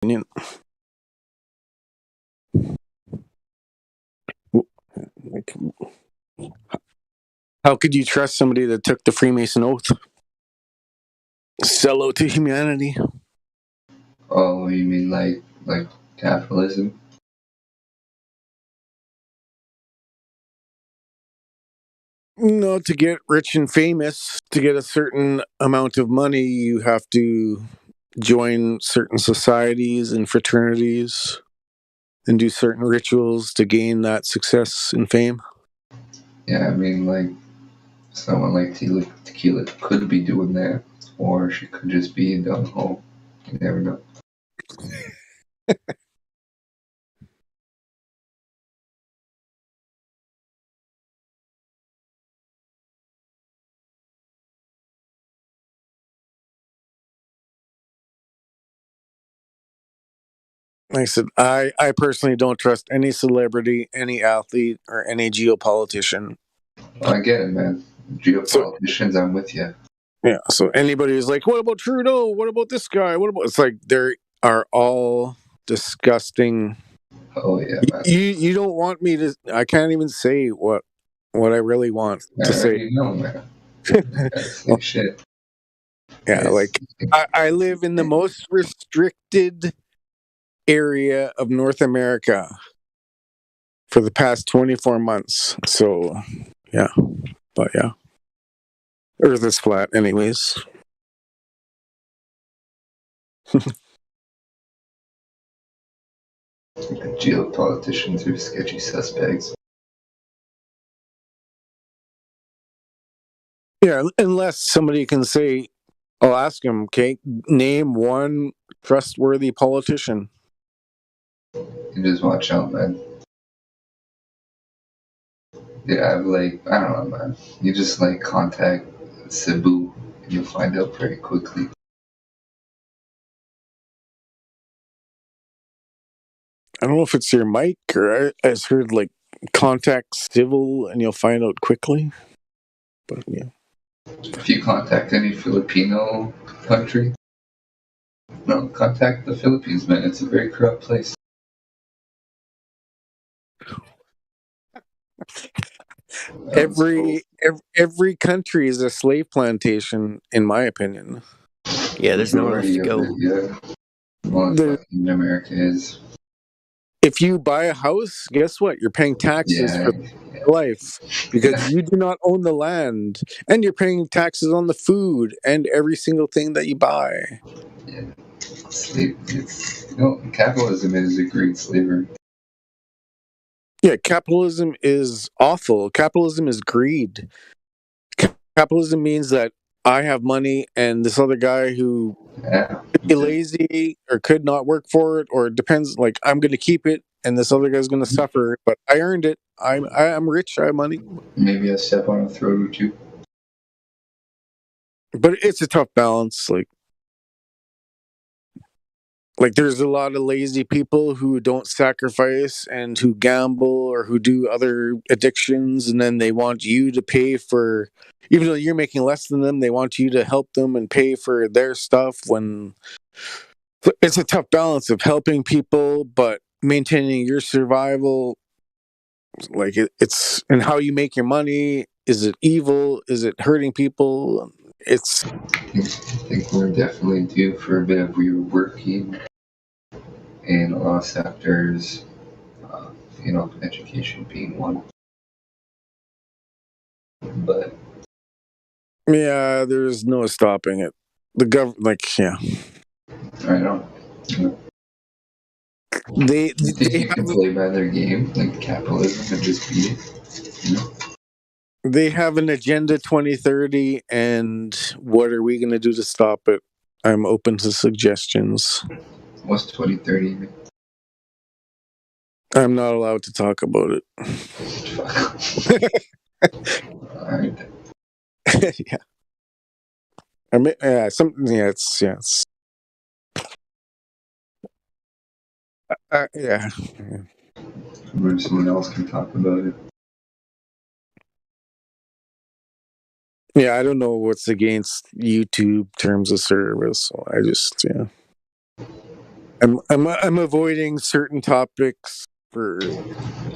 opinion. Like, how could you trust somebody that took the Freemason oath? Sell out to humanity. Oh, you mean like capitalism? No, to get rich and famous, to get a certain amount of money, you have to join certain societies and fraternities and do certain rituals to gain that success and fame. Yeah, I mean like someone like Tequila could be doing that, or she could just be a dumb hole. You never know. Like I said, I personally don't trust any celebrity, any athlete, or any geopolitician. Well, I get it, man. So Geopoliticians, I'm with you. yeah, so anybody who's like, "What about Trudeau? What about this guy? What about?" It's like they are all disgusting. Oh yeah, man. You don't want me to. I can't even say what I really want I to say. already know, man. Gotta say Well, shit. yeah, It's like I live in the most restricted area of North America for the past 24 months. So yeah, but yeah, Earth is flat, anyways. geopoliticians are sketchy suspects. Yeah, unless somebody can say, I'll ask him, okay, name one trustworthy politician. You just watch out, man. Yeah, I've I don't know, man. You just contact Cebu, and you'll find out very quickly. I don't know if it's your mic or I heard like contact civil and you'll find out quickly. But yeah. If you contact any Filipino country, no, contact the Philippines, man. It's a very corrupt place. Every country is a slave plantation, in my opinion. Yeah, there's nowhere left Majority to of go. it, yeah. Well, There, fucking America is. if you buy a house, guess what? You're paying taxes Yeah, for life because yeah. you do not own the land, and you're paying taxes on the food and every single thing that you buy. Yeah. Capitalism is a great slavery. Yeah, capitalism is awful. Capitalism is greed. Capitalism means that I have money and this other guy who Yeah. could be lazy or could not work for it or it depends, like I'm going to keep it and this other guy's going to suffer, but I earned it. I'm rich, I have money. Maybe I step on a throat or two. But it's a tough balance. Like there's a lot of lazy people who don't sacrifice and who gamble or who do other addictions, and then they want you to pay for, even though you're making less than them, they want you to help them and pay for their stuff. When it's a tough balance of helping people but maintaining your survival. Like it's and how you make your money. Is it evil? Is it hurting people? It's I think we're definitely due for a bit of reworking in a lot of sectors, uh, education being one. But yeah. There's no stopping it. The government, like yeah. I don't. You think They you can play by their game, like capitalism, and just beat it? they have an agenda 2030, and what are we going to do to stop it? I'm open to suggestions. What's 2030? I'm not allowed to talk about it. Alright. Yeah, I mean, yeah, something. It's yeah. Maybe someone else can talk about it. Yeah, I don't know what's against YouTube terms of service. So I just I'm avoiding certain topics for.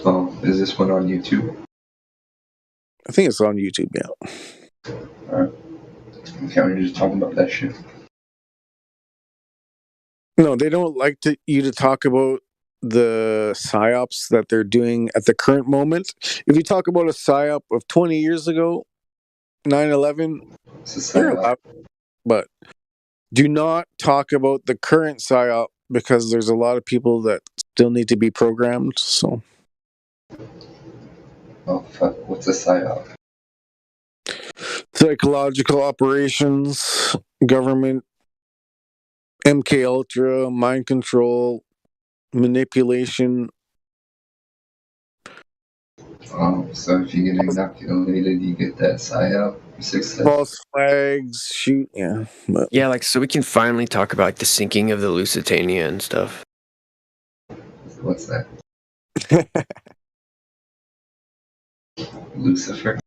Oh, is this one on YouTube? I think it's on YouTube. Yeah. Alright. Okay, we're just talking about that shit. No, they don't like you to talk about the psyops that they're doing at the current moment. If you talk about a psyop of 20 years ago, 9/11, It's a they're psyop. allowed, but do not talk about the current psyop because there's a lot of people that still need to be programmed. So Oh fuck, what's a psyop? psychological operations, government, MK Ultra, mind control, manipulation. So if you get inoculated, you get that psyop success. False flags, shoot, yeah. But Yeah, like so we can finally talk about like, the sinking of the Lusitania and stuff. What's that? Lucifer.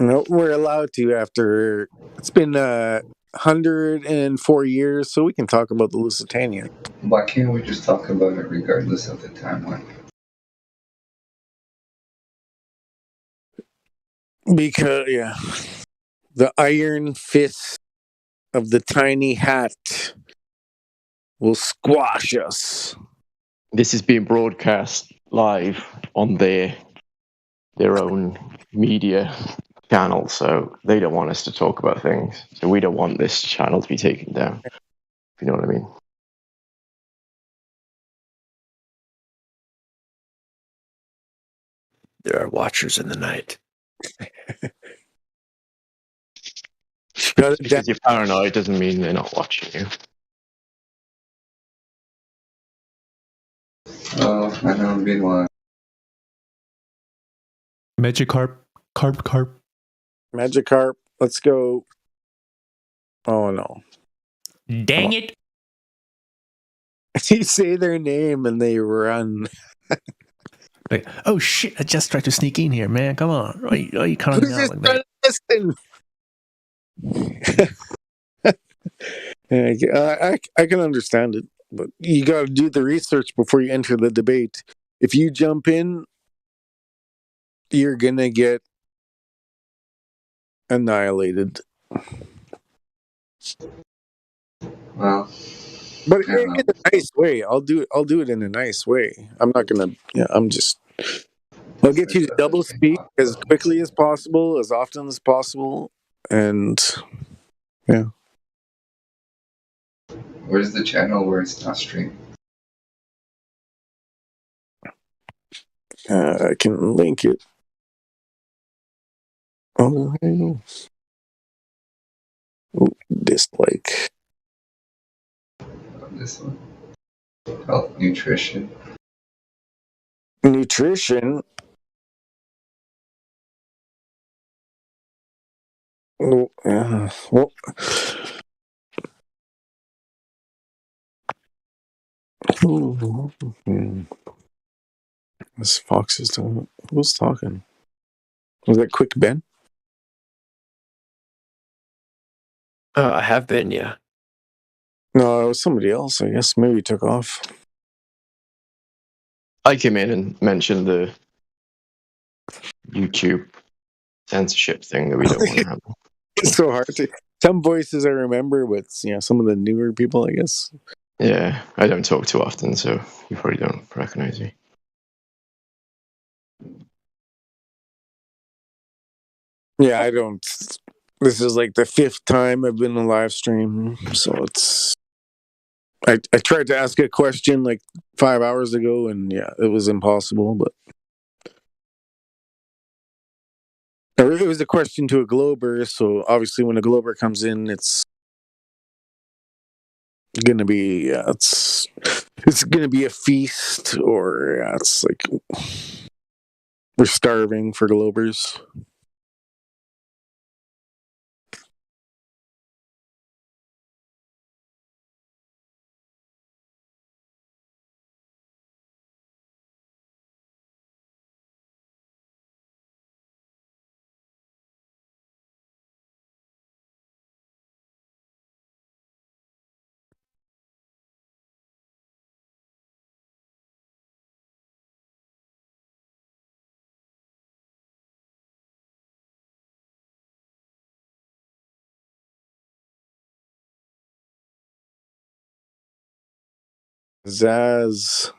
no, we're allowed to after it's been 104 years, so we can talk about the Lusitania. Why can't we just talk about it regardless of the timeline? Because yeah, the iron fist of the tiny hat will squash us. This is being broadcast live on their own media channel, so they don't want us to talk about things. So we don't want this channel to be taken down. If you know what I mean. There are watchers in the night. Shut it down. Because you're paranoid doesn't mean they're not watching you. Oh, I know I'm being lying. Magikarp, carp. Magikarp, let's go. Oh no. Dang it. You say their name and they run. Like, oh shit, I just tried to sneak in here, man. Come on. Why are you calling me Who's out this like that? Listen. I can understand it, but you got to do the research before you enter the debate. If you jump in, you're gonna get annihilated. Well, But I don't in know. a nice way. I'll do it in a nice way. I'm not gonna. Yeah, I'll get you to double speak as quickly as possible, as often as possible, and yeah. Where's the channel where it's not streamed? I can link it. Oh, there you go. Ooh, dislike. This one. Health, nutrition. Nutrition. Well, this Fox is talking. Who's talking? Was that Quick Ben? I have been, yeah. No, it was somebody else. I guess maybe he took off. I came in and mentioned the YouTube censorship thing that we don't want to have. It's so hard to. Some voices I remember, but some of the newer people, I guess. Yeah, I don't talk too often, so you probably don't recognize me. Yeah, I don't. This is like the 5th time I've been on live stream, so it's. I tried to ask a question like 5 hours ago, and yeah, it was impossible. But it was a question to a Glober, so obviously when a Glober comes in, it's gonna be it's gonna be a feast, or it's like we're starving for Globers. Zaz.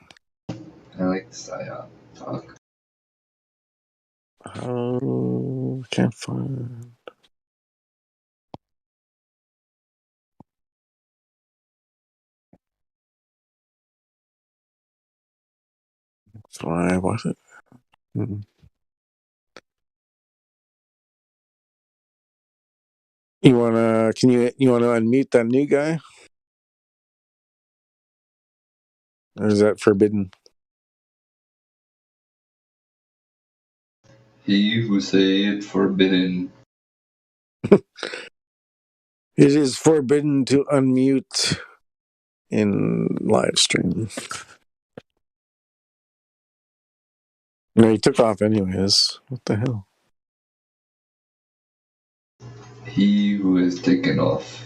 I like the psyop talk. Can't find. That's why I want it. You wanna? Can you wanna unmute that new guy? Or is that forbidden? He who saith forbidden. It is forbidden to unmute in live stream. No, he took off anyways. What the hell? He who is taken off.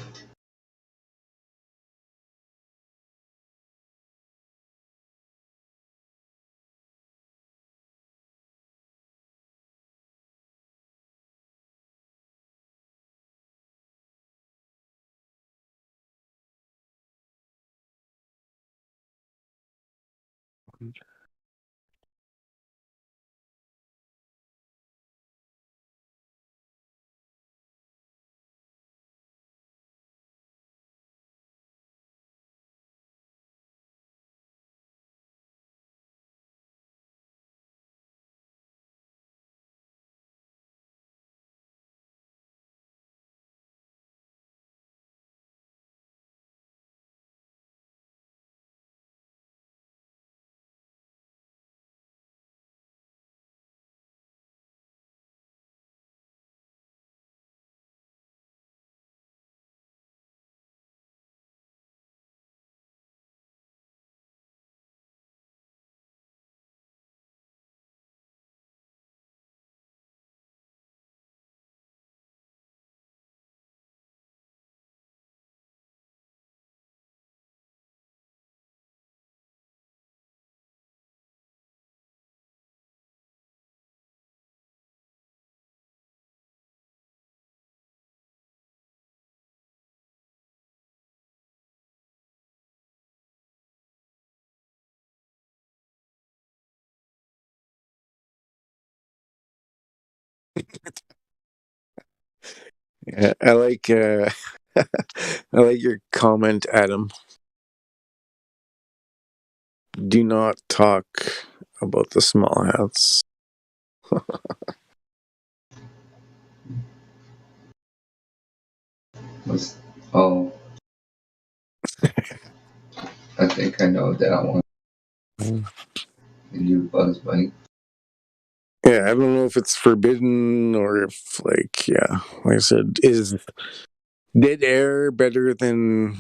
Yeah, I like I like your comment, Adam. Do not talk about the small hats. Was oh, I think I know that one. The new Buzz Bite. Yeah, I don't know if it's forbidden or if, like, yeah, like I said, is dead air better than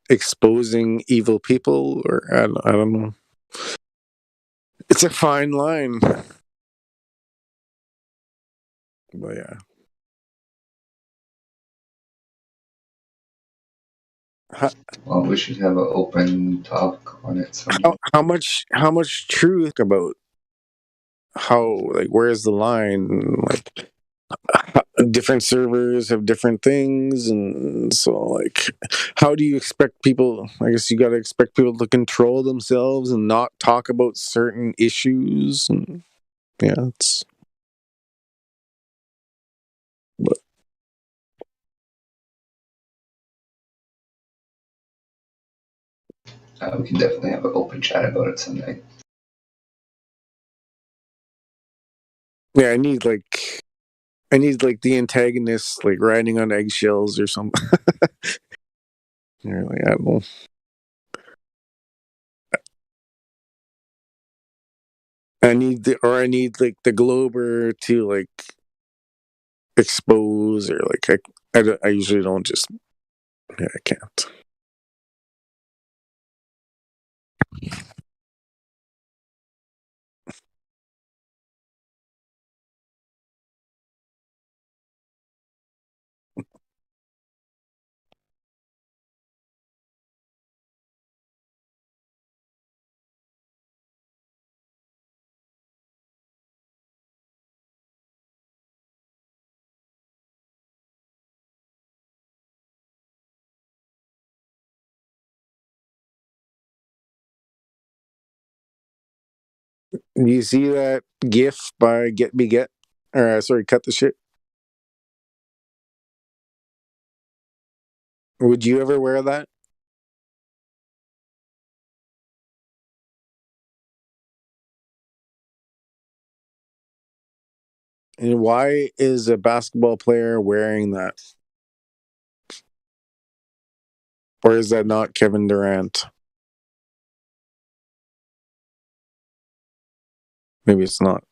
exposing evil people? Or I don't know. It's a fine line. But yeah. Well, we should have an open talk on it someday. How much truth about how, like, where's the line? Like, different servers have different things, and so, like, how do you expect people? I guess you got to expect people to control themselves and not talk about certain issues. And yeah, it's. But We can definitely have an open chat about it someday. yeah, I need like the antagonist like riding on eggshells or something. You're like, I don't know. I need like the Glober to like expose, or like I usually don't just, yeah, I can't. Do you see that GIF by Get Me Get? Or sorry, Cut the Shit. Would you ever wear that? And why is a basketball player wearing that? Or is that not Kevin Durant? Maybe it's not.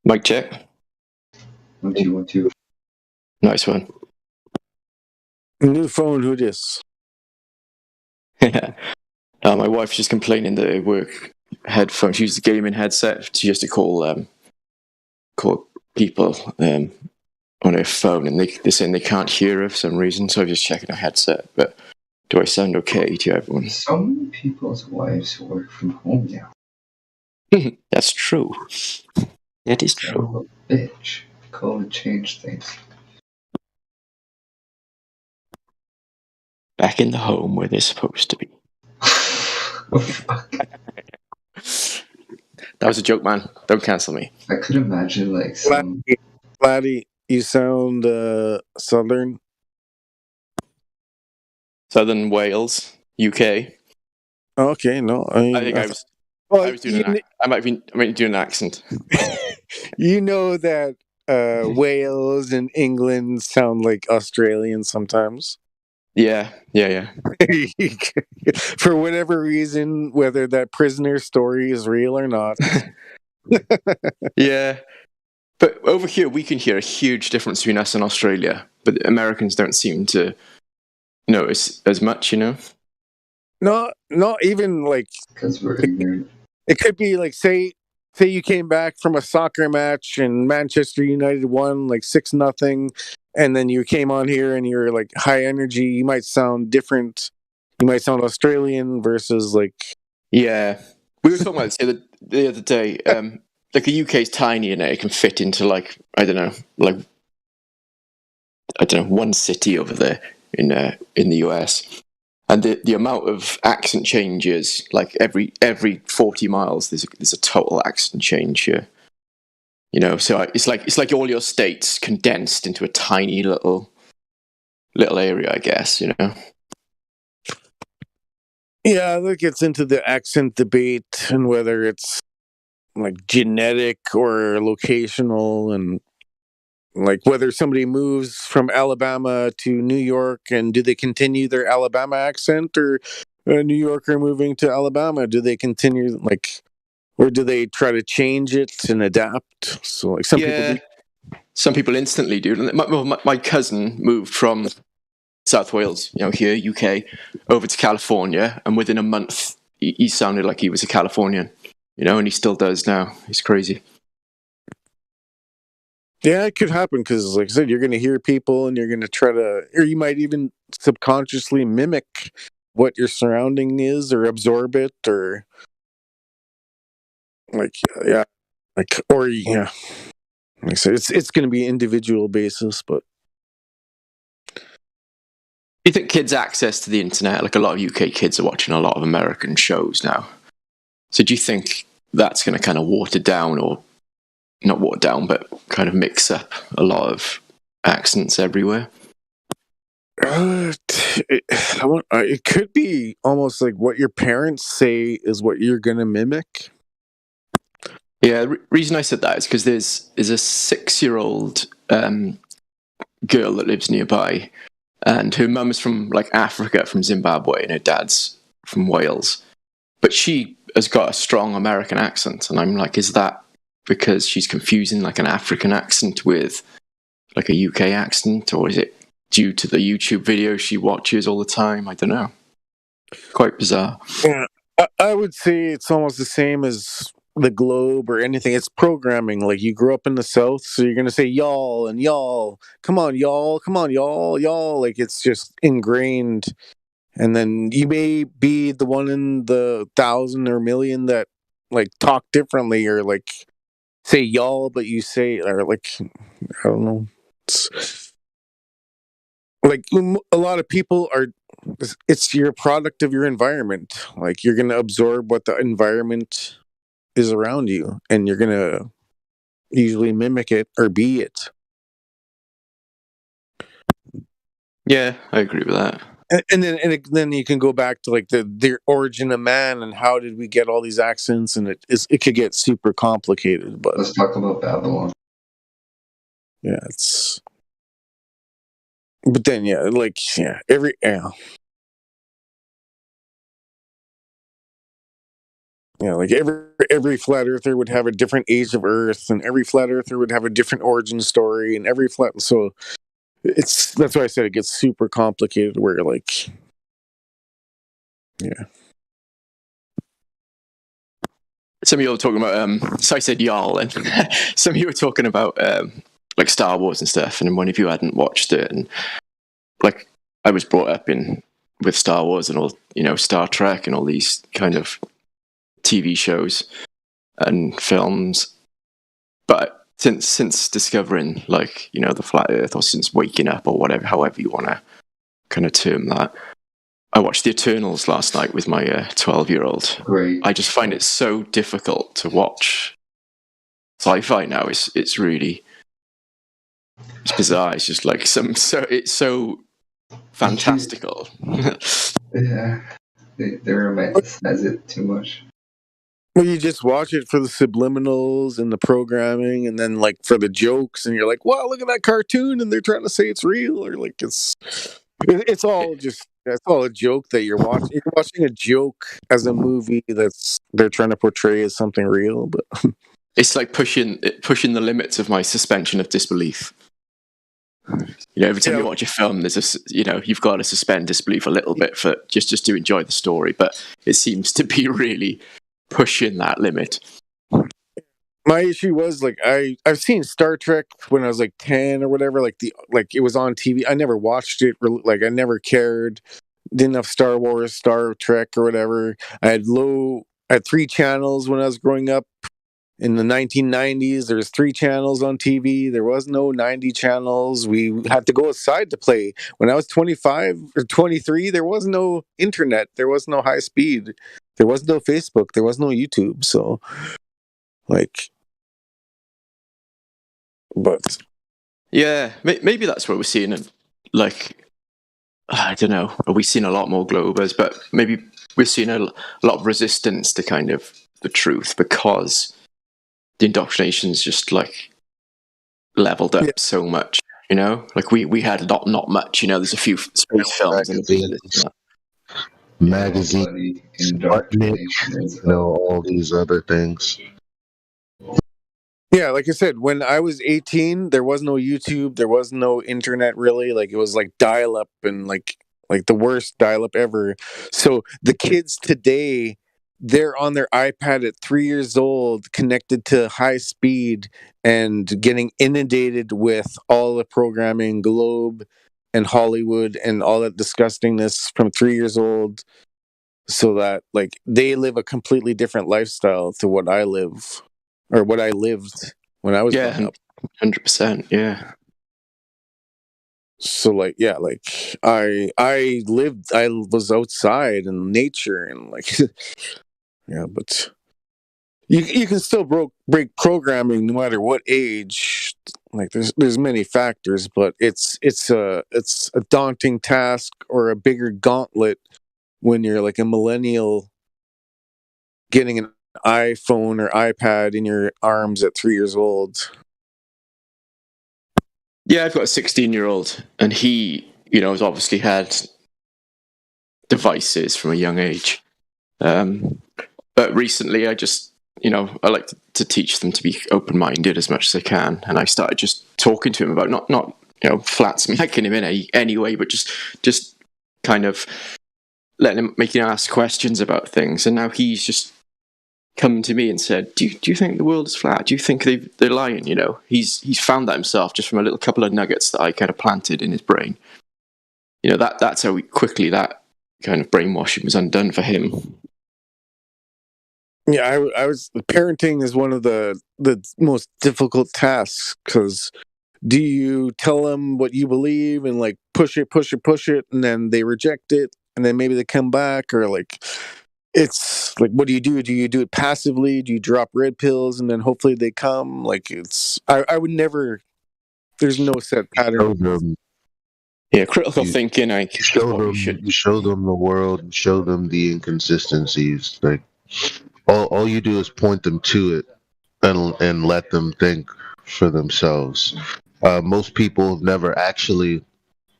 Mic check. 1 2 1 2. Nice one. New phone, who dis? My wife's just complaining that her work headphones. She uses a gaming headset. She has to call people on her phone, and they're saying they can't hear her for some reason. So I'm just checking her headset. But do I sound okay to everyone? Some people's wives work from home now. That's true. That is Son true. of a bitch. COVID changed things. Back in the home where they're supposed to be. Oh, fuck. That was a joke, man. Don't cancel me. I could imagine like some. Laddie, you sound southern. Southern Wales, UK. Okay, no, I mean, I think I was well, doing I might be doing an accent. you know that Wales and England sound like Australian sometimes. Yeah. For whatever reason, whether that prisoner story is real or not. Yeah. But over here, we can hear a huge difference between us and Australia. But the Americans don't seem to notice as much, you know? Not even like Because we're ignorant. it could be like say you came back from a soccer match and Manchester United won like 6-0, and then you came on here and you're like high energy. You might sound different. You might sound Australian versus like. Yeah. We were talking about this the other day. Like the UK is tiny and it can fit into I don't know, one city over there in the US. And the amount of accent changes, like every 40 miles, there's a total accent change here. You know, so it's like all your states condensed into a tiny little area, I guess. You know. Yeah, that gets into the accent debate and whether it's like genetic or locational, and like whether somebody moves from Alabama to New York and do they continue their Alabama accent, or a New Yorker moving to Alabama, do they continue like, or do they try to change it and adapt? So like some people do. Some people instantly do. My cousin moved from South Wales, you know, here, UK, over to California, and within a month, he sounded like he was a Californian, you know, and he still does now. It's crazy. Yeah, it could happen because, like I said, you're going to hear people and you're going to try to, or you might even subconsciously mimic what your surrounding is or absorb it, or like, yeah, like, or yeah. Like I said, it's going to be individual basis, but. Do you think kids' access to the internet, like a lot of UK kids are watching a lot of American shows now. So do you think that's going to kind of water down, or not water down, but kind of mix up a lot of accents everywhere? It could be almost like what your parents say is what you're going to mimic. Yeah, the reason I said that is because there's a 6-year-old girl that lives nearby, and her mum is from like Africa, from Zimbabwe, and her dad's from Wales. But she has got a strong American accent, and I'm like, is that because she's confusing like an African accent with like a UK accent, or is it due to the YouTube videos she watches all the time? I don't know. Quite bizarre. Yeah, I would say it's almost the same as the Globe or anything. It's programming. Like you grew up in the South, so you're gonna say y'all and y'all. Come on, y'all. Come on, y'all. Y'all. Like it's just ingrained. And then you may be the one in the 1,000 or million that like talk differently or like say y'all, but you say or like I don't know. It's, like a lot of people are. It's your product of your environment. Like you're gonna absorb what the environment is around you, and you're gonna usually mimic it or be it. Yeah, I agree with that. And then you can go back to like the origin of man and how did we get all these accents, and it could get super complicated. But Let's talk about Babylon. yeah, it's. But then every like every flat earther would have a different age of Earth, and every flat earther would have a different origin story, and every flat so that's why I said it gets super complicated. Where like, yeah, Some of you were talking about, so I said y'all, and some of you were talking about like Star Wars and stuff, and one of you hadn't watched it, and like I was brought up with Star Wars and all, Star Trek and all these kind of TV shows and films, but since discovering like the flat Earth, or since waking up, or whatever, however you want to kind of term that, I watched The Eternals last night with my 12-year-old. Great. I just find it so difficult to watch sci-fi now. It's really bizarre. It's just like it's so fantastical. Yeah, they romanticize it too much. well, you just watch it for the subliminals and the programming, and then like for the jokes, and you're like, wow, look at that cartoon, and they're trying to say it's real, or like it's all just. It's all a joke that you're watching. You're watching a joke as a movie they're trying to portray as something real, but It's like pushing the limits of my suspension of disbelief. Every time you watch a film, there's you've got to suspend disbelief a little bit for just to enjoy the story, but it seems to be really pushing that limit. my issue was like I've seen Star Trek when I was like 10 or whatever, like it was on TV. I never watched it, like I never cared. Didn't have Star Wars, Star Trek or whatever. I had 3 channels when I was growing up in the 1990s. There's 3 channels on TV. There was no 90 channels. We had to go outside to play. When I was 25 or 23, there was no internet. There was no high speed. There was no Facebook. There was no YouTube. So like, but Yeah, maybe that's what we're seeing. Like, I don't know. We've seen a lot more Globers, but maybe we're seeing a lot of resistance to kind of the truth because the indoctrination's just like leveled up so much. Like we had not much. There's a few space films and magazine, Sputnik, all these other things. yeah, like I said, when I was 18, there was no YouTube, there was no internet really. Like it was like dial up and like the worst dial up ever. So the kids today, they're on their iPad at 3 years old, connected to high speed and getting inundated with all the programming, Globe and Hollywood and all that disgustingness from 3 years old. So that like they live a completely different lifestyle to what I live. Or what I lived when I was growing up. 100%, yeah. So like, yeah, like I was outside in nature and like, yeah, but you can still break programming no matter what age. Like there's many factors, but it's a daunting task or a bigger gauntlet when you're like a millennial getting an iPhone or iPad in your arms at 3 years old. Yeah, I've got a 16-year-old, and he, has obviously had devices from a young age. But But recently, I just, I like to teach them to be open-minded as much as I can, and I started just talking to him about not flat smacking him in any way, but just kind of making him ask questions about things. And now he's just come to me and said, "Do you think the world is flat? Do you think they're lying?" He's found that himself just from a little couple of nuggets that I kind of planted in his brain. That's how quickly that kind of brainwashing was undone for him. Yeah, I was parenting is one of the most difficult tasks, because do you tell them what you believe and like push it, and then they reject it, and then maybe they come back, or like it's like, what do you do? Do you do it passively? Do you drop red pills and then hopefully they come? Like, I would never. There's no set Show pattern. them, Yeah, critical You- thinking. I you show is what we them, should. you show them the world, you show them the inconsistencies. Like all you do is point them to it and let them think for themselves. Most people have never actually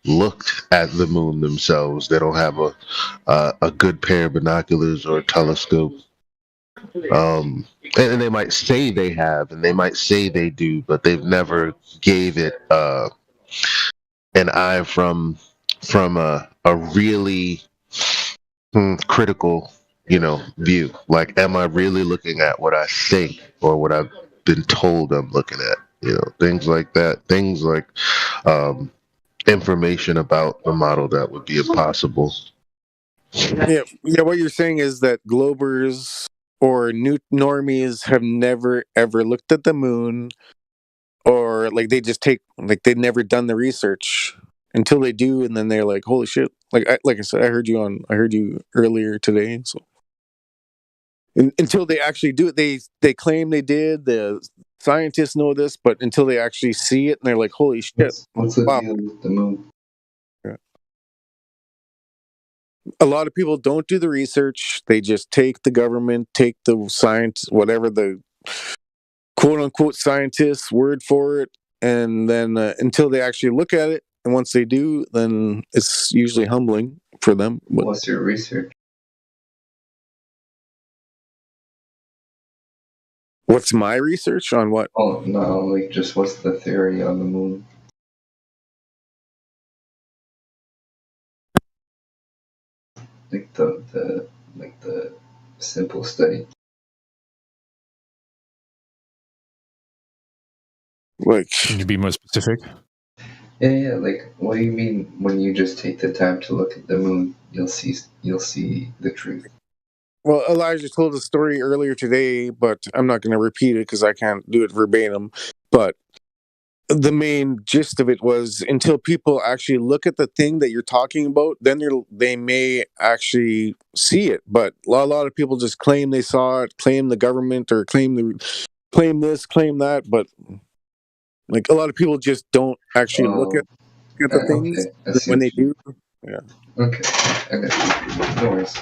looked at the moon themselves. They don't have a good pair of binoculars or a telescope. And they might say they have, and they might say they do, but they've never gave it an eye from a really critical, view. Like, am I really looking at what I think or what I've been told I'm looking at? Things like that. Things like information about the model that would be impossible. Yeah. What you're saying is that Globers or new normies have never ever looked at the moon, or like they just they've never done the research until they do, and then they're like, holy shit. Like I said, I heard you earlier today. So until they actually do it, they claim they did. The scientists know this, but until they actually see it, and they're like, holy shit. What's the Wow. deal with the moon? A lot of people don't do the research. They just take the government, take the science, whatever the quote unquote scientists' word for it, and then until they actually look at it, and once they do, then it's usually humbling for them. But What's your research? what's my research on what? Oh no, like just what's the theory on the moon? Like the simple study. Like, Can you be more specific? Yeah, like what do you mean when you just take the time to look at the moon, you'll see the truth. well, Elijah told a story earlier today, but I'm not going to repeat it because I can't do it verbatim. But the main gist of it was, until people actually look at the thing that you're talking about, then they may actually see it. But a lot of people just claim they saw it, claim the government, or claim this, claim that. But like, a lot of people just don't actually look at the things. Okay, I see When what they you do, Okay, I got you. No worries.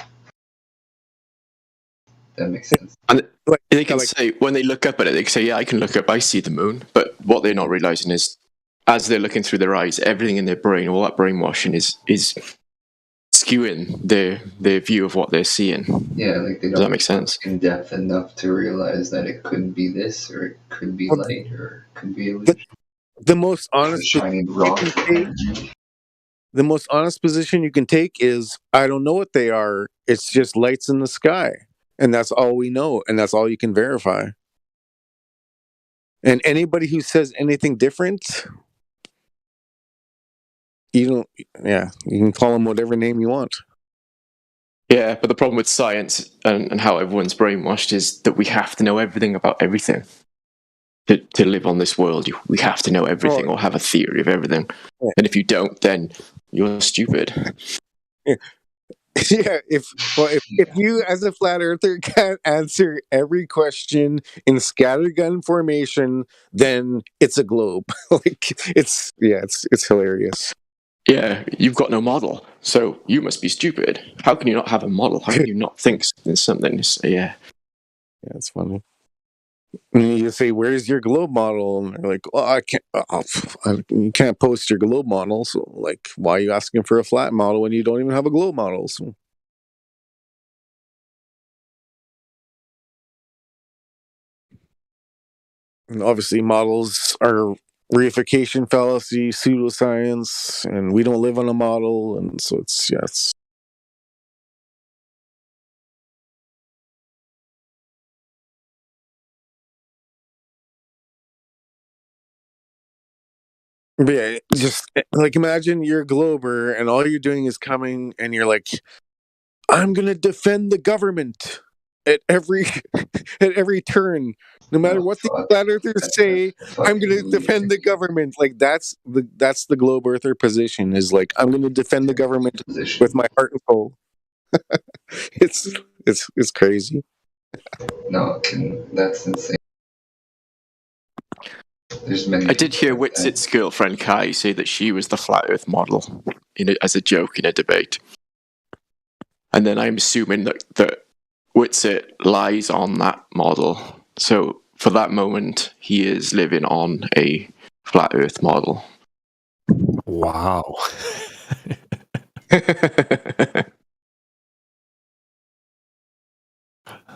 That makes sense. And like, they can like, say, when they look up at it, they can say, "Yeah, I can look up. I see the moon." But what they're not realizing is, as they're looking through their eyes, everything in their brain, all that brainwashing is skewing their view of what they're seeing. Yeah, like they Does that don't make sense? in depth enough to realize that it could be this, or it could be Well, light, or it could be illusion. the most A honest shiny rock. the most honest position you can take is, I don't know what they are. It's just lights in the sky. And that's all we know. And that's all you can verify. And anybody who says anything different, you can call them whatever name you want. Yeah, but the problem with science and how everyone's brainwashed is that we have to know everything about everything. To live on this world, we have to know everything or have a theory of everything. Yeah. And if you don't, then you're stupid. Yeah, if you as a flat earther can't answer every question in scattergun formation, then it's a globe. Like, it's hilarious. Yeah, you've got no model, so you must be stupid. How can you not have a model? How can you not think there's something? Yeah, it's funny. And you say, "Where's your globe model?" And they're like, "Well, I can't. You can't post your globe model. So, like, why are you asking for a flat model when you don't even have a globe model?" So, And obviously, models are reification fallacy, pseudoscience, and we don't live on a model, and so it's yes. But yeah, just like imagine you're a Glober and all you're doing is coming and you're like, I'm gonna defend the government at every at every turn, no matter what the flat earthers say. I'm gonna defend the government. Like that's the globe earther position. Is like I'm gonna defend the government with my heart and soul. It's crazy. No, that's insane. There's many. I did hear like that. Whitsit's girlfriend Kai say that she was the flat Earth model as a joke in a debate, and then I'm assuming that Whitsit lies on that model. So for that moment, he is living on a flat Earth model. Wow.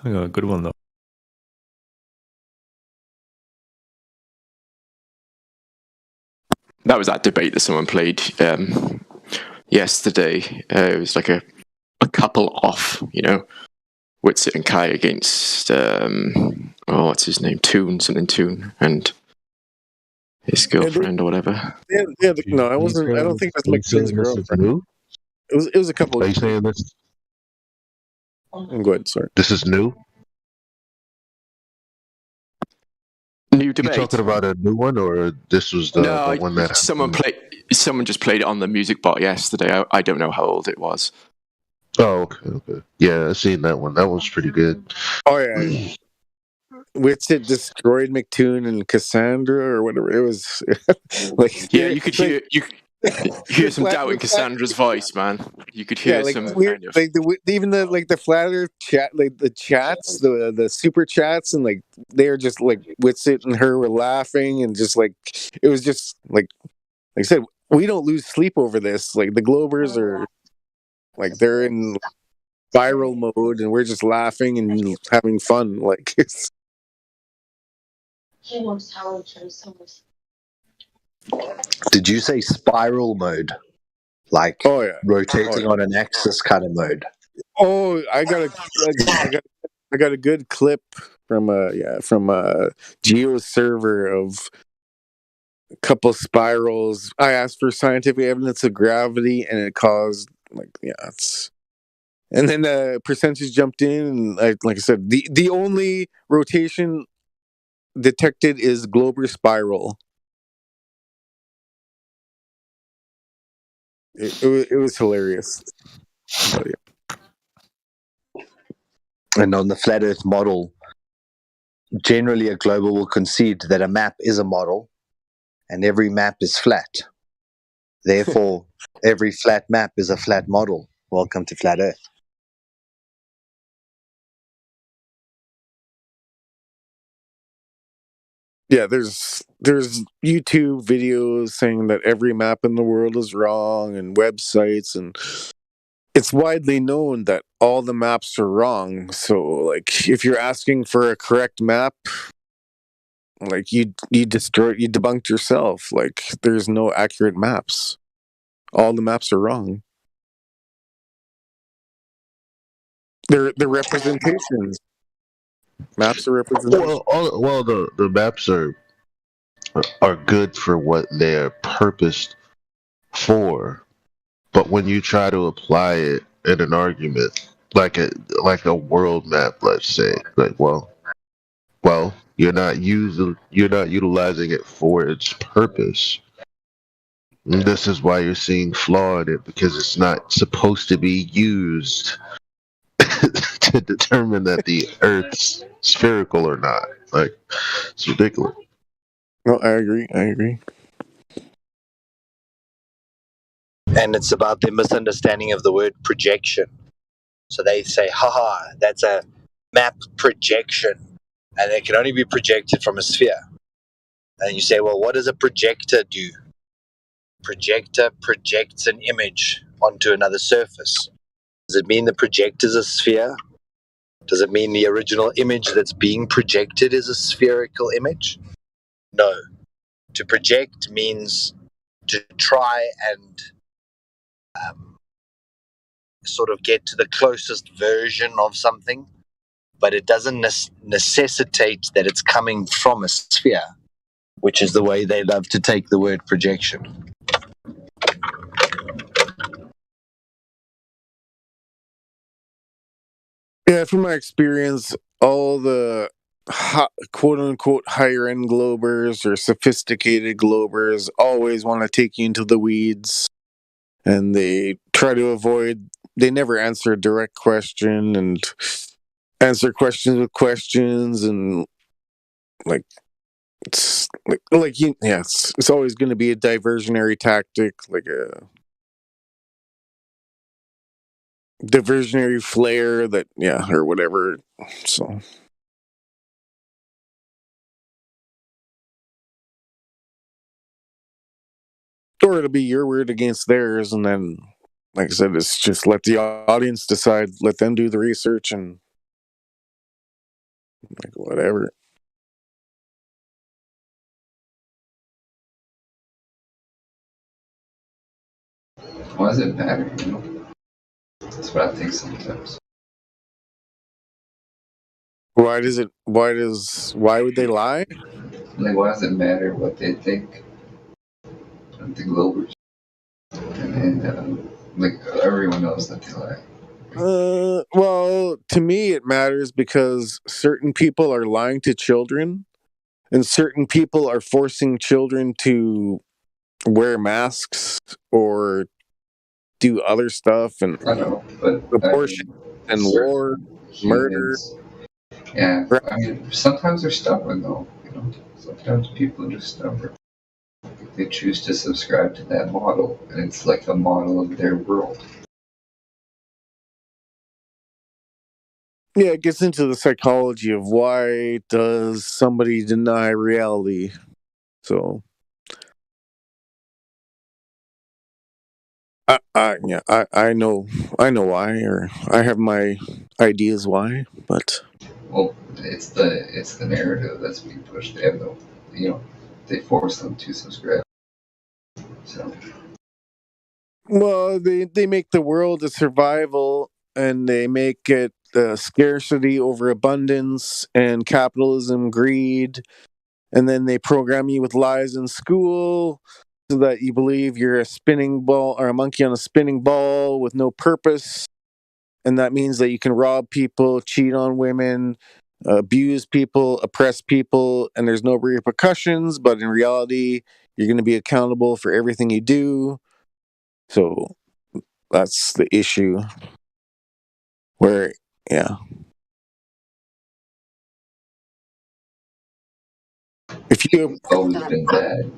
Oh, good one though. That was that debate that someone played yesterday. It was like a couple off, Whitsit and Kai against what's his name, Toon, and his girlfriend or whatever. Yeah. No, I wasn't. I don't think that's McToon's girlfriend. It was a couple. Are you saying this? Go ahead. Sorry. This is new? New debate. You talking about a new one, or this was the one that someone just played it on the music bot yesterday. I don't know how old it was. Oh, okay. Yeah, I seen that one. That was pretty good. Oh yeah. Whitsit destroyed McToon and Cassandra or whatever. It was like you could hear some doubt in Cassandra's voice, man. You could hear some weird, kind of even the flat Earth chat, like the chats, the super chats, and like they're just like Whitsit and her were laughing and just like it was just like I said, we don't lose sleep over this. Like the Globers are like they're in viral mode and we're just laughing and having fun. Like it's. Did you say spiral mode? Like rotating on an axis kind of mode? Oh, I got a good clip from a Geo server of a couple spirals. I asked for scientific evidence of gravity, and it caused and then the percentage jumped in, and like I said, the only rotation detected is Glober spiral. It was hilarious. Oh, yeah. And on the flat Earth model, generally a Glober will concede that a map is a model, and every map is flat. Therefore, every flat map is a flat model. Welcome to flat Earth. Yeah, there's YouTube videos saying that every map in the world is wrong and websites, and it's widely known that all the maps are wrong. So like if you're asking for a correct map, like you debunked yourself. Like there's no accurate maps. All the maps are wrong. They're representations. Maps are representations. Well, the maps are good for what they're purposed for, but when you try to apply it in an argument, like a world map, let's say, like well, you're not utilizing it for its purpose. And this is why you're seeing flaw in it, because it's not supposed to be used to determine that the Earth's spherical or not. Like, it's ridiculous. No, I agree. And it's about their misunderstanding of the word projection. So they say, haha, that's a map projection. And it can only be projected from a sphere. And you say, well, what does a projector do? Projector projects an image onto another surface. Does it mean the projector's a sphere? Does it mean the original image that's being projected is a spherical image? No. To project means to try and sort of get to the closest version of something, but it doesn't necessitate that it's coming from a sphere, which is the way they love to take the word projection. Yeah, from my experience, all the quote unquote higher end globers or sophisticated globers always want to take you into the weeds, and they try to avoid, they never answer a direct question and answer questions with questions, and like it's like you, yeah, it's always going to be a diversionary tactic, like a diversionary flare that, yeah, or whatever. So or it'll be your word against theirs, and then, like I said, it's just let the audience decide, let them do the research, and like whatever. Why does it matter, you know? That's what I think sometimes. Why would they lie? Like, why does it matter what they think of the Globers? And like, everyone knows that they lie. Well, to me it matters because certain people are lying to children, and certain people are forcing children to wear masks or do other stuff, and I know, but abortion and war, murder. humans, yeah. I mean, sometimes they're stubborn, though. You know, sometimes people are just stubborn. They choose to subscribe to that model, and it's like a model of their world. Yeah, it gets into the psychology of why does somebody deny reality. So I know why, or I have my ideas why, but Well, it's the narrative that's being pushed. They have no, you know, they force them to subscribe. So well, they make the world a survival, and they make it scarcity over abundance and capitalism, greed, and then they program you with lies in school so that you believe you're a spinning ball or a monkey on a spinning ball with no purpose, and that means that you can rob people, cheat on women, abuse people, oppress people, and there's no repercussions, but in reality you're going to be accountable for everything you do. So that's the issue where, yeah, if you it's always been bad.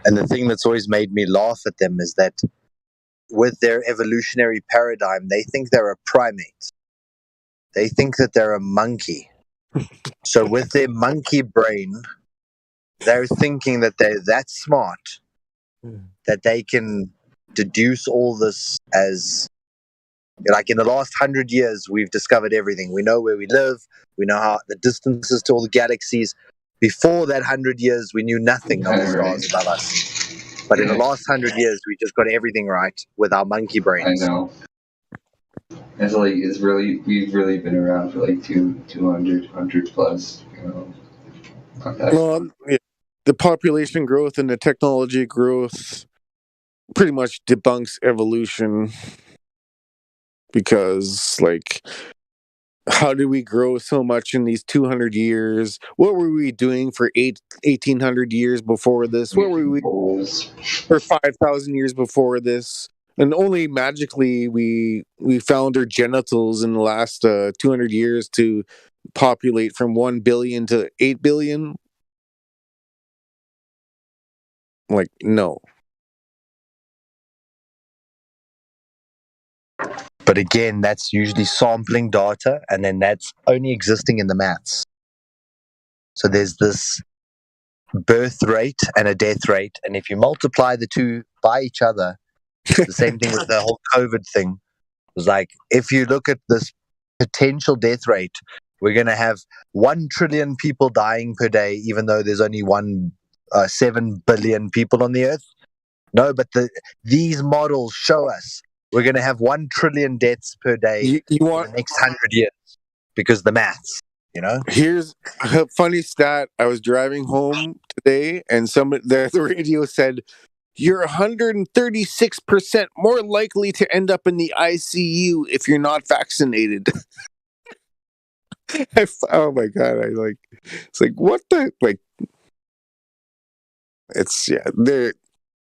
And the thing that's always made me laugh at them is that with their evolutionary paradigm, they think they're a primate. They think that they're a monkey. So with their monkey brain, they're thinking that they're that smart that they can deduce all this as, like, in the last 100 years, we've discovered everything. We know where we live. We know how the distances to all the galaxies. Before that 100 years, we knew nothing of the stars above us. But in the last 100 years, we just got everything right with our monkey I brains. know. It's like we've really been around for like 200 plus. You know, not that well, yeah, the population growth and the technology growth pretty much debunks evolution, because like how did we grow so much in these 200 years? What were we doing for 1800 years before this? What were we Bulls. for 5,000 years before this? And only magically we found our genitals in the last 200 years to populate from 1 billion to 8 billion. Like, no. But again, that's usually sampling data, and then that's only existing in the maths. So there's this birth rate and a death rate, and if you multiply the two by each other, the same thing with the whole COVID thing. It was like, if you look at this potential death rate we're going to have 1 trillion people dying per day, even though there's only 7 billion people on the earth. No, but these models show us we're going to have 1 trillion deaths per day You for want the next 100 years because the maths, Here's a funny stat. I was driving home today, and the radio said you're 136% more likely to end up in the ICU if you're not vaccinated. Oh my god! It's like what the it's they're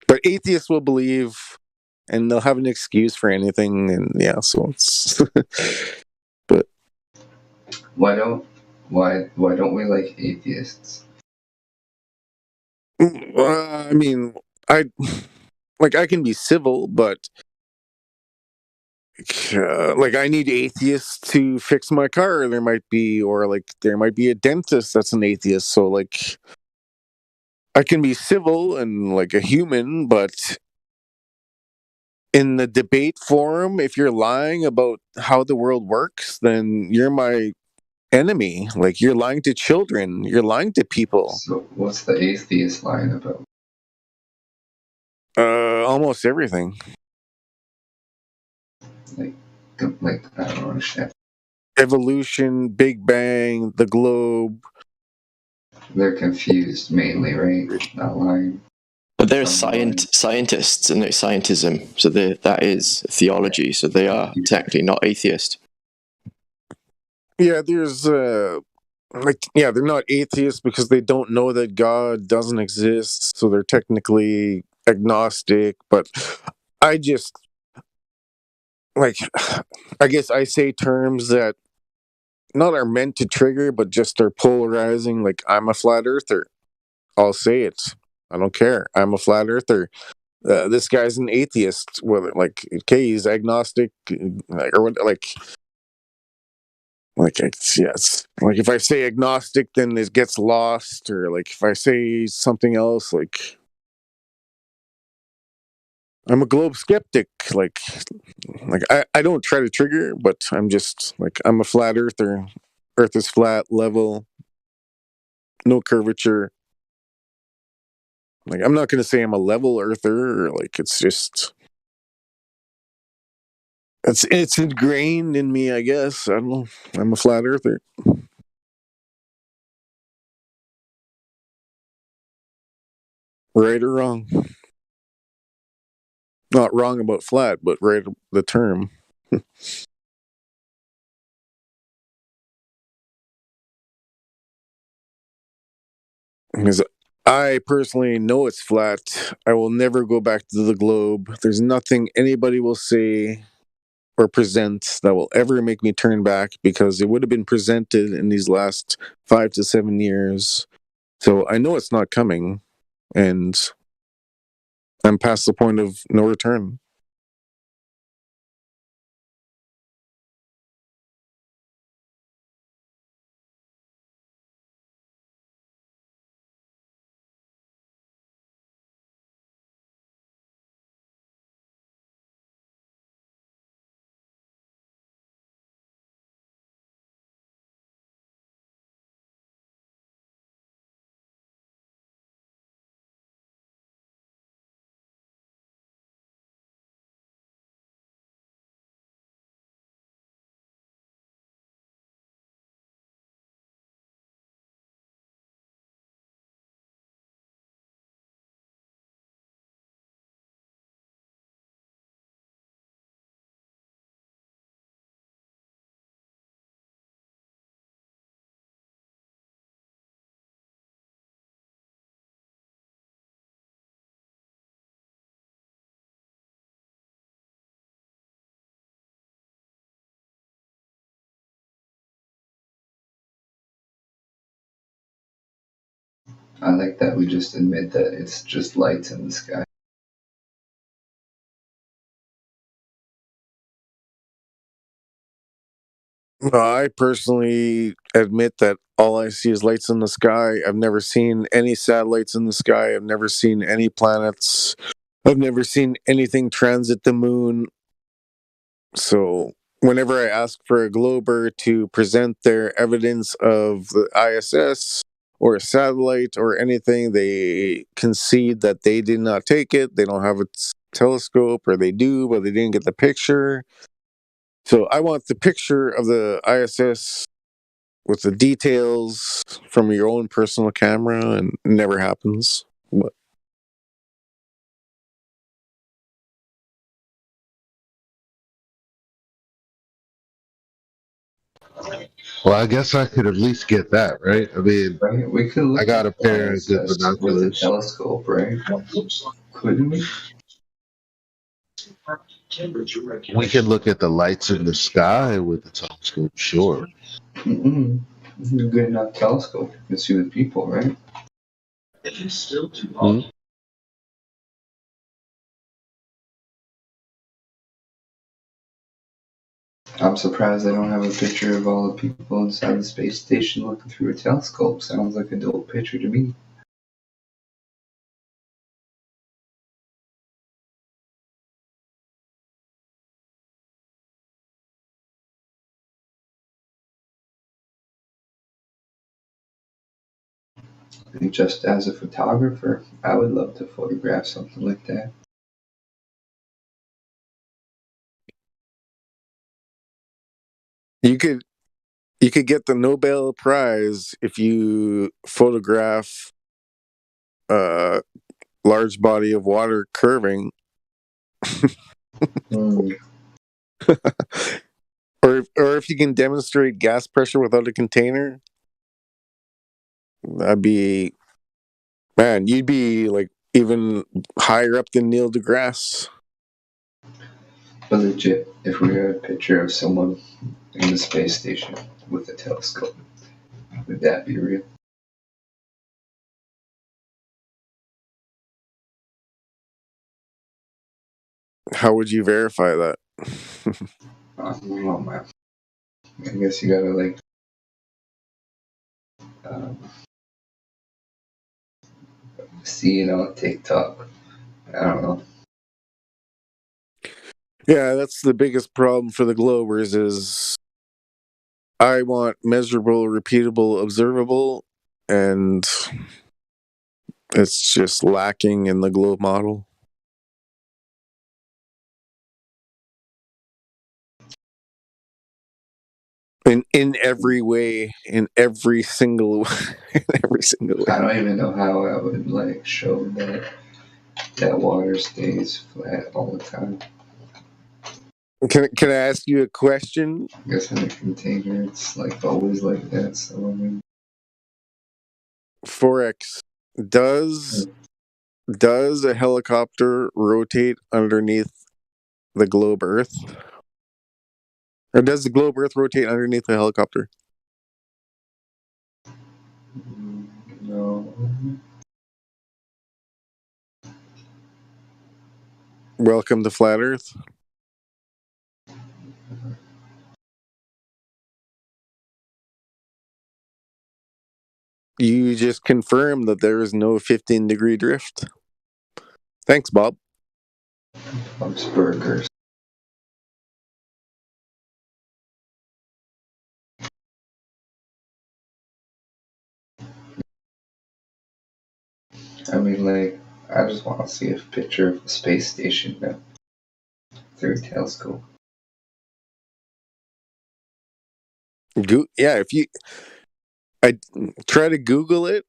but atheists will believe, and they'll have an excuse for anything, and so it's. But Why don't we like atheists? I mean, I can be civil, but I need atheists to fix my car. There might be a dentist that's an atheist. So I can be civil and a human, but in the debate forum, if you're lying about how the world works, then you're my enemy. You're lying to children. You're lying to people. So what's the atheist lying about? Almost everything. Like I don't understand. Evolution, Big Bang, the globe. They're confused mainly, right? Not lying. But they're scientists and they're scientism, so that is theology, so they are technically not atheist. Yeah, there's they're not atheists because they don't know that God doesn't exist, so they're technically agnostic. But I just I guess I say terms that not are meant to trigger, but just are polarizing. I'm a flat earther. I'll say it. I don't care. I'm a flat earther. This guy's an atheist. Whether he's agnostic, or what? It's if I say agnostic, then it gets lost, or if I say something else, I'm a globe skeptic. I don't try to trigger, but I'm just I'm a flat earther. Earth is flat, level, no curvature. I'm not going to say I'm a level earther, or it's just it's ingrained in me, I guess. I don't know. I'm a flat earther. Right or wrong? Not wrong about flat, but right the term. Because I personally know it's flat. I will never go back to the globe. There's nothing anybody will say or present that will ever make me turn back, because it would have been presented in these last 5 to 7 years. So I know it's not coming, and I'm past the point of no return. I like that we just admit that it's just lights in the sky. I personally admit that all I see is lights in the sky. I've never seen any satellites in the sky. I've never seen any planets. I've never seen anything transit the moon. So whenever I ask for a Glober to present their evidence of the ISS or a satellite or anything, they concede that they did not take it. They don't have a telescope, or they do, but they didn't get the picture. So I want the picture of the ISS with the details from your own personal camera, and it never happens. But Well, I guess I could at least get that, right? I mean, Right? We could look I got a at pair of good ISS with a binoculars. telescope, right? Couldn't we? We can look at the lights in the sky with the telescope, sure. Mm-mm. A good enough telescope to see the people, right? Hmm? I'm surprised they don't have a picture of all the people inside the space station looking through a telescope. Sounds like a dope picture to me. And just as a photographer, I would love to photograph something like that. you could get the Nobel Prize if you photograph a large body of water curving, Mm. or if you can demonstrate gas pressure without a container. That'd be, man, you'd be like even higher up than Neil deGrasse. But legit, if we had a picture of someone in the space station with a telescope, would that be real? How would you verify that? I don't know, man. I guess you gotta like um, see it on TikTok. I don't know. Yeah, that's the biggest problem for the Globers is I want measurable, repeatable, observable, and it's just lacking in the globe model. In every way, in every single in every single way. I don't even know how I would like show that water stays flat all the time. Can I ask you a question? I guess in a container, it's like always like that. So I mean, Forex, does a helicopter rotate underneath the globe Earth? Or does the globe Earth rotate underneath the helicopter? no. Welcome to Flat Earth. You just confirmed that there is no 15-degree drift. Thanks, Bob. Bob's Burgers. I mean, like, I just want to see a picture of the space station now through a telescope. Yeah, I try to Google it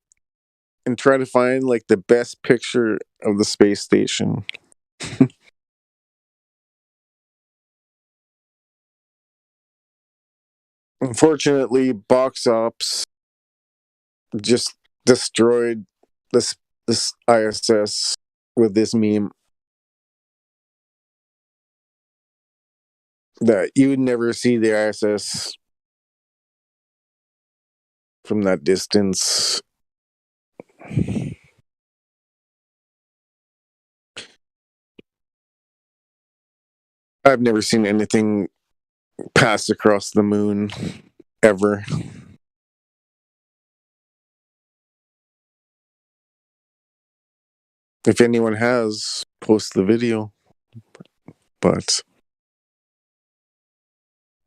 and try to find like the best picture of the space station. Unfortunately, Box Ops just destroyed this ISS with this meme that you would never see the ISS from that distance. I've never seen anything pass across the moon ever. If anyone has, post the video. But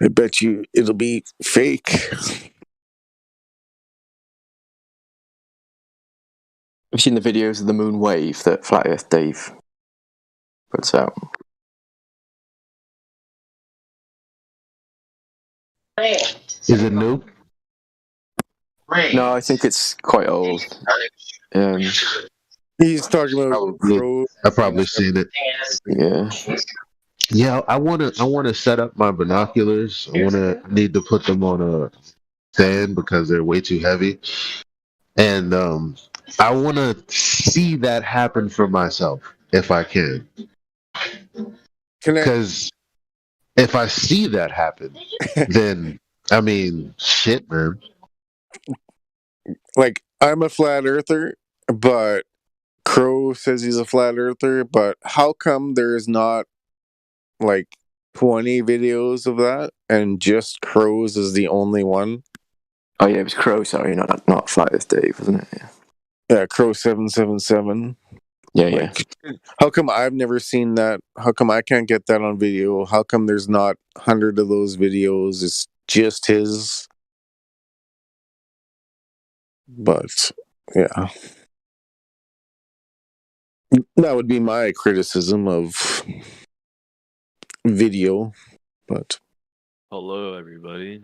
I bet you it'll be fake. Have you seen the videos of the moon wave that Flat Earth Dave puts out? Is it new? No, I think it's quite old. He's talking about Probably. crows. I've probably seen it. Yeah. Yeah, I wanna set up my binoculars. Need to put them on a stand because they're way too heavy. And I wanna see that happen for myself if I can. Can I, Because if I see that happen, then I mean shit, man. like, I'm a flat earther, but Crow says he's a flat earther, but how come there's not like 20 videos of that and just Crows is the only one? Oh yeah, it was Crow. Sorry, not Flat Earth Dave, wasn't it? Yeah. Yeah, Crow 777. Yeah. Like, how come I've never seen that? How come I can't get that on video? How come there's not 100 of those videos? It's just his. But yeah, that would be my criticism of video. But Hello, everybody.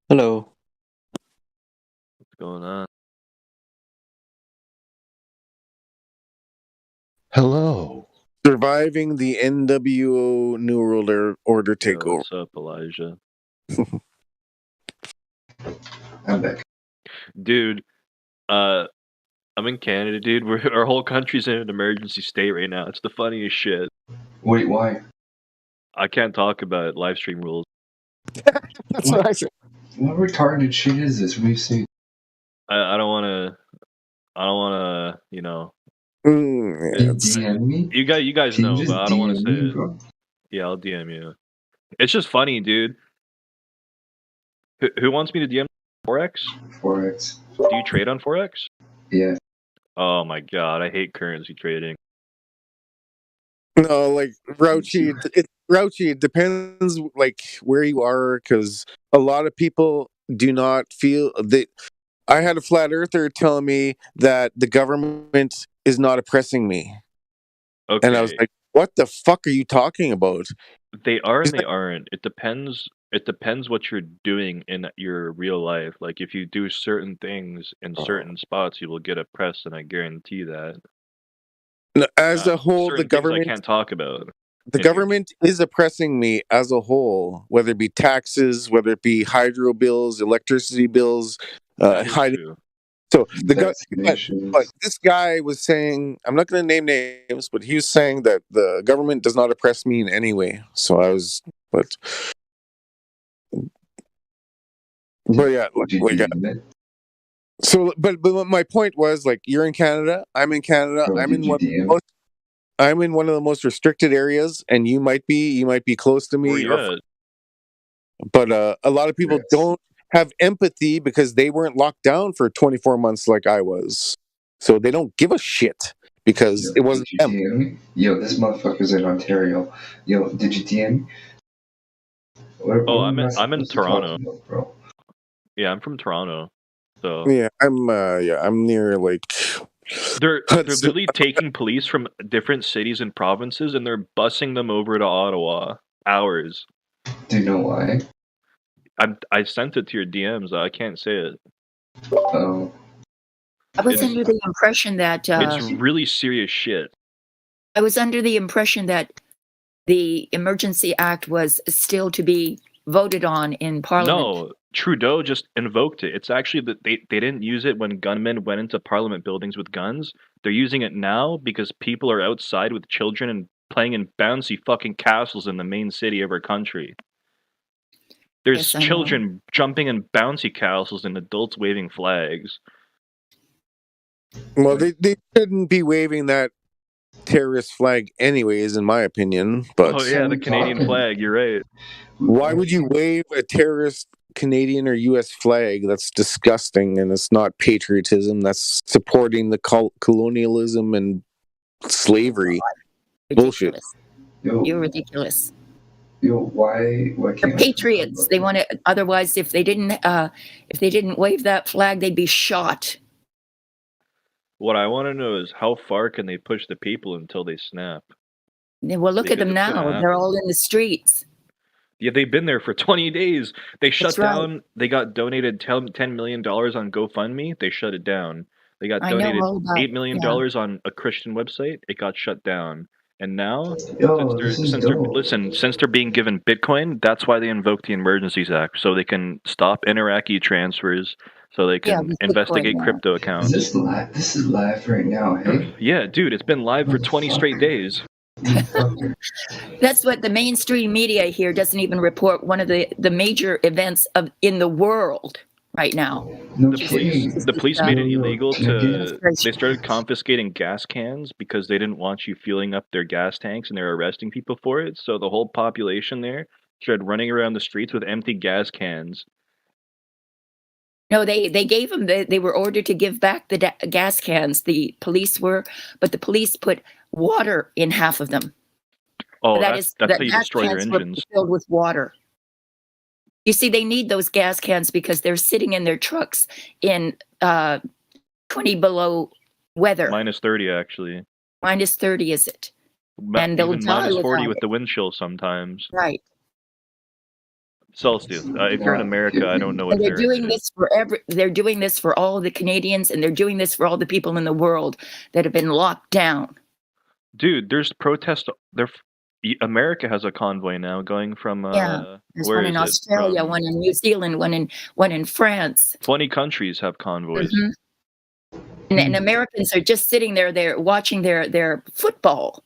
Hello. What's going on? Hello. surviving the NWO New World Order Yo, takeover. what's up, Elijah? I'm back. Dude, I'm in Canada, dude. Our whole country's in an emergency state right now. It's the funniest shit. Wait, why? I can't talk about it. Live stream rules. That's what I said. What retarded shit is this we've seen? I don't want to, you know. Yeah, Can you it's- DM me? You guys Can know, you just but I don't want to DM say me, it. bro? Yeah, I'll DM you. It's just funny, dude. Who wants me to DM Forex? Forex. Do you trade on Forex? Yeah. Oh my god, I hate currency trading. No, like Grouchy. Grouchy. It depends, like where you are, because a lot of people do not feel that. I had a flat earther telling me that the government is not oppressing me, Okay. and I was like, "What the fuck are you talking about?" They are Is and they aren't. It depends. It depends what you're doing in your real life. Like if you do certain things in certain spots, you will get oppressed, and I guarantee that. No, as a whole, Certain the things I government can't talk about. the If you- government is oppressing me as a whole, whether it be taxes, whether it be hydro bills, electricity bills, That is hiding. true. So the Vaccinations. but this guy was saying, I'm not going to name names, but he was saying that the government does not oppress me in any way. So I was, but yeah, Did you like DM it? so, but my point was, like, you're in Canada, I'm in Canada, Bro, did you DM it? I'm in one of the most restricted areas, and you might be close to Where me, you at? but a lot of people Yes. don't have empathy because they weren't locked down for 24 months like I was, so they don't give a shit because Yo, it wasn't did you them. DM me? Yo, this motherfucker's in Ontario. Yo, did you DM me? What I'm am I in supposed to Toronto. talk about, bro? Yeah, I'm from Toronto. So Yeah, I'm near like they're Hudson. literally taking police from different cities and provinces, and they're busing them over to Ottawa. Hours. Do you know why? I sent it to your DMs. I can't say it. Oh, I was It's- under the impression that It's really serious shit. I was under the impression that the Emergency Act was still to be voted on in Parliament. No, Trudeau just invoked it. It's actually that they didn't use it when gunmen went into Parliament buildings with guns. They're using it now because people are outside with children and playing in bouncy fucking castles in the main city of our country. There's Yes, I know. children jumping in bouncy castles and adults waving flags. Well, they shouldn't be waving that terrorist flag anyways, in my opinion. But Oh yeah, the Canadian talking? flag. You're right. why would you wave a terrorist Canadian or U.S. flag? That's disgusting, and it's not patriotism. That's supporting the colonialism and slavery. Bullshit. Ridiculous. Yo, You're ridiculous. why They're can't we talk patriots. about They that? want to. Otherwise, if they didn't wave that flag, they'd be shot. What I want to know is how far can they push the people until they snap? Well, look at Because them it's gonna now. They're happen. all in the streets. Yeah, they've been there for 20 days. They shut That's right. down. They got donated $10 million on GoFundMe. They shut it down. They got I know donated all about. $8 million Yeah. on a Christian website. It got shut down. And now, Yo, this is dope. since they're being given Bitcoin, that's why they invoked the Emergencies Act, so they can stop inter-Iraqi transfers, so they Yeah, can with investigate Bitcoin, yeah. crypto Is accounts. this live? This is live right now, hey? Yeah, dude, it's been live for 20 straight days. Motherfucker. That's what the mainstream media here doesn't even report. One of the major events in the world right now. No The police, kidding. the police made it illegal Yeah. they started confiscating gas cans because they didn't want you filling up their gas tanks, and they're arresting people for it. So the whole population there started running around the streets with empty gas cans. No, they gave them. They were ordered to give back the gas cans. The police were, but the police put water in half of them. Oh, that's how you gas destroy their cans were engines. filled with water. You see, they need those gas cans because they're sitting in their trucks in 20 below weather. Minus 30, actually. Minus 30, is it? And they'll Even die minus 40 without with it. the wind chill sometimes. Right. Celsius. If you're in America, I don't know what And they're doing into. this for they're doing this for all the Canadians, and they're doing this for all the people in the world that have been locked down. Dude, there's protests. America has a convoy now going from There's where one in is it? Australia, From one in New Zealand, one in France. 20 countries have convoys. Mhm. And Americans are just sitting there, they're watching their football.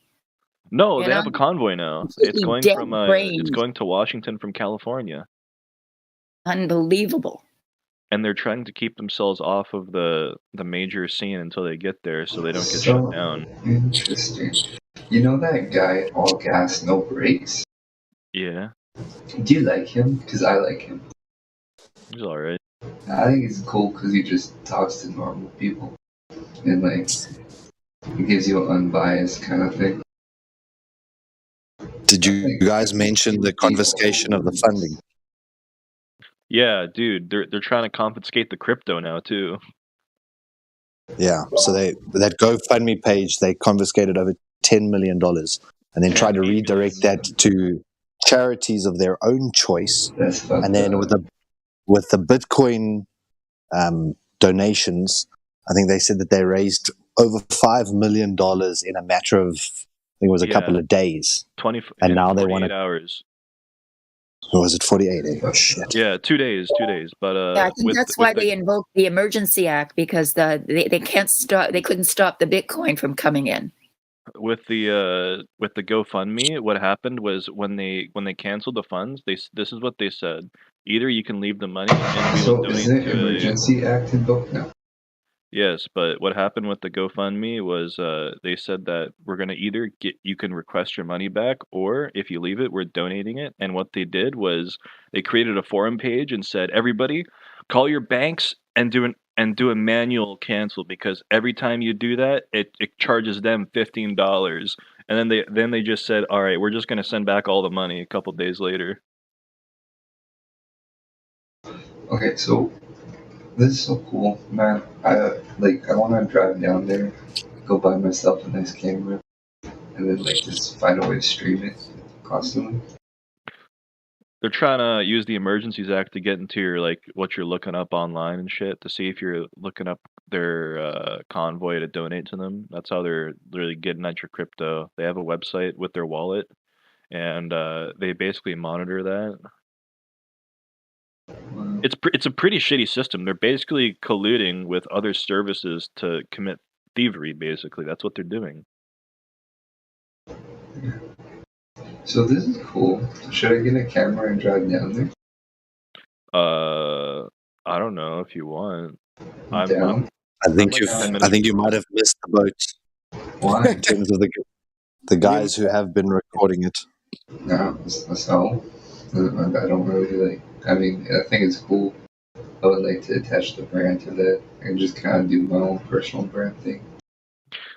No, You they have know? a convoy now. It's Completely going dead from brains. it's going to Washington from California. Unbelievable. And they're trying to keep themselves off of the major scene until they get there so they don't get So shut down. interesting. You know that guy, All Gas, No Brakes? Yeah, Do you like him? Because I like him. he's alright. I think he's cool because he just talks to normal people. And, like, he gives you an unbiased kind of thing. Did you guys mention the confiscation of the funding? Yeah, dude, they're trying to confiscate the crypto now too. Yeah, so that GoFundMe page, they confiscated over $10 million and then tried to redirect that to charities of their own choice. That's fucked And then up. with the Bitcoin donations, I think they said that they raised over $5 million in a matter of, I think it was a couple of days. 20 And now they want 48 to. hours. Or was it 48? Oh, shit. Yeah, 2 days. But I think that's why they invoked the Emergency Act, because they can't stop. They couldn't stop the Bitcoin from coming in. With the GoFundMe, what happened was when they canceled the funds, this is what they said: either you can leave the money and we will So donate is the to Emergency Act invoked now? Yes, but what happened with the GoFundMe was they said that we're gonna either you can request your money back, or if you leave it, we're donating it. And what they did was they created a forum page and said, everybody, call your banks and do a manual cancel, because every time you do that, it charges them $15. And then they just said, all right, we're just gonna send back all the money a couple days later. Okay, so this is so cool, man. I want to drive down there, go buy myself a nice camera, and then just find a way to stream it constantly. They're trying to use the Emergencies Act to get into your what you're looking up online and shit, to see if you're looking up their convoy to donate to them. That's how they're really getting at your crypto. They have a website with their wallet, and they basically monitor that. Wow. It's a pretty shitty system. They're basically colluding with other services to commit thievery. Basically, that's what they're doing. So this is cool. Should I get a camera and drive down there? I don't know if you want. I'm down. I think you might have missed the boat. Why? In terms of the guys who have been recording it. No, so I don't really I mean, I think it's cool. I would like to attach the brand to that and just kind of do my own personal brand thing.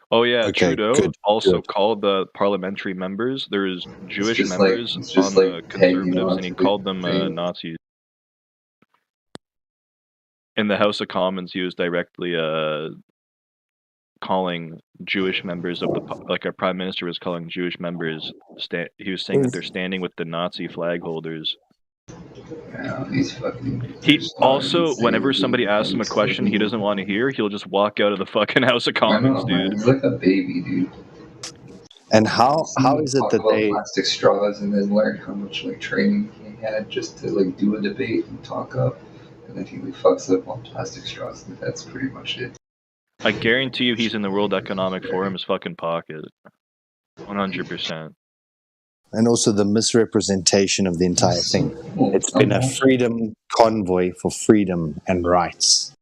Oh yeah, Okay, Trudeau good, also good. called the parliamentary members. There's Jewish just members it's just on like the hanging conservatives, on and he to called them thing. Nazis. In the House of Commons, he was directly calling Jewish members of like our prime minister was calling Jewish members. He was saying that they're standing with the Nazi flag holders. Yeah, these fucking He stars also, insane, whenever dude. somebody asks him a question he doesn't want to hear, he'll just walk out of the fucking House of I Commons, know, man. dude. He's like a baby, dude. And how Someone is it talk that about they? plastic straws and then learn how much like training he had just to like do a debate and talk up, and then he like fucks up on plastic straws. And that's pretty much it. I guarantee you he's in the World Economic Forum's fucking pocket. 100%. And also the misrepresentation of the entire thing. It's been a freedom convoy for freedom and rights.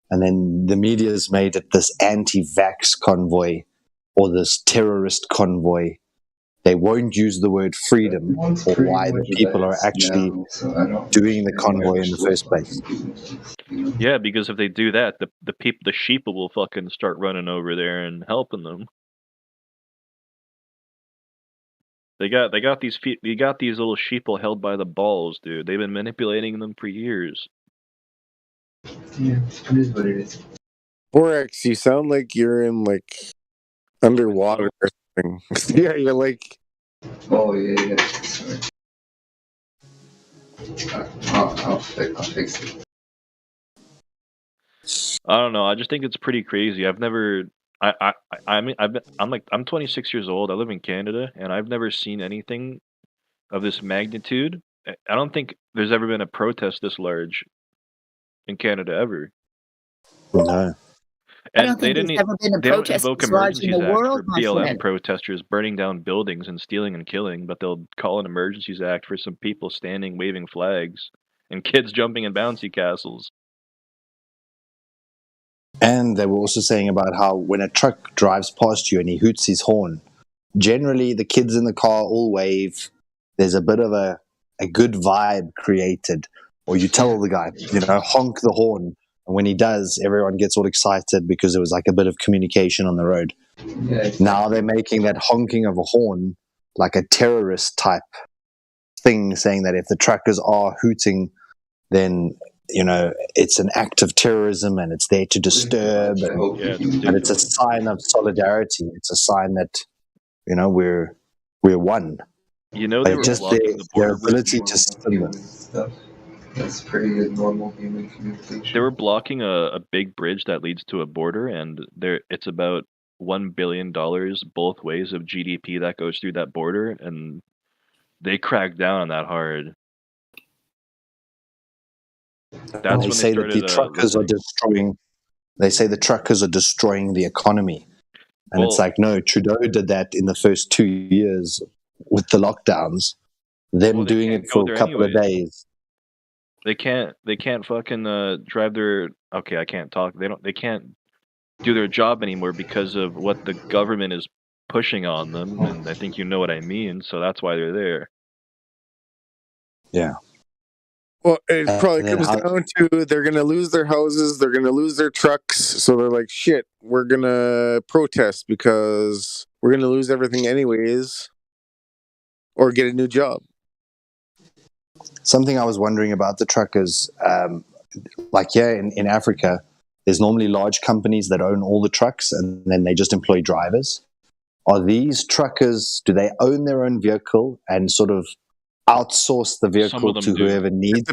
And then the media's made it this anti-vax convoy or this terrorist convoy. They won't use the word freedom or why the people are actually doing the convoy in the first place. Yeah, because if they do that, the sheeple will fucking start running over there and helping them. They got these little sheeple held by the balls, dude. They've been manipulating them for years. Yeah, it is what it is. Borax, you sound like you're in like underwater or something. Yeah, you're like. Oh yeah. Sorry. I'll fix it. I don't know. I just think it's pretty crazy. I've never. I'm 26 years old. I live in Canada, and I've never seen anything of this magnitude. I don't think there's ever been a protest this large in Canada ever. No. I don't think there's ever been a protest invoke as large in Emergencies the Act world, for my BLM friend. protesters burning down buildings and stealing and killing, but they'll call an Emergencies Act for some people standing waving flags and kids jumping in bouncy castles. And they were also saying about how when a truck drives past you and he hoots his horn, generally the kids in the car all wave. There's a bit of a good vibe created. Or you tell the guy, honk the horn. And when he does, everyone gets all excited because there was like a bit of communication on the road. Yeah, exactly. Now they're making that honking of a horn like a terrorist type thing, saying that if the truckers are hooting, then it's an act of terrorism and it's there to disturb, and it's a sign of solidarity. It's a sign that we're one. They were just blocking the border. their ability to stuff. That's pretty normal human communication. They were blocking a big bridge that leads to a border, and it's about $1 billion both ways of GDP that goes through that border, and they cracked down on that hard. They say that the truckers are destroying. They say the truckers are destroying the economy, and it's like, no, Trudeau did that in the first 2 years with the lockdowns. Them doing it for a couple of days. They can't fucking drive their. Okay, I can't talk. They can't do their job anymore because of what the government is pushing on them, and I think you know what I mean. So that's why they're there. Yeah. Well, it probably comes down to they're going to lose their houses, they're going to lose their trucks, so they're like, shit, we're going to protest because we're going to lose everything anyways, or get a new job. Something I was wondering about the truckers, in Africa, there's normally large companies that own all the trucks and then they just employ drivers. Are these truckers, do they own their own vehicle and sort of outsource the vehicle to whoever needs it? It's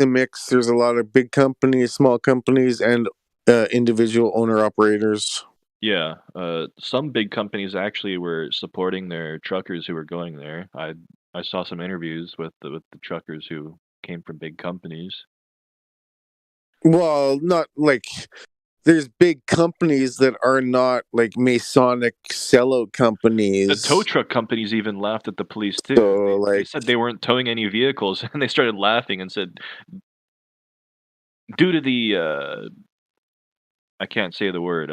a mix. There's a lot of big companies, small companies, and individual owner-operators. Yeah, some big companies actually were supporting their truckers who were going there. I saw some interviews with the truckers who came from big companies. Well, not like there's big companies that are not like Masonic sellout companies. The tow truck companies even laughed at the police too. So, they said they weren't towing any vehicles, and they started laughing and said, due to the I can't say the word.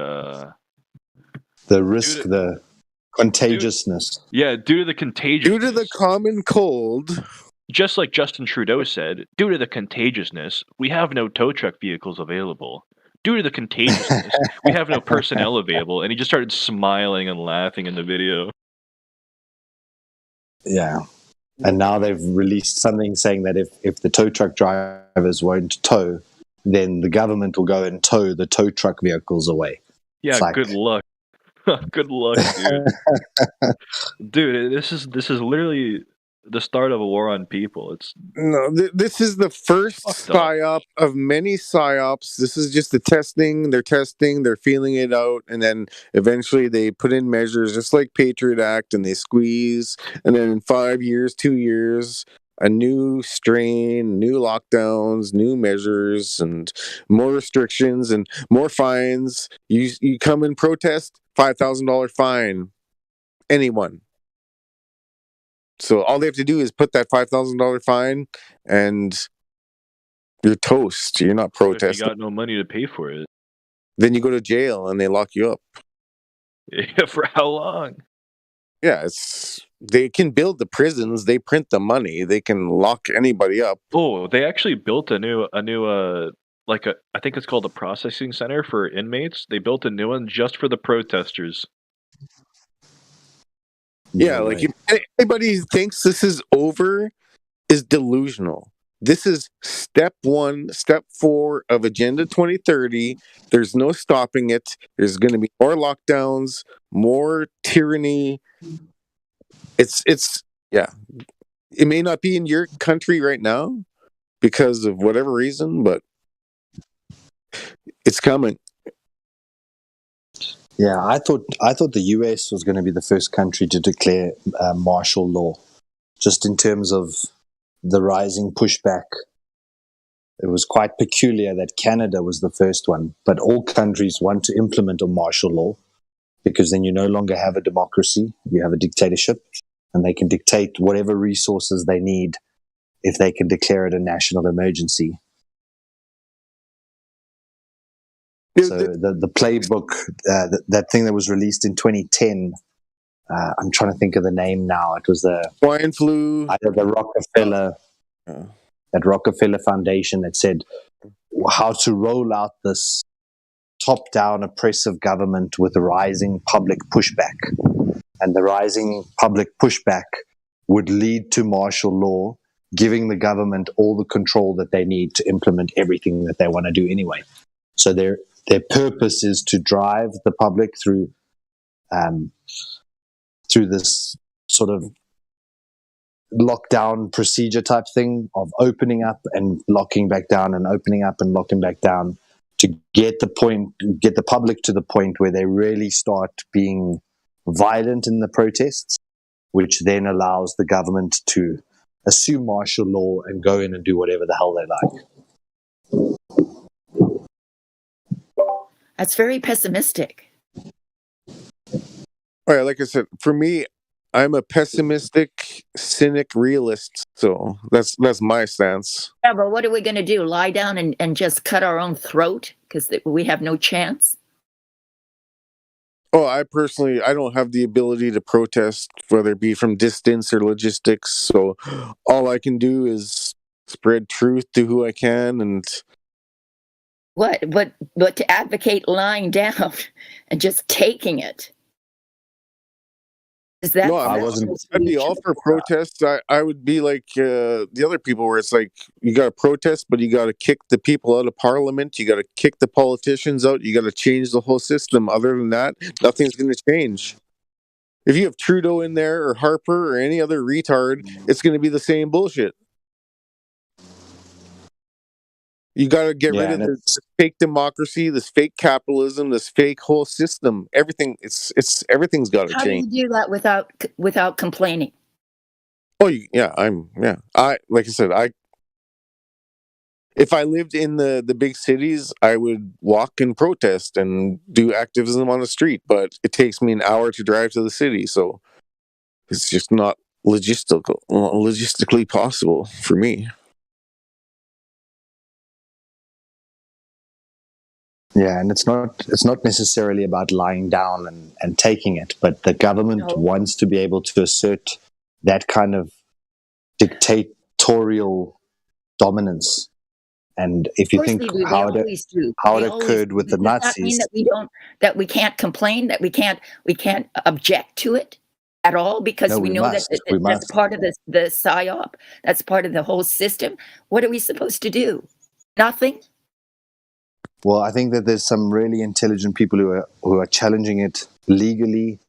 The risk, the contagiousness. Due to the contagiousness. Due to the common cold. Just like Justin Trudeau said, due to the contagiousness, we have no tow truck vehicles available. due to the contagiousness, we have no personnel available. And he just started smiling and laughing in the video. Yeah. And now they've released something saying that if the tow truck drivers won't tow, then the government will go and tow the tow truck vehicles away. Yeah, It's like- good luck. Good luck, dude. Dude, this is literally the start of a war on people. It's No, this is the first Fucked up. psyop of many psyops. This is just the testing. They're testing. They're feeling it out, and then eventually they put in measures, just like Patriot Act, and they squeeze. And then in 5 years, 2 years, a new strain, new lockdowns, new measures, and more restrictions and more fines. You come and protest, $5,000 fine. Anyone. So all they have to do is put that $5,000 fine, and you're toast. You're not if you protesting. got no money to pay for it. Then you go to jail and they lock you up. Yeah, for how long? Yeah, they can build the prisons. They print the money. They can lock anybody up. Oh, they actually built a new I think it's called a processing center for inmates. They built a new one just for the protesters. Yeah, like anybody who thinks this is over is delusional. This is step 1, step 4 of Agenda 2030. There's no stopping it. There's going to be more lockdowns, more tyranny. It's yeah. It may not be in your country right now because of whatever reason, but it's coming. Yeah, I thought the US was going to be the first country to declare martial law, just in terms of the rising pushback. It was quite peculiar that Canada was the first one, but all countries want to implement a martial law because then you no longer have a democracy, you have a dictatorship, and they can dictate whatever resources they need if they can declare it a national emergency. So the playbook, that thing that was released in 2010, I'm trying to think of the name now. It was the Swine flu. Either the Rockefeller, that Rockefeller Foundation that said how to roll out this top-down oppressive government with rising public pushback. And the rising public pushback would lead to martial law, giving the government all the control that they need to implement everything that they want to do anyway. So their purpose is to drive the public through this sort of lockdown procedure type thing of opening up and locking back down and opening up and locking back down to get the public to the point where they really start being violent in the protests, which then allows the government to assume martial law and go in and do whatever the hell they like. That's very pessimistic. All right, like I said, for me, I'm a pessimistic, cynic realist. So that's my stance. Yeah, but what are we going to do? Lie down and just cut our own throat because we have no chance? Oh, I don't have the ability to protest, whether it be from distance or logistics. So all I can do is spread truth to who I can. And What? But to advocate lying down and just taking it. Is that? no, I'd be all for protests. I would be like the other people, where it's like you got to protest, but you got to kick the people out of parliament. You got to kick the politicians out. You got to change the whole system. Other than that, nothing's going to change. If you have Trudeau in there or Harper or any other retard, it's going to be the same bullshit. You got to get rid of this fake democracy, this fake capitalism, this fake whole system. Everything, everything's got to How change. do you do that without complaining? Oh, like I said, if I lived in the big cities, I would walk and protest and do activism on the street. But it takes me an hour to drive to the city, so it's just not logistically possible for me. Yeah, and it's not necessarily about lying down and taking it, but the government wants to be able to assert that kind of dictatorial dominance And if you Of course think they do. They how it always do. how They it always occurred do. with the Does that mean Nazis, that we can't complain, that we can't object to it at all because no, we we know that, must. We that's must. part of the psyop, that's part of the whole system. What are we supposed to do? Nothing. Well, I think that there's some really intelligent people who are challenging it legally,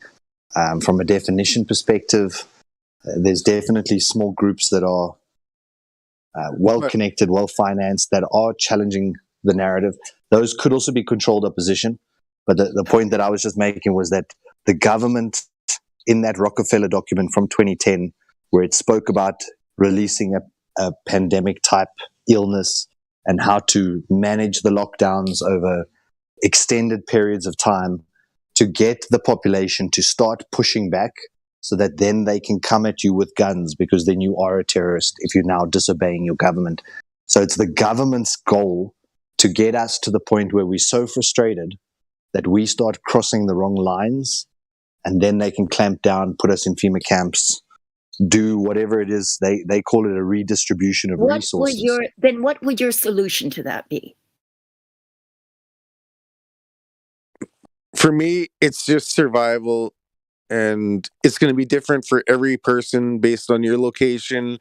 from a definition perspective. There's definitely small groups that are well connected, well financed, that are challenging the narrative. Those could also be controlled opposition. But the point that I was just making was that the government, in that Rockefeller document from 2010, where it spoke about releasing a pandemic type illness and how to manage the lockdowns over extended periods of time to get the population to start pushing back, so that then they can come at you with guns, because then you are a terrorist if you're now disobeying your government. So it's the government's goal to get us to the point where we're so frustrated that we start crossing the wrong lines, and then they can clamp down, put us in FEMA camps, do whatever it is. They call it a redistribution of resources. What would your solution to that be? For me, it's just survival, and it's going to be different for every person based on your location,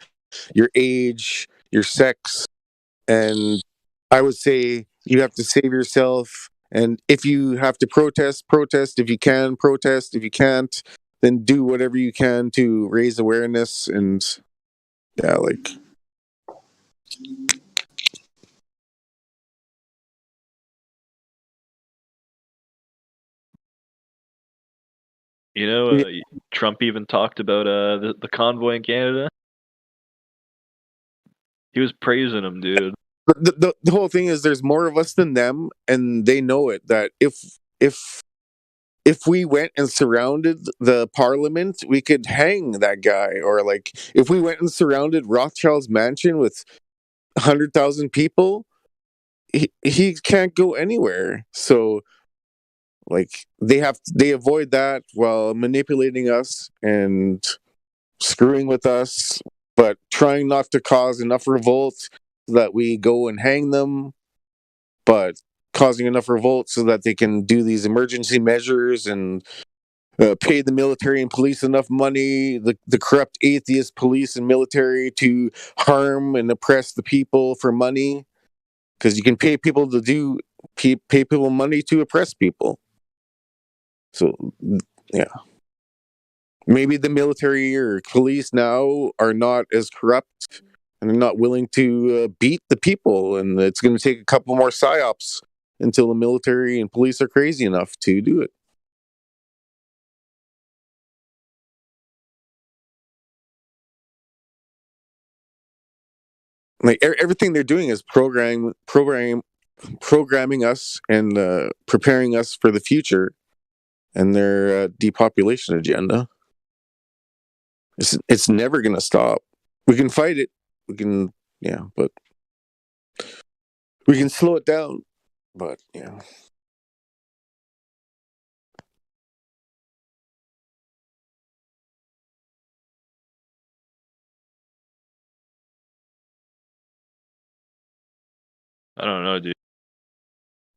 your age, your sex. And I would say you have to save yourself. And if you have to protest, protest. If you can, protest. If you can't, then do whatever you can to raise awareness. And yeah, like, You know, Trump even talked about the convoy in Canada. He was praising him, dude. the whole thing is there's more of us than them, and they know it. That if we went and surrounded the parliament, we could hang that guy. Or like if we went and surrounded Rothschild's mansion with 100,000 people, he can't go anywhere. So like they avoid that while manipulating us and screwing with us, but trying not to cause enough revolt so that we go and hang them, but causing enough revolt so that they can do these emergency measures and pay the military and police enough money, the corrupt atheist police and military, to harm and oppress the people for money, because you can pay people pay people money to oppress people. So yeah, maybe the military or police now are not as corrupt and they're not willing to beat the people, and it's going to take a couple more psyops until the military and police are crazy enough to do it. Like everything they're doing is programming us and preparing us for the future and their depopulation agenda. It's never going to stop. We can fight it. We can, yeah, but we can slow it down. But yeah. I don't know, dude.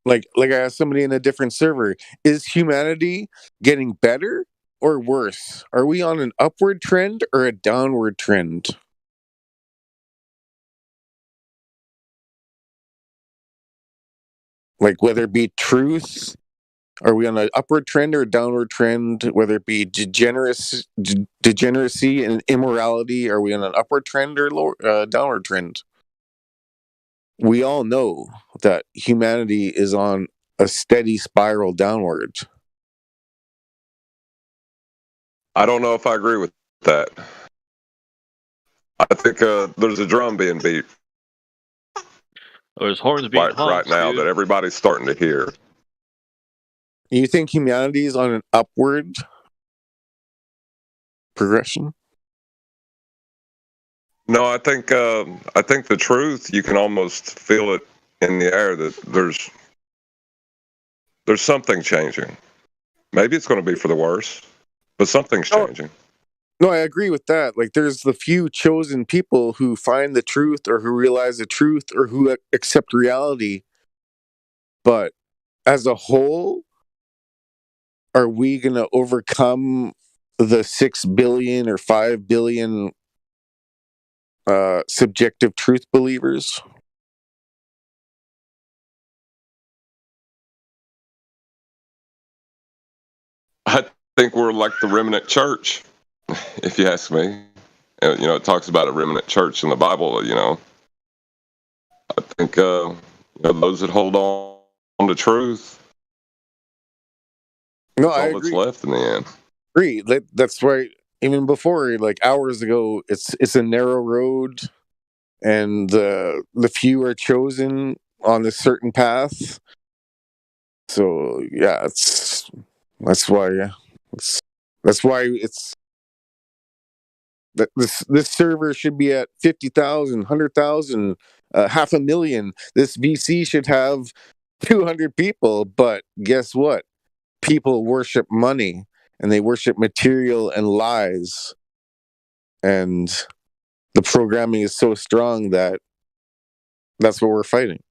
Like I asked somebody in a different server, is humanity getting better or worse? Are we on an upward trend or a downward trend? Like whether it be truth, are we on an upward trend or a downward trend? Whether it be degeneracy and immorality, are we on an upward trend or downward trend? We all know that humanity is on a steady spiral downward. I don't know if I agree with that. I think there's a drum being beat. There's horns being right now, dude, that everybody's starting to hear. You think humanity is on an upward progression? No, I think the truth, you can almost feel it in the air that there's something changing. Maybe it's going to be for the worse, but something's changing. No, I agree with that. Like, there's the few chosen people who find the truth or who realize the truth or who accept reality. But as a whole, are we going to overcome the 6 billion or 5 billion subjective truth believers? I think we're like the remnant church, if you ask me. It talks about a remnant church in the Bible. I think those that hold on to truth, No, that's I all that's agree. left in the end. That's why even before, like hours ago, it's a narrow road, and the few are chosen on a certain path. So yeah, that's why that's why it's that this server should be at 50,000, 100,000, 500,000. This VC should have 200 people, but guess what? People worship money and they worship material and lies, and the programming is so strong that that's what we're fighting.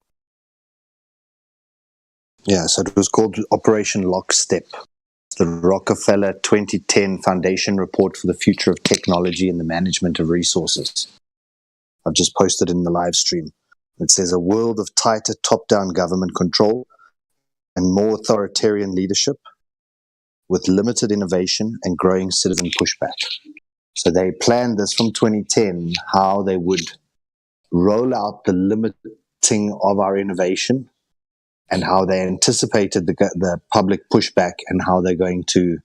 Yeah, so it was called Operation Lockstep. The Rockefeller 2010 Foundation Report for the Future of Technology and the Management of Resources. I've just posted in the live stream. It says a world of tighter top-down government control and more authoritarian leadership with limited innovation and growing citizen pushback. So they planned this from 2010, how they would roll out the limiting of our innovation and how they anticipated the public pushback and how they're going to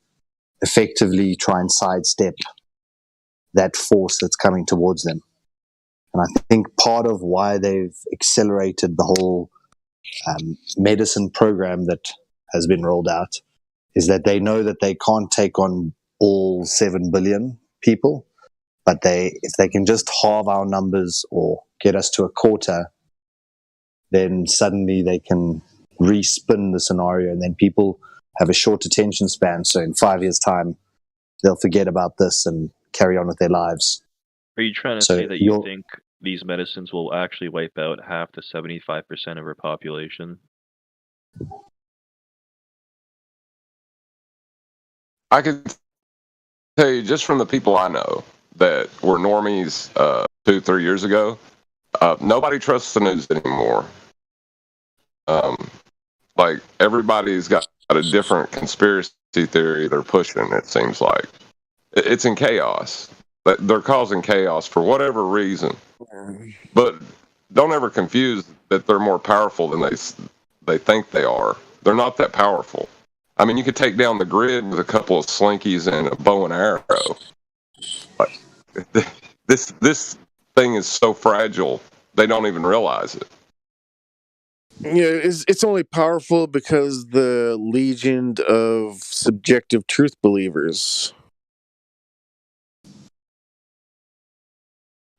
effectively try and sidestep that force that's coming towards them. And I think part of why they've accelerated the whole medicine program that has been rolled out is that they know that they can't take on all 7 billion people, but if they can just halve our numbers or get us to a quarter, then suddenly they can respin the scenario, and then people have a short attention span. So in 5 years' time, they'll forget about this and carry on with their lives. Are you trying to So say that you think these medicines will actually wipe out half to 75% of our population? I could tell you just from the people I know that were normies 2-3 years ago, nobody trusts the news anymore. Like everybody's got a different conspiracy theory they're pushing. It seems like it's in chaos. They're causing chaos for whatever reason. But don't ever confuse that they're more powerful than they think they are. They're not that powerful. I mean, you could take down the grid with a couple of slinkies and a bow and arrow. But this thing is so fragile, they don't even realize it. Yeah, it's only powerful because the legion of subjective truth believers.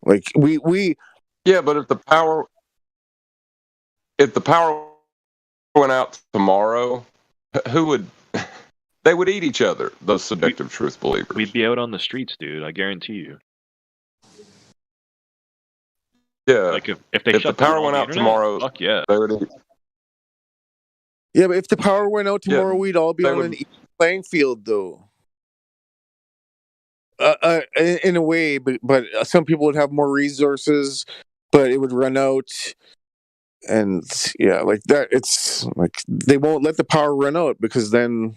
Like we Yeah, but if the power went out tomorrow, who would they would eat each other, those subjective truth believers. We'd be out on the streets, dude, I guarantee you. Yeah. Like if they if shut the power down went the out internet, tomorrow, fuck yeah. they would eat. Yeah, but if the power went out tomorrow, we'd all be they on would- an even playing field, though. In a way, but some people would have more resources, but it would run out. And yeah, like that, it's like they won't let the power run out because then,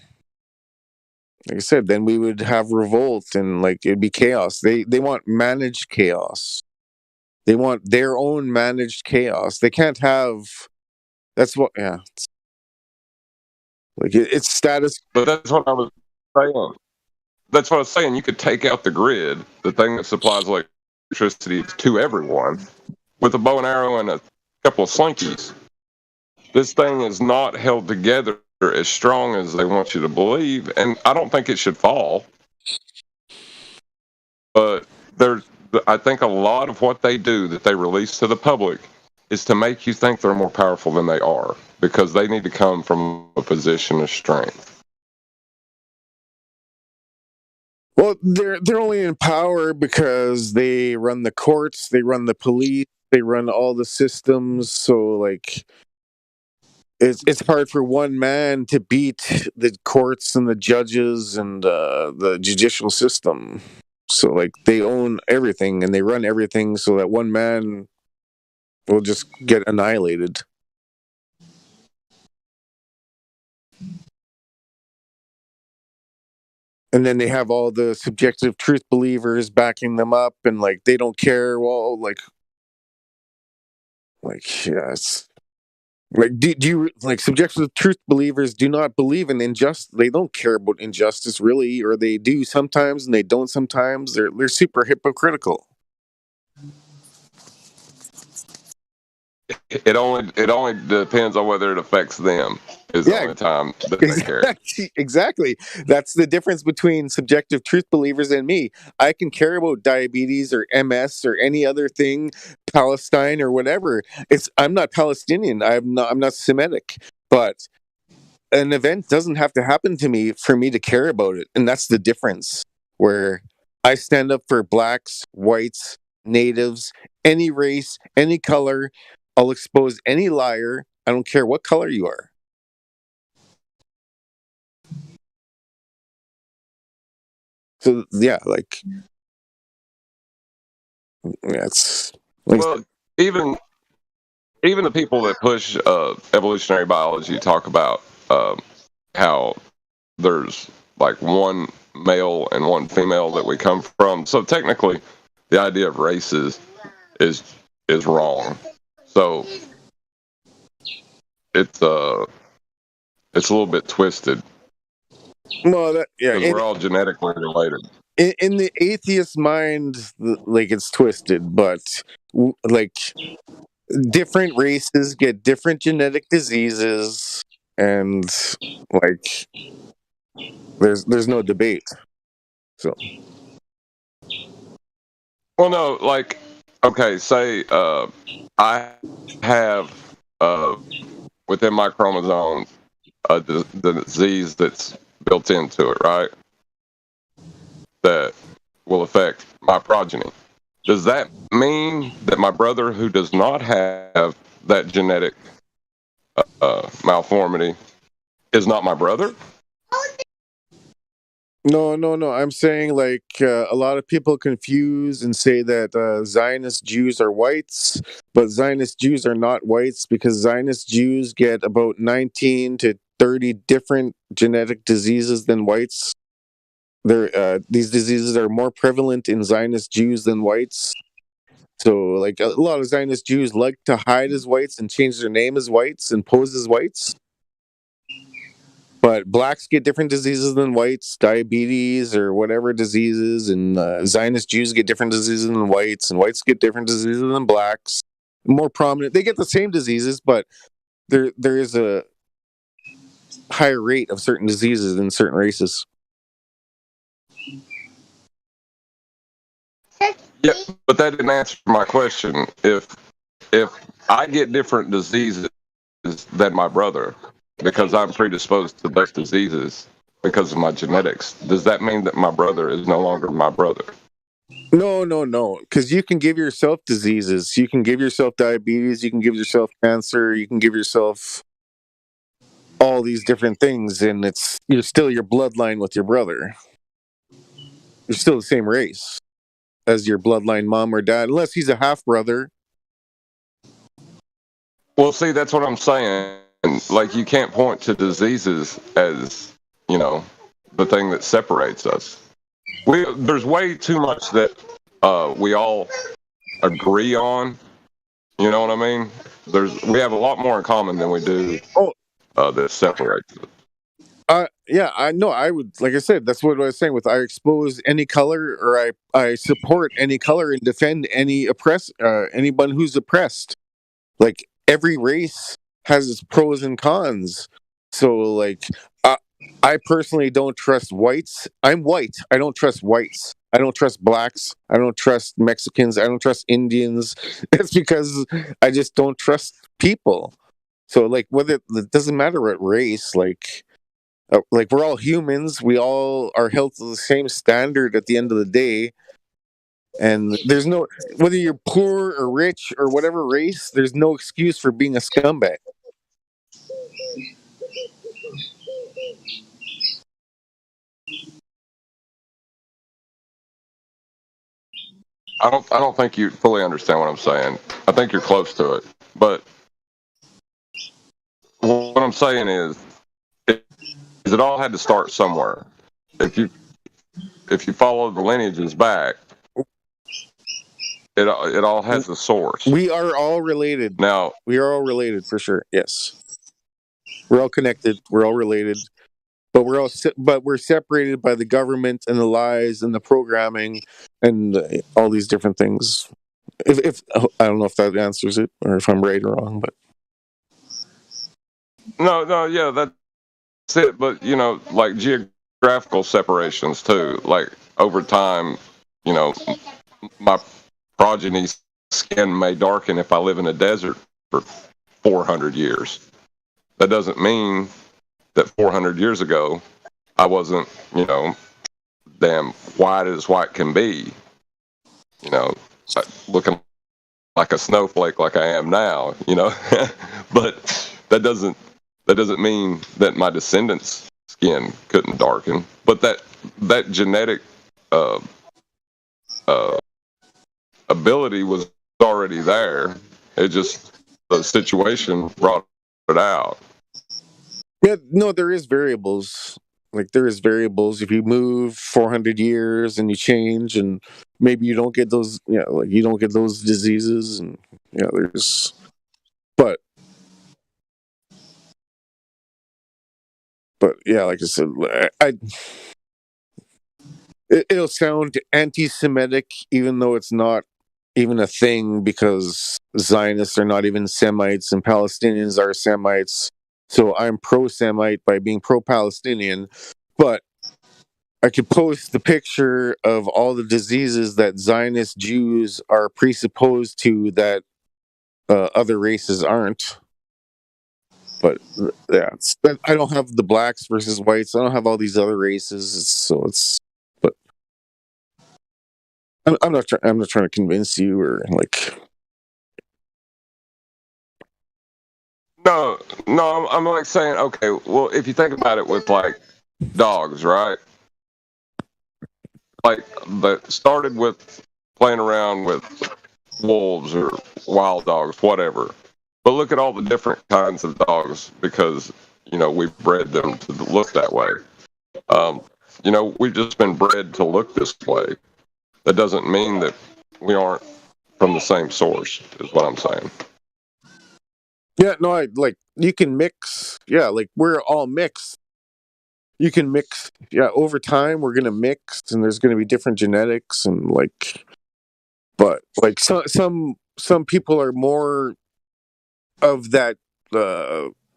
like I said, then we would have revolt and like it'd be chaos. They want managed chaos. They want their own managed chaos. They can't have. That's what. Yeah. Like it's status. But that's what I was saying. That's what I was saying. You could take out the grid, the thing that supplies electricity to everyone, with a bow and arrow and a couple of slinkies. This thing is not held together as strong as they want you to believe, and I don't think it should fall. But I think a lot of what they do that they release to the public is to make you think they're more powerful than they are, because they need to come from a position of strength. Well, they're only in power because they run the courts, they run the police, they run all the systems. So like it's hard for one man to beat the courts and the judges and the judicial system. So like they own everything and they run everything, so that one man will just get annihilated. And then they have all the subjective truth believers backing them up, and like they don't care. Well, yes, like do you like subjective truth believers do not believe in injustice? They don't care about injustice really, or they do sometimes and they don't sometimes. They're super hypocritical. It only depends on whether it affects them. Is the only time that they care. Exactly. That's the difference between subjective truth believers and me. I can care about diabetes or MS or any other thing, Palestine or whatever. I'm not Palestinian. I'm not Semitic. But an event doesn't have to happen to me for me to care about it. And that's the difference. Where I stand up for blacks, whites, natives, any race, any color. I'll expose any liar. I don't care what color you are. So yeah, like it's like, Well, even the people that push evolutionary biology talk about how there's like one male and one female that we come from. So technically, the idea of races is wrong. So it's a little bit twisted. well, we're all genetically related. In the atheist mind, like it's twisted, but like different races get different genetic diseases, and like there's no debate. So, well, no, like okay, say I have within my chromosomes the disease that's built into it, right? That will affect my progeny. Does that mean that my brother who does not have that genetic malformity is not my brother? no. I'm saying like a lot of people confuse and say that Zionist Jews are whites, but Zionist Jews are not whites because Zionist Jews get about 19 to 30 different genetic diseases than whites. These diseases are more prevalent in Zionist Jews than whites. So, like a lot of Zionist Jews like to hide as whites and change their name as whites and pose as whites. But blacks get different diseases than whites, diabetes or whatever diseases, and Zionist Jews get different diseases than whites, and whites get different diseases than blacks. More prominent, they get the same diseases, but there is a higher rate of certain diseases in certain races. Yeah, but that didn't answer my question. If I get different diseases than my brother because I'm predisposed to those diseases because of my genetics, does that mean that my brother is no longer my brother? No, because you can give yourself diseases. You can give yourself diabetes. You can give yourself cancer. You can give yourself all these different things, and you're still your bloodline with your brother. You're still the same race as your bloodline mom or dad, unless he's a half brother. Well, see, that's what I'm saying. Like, you can't point to diseases as, the thing that separates us. There's way too much that we all agree on. You know what I mean? We have a lot more in common than we do that separates us. Yeah, I know. I would, like I said, that's what I was saying. With I expose any color, or I support any color and defend anyone who's oppressed. Like every race has its pros and cons. So, like, I personally don't trust whites. I'm white. I don't trust whites. I don't trust blacks. I don't trust Mexicans. I don't trust Indians. It's because I just don't trust people. So, like, whether it doesn't matter what race, like. Like, we're all humans. We all are held to the same standard at the end of the day. And there's no, whether you're poor or rich or whatever race, there's no excuse for being a scumbag. I don't think you fully understand what I'm saying. I think you're close to it, but what I'm saying is it all had to start somewhere. If you follow the lineages back, it all has a source. We are all related. Now, we are all related for sure. Yes, we're all connected. We're all related, but we're separated by the government and the lies and the programming and all these different things. If I don't know if that answers it or if I'm right or wrong, but no, yeah, that's it. But like geographical separations too. Like over time, my progeny's skin may darken if I live in a desert for 400 years. That doesn't mean that 400 years ago I wasn't, damn white as white can be, looking like a snowflake like I am now, but that doesn't mean that my descendants' skin couldn't darken. But that genetic uh, uh, ability was already there. It just the situation brought it out. yeah, no, there is variables. Like, there is variables. If you move 400 years and you change, and maybe you don't get those, like you don't get those diseases, and there's, but yeah, like I said, it'll sound anti-Semitic, even though it's not even a thing, because Zionists are not even Semites and Palestinians are Semites. So I'm pro-Semite by being pro-Palestinian, but I could post the picture of all the diseases that Zionist Jews are presupposed to that other races aren't. But yeah, I don't have the blacks versus whites. I don't have all these other races. But I'm not trying to convince you or like. No, I'm like saying, okay, well, if you think about it with like dogs, right? Like that started with playing around with wolves or wild dogs, whatever. But look at all the different kinds of dogs because we've bred them to look that way. We've just been bred to look this way. That doesn't mean that we aren't from the same source, is what I'm saying. Yeah, no, I like you can mix. Yeah, like we're all mixed. You can mix. Yeah, over time we're gonna mix, and there's gonna be different genetics, and like, but like some people are more of that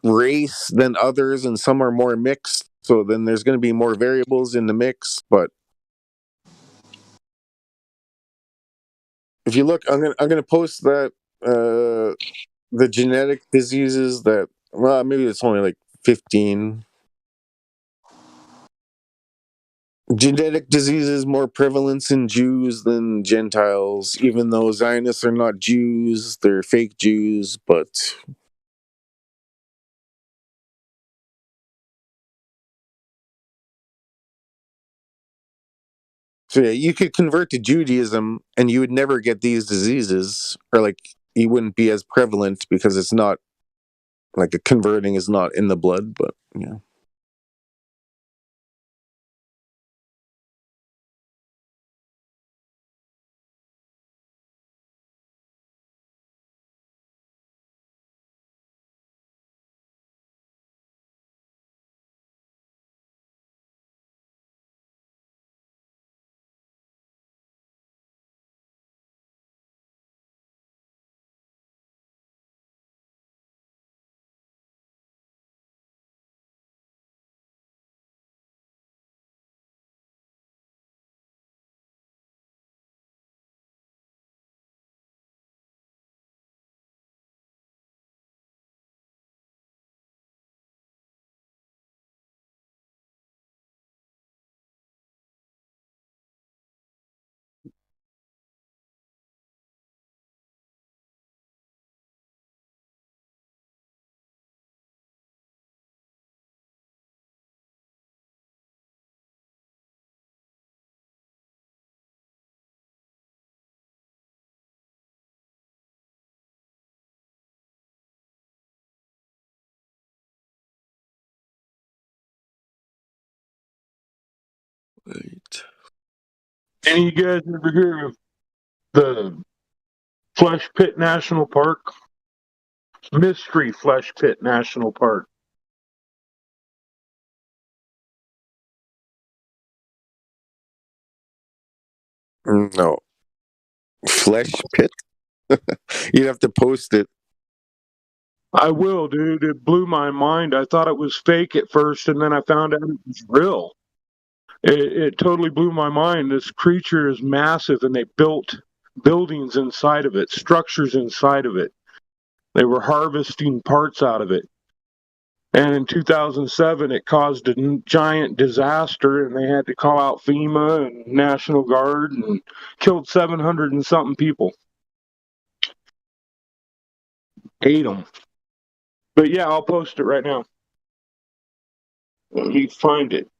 race than others, and some are more mixed. So then there's gonna be more variables in the mix. But if you look, I'm gonna post that the genetic diseases that, well, maybe it's only like 15 genetic diseases more prevalence in Jews than Gentiles, even though Zionists are not Jews, they're fake Jews, but so yeah, you could convert to Judaism and you would never get these diseases, or like you wouldn't be as prevalent because it's not like a converting is not in the blood, but yeah. Right. Any of you guys ever hear of the Flesh Pit National Park? Mystery Flesh Pit National Park. No. Flesh pit? You'd have to post it. I will, dude. It blew my mind. I thought it was fake at first, and then I found out it was real. It totally blew my mind. This creature is massive, and they built buildings inside of it, structures inside of it. They were harvesting parts out of it. And in 2007, it caused a giant disaster, and they had to call out FEMA and National Guard and killed 700 and something people. Ate them. But yeah, I'll post it right now. Let me find it.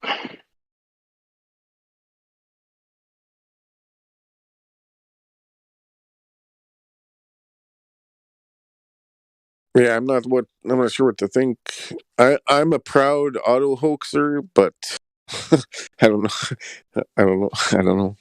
Yeah, I'm not sure what to think. I'm a proud auto hoaxer, but I don't know. I don't know.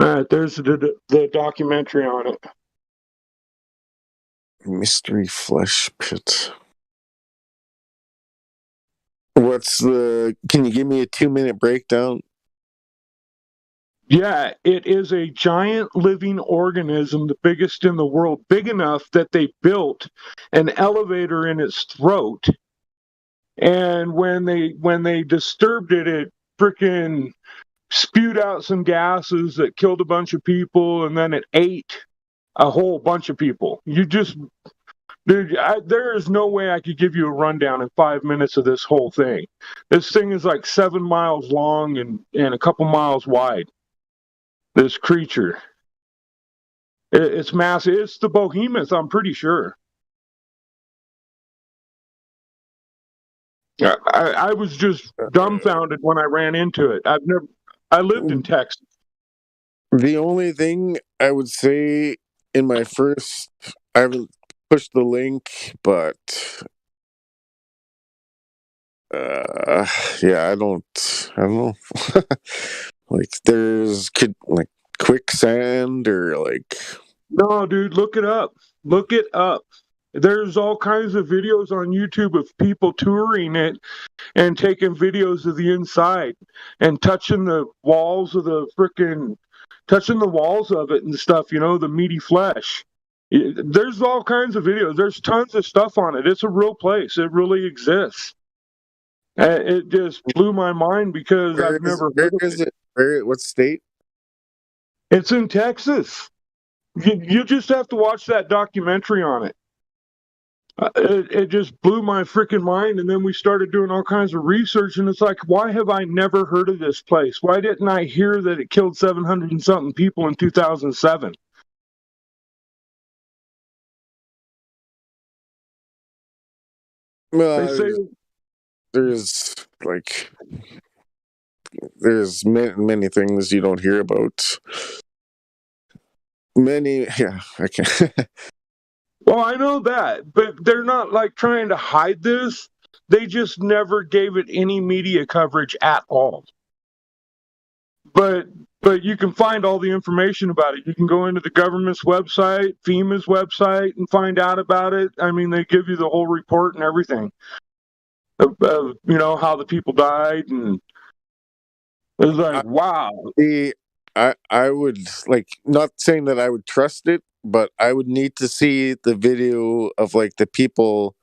All right, there's the documentary on it. Mystery Flesh Pit. Can you give me a 2-minute breakdown? Yeah, it is a giant living organism, the biggest in the world, big enough that they built an elevator in its throat. And when they disturbed it, it freaking spewed out some gases that killed a bunch of people, and then it ate a whole bunch of people. Dude, there is no way I could give you a rundown in 5 minutes of this whole thing. This thing is like 7 miles long and a couple miles wide. This creature. It's massive. It's the behemoth, I'm pretty sure. I was just dumbfounded when I ran into it. I lived in Texas. The only thing I would say in my first, I haven't pushed the link, but yeah, I don't know. Like there's like quicksand or like. No, dude, look it up. Look it up. There's all kinds of videos on YouTube of people touring it and taking videos of the inside and touching the walls of the walls of it and stuff, the meaty flesh. There's all kinds of videos. There's tons of stuff on it. It's a real place. It really exists. It just blew my mind because I've never heard of it. What state? It's in Texas. You just have to watch that documentary on it. It just blew my freaking mind, and then we started doing all kinds of research, and it's like, why have I never heard of this place? Why didn't I hear that it killed 700 and something people in 2007? Well, there's many things you don't hear about. I can't. Well, I know that, but they're not like trying to hide this. They just never gave it any media coverage at all. But you can find all the information about it. You can go into the government's website, FEMA's website, and find out about it. I mean, they give you the whole report and everything of how the people died, and it's like, wow. I would not saying that I would trust it, but I would need to see the video of like the people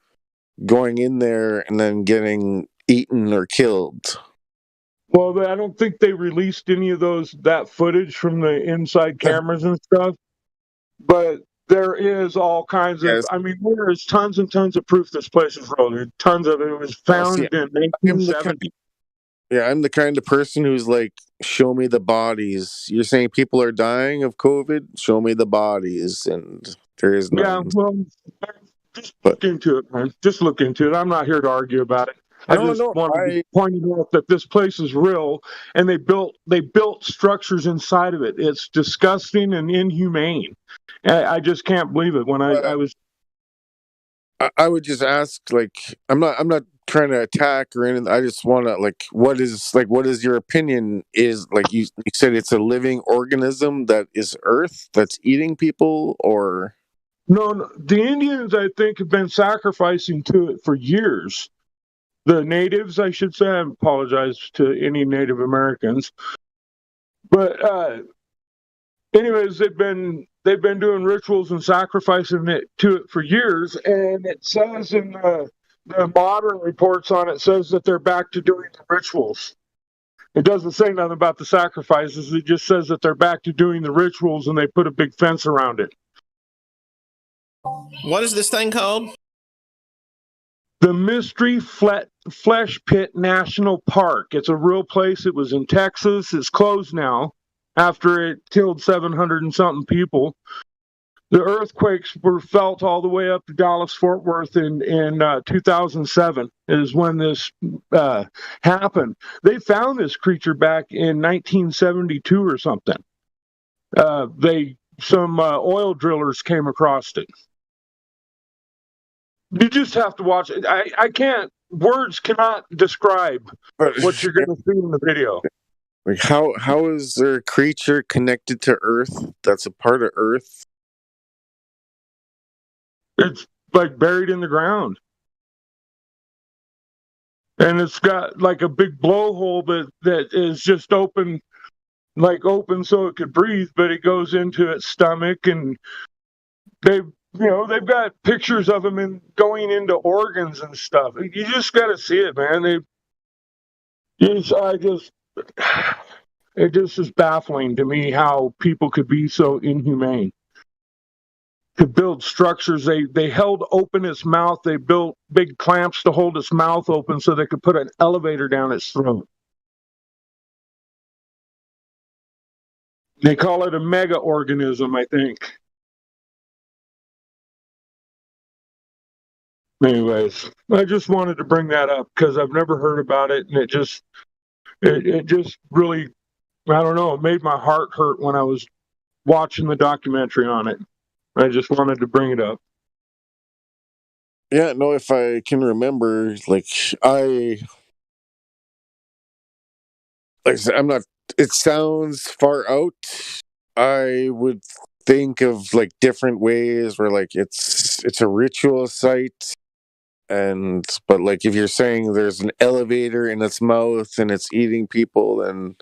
going in there and then getting eaten or killed. Well, I don't think they released any of that footage from the inside cameras and stuff, but there is all kinds of. I mean, there is tons and tons of proof this place is real. There's tons of it. It was founded in 1970. I'm the kind of person who's like, show me the bodies. You're saying people are dying of COVID? Show me the bodies, and there is none. Yeah, well, Just But look into it, man. Just look into it. I'm not here to argue about it. I no, just no, wanted to point out that this place is real, and they built structures inside of it. It's disgusting and inhumane. I just can't believe it. When I was I would just ask, like, I'm not trying to attack or anything. I just want to, like, what is your opinion? Is, like, you said it's a living organism that is Earth that's eating people, or no, the Indians, I think, have been sacrificing to it for years. The natives, I should say. I apologize to any Native Americans, but anyways, they've been doing rituals and sacrificing it to it for years, and it says in the modern reports on it says that they're back to doing the rituals. It doesn't say nothing about the sacrifices. It just says that they're back to doing the rituals, and they put a big fence around it. What is this thing called? The Mystery Flesh Pit National Park. It's a real place. It was in Texas. It's closed now after it killed 700 and something people. The earthquakes were felt all the way up to Dallas-Fort Worth in 2007 is when this happened. They found this creature back in 1972 or something. Some oil drillers came across it. You just have to watch it. I can't. Words cannot describe what you're going to see in the video. like how is there a creature connected to Earth that's a part of Earth? It's like buried in the ground. And it's got like a big blowhole that is just open so it could breathe, but it goes into its stomach, and they've got pictures of them going into organs and stuff. You just got to see it, man. It just is baffling to me how people could be so inhumane. To build structures, they held open its mouth. They built big clamps to hold its mouth open so they could put an elevator down its throat. They call it a mega organism, I think. Anyways, I just wanted to bring that up because I've never heard about it, and it just really, I don't know, it made my heart hurt when I was watching the documentary on it. I just wanted to bring it up. Yeah, no, if I can remember, I said, I'm not. It sounds far out. I would think of like different ways where like it's a ritual site, but like if you're saying there's an elevator in its mouth and it's eating people, then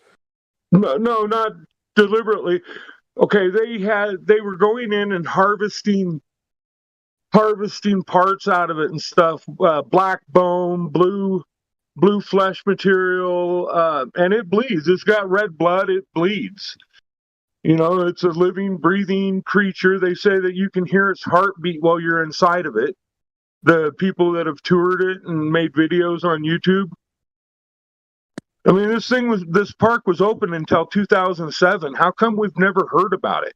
No, not deliberately. Okay, they were going in and harvesting parts out of it and stuff. Black bone, blue flesh material, and it bleeds. It's got red blood. It bleeds. It's a living, breathing creature. They say that you can hear its heartbeat while you're inside of it. The people that have toured it and made videos on YouTube. I mean, this park was open until 2007. How come we've never heard about it?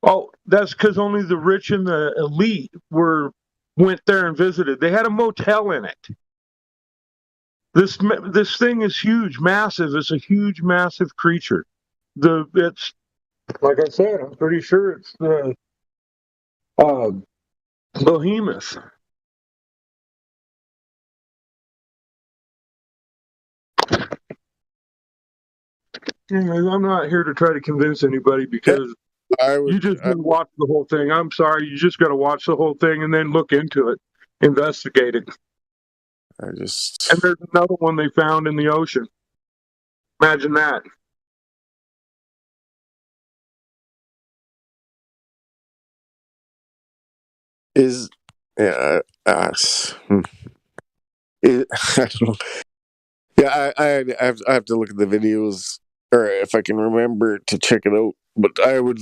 Oh, that's because only the rich and the elite went there and visited. They had a motel in it. This thing is huge, massive. It's a huge, massive creature. It's like I said. I'm pretty sure it's the behemoth. I'm not here to try to convince anybody because you just got to watch the whole thing. I'm sorry, you just got to watch the whole thing and then look into it, investigate it. And there's another one they found in the ocean. Imagine that. I don't know. Yeah, I have to look at the videos, or if I can remember to check it out. But I would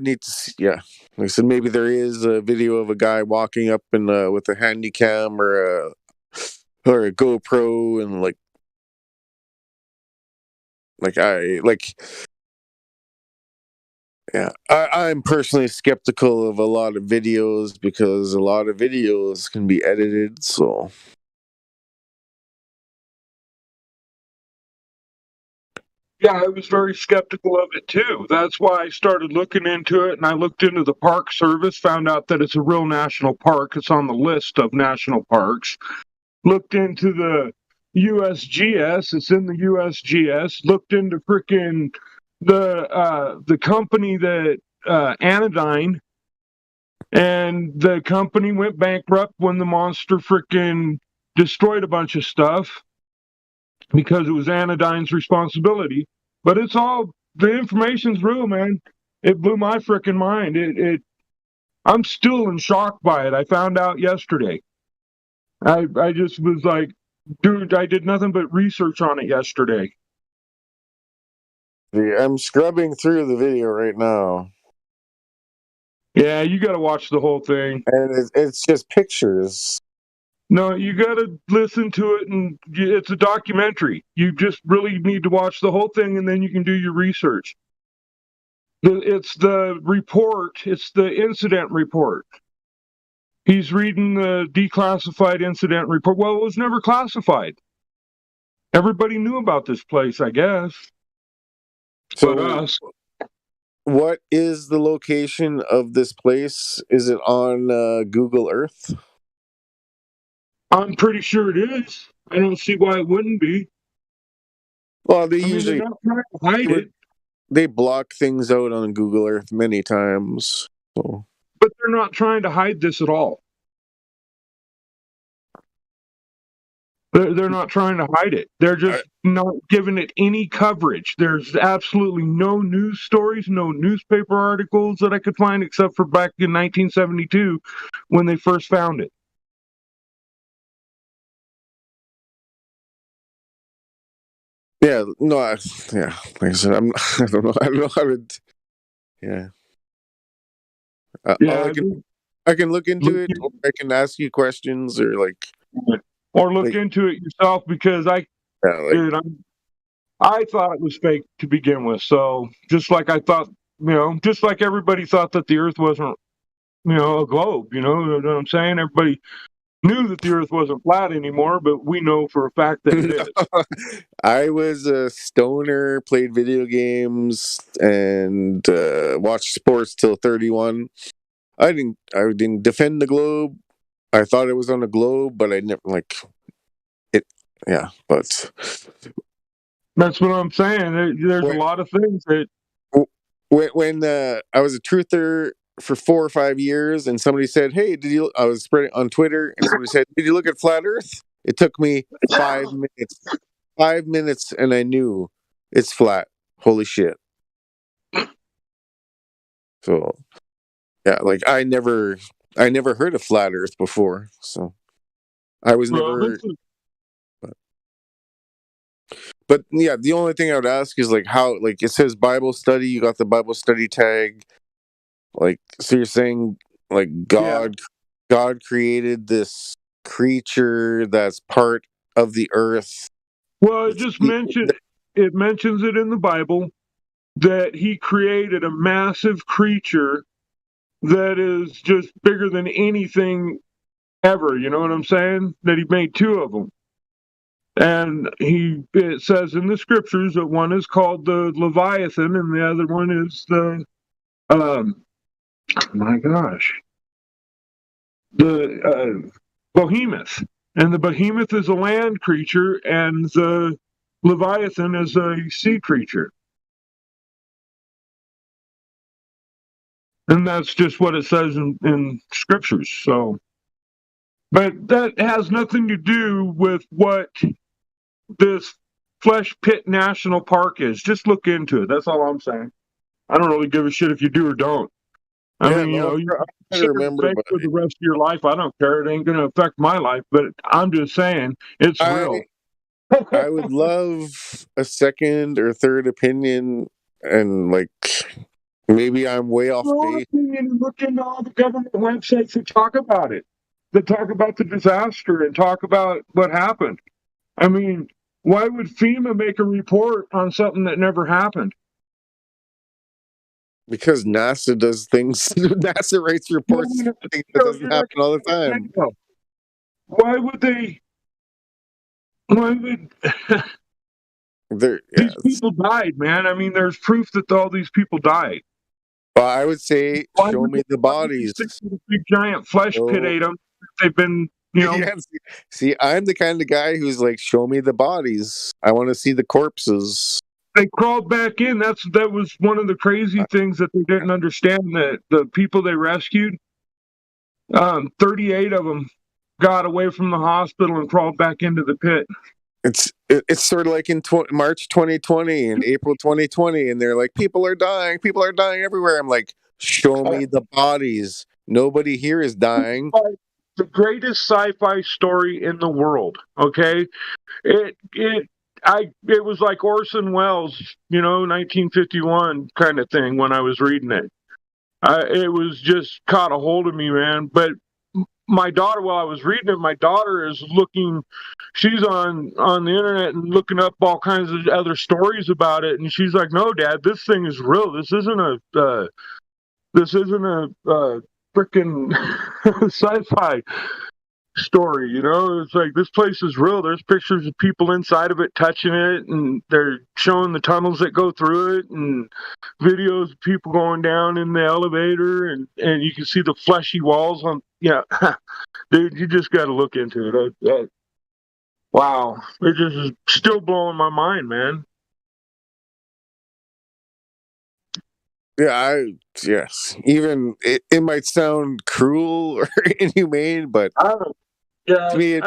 need to see. Yeah, like I said, maybe there is a video of a guy walking up with a handy cam or a GoPro, and Yeah, I'm personally skeptical of a lot of videos because a lot of videos can be edited. So Yeah, I was very skeptical of it too. That's why I started looking into it, and I looked into the Park Service, found out that it's a real national park. It's on the list of national parks. Looked into the USGS. It's in the USGS. Looked into freaking the company that Anodyne, and the company went bankrupt when the monster freaking destroyed a bunch of stuff because it was Anodyne's responsibility. But it's all, the information's real, man. It blew my freaking mind. I'm still in shock by it. I found out yesterday. I just was like, dude, I did nothing but research on it yesterday. I'm scrubbing through the video right now, Yeah, you got to watch the whole thing. and it's just pictures. No, you got to listen to it, and it's a documentary. You just really need to watch the whole thing, and then you can do your research. It's the report. It's the incident report. He's reading the declassified incident report. Well, it was never classified. Everybody knew about this place, I guess. So, But us. What is the location of this place? Is it on Google Earth? I'm pretty sure it is. I don't see why it wouldn't be. Well, they I mean, usually they're not trying to hide it. They block things out on Google Earth many times. So. But they're not trying to hide this at all. They're not trying to hide it. They're just not giving it any coverage. There's absolutely no news stories, no newspaper articles that I could find except for back in 1972 when they first found it. Yeah, no, like I said, I don't know how to. Yeah. Yeah, I can look into it, or I can ask you questions, or like, or look into it yourself, because I thought it was fake to begin with. So just like I thought, just like everybody thought that the Earth wasn't, a globe. You know what I'm saying? Everybody knew that the Earth wasn't flat anymore, but we know for a fact that it is. I was a stoner, played video games, and watched sports till 31. I didn't defend the globe. I thought it was on a globe, but I never it. Yeah, but that's what I'm saying. There's a lot of things that when I was a truther for 4 or 5 years, and somebody said, "Hey, I was spreading on Twitter, and somebody said, "Did you look at flat Earth?" It took me 5 minutes. 5 minutes, and I knew it's flat. Holy shit! So, yeah, like I never heard of flat Earth before, so I was never. But yeah, the only thing I would ask is like how, like it says Bible study. You got the Bible study tag. Like, so you're saying like God created this creature that's part of the earth. Well, it mentions it in the Bible that he created a massive creature that is just bigger than anything ever. You know what I'm saying? That he made 2 of them. And it says in the scriptures that one is called the Leviathan and the other one is the, the Behemoth. And the Behemoth is a land creature and the Leviathan is a sea creature. And that's just what it says in scriptures. So, but that has nothing to do with what this Flesh Pit National Park is. Just look into it. That's all I'm saying. I don't really give a shit if you do or don't. I mean, you remember for the rest of your life. I don't care. It ain't going to affect my life. But I'm just saying, it's real. I would love a second or third opinion, and like maybe I'm way off base. Look into all the government websites that talk about it, that talk about the disaster and talk about what happened. I mean, why would FEMA make a report on something that never happened? Because NASA does things. NASA writes reports for things that doesn't happen all the time. Why would they? Why would these people died, man? I mean, there's proof that all these people died. Well, I would say, Why show would me the bodies. they think the big giant flesh pit ate them? They've been, you know. Yeah, see, I'm the kind of guy who's like, show me the bodies. I want to see the corpses. They crawled back in. That was one of the crazy things that they didn't understand. That the people they rescued, 38 of them got away from the hospital and crawled back into the pit. It's sort of like in March 2020 and April 2020, and they're like, people are dying everywhere. I'm like, show me the bodies. Nobody here is dying. The greatest sci-fi story in the world. Okay, it was like Orson Welles, 1951 kind of thing when I was reading it. It was just caught a hold of me, man. But my daughter, while I was reading it, my daughter is looking. She's on the internet and looking up all kinds of other stories about it, and she's like, "No, Dad, this thing is real. This isn't a freaking sci-fi story, It's like, this place is real. There's pictures of people inside of it touching it, and they're showing the tunnels that go through it, and videos of people going down in the elevator, and you can see the fleshy walls on. Yeah, dude, you just got to look into it. Wow, it just is still blowing my mind, man. Yeah, yes. Even it might sound cruel or inhumane, but yeah, to me,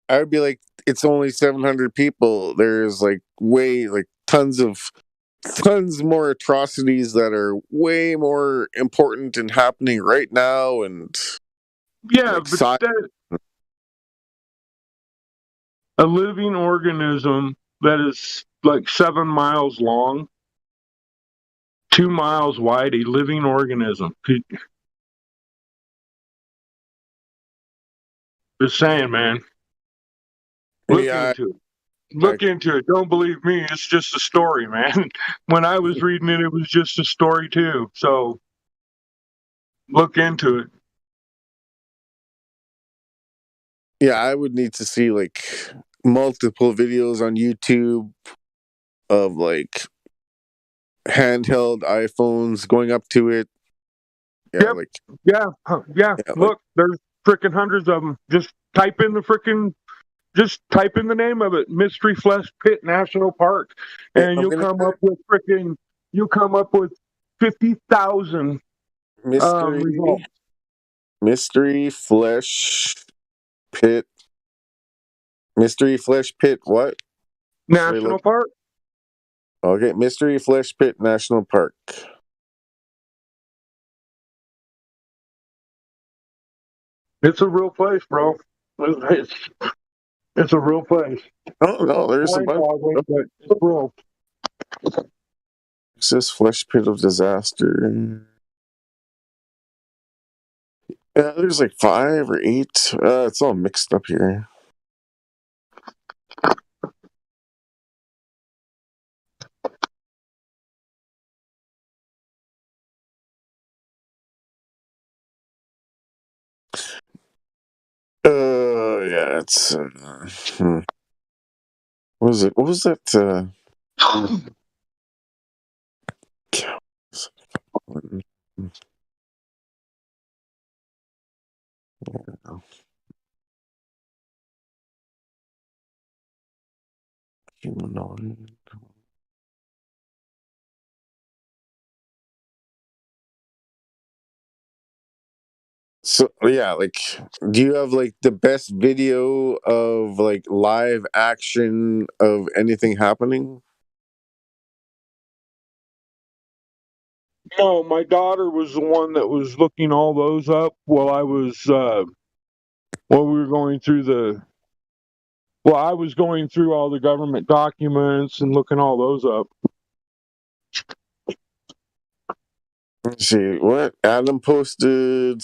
I would be like, it's only 700 people. There's like tons more atrocities that are way more important and happening right now. And yeah, but a living organism that is like 7 miles long, 2 miles wide, a living organism. Just saying, man. Look into it. Don't believe me. It's just a story, man. When I was reading it, it was just a story too. So look into it. Yeah, I would need to see like multiple videos on YouTube of like handheld iPhones going up to it. Yeah, Look, there's freaking hundreds of them. Just type in the name of it, Mystery Flesh Pit National Park, and you'll come up with 50,000 results. Mystery Flesh Pit what? National Park. Okay, Mystery Flesh Pit National Park. It's a real place, bro. It's a real place. Oh no, there's a bunch. It's real. It's this Flesh Pit of Disaster. Yeah, there's like 5 or 8. It's all mixed up here. Yeah, it's. What was it? What was that? Humanoid. So yeah, like, do you have like the best video of like live action of anything happening? No, my daughter was the one that was looking all those up while I was while we were going through I was going through all the government documents and looking all those up. Let's see what Adam posted.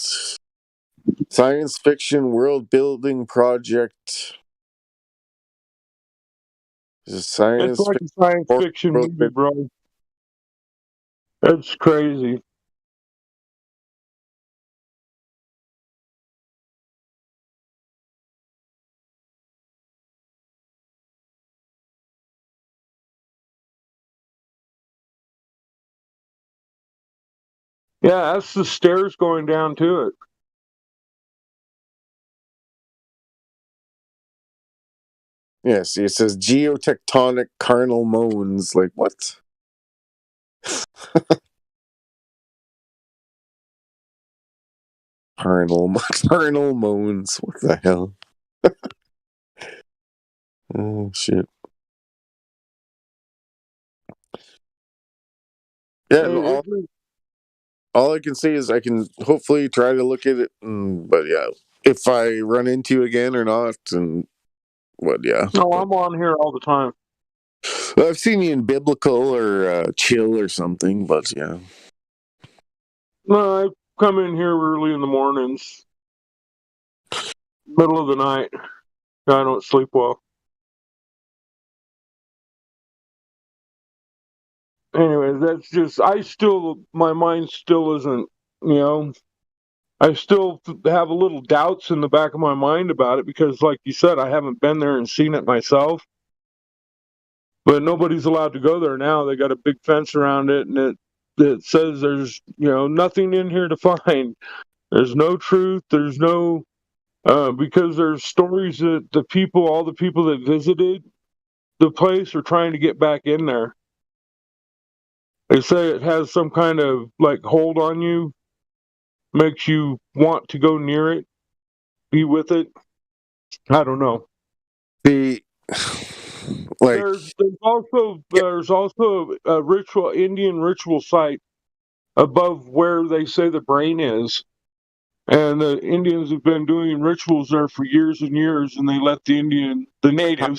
Science fiction world building project. It's like a science fiction movie, bro. That's crazy. Yeah, that's the stairs going down to it. Yeah, see, it says geotectonic carnal moans. Like, what? Carnal moans. What the hell? Oh, shit. Yeah, no, all I can say is I can hopefully try to look at it, but yeah, if I run into you again or not, and what, yeah. No, I'm on here all the time. I've seen you in biblical or chill or something, but yeah. No, I come in here early in the mornings, middle of the night. I don't sleep well. Anyways, that's just, my mind still isn't, I still have a little doubts in the back of my mind about it because, like you said, I haven't been there and seen it myself. But nobody's allowed to go there now. They got a big fence around it, and it says there's, nothing in here to find. There's no truth. There's no, because there's stories that all the people that visited the place are trying to get back in there. They say it has some kind of like hold on you, makes you want to go near it, be with it. I don't know. Like there's also a Indian ritual site above where they say the brain is. And the Indians have been doing rituals there for years and years, and they let the Native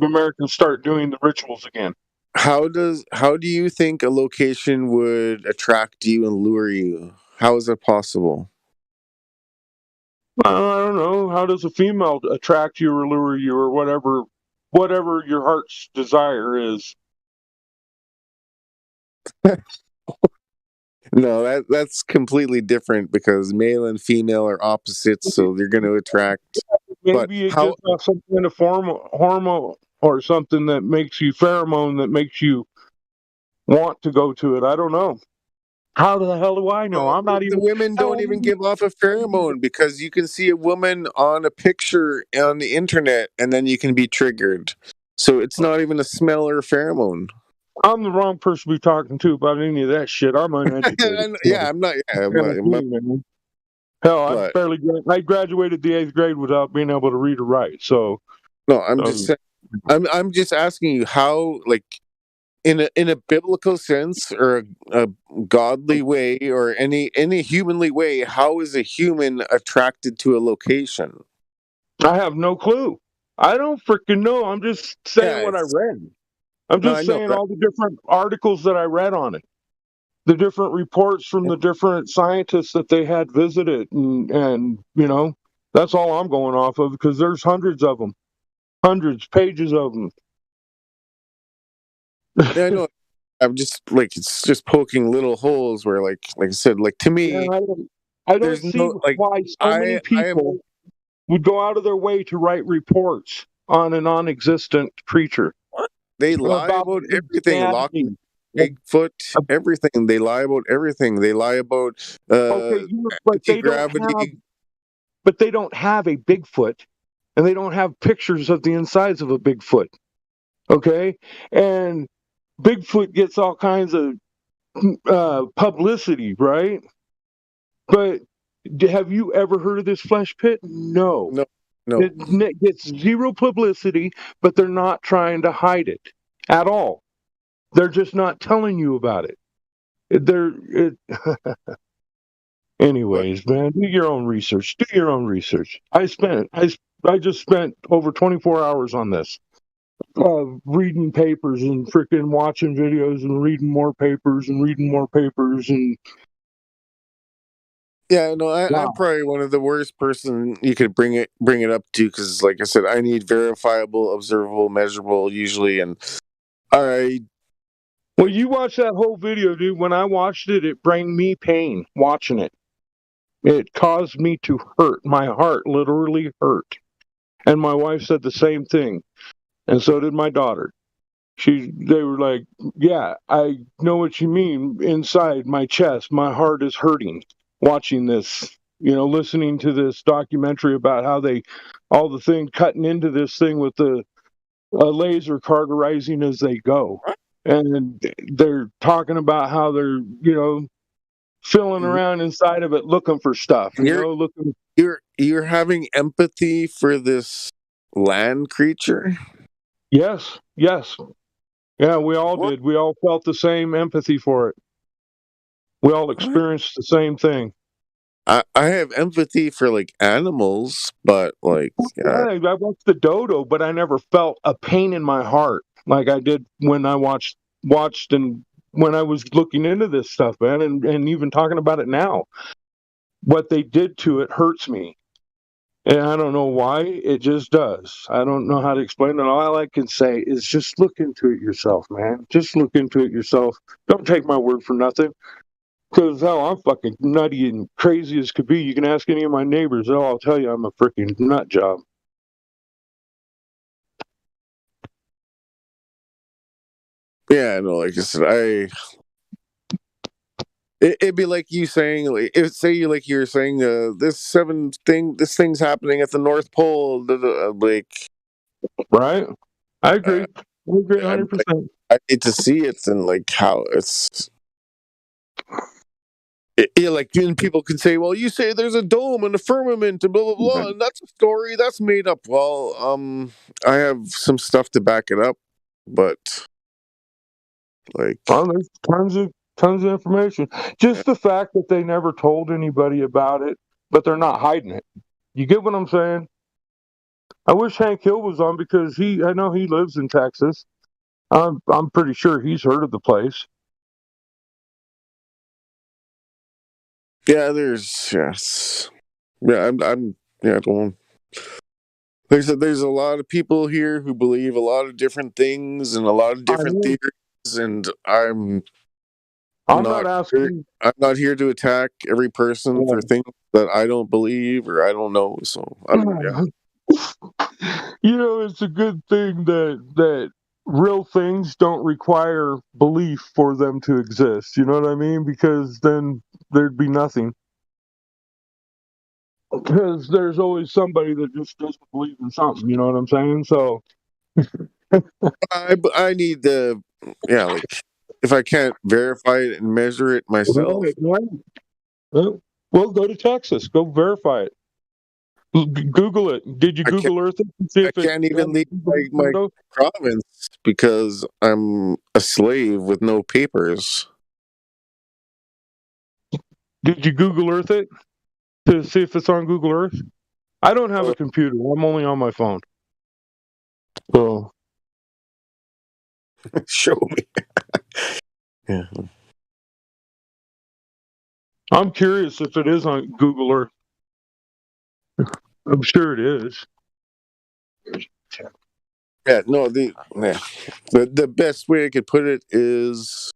Americans start doing the rituals again. How do you think a location would attract you and lure you? How is it possible? I don't know. How does a female attract you or lure you or whatever your heart's desire is? No, that's completely different because male and female are opposites, so they're going to attract. Maybe it just has some kind of hormone or something that makes you pheromone that makes you want to go to it. I don't know. How the hell do I know? I'm not even. The women don't even give off a pheromone because you can see a woman on a picture on the internet and then you can be triggered. So it's not even a smell or a pheromone. I'm the wrong person to be talking to about any of that shit. I'm uneducated. I'm not. Hell, I graduated the 8th grade without being able to read or write. So no, I'm just saying. I'm just asking you how, like, in a biblical sense or a godly way or any humanly way, how is a human attracted to a location? I have no clue. I don't freaking know. I'm just saying what I read. I'm just saying all the different articles that I read on it, the different reports from the different scientists that they had visited, and that's all I'm going off of because there's hundreds of them, pages of them. Yeah, I know. I'm just like, it's just poking little holes where, like I said, like, to me, I don't see why so many people would go out of their way to write reports on a non-existent creature. They lie about everything. Bigfoot, everything. They lie about everything. They lie about anti-gravity. But they don't have a Bigfoot, and they don't have pictures of the insides of a Bigfoot. Okay? And Bigfoot gets all kinds of publicity, right? But have you ever heard of this flesh pit? No. It gets zero publicity, but they're not trying to hide it at all. They're just not telling you about it. Anyways, man, do your own research. I just spent over 24 hours on this. Reading papers and freaking watching videos and reading more papers and Yeah, no, I'm probably one of the worst person you could bring it up to because, like I said, I need verifiable, observable, measurable usually, and I Well, you watch that whole video, dude. When I watched it, it brought me pain watching it. It caused me to hurt. My heart literally hurt. And my wife said the same thing. And so did my daughter. They were like, yeah, I know what you mean. Inside my chest, my heart is hurting watching this, listening to this documentary about how all the thing cutting into this thing with the laser carterizing as they go. And they're talking about how they're, filling around inside of it looking for stuff, looking. You're having empathy for this land creature? Yes. Yeah, we all did. We all felt the same empathy for it. We all experienced the same thing. I have empathy for like animals, but like I watched the dodo, but I never felt a pain in my heart like I did when I watched and when I was looking into this stuff, man, and even talking about it now. What they did to it hurts me. And I don't know why, it just does. I don't know how to explain it. All I can say is just look into it yourself, man. Just look into it yourself. Don't take my word for nothing. Because, hell, I'm fucking nutty and crazy as could be. You can ask any of my neighbors. I'll tell you I'm a freaking nut job. yeah, no, like I said, it'd be like you saying, like, you're saying, this thing's happening at the North Pole, like, right? I agree. I agree I 100%. need to see it and like how it's. Like then people can say, well, you say there's a dome and a firmament and blah blah blah, and that's a story that's made up. Well, I have some stuff to back it up, but like, Well, there's tons of information. Just the fact that they never told anybody about it, but they're not hiding it. You get what I'm saying? I wish Hank Hill was on because I know he lives in Texas. I'm pretty sure he's heard of the place. yeah, I'm yeah, I don't. There's a lot of people here who believe a lot of different things and a lot of different theories, and I'm not asking. I'm not here to attack every person for things that I don't believe or I don't know. So It's a good thing that real things don't require belief for them to exist. You know what I mean? Because then there'd be nothing. Because there's always somebody that just doesn't believe in something. You know what I'm saying? So I need the like if I can't verify it and measure it myself. Well, go to Texas. Go verify it. Google it. Did you Google Earth it? And see if I can't even leave my province because I'm a slave with no papers. Did you Google Earth it to see if it's on Google Earth? I don't have a computer. I'm only on my phone. So show me. Yeah. I'm curious if it is on Google Earth. I'm sure it is. Yeah, no, the best way I could put it is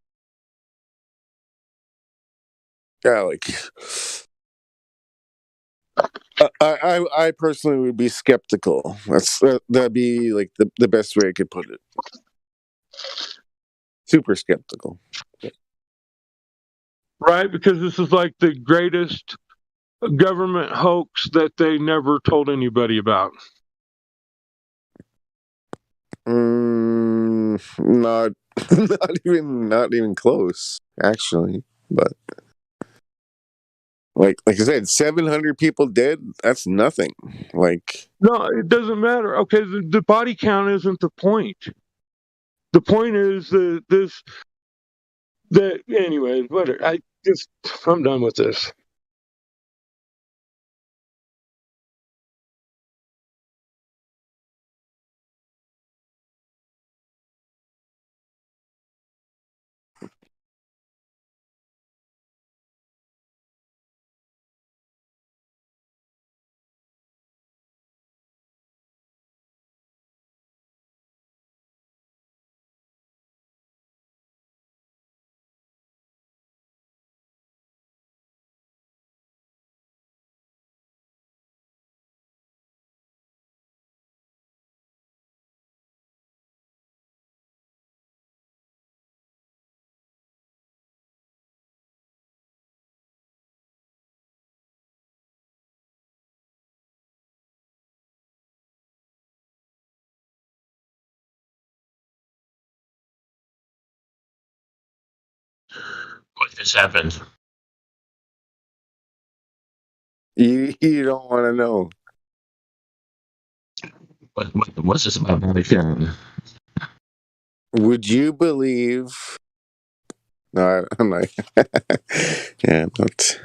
like I personally would be skeptical. That'd be like the best way I could put it. Super skeptical. Right, because this is like the greatest government hoax that they never told anybody about. Not not even close, actually. But like I said, 700 people dead. That's nothing. Like, no, it doesn't matter. Okay, the body count isn't the point. The point is that anyway. Whatever. I'm done with this. This happened. You don't want to know. What's this about body count? Would you believe? No, I'm not. Yeah, I'm not.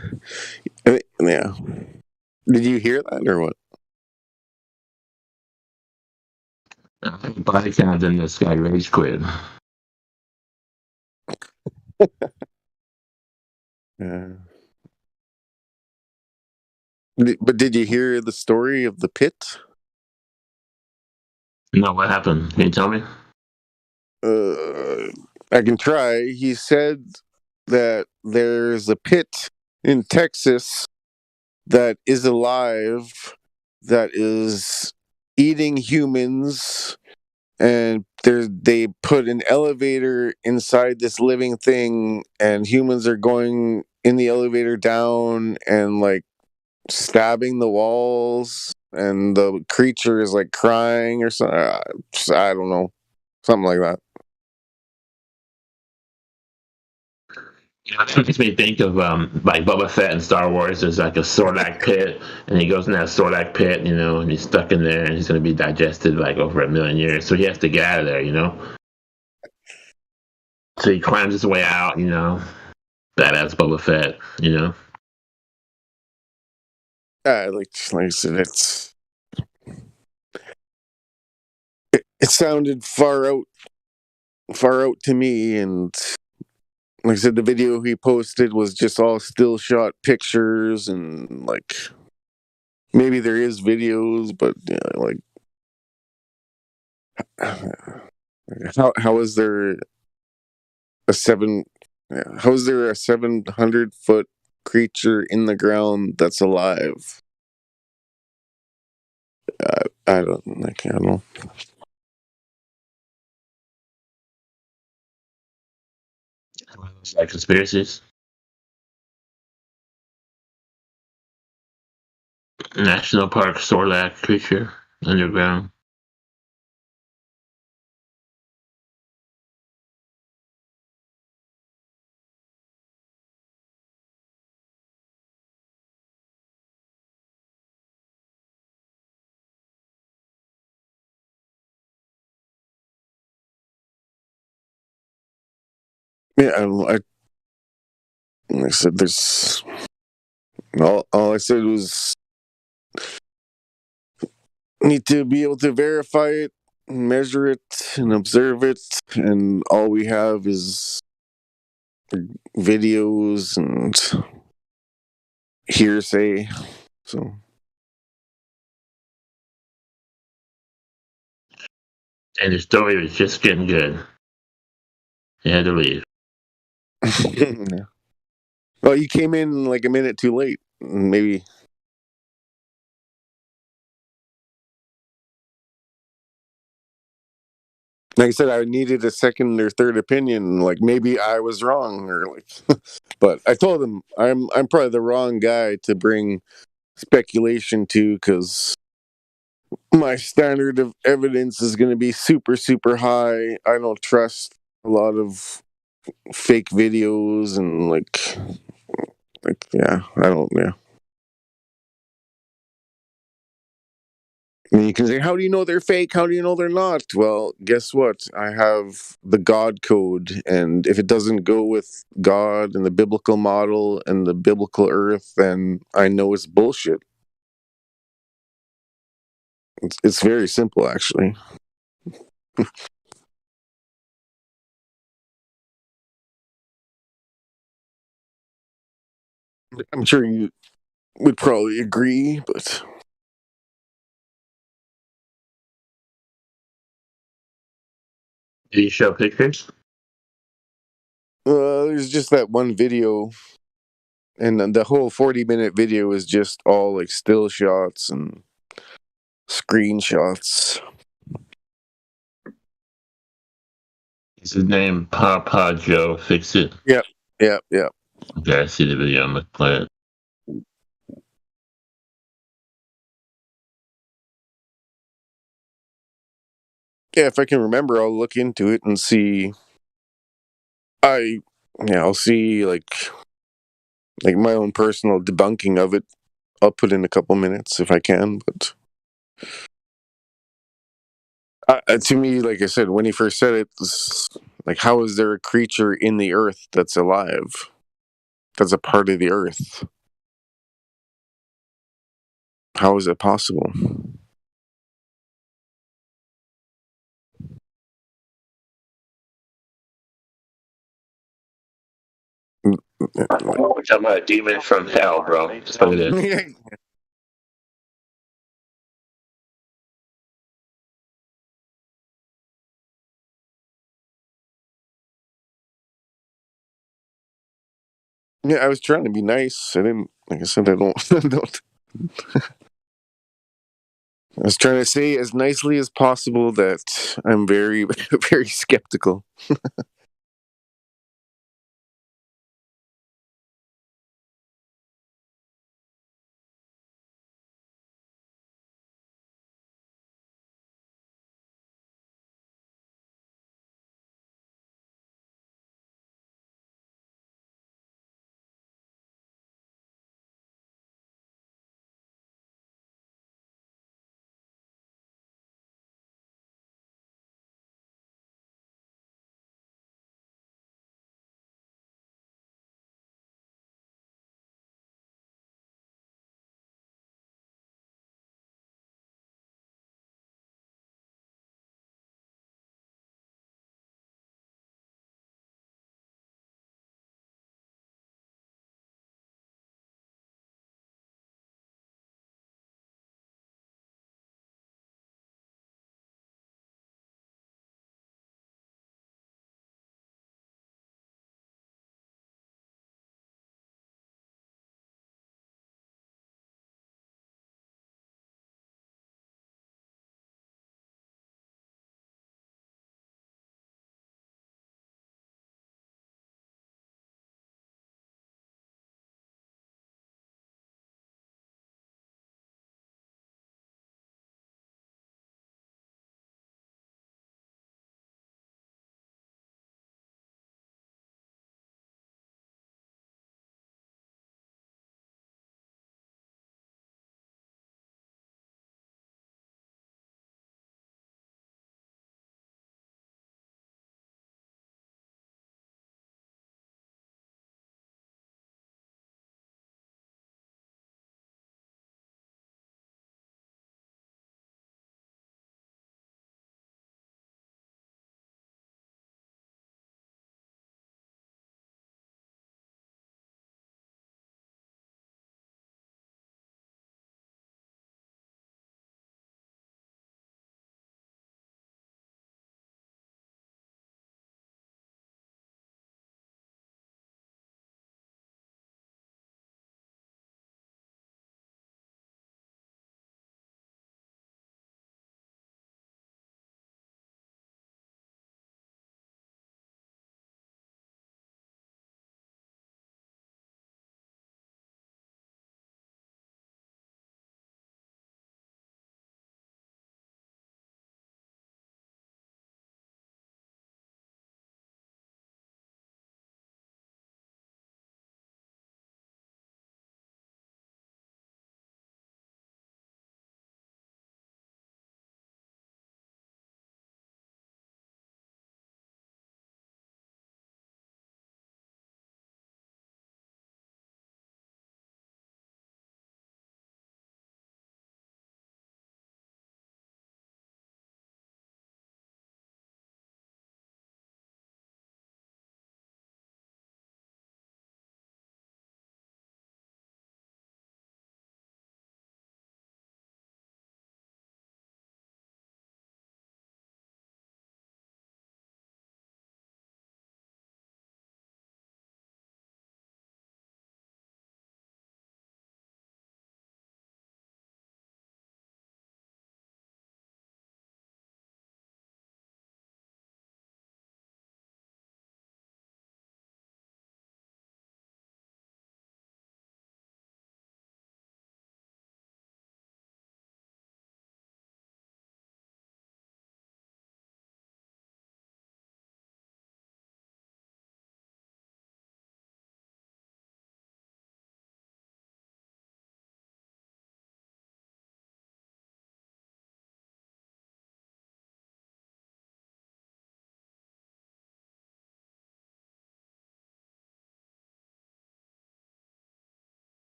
Yeah. Did you hear that or what? Body count, then this guy rage quit. Yeah. But did you hear the story of the pit? No, what happened? Can you tell me? I can try. He said that there's a pit in Texas that is alive, that is eating humans, and they put an elevator inside this living thing, and humans are going in the elevator down and like stabbing the walls, and the creature is like crying or something. I don't know, something like that. You know, that makes me think of like Boba Fett in Star Wars. There's like a Sarlacc pit, and he goes in that Sarlacc pit, you know, and he's stuck in there, and he's going to be digested like over 1,000,000 years. So he has to get out of there, you know. So he climbs his way out, you know. Badass Boba Fett, you know. Like I said, it sounded far out to me, and like I said, the video he posted was just all still shot pictures, and like maybe there is videos, but like how is there a seven? How is there a 700-foot creature in the ground that's alive? I don't know. Like conspiracies. National Park Sarlacc creature underground. Yeah, I said there's all I said was need to be able to verify it, measure it, and observe it, and all we have is videos and hearsay. So And the story was just getting good. He had to leave. yeah. Well, you came in like a minute too late, maybe. Like I said, I needed a second or third opinion. Like maybe I was wrong, or like. But I told him I'm probably the wrong guy to bring speculation to, because my standard of evidence is going to be super super high. I don't trust a lot of fake videos and like yeah, I don't, yeah. And you can say, how do you know they're fake? How do you know they're not? Well, guess what? I have the God code, and if it doesn't go with God and the biblical model and the biblical earth, then I know it's bullshit. It's very simple, actually. I'm sure you would probably agree, but Did you show pictures? there's just that one video, and then the whole 40-minute video is just all like still shots and screenshots. Is his name Papa Joe Fix It? Yep. Okay, I see the video. I'm gonna play it. Yeah, if I can remember, I'll look into it and see. I Yeah, I'll see like my own personal debunking of it. I'll put in a couple minutes if I can, but to me, like I said, when he first said it, it's like, how is there a creature in the earth that's alive? That's a part of the earth. How is it possible? We're talking about a demon from hell, bro. That's what it is. Yeah, I was trying to be nice. I didn't, like I said, I don't. I don't. I was trying to say as nicely as possible that I'm very, very skeptical.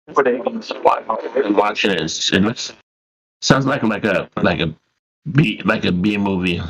And watching it, it looks, sounds like a B movie.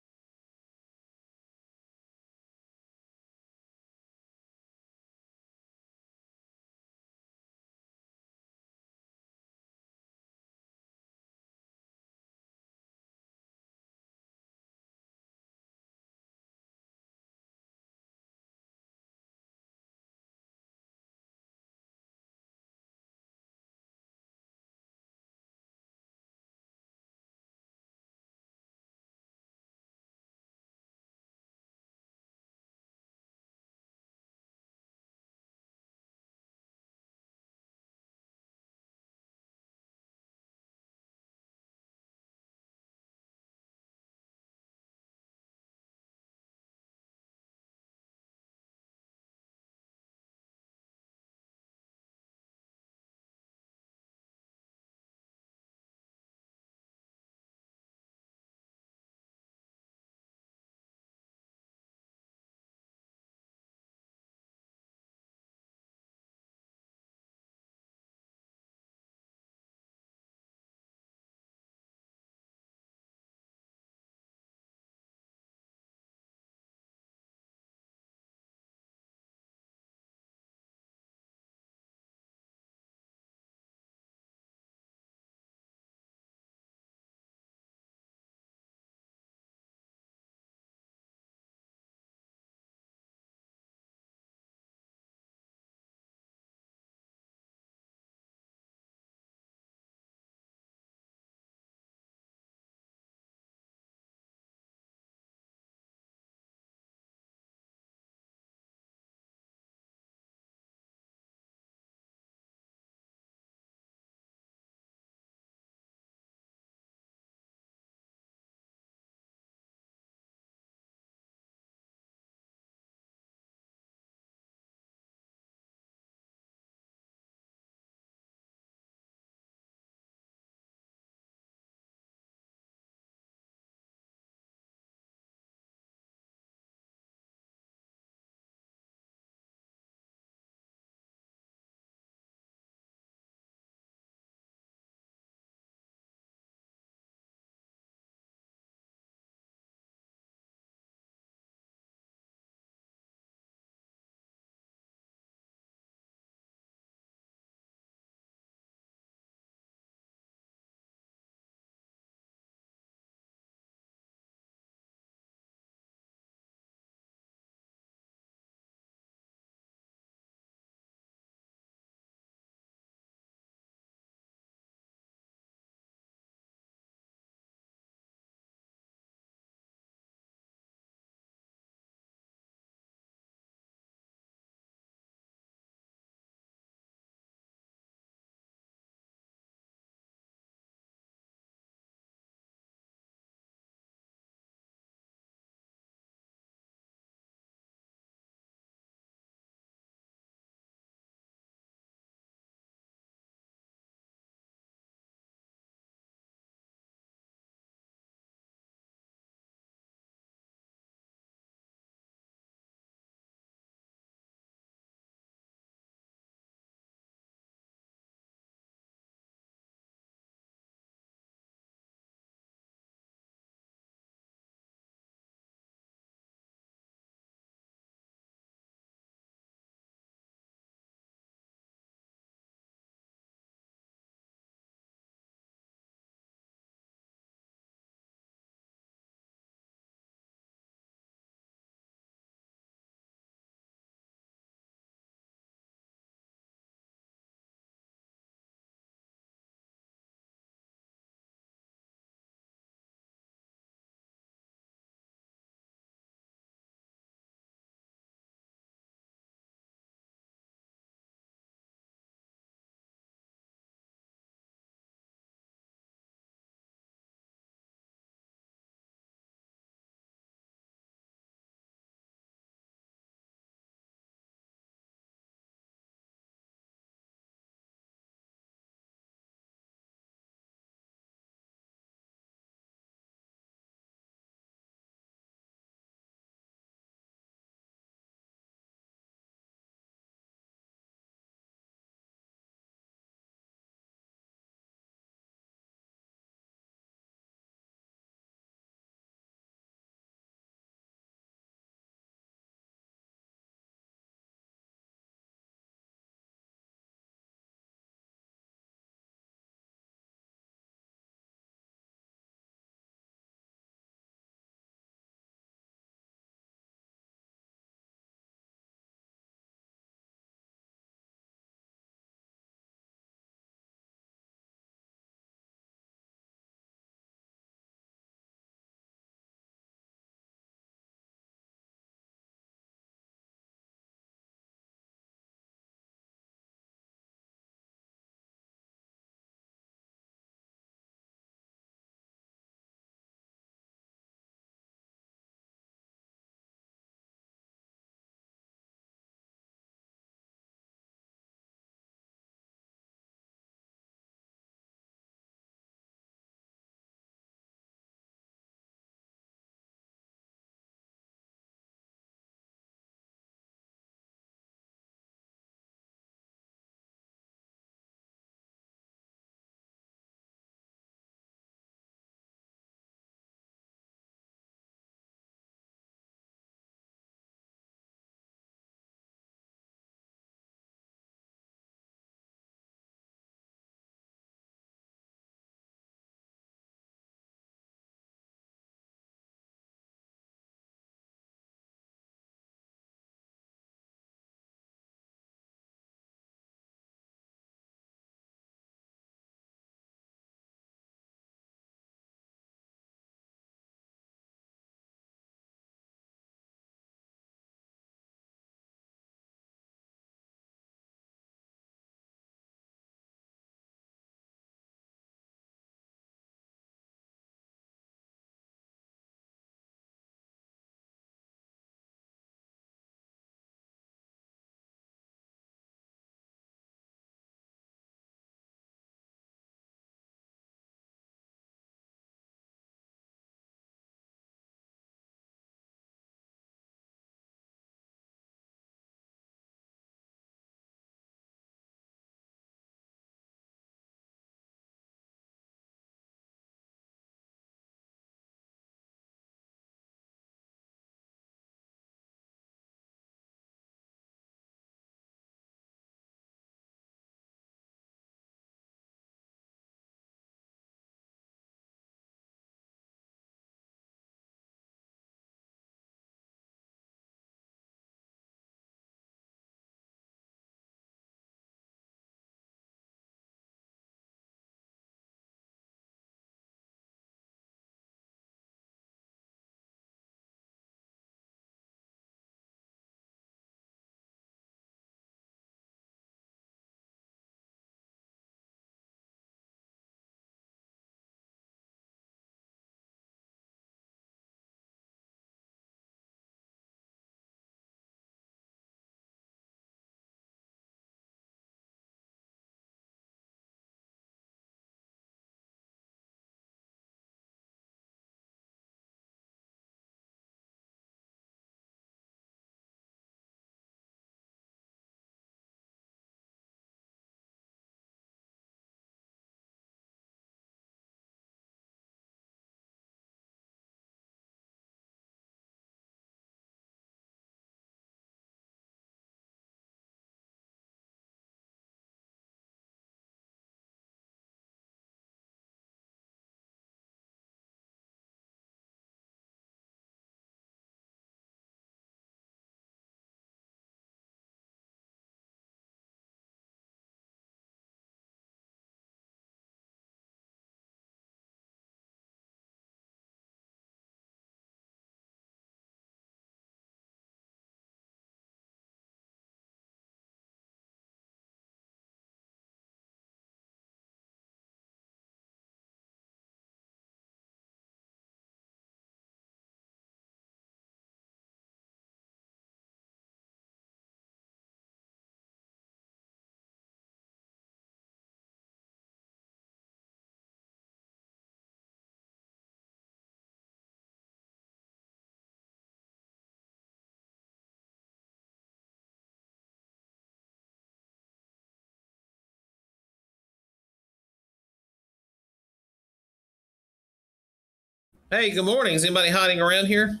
Hey, good morning. Is anybody hiding around here?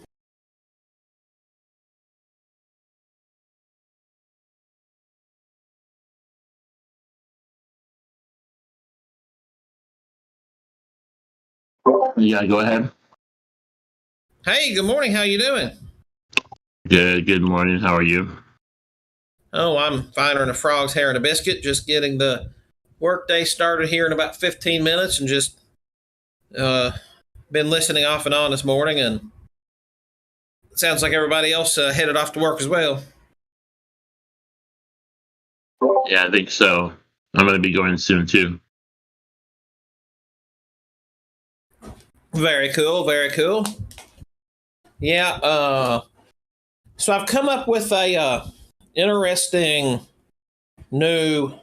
Yeah, go ahead. Hey, good morning. How you doing? Good morning. How are you? Oh, I'm finer than a frog's hair in a biscuit. Just getting the workday started here in about 15 minutes, and just been listening off and on this morning. And it sounds like everybody else headed off to work as well. Yeah, I think so. I'm going to be going soon too. Very cool. Very cool. Yeah. So I've come up with a interesting new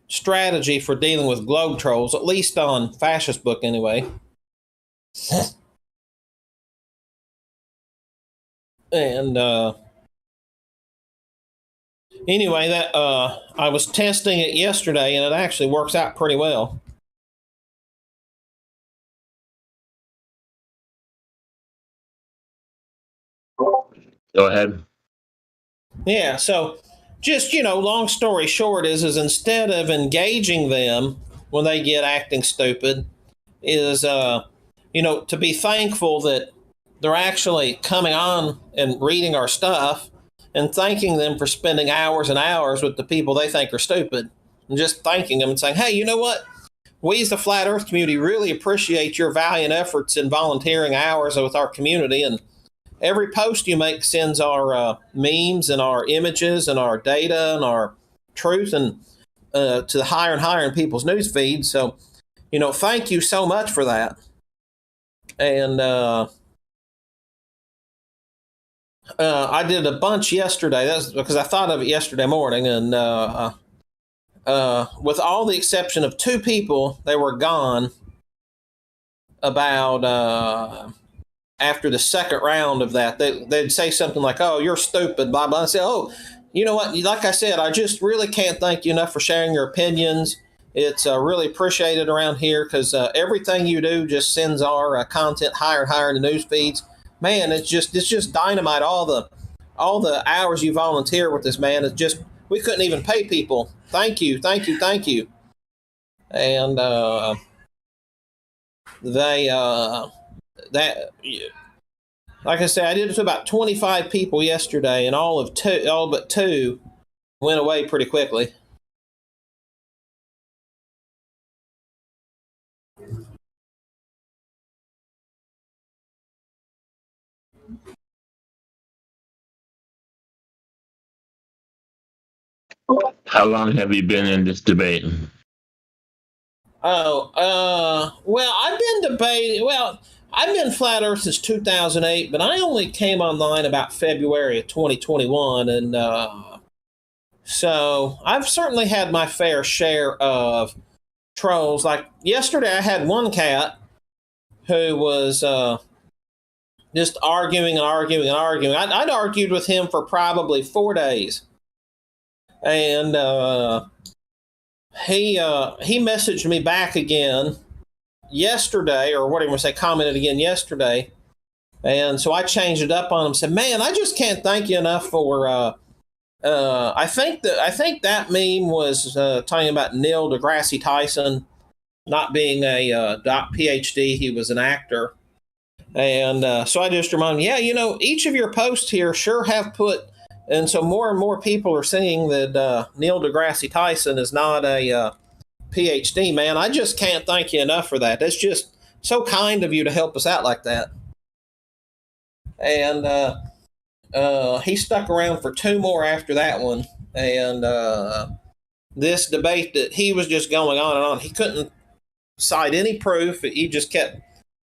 strategy for dealing with globe trolls, at least on Fascist Book anyway. And anyway, that I was testing it yesterday, and it actually works out pretty well. Go ahead. Yeah, so just, long story short is instead of engaging them when they get acting stupid, is, to be thankful that they're actually coming on and reading our stuff, and thanking them for spending hours and hours with the people they think are stupid, and just thanking them and saying, hey, you know what? We as the Flat Earth community really appreciate your valiant efforts in volunteering hours with our community, and every post you make sends our memes and our images and our data and our truth and to the higher and higher in people's news feeds. So, thank you so much for that. And I did a bunch yesterday. That's because I thought of it yesterday morning. And with all the exception of 2 people, they were gone about after the second round of that. They'd say something like, oh, you're stupid, blah, blah. And say, oh, you know what? Like I said, I just really can't thank you enough for sharing your opinions. It's really appreciated around here, because everything you do just sends our content higher and higher in the news feeds. Man, it's just dynamite. All the hours you volunteer with this, man. It's just, we couldn't even pay people. Thank you. And like I said, I did it to about 25 people yesterday, and all but 2 went away pretty quickly. How long have you been in this debate? Well, I've been Flat Earth since 2008, but I only came online about February of 2021. And so I've certainly had my fair share of trolls. Like yesterday, I had one cat who was just arguing and arguing and arguing. I'd argued with him for probably 4 days. And he messaged me back again yesterday, or whatever you want to say, commented again yesterday. And so I changed it up on him, said, man, I just can't thank you enough for I think that meme was talking about Neil deGrasse Tyson not being a PhD. He was an actor. And so I just reminded him, yeah, each of your posts here sure have put, and so more and more people are seeing that Neil deGrasse Tyson is not a PhD, man. I just can't thank you enough for that. That's just so kind of you to help us out like that. And he stuck around for 2 more after that one. And this debate that he was just going on and on, he couldn't cite any proof. He just kept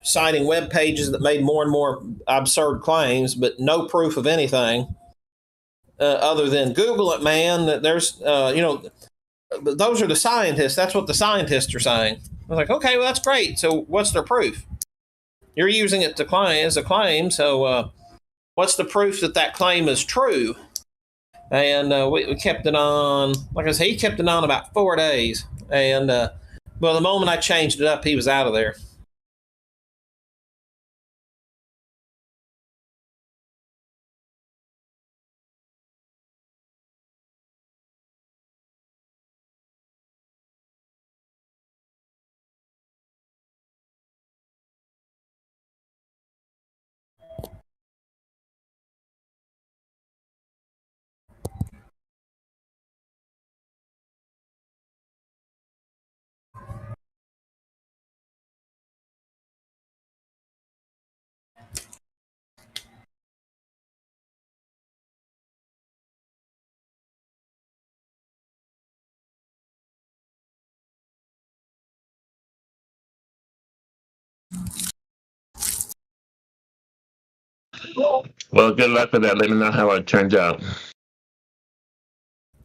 citing web pages that made more and more absurd claims, but no proof of anything other than Google it, man. That there's, those are the scientists. That's what the scientists are saying. I was like, okay, well, that's great. So what's their proof? You're using it to claim as a claim. So what's the proof that claim is true? And we kept it on, like I said, he kept it on about 4 days. And well, the moment I changed it up, he was out of there. Well, good luck with that. Let me know how it turns out.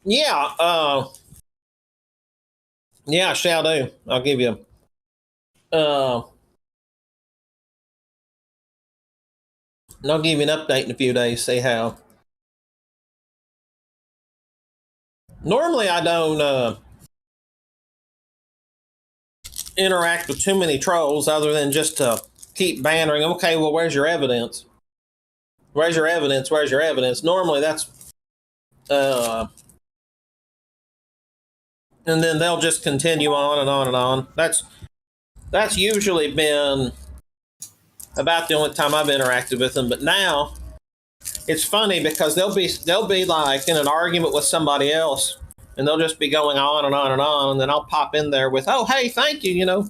Yeah, yeah, shall do. I'll give you. I'll give you an update in a few days. See how. Normally, I don't interact with too many trolls, other than just to keep bantering. Okay, well, where's your evidence? Where's your evidence? Where's your evidence? Normally, that's. And then they'll just continue on and on and on. That's usually been about the only time I've interacted with them. But now it's funny because they'll be like in an argument with somebody else, and they'll just be going on and on and on, and then I'll pop in there with, "Oh, hey, thank you.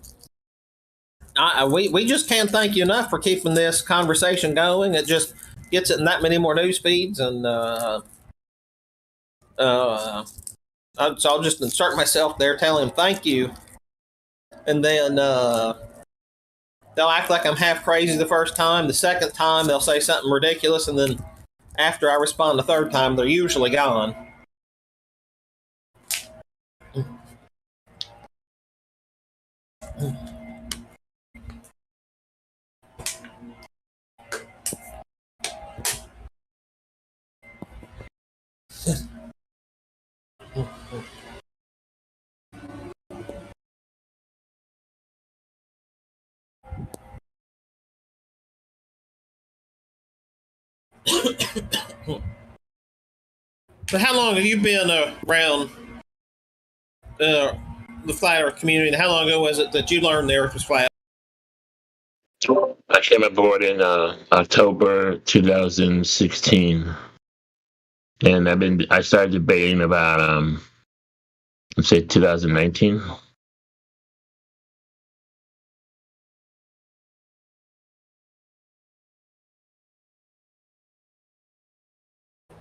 We just can't thank you enough for keeping this conversation going. It just gets it in that many more news feeds, and so I'll just insert myself there, telling them thank you, and then they'll act like I'm half crazy the first time. The second time, they'll say something ridiculous, and then after I respond the third time, they're usually gone. But how long have you been around the flat Earth community? And how long ago was it that you learned the Earth was flat? I came aboard in October 2016, and I started debating about let's say 2019.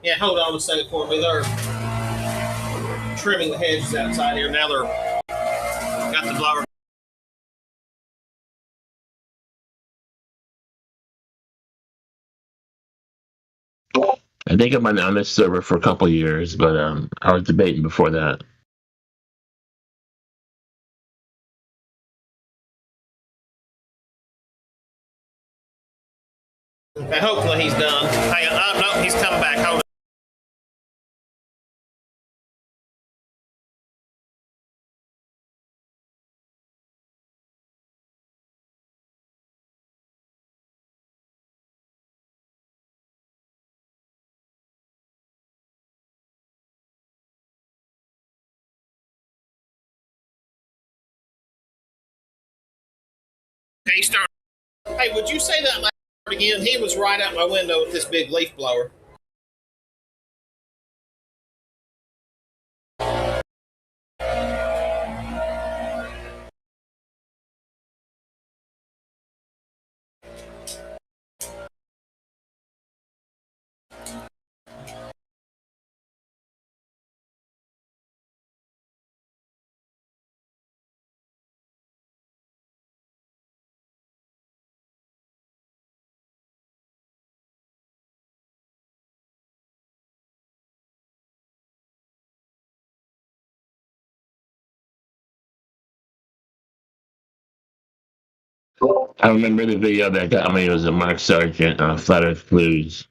Yeah, hold on a second for me. They're trimming the hedges outside here. Now they're got the blower. I think I've been on this server for a couple of years, but I was debating before that. Okay, hopefully he's done. Hang on. Oh, no, he's coming back. Hold on. Okay, start. Hey, would you say that last word again? He was right out my window with this big leaf blower. I remember the video that got me. It was a Mark Sargent, Flat Earth Blues.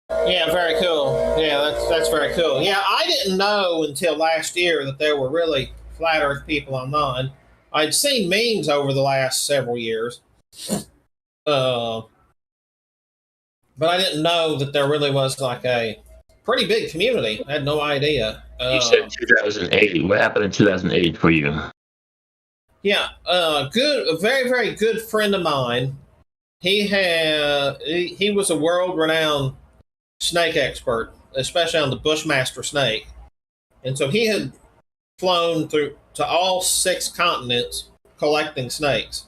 Yeah, very cool. Yeah, that's very cool. Yeah, I didn't know until last year that there were really flat Earth people online. I'd seen memes over the last several years, but I didn't know that there really was like a pretty big community. I had no idea. You said 2008. What happened in 2008 for you? Yeah, a very, very good friend of mine. He was a world-renowned snake expert, especially on the Bushmaster snake, and so he had flown to all 6 continents collecting snakes.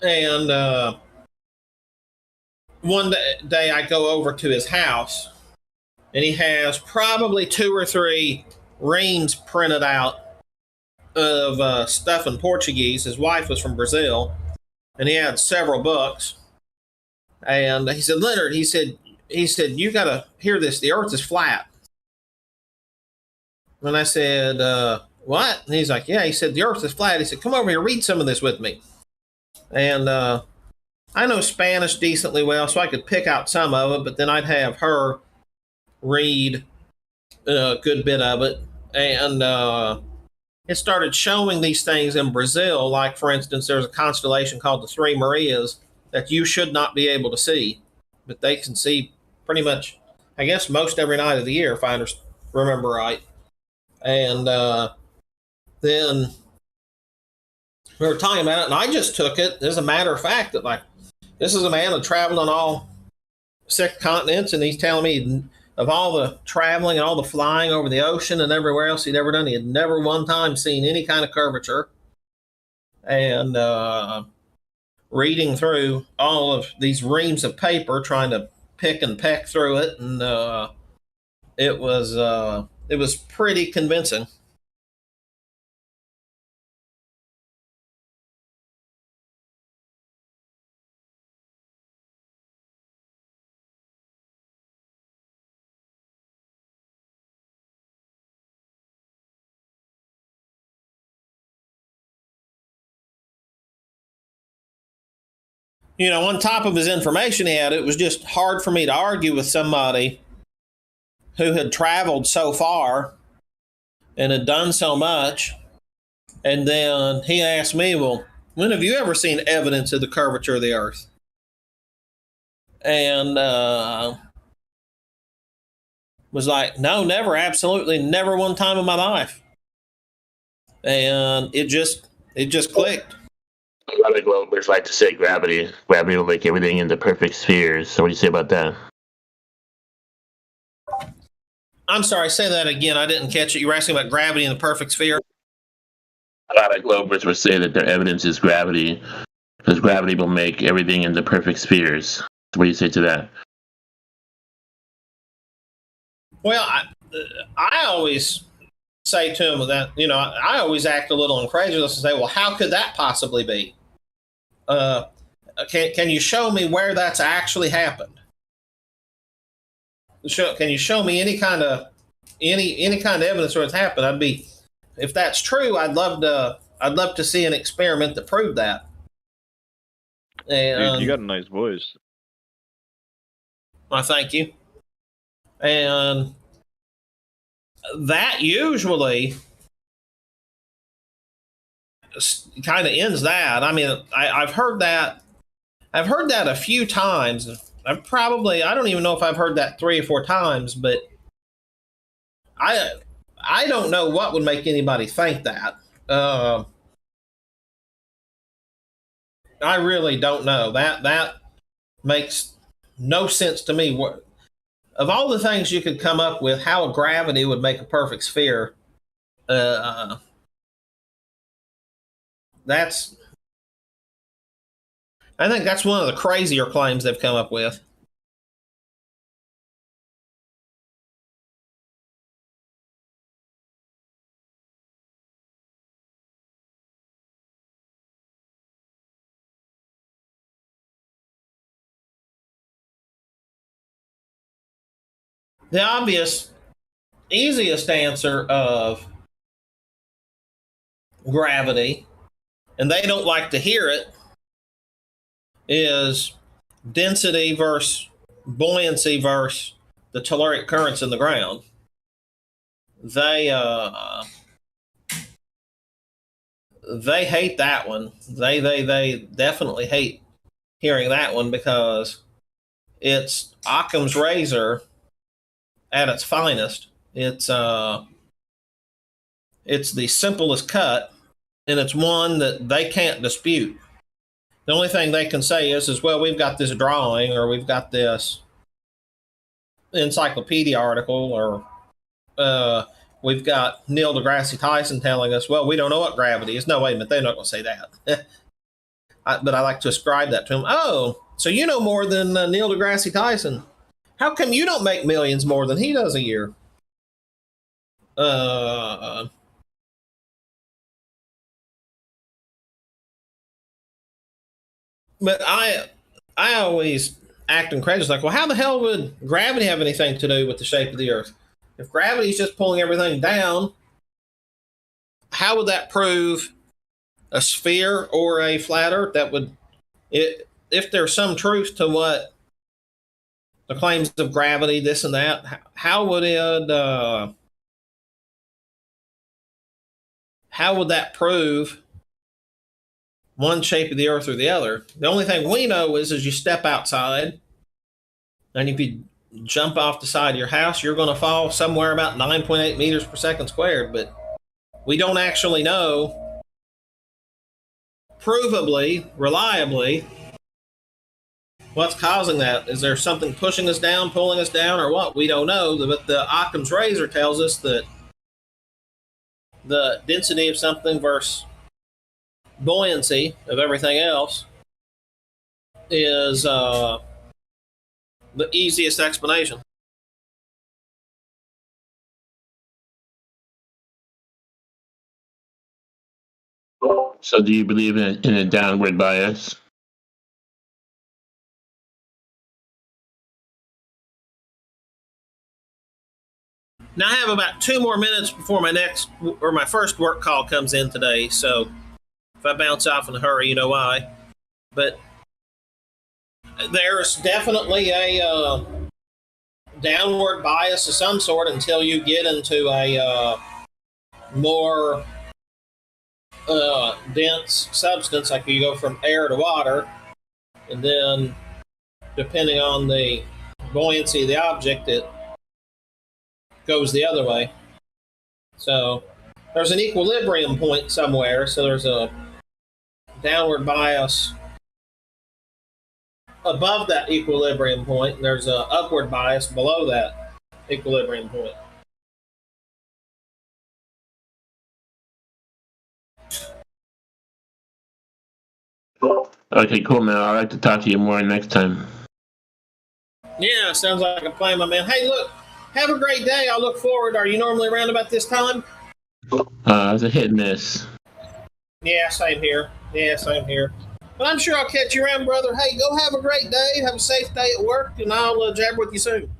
And one day I go over to his house, and he has probably 2 or 3 reams printed out of stuff in Portuguese. His wife was from Brazil, and he had several books. And he said, Leonard, he said, you got to hear this. The earth is flat. And I said, what? And he's like, yeah. He said, the earth is flat. He said, come over here, read some of this with me. And I know Spanish decently well, so I could pick out some of it, but then I'd have her read a good bit of it. And it started showing these things in Brazil. Like, for instance, there's a constellation called the Three Marias that you should not be able to see, but they can see pretty much, I guess, most every night of the year, if I remember right. And then we were talking about it, and I just took it as a matter of fact that, like, this is a man that traveled on all 6 continents, and he's telling me of all the traveling and all the flying over the ocean and everywhere else he'd ever done, he had never one time seen any kind of curvature. And reading through all of these reams of paper, trying to pick and peck through it, and it was pretty convincing. You know, on top of his information he had, it was just hard for me to argue with somebody who had traveled so far and had done so much. And then he asked me, well, when have you ever seen evidence of the curvature of the earth? And was like, no, never, absolutely never one time in my life. And it just clicked. A lot of globers like to say gravity will make everything into perfect spheres. So what do you say about that? I'm sorry, say that again. I didn't catch it. You were asking about gravity in the perfect sphere? A lot of globers would say that their evidence is gravity, because gravity will make everything into perfect spheres. What do you say to that? Well, I always say to him that, you know, I always act a little incredulous and say, well, how could that possibly be? Can you show me where that's actually happened? Can you show me any kind of evidence where it's happened? If that's true, I'd love to see an experiment that proved that. And, dude, you got a nice voice. I thank you. And that usually kind of ends that. I mean, I've heard that a few times. I don't even know if I've heard that 3 or 4 times, but I don't know what would make anybody think that. I really don't know. That makes no sense to me. Of all the things you could come up with, how gravity would make a perfect sphere, I think that's one of the crazier claims they've come up with. The obvious, easiest answer of gravity, and they don't like to hear it, is density versus buoyancy versus the telluric currents in the ground. They hate that one. They definitely hate hearing that one because it's Occam's razor at its finest. It's the simplest cut, and it's one that they can't dispute. The only thing they can say is, well, we've got this drawing, or we've got this encyclopedia article, or we've got Neil deGrasse Tyson telling us, well, we don't know what gravity is. No, wait a minute, they're not going to say that. But I like to ascribe that to them. Oh, so you know more than Neil deGrasse Tyson. How come you don't make millions more than he does a year? But I always act incredulous. Like, well, how the hell would gravity have anything to do with the shape of the Earth? If gravity is just pulling everything down, how would that prove a sphere or a flat Earth? That would, if there's some truth to what the claims of gravity, this and that, how would that prove one shape of the Earth or the other? The only thing we know is you step outside, and if you jump off the side of your house, you're going to fall somewhere about 9.8 meters per second squared. But we don't actually know provably, reliably, what's causing that. Is there something pushing us down, pulling us down, or what? We don't know. But the Occam's razor tells us that the density of something versus buoyancy of everything else is the easiest explanation. So, do you believe in a downward bias? Now I have about 2 more minutes before my first work call comes in today. So if I bounce off in a hurry, you know why. But there's definitely a downward bias of some sort until you get into a more dense substance, like you go from air to water, and then depending on the buoyancy of the object, it goes the other way. So there's an equilibrium point somewhere, so there's a downward bias above that equilibrium point, and there's an upward bias below that equilibrium point. Okay, cool, man. I'd like to talk to you more next time. Yeah, sounds like a plan, my man. Hey, look, have a great day. I'll look forward. Are you normally around about this time? It's a hit and miss. Yeah, same here. But I'm sure I'll catch you around, brother. Hey, go have a great day. Have a safe day at work, and I'll jab with you soon.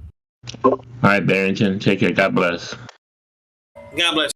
All right, Barrington. Take care. God bless. God bless.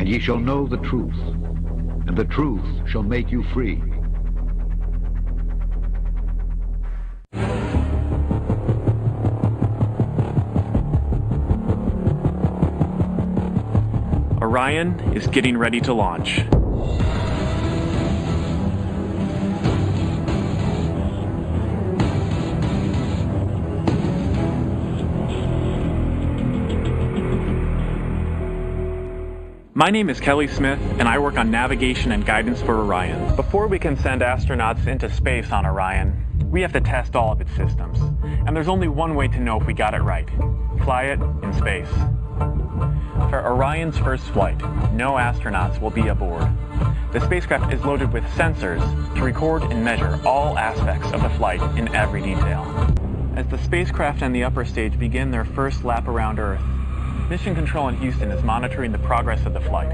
And ye shall know the truth, and the truth shall make you free. Orion is getting ready to launch. My name is Kelly Smith, and I work on navigation and guidance for Orion. Before we can send astronauts into space on Orion, we have to test all of its systems. And there's only one way to know if we got it right. Fly it in space. For Orion's first flight, no astronauts will be aboard. The spacecraft is loaded with sensors to record and measure all aspects of the flight in every detail. As the spacecraft and the upper stage begin their first lap around Earth, Mission Control in Houston is monitoring the progress of the flight.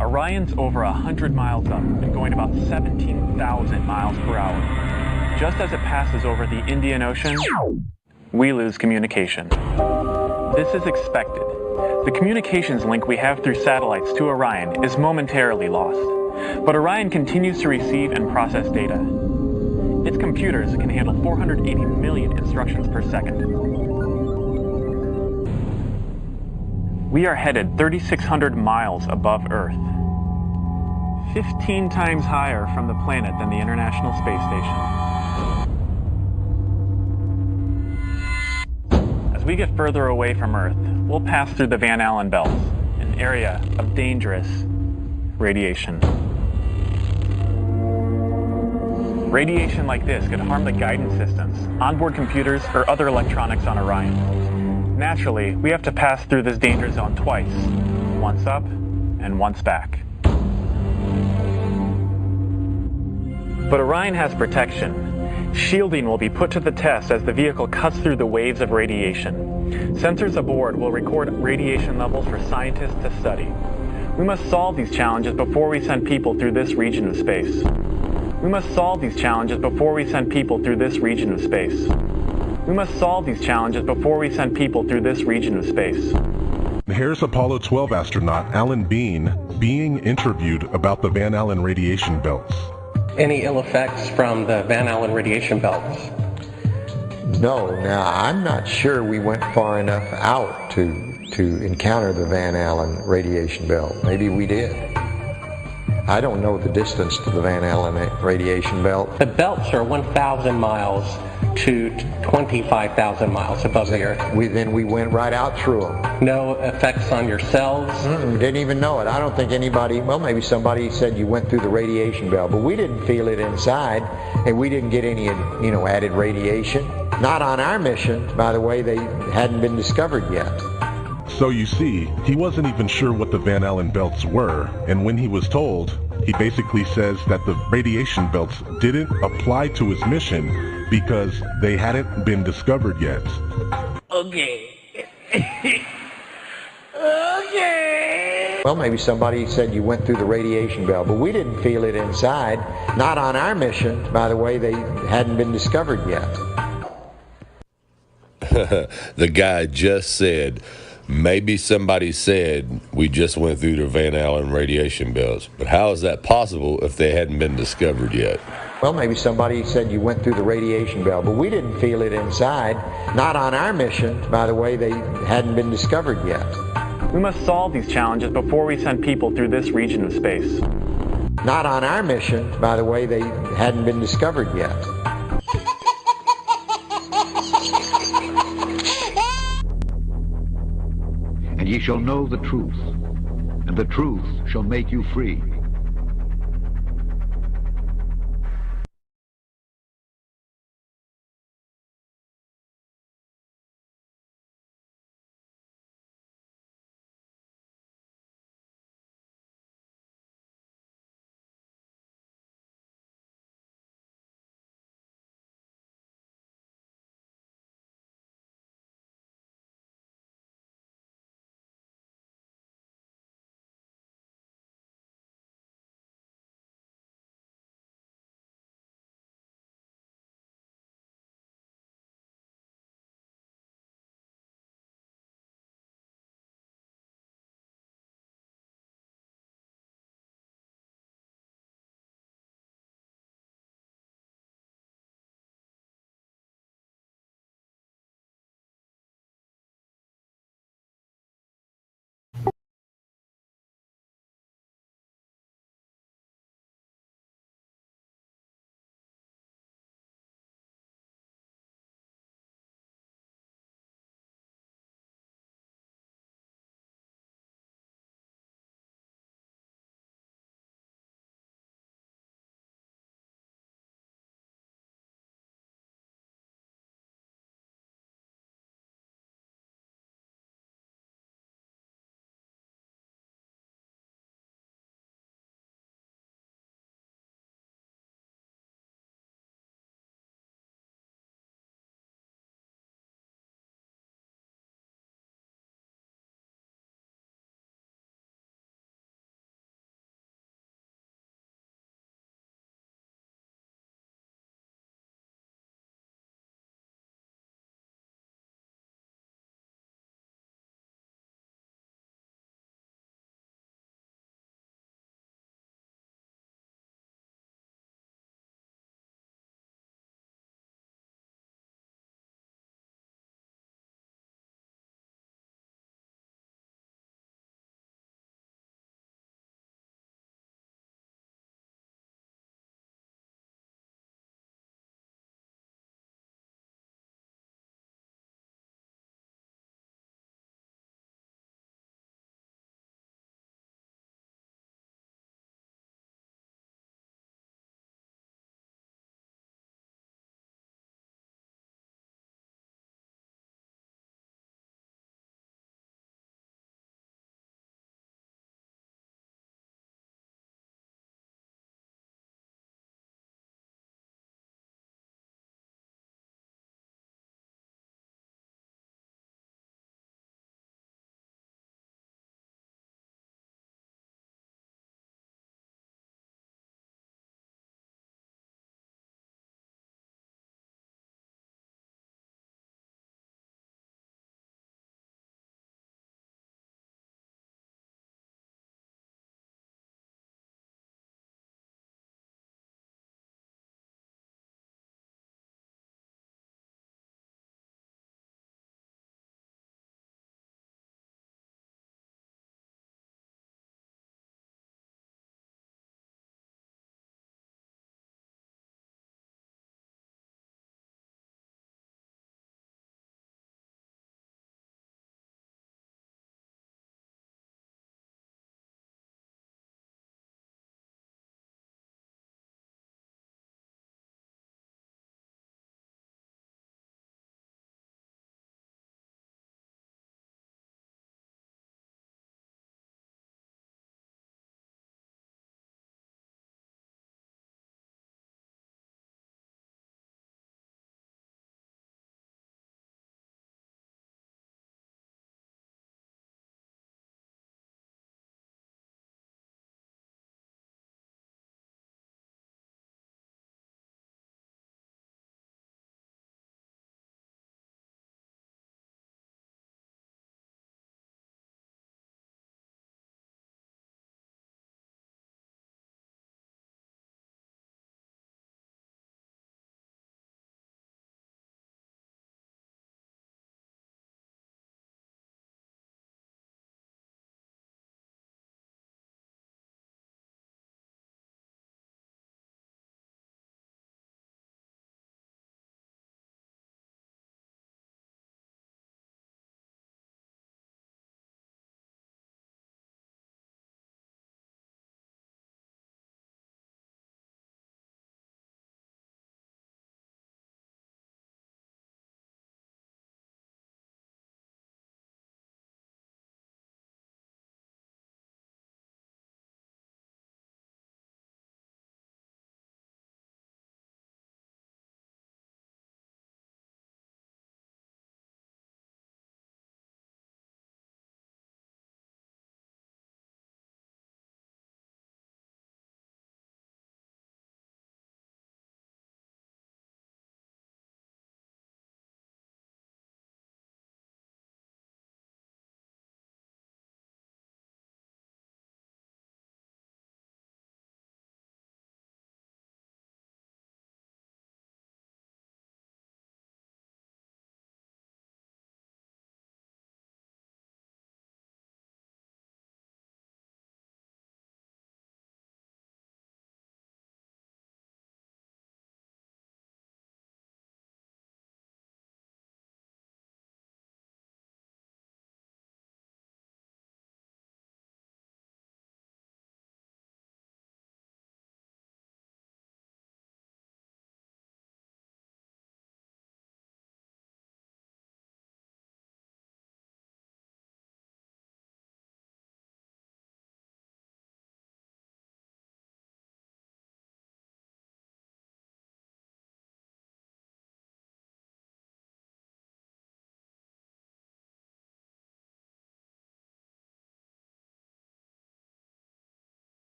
Orion's over 100 miles up and going about 17,000 miles per hour. Just as it passes over the Indian Ocean, we lose communication. This is expected. The communications link we have through satellites to Orion is momentarily lost, but Orion continues to receive and process data. Its computers can handle 480 million instructions per second. We are headed 3,600 miles above Earth, 15 times higher from the planet than the International Space Station. As we get further away from Earth, we'll pass through the Van Allen belts, an area of dangerous radiation. Radiation like this could harm the guidance systems, onboard computers, or other electronics on Orion. Naturally, we have to pass through this danger zone twice, once up and once back. But Orion has protection. Shielding will be put to the test as the vehicle cuts through the waves of radiation. Sensors aboard will record radiation levels for scientists to study. We must solve these challenges before we send people through this region of space. We must solve these challenges before we send people through this region of space. We must solve these challenges before we send people through this region of space. Here's Apollo 12 astronaut Alan Bean being interviewed about the Van Allen radiation belts. Any ill effects from the Van Allen radiation belts? No, now I'm not sure we went far enough out to encounter the Van Allen radiation belt. Maybe we did. I don't know the distance to the Van Allen radiation belt. The belts are 1,000 miles to 25,000 miles above the Earth. Then we went right out through them. No effects on your cells? We didn't even know it. I don't think anybody, well, maybe somebody said you went through the radiation belt, but we didn't feel it inside, and we didn't get any, added radiation. Not on our mission, by the way. They hadn't been discovered yet. So you see, he wasn't even sure what the Van Allen belts were, and when he was told, he basically says that the radiation belts didn't apply to his mission because they hadn't been discovered yet. Okay. Okay. Well, maybe somebody said you went through the radiation belt, but we didn't feel it inside. Not on our mission, by the way. They hadn't been discovered yet. The guy just said, maybe somebody said we just went through the Van Allen radiation belts, but how is that possible if they hadn't been discovered yet? Well, maybe somebody said you went through the radiation belt, but we didn't feel it inside. Not on our mission, by the way. They hadn't been discovered yet. We must solve these challenges before we send people through this region of space. Not on our mission, by the way. They hadn't been discovered yet. And ye shall know the truth, and the truth shall make you free.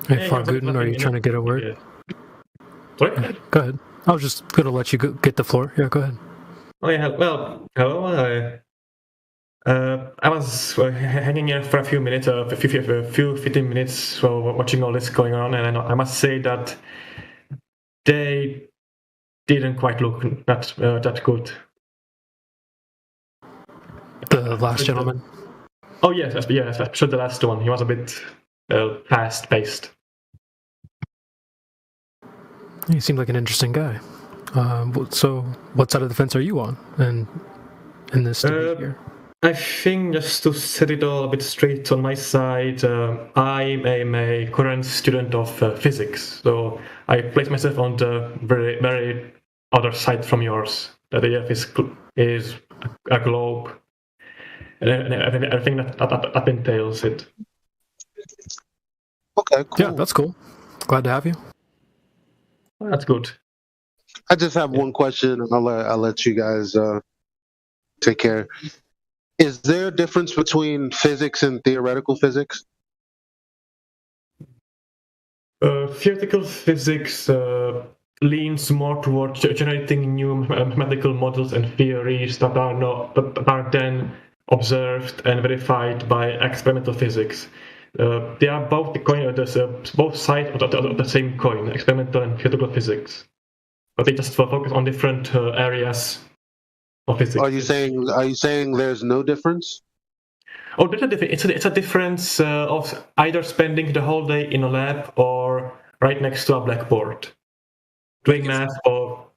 Hey, Farguten, are you trying to get a word? Sorry? Yeah, go ahead. I was just going to let you get the floor. Yeah, go ahead. Oh yeah, well, hello. I was hanging here for a few minutes, 15 minutes, watching all this going on, and I must say that they didn't quite look that good. The last gentleman? Oh yes, especially the last one. He was a bit fast-paced. He seemed like an interesting guy. So, what side of the fence are you on in this debate here? I think just to set it all a bit straight on my side, I'm a current student of physics, so I place myself on the very, very other side from yours. That the Earth is a globe, and everything that entails it. Okay, cool. Yeah, that's cool. Glad to have you. That's good. I just have one question. I'll let you guys take care. Is there a difference between physics and theoretical physics? Theoretical physics leans more towards generating new mathematical models and theories that are then observed and verified by experimental physics. They are both both sides of the same coin, experimental and theoretical physics, but they just focus on different areas of physics. Are you saying there's no difference? Oh, there's a difference. It's a difference of either spending the whole day in a lab or right next to a blackboard, doing math, or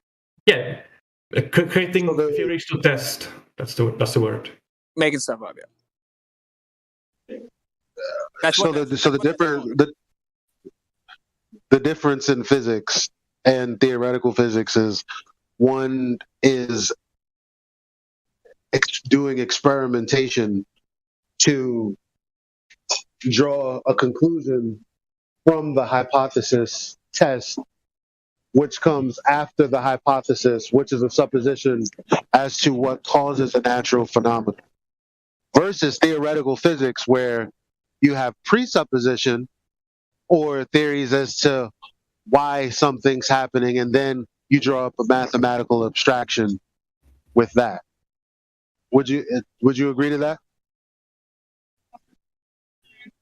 creating theories to test. That's the word. Making stuff up, yeah. The difference in physics and theoretical physics is one is doing experimentation to draw a conclusion from the hypothesis test, which comes after the hypothesis, which is a supposition as to what causes a natural phenomenon, versus theoretical physics, where you have presupposition or theories as to why something's happening, and then you draw up a mathematical abstraction with that. Would you agree to that?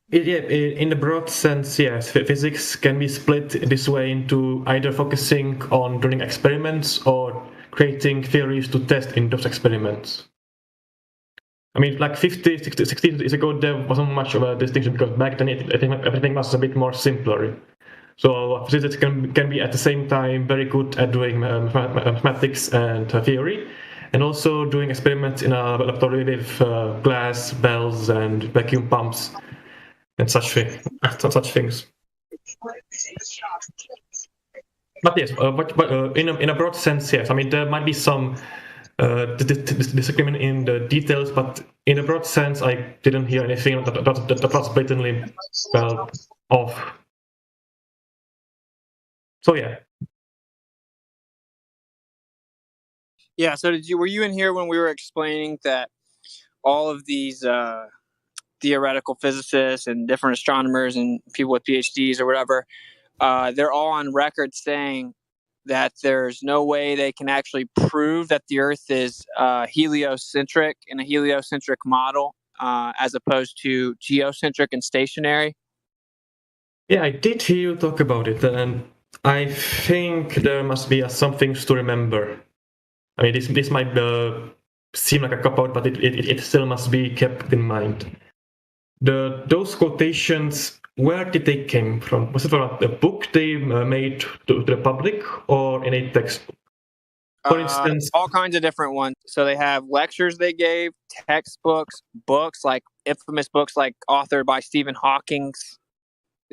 Yeah, in the broad sense, yes. Physics can be split this way into either focusing on doing experiments or creating theories to test in those experiments. I mean, like 50, 60 years ago, there wasn't much of a distinction because back then I think everything was a bit more simpler. So physics can be at the same time very good at doing mathematics and theory, and also doing experiments in a laboratory with glass, bells, and vacuum pumps, and such things. But yes, in a broad sense, yes. I mean, there might be some disagreement in the details, but in a broad sense, I didn't hear anything that was blatantly off. So yeah. Yeah. So were you in here when we were explaining that all of these theoretical physicists and different astronomers and people with PhDs or whatever, they're all on record saying that there's no way they can actually prove that the Earth is heliocentric in a heliocentric model as opposed to geocentric and stationary? Yeah, I did hear you talk about it, and I think there must be some things to remember. I mean, this might seem like a cop-out, but it still must be kept in mind. Those quotations, where did they came from? Was it from a book they made to the public or in a textbook? For instance, all kinds of different ones. So they have lectures they gave, textbooks, books, like infamous books like authored by Stephen Hawking.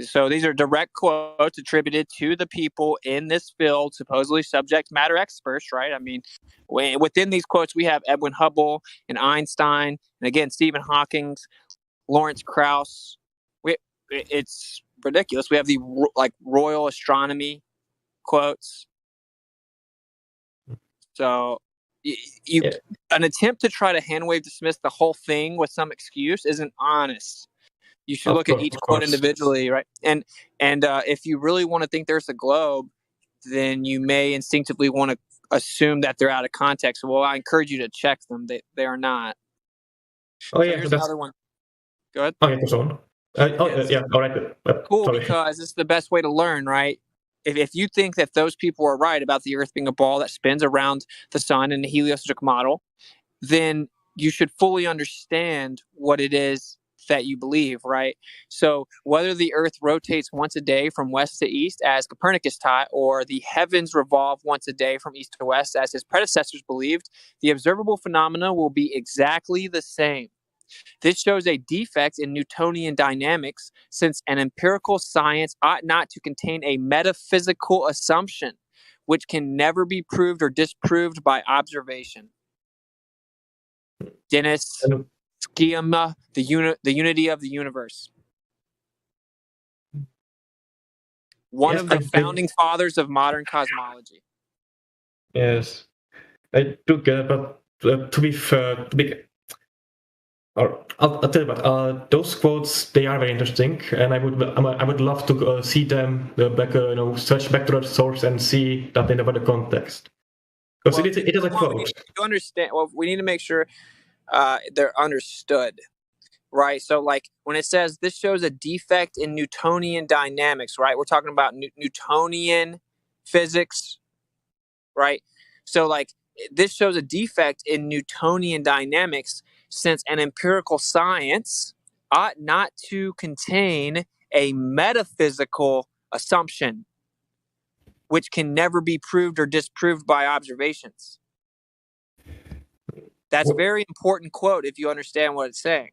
So these are direct quotes attributed to the people in this field, supposedly subject matter experts, right? I mean, within these quotes, we have Edwin Hubble and Einstein, and again, Stephen Hawking, Lawrence Krauss. It's ridiculous. We have the Royal Astronomy quotes. So an attempt to try to hand wave dismiss the whole thing with some excuse isn't honest. You should look at each quote individually, right? And if you really want to think there's a globe, then you may instinctively want to assume that they're out of context. Well, I encourage you to check them. They are not. Oh So yeah, here's that's another one. Go ahead. okay. Go on. Yeah, all right. Cool, sorry. because it's the best way to learn, right? If you think that those people are right about the Earth being a ball that spins around the sun in the heliocentric model, then you should fully understand what it is that you believe, right? So whether the Earth rotates once a day from west to east, as Copernicus taught, or the heavens revolve once a day from east to west, as his predecessors believed, the observable phenomena will be exactly the same. This shows a defect in Newtonian dynamics, since an empirical science ought not to contain a metaphysical assumption, which can never be proved or disproved by observation. Dennis Schema, the unity of the universe. One of the founding fathers of modern cosmology. Yes, I do get it, but to be fair, I'll tell you what. Those quotes, they are very interesting, and I would love to see them search back to the source and see that in a better context. Because it is a quote. You understand? Well, we need to make sure they're understood, right? So, like when it says this shows a defect in Newtonian dynamics, right? We're talking about Newtonian physics, right? So, like this shows a defect in Newtonian dynamics, since an empirical science ought not to contain a metaphysical assumption, which can never be proved or disproved by observations. That's a very important quote if you understand what it's saying.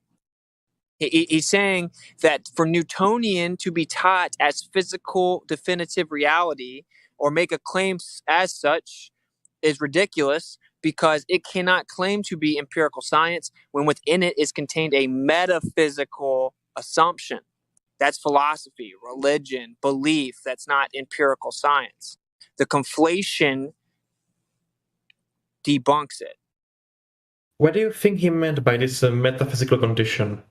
He's saying that for Newtonian to be taught as physical definitive reality or make a claim as such is ridiculous, because it cannot claim to be empirical science when within it is contained a metaphysical assumption. That's philosophy, religion, belief. That's not empirical science. The conflation debunks it. What do you think he meant by this metaphysical condition?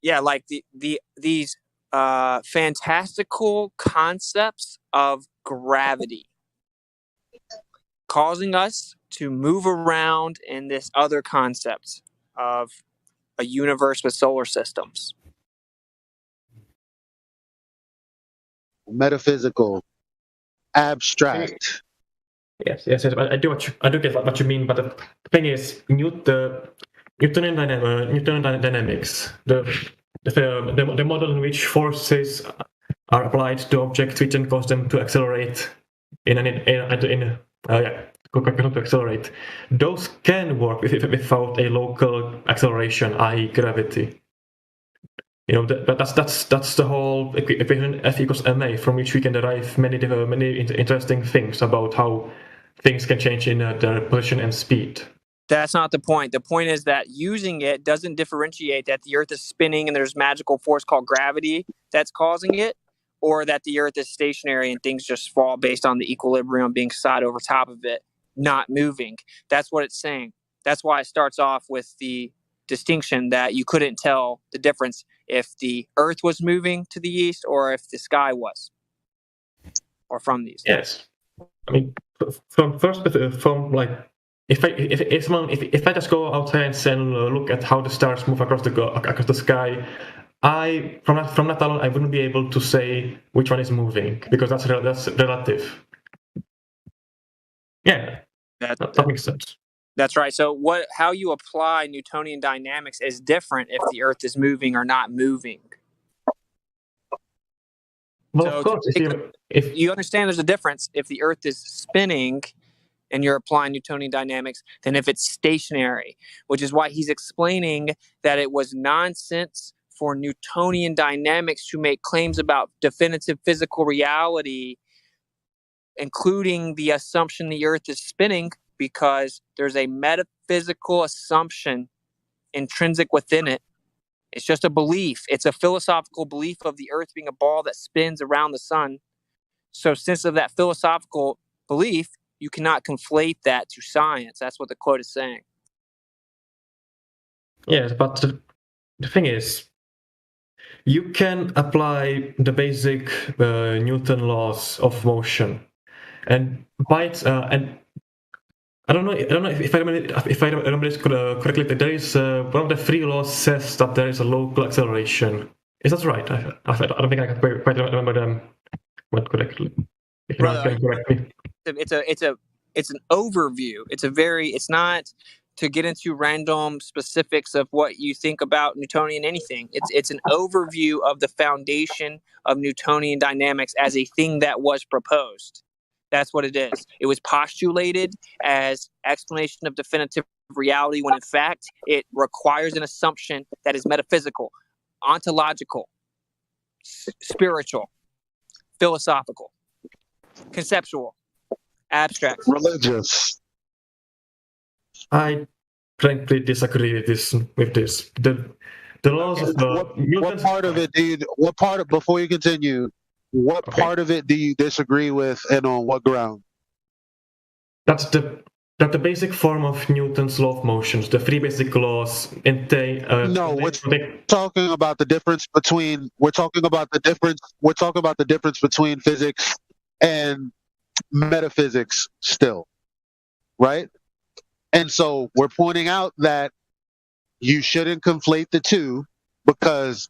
Yeah, like these fantastical concepts of gravity, causing us to move around in this other concept of a universe with solar systems. Metaphysical, abstract. Yes. I do get what you mean, but the thing is, Newtonian dynamics, the model in which forces are applied to objects which then cause them to accelerate to accelerate. Those can work without a local acceleration, i.e., gravity. That's the whole equation F equals ma, from which we can derive many interesting things about how things can change in their position and speed. That's not the point. The point is that using it doesn't differentiate that the Earth is spinning and there's magical force called gravity that's causing it, or that the Earth is stationary and things just fall based on the equilibrium being side over top of it, not moving. That's what it's saying. That's why it starts off with the distinction that you couldn't tell the difference if the Earth was moving to the east or if the sky was, or from the east. Yes, I mean, if I just go outside and look at how the stars move across the sky, from that alone I wouldn't be able to say which one is moving, because that's relative. Yeah, that makes sense. That's right. So how you apply Newtonian dynamics is different if the Earth is moving or not moving. Well, so of course, if you understand there's a difference if the Earth is spinning and you're applying Newtonian dynamics than if it's stationary, which is why he's explaining that it was nonsense for Newtonian dynamics to make claims about definitive physical reality, including the assumption the Earth is spinning, because there's a metaphysical assumption intrinsic within it. It's just a belief. It's a philosophical belief of the Earth being a ball that spins around the sun. So since of that philosophical belief, you cannot conflate that to science. That's what the quote is saying. Yes, but the thing is, you can apply the basic Newton laws of motion, and and I don't know if I remember this correctly. There is one of the three laws says that there is a local acceleration. Is that right? I don't think I can quite remember them correctly. If you can correct me. It's an overview. It's not to get into random specifics of what you think about Newtonian anything. It's an overview of the foundation of Newtonian dynamics as a thing that was proposed. That's what it is. It was postulated as explanation of definitive reality when in fact it requires an assumption that is metaphysical, ontological, spiritual, philosophical, conceptual, abstract, religious. I frankly disagree with this. The laws of what part of it do you? What part of, before you continue? What part of it do you disagree with, and on what ground? That the basic form of Newton's law of motions, the three basic laws, we're talking about the difference between. We're talking about the difference between physics and metaphysics still, right? And so we're pointing out that you shouldn't conflate the two, because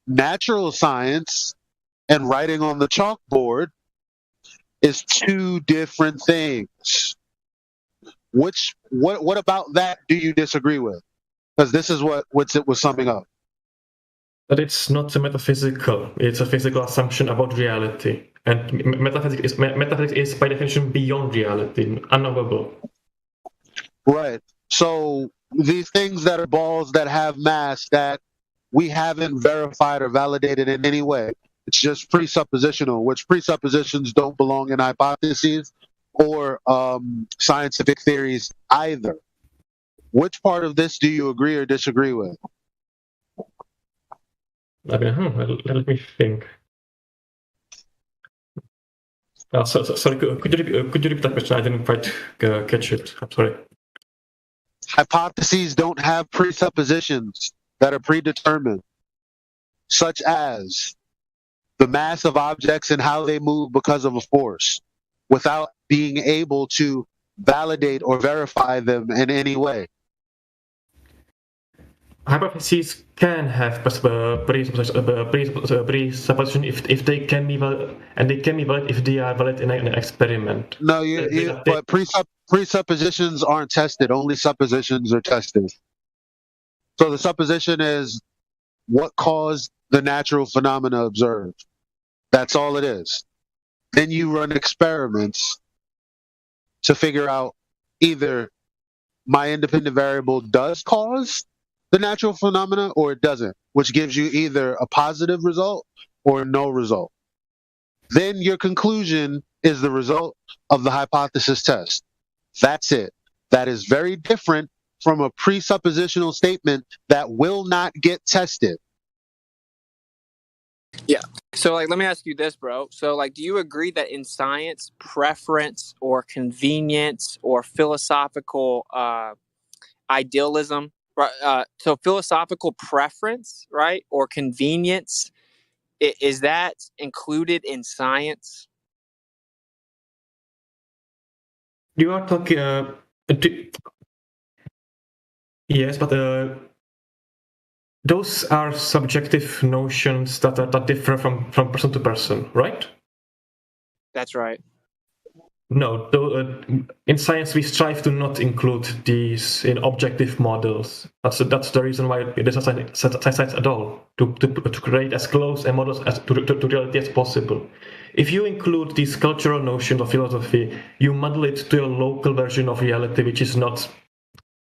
natural science and writing on the chalkboard is two different things. What about that do you disagree with? Because this is what it was summing up. That it's not a metaphysical, it's a physical assumption about reality. And metaphysics is by definition beyond reality, unknowable. Right. So these things that are balls that have mass that we haven't verified or validated in any way, it's just presuppositional, which presuppositions don't belong in hypotheses or scientific theories either. Which part of this do you agree or disagree with? Let me think. Sorry, could you repeat that question? I didn't quite catch it. I'm sorry. Hypotheses don't have presuppositions that are predetermined, such as the mass of objects and how they move because of a force, without being able to validate or verify them in any way. Hypotheses can have presupposition if they can be valid, and they can be valid if they are valid in an experiment. No, but presuppositions aren't tested. Only suppositions are tested. So the supposition is what caused the natural phenomena observed. That's all it is. Then you run experiments to figure out either my independent variable does cause the natural phenomena or it doesn't, which gives you either a positive result or no result. Then your conclusion is the result of the hypothesis test. That's it. That is very different from a presuppositional statement that will not get tested. Yeah. So, let me ask you this, bro. So, do you agree that in science, preference or convenience or philosophical idealism, so philosophical preference, right, or convenience, is that included in science? You are talking. Yes, but those are subjective notions that differ from person to person, right? That's right. No, in science we strive to not include these in objective models. That's the reason why there's a science at all, to create as close a models as to reality as possible. If you include these cultural notions of philosophy, you model it to a local version of reality, which is not,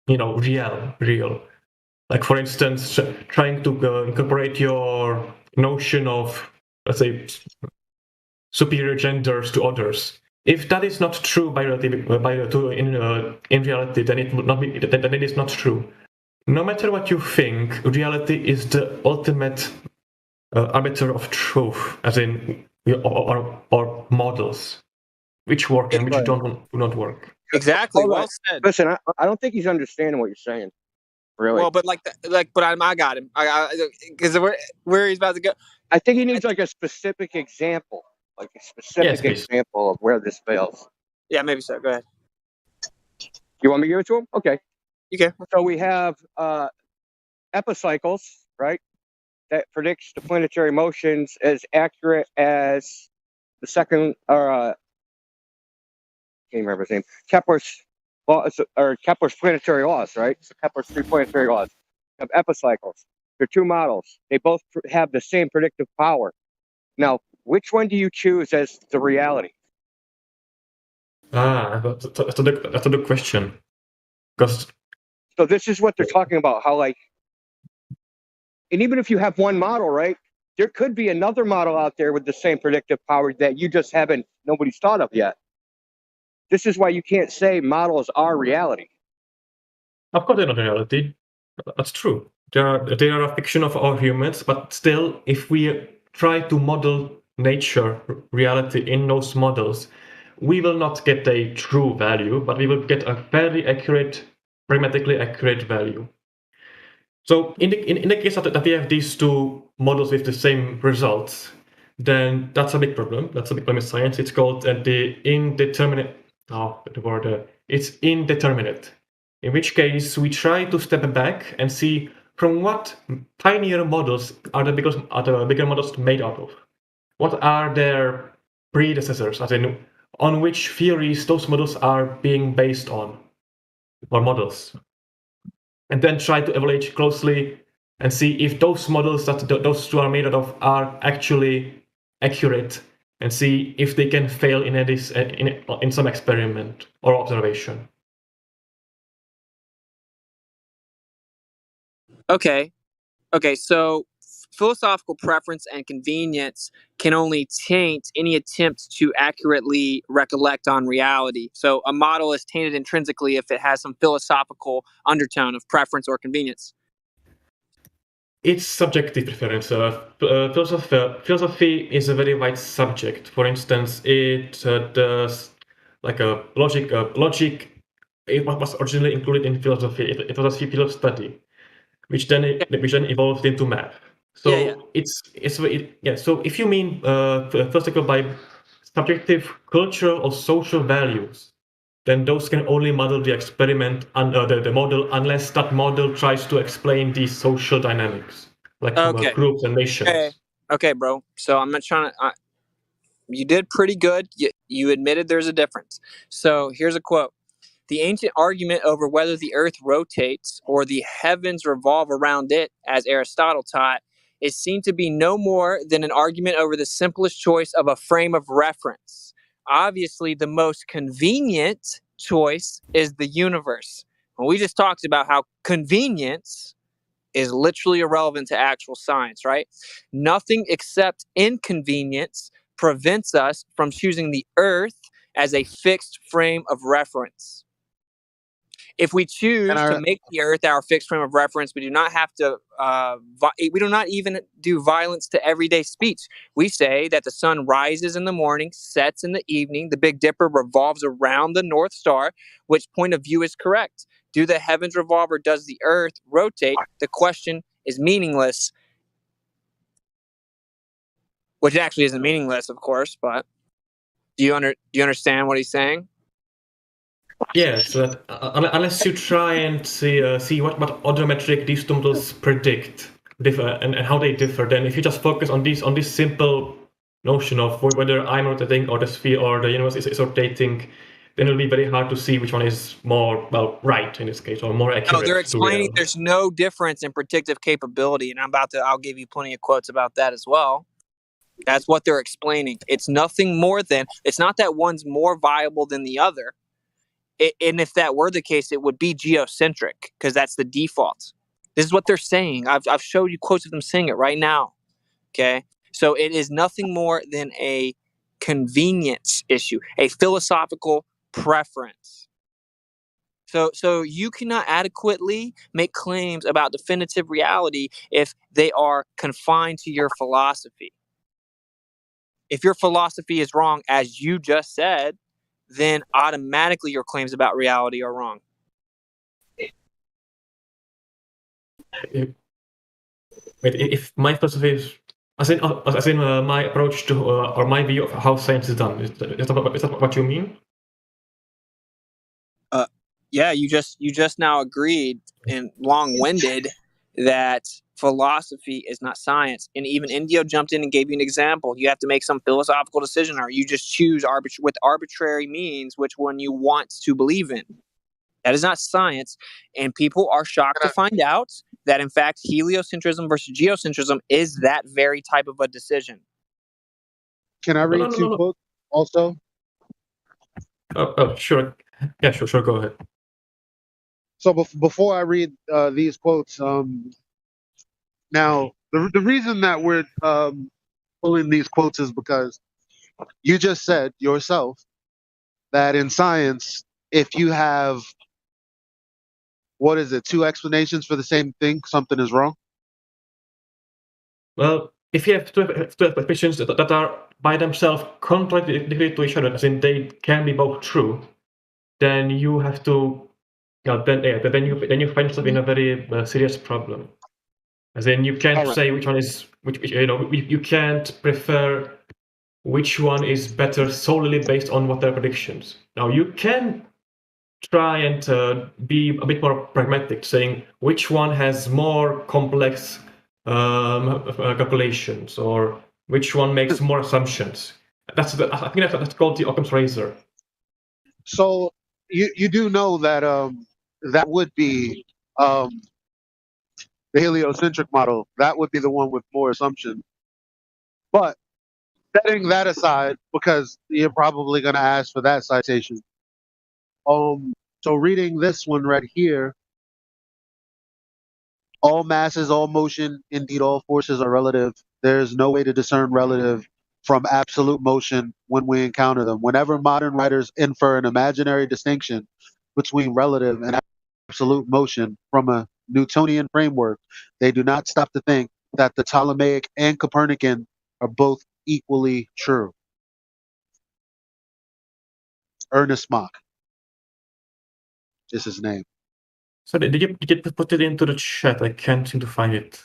real. Like, for instance, trying to incorporate your notion of, let's say, superior genders to others. If that is not true in reality, then it would not be. Then it is not true. No matter what you think, reality is the ultimate arbiter of truth, as in or models, which work and which do not work. Exactly. Well said. Listen, I don't think he's understanding what you're saying. really. Well, but but I got him. Because where he's about to go. I think he needs like a specific example, example of where this fails. Yeah, maybe so. Go ahead. You want me to give it to him? Okay. You can. So we have epicycles, right? That predicts the planetary motions as accurate as the second, can't remember his name, Kepler's laws, or Kepler's planetary laws, right? So Kepler's 3 planetary laws of epicycles. They're 2 models. They both have the same predictive power. Now, which one do you choose as the reality? That's a good question. So this is what they're talking about, how and even if you have one model, right, there could be another model out there with the same predictive power that you just nobody's thought of yet. This is why you can't say models are reality. Of course they're not reality. That's true. They are a fiction of our humans, but still, if we try to model nature, reality in those models, we will not get a true value, but we will get a very accurate, pragmatically accurate value. So in the case that we have these 2 models with the same results, then that's a big problem. That's a big problem in science. It's called the indeterminate. It's indeterminate. In which case, we try to step back and see from what tinier models are the bigger models made out of. What are their predecessors, as in on which theories those models are being based on, or models. And then try to evaluate closely and see if those models that those 2 are made out of are actually accurate, and see if they can fail in some experiment or observation. Okay. So philosophical preference and convenience can only taint any attempt to accurately recollect on reality. So a model is tainted intrinsically if it has some philosophical undertone of preference or convenience. It's subjective preference. Philosophy is a very wide subject. For instance, it does like a logic. It was originally included in philosophy. It was a field of study, which then evolved into math. So So if you mean philosophical by subjective cultural or social values, then those can only model the experiment and the model unless that model tries to explain these social dynamics, like groups and nations. Okay, bro. So I'm not trying to. You did pretty good. You admitted there's a difference. So here's a quote. The ancient argument over whether the earth rotates or the heavens revolve around it, as Aristotle taught, is seen to be no more than an argument over the simplest choice of a frame of reference. Obviously, the most convenient choice is the universe. Well, we just talked about how convenience is literally irrelevant to actual science, right? Nothing except inconvenience prevents us from choosing the earth as a fixed frame of reference. If we choose to make the earth our fixed frame of reference, we do not have to, we do not even do violence to everyday speech. We say that the sun rises in the morning, sets in the evening, the Big Dipper revolves around the North Star. Which point of view is correct? Do the heavens revolve or does the earth rotate? The question is meaningless, which actually isn't meaningless, of course, but do you understand what he's saying? Yes, that unless you try and see what other metric these two models predict and how they differ, then if you just focus on this simple notion of whether I'm rotating or the sphere or the universe is rotating, then it'll be very hard to see which one is more right in this case or more accurate. No, they're explaining there's no difference in predictive capability, and I'll give you plenty of quotes about that as well. That's what they're explaining. It's nothing more than, it's not that one's more viable than the other. And if that were the case, it would be geocentric because that's the default. This is what they're saying. I've showed you quotes of them saying it right now. Okay. So it is nothing more than a convenience issue, a philosophical preference. So you cannot adequately make claims about definitive reality if they are confined to your philosophy. If your philosophy is wrong, as you just said, then automatically your claims about reality are wrong. if my philosophy is, as in my approach to or my view of how science is done, is that what you mean? Yeah, you just now agreed and long-winded that philosophy is not science, and even Indio jumped in and gave you an example. You have to make some philosophical decision, or you just choose with arbitrary means which one you want to believe in. That is not science, and people are shocked to find out that in fact heliocentrism versus geocentrism is that very type of a decision. Can I read two quotes also? Oh, sure. Yeah, sure. Go ahead. So before I read these quotes, now the reason that we're pulling these quotes is because you just said yourself that in science, if you have, what is it, two explanations for the same thing, something is wrong? Well, if you have two explanations that are by themselves contradictory to each other, as in they can be both true, then you have to, then you find yourself in a very serious problem. As in, you can't say which one is which. You can't prefer which one is better solely based on what their predictions. Now you can try and be a bit more pragmatic, saying which one has more complex calculations, or which one makes more assumptions. I think that's called the Occam's razor. So you do know that that would be the heliocentric model. That would be the one with more assumption. But setting that aside, because you're probably going to ask for that citation. So reading this one right here, all masses, all motion, indeed all forces are relative. There's no way to discern relative from absolute motion when we encounter them. Whenever modern writers infer an imaginary distinction between relative and absolute motion from a Newtonian framework, they do not stop to think that the Ptolemaic and Copernican are both equally true. Ernest Mach is his name. So did you put it into the chat? I can't seem to find it.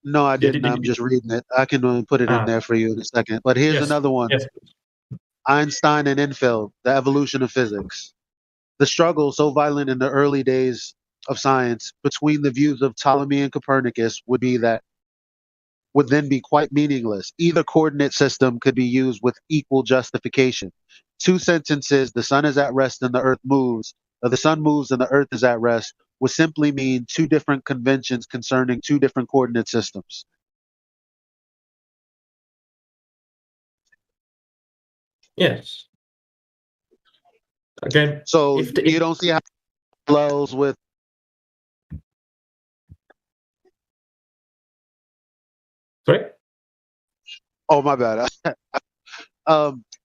No, I didn't. I'm just reading it. I can put it in there for you in a second. But here's another one. Yes. Einstein and Infeld, The Evolution of Physics. The struggle, so violent in the early days of science, between the views of Ptolemy and Copernicus would then be quite meaningless. Either coordinate system could be used with equal justification. Two sentences, the sun is at rest and the earth moves, or the sun moves and the earth is at rest, would simply mean two different conventions concerning two different coordinate systems. Yes. Again, so you don't see how it flows with. Sorry? Oh, my bad.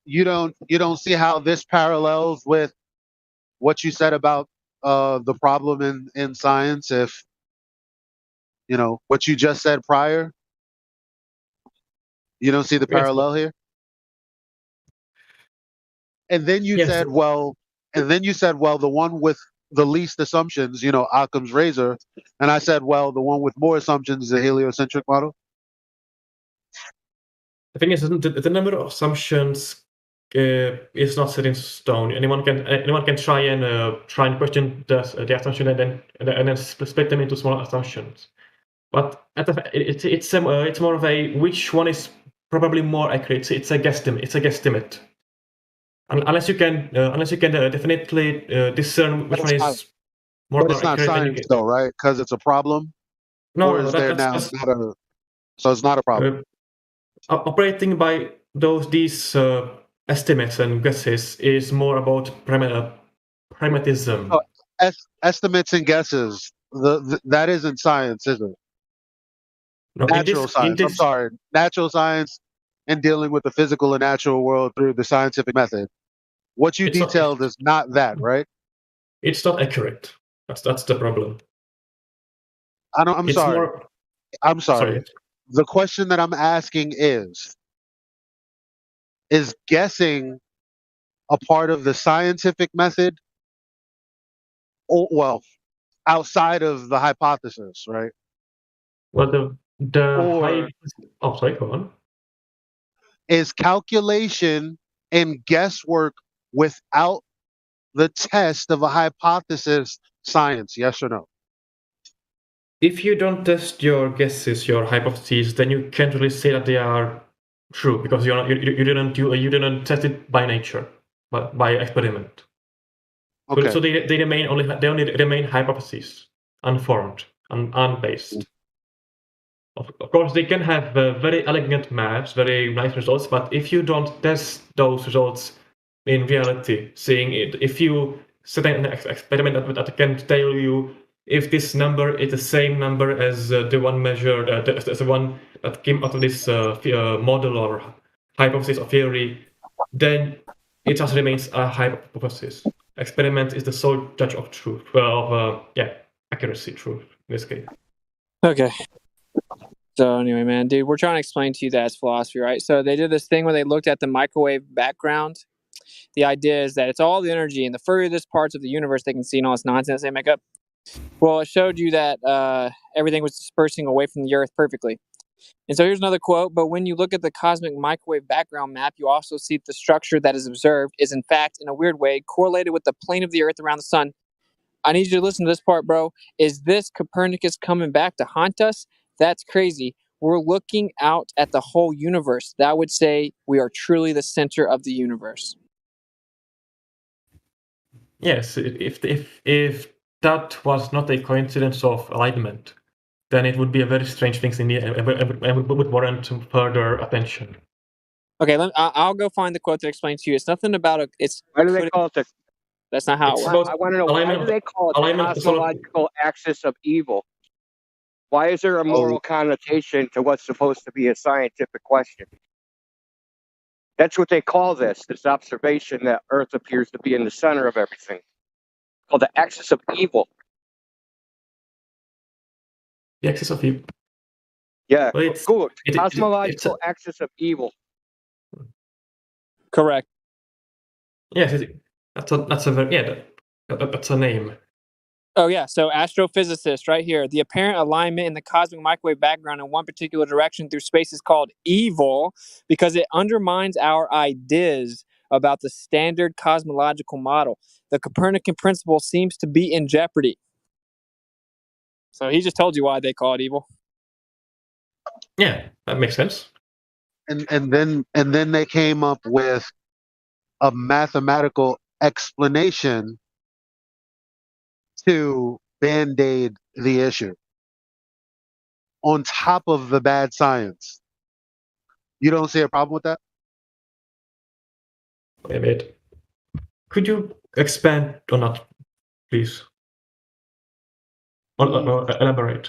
You don't see how this parallels with what you said about the problem in science. If you know what you just said prior, you don't see the parallel here. And then you said, well, the one with the least assumptions, Occam's razor, and I said, well, the one with more assumptions is the heliocentric model. The thing is, the number of assumptions is not set in stone. Anyone can try and question the assumption and then split them into small assumptions. But it's more of a which one is probably more accurate. It's a guesstimate. It's a guesstimate. Unless you can definitely discern which one is more accurate. But it's not science, though, right? Because it's a problem. No, or is there now not a? So it's not a problem. Operating by these estimates and guesses is more about pragmatism. Estimates and guesses. That isn't science, is it? No, Natural science. I'm sorry, natural science and dealing with the physical and natural world through the scientific method. What you detailed is not that, right? It's not accurate. That's the problem. I'm sorry. The question that I'm asking is guessing a part of the scientific method? Well, outside of the hypothesis, right? Well, the Or oh, sorry, go on. Is calculation and guesswork without the test of a hypothesis science? Yes or no? If you don't test your guesses, your hypotheses, then you can't really say that they are true because you didn't test it by nature, but by experiment. Okay. So they only remain hypotheses, unformed, unbased. Of course, they can have very elegant maps, very nice results, but if you don't test those results in reality, seeing it, if you set an experiment that can tell you if this number is the same number as the one measured, the one that came out of this model or hypothesis or theory, then it just remains a hypothesis. Experiment is the sole judge of truth, accuracy, truth in this case. Okay. So anyway, man, dude, we're trying to explain to you that it's philosophy, right? So they did this thing where they looked at the microwave background. The idea is that it's all the energy and the furthest parts of the universe they can see and all this nonsense they make up. Well, it showed you that everything was dispersing away from the Earth perfectly. And so here's another quote. But when you look at the cosmic microwave background map, you also see that the structure that is observed is, in fact, in a weird way, correlated with the plane of the Earth around the sun. I need you to listen to this part, bro. Is this Copernicus coming back to haunt us? That's crazy. We're looking out at the whole universe. That would say we are truly the center of the universe. Yes, if that was not a coincidence of alignment, then it would be a very strange thing in the and would warrant some further attention. Okay, I'll go find the quote that explains to you. It's nothing about it's. Why do they call it the? That's not how it works. I want to know why do they call it the cosmological axis of evil? Why is there a moral connotation to what's supposed to be a scientific question? That's what they call this observation that Earth appears to be in the center of everything. It's called the axis of evil. The axis of evil. Yeah, well, cool. Cosmological axis of evil. Correct. Yes, that's a name. Oh yeah, so astrophysicist right here. The apparent alignment in the cosmic microwave background in one particular direction through space is called evil because it undermines our ideas about the standard cosmological model. The Copernican principle seems to be in jeopardy. So he just told you why they call it evil. Yeah, that makes sense. And then they came up with a mathematical explanation to band-aid the issue on top of the bad science. You don't see a problem with that? Wait a minute. Could you expand on that, please? Or elaborate.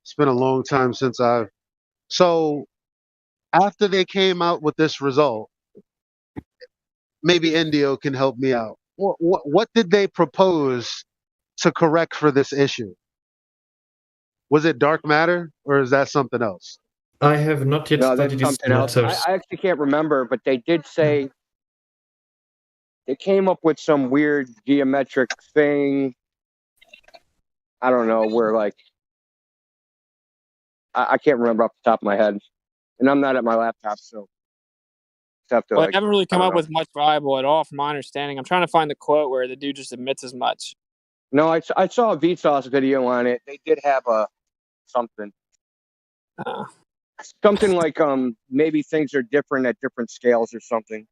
It's been a long time since I've... So, after they came out with this result, maybe Indio can help me out. What did they propose to correct for this issue? Was it dark matter, or is that something else? I have not yet studied this matter. I actually can't remember, but they did say they came up with some weird geometric thing. I don't know, where like I can't remember off the top of my head, and I'm not at my laptop, so. I haven't really come up with much viable at all, from my understanding. I'm trying to find the quote where the dude just admits as much. No, I saw a Vsauce video on it. They did have something. Something like maybe things are different at different scales or something.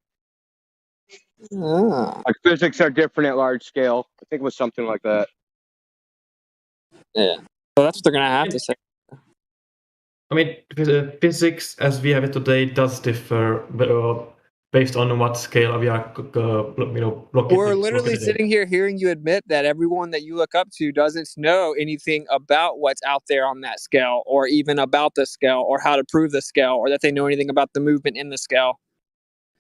Like physics are different at large scale. I think it was something like that. Yeah. So that's what they're gonna have to say. I mean, physics as we have it today does differ based on what scale we are, We're literally sitting here hearing you admit that everyone that you look up to doesn't know anything about what's out there on that scale, or even about the scale, or how to prove the scale, or that they know anything about the movement in the scale.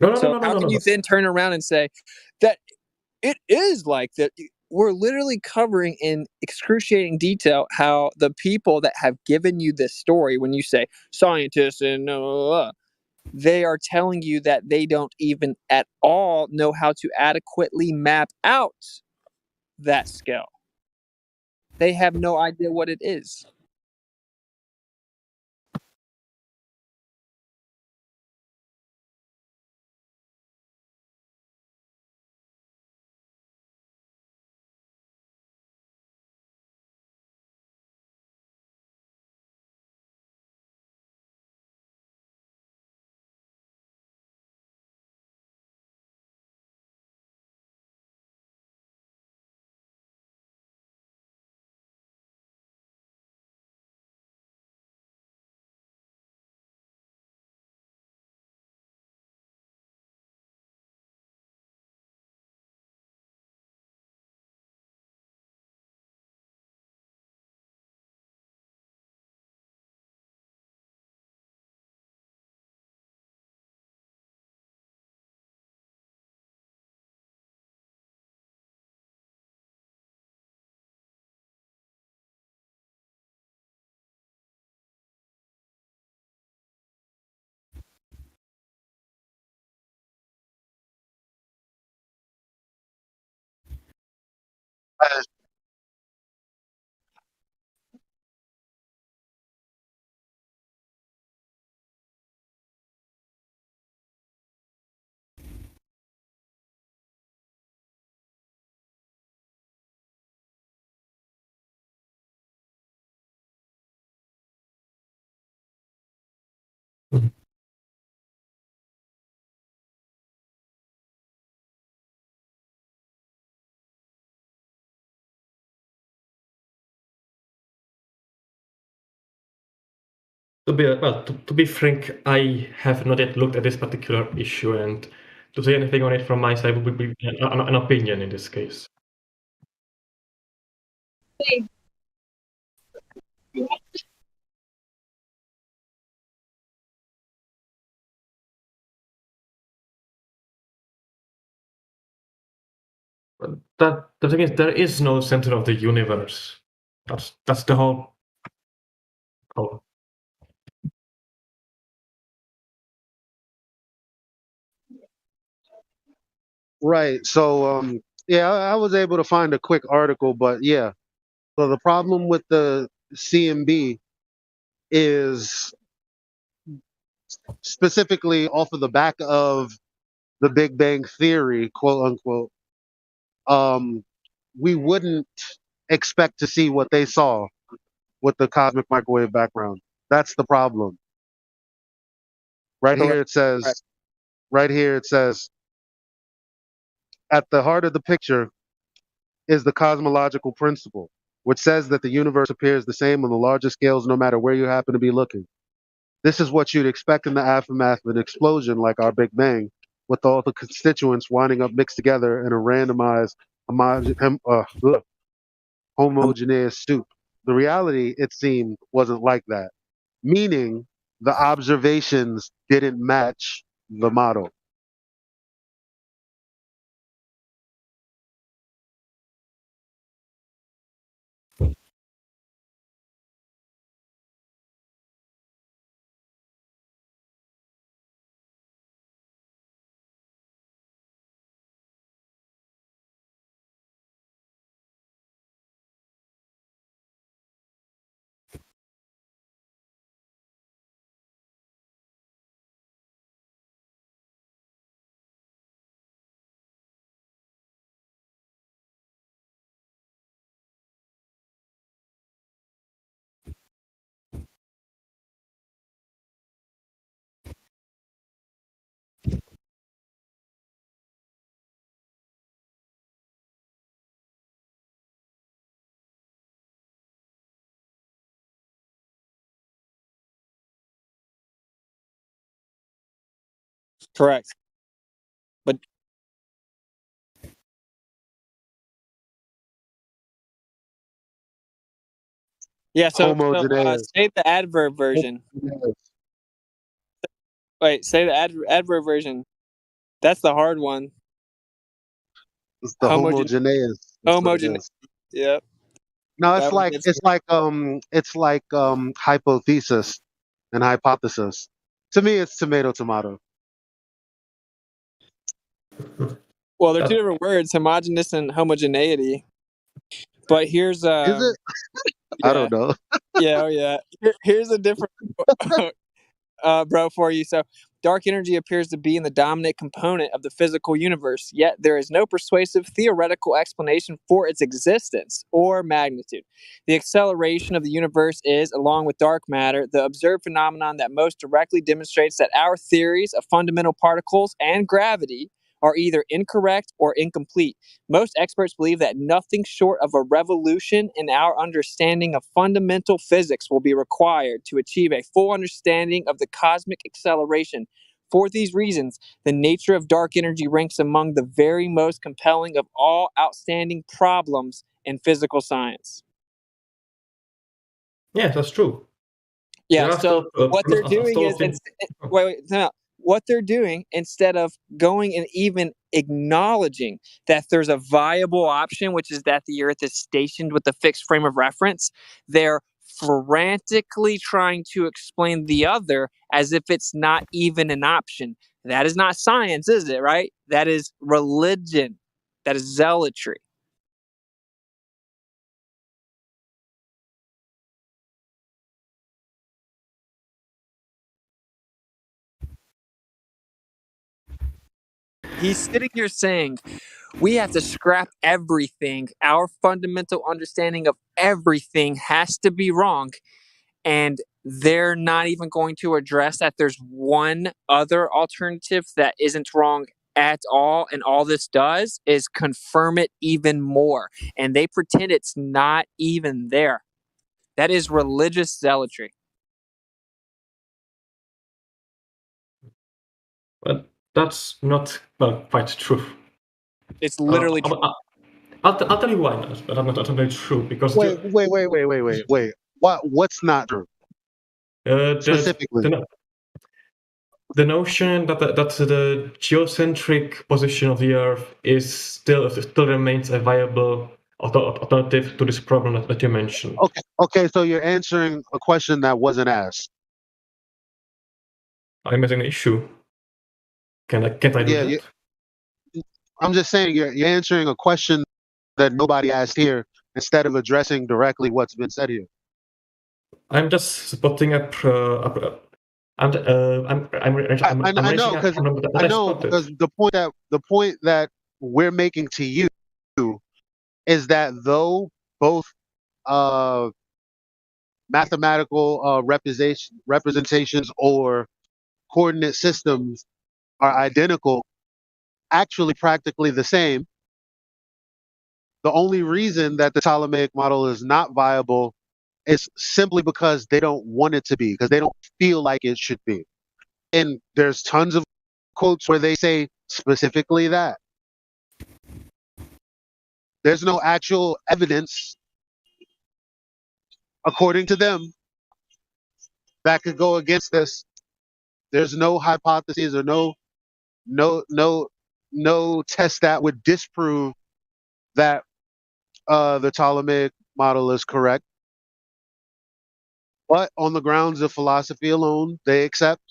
How can you then turn around and say that it is like that? We're literally covering in excruciating detail how the people that have given you this story, when you say scientists and they are telling you that they don't even at all know how to adequately map out that scale. they have no idea what it is. To be frank, I have not yet looked at this particular issue, and to say anything on it from my side would be an opinion in this case. But the thing is, there is no center of the universe. That's the whole problem. Right. So, yeah, I was able to find a quick article, but yeah. So the problem with the CMB is specifically off of the back of the Big Bang Theory, quote unquote. We wouldn't expect to see what they saw with the cosmic microwave background. That's the problem. Right here it says, right here it says, at the heart of the picture is the cosmological principle, which says that the universe appears the same on the larger scales no matter where you happen to be looking. This is what you'd expect in the aftermath of an explosion like our Big Bang, with all the constituents winding up mixed together in a randomized, homogeneous soup. The reality, it seemed, wasn't like that, meaning the observations didn't match the model. Correct. But yeah, so say the adverb version. Wait, say the adverb version. That's the hard one. It's the homogeneous. Homogeneous. Yep. No, it's like hypothesis and hypothesis. To me, it's tomato. Well, they're two different words, homogeneous and homogeneity. But here's Is it? I don't know. Here's a different bro for you. So dark energy appears to be in the dominant component of the physical universe, yet there is no persuasive theoretical explanation for its existence or magnitude. The acceleration of the universe is, along with dark matter, the observed phenomenon that most directly demonstrates that our theories of fundamental particles and gravity are either incorrect or incomplete. Most experts believe that nothing short of a revolution in our understanding of fundamental physics will be required to achieve a full understanding of the cosmic acceleration. For these reasons, the nature of dark energy ranks among the very most compelling of all outstanding problems in physical science. Yeah, that's true. Yeah, so what they're doing is, what they're doing, instead of going and even acknowledging that there's a viable option, which is that the Earth is stationed with a fixed frame of reference, they're frantically trying to explain the other as if it's not even an option. That is not science, is it, right? That is religion. That is zealotry. He's sitting here saying, we have to scrap everything. Our fundamental understanding of everything has to be wrong. And they're not even going to address that there's one other alternative that isn't wrong at all. And all this does is confirm it even more. And they pretend it's not even there. That is religious zealotry. But that's not quite true. It's literally true. I'll tell you why not. But I'm not really true because Wait. What's not true? Specifically, the notion that the geocentric position of the Earth still remains a viable alternative to this problem that you mentioned. Okay. So you're answering a question that wasn't asked. I'm answering an issue. Can't I do that? I'm just saying you're answering a question that nobody asked here instead of addressing directly what's been said here. I'm just spotting up. I know because the point that we're making to you is that though both mathematical representations or coordinate systems are identical, actually practically the same, the only reason that the Ptolemaic model is not viable is simply because they don't want it to be, because they don't feel like it should be. And there's tons of quotes where they say specifically that. There's no actual evidence, according to them, that could go against this. There's no hypotheses or no test that would disprove that the Ptolemaic model is correct. But on the grounds of philosophy alone, they accept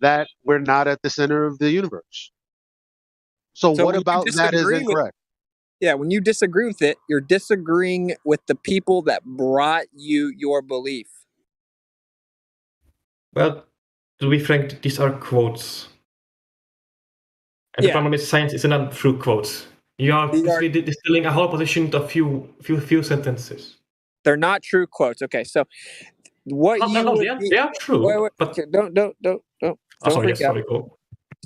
that we're not at the center of the universe. So what about that is incorrect? When you disagree with it, you're disagreeing with the people that brought you your belief. Well, to be frank, these are quotes. And the problem is science is not through quotes. You are distilling a whole position into a few sentences. They're not true quotes. Okay, so what they are true. Wait, but don't freak out. Cool.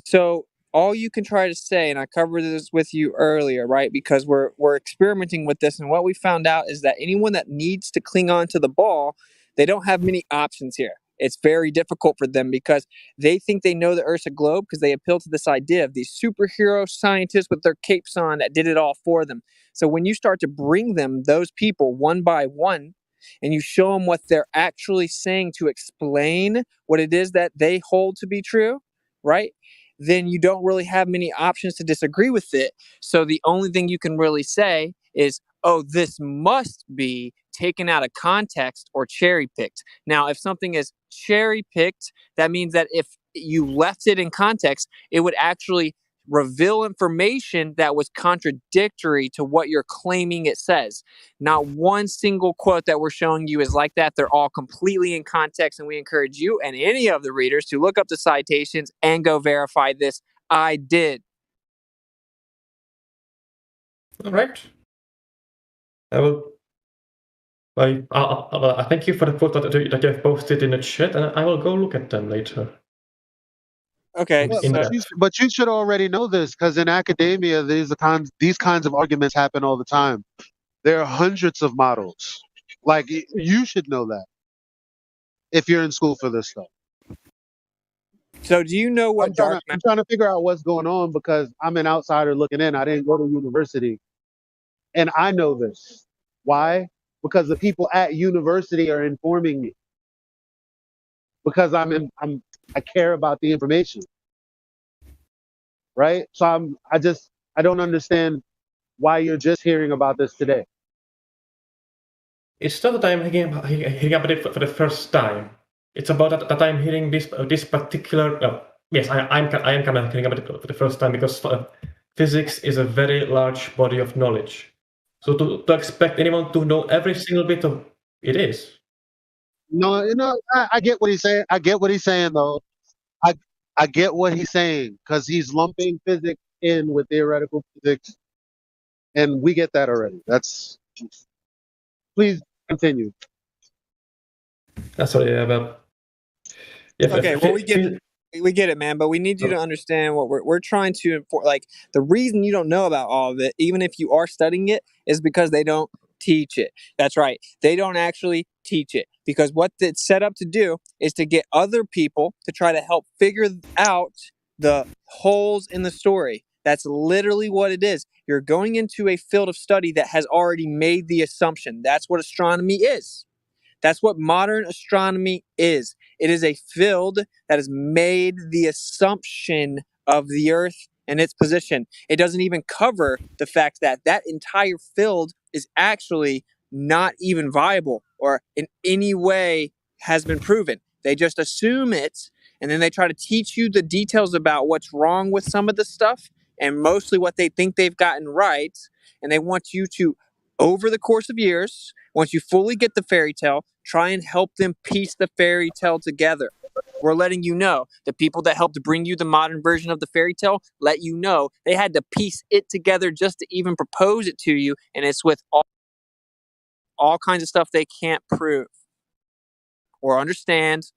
So all you can try to say, and I covered this with you earlier, right? Because we're experimenting with this, and what we found out is that anyone that needs to cling on to the ball, they don't have many options here. It's very difficult for them because they think they know the Earth's a globe because they appeal to this idea of these superhero scientists with their capes on that did it all for them. So when you start to bring them those people one by one, and you show them what they're actually saying to explain what it is that they hold to be true, right? Then you don't really have many options to disagree with it. So the only thing you can really say is, oh, this must be taken out of context or cherry picked. Now, if something is cherry picked, that means that if you left it in context, it would actually reveal information that was contradictory to what you're claiming it says. Not one single quote that we're showing you is like that. They're all completely in context, and we encourage you and any of the readers to look up the citations and go verify this. I did. All right. I thank you for the quote that you have posted in the chat, and I will go look at them later. Okay. But you should already know this, because in academia, these kinds of arguments happen all the time. There are hundreds of models. Like, you should know that if you're in school for this stuff. So do you know what I'm trying to figure out what's going on, because I'm an outsider looking in. I didn't go to university, and I know this. Why? Because the people at university are informing me. Because I care about the information, right? So I don't understand why you're just hearing about this today. It's not that I'm hearing about it for the first time. It's about that I'm hearing this particular. Yes, I am kind of hearing about it for the first time, because physics is a very large body of knowledge. So to expect anyone to know every single bit of it is. No, I get what he's saying. I get what he's saying, though. I get what he's saying, because he's lumping physics in with theoretical physics, and we get that already. Please continue. Sorry, but yeah. Okay, well, we get it, man, but we need you to understand what we're trying to enforce. Like, the reason you don't know about all of it, even if you are studying it, is because they don't teach it. That's right. They don't actually teach it, because what it's set up to do is to get other people to try to help figure out the holes in the story. That's literally what it is. You're going into a field of study that has already made the assumption. That's what astronomy is. That's what modern astronomy is. It is a field that has made the assumption of the Earth and its position. It doesn't even cover the fact that that entire field is actually not even viable or in any way has been proven. They just assume it, and then they try to teach you the details about what's wrong with some of the stuff, and mostly what they think they've gotten right. And they want you to, over the course of years, once you fully get the fairy tale, try and help them piece the fairy tale together. We're letting you know the people that helped bring you the modern version of the fairy tale let you know they had to piece it together just to even propose it to you, and it's with all kinds of stuff they can't prove or understand.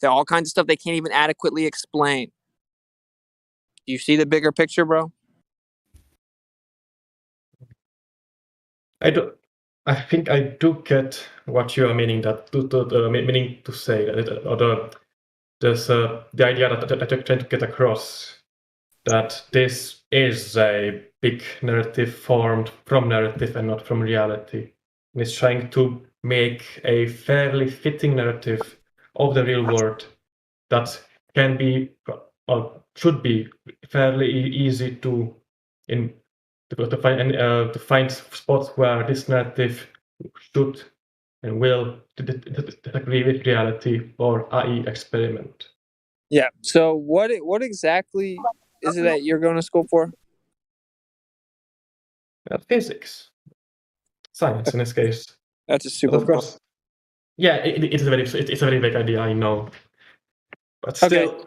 There are all kinds of stuff they can't even adequately explain. Do you see the bigger picture, bro? I think I do get what you are meaning meaning to say, there's the idea that you're trying to get across, that this is a big narrative formed from narrative and not from reality. And it's trying to make a fairly fitting narrative of the real world that can be or should be fairly easy to find spots where this narrative should and will agree with reality, or i.e. experiment. Yeah. So what exactly is it that you're going to school for? Physics, science in this case. That's a super. But of course, yeah, it's a very big idea, I know, but still. Okay.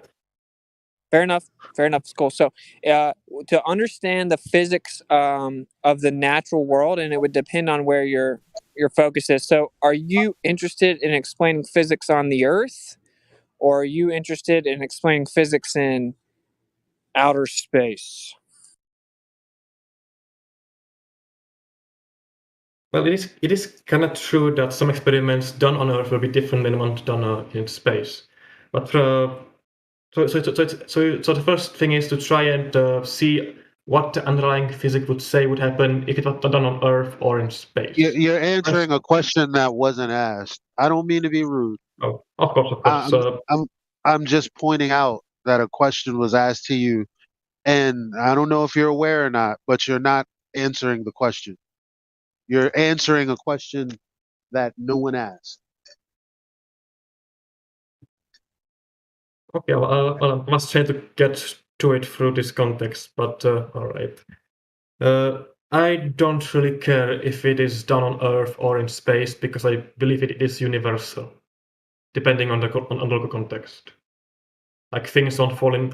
Fair enough. It's cool. So, to understand the physics of the natural world, and it would depend on where your focus is. So, are you interested in explaining physics on the Earth, or are you interested in explaining physics in outer space? Well, it is kind of true that some experiments done on Earth will be different than ones done in space. But so the first thing is to try and see what the underlying physics would say would happen if it was done on Earth or in space. You're answering a question that wasn't asked. I don't mean to be rude. Oh, of course. I'm just pointing out that a question was asked to you, and I don't know if you're aware or not, but you're not answering the question. You're answering a question that no one asked. Okay, well, I must try to get to it through this context, but all right. I don't really care if it is done on Earth or in space because I believe it is universal, depending on the local context. Like things don't fall in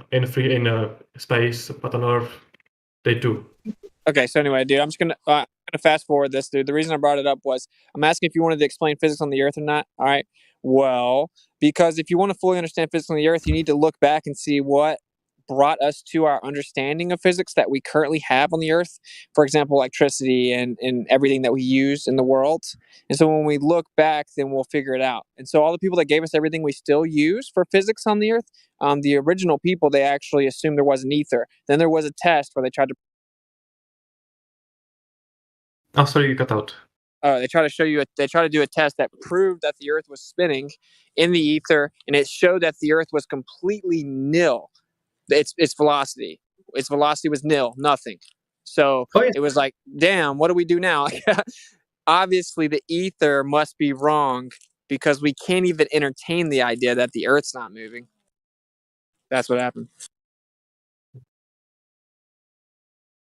space, but on Earth they do. Okay, so anyway, dude, I'm just gonna fast forward this, dude. The reason I brought it up was I'm asking if you wanted to explain physics on the Earth or not. All right. Well, because if you want to fully understand physics on the Earth, you need to look back and see what brought us to our understanding of physics that we currently have on the Earth. For example, electricity and everything that we use in the world. And so when we look back, then we'll figure it out. And so all the people that gave us everything we still use for physics on the Earth, the original people, they actually assumed there was an ether. Then there was a test where they tried to. Oh, sorry, you cut out. They try to do a test that proved that the Earth was spinning in the ether, and it showed that the Earth was completely nil. Its velocity was nil, nothing. So it was like, damn, what do we do now? Obviously, the ether must be wrong because we can't even entertain the idea that the Earth's not moving. That's what happened.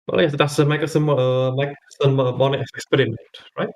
Well, yes, that's a Michelson Morley experiment, right?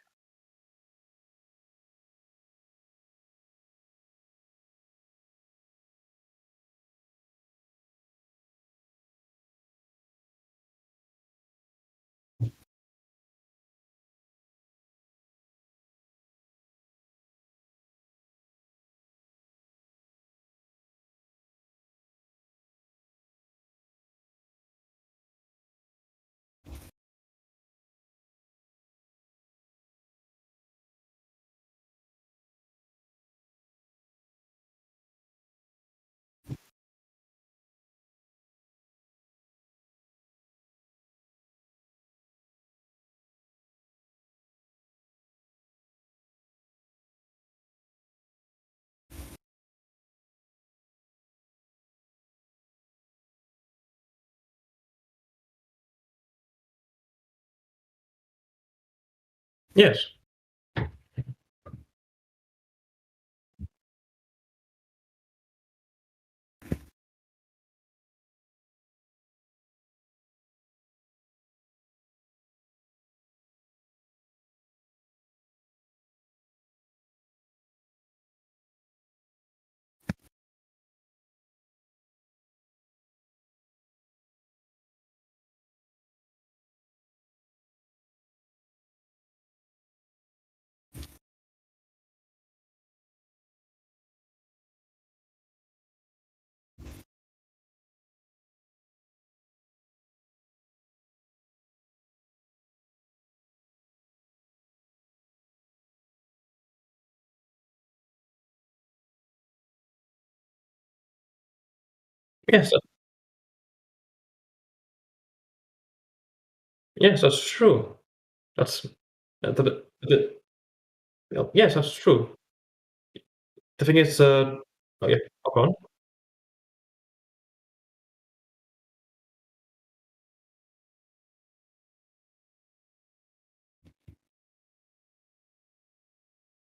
Yes. Yes. Yes, that's true. Yes, that's true. The thing is, oh yeah, go on.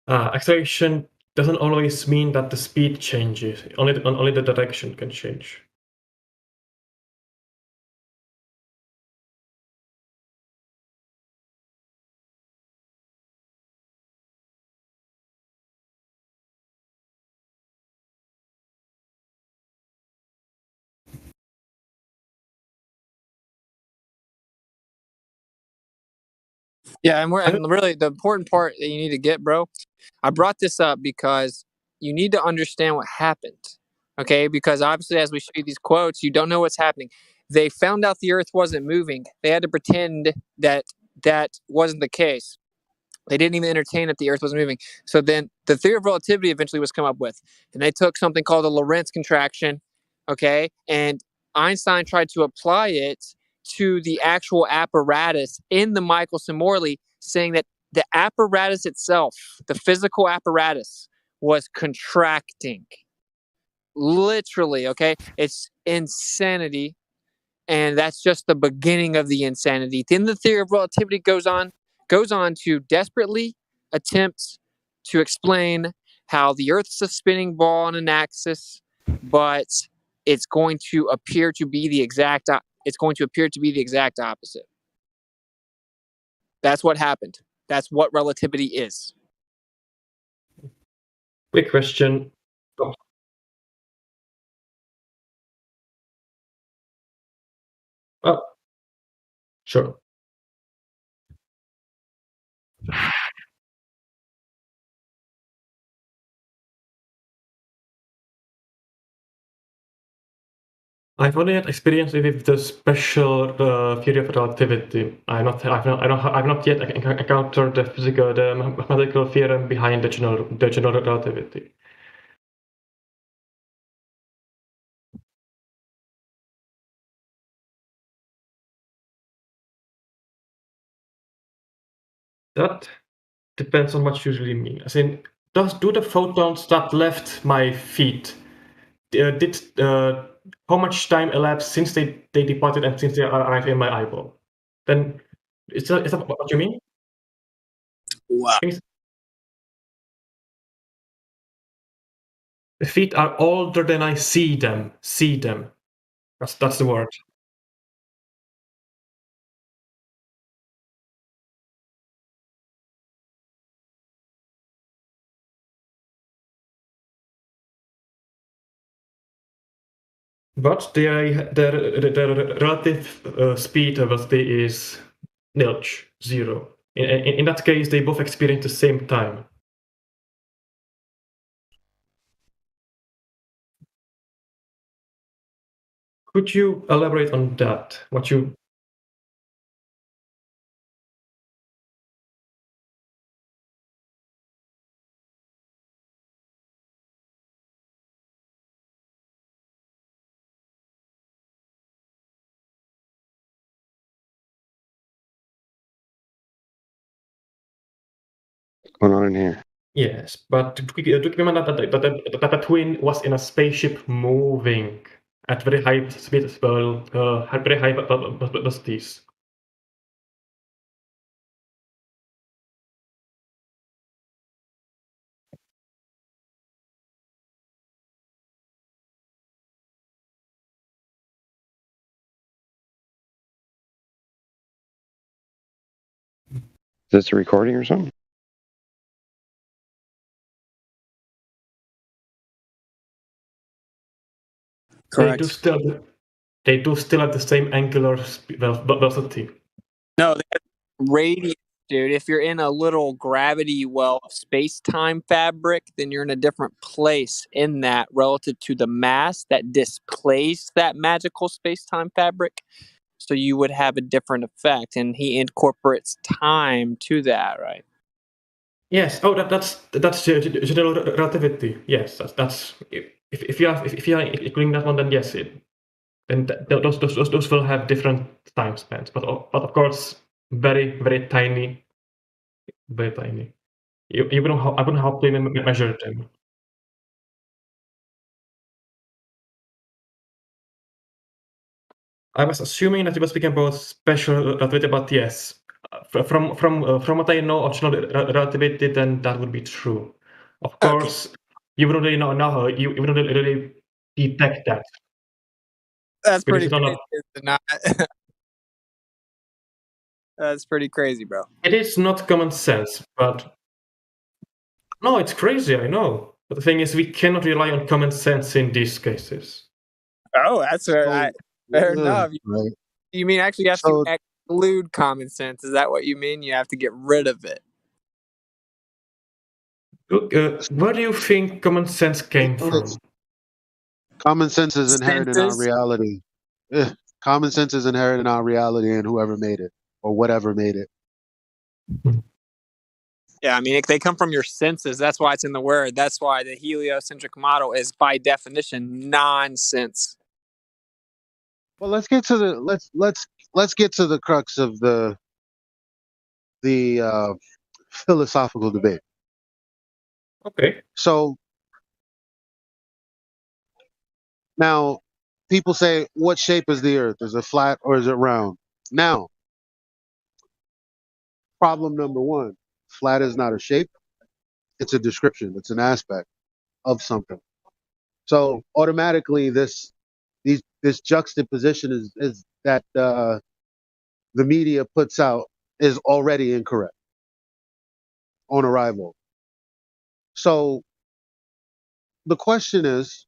Acceleration doesn't always mean that the speed changes. Only the direction can change. Yeah, and really the important part that you need to get, bro. I brought this up because you need to understand what happened. Okay, because obviously as we show you these quotes, you don't know what's happening. They found out the Earth wasn't moving. They had to pretend that that wasn't the case. They didn't even entertain that the Earth was moving. So then the theory of relativity eventually was come up with. And they took something called the Lorentz contraction, okay? And Einstein tried to apply it to the actual apparatus in the Michelson-Morley, saying that the apparatus itself, the physical apparatus, was contracting. Literally, okay? It's insanity. And that's just the beginning of the insanity. Then the theory of relativity goes on to desperately attempt to explain how the Earth's a spinning ball on an axis, but it's going to appear to be the exact opposite. That's what happened. That's what relativity is. Quick question. Oh. Oh, sure. I've only had experience with the special theory of relativity. I've not yet encountered the mathematical theorem behind the general relativity. That depends on what you usually mean. As in, do the photons that left my feet how much time elapsed since they departed and since they arrived in my eyeball? Then is that what you mean? Wow. The feet are older than I see them. That's the word. But the relative speed of velocity is nilch, 0. In that case, they both experience the same time. Could you elaborate on that? What you... Going on in here? Yes, but do keep in mind that the twin was in a spaceship moving at very high speed as well, had very high velocities. Is this a recording or something? Correct. They do still have the same angular velocity. No, radius, dude. If you're in a little gravity well space-time fabric, then you're in a different place in that relative to the mass that displaced that magical space-time fabric. So you would have a different effect, and he incorporates time to that, right? Yes. Oh, that's general relativity. Yes, that's if you are including that one, then yes, those will have different time spans, but of course very tiny, very tiny. I wouldn't have to even measure them. I was assuming that you were speaking about special relativity, but yes, from what I know of general relativity, then that would be true. Of course, you wouldn't really know how you wouldn't really detect that. That's Because pretty you don't crazy. know. Is it not? That's pretty crazy, bro. It is not common sense, but no, it's crazy. I know, but the thing is, we cannot rely on common sense in these cases. Oh, that's fair enough. Right. You mean actually you have to exclude common sense? Is that what you mean? You have to get rid of it. Look, where do you think common sense came from? Common sense is inherent in our Senses? reality. Common sense is inherent in our reality and whoever made it or whatever made it. Yeah, I mean, they come from your senses. That's why it's in the word. That's why the heliocentric model is, by definition, nonsense. Well, let's get to the crux of the philosophical debate. Okay. So now people say, what shape is the Earth? Is it flat or is it round? Now, problem number one: flat is not a shape; it's a description. It's an aspect of something. So automatically, this this juxtaposition is that the media puts out is already incorrect on arrival. So the question is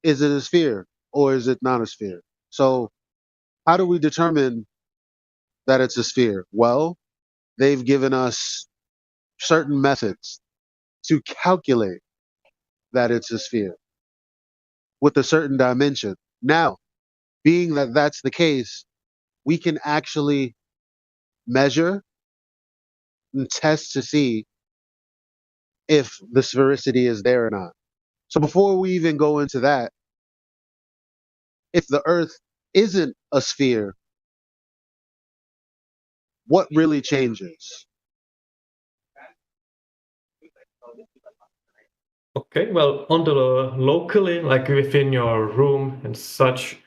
it a sphere or is it not a sphere? So how do we determine that it's a sphere? Well, they've given us certain methods to calculate that it's a sphere with a certain dimension. Now, being that that's the case, we can actually measure and test to see if the sphericity is there or not. So before we even go into that, if the Earth isn't a sphere, what really changes? Okay, well, on the locally, like within your room and such,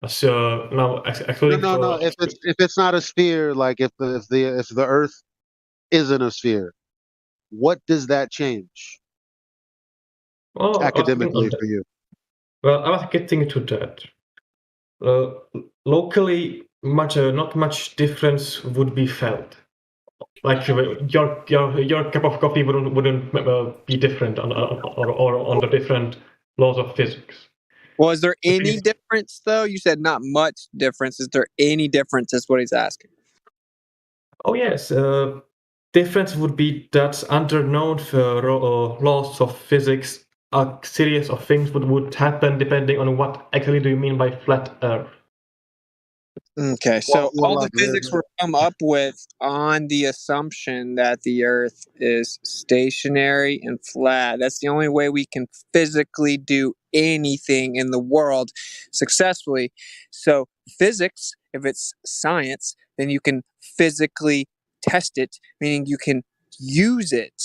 as now actually No. If it's not a sphere, like if the Earth isn't a sphere, what does that change academically for you? Well, I was getting to that. Locally, not much difference would be felt. Like your cup of coffee wouldn't be different on the different laws of physics. Well, is there any difference though? You said not much difference. Is there any difference? Is what he's asking. Oh yes, difference would be that under known laws of physics, a series of things would happen depending on what actually do you mean by flat Earth. Okay, so all the physics were come up with on the assumption that the Earth is stationary and flat. That's the only way we can physically do anything in the world successfully. So physics, if it's science, then you can physically test it, meaning you can use it.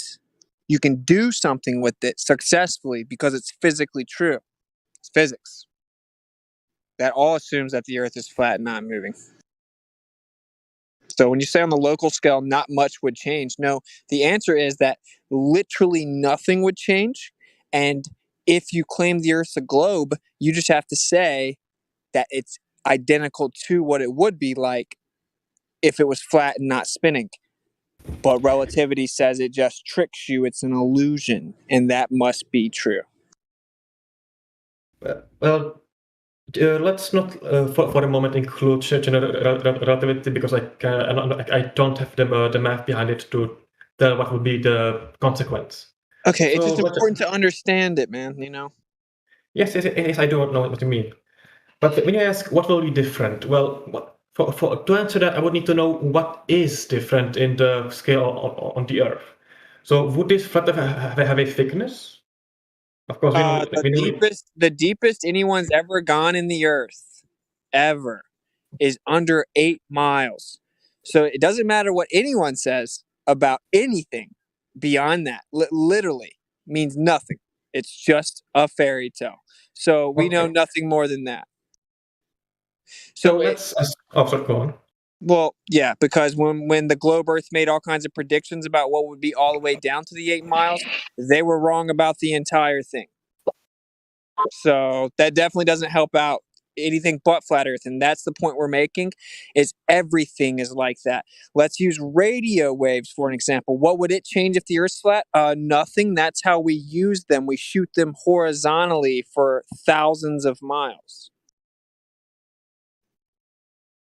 You can do something with it successfully because it's physically true. It's physics. That all assumes that the Earth is flat and not moving. So when you say on the local scale, not much would change. No, the answer is that literally nothing would change. And if you claim the Earth's a globe, you just have to say that it's identical to what it would be like if it was flat and not spinning. But relativity says it just tricks you. It's an illusion. And that must be true. Well, let's not for a moment include general relativity because I don't have the math behind it to tell what would be the consequence. Okay, it's just important to understand it, man, you know? Yes, I do know what you mean. But when you ask what will be different, well, to answer that, I would need to know what is different in the scale on the Earth. So would this flat have a thickness? Of course, the deepest anyone's ever gone in the Earth, ever, is under 8 miles. So it doesn't matter what anyone says about anything beyond that. Literally means nothing. It's just a fairy tale. So we know nothing more than that. So go on. Well, yeah, because when the Globe Earth made all kinds of predictions about what would be all the way down to the 8 miles, they were wrong about the entire thing. So that definitely doesn't help out anything but flat Earth. And that's the point we're making, is everything is like that. Let's use radio waves for an example. What would it change if the Earth's flat? Nothing. That's how we use them. We shoot them horizontally for thousands of miles.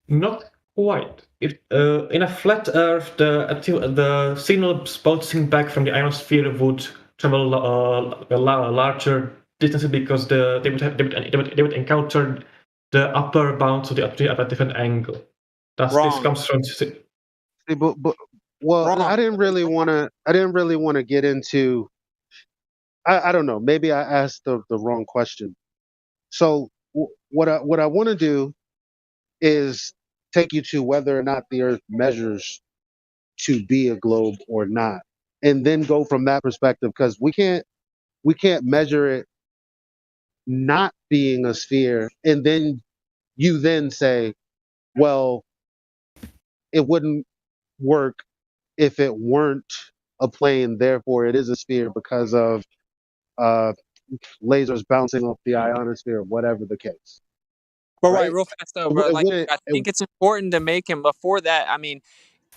Not quite. In a flat Earth, the signal bouncing back from the ionosphere would travel a larger distances because they would encounter the upper bounds of the atmosphere at a different angle. This comes from. Well, I didn't really want to get into. I don't know. Maybe I asked the wrong question. So what I want to do is take you to whether or not the Earth measures to be a globe or not, and then go from that perspective, because we can't measure it not being a sphere, and then you then say, well, it wouldn't work if it weren't a plane, therefore it is a sphere because of lasers bouncing off the ionosphere, whatever the case. But right? real fast though, It, bro. it Like, wouldn't. I think it's important to make him before that. I mean,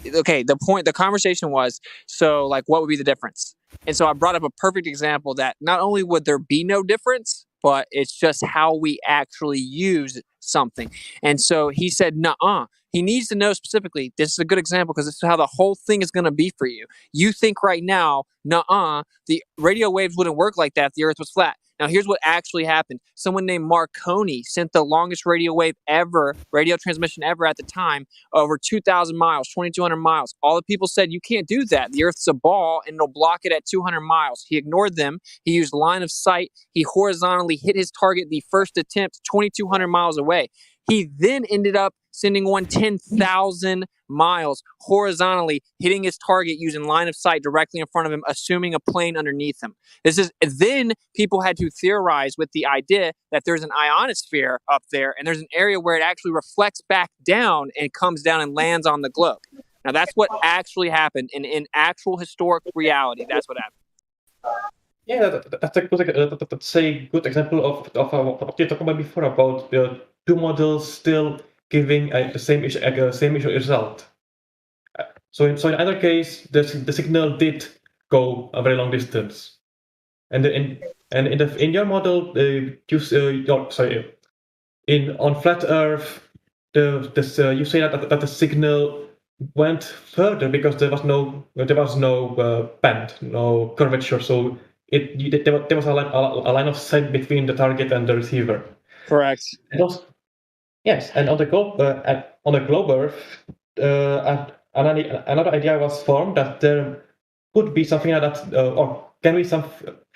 okay, the conversation was, so like, what would be the difference? And so I brought up a perfect example that not only would there be no difference, but it's just how we actually use something. And so he said, nuh-uh. He needs to know specifically. This is a good example because this is how the whole thing is going to be for you. You think right now, nuh-uh, the radio waves wouldn't work like that if the Earth was flat. Now, here's what actually happened. Someone named Marconi sent the longest radio wave ever, radio transmission ever at the time, over 2,000 miles, 2,200 miles. All the people said, you can't do that. The Earth's a ball and it'll block it at 200 miles. He ignored them. He used line of sight. He horizontally hit his target the first attempt 2,200 miles away. He then ended up sending one 10,000 miles horizontally, hitting his target using line of sight directly in front of him, assuming a plane underneath him. Then people had to theorize with the idea that there's an ionosphere up there and there's an area where it actually reflects back down and comes down and lands on the globe. Now that's what actually happened in actual historic reality. That's what happened. Yeah, that's a good example of what you talked about before about the two models still giving the same result. So in either case, the signal did go a very long distance, and in your model, on flat Earth, you say that the signal went further because there was no bend, no curvature, so there was a line of sight between the target and the receiver. Correct. Yes, and on the globe Earth, another idea was formed that there could be something like that, or can be some.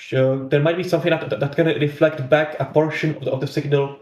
There might be something that can reflect back a portion of the signal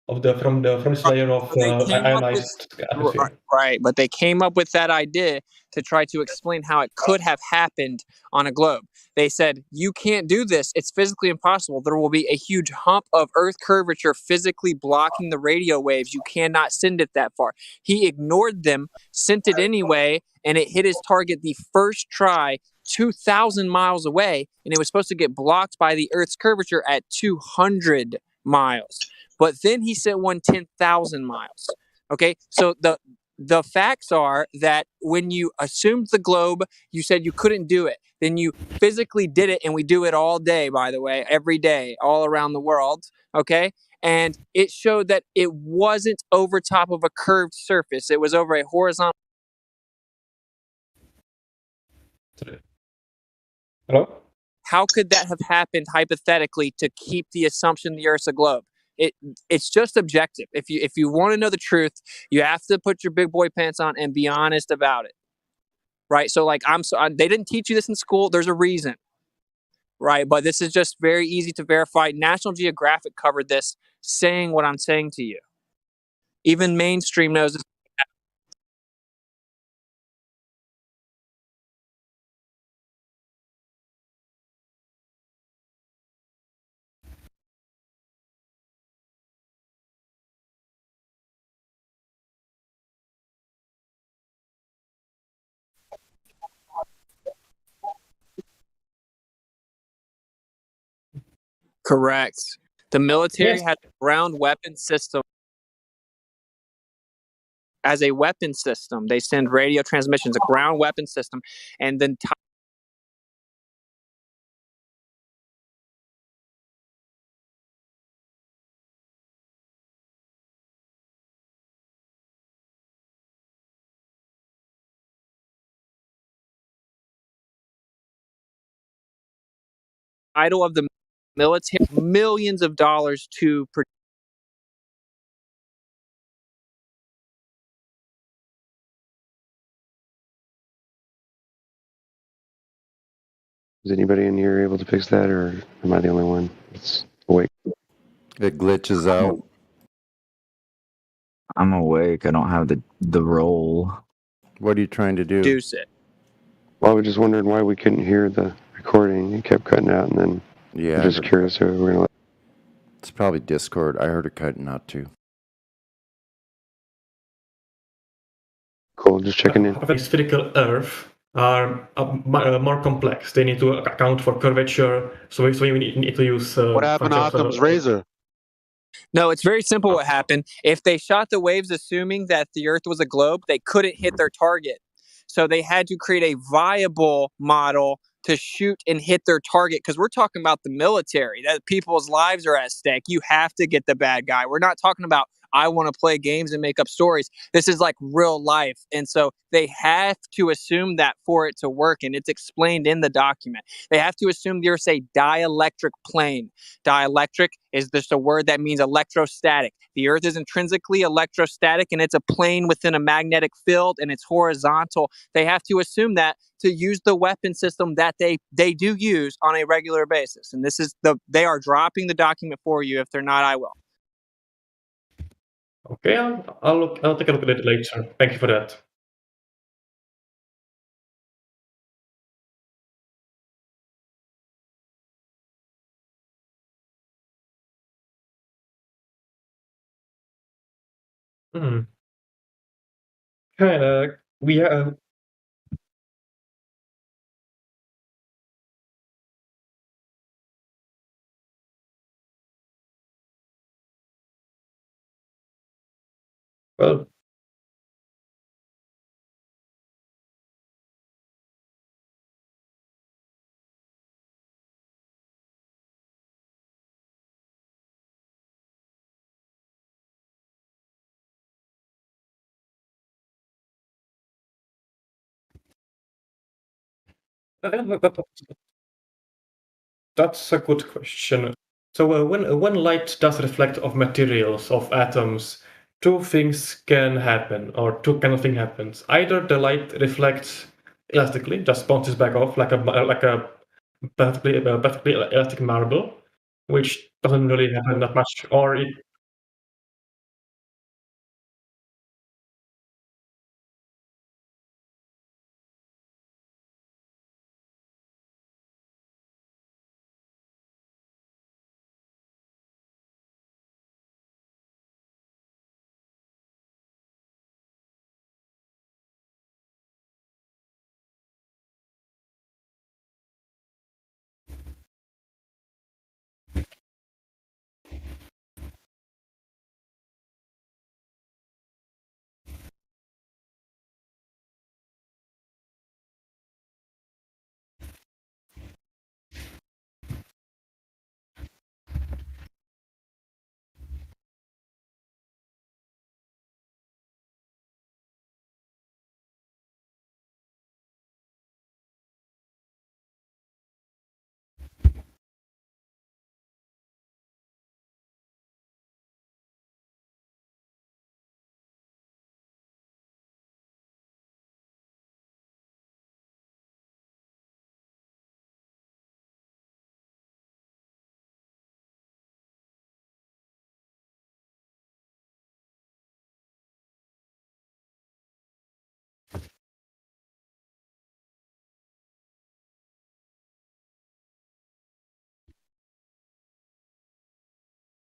from this layer of ionized atmosphere. Right, but they came up with that idea to try to explain how it could have happened on a globe. They said, you can't do this. It's physically impossible. There will be a huge hump of Earth curvature physically blocking the radio waves. You cannot send it that far. He ignored them, sent it anyway, and it hit his target the first try 2,000 miles away, and it was supposed to get blocked by the Earth's curvature at 200 miles. But then he sent one 10,000 miles. Okay, so the facts are that when you assumed the globe, you said you couldn't do it. Then you physically did it, and we do it all day, by the way, every day, all around the world. Okay, and it showed that it wasn't over top of a curved surface. It was over a horizontal. Hello? How could that have happened hypothetically to keep the assumption the Earth's a globe? It's just objective. If you want to know the truth, you have to put your big boy pants on and be honest about it, right? So like they didn't teach you this in school. There's a reason, right? But this is just very easy to verify. National Geographic covered this, saying what I'm saying to you. Even mainstream knows this. Correct. The military had a ground weapon system. As a weapon system, they send radio transmissions, a ground weapon system, and then title of the military millions of dollars to produce. Is anybody in here able to fix that, or am I the only one that's awake? It glitches out. I'm awake. I don't have the role. What are you trying to do? Reduce it. Well, I was just wondering why we couldn't hear the recording. It kept cutting out, and then I'm just curious if we're gonna. It's probably Discord. I heard it cutting out too. Cool, just checking in. A spherical Earth are more complex. They need to account for curvature, so we need to use. What happened to Occam's razor? No, it's very simple what happened. If they shot the waves assuming that the Earth was a globe, they couldn't hit their target. So they had to create a viable model to shoot and hit their target because we're talking about the military, that people's lives are at stake. You have to get the bad guy. We're not talking about I want to play games and make up stories. This is like real life. And so they have to assume that for it to work. And it's explained in the document. They have to assume there's a dielectric plane. Dielectric is just a word that means electrostatic. The Earth is intrinsically electrostatic and it's a plane within a magnetic field and it's horizontal. They have to assume that to use the weapon system that they do use on a regular basis. And this is they are dropping the document for you. If they're not, I will. Okay, I'll take a look at it later. Thank you for that. Hmm. Kinda. We have. Well, that's a good question. So when light does reflect off materials, of atoms, two things can happen, or two kind of thing happens. Either the light reflects elastically, just bounces back off like a perfectly elastic marble, which doesn't really happen that much, or it.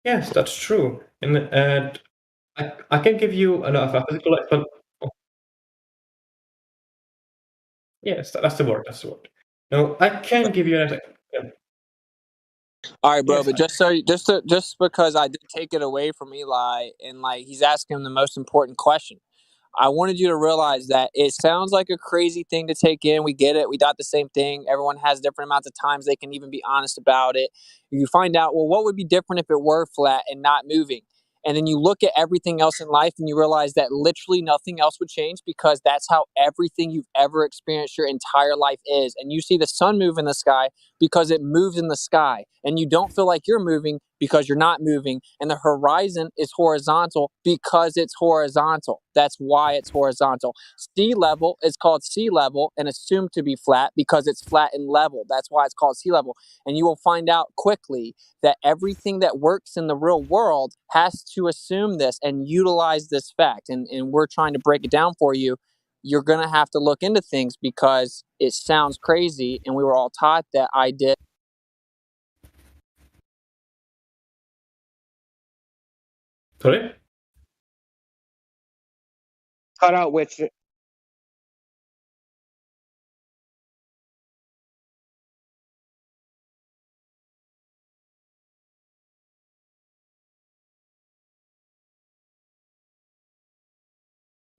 Yes, that's true. And I can give you a physical explanation. Yes, that's the word. That's the word. No, I can give you an. Yeah. All right, bro. Yes, But just because I did take it away from Eli and like he's asking him the most important question. I wanted you to realize that it sounds like a crazy thing to take in. We get it. We got the same thing. Everyone has different amounts of times they can even be honest about it. You find out, well, what would be different if it were flat and not moving? And then you look at everything else in life and you realize that literally nothing else would change because that's how everything you've ever experienced your entire life is. And you see the sun move in the sky because it moves in the sky. And you don't feel like you're moving because you're not moving. And the horizon is horizontal because it's horizontal. That's why it's horizontal. Sea level is called sea level and assumed to be flat because it's flat and level. That's why it's called sea level. And you will find out quickly that everything that works in the real world has to assume this and utilize this fact. And we're trying to break it down for you. You're going to have to look into things because it sounds crazy. And we were all taught that I did. Sorry? Cut out with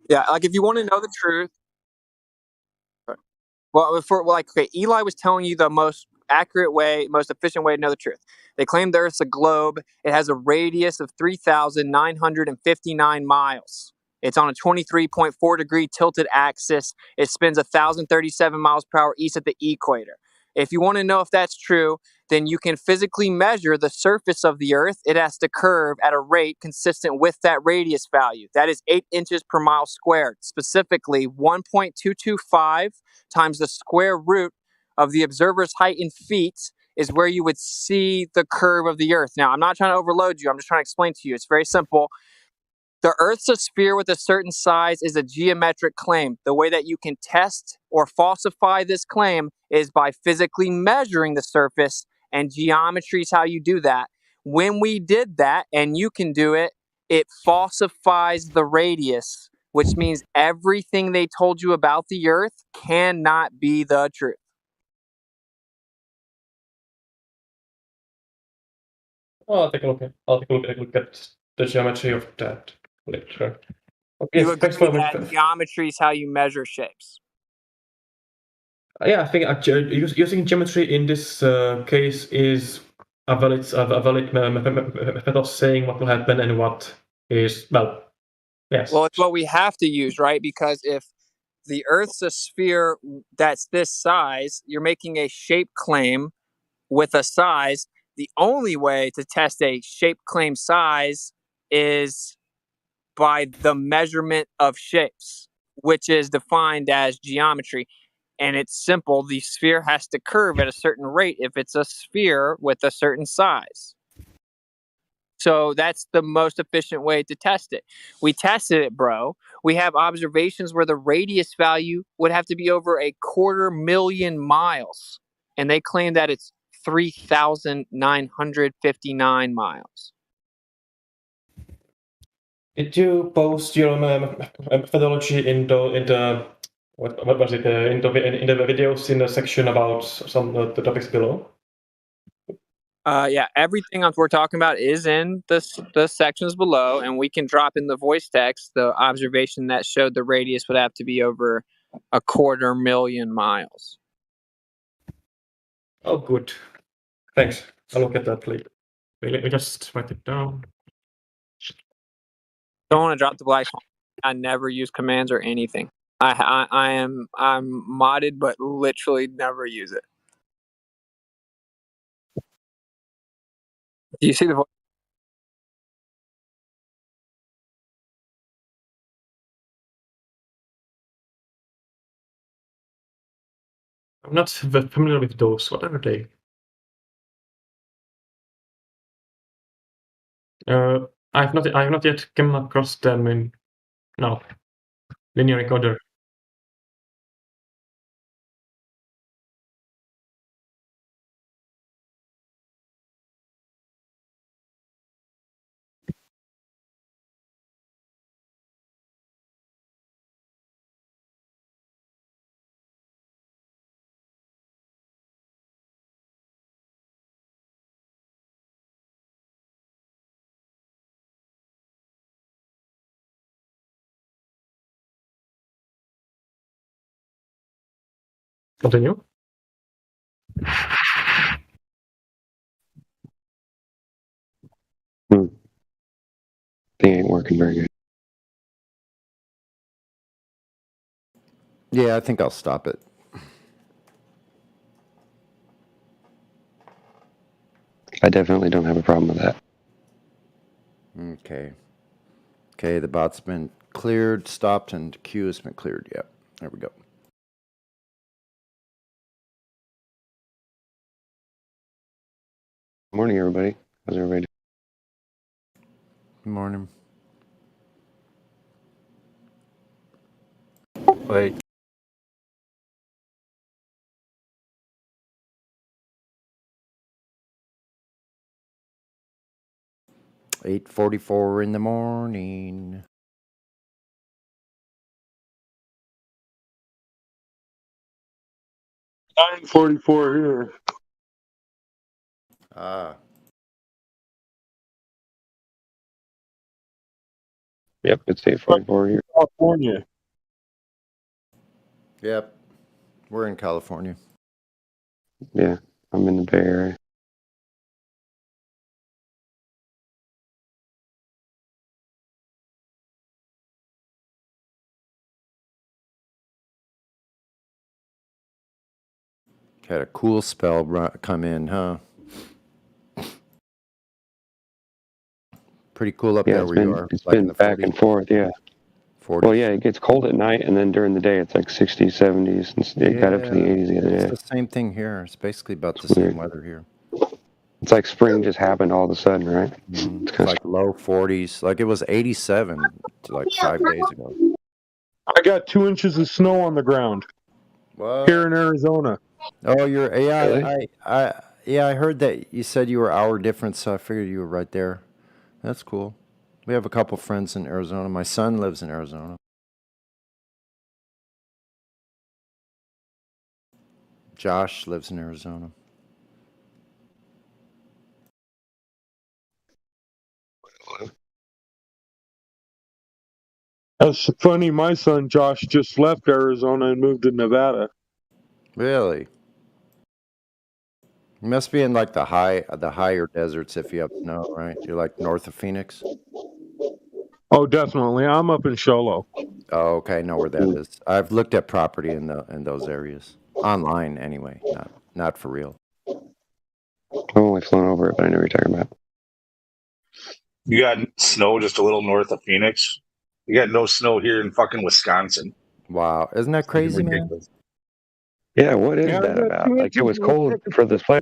Yeah, like if you want to know the truth, okay, Eli was telling you the most accurate way, most efficient way to know the truth. They claim the Earth's a globe. It has a radius of 3,959 miles. It's on a 23.4 degree tilted axis. It spins 1,037 miles per hour east at the equator. If you want to know if that's true, then you can physically measure the surface of the Earth. It has to curve at a rate consistent with that radius value. That is 8 inches per mile squared, specifically 1.225 times the square root of the observer's height in feet is where you would see the curve of the Earth. Now, I'm not trying to overload you. I'm just trying to explain to you. It's very simple. The Earth's a sphere with a certain size is a geometric claim. The way that you can test or falsify this claim is by physically measuring the surface, and geometry is how you do that. When we did that, and you can do it, it falsifies the radius, which means everything they told you about the Earth cannot be the truth. I'll take a look at the geometry of that later. Okay, You yes, thanks for agree that geometry is how you measure shapes. Yeah, I think using geometry in this case is a valid method of saying what will happen and what is, well, yes. Well, it's what we have to use, right? Because if the Earth's a sphere that's this size, you're making a shape claim with a size. The only way to test a shape claim size is by the measurement of shapes, which is defined as geometry. And it's simple. The sphere has to curve at a certain rate if it's a sphere with a certain size. So that's the most efficient way to test it. We tested it, bro. We have observations where the radius value would have to be over 250,000 miles. And they claim that it's 3,959 miles. Did you post your methodology in the what was it in the videos in the section about some the topics below? Yeah, everything we're talking about is in the sections below, and we can drop in the voice text the observation that showed the radius would have to be over 250,000 miles. Oh, good. Thanks. I'll look at that later. Let me just write it down. Don't want to drop the black. I never use commands or anything. I'm modded, but literally never use it. Do you see the voice? I'm not familiar with those. What are they? I have not yet come across them in linear encoder. Continue. Thing ain't working very good. Yeah, I think I'll stop it. I definitely don't have a problem with that. Okay. Okay, the bot's been cleared, stopped, and queue has been cleared. Yep, there we go. Good morning, everybody. How's everybody Good morning. Wait. doing? 8:44 in the morning. Doing? 9:44 here. Ah. Yep, it's 8:44 here. California. Yep. We're in California. Yeah, I'm in the Bay Area. Had a cool spell come in, huh? Pretty cool up there where you are. It's like been back 40s. and forth, yeah. 40s. Well, yeah, it gets cold at night, and then during the day it's like 60s, 70s, and it got up to the 80s the other day. It's the same thing here. It's basically about the weird. same weather here. It's like spring just happened all of a sudden, right? It's like low 40s. Like it was 87 like 5 days ago. I got 2 inches of snow on the ground here in Arizona. Oh, you're yeah. Really? I heard that you said you were hour difference, so I figured you were right there. That's cool. We have a couple friends in Arizona. My son lives in Arizona. Josh lives in Arizona. That's funny. My son Josh just left Arizona and moved to Nevada. Really? You must be in like the higher deserts if you have snow, right? You're like north of Phoenix. Oh, definitely. I'm up in Show Low. Oh, okay. I know where that is. I've looked at property in those areas online, anyway. Not for real. I've only flown over it, but I know what you're talking about. You got snow just a little north of Phoenix. You got no snow here in fucking Wisconsin. Wow, isn't that crazy, man? Yeah, what is that about? Like, it was cold for this place.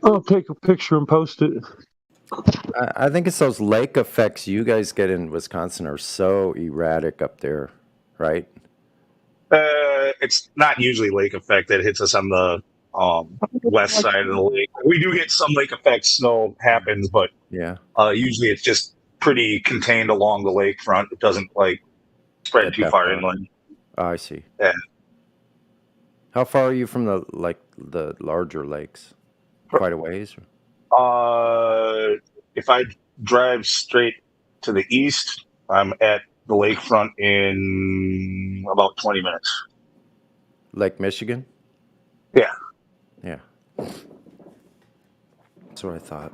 I'll take a picture and post it. I think it's those lake effects you guys get in Wisconsin are so erratic up there, right? It's not usually lake effect that hits us on the west side of the lake. We do get some lake effect snow happens, but yeah, usually it's just pretty contained along the lakefront. It doesn't like spread too far inland. Oh, I see. Yeah. How far are you from the larger lakes? Quite a ways. If I drive straight to the east, I'm at the lakefront in about 20 minutes. Lake Michigan? Yeah. Yeah. That's what I thought.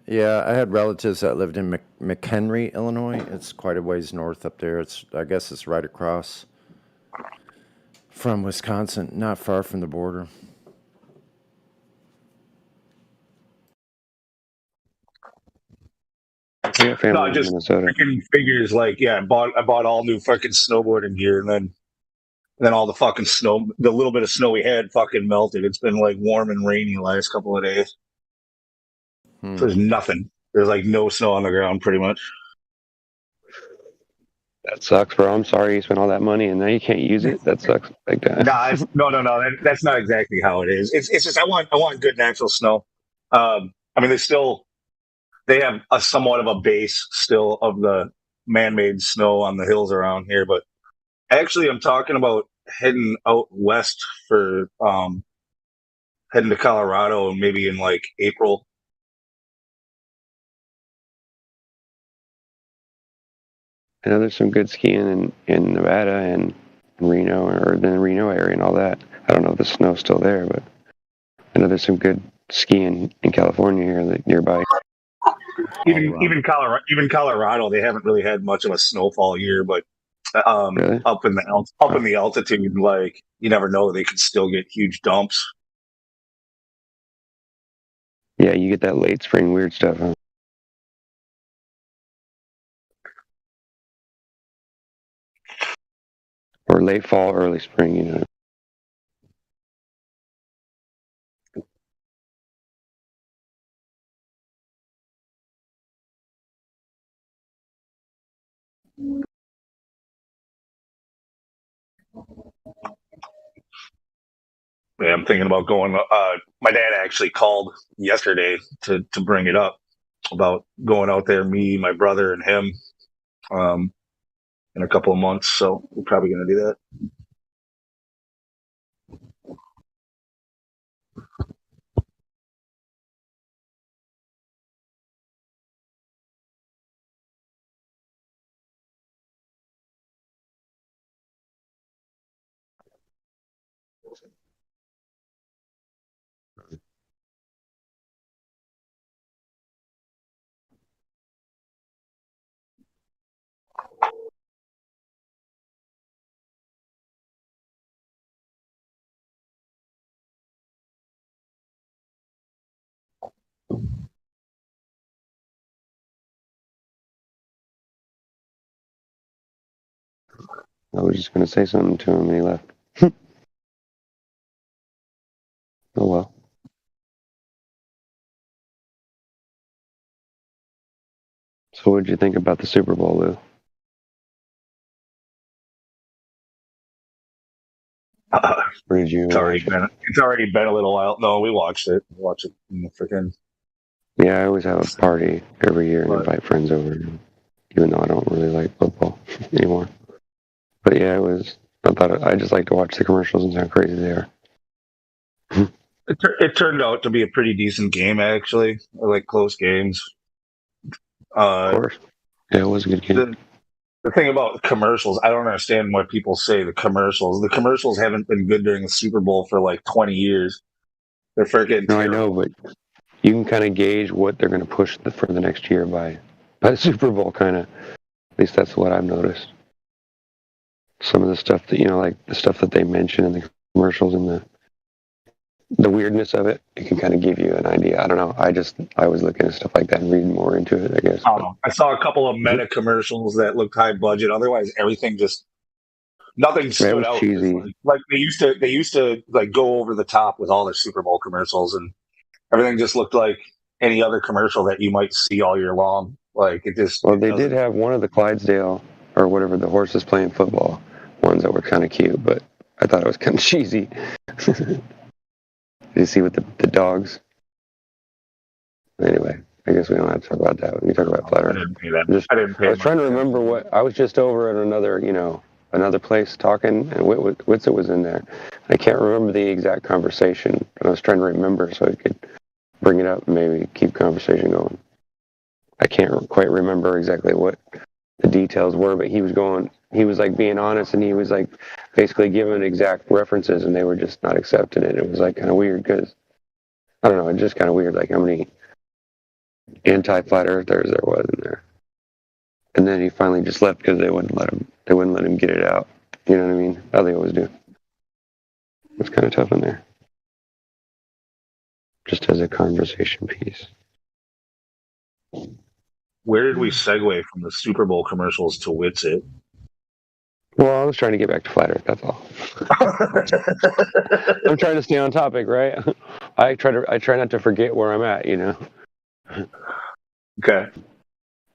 Yeah, I had relatives that lived in McHenry, Illinois. It's quite a ways north up there. I guess it's right across from Wisconsin, not far from the border. No, just freaking figures like, yeah, I bought all new fucking snowboarding gear, and then all the fucking snow, the little bit of snow we had fucking melted. It's been like warm and rainy the last couple of days. So there's nothing. There's like no snow on the ground pretty much. That sucks, bro. I'm sorry you spent all that money and now you can't use it. That sucks big time. No. That's not exactly how it is. It's just I want good natural snow. I mean, they have a somewhat of a base still of the man-made snow on the hills around here, but actually I'm talking about heading out west for heading to Colorado and maybe in like April. I know there's some good skiing in Nevada and Reno, or the Reno area and all that. I don't know if the snow's still there, but I know there's some good skiing in California here, like nearby. Even Colorado, they haven't really had much of a snowfall year, but really? up in the altitude, like you never know, they could still get huge dumps. Yeah, you get that late spring weird stuff, huh? Or late fall, early spring, you know. Yeah, I'm thinking about going. My dad actually called yesterday to bring it up about going out there, me, my brother, and him, in a couple of months. So we're probably going to do that. I was just going to say something to him and he left. Oh well. So what did you think about the Super Bowl, Lou? Or did you It's already been a little while. No, we watched it. We watched it in the freaking. Yeah, I always have a party every year and invite friends over, even though I don't really like football anymore. But yeah, I just like to watch the commercials and how crazy they are. It turned out to be a pretty decent game, actually. I like close games. Of course. Yeah, it was a good game. The thing about commercials, I don't understand why people say the commercials. The commercials haven't been good during the Super Bowl for like 20 years. They're freaking. No, I know, but you can kind of gauge what they're going to push for the next year by the Super Bowl, kind of. At least that's what I've noticed. Some of the stuff that, like the stuff that they mention in the commercials and the weirdness of it, it can kind of give you an idea. I don't know. I was looking at stuff like that and reading more into it, I guess. I saw a couple of meta commercials that looked high budget. Otherwise, everything nothing stood out. Cheesy. Like they used to like go over the top with all their Super Bowl commercials, and everything just looked like any other commercial that you might see all year long. Like it just. Well, they did have one of the Clydesdale or whatever, the horses playing football ones that were kind of cute, but I thought it was kind of cheesy. Did you see with the dogs? Anyway, I guess we don't have to talk about that. We can talk about Flat Earth. I was trying to remember what I was just over at another place talking, and Witsit was in there. I can't remember the exact conversation, but I was trying to remember so I could bring it up and maybe keep conversation going. I can't quite remember exactly what the details were, but he was like being honest, and he was like basically giving exact references, and they were just not accepting it. It was like kind of weird because I don't know, it's just kind of weird, like how many anti-flat earthers there was in there. And then he finally just left because they wouldn't let him get it out. You know what I mean? How they always do. It's kind of tough in there. Just as a conversation piece. Where did we segue from the Super Bowl commercials to Witsit? Well, I was trying to get back to Flat Earth, that's all. I'm trying to stay on topic, right? I try not to forget where I'm at, Okay.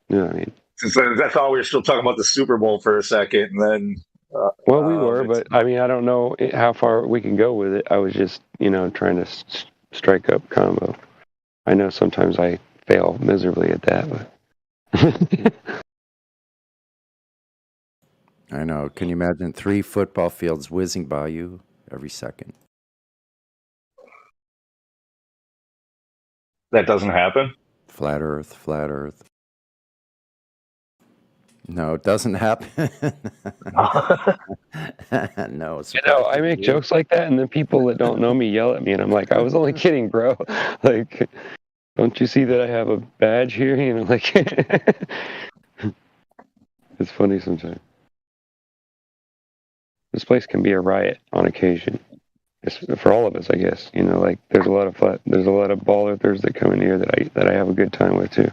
You know what I mean? Since I thought we were still talking about the Super Bowl for a second, and then. Well, we were, but I mean, I don't know how far we can go with it. I was just, trying to strike up combo. I know sometimes I fail miserably at that, but. I know. Can you imagine 3 football fields whizzing by you every second? That doesn't happen? Flat Earth, Flat Earth. No, it doesn't happen. No. I make jokes like that, and then people that don't know me yell at me, and I'm like, I was only kidding, bro. Like, don't you see that I have a badge here? Like, it's funny sometimes. This place can be a riot on occasion. It's for all of us, I guess. Like there's a lot of ball earthers that come in here that I have a good time with too.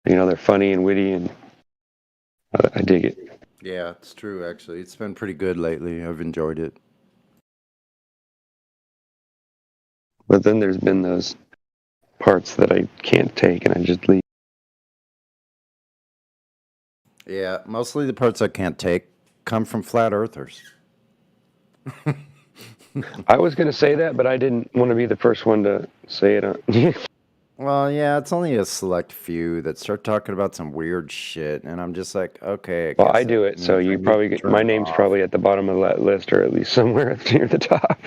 They're funny and witty, and I dig it. Yeah, it's true. Actually, it's been pretty good lately. I've enjoyed it. But then there's been those parts that I can't take, and I just leave. Yeah, mostly the parts I can't take come from flat earthers. I was going to say that, but I didn't want to be the first one to say it. Well, yeah, it's only a select few that start talking about some weird shit, and I'm just like, okay. Well, I do it, so you probably get my name's probably at the bottom of that list, or at least somewhere near the top.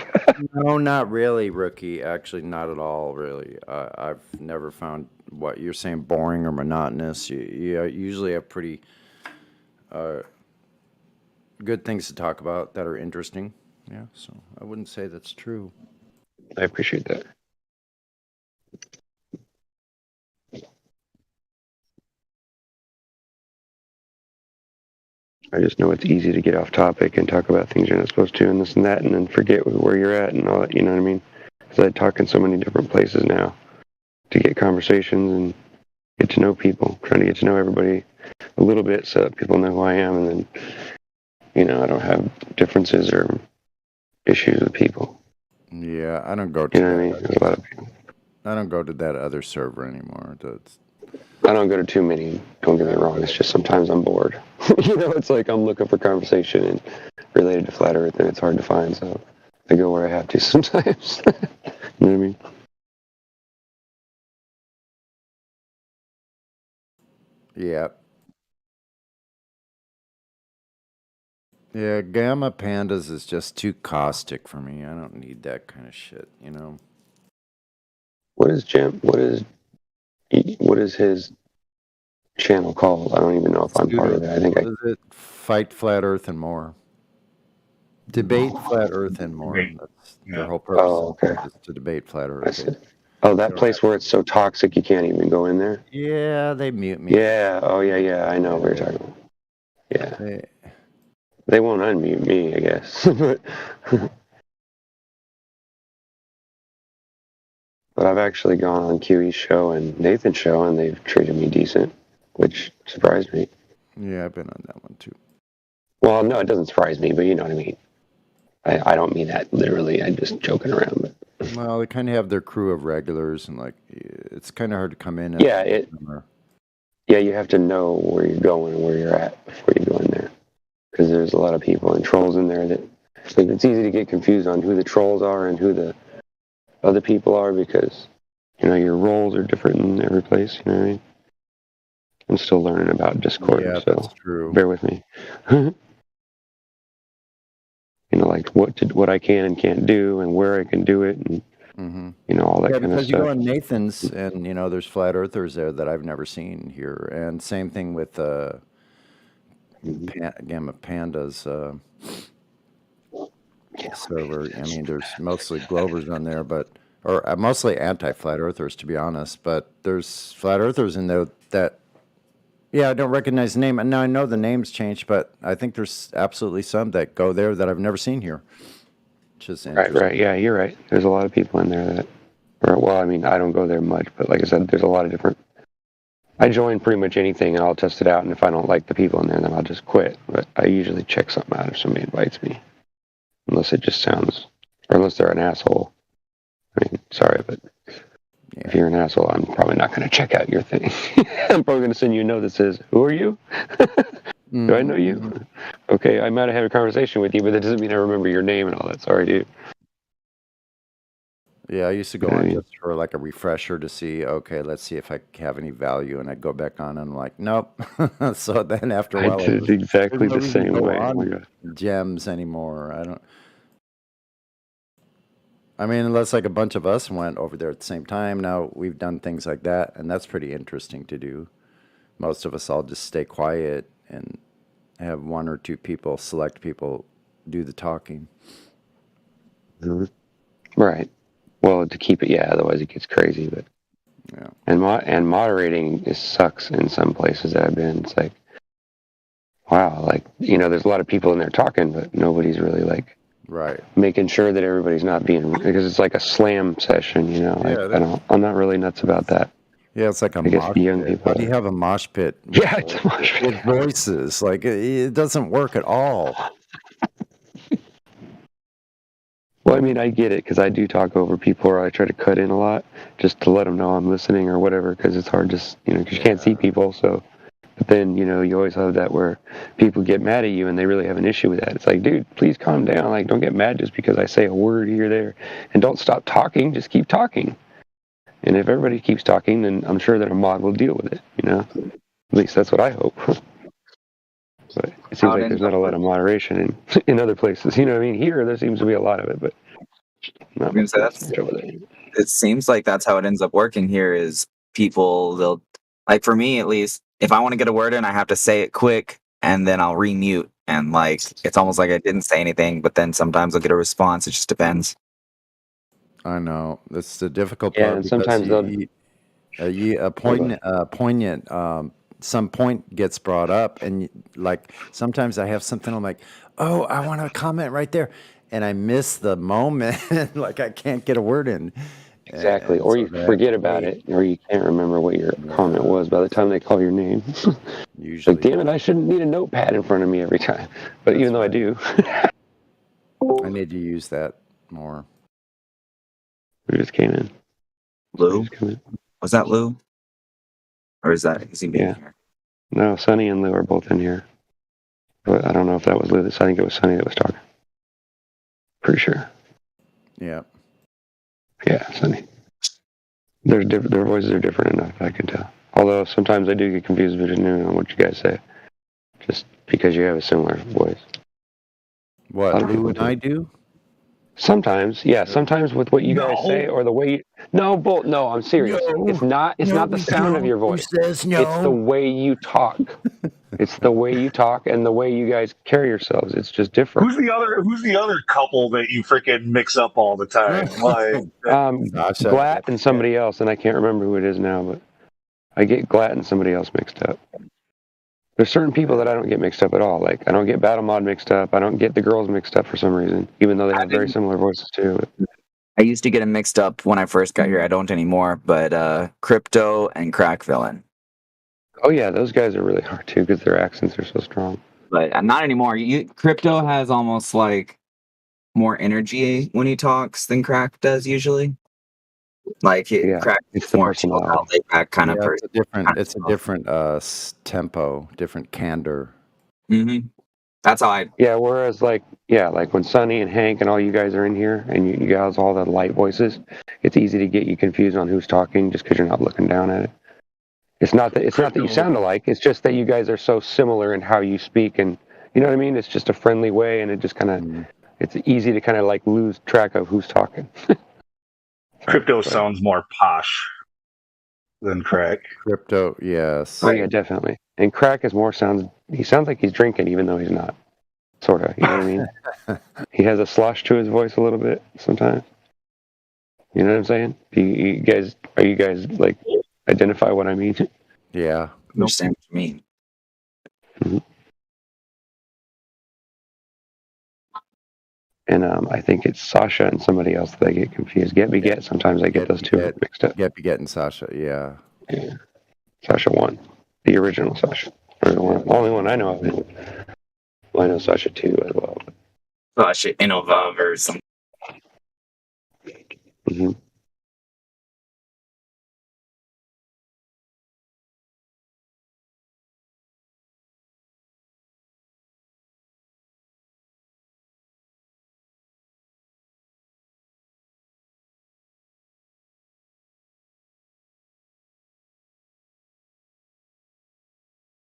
No, not really, Rookie. Actually, not at all, really. I've never found what you're saying boring or monotonous. You usually have pretty good things to talk about that are interesting. Yeah, so I wouldn't say that's true. I appreciate that. I just know it's easy to get off topic and talk about things you're not supposed to and this and that, and then forget where you're at and all that. You know what I mean? Because I talk in so many different places now to get conversations and get to know people. Trying to get to know everybody a little bit so that people know who I am, and then I don't have differences or issues with people. Yeah, I don't go to. You know what I mean? There's a lot of people. I don't go to that other server anymore. I don't go to too many. Don't get me wrong. It's just sometimes I'm bored. It's like I'm looking for conversation and related to flat Earth, and it's hard to find. So I go where I have to sometimes. You know what I mean? Yeah. Yeah, Gamma Pandas is just too caustic for me. I don't need that kind of shit, What is Jim? What is his channel called? I don't even know if I'm part of it. I think What is it? Fight Flat Earth and more. Debate Flat Earth and more. That's their whole purpose. Oh, okay. Is to debate Flat Earth. Oh, that place where it's so toxic you can't even go in there? Yeah, they mute me. Yeah. Oh, yeah. I know what you're talking about. Yeah. They won't unmute me, I guess. But I've actually gone on QE's show and Nathan's show, and they've treated me decent, which surprised me. Yeah, I've been on that one too. Well, no, it doesn't surprise me, but you know what I mean. I don't mean that literally. I'm just joking around. But well, they kind of have their crew of regulars, and it's kind of hard to come in. Yeah, you have to know where you're going and where you're at before you go in there, because there's a lot of people and trolls in there that it's easy to get confused on who the trolls are and who the other people are, because your roles are different in every place. You know what I mean? I'm still learning about Discord, yeah, so that's true. Bear with me. Like what I can and can't do, and where I can do it, and all that kind of because stuff. you go on Nathan's, and there's flat earthers there that I've never seen here, and same thing with Gamma Pandas server. I mean, there's mostly Glovers on there, or mostly anti-flat earthers, to be honest. But there's flat earthers in there that. Yeah, I don't recognize the name. Now I know the name's changed, but I think there's absolutely some that go there that I've never seen here. Which is Right. Yeah, you're right. There's a lot of people in there that, well, I mean, I don't go there much, but like I said, there's a lot of different. I join pretty much anything, and I'll test it out, and if I don't like the people in there, then I'll just quit. But I usually check something out if somebody invites me, unless it just sounds, or unless they're an asshole. I mean, sorry, but. If you're an asshole, I'm probably not going to check out your thing. I'm probably going to send you a note that says, "Who are you? Do I know you? Okay, I might have had a conversation with you, but that doesn't mean I remember your name and all that. Sorry, dude." Yeah, I used to go on just for like a refresher to see, okay, let's see if I have any value, and I'd go back on, and I'm like, nope. So then after a while, I did exactly the same way. Oh my God. Gems anymore. I mean, unless like a bunch of us went over there at the same time. Now we've done things like that, and that's pretty interesting to do. Most of us all just stay quiet and have one or two people, select people, do the talking. Right. Well, to keep it, yeah. Otherwise, it gets crazy. But yeah. And moderating sucks in some places that I've been. It's like, wow, like there's a lot of people in there talking, but nobody's really like. Right. Making sure that everybody's not being, because it's like a slam session, I'm not really nuts about that. Yeah, it's like a mosh pit. How do you have a mosh pit? Yeah, it's a mosh pit. With voices. Like, it doesn't work at all. Well, I mean, I get it, because I do talk over people, or I try to cut in a lot, just to let them know I'm listening or whatever, because it's hard to, because you can't see people, so. But then, you always have that where people get mad at you and they really have an issue with that. It's like, dude, please calm down. Like, don't get mad just because I say a word here or there. And don't stop talking. Just keep talking. And if everybody keeps talking, then I'm sure that a mod will deal with it, At least that's what I hope. But it seems like there's not a lot of moderation in other places. You know what I mean? Here, there seems to be a lot of it, but not much over there. It seems like that's how it ends up working here is they'll, like for me at least, if I want to get a word in, I have to say it quick, and then I'll remute and like it's almost like I didn't say anything, but then sometimes I'll get a response. It just depends. I know that's the difficult Yeah, part and because sometimes they'll. a poignant some point gets brought up, and like sometimes I have something I'm like, oh, I want to comment right there, and I miss the moment, like I can't get a word in. Exactly. And Or so you that forget about it, or you can't remember what your comment was by the time they call your name. Usually, like, damn it, I shouldn't need a notepad in front of me every time. But even though I do. I need to use that more. Who just came in? Lou? Was that Lou? Or is he being Yeah. here? No, Sonny and Lou are both in here. But I don't know if that was Lou. I think it was Sonny that was talking. Pretty sure. Yeah. Yeah, Sonny. Their voices are different enough, I can tell. Although sometimes I do get confused between what you guys say. Just because you have a similar voice. What Lou and I do? Sometimes, yeah. Sometimes with what you guys say or the way you... No, I'm serious. It's not the sound of your voice. Who says no? It's the way you talk. It's the way you talk and the way you guys carry yourselves. It's just different. Who's the other couple that you freaking mix up all the time? Like Glatt and somebody else, and I can't remember who it is now, but I get Glatt and somebody else mixed up. There's certain people that I don't get mixed up at all. Like I don't get Battle Mod mixed up. I don't get the girls mixed up for some reason, even though they have very similar voices too. I used to get them mixed up when I first got here. I don't anymore, but Crypto and Crack Villain. Oh yeah, those guys are really hard too because their accents are so strong. But not anymore. Crypto has almost like more energy when he talks than Crack does usually. Like Crack is more chill out, laid back kind of person. It's a different tempo, different candor. Mm-hmm. That's how I. Yeah, whereas like when Sonny and Hank and all you guys are in here and you guys all the light voices, it's easy to get you confused on who's talking just because you're not looking down at it. It's not that you sound alike. It's just that you guys are so similar in how you speak, and you know what I mean. It's just a friendly way, and it just kind of it's easy to kind of like lose track of who's talking. Crypto sounds more posh than Crack. Crypto, yes. Oh yeah, definitely. And Crack is he sounds like he's drinking, even though he's not. Sort of, you know what I mean? He has a slosh to his voice a little bit sometimes. You know what I'm saying? Are you guys like identify what I mean? Yeah. Understand what you mean. Mm-hmm. And I think it's Sasha and somebody else that I get confused. Get Beget, sometimes I get those two mixed up. Get Beget and Sasha, yeah. Sasha 1. The original Sasha. Or the only one I know of. Well, I know Sasha 2 as well. Sasha Innova or something. Mm-hmm.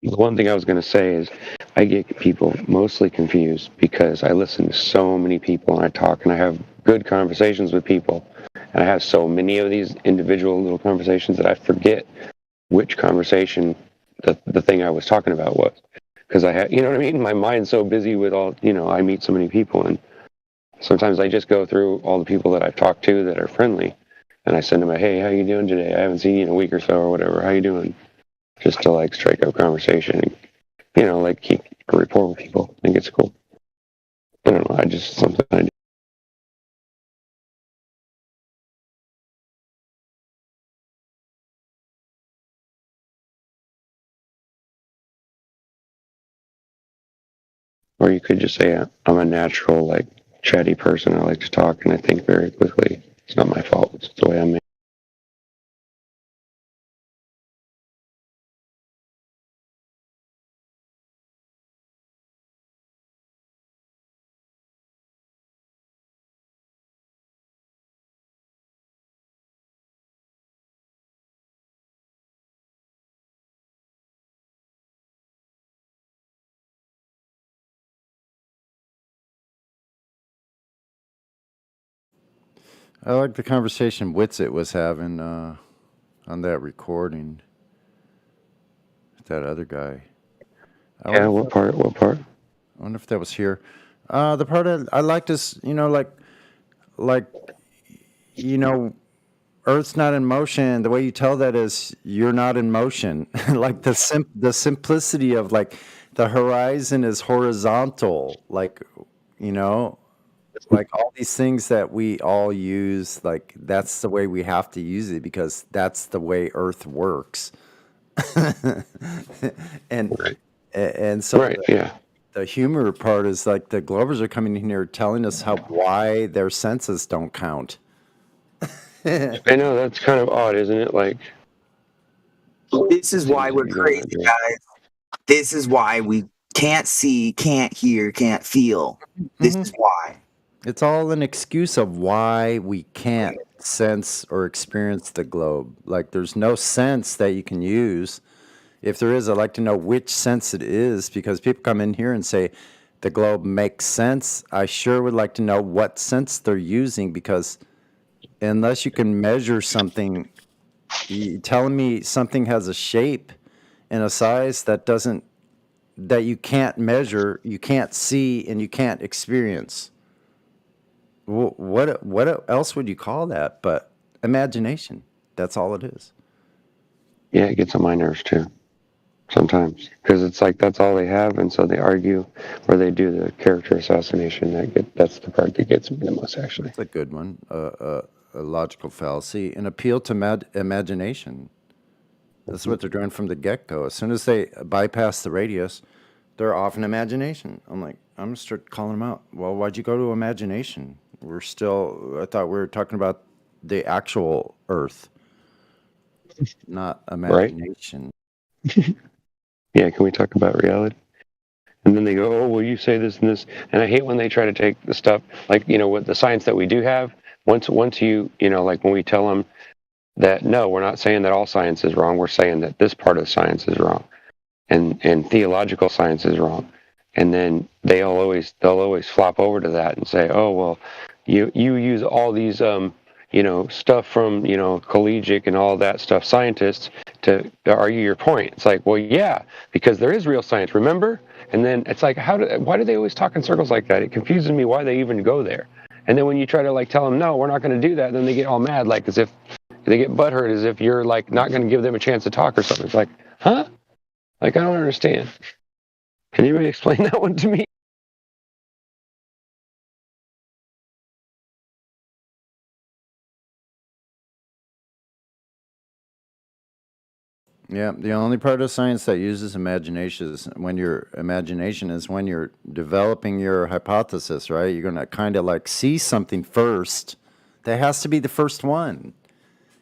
The one thing I was going to say is I get people mostly confused because I listen to so many people and I talk and I have good conversations with people. And I have so many of these individual little conversations that I forget which conversation the thing I was talking about was. Because I have, you know what I mean? My mind's so busy with all, I meet so many people. And sometimes I just go through all the people that I've talked to that are friendly. And I send them a, hey, how you doing today? I haven't seen you in a week or so or whatever. How you doing? Just to like strike up conversation and, like keep a rapport with people. I think it's cool. I don't know. Something I do. Or you could just say I'm a natural, like chatty person. I like to talk and I think very quickly. It's not my fault. It's the way I'm made. I like the conversation Witsit was having on that recording. That other guy. Yeah, what part? I wonder if that was here. The part I liked is, Earth's not in motion. The way you tell that is you're not in motion. Like the simplicity of like the horizon is horizontal. Like all these things that we all use. Like that's the way we have to use it because that's the way Earth works. and so the humor part is like the Glovers are coming in here telling us why their senses don't count. I know, that's kind of odd, isn't it? Like, this is why we're crazy, guys. This is why we can't see, can't hear, can't feel. This is why. It's all an excuse of why we can't sense or experience the globe. Like, there's no sense that you can use. If there is, I'd like to know which sense it is, because people come in here and say the globe makes sense. I sure would like to know what sense they're using, because unless you can measure something, telling me something has a shape and a size that you can't measure, you can't see, and you can't experience. What else would you call that but imagination? That's all it is. Yeah, it gets on my nerves too sometimes, because it's like that's all they have, and so they argue or they do the character assassination. That's the part that gets me the most, actually. It's a good one. A logical fallacy, an appeal to imagination. That's what they're doing from the get-go. As soon as they bypass the radius, they're off in imagination. I'm going to start calling them out. Well, why'd you go to imagination? I thought we were talking about the actual Earth, not imagination. Right? Yeah, can we talk about reality? And then they go, oh, well, you say this and this. And I hate when they try to take the stuff, like, with the science that we do have. Once you, like when we tell them that, no, we're not saying that all science is wrong. We're saying that this part of science is wrong, and theological science is wrong. And then they'll always flop over to that and say, oh, well, you use all these, stuff from, collegiate and all that stuff, scientists, to argue your point. It's like, well, yeah, because there is real science, remember? And then it's like, why do they always talk in circles like that? It confuses me why they even go there. And then when you try to tell them, no, we're not going to do that, then they get all mad, as if they get butthurt, as if you're not going to give them a chance to talk or something. It's like, huh? I don't understand. Can anybody explain that one to me? Yeah, the only part of science that uses imagination is when you're developing your hypothesis, right? You're going to kind of see something first. That has to be the first one.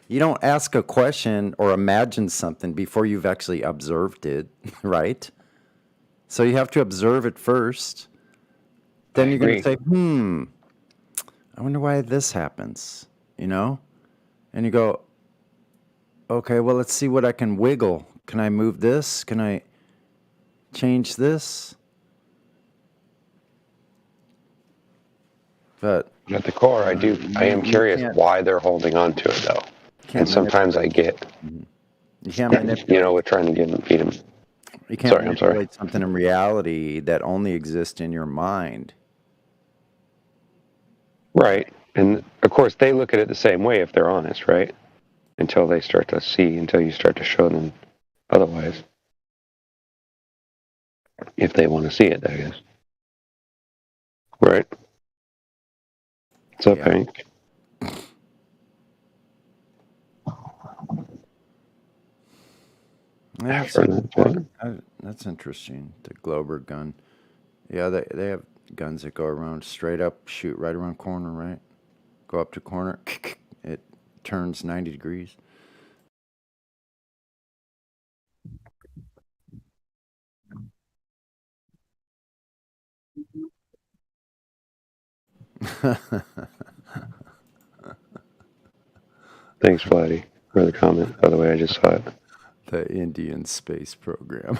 You don't ask a question or imagine something before you've actually observed it, right? So you have to observe it first. Then you're going to say, I wonder why this happens, And you go, okay, well, let's see what I can wiggle. Can I move this? Can I change this? But at the core, I am curious why they're holding on to it, though. And sometimes I get, you can't manipulate. We're trying to feed them. You can't manipulate something in reality that only exists in your mind. Right. And of course, they look at it the same way if they're honest, right? Until you start to show them otherwise. If they want to see it, that is. Right? What's up, Hank? Yeah, that's interesting. The Glober gun. Yeah, they have guns that go around straight up, shoot right around corner, right? Go up to corner, it turns 90 degrees. Thanks, Vladdy, for the comment. By the way, I just saw it. The Indian space program.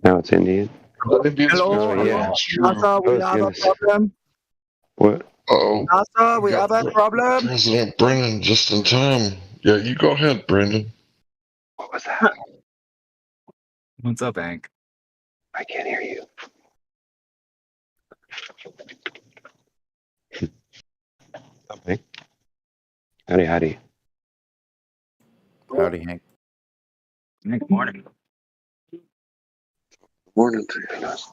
Now it's Indian. Hello, yeah. NASA, we have a problem. What? Uh-oh. NASA, we have a problem. President Brennan, just in time. Yeah, you go ahead, Brendan. What was that? What's up, Hank? I can't hear you. Okay. Howdy. Howdy, Hank. Good morning. Morning to you guys.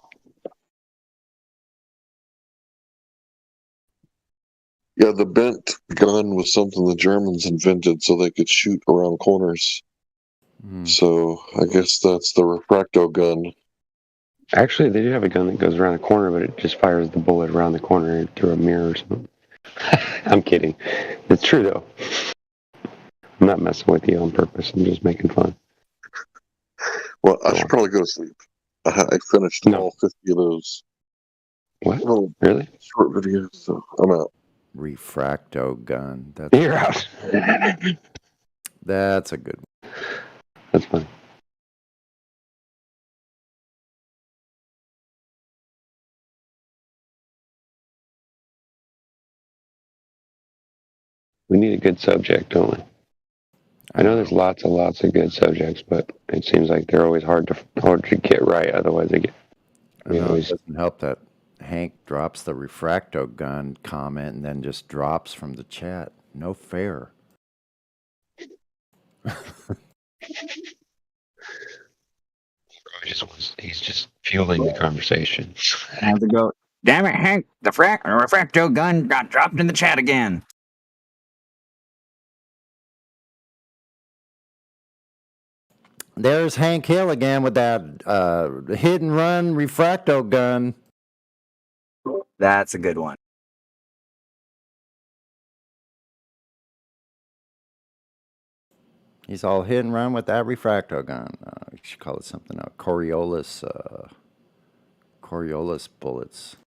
Yeah, the bent gun was something the Germans invented so they could shoot around corners. So I guess that's the refracto gun. Actually, they do have a gun that goes around a corner, but it just fires the bullet around the corner through a mirror or something. I'm kidding. It's true, though. I'm not messing with you on purpose. I'm just making fun. Well, I should probably go to sleep. I finished all 50 of those. What? Little really? Short videos, so I'm out. Refracto gun. That's You're out. That's a good one. That's fine. We need a good subject, don't we? I know there's lots of good subjects, but it seems like they're always hard to get right. Otherwise, they get. I know it doesn't help that Hank drops the refracto gun comment and then just drops from the chat. No fair. He's just fueling the conversation. How's it go? Damn it, Hank! The refracto gun got dropped in the chat again. There's Hank Hill again with that hit and run refracto gun. That's a good one. He's all hit and run with that refracto gun. You should call it something else. Coriolis bullets.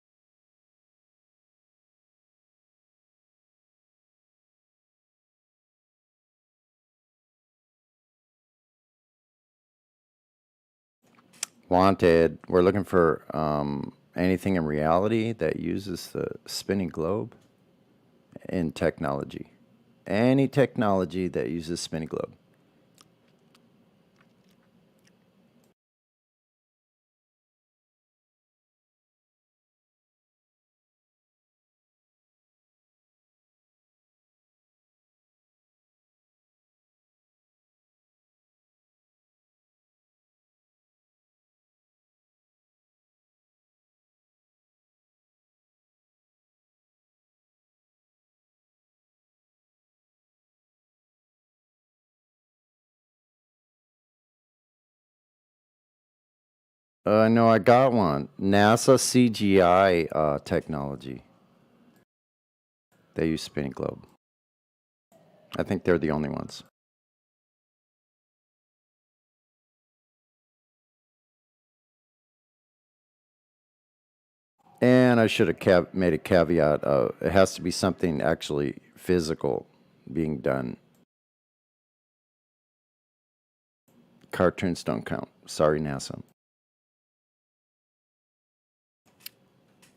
Wanted. We're looking for anything in reality that uses the spinning globe in technology. Any technology that uses spinning globe. No, I got one. NASA CGI technology. They use spinning globe. I think they're the only ones. And I should have made a caveat. It has to be something actually physical being done. Cartoons don't count. Sorry, NASA.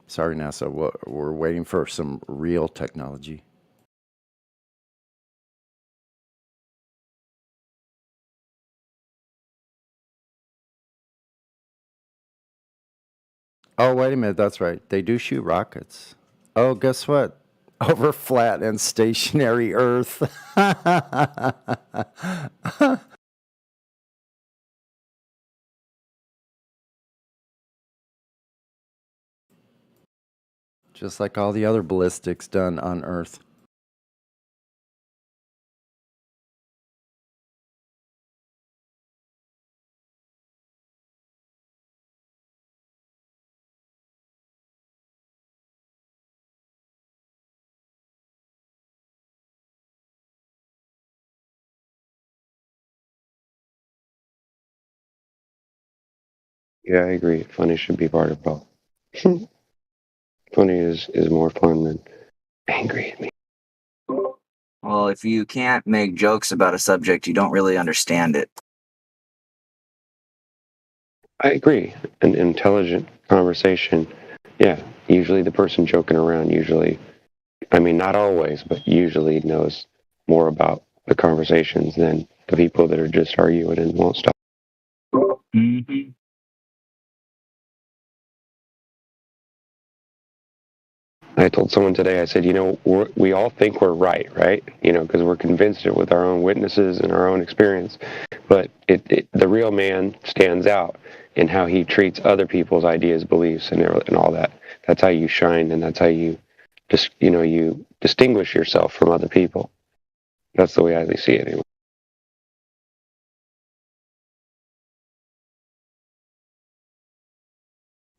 Sorry, NASA. We're waiting for some real technology. Oh, wait a minute. That's right. They do shoot rockets. Oh, guess what? Over flat and stationary Earth. Just like all the other ballistics done on Earth. Yeah, I agree. Funny should be part of both. Funny is more fun than angry at me. Well, if you can't make jokes about a subject, you don't really understand it. I agree. An intelligent conversation, yeah, usually the person joking around not always, but usually knows more about the conversations than the people that are just arguing and won't stop. Mm-hmm. I told someone today, I said, we all think we're right, because we're convinced it with our own witnesses and our own experience. But the real man stands out in how he treats other people's ideas, beliefs, and all that. That's how you shine, and that's how you you distinguish yourself from other people. That's the way I see it anyway.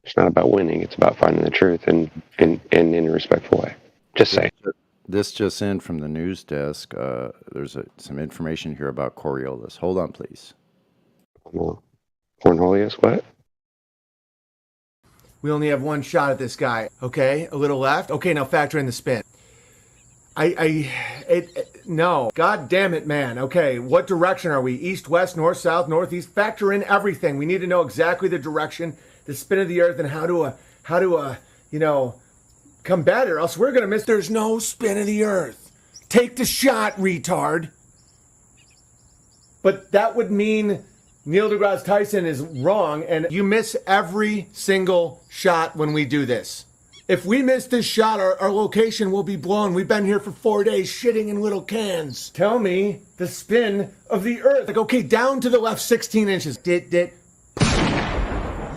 It's not about winning. It's about finding the truth and in a respectful way. Just say. This just in from the news desk. There's some information here about Coriolis. Hold on, please. Cornelius, what? We only have one shot at this guy. Okay, a little left. Okay, now factor in the spin. No. God damn it, man. Okay, what direction are we? East, west, north, south, northeast? Factor in everything. We need to know exactly the direction, the spin of the earth, and how to combat it, or else we're gonna miss. There's no spin of the earth. Take the shot, retard. But that would mean Neil deGrasse Tyson is wrong, and you miss every single shot when we do this. If we miss this shot, our location will be blown. We've been here for 4 days shitting in little cans. Tell me the spin of the earth. Like, okay, down to the left 16 inches.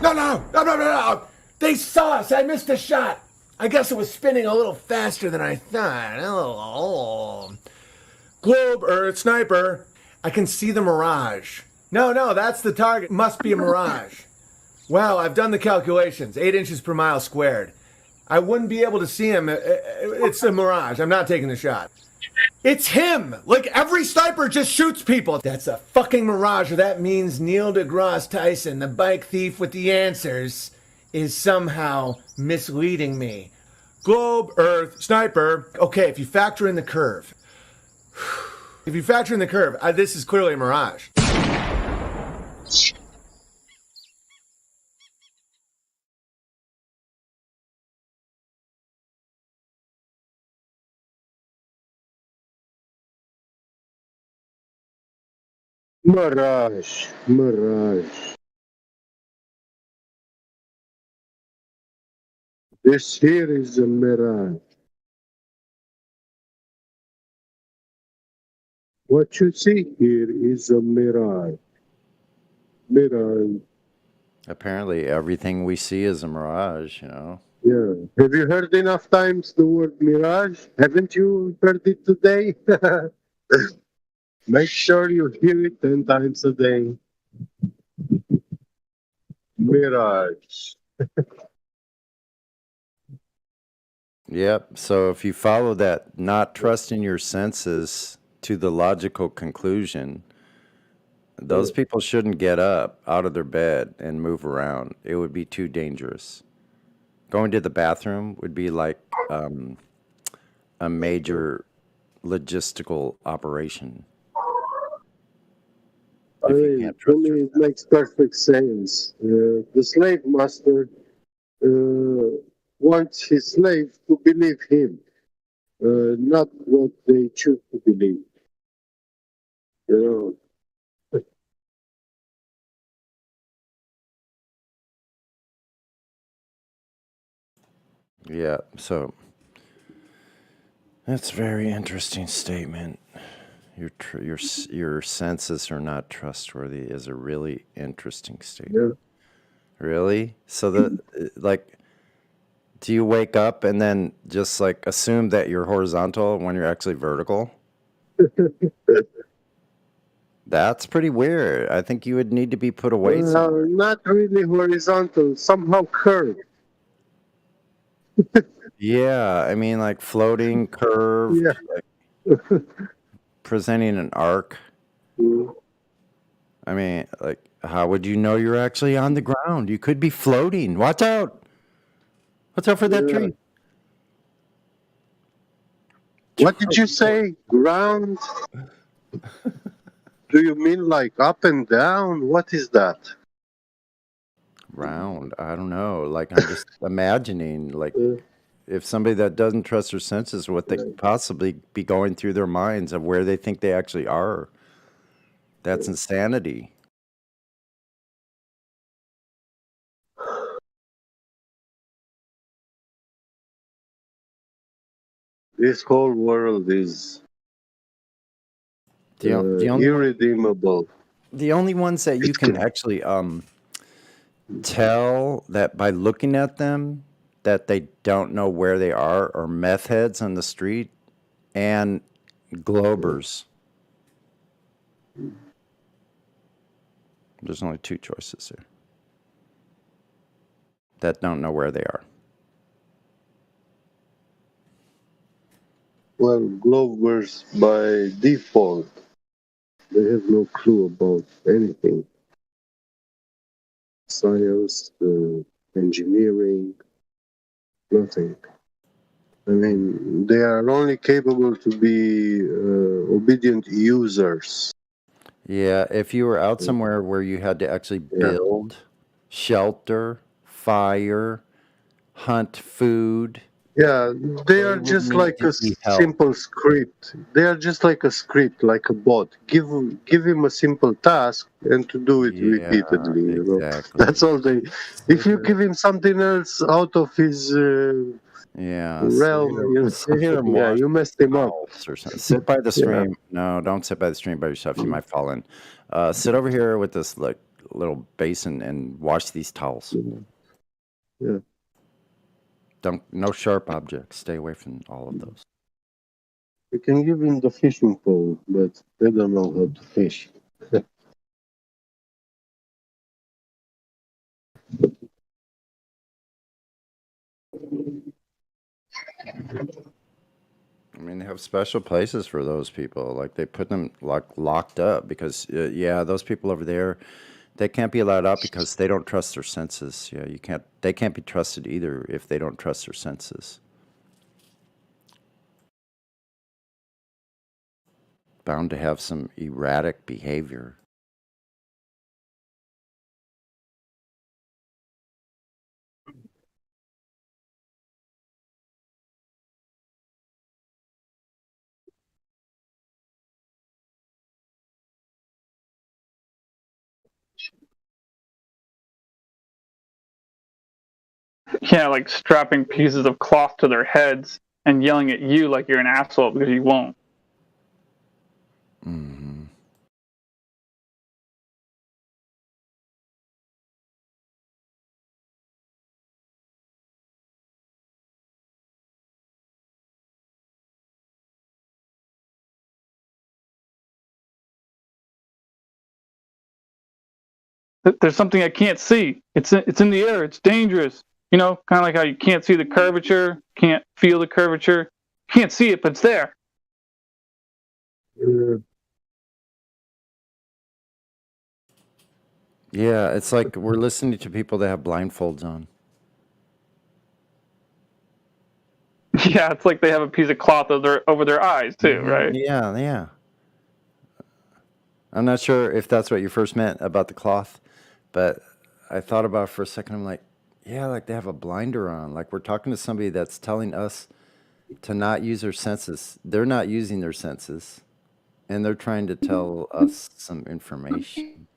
No. They saw us. I missed a shot. I guess it was spinning a little faster than I thought. Oh. Globe, Earth, sniper. I can see the mirage. No, that's the target. Must be a mirage. Well, I've done the calculations. 8 inches per mile squared. I wouldn't be able to see him. It's a mirage. I'm not taking the shot. It's him! Like, every sniper just shoots people. That's a fucking mirage, or that means Neil deGrasse Tyson, the bike thief with the answers, is somehow misleading me. Globe, Earth, sniper. Okay, if you factor in the curve. This is clearly a mirage. Mirage. This here is a mirage. What you see here is a mirage. Apparently, everything we see is a mirage, Yeah. Have you heard enough times the word mirage? Haven't you heard it today? Make sure you hear it 10 times a day. Mirage. Yep. So if you follow that not trusting your senses to the logical conclusion, those people shouldn't get up out of their bed and move around. It would be too dangerous. Going to the bathroom would be like a major logistical operation. To me, it makes perfect sense. The slave master wants his slave to believe him, not what they choose to believe. Yeah, so that's a very interesting statement. Your senses are not trustworthy is a really interesting statement. Yeah. Really? So do you wake up and then just like assume that you're horizontal when you're actually vertical? That's pretty weird. I think you would need to be put away. Not really horizontal, somehow curved. Yeah, I mean like floating, curved, like presenting an arc. I mean, like, how would you know you're actually on the ground? You could be floating. Watch out! Watch out for that tree. What did you say? Ground? Do you mean like up and down? What is that? Round. I don't know. Like, I'm just imagining, like, if somebody that doesn't trust their senses, what they could possibly be going through their minds of where they think they actually are. That's insanity. this whole world is irredeemable. The only ones that you can actually tell that by looking at them that they don't know where they are meth heads on the street and Globers. There's only two choices here that don't know where they are. Well, Glovers by default, they have no clue about anything. Science, engineering, nothing. I mean, they are only capable to be obedient users. Yeah, if you were out somewhere where you had to actually build, shelter, fire, hunt food. Yeah, they are just like a simple script. They are just like a script, like a bot. Give him a simple task and to do it repeatedly. You know, that's all they. If you give him something else out of his realm, you messed him up. Or sit by the stream. No, don't sit by the stream by yourself. You might fall in. Sit over here with this like little basin and wash these towels. Yeah. No sharp objects. Stay away from all of those. You can give him the fishing pole, but they don't know how to fish. I mean, they have special places for those people. Like they put them locked up because, those people over there, they can't be allowed out because they don't trust their senses. Yeah, they can't be trusted either if they don't trust their senses. Bound to have some erratic behavior. Yeah, like strapping pieces of cloth to their heads and yelling at you like you're an asshole because you won't. Mm-hmm. There's something I can't see. It's in the air. It's dangerous. You know, kind of like how you can't see the curvature, can't feel the curvature, can't see it, but it's there. Yeah, it's like we're listening to people that have blindfolds on. Yeah, it's like they have a piece of cloth over their eyes too, right? Yeah. I'm not sure if that's what you first meant about the cloth, but I thought about it for a second. I'm like, yeah, like they have a blinder on. Like we're talking to somebody that's telling us to not use their senses. They're not using their senses, and they're trying to tell us some information.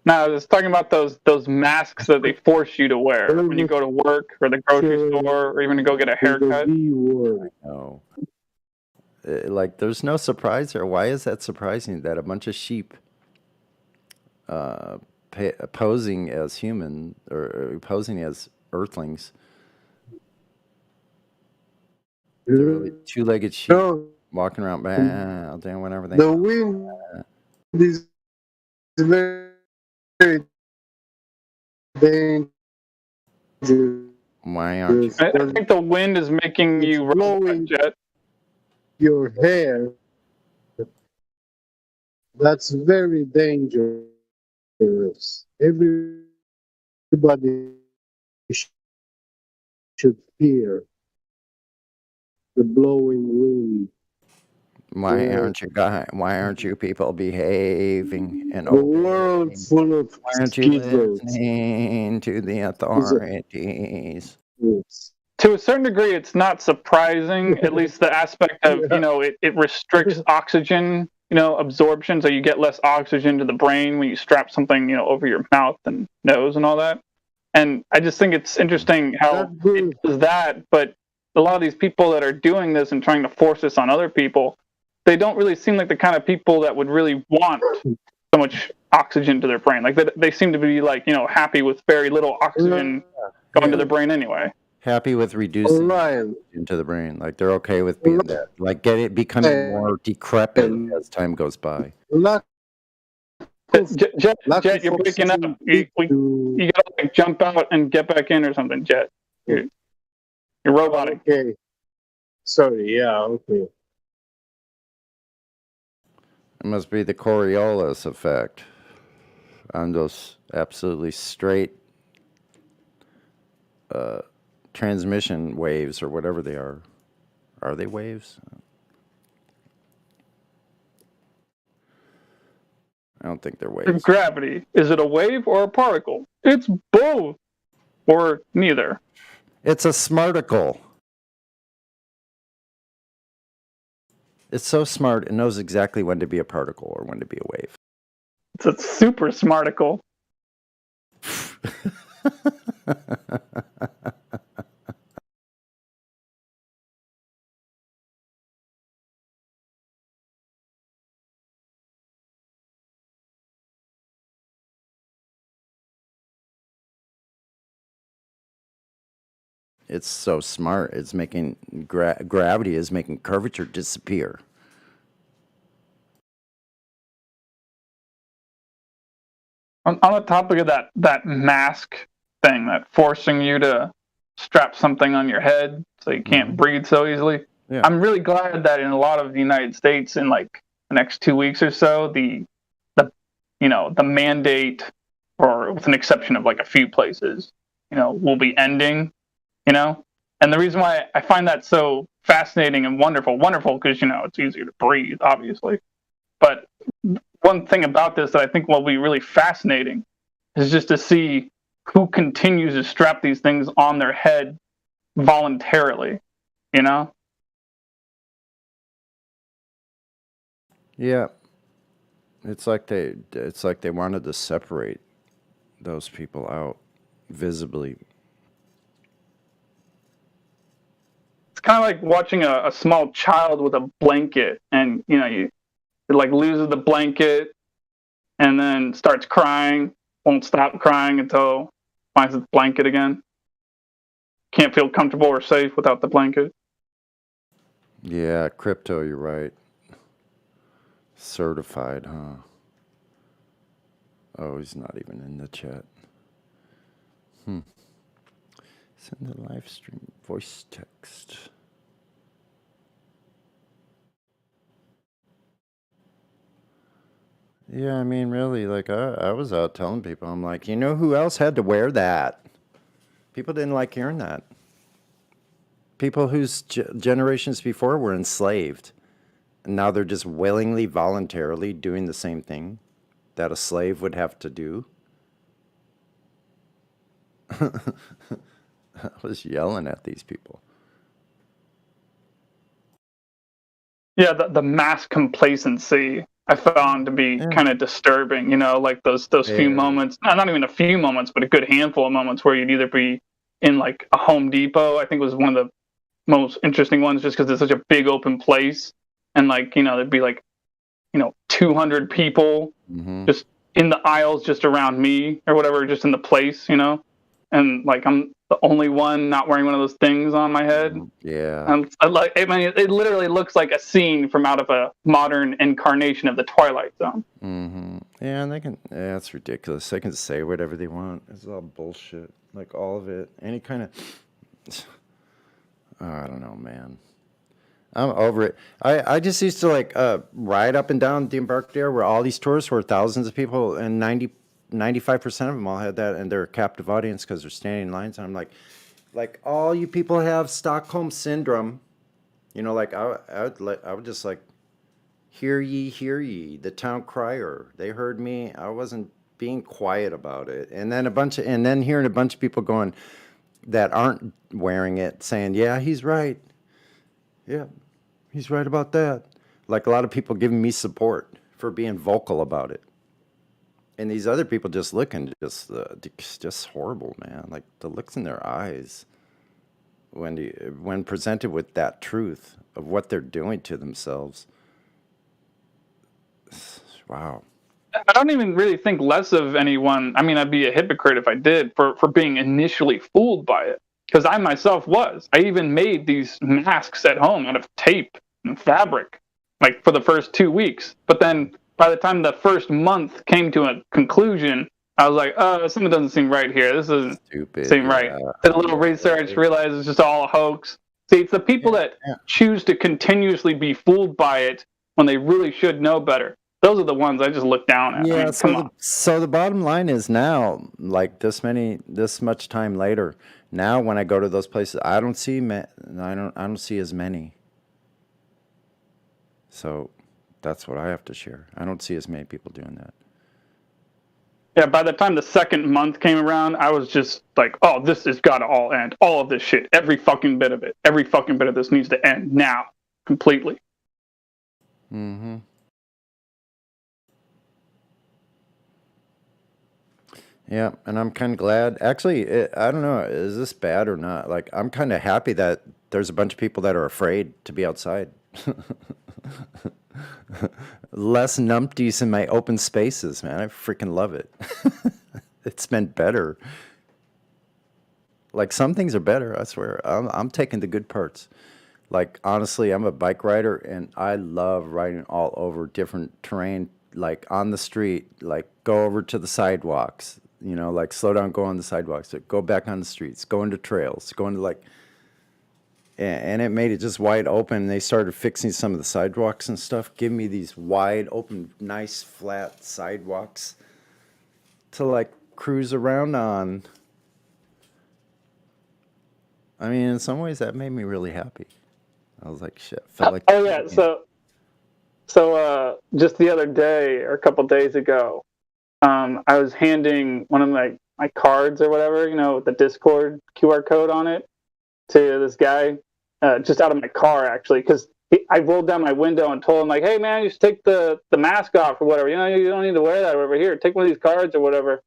Now, I was talking about those masks that they force you to wear when you go to work or the grocery store or even to go get a haircut. No. Like, there's no surprise there. Why is that surprising that a bunch of sheep posing as human or posing as earthlings, they're really two-legged sheep walking around, doing whatever they want. Wind is very dangerous. Why aren't you? I think the wind is making you roll, Jet. Your hair. That's very dangerous. Everybody should fear the blowing wind. Why aren't you people behaving and the world full of why aren't you listening to the authorities? To a certain degree, it's not surprising, at least the aspect of, it restricts oxygen, absorption, so you get less oxygen to the brain when you strap something, over your mouth and nose and all that. And I just think it's interesting how it does that, but a lot of these people that are doing this and trying to force this on other people, they don't really seem like the kind of people that would really want so much oxygen to their brain. Like they seem to be like, you know, happy with very little oxygen going to their brain anyway. Happy with reducing into the brain. Like they're okay with being that. Like becoming more decrepit as time goes by. Jet, you're breaking up. You gotta like jump out and get back in or something, Jet. You're robotic. Okay. Sorry, yeah, okay. It must be the Coriolis effect on those absolutely straight transmission waves or whatever they are. Are they waves? I don't think they're waves. Gravity, is it a wave or a particle? It's both, or neither. It's a smarticle. It's so smart, it knows exactly when to be a particle or when to be a wave. It's a super smarticle. It's so smart. It's making gravity is making curvature disappear. On the topic of that mask thing, that forcing you to strap something on your head so you can't breathe so easily. Yeah. I'm really glad that in a lot of the United States, in like the next 2 weeks or so, the mandate, or with an exception of like a few places, will be ending. And the reason why I find that so fascinating and wonderful because, it's easier to breathe, obviously. But one thing about this that I think will be really fascinating is just to see who continues to strap these things on their head voluntarily, Yeah. It's like they wanted to separate those people out visibly. It's kind of like watching a small child with a blanket, and it like loses the blanket and then starts crying, won't stop crying until finds the blanket again. Can't feel comfortable or safe without the blanket. Yeah, Crypto, you're right. Certified, huh? Oh, he's not even in the chat. Send the live stream voice text. Yeah, I mean, really, like, I was out telling people, I'm like, who else had to wear that? People didn't like hearing that. People whose generations before were enslaved. And now they're just willingly, voluntarily doing the same thing that a slave would have to do. I was yelling at these people. Yeah, the mass complacency I found to be kind of disturbing, like those few moments, not even a few moments, but a good handful of moments where you'd either be in like a Home Depot, I think was one of the most interesting ones just because it's such a big open place. And like, there'd be like, 200 people just in the aisles just around me or whatever, just in the place, and like I'm the only one not wearing one of those things on my head. Yeah. It literally looks like a scene from out of a modern incarnation of the Twilight Zone. Mm-hmm. Yeah, and it's ridiculous. They can say whatever they want. It's all bullshit. Like all of it. Any kind of, I don't know, man. I'm over it. I just used to like ride up and down the Embarcadero where all these tourists were thousands of people, and 95% of them all had that, and they're a captive audience because they're standing in lines. And I'm like all you people have Stockholm syndrome. Like I would just like, hear ye, the town crier. They heard me. I wasn't being quiet about it. And then hearing a bunch of people going that aren't wearing it saying, yeah, he's right. Yeah, he's right about that. Like a lot of people giving me support for being vocal about it. And these other people just looking just horrible, man. Like the looks in their eyes. when presented with that truth of what they're doing to themselves. Wow. I don't even really think less of anyone. I mean, I'd be a hypocrite if I did for being initially fooled by it. Because I myself was. I even made these masks at home out of tape and fabric, like for the first 2 weeks. But then by the time the first month came to a conclusion, I was like, something doesn't seem right here. This doesn't seem right. Did a little research, realized it's just all a hoax. See, it's the people that choose to continuously be fooled by it when they really should know better. Those are the ones I just look down at. Yeah, I mean, so the bottom line is now, like this much time later, now when I go to those places, I don't see as many. So that's what I have to share. I don't see as many people doing that. Yeah, by the time the second month came around, I was just like, oh, this has got to all end. All of this shit. Every fucking bit of it. Every fucking bit of this needs to end now. Completely. Mm-hmm. Yeah, and I'm kind of glad. Actually, I don't know, is this bad or not? Like, I'm kind of happy that there's a bunch of people that are afraid to be outside. Less numpties in my open spaces, man. I freaking love it. It's been better. Like, some things are better, I swear. I'm taking the good parts. Like, honestly, I'm a bike rider, and I love riding all over different terrain, like on the street, like go over to the sidewalks, you know, like slow down, go on the sidewalks, go back on the streets, go into trails, go into like, and it made it just wide open. They started fixing some of the sidewalks and stuff, give me these wide open, nice flat sidewalks to like cruise around on. I mean, in some ways that made me really happy. I was like, shit, felt like. Oh yeah, so just the other day or a couple days ago, I was handing one of my cards or whatever, you know, with the Discord QR code on it, to this guy, just out of my car actually, because I rolled down my window and told him like, hey man, you should take the mask off or whatever. You know, you don't need to wear that over here. Take one of these cards or whatever.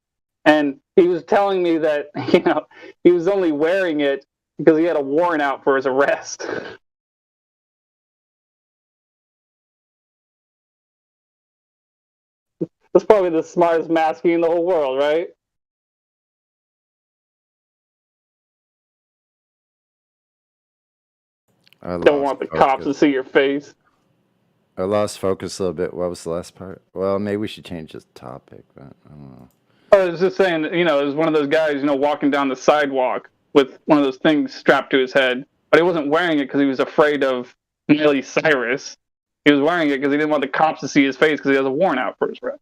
And he was telling me that, you know, he was only wearing it because he had a warrant out for his arrest. That's probably the smartest masking in the whole world, right? Don't want the cops to see your face. I lost focus a little bit. What was the last part? Well, maybe we should change the topic, but I don't know. I was just saying, you know, it was one of those guys, you know, walking down the sidewalk with one of those things strapped to his head, but he wasn't wearing it because he was afraid of Miley Cyrus. He was wearing it because he didn't want the cops to see his face because he has a warrant out for his arrest.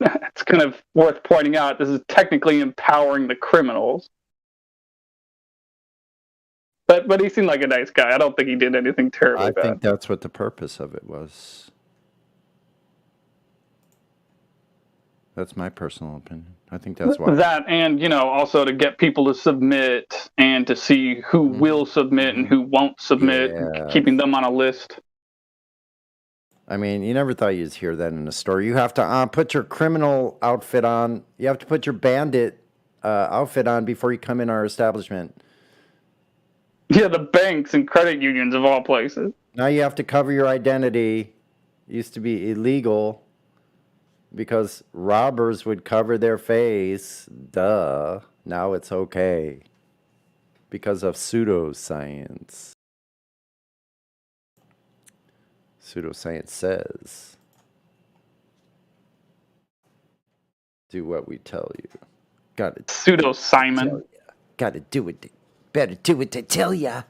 It's kind of worth pointing out, this is technically empowering the criminals. But he seemed like a nice guy. I don't think he did anything terribly bad. I think that's what the purpose of it was. That's my personal opinion. I think that's why. That, and, you know, also to get people to submit and to see who will submit and who won't submit, and keeping them on a list. I mean, you never thought you'd hear that in a store. You have to put your criminal outfit on. You have to put your bandit outfit on before you come in our establishment. Yeah, the banks and credit unions of all places. Now you have to cover your identity. It used to be illegal because robbers would cover their face. Duh. Now it's okay because of pseudoscience. Pseudoscience says, do what we tell you. Got it. Pseudo Simon. Got to do it. Better do it to tell ya.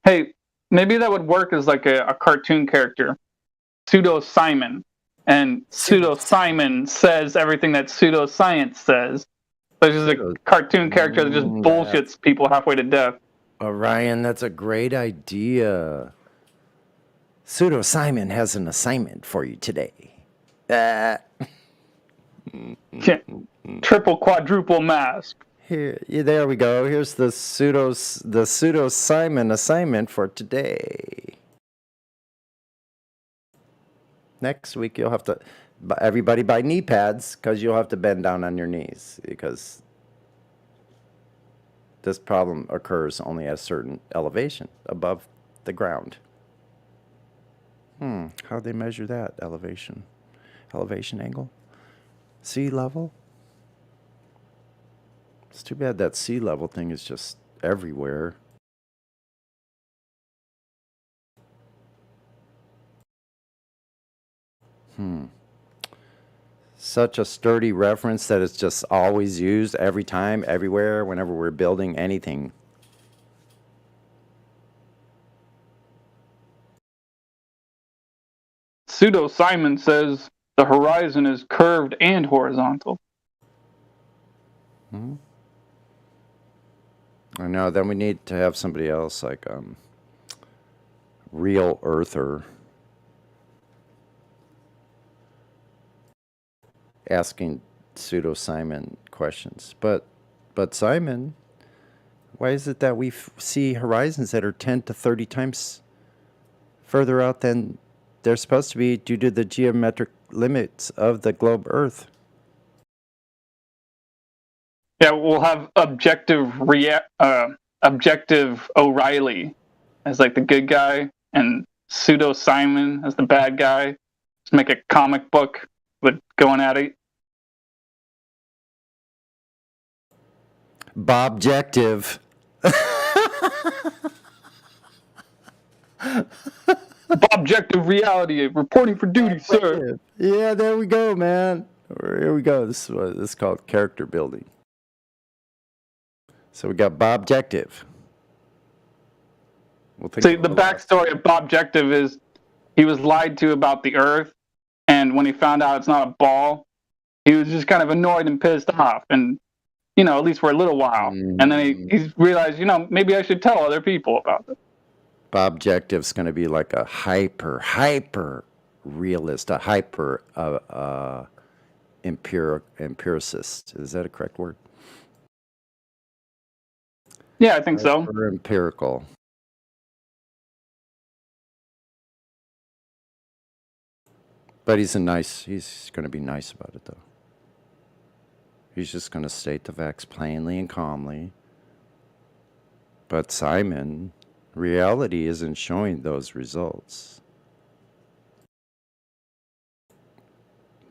Hey, maybe that would work as like a cartoon character. Pseudo Simon. And Pseudo Simon says everything that pseudoscience says. There's just a cartoon character that just bullshits people halfway to death. Orion, that's a great idea. Pseudo Simon has an assignment for you today. Triple quadruple mask. Here, there we go. Here's the pseudo Simon assignment for today. Next week you'll have to everybody buy knee pads because you'll have to bend down on your knees because this problem occurs only at a certain elevation above the ground. How'd they measure that elevation? Elevation angle? Sea level? It's too bad that sea level thing is just everywhere. Such a sturdy reference that it's just always used every time, everywhere, whenever we're building anything. Pseudo Simon says the horizon is curved and horizontal. I know. Then we need to have somebody else like Real Earther asking Pseudo Simon questions. But Simon, why is it that we see horizons that are 10 to 30 times further out than they're supposed to be due to the geometric limits of the globe Earth? Yeah, we'll have objective O'Reilly as like the good guy, and Pseudo Simon as the bad guy. Let's make a comic book with going at it. Bobjective. Objective reality, reporting for duty, sir. Yeah, there we go, man. Here we go. This is called character building. So we got Bobjective. See, the backstory of Bobjective is he was lied to about the Earth, and when he found out it's not a ball, he was just kind of annoyed and pissed off, and at least for a little while. And then he realized, maybe I should tell other people about it. Bobjective's going to be like a hyper realist, a hyper empiricist. Is that a correct word? Yeah, I think so. Empirical. But he's going to be nice about it, though. He's just going to state the facts plainly and calmly. But Simon, reality isn't showing those results.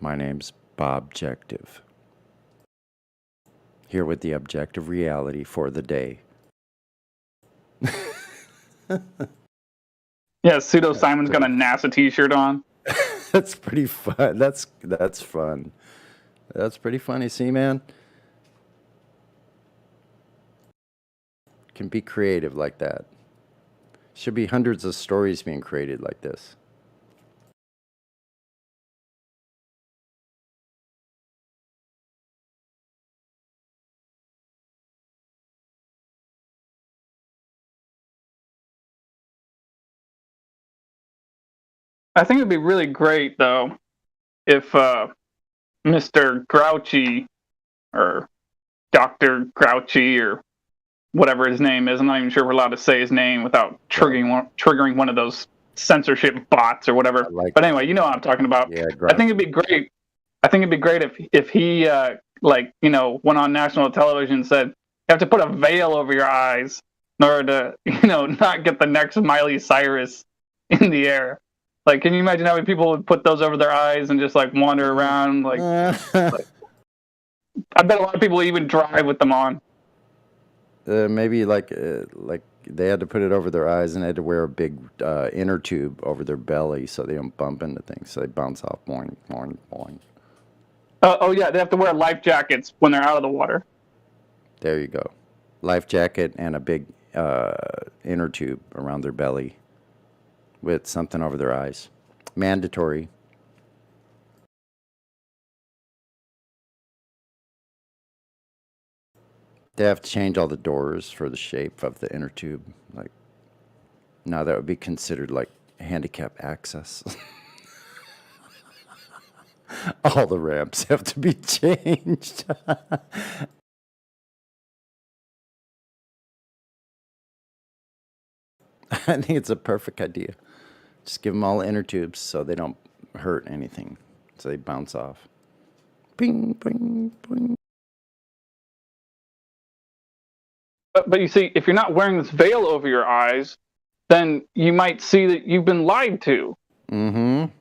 My name's Bobjective. Here with the objective reality for the day. Yeah, Pseudo Simon's got a NASA t-shirt on. That's pretty fun. That's fun. That's pretty funny. See, man? Can be creative like that. Should be hundreds of stories being created like this. I think it'd be really great, though, if Mr. Grouchy or Dr. Grouchy or whatever his name is, I'm not even sure we're allowed to say his name without triggering one of those censorship bots or whatever. But anyway, you know what I'm talking about. Yeah, I think it'd be great. I think it'd be great if he went on national television and said, you have to put a veil over your eyes in order to, not get the next Miley Cyrus in the air. Like, can you imagine how many people would put those over their eyes and just wander around? I bet a lot of people even drive with them on. Maybe like they had to put it over their eyes and they had to wear a big inner tube over their belly so they don't bump into things. So they bounce off. Boing, boing, boing. Oh yeah, they have to wear life jackets when they're out of the water. There you go. Life jacket and a big inner tube around their belly with something over their eyes. Mandatory. They have to change all the doors for the shape of the inner tube. Now that would be considered like handicap access. All the ramps have to be changed. I think it's a perfect idea. Just give them all inner tubes so they don't hurt anything, so they bounce off. Bing, bing, bing. But you see, if you're not wearing this veil over your eyes, then you might see that you've been lied to. You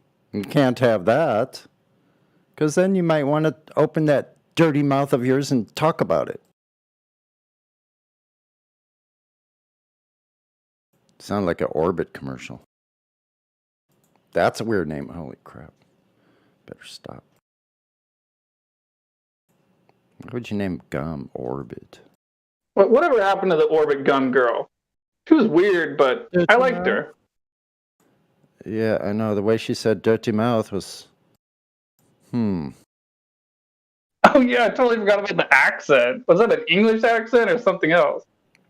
can't have that, because then you might want to open that dirty mouth of yours and talk about it. Sound like an Orbit commercial. That's a weird name. Holy crap. Better stop. Why would you name gum Orbit? Whatever happened to the Orbit gum girl? She was weird, but I liked her. Yeah, I know. The way she said dirty mouth was... Oh yeah, I totally forgot about the accent. Was that an English accent or something else?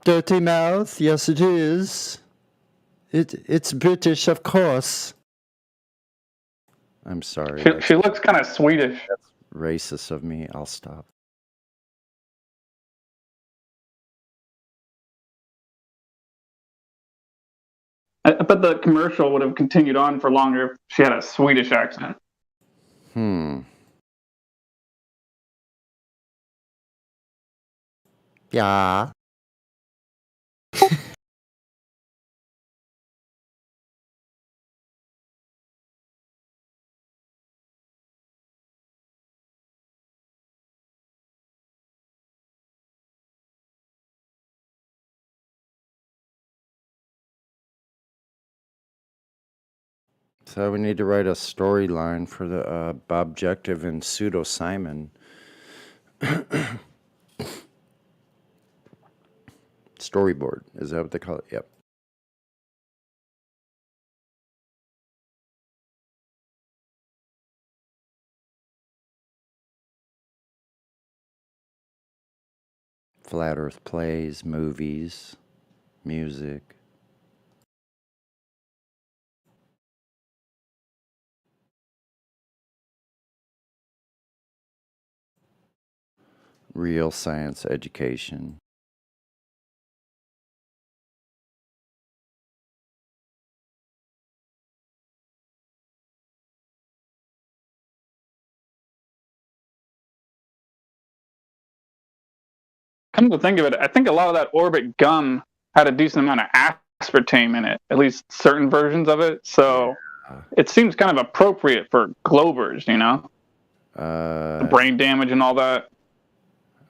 Dirty mouth? Yes, it is. It's British, of course. I'm sorry. She looks kind of Swedish. That's racist of me. I'll stop. I bet the commercial would have continued on for longer if she had a Swedish accent. Yeah. So we need to write a storyline for the Bobjective and Pseudo Simon. Storyboard, is that what they call it? Yep. Flat Earth plays, movies, music. Real science education. Come to think of it, I think a lot of that Orbit gum had a decent amount of aspartame in it, at least certain versions of it. So it seems kind of appropriate for Globers, you know? The brain damage and all that.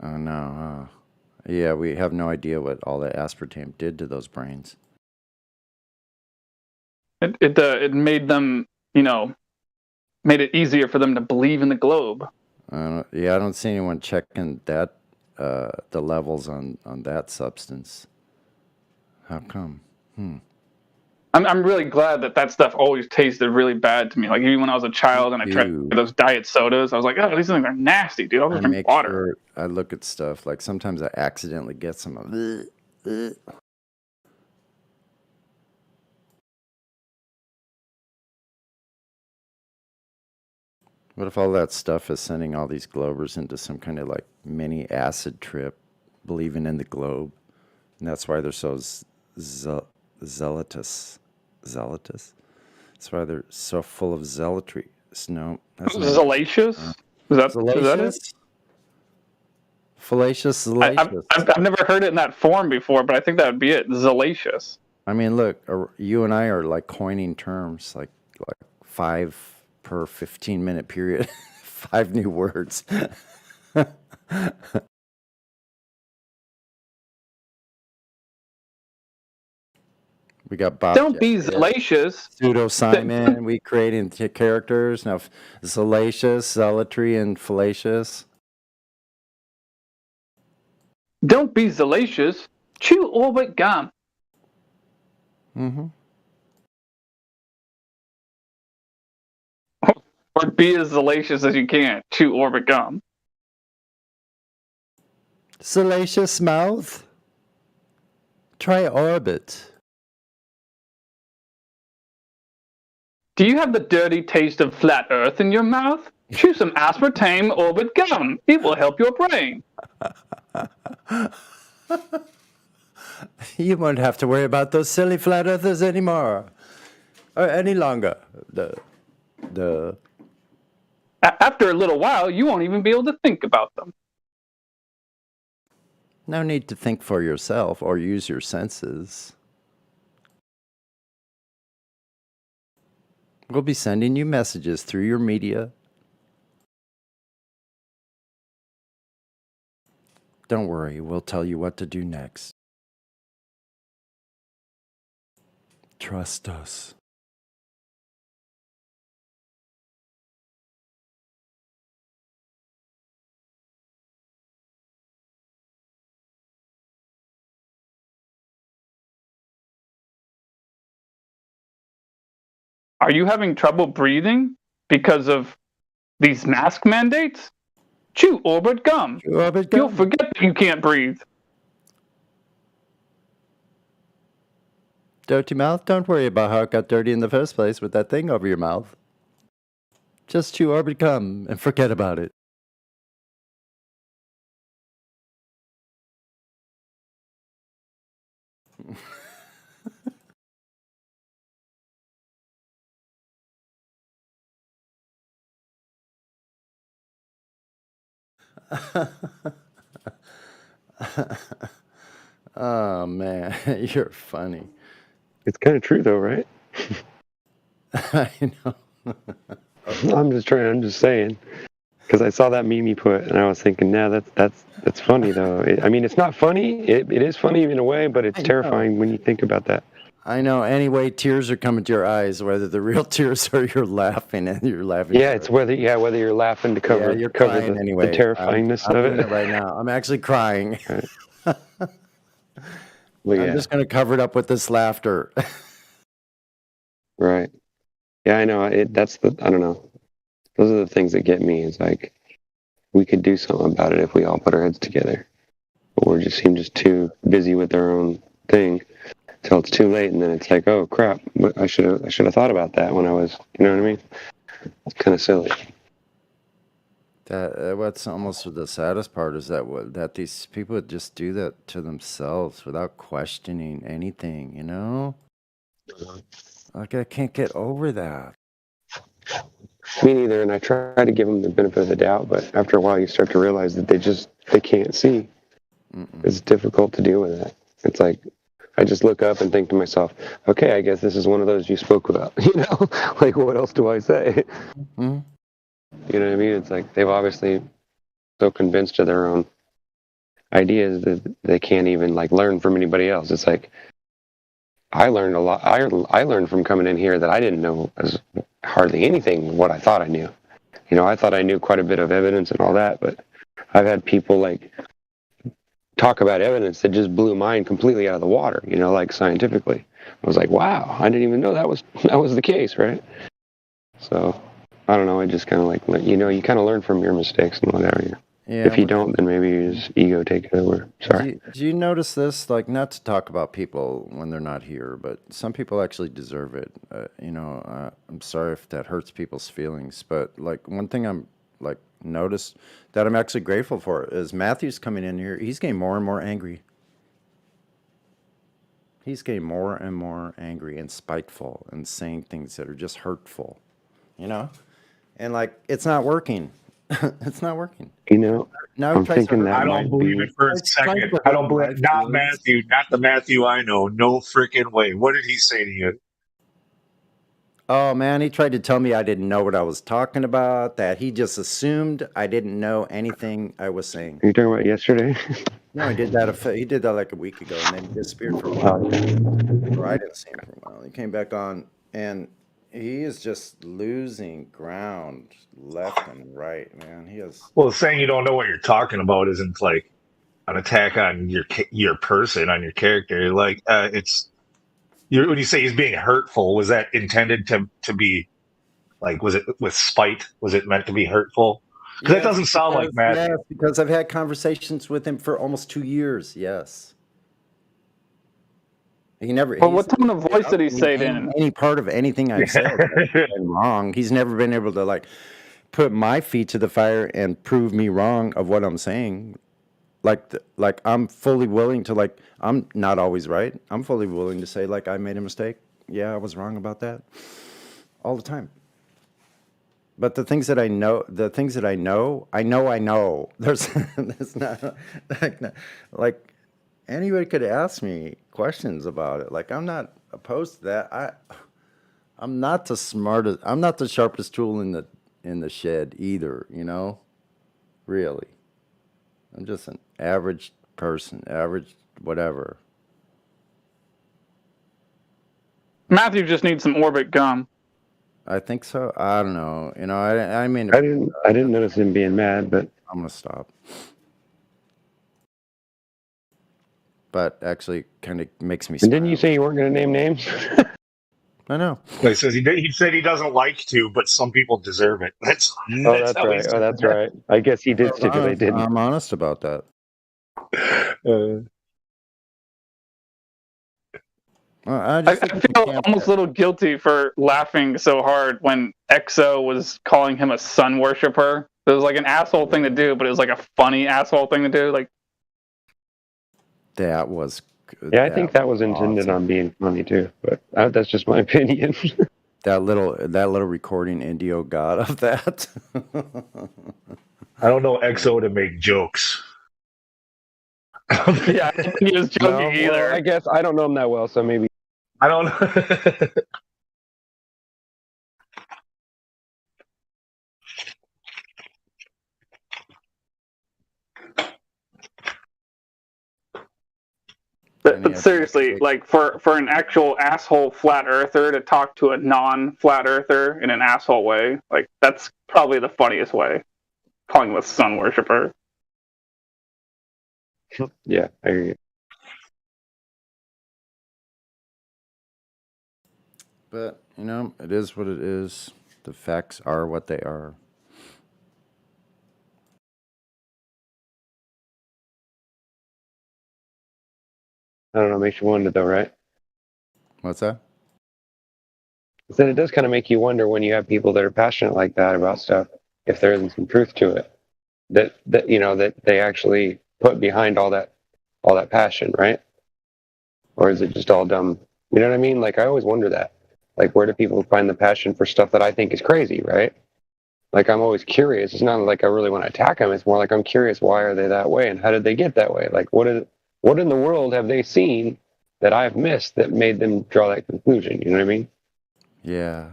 Oh no. Yeah, we have no idea what all that aspartame did to those brains. It made them, you know, made it easier for them to believe in the globe. I don't see anyone checking that the levels on that substance. How come? I'm really glad that stuff always tasted really bad to me. Like even when I was a child and I tried those diet sodas, I was like, oh, these things are nasty, dude. I'll just drink water. Sure I look at stuff. Like sometimes I accidentally get some of What if all that stuff is sending all these Globers into some kind of like mini acid trip, believing in the globe? And that's why they're so zealotous. Zealotous? That's why they're so full of zealotry. No, that's Zealacious? Is that it? Fallacious, zealacious. I've never heard it in that form before, but I think that would be it. Zealacious. I mean, look, you and I are like coining terms, like 5 per 15-minute period. 5 new words. We got Bob. Don't be zealacious. Pseudo Simon. We creating characters now. Zealacious, zealotry, and fallacious. Don't be zealacious. Chew Orbit gum. Or be as zealacious as you can. Chew Orbit gum. Salacious mouth. Try Orbit. Do you have the dirty taste of flat earth in your mouth? Chew some aspartame Orbit gum. It will help your brain. You won't have to worry about those silly flat earthers anymore. Or any longer. After a little while, you won't even be able to think about them. No need to think for yourself or use your senses. We'll be sending you messages through your media. Don't worry, we'll tell you what to do next. Trust us. Are you having trouble breathing because of these mask mandates? Chew Orbit gum. You'll forget that you can't breathe. Dirty mouth, don't worry about how it got dirty in the first place with that thing over your mouth. Just chew Orbit gum and forget about it. Oh man, you're funny. It's kind of true though, right? I know. I'm just saying, because I saw that meme you put, and I was thinking, nah, that's funny though. I mean, it's not funny. It is funny in a way, but it's terrifying when you think about that. I know. Anyway, tears are coming to your eyes, whether the real tears or you're laughing and you're laughing. Yeah, it's whether you're laughing to cover you're cover crying the, anyway. the terrifyingness I'm of doing it. right now. I'm actually crying. Well, I'm just going to cover it up with this laughter. Right. Yeah, I know. I don't know. Those are the things that get me. It's like we could do something about it if we all put our heads together, but we seem just too busy with our own thing till it's too late, and then it's like, oh crap, I should have thought about that when I was, you know what I mean? It's kind of silly. What's almost the saddest part is that these people would just do that to themselves without questioning anything, you know? Like, I can't get over that. Me neither, and I try to give them the benefit of the doubt, but after a while you start to realize that they can't see. It's difficult to deal with that. It's like, I just look up and think to myself, okay, I guess this is one of those you spoke about, you know? Like, what else do I say? Mm-hmm. You know what I mean? It's like they've obviously so convinced of their own ideas that they can't even like learn from anybody else. It's like I learned a lot. I learned from coming in here that I didn't know as hardly anything what I thought I knew. You know, I thought I knew quite a bit of evidence and all that, but I've had people like talk about evidence that just blew mine completely out of the water. You know, like scientifically, I was like, wow, I didn't even know that was the case, right? So. I don't know. I just kind of like, you know, you kind of learn from your mistakes and whatever. Yeah, if you don't, then maybe your ego take it over. Sorry. Do you notice this? Like, not to talk about people when they're not here, but some people actually deserve it. You know, I'm sorry if that hurts people's feelings, but like one thing I'm like noticed that I'm actually grateful for is Matthew's coming in here. He's getting more and more angry. He's getting more and more angry and spiteful and saying things that are just hurtful. You know. And like, it's not working. It's not working. You know, now I'm thinking that I don't believe it for a second. I don't believe not Matthew, not the Matthew I know. No freaking way. What did he say to you? Oh man, he tried to tell me I didn't know what I was talking about. That he just assumed I didn't know anything I was saying. Are you talking about yesterday? No, he did that. He did that like a week ago, and then he disappeared for a while. Or I didn't see him for a while. He came back on, and he is just losing ground left and right, man. He is. Well, saying you don't know what you're talking about isn't like an attack on your person, on your character. Like it's when you say he's being hurtful, was that intended to be like? Was it with spite? Was it meant to be hurtful? Because that doesn't sound like Matt. Yes, because I've had conversations with him for almost 2 years. Yes. He never. Well, what tone of voice did he say it in? Any part of anything I've said has been wrong. He's never been able to like put my feet to the fire and prove me wrong of what I'm saying. Like I'm fully willing to like. I'm not always right. I'm fully willing to say like I made a mistake. Yeah, I was wrong about that. All the time. But the things that I know, I know. There's not like anybody could ask me questions about it. Like I'm not opposed to that. I'm not the smartest. I'm not the sharpest tool in the shed either. You know, really. I'm just an average person, average whatever. Matthew just needs some Orbit gum. I think so. I don't know. You know, I mean, I didn't notice him being mad, but I'm gonna stop. But actually, kind of makes me. And didn't you say you weren't going to name names? I know. He says he said he doesn't like to, but some people deserve it. That's that's right. Oh, that's right. I guess he did stipulate, didn't he? I'm honest about that. I feel almost a little guilty for laughing so hard when EXO was calling him a sun worshiper. It was like an asshole thing to do, but it was like a funny asshole thing to do. Like that was. Yeah, I think that was intended on being funny too, but that's just my opinion. that little recording Indio got of that. I don't know EXO to make jokes. Yeah, I don't think he was joking either. Well, I guess I don't know him that well, so maybe. I don't know. But seriously, like for an actual asshole flat earther to talk to a non-flat earther in an asshole way, like that's probably the funniest way. Calling him a sun worshiper. Yeah, I hear you. But, you know, it is what it is. The facts are what they are. I don't know, makes you wonder though, right? What's that? I said it does kind of make you wonder when you have people that are passionate like that about stuff, if there isn't some truth to it. That you know, that they actually put behind all that passion, right? Or is it just all dumb? You know what I mean? Like I always wonder that. Like where do people find the passion for stuff that I think is crazy, right? Like I'm always curious. It's not like I really want to attack them. It's more like I'm curious, why are they that way and how did they get that way? Like what in the world have they seen that I've missed that made them draw that conclusion? You know what I mean? Yeah.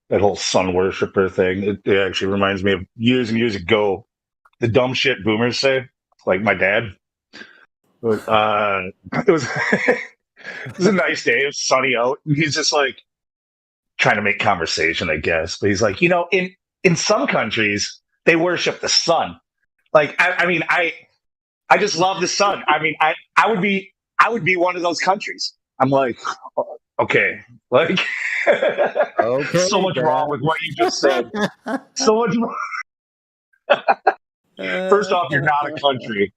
That whole sun worshiper thing, it actually reminds me of years and years ago, the dumb shit boomers say, like my dad. It was it was a nice day. It was sunny out. And he's just like trying to make conversation, I guess. But he's like, you know, in some countries, they worship the sun. Like, I mean, I just love the sun. I mean, I would be one of those countries. I'm like, okay, like, okay, so much wrong with what you just said. So much wrong. First off, you're not a country.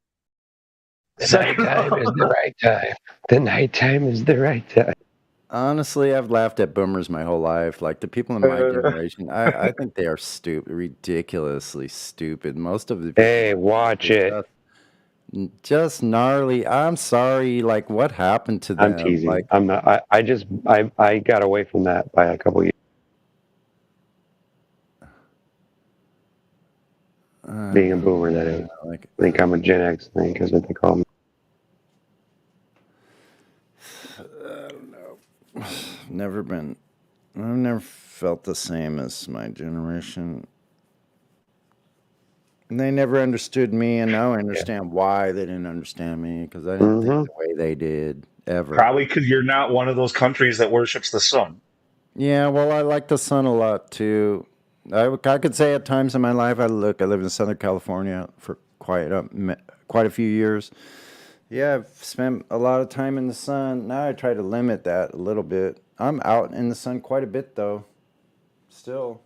The nighttime is the right time. The nighttime is the right time. Honestly, I've laughed at boomers my whole life. Like the people in my generation, I think they are stupid, ridiculously stupid. Most of the people, hey, watch it. Just gnarly. I'm sorry. Like, what happened to them? I'm teasing. Like, I'm not. I got away from that by a couple years. Being a boomer, that is. I think I'm a Gen X thing because what they call me. I don't know. I've never felt the same as my generation. And they never understood me, and now I understand why they didn't understand me, because I didn't think the way they did, ever. Probably because you're not one of those countries that worships the sun. Yeah, well, I like the sun a lot, too. I could say at times in my life, I lived in Southern California for quite a few years. Yeah, I've spent a lot of time in the sun. Now I try to limit that a little bit. I'm out in the sun quite a bit, though. Still.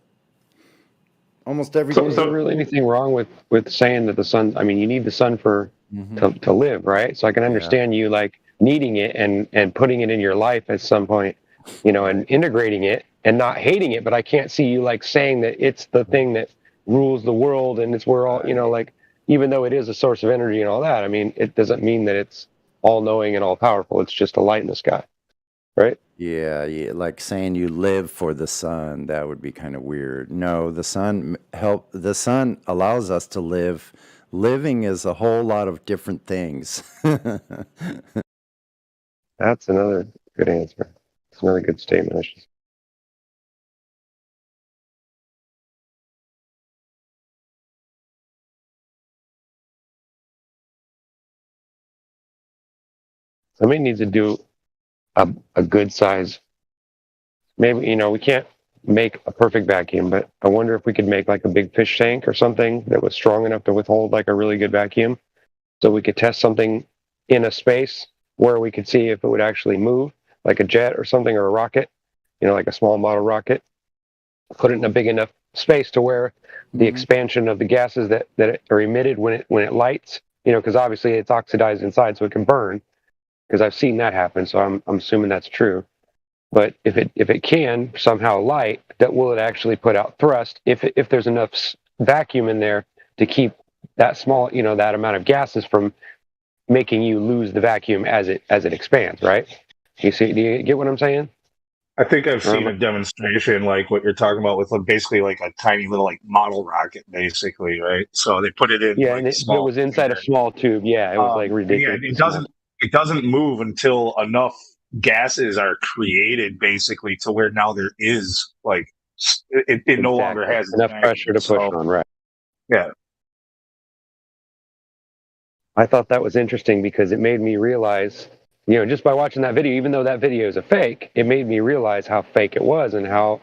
Almost every day. Is there really anything wrong with saying that the sun, I mean, you need the sun for to live, right? So I can understand you like needing it and putting it in your life at some point, you know, and integrating it and not hating it, but I can't see you like saying that it's the thing that rules the world and it's where all, you know, like, even though it is a source of energy and all that, I mean, it doesn't mean that it's all knowing and all powerful. It's just a light in the sky. right? Yeah, like saying you live for the sun, that would be kind of weird. No, the sun allows us to live. Living is a whole lot of different things. That's another good answer. It's another good statement. I should say. Somebody needs to do a good size. Maybe, you know, we can't make a perfect vacuum, but I wonder if we could make like a big fish tank or something that was strong enough to withhold like a really good vacuum. So we could test something in a space where we could see if it would actually move, like a jet or something, or a rocket, you know, like a small model rocket. Put it in a big enough space to where the expansion of the gases that are emitted when it lights, you know, because obviously it's oxidized inside, so it can burn. Because I've seen that happen, so I'm assuming that's true. But if it can somehow light, that will it actually put out thrust if there's enough vacuum in there to keep that small, you know, that amount of gases from making you lose the vacuum as it expands, right? Do you get what I'm saying? I think I've seen a demonstration like what you're talking about with basically like a tiny little like model rocket, basically, right? So they put it in. Yeah, like and it was inside a small tube. Yeah, it was like ridiculous. Yeah, it doesn't move until enough gases are created, basically, to where now there is like it no longer has enough pressure to push on, right? Yeah. I thought that was interesting because it made me realize, you know, just by watching that video, even though that video is a fake, it made me realize how fake it was and how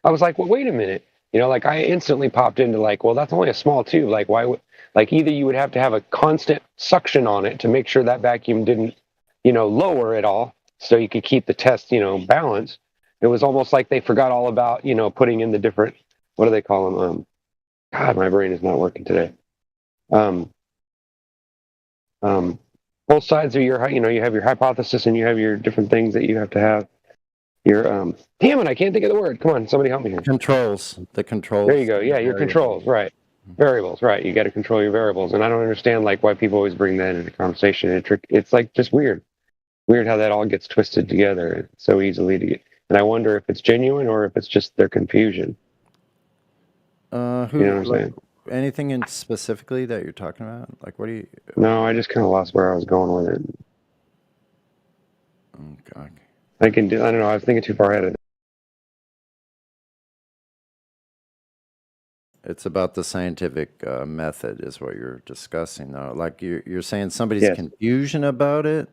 I was like, well, wait a minute. You know, like I instantly popped into like, well, that's only a small tube. Like, why would, like, either you would have to have a constant suction on it to make sure that vacuum didn't, you know, lower at all so you could keep the test, you know, balanced. It was almost like they forgot all about, you know, putting in the different, what do they call them? God, my brain is not working today. Both sides of your, you know, you have your hypothesis and you have your different things that you have to have. Your, damn it, I can't think of the word. Come on, somebody help me here. Controls. The controls. There you go. Yeah, your controls, right. Variables, right. You got to control your variables. And I don't understand, like, why people always bring that into conversation. It's like, just weird. Weird how that all gets twisted together so easily to get. And I wonder if it's genuine or if it's just their confusion. You know what I'm saying? Anything in specifically that you're talking about? Like, what do you? No, I just kind of lost where I was going with it. Okay. I don't know. I was thinking too far ahead of it. It's about the scientific method is what you're discussing, though. Like you're saying somebody's confusion about it.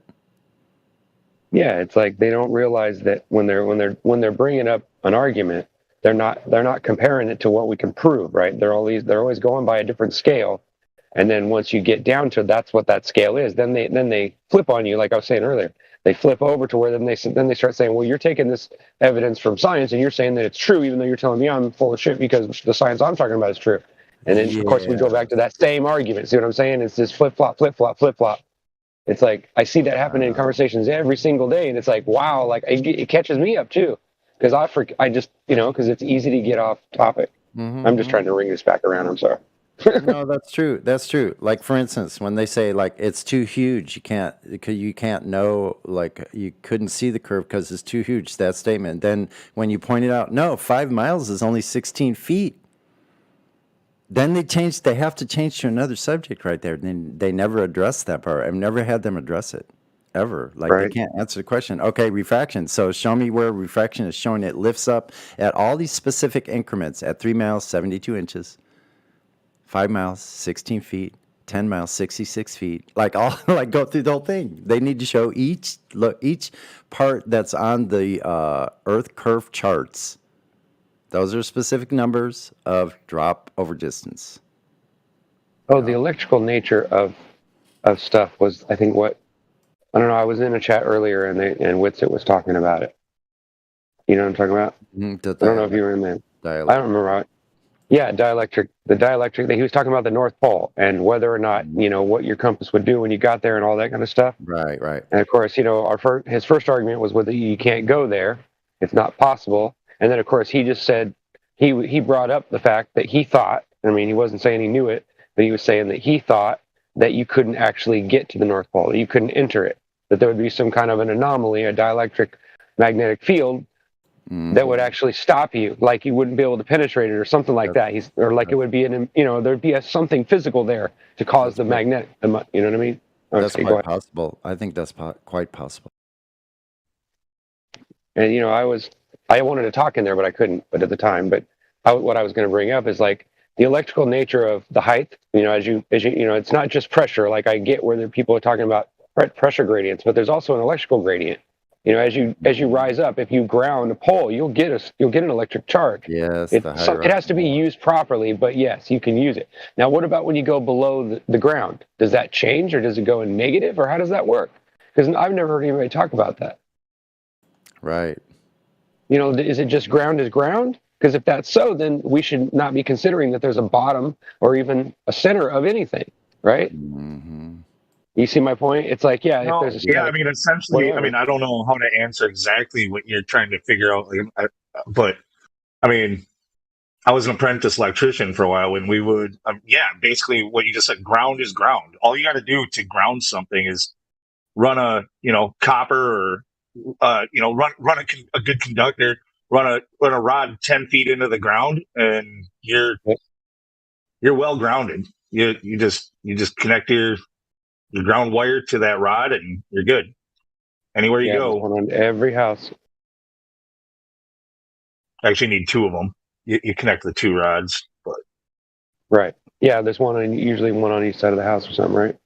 Yeah, it's like they don't realize that when they're bringing up an argument, they're not comparing it to what we can prove, right? They're always going by a different scale, and then once you get down to that's what that scale is, then they flip on you, like I was saying earlier. They flip over to where then they start saying, well, you're taking this evidence from science and you're saying that it's true, even though you're telling me I'm full of shit because the science I'm talking about is true. And then of course we go back to that same argument. See what I'm saying? It's this flip flop, flip flop, flip flop. It's like I see that happen in conversations every single day, and it's like, wow, like it catches me up too, because I just, you know, because it's easy to get off topic. I'm just trying to bring this back around. I'm sorry. No, that's true. That's true. Like for instance, when they say like it's too huge, you can't know, like you couldn't see the curve because it's too huge. That statement. Then when you pointed out, no, 5 miles is only 16 feet. Then they have to change to another subject right there. They never address that part. I've never had them address it, ever. Like they can't answer the question. Okay, refraction. So show me where refraction is showing it lifts up at all these specific increments at 3 miles, 72 inches, 5 miles, 16 feet, 10 miles, 66 feet. Like go through the whole thing. They need to show each part that's on the Earth curve charts. Those are specific numbers of drop over distance. Oh, the electrical nature of stuff was, I think, what I don't know. I was in a chat earlier, and Witsit was talking about it. You know what I'm talking about? I don't know if you were in there. I don't remember. Yeah, dielectric. The dielectric. He was talking about the North Pole and whether or not, you know, what your compass would do when you got there and all that kind of stuff. Right. And of course, you know, his first argument was whether you can't go there. It's not possible. And then, of course, he just said he brought up the fact that he thought. I mean, he wasn't saying he knew it, but he was saying that he thought that you couldn't actually get to the North Pole. That you couldn't enter it. That there would be some kind of an anomaly, a dielectric magnetic field that would actually stop you, like you wouldn't be able to penetrate it or something like that. Or like it would be there'd be something physical there to cause the magnet. You know what I mean? That's Okay, quite possible. I think that's quite possible. And I wanted to talk in there, but I couldn't. But at the time, what I was going to bring up is like the electrical nature of the height. As you it's not just pressure. Like I get where people are talking about pressure gradients, but there's also an electrical gradient. As you rise up, if you ground a pole, you'll get an electric charge. Yes, it has to be used properly, but yes, you can use it. Now, what about when you go below the ground? Does that change, or does it go in negative, or how does that work? Because I've never heard anybody talk about that. Right. Is it just ground is ground? Because if that's so, then we should not be considering that there's a bottom or even a center of anything, right? Mm-hmm. You see my point? It's like, if there's I mean, essentially, I don't know how to answer exactly what you're trying to figure out, but I mean, I was an apprentice electrician for a while, and we would, basically what you just said, ground is ground. All you got to do to ground something is run a, copper or, run a good conductor, run a rod 10 feet into the ground, and you're well grounded. You just connect your ground wire to that rod, and you're good. Anywhere you go. One on every house. Actually, need two of them. You connect the two rods, but right. Yeah, there's usually one on each side of the house or something, right?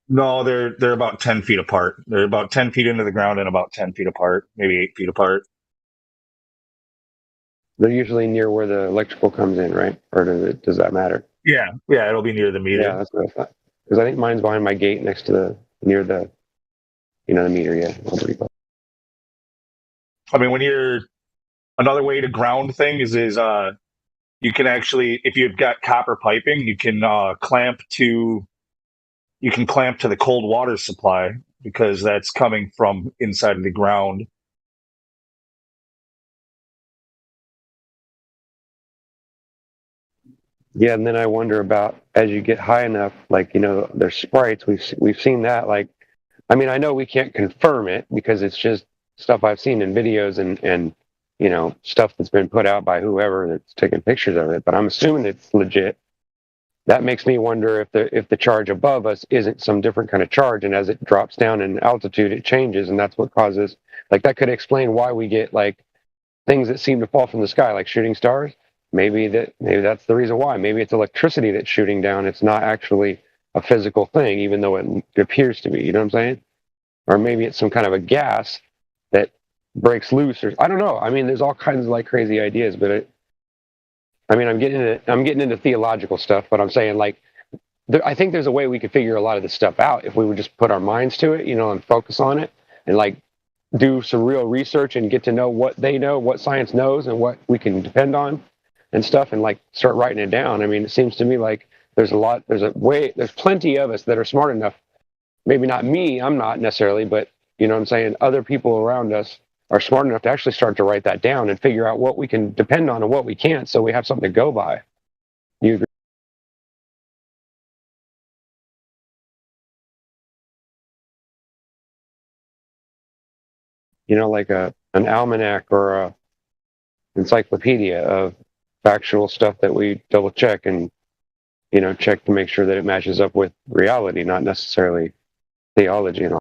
No, they're about 10 feet apart. They're about 10 feet into the ground and about 10 feet apart, maybe 8 feet apart. They're usually near where the electrical comes in, right? Or does that matter? Yeah, it'll be near the meter. Yeah, that's what I thought. Because I think mine's behind my gate next to near the meter. Yeah, I mean, another way to ground things is you can actually, if you've got copper piping, you can clamp to the cold water supply, because that's coming from inside of the ground. Yeah, and then I wonder about as you get high enough, like there's sprites. We've seen that. Like, I mean, I know we can't confirm it because it's just stuff I've seen in videos and stuff that's been put out by whoever that's taking pictures of it. But I'm assuming it's legit. That makes me wonder if the charge above us isn't some different kind of charge, and as it drops down in altitude, it changes, and that's what causes. Like that could explain why we get like things that seem to fall from the sky, like shooting stars. Maybe that's the reason why. Maybe it's electricity that's shooting down. It's not actually a physical thing, even though it appears to be. You know what I'm saying? Or maybe it's some kind of a gas that breaks loose, or I don't know. I mean, there's all kinds of like crazy ideas, but I'm getting into theological stuff. But I'm saying like, I think there's a way we could figure a lot of this stuff out if we would just put our minds to it, and focus on it, and like do some real research and get to know what they know, what science knows, and what we can depend on. And stuff, and like start writing it down. I mean, it seems to me like there's plenty of us that are smart enough. Maybe not me, I'm not necessarily, but you know what I'm saying? Other people around us are smart enough to actually start to write that down and figure out what we can depend on and what we can't, so we have something to go by. Do you agree? Like an almanac or a encyclopedia of factual stuff that we double check and check to make sure that it matches up with reality, not necessarily theology and all.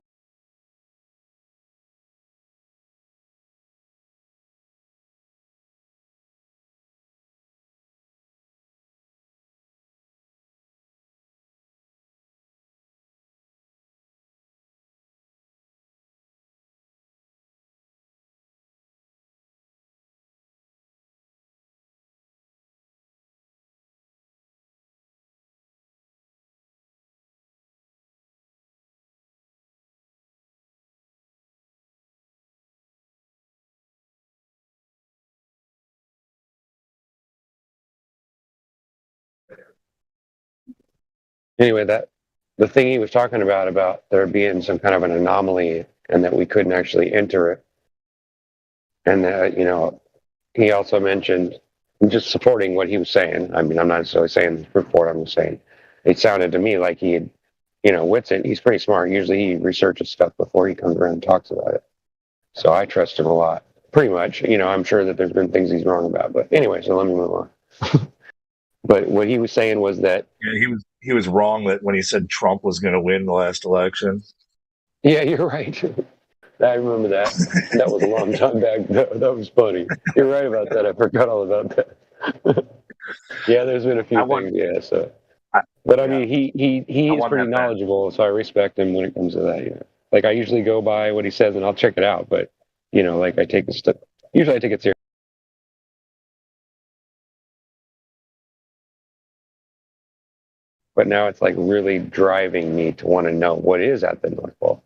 Anyway, the thing he was talking about there being some kind of an anomaly and that we couldn't actually enter it, and that he also mentioned, just supporting what he was saying. I mean, I'm not necessarily saying the report. I'm just saying it sounded to me like he had, Whitson. He's pretty smart. Usually he researches stuff before he comes around and talks about it. So I trust him a lot, pretty much. I'm sure that there's been things he's wrong about, but anyway, so let me move on. But what he was saying was that he was wrong that when he said Trump was going to win the last election. Yeah, you're right. I remember that. That was a long time back. That was funny. You're right about that. I forgot all about that. Yeah, there's been a few things. Yeah, so. But I mean, he is pretty knowledgeable, so I respect him when it comes to that. Like I usually go by what he says and I'll check it out, but like I take the stuff. Usually I take it serious. But now it's like really driving me to want to know what is at the North Pole,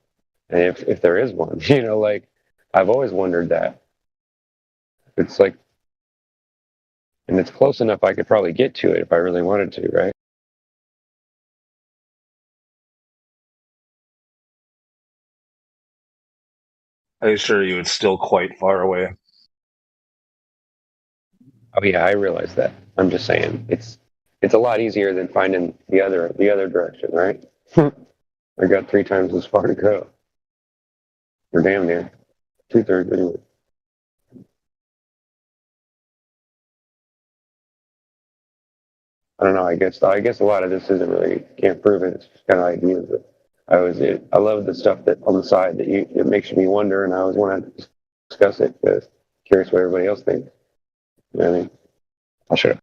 and if there is one. Like I've always wondered that. It's like, and it's close enough I could probably get to it if I really wanted to, right? I assure you, it's still quite far away. Oh yeah, I realize that. I'm just saying it's a lot easier than finding the other direction, right? I got 3 times as far to go. We're damn near 2/3 anyway. I don't know. I guess a lot of this isn't really, can't prove it. It's just kind of ideas. But I love the stuff that on the side that it makes me wonder, and I always want to discuss it because curious what everybody else thinks. You know what I mean? I'll shut up.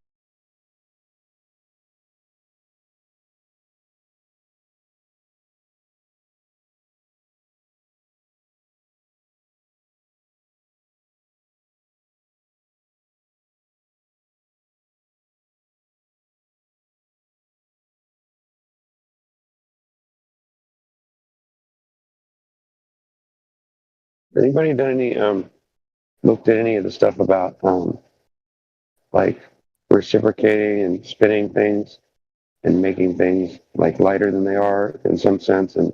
Anybody done any looked at any of the stuff about like reciprocating and spinning things and making things like lighter than they are in some sense and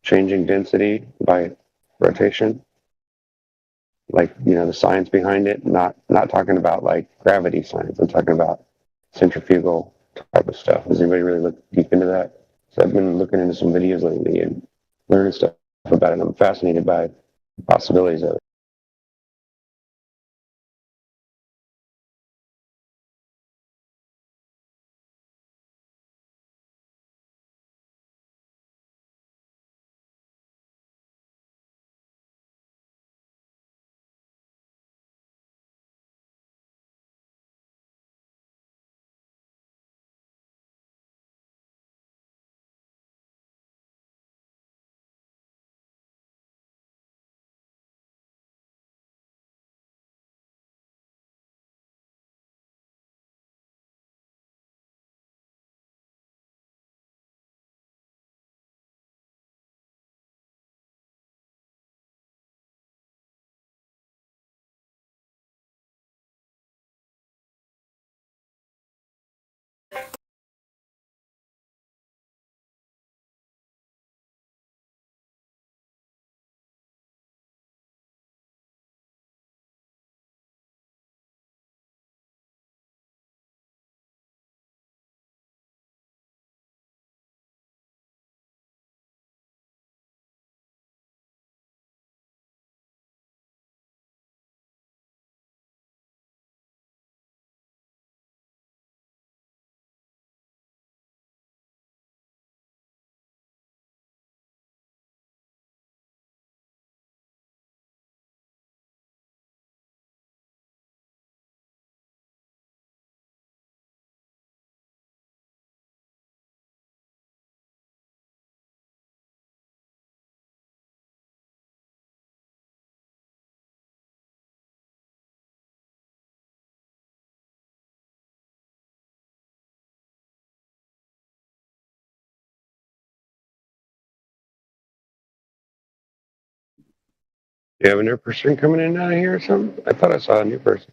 changing density by rotation? Like, the science behind it, not talking about like gravity science. I'm talking about centrifugal type of stuff. Has anybody really looked deep into that? So I've been looking into some videos lately and learning stuff about it. I'm fascinated by the possibilities of it. You have a new person coming in out of here or something? I thought I saw a new person.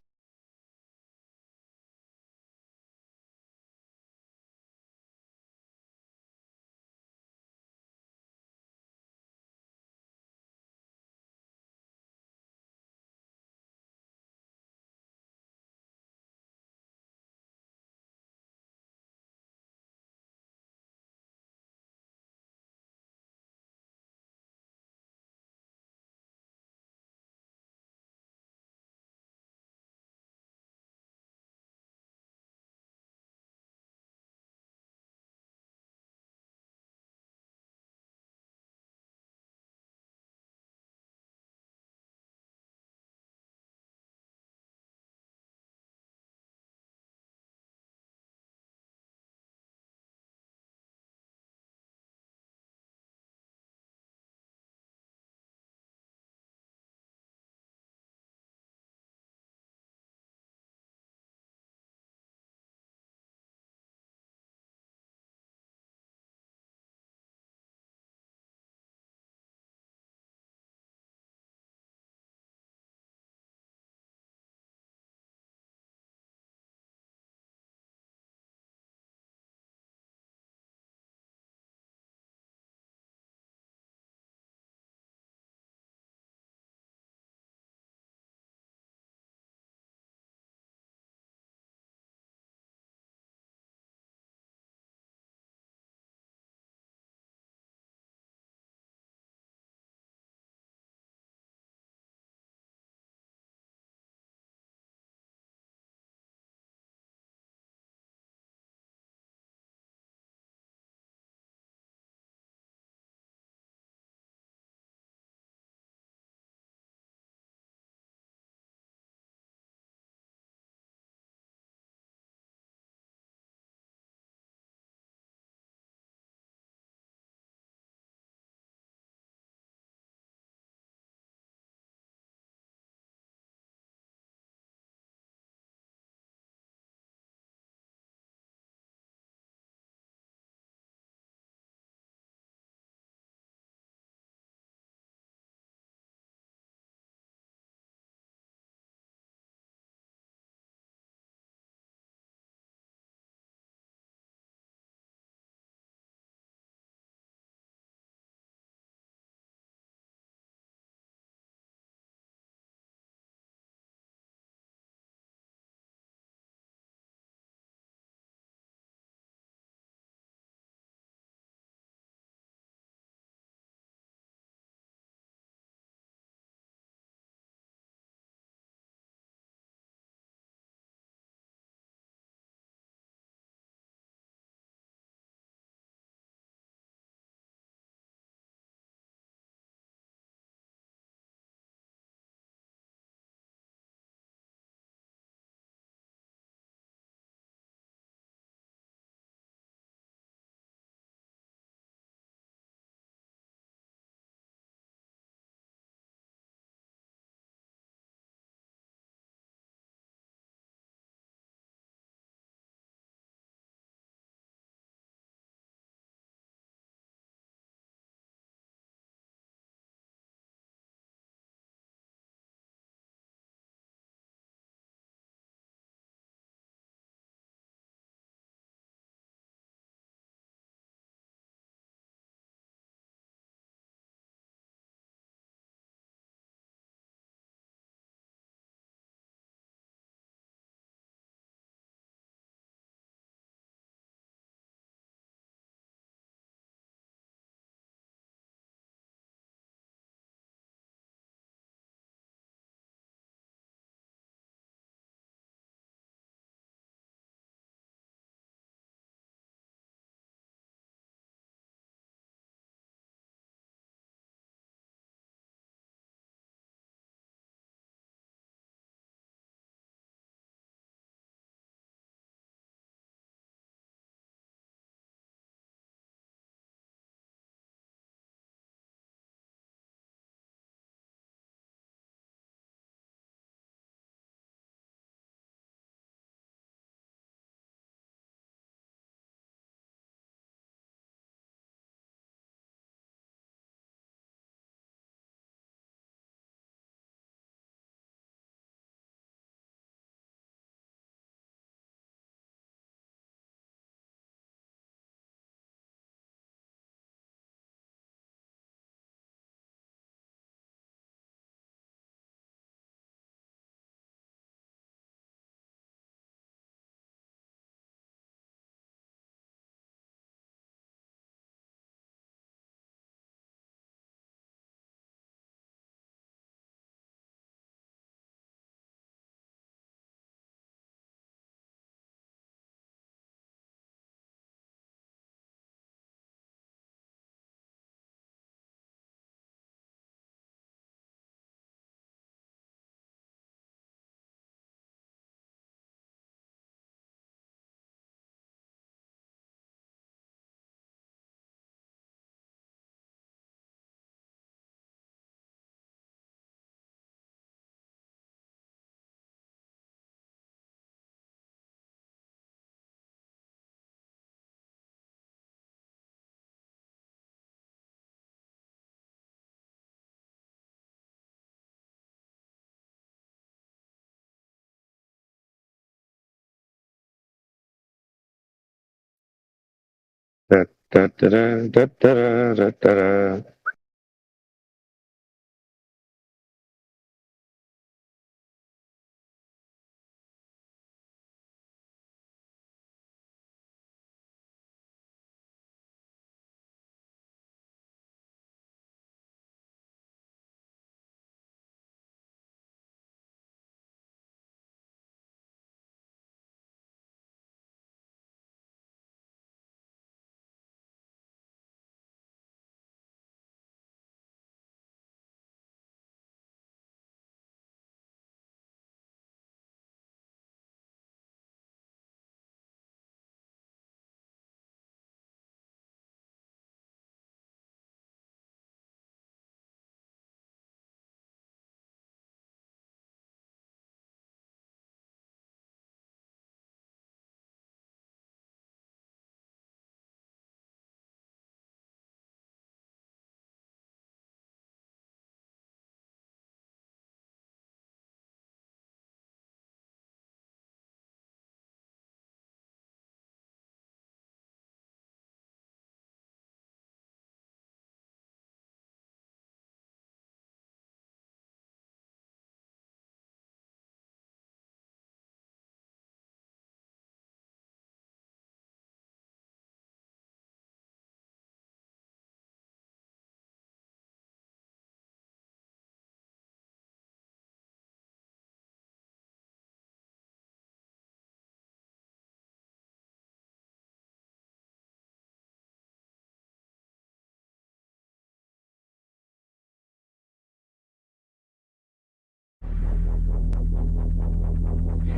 Da, da, da, da, da, da, da, da, da.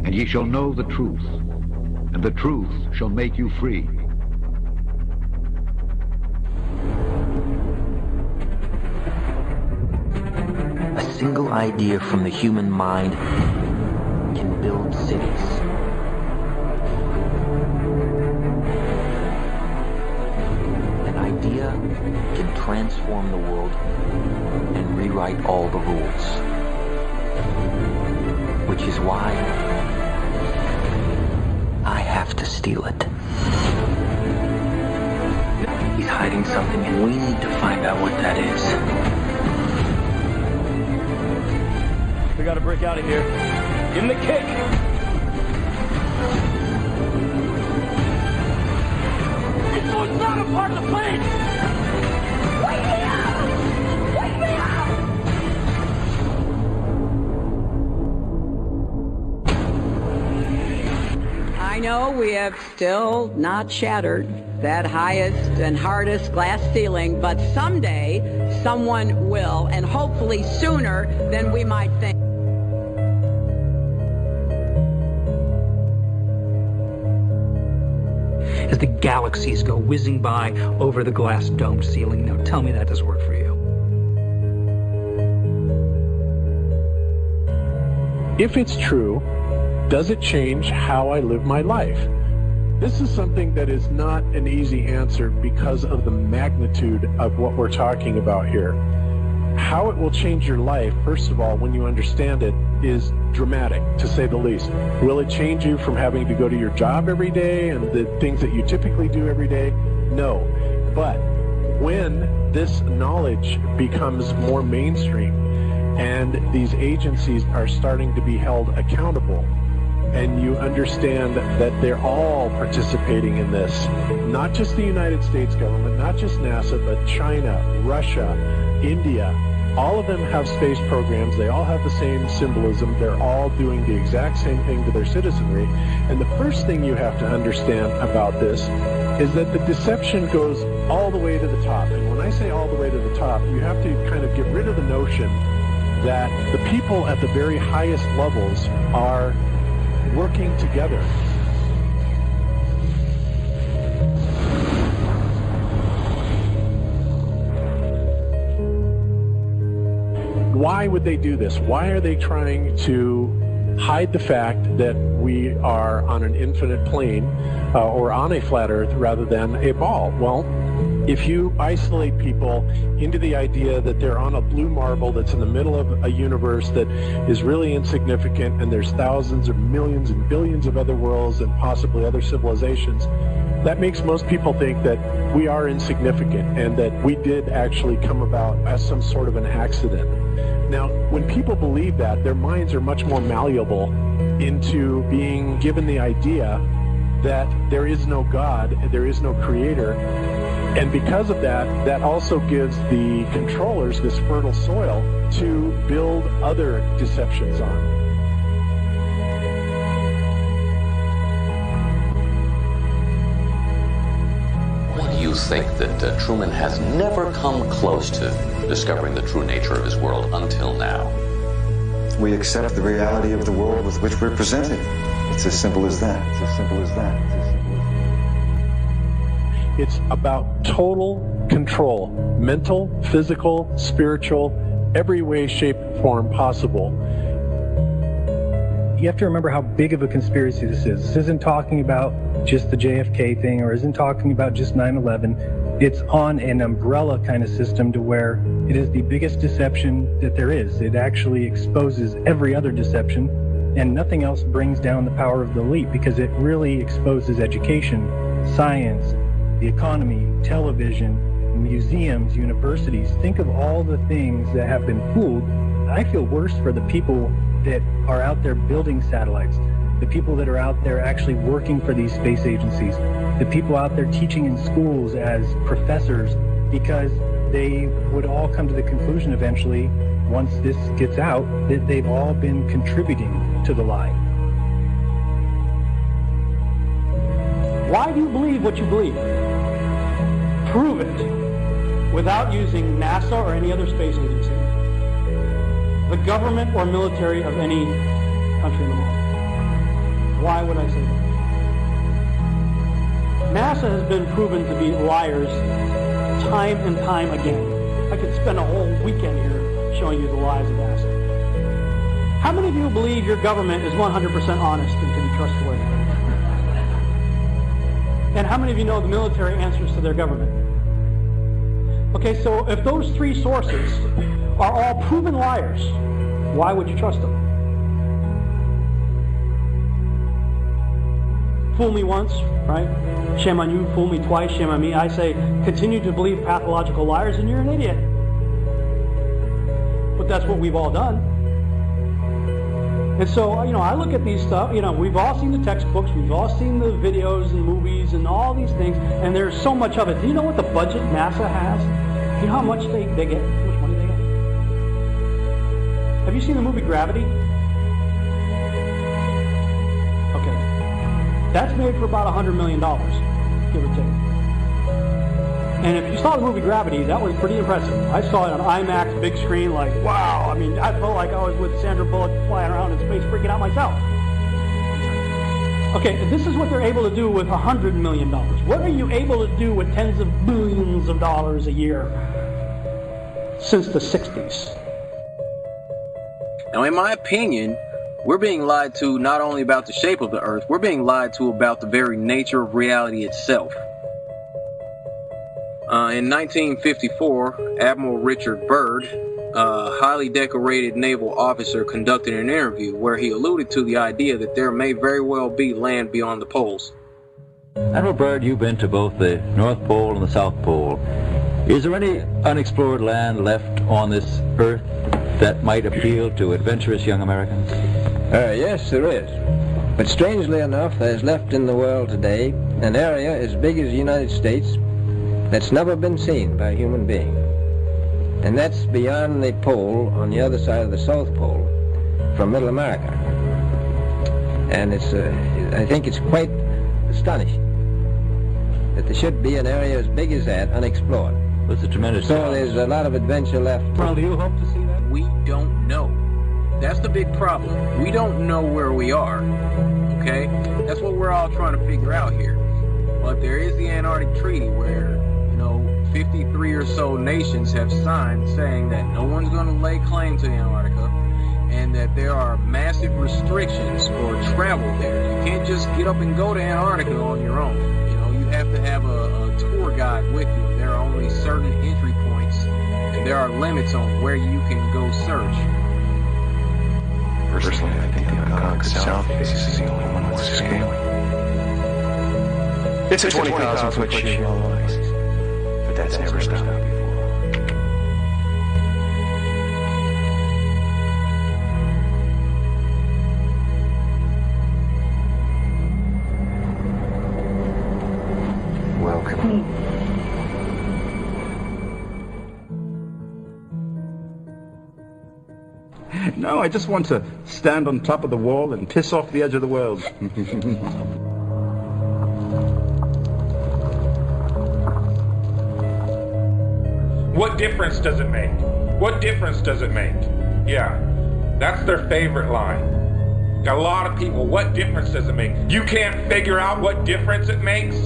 And ye shall know the truth, and the truth shall make you free. A single idea from the human mind can build cities. An idea can transform the world and rewrite all the rules. Which is why I have to steal it. He's hiding something and we need to find out what that is. We gotta break out of here. Give him the kick! This one's not a part of the plan! Wake me up! Wake me up! I know we have still not shattered that highest and hardest glass ceiling, but someday someone will, and hopefully sooner than we might think. As the galaxies go whizzing by over the glass domed ceiling. Now tell me that does work for you. If it's true, does it change how I live my life? This is something that is not an easy answer because of the magnitude of what we're talking about here. How it will change your life, first of all, when you understand it, is dramatic, to say the least. Will it change you from having to go to your job every day and the things that you typically do every day? No. But when this knowledge becomes more mainstream and these agencies are starting to be held accountable, and you understand that they're all participating in this, not just the United States government, not just NASA, but China, Russia, India, all of them have space programs. They all have the same symbolism. They're all doing the exact same thing to their citizenry. And the first thing you have to understand about this is that the deception goes all the way to the top. And when I say all the way to the top, you have to kind of get rid of the notion that the people at the very highest levels are working together. Why would they do this? Why are they trying to hide the fact that we are on an infinite plane or on a flat Earth rather than a ball? Well, If you isolate people into the idea that they're on a blue marble that's in the middle of a universe that is really insignificant, and there's thousands or millions and billions of other worlds and possibly other civilizations, that makes most people think that we are insignificant and that we did actually come about as some sort of an accident. Now, when people believe that, their minds are much more malleable into being given the idea that there is no God, there is no creator. And because of that, that also gives the controllers this fertile soil to build other deceptions on. Why do you think that Truman has never come close to discovering the true nature of his world until now? We accept the reality of the world with which we're presented. It's as simple as that. It's as simple as that. It's as simple as that. It's about total control, mental, physical, spiritual, every way, shape, and form possible. You have to remember how big of a conspiracy this is. This isn't talking about just the JFK thing, or isn't talking about just 9/11. It's on an umbrella kind of system to where it is the biggest deception that there is. It actually exposes every other deception, and nothing else brings down the power of the elite, because it really exposes education, science, the economy, television, museums, universities. Think of all the things that have been fooled. I feel worse for the people that are out there building satellites, the people that are out there actually working for these space agencies, the people out there teaching in schools as professors, because they would all come to the conclusion eventually, once this gets out, that they've all been contributing to the lie. Why do you believe what you believe? Prove it without using NASA or any other space agency, the government or military of any country in the world. Why would I say that? NASA has been proven to be liars time and time again. I could spend a whole weekend here showing you the lies of NASA. How many of you believe your government is 100% honest and can be trustworthy? And how many of you know the military answers to their government? Okay, so if those three sources are all proven liars, why would you trust them? Fool me once, right? Shame on you. Fool me twice, shame on me. I say, continue to believe pathological liars and you're an idiot. But that's what we've all done. And so, I look at these stuff, we've all seen the textbooks, we've all seen the videos and movies and all these things, and there's so much of it. Do you know what the budget NASA has? Do you know how much they get? How much money they get? Have you seen the movie Gravity? Okay. That's made for about $100 million, give or take. And if you saw the movie Gravity, that was pretty impressive. I saw it on IMAX, big screen, like, wow. I mean, I felt like I was with Sandra Bullock flying around in space, freaking out myself. Okay, this is what they're able to do with $100 million. What are you able to do with tens of billions of dollars a year since the 60s? Now, in my opinion, we're being lied to not only about the shape of the Earth, we're being lied to about the very nature of reality itself. In 1954, Admiral Richard Byrd, a highly decorated naval officer, conducted an interview where he alluded to the idea that there may very well be land beyond the poles. Admiral Byrd, you've been to both the North Pole and the South Pole. Is there any unexplored land left on this Earth that might appeal to adventurous young Americans? Yes, there is. But strangely enough, there's left in the world today an area as big as the United States that's never been seen by a human being. And that's beyond the pole on the other side of the South Pole from Middle America. And I think it's quite astonishing that there should be an area as big as that unexplored. It's a tremendous So there's a lot of adventure left. Well, do you hope to see that? We don't know. That's the big problem. We don't know where we are. Okay? That's what we're all trying to figure out here. But there is the Antarctic Treaty where 53 or so nations have signed saying that no one's going to lay claim to Antarctica and that there are massive restrictions for travel there. You can't just get up and go to Antarctica on your own. You have to have a tour guide with you of their own. certain entry points, and there are limits on where you can go search. Personally, I think the Occoquan South base is the only one worth scaling. It's a 20,000-foot sheer wall of ice, but that's never stopped before. Welcome. No, I just want to stand on top of the wall and piss off the edge of the world. What difference does it make? What difference does it make? Yeah, that's their favorite line. Got a lot of people, what difference does it make? You can't figure out what difference it makes?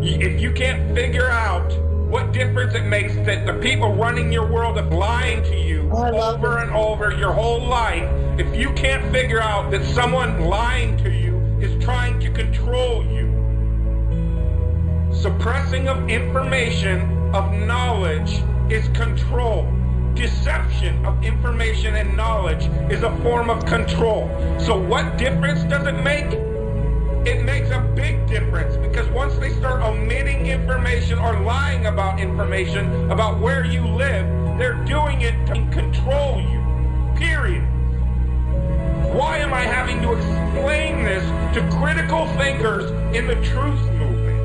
If you can't figure out what difference it makes that the people running your world are lying to you over and over your whole life, if you can't figure out that someone lying to you is trying to control you, suppressing of information, of knowledge is control. Deception of information and knowledge is a form of control. So what difference does it make? It makes a big difference, because once they start omitting information or lying about information about where you live, they're doing it to control you. Period. Why am I having to explain this to critical thinkers in the truth movement?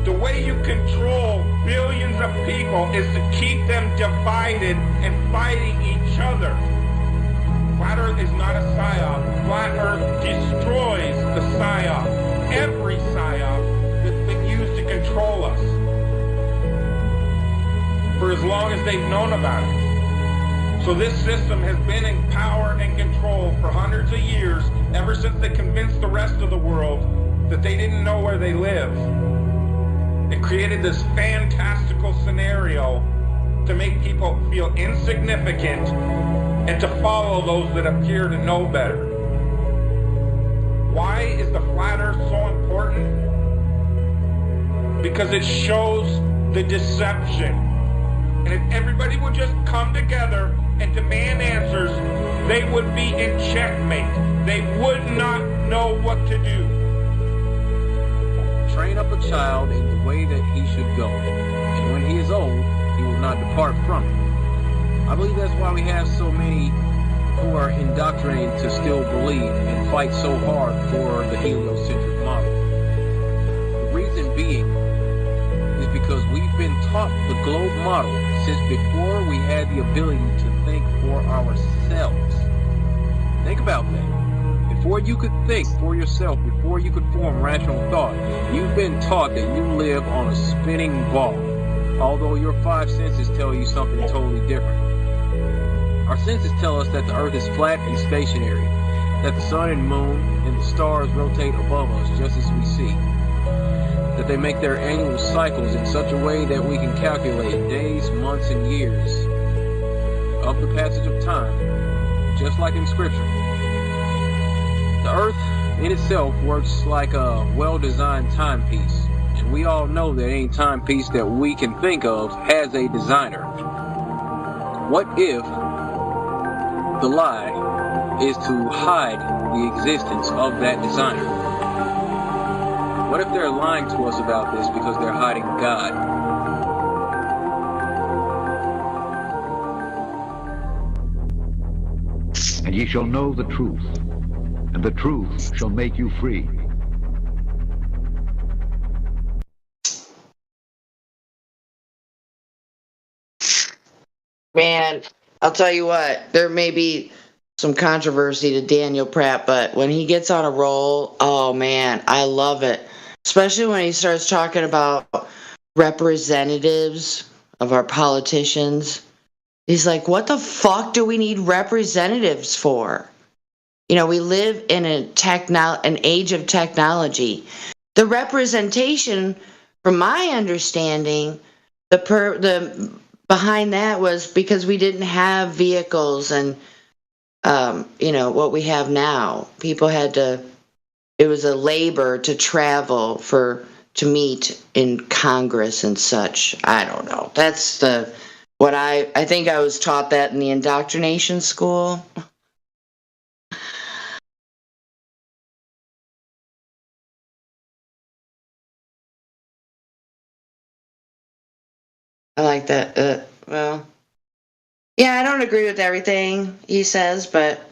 The way you control billions of people is to keep them divided and fighting each other. Flat Earth is not a PSYOP. Flat Earth destroys the PSYOP. Every PSYOP that's been used to control us for as long as they've known about it. So this system has been in power and control for hundreds of years, ever since they convinced the rest of the world that they didn't know where they live. It created this fantastical scenario to make people feel insignificant and to follow those that appear to know better. Why is the flat Earth so important? Because it shows the deception. And if everybody would just come together and demand answers, they would be in checkmate. They would not know what to do. Train up a child in the way that he should go, and when he is old, he will not depart from it. I believe that's why we have so many who are indoctrinated to still believe and fight so hard for the heliocentric model. The reason being is because we've been taught the globe model since before we had the ability to think for ourselves. Think about that. Before you could think for yourself, before you could form rational thought, you've been taught that you live on a spinning ball, although your five senses tell you something totally different. Our senses tell us that the Earth is flat and stationary, that the sun and moon and the stars rotate above us just as we see, that they make their annual cycles in such a way that we can calculate days, months, and years of the passage of time, just like in Scripture. The Earth in itself works like a well-designed timepiece, and we all know that any timepiece that we can think of has a designer. What if the lie is to hide the existence of that designer? What if they're lying to us about this because they're hiding God? And ye shall know the truth, and the truth shall make you free. Man, I'll tell you what, there may be some controversy to Daniel Pratt, but when he gets on a roll, oh man, I love it. Especially when he starts talking about representatives of our politicians. He's like, what the fuck do we need representatives for? You know, we live in an age of technology. The representation, from my understanding, the behind that was because we didn't have vehicles and what we have now. People had to. It was a labor to travel to meet in Congress and such. I don't know. That's what I think I was taught that in the indoctrination school. I like that. Well, yeah, I don't agree with everything he says, but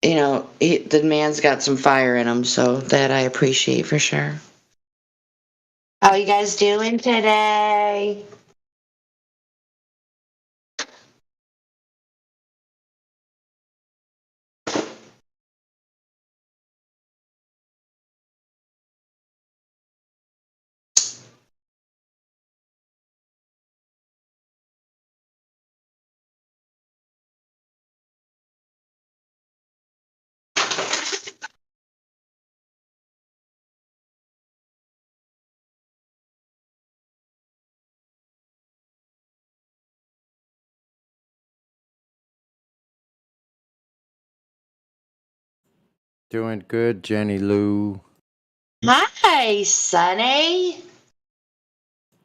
the man's got some fire in him, so that I appreciate for sure. How you guys doing today? Doing good, Jenny Lou. Hi, Sonny.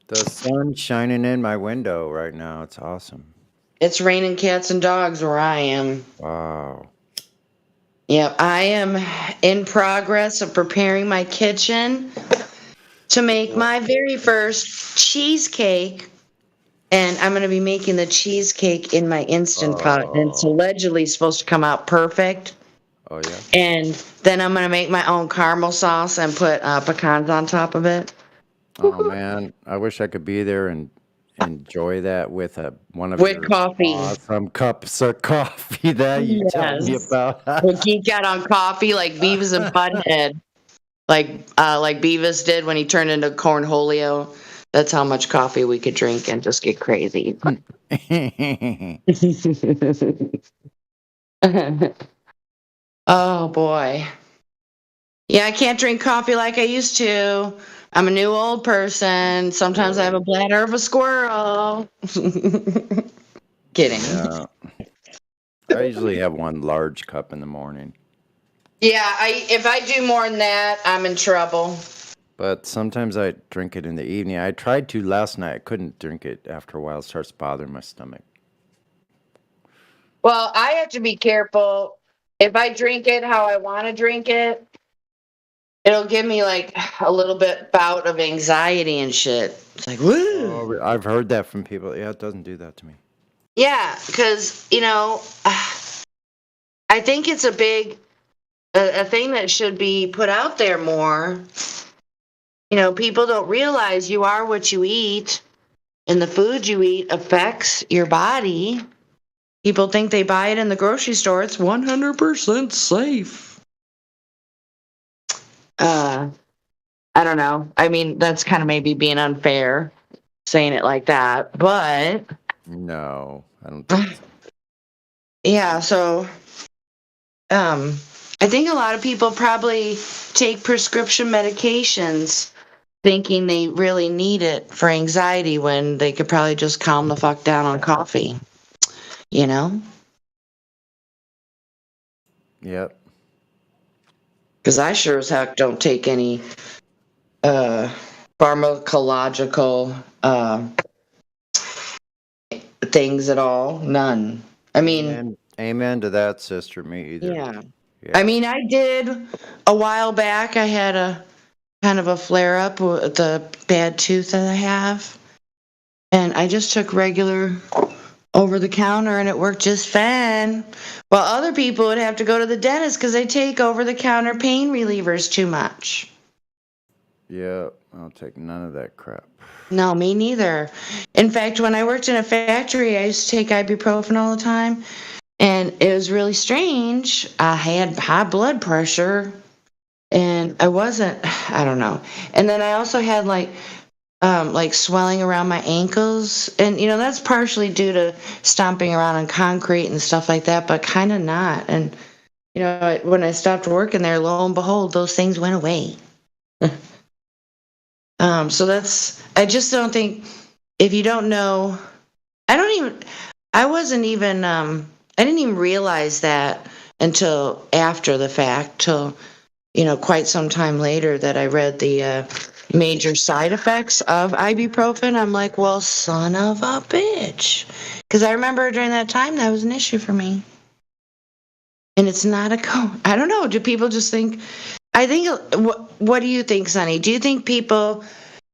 The sun's shining in my window right now. It's awesome. It's raining cats and dogs where I am. Wow. Yep, I am in progress of preparing my kitchen to make my very first cheesecake. And I'm going to be making the cheesecake in my Instant Pot. And it's allegedly supposed to come out perfect. Oh, yeah? And then I'm going to make my own caramel sauce and put pecans on top of it. Oh, man. I wish I could be there and enjoy that with one of your coffee. Awesome cups of coffee that you tell me about. We'll geek out on coffee like Beavis and Butthead. Like Beavis did when he turned into Cornholio. That's how much coffee we could drink and just get crazy. Oh, boy. Yeah, I can't drink coffee like I used to. I'm a new old person. Sometimes I have a bladder of a squirrel. Kidding. Yeah. I usually have one large cup in the morning. Yeah, if I do more than that, I'm in trouble. But sometimes I drink it in the evening. I tried to last night. I couldn't drink it after a while. It starts bothering my stomach. Well, I have to be careful. If I drink it how I want to drink it, it'll give me like a little bit bout of anxiety and shit. It's like, woo. Oh, I've heard that from people. Yeah, it doesn't do that to me. Yeah, because, I think it's a big, a thing that should be put out there more. People don't realize you are what you eat, and the food you eat affects your body. People think they buy it in the grocery store. It's 100% safe. I don't know. I mean, that's kind of maybe being unfair, saying it like that, but... No, I don't think so. Yeah, so... I think a lot of people probably take prescription medications thinking they really need it for anxiety when they could probably just calm the fuck down on coffee. Yep. Because I sure as heck don't take any pharmacological things at all. None. I mean... Amen to that, sister. Me either. Yeah. I mean, I did a while back. I had a kind of a flare-up with the bad tooth that I have. And I just took regular over-the-counter, and it worked just fine. While other people would have to go to the dentist because they take over-the-counter pain relievers too much. Yeah, I'll take none of that crap. No, me neither. In fact, when I worked in a factory, I used to take ibuprofen all the time. And it was really strange. I had high blood pressure, and I don't know. And then I also had like swelling around my ankles. And, that's partially due to stomping around on concrete and stuff like that, but kind of not. And, when I stopped working there, lo and behold, those things went away. So I just don't think, if you don't know, I didn't even realize that until after the fact, till, quite some time later that I read the major side effects of ibuprofen. I'm like, well, son of a bitch. Because I remember during that time that was an issue for me. And it's not I don't know. Do people just think, I think, what do you think, Sonny? Do you think people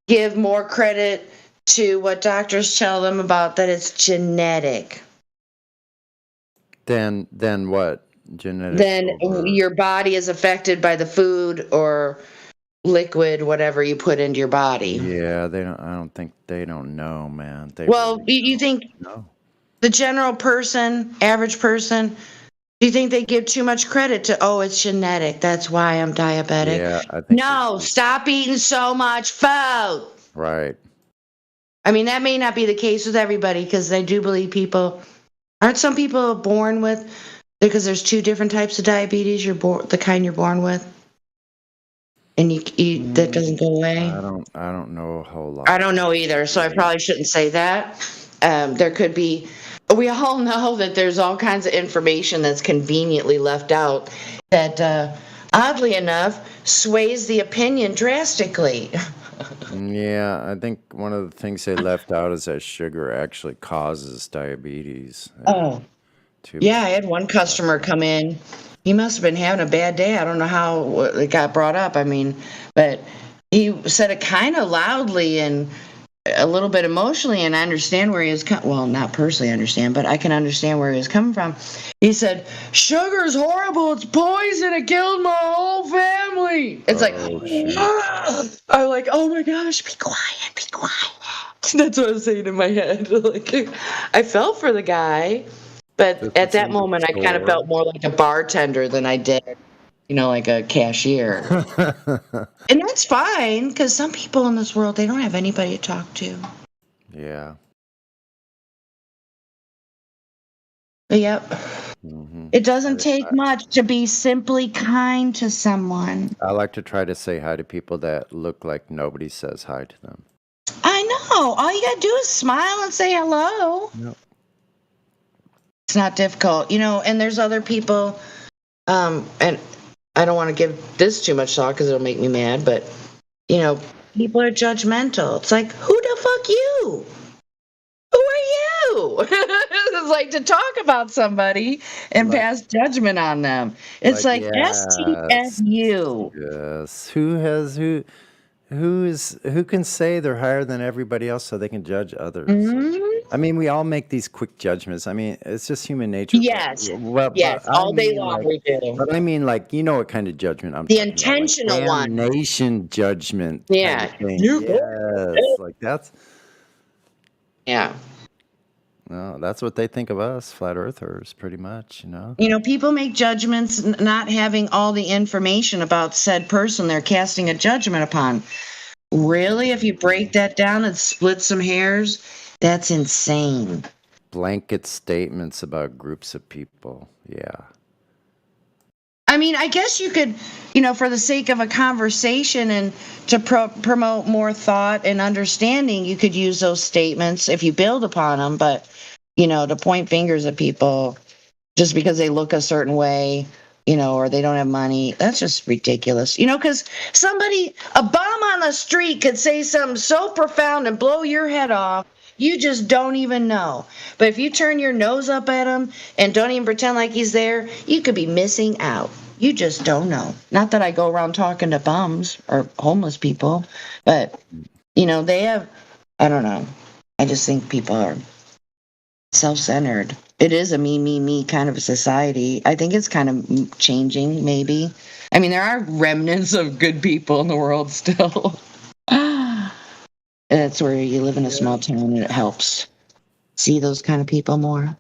give more credit to what doctors tell them about that it's genetic? Then what? Genetic. Then your body is affected by the food or liquid, whatever you put into your body. Yeah, they don't. I don't think they don't know, man. Well, you think the general person, average person, do you think they give too much credit to, oh, it's genetic, that's why I'm diabetic? Yeah, I think no, stop eating so much food. Right. I mean, that may not be the case with everybody, because I do believe aren't some people born with, because there's two different types of diabetes, the kind you're born with, and you that doesn't go away? I don't know a whole lot. I don't know either, so I probably shouldn't say that. There could be, we all know that there's all kinds of information that's conveniently left out that, oddly enough, sways the opinion drastically. Yeah, I think one of the things they left out is that sugar actually causes diabetes. Oh, yeah, I had one customer come in. He must have been having a bad day. I don't know how it got brought up. I mean, but he said it kind of loudly and a little bit emotionally, and I understand where he is well, not personally understand, but I can understand where he was coming from. He said, sugar's horrible, it's poison, it killed my whole family. It's I'm like, oh my gosh, be quiet, be quiet. That's what I was saying in my head. Like, I felt for the guy, but at that moment I kind of felt more like a bartender than I did, like a cashier. And that's fine, because some people in this world, they don't have anybody to talk to. Yeah. Yep. It doesn't take much to be simply kind to someone. I like to try to say hi to people that look like nobody says hi to them. I know. All you got to do is smile and say hello. Yep. It's not difficult. And there's other people, and I don't want to give this too much thought because it'll make me mad, but, people are judgmental. It's like, who the fuck you? Who are you? It's like to talk about somebody and pass judgment on them. It's like STFU. Yes. Who can say they're higher than everybody else so they can judge others? I mean, we all make these quick judgments. I mean, it's just human nature. Yes. Yes. All day long we do. But I mean, what kind of judgment I'm the talking intentional about. one. Damnation judgment. Yeah. Kind of yes. Like that's. Yeah. No, that's what they think of us, flat earthers, pretty much, People make judgments not having all the information about said person they're casting a judgment upon. Really? If you break that down and split some hairs, that's insane. Blanket statements about groups of people. Yeah. I mean, I guess you could, for the sake of a conversation and to promote more thought and understanding, you could use those statements if you build upon them. But, to point fingers at people just because they look a certain way, or they don't have money, that's just ridiculous. Because a bum on the street could say something so profound and blow your head off, you just don't even know. But if you turn your nose up at him and don't even pretend like he's there, you could be missing out. You just don't know. Not that I go around talking to bums or homeless people, but, they have, I don't know. I just think people are self-centered. It is a me kind of a society. I think it's kind of changing, maybe. I mean, there are remnants of good people in the world still. That's where you live in a small town and it helps see those kind of people more.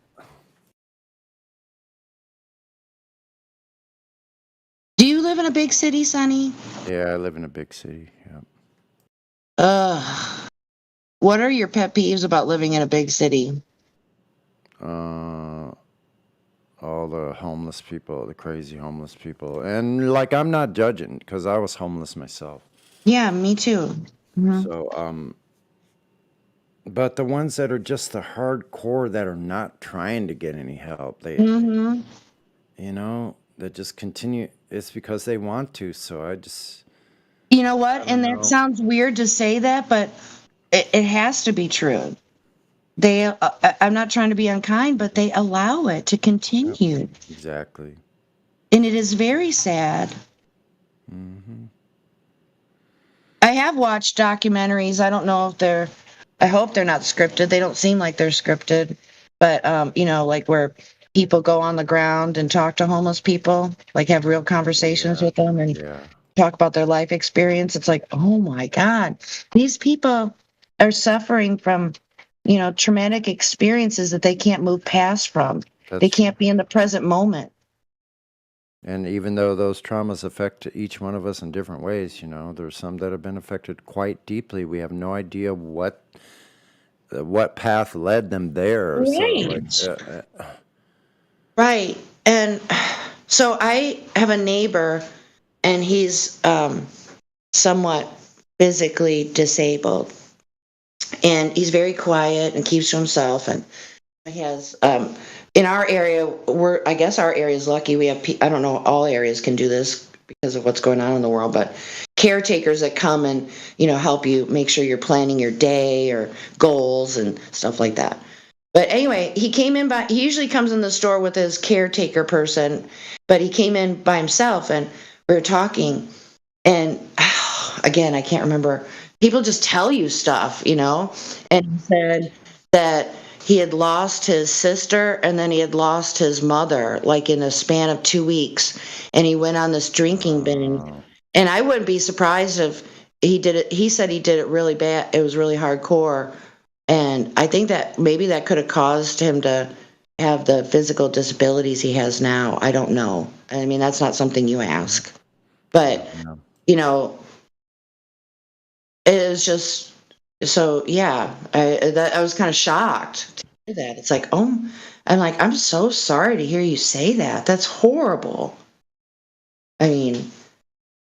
Do you live in a big city, Sonny? Yeah, I live in a big city. Yeah. What are your pet peeves about living in a big city? All the homeless people, the crazy homeless people. And I'm not judging because I was homeless myself. Yeah, me too. Mm-hmm. So, but the ones that are just the hardcore that are not trying to get any help, they, that just continue. It's because they want to. So I just, You know what? And that sounds weird to say that, but it has to be true. I'm not trying to be unkind, but they allow it to continue. Exactly. And it is very sad. I have watched documentaries. I don't know if I hope they're not scripted. They don't seem like they're scripted. But, like where people go on the ground and talk to homeless people, like have real conversations with them and talk about their life experience. It's like, oh my God, these people are suffering from, traumatic experiences that they can't move past from. They can't be in the present moment. And even though those traumas affect each one of us in different ways, there's some that have been affected quite deeply. We have no idea what path led them there. Right. So, Right. And so I have a neighbor, and he's somewhat physically disabled. And he's very quiet and keeps to himself. And he has, in our area, I guess our area is lucky. We have, I don't know, all areas can do this because of what's going on in the world, but caretakers that come and, help you make sure you're planning your day or goals and stuff like that. But anyway, he usually comes in the store with his caretaker person, but he came in by himself and we were talking. And again, I can't remember. People just tell you stuff, and he said that he had lost his sister and then he had lost his mother, like in a span of 2 weeks. And he went on this drinking binge. And I wouldn't be surprised if he did it. He said he did it really bad. It was really hardcore. And I think that maybe that could have caused him to have the physical disabilities he has now. I don't know. I mean, that's not something you ask. But, it was just, so yeah, I was kind of shocked to hear that. It's like, I'm so sorry to hear you say that. That's horrible. I mean,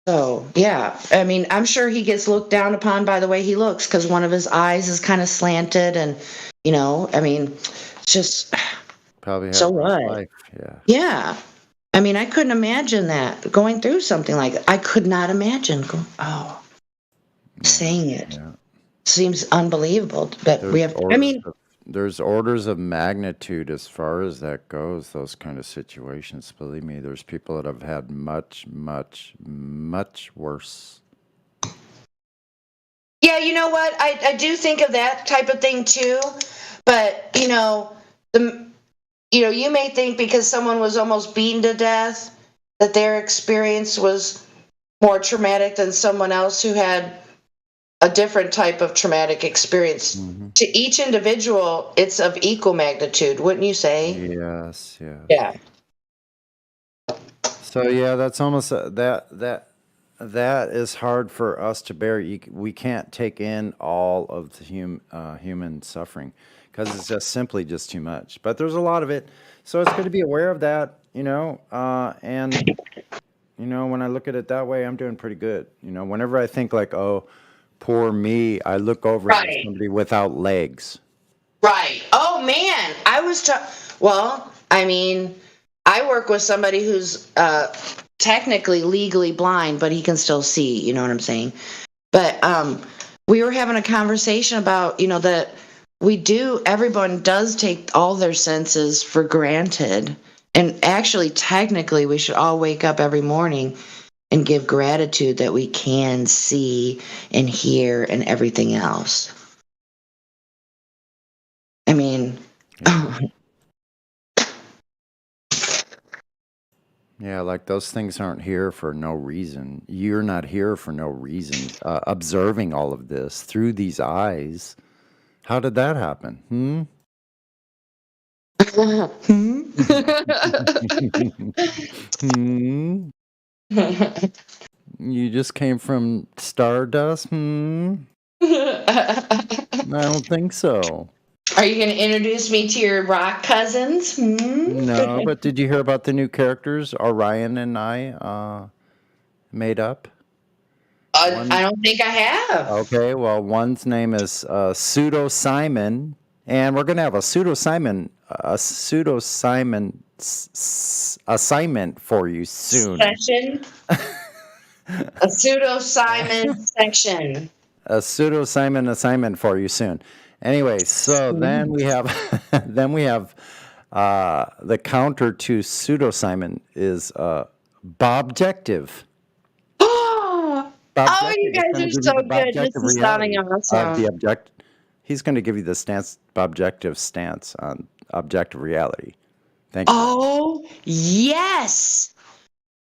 so yeah, I'm sure he gets looked down upon by the way he looks because one of his eyes is kind of slanted and, it's just, probably so what? Life. Yeah. I couldn't imagine that going through something like that. I could not imagine saying it. Seems unbelievable, but we have, there's orders of magnitude as far as that goes, those kind of situations. Believe me, there's people that have had much, much, much worse. Yeah, you know what? I do think of that type of thing too, but you may think because someone was almost beaten to death that their experience was more traumatic than someone else who had a different type of traumatic experience. Mm-hmm. To each individual, it's of equal magnitude, wouldn't you say? Yes. Yeah. So yeah, that's almost that is hard for us to bear. We can't take in all of the human suffering because it's just too much. But there's a lot of it, so it's good to be aware of that, and when I look at it that way, I'm doing pretty good. Whenever I think like, oh, poor me, I look over at somebody without legs. Right. Oh man, I work with somebody who's technically legally blind, but he can still see, you know what I'm saying? But we were having a conversation about, that everyone does take all their senses for granted. And actually, technically, we should all wake up every morning and give gratitude that we can see and hear and everything else. Yeah, like those things aren't here for no reason. You're not here for no reason. Observing all of this through these eyes, how did that happen? You just came from stardust? I don't think so. Are you going to introduce me to your rock cousins? No, but did you hear about the new characters Orion and I made up? I don't think I have. Okay, well, one's name is Pseudo Simon, and we're going to have a Pseudo Simon assignment for you soon. Session? A pseudo-Simon section. A pseudo Simon assignment for you soon. Anyway, so then we have the counter to pseudo Simon is Bobjective. Oh, you guys are so good. This is sounding awesome. He's going to give you the Bobjective stance on objective reality. Thank you. Oh, yes.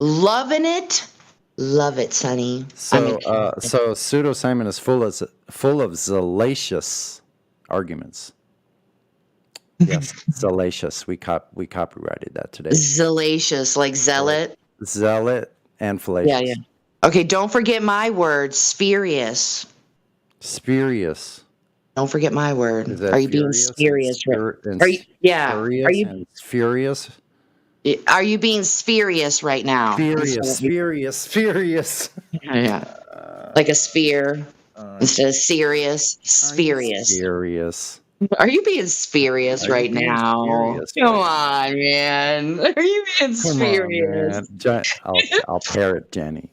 Loving it. Love it, Sonny. So, pseudo Simon is full of zealacious arguments. Yes, zealacious. We copyrighted that today. Zealacious, like zealot. Zealot and fallacious. Yeah. Okay, don't forget my word, spurious. Spurious. Don't forget my word. Are you being spurious? Are you? Yeah. Are you furious? Are you being spurious right now? Furious. Yeah. Like a sphere instead of serious. Spurious. Furious. Are you being spurious right now? Come on, man. Are you being spurious? I'll parrot Jenny.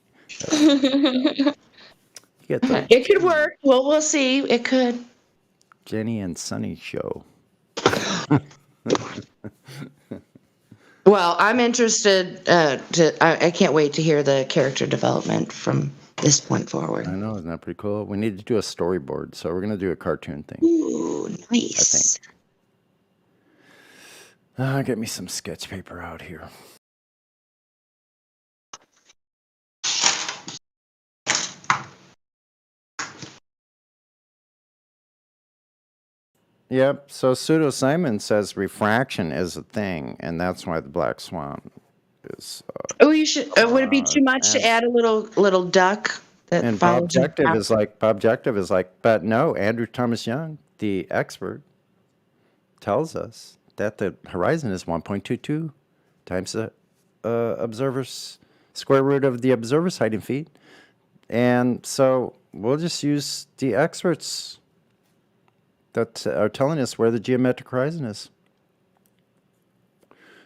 It could work. Well, we'll see. It could. Jenny and Sunny show. Well, I'm interested. I can't wait to hear the character development from this point forward. I know, isn't that pretty cool? We need to do a storyboard, so we're gonna do a cartoon thing. Ooh, nice. I think. Get me some sketch paper out here. Yep. So pseudo Simon says refraction is a thing, and that's why the black swan is. You should. Would it be too much to add a little duck? And Bobjective is like, but no. Andrew Thomas Young, the expert, tells us that the horizon is 1.22 times the observer's square root of the observer's height in feet, and so we'll just use the experts that are telling us where the geometric horizon is.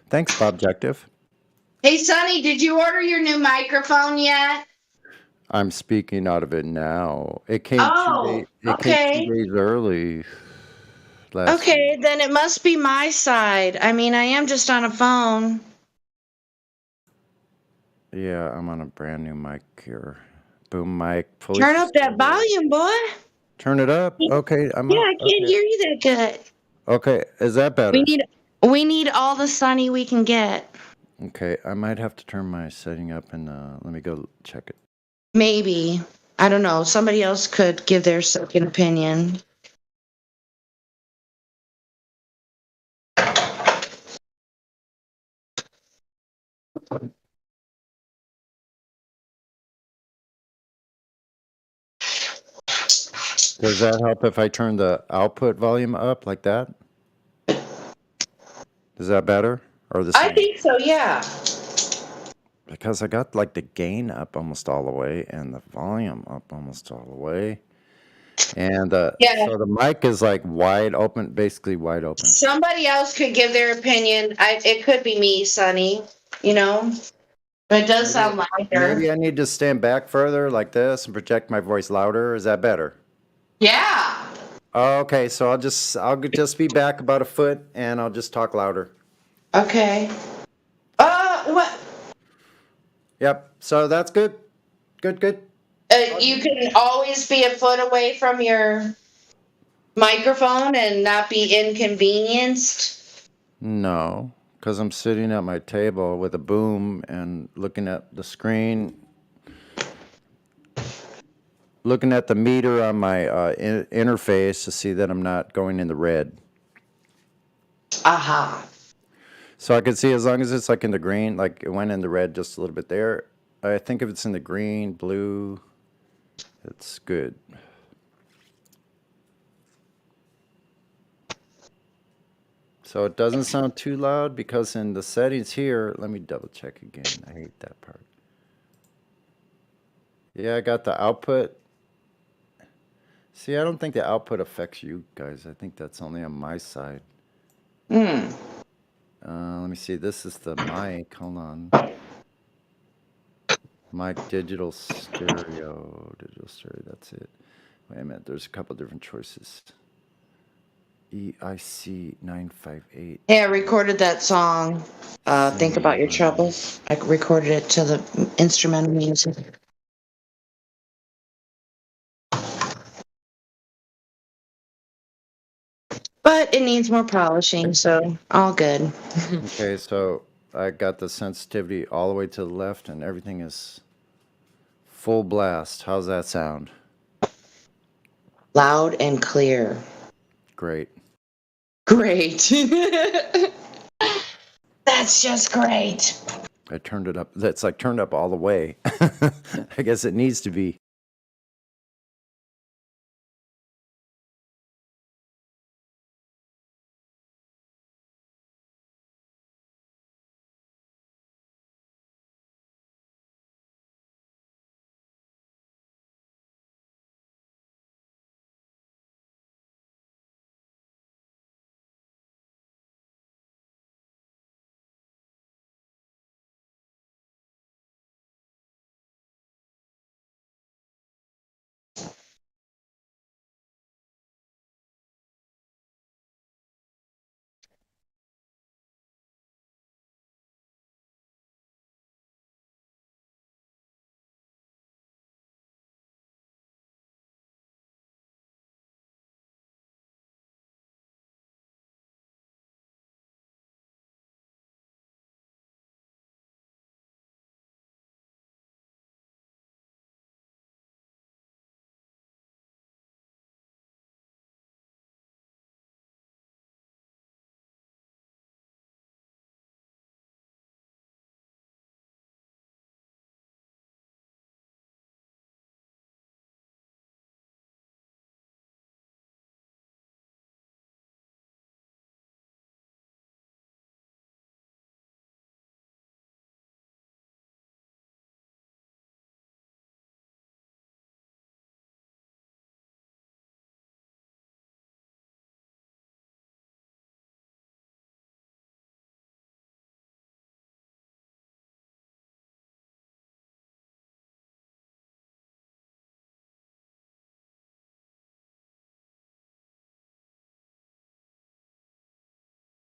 Thanks, Bobjective. Hey, Sonny, did you order your new microphone yet? I'm speaking out of it now. It came, okay. Came 2 days early. Okay, then it must be my side. I mean, I am just on a phone. Yeah, I'm on a brand new mic here. Boom mic. Turn up that volume, boy. Turn it up. Okay, I can't hear you that good. Okay, is that better? We need all the Sunny we can get. Okay, I might have to turn my setting up and let me go check it. Maybe. I don't know. Somebody else could give their second opinion. Does that help if I turn the output volume up like that? Is that better? Or the same? I think so, yeah. Because I got like the gain up almost all the way and the volume up almost all the way. And so the mic is like wide open, basically wide open. Somebody else could give their opinion. It could be me, Sonny, you know? But it does sound louder. Maybe I need to stand back further like this and project my voice louder. Is that better? Yeah. Okay, so I'll just be back about a foot and I'll just talk louder. Okay. What? Yep. So that's good. Good. You can always be a foot away from your microphone and not be inconvenienced. No, because I'm sitting at my table with a boom and looking at the screen. Looking at the meter on my interface to see that I'm not going in the red. Aha. So I can see as long as it's like in the green, like it went in the red just a little bit there. I think if it's in the green, blue, it's good. So it doesn't sound too loud because in the settings here, let me double check again. I hate that part. Yeah, I got the output. See, I don't think the output affects you guys. I think that's only on my side. Let me see. This is the mic. Hold on. My digital stereo. That's it. Wait a minute. There's a couple different choices. EIC 958. Hey, I recorded that song. Think About Your Troubles. I recorded it to the instrumental music. But it needs more polishing, so all good. Okay, so I got the sensitivity all the way to the left, and everything is full blast. How's that sound? Loud and clear. Great. Great. That's just great. I turned it up. That's like turned up all the way. I guess it needs to be.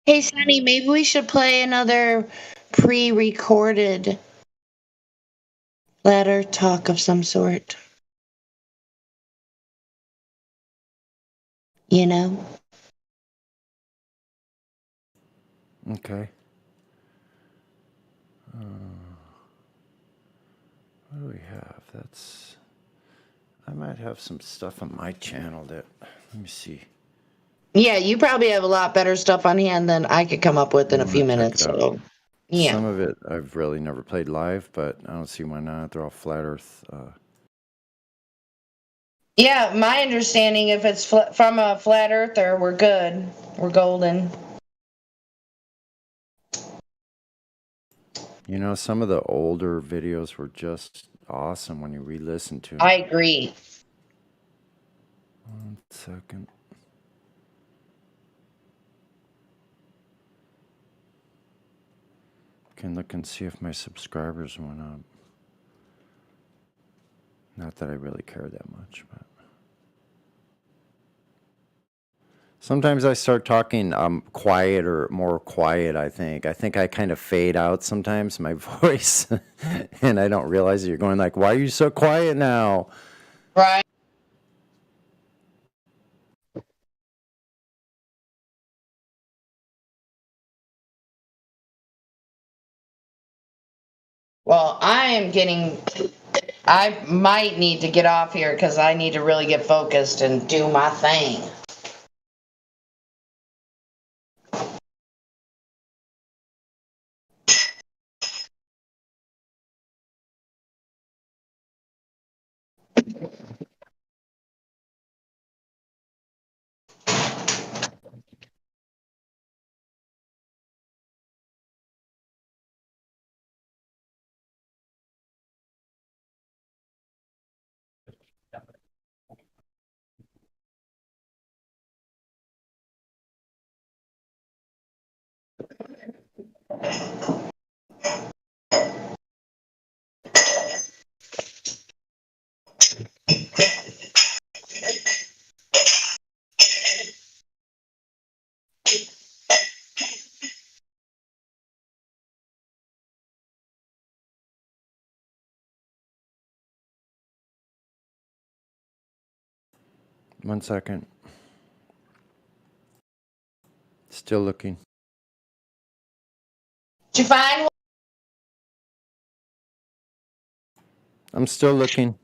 Hey, Sonny, maybe we should play another pre-recorded letter talk of some sort. You know? Okay. What do we have? That's. I might have some stuff on my channel that. Let me see. Yeah, you probably have a lot better stuff on hand than I could come up with in a few Check it minutes. out. So, yeah. Some of it I've really never played live, but I don't see why not. They're all flat Earth. Yeah, my understanding, if it's from a flat earther, we're good. We're golden. You know, some of the older videos were just awesome when you re-listen to them. I agree. 1 second. Can look and see if my subscribers went up. Not that I really care that much, but sometimes I start talking quiet or more quiet, I think. I think I kind of fade out sometimes, my voice, and I don't realize that you're going like, why are you so quiet now? Right. Well, I might need to get off here because I need to really get focused and do my thing. 1 second. Still looking. Did you find one? I'm still looking.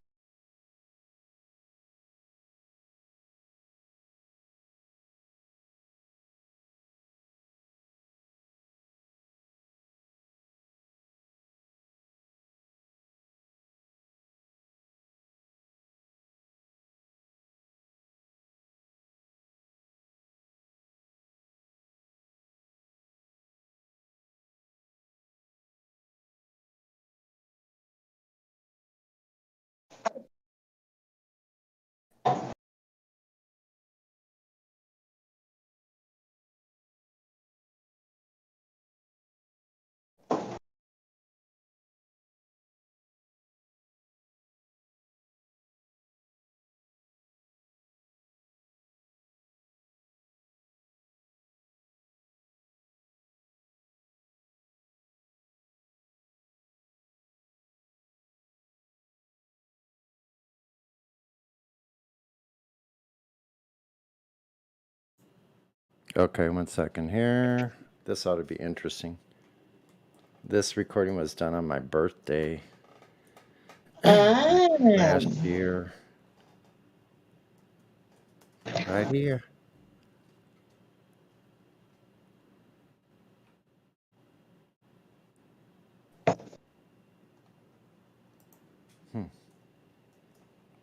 Okay, 1 second here. This ought to be interesting. This recording was done on my birthday last year. Right here.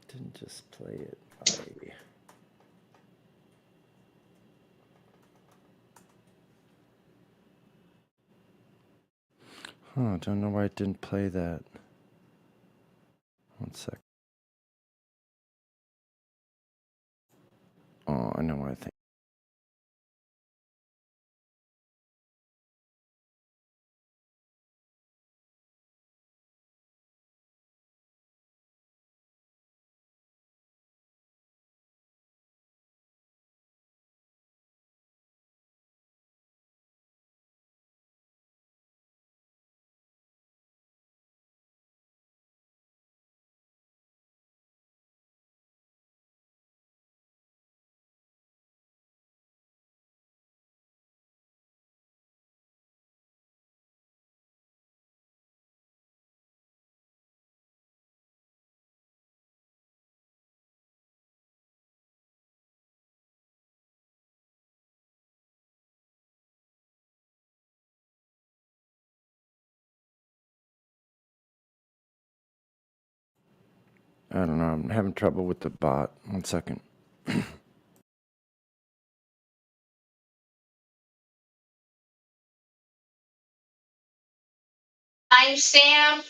Didn't just play it. I don't know why it didn't play that. 1 sec. Oh, I know what I think. I don't know. I'm having trouble with the bot. 1 second. I'm Sam.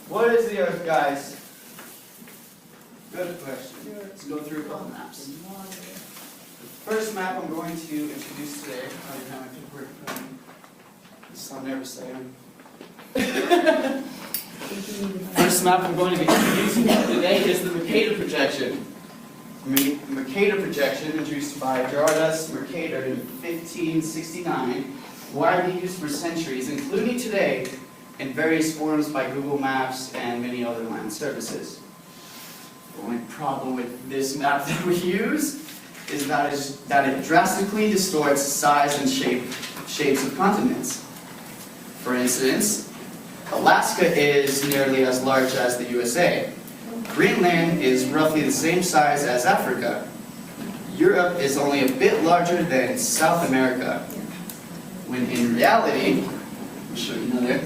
What is the Earth, guys? Good question. Let's go through a couple maps. The first map I'm going to introduce today, I don't have my paperwork. So nervous I am. First map I'm going to be introducing today is the Mercator projection. Mercator projection, introduced by Gerardus Mercator in 1569, widely used for centuries, including today, in various forms by Google Maps and many other land services. The only problem with this map that we use is that it drastically distorts size and shapes of continents. For instance, Alaska is nearly as large as the USA. Greenland is roughly the same size as Africa. Europe is only a bit larger than South America. When in reality, I'll show you another.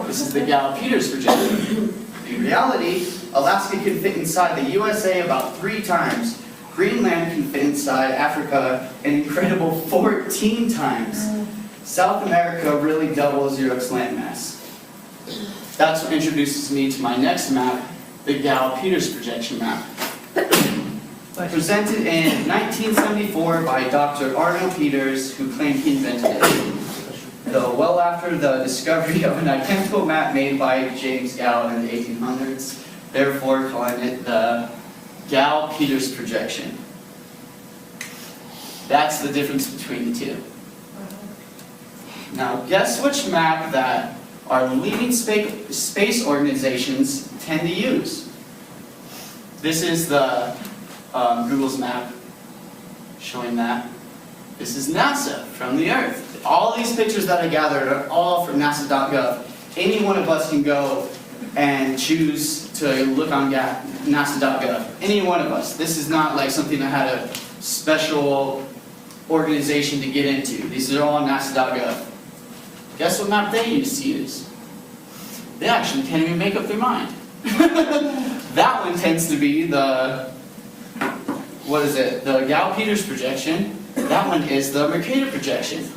This is the Gall-Peters projection. In reality, Alaska can fit inside the USA about 3 times. Greenland can fit inside Africa an incredible 14 times. South America really doubles Europe's landmass. That's what introduces me to my next map, the Gall-Peters projection map. Presented in 1974 by Dr. Arnold Peters, who claimed he invented it. Though well after the discovery of an identical map made by James Gall in the 1800s, therefore calling it the Gall-Peters projection. That's the difference between the two. Now, guess which map that our leading space organizations tend to use? This is the Google's map showing that. This is NASA from the Earth. All these pictures that I gathered are all from NASA.gov. Any one of us can go and choose to look on NASA.gov. Any one of us. This is not like something that had a special organization to get into. These are all on NASA.gov. Guess what map they used to use? They actually can't even make up their mind. That one tends to be the, what is it? The Gall-Peters projection. That one is the Mercator projection.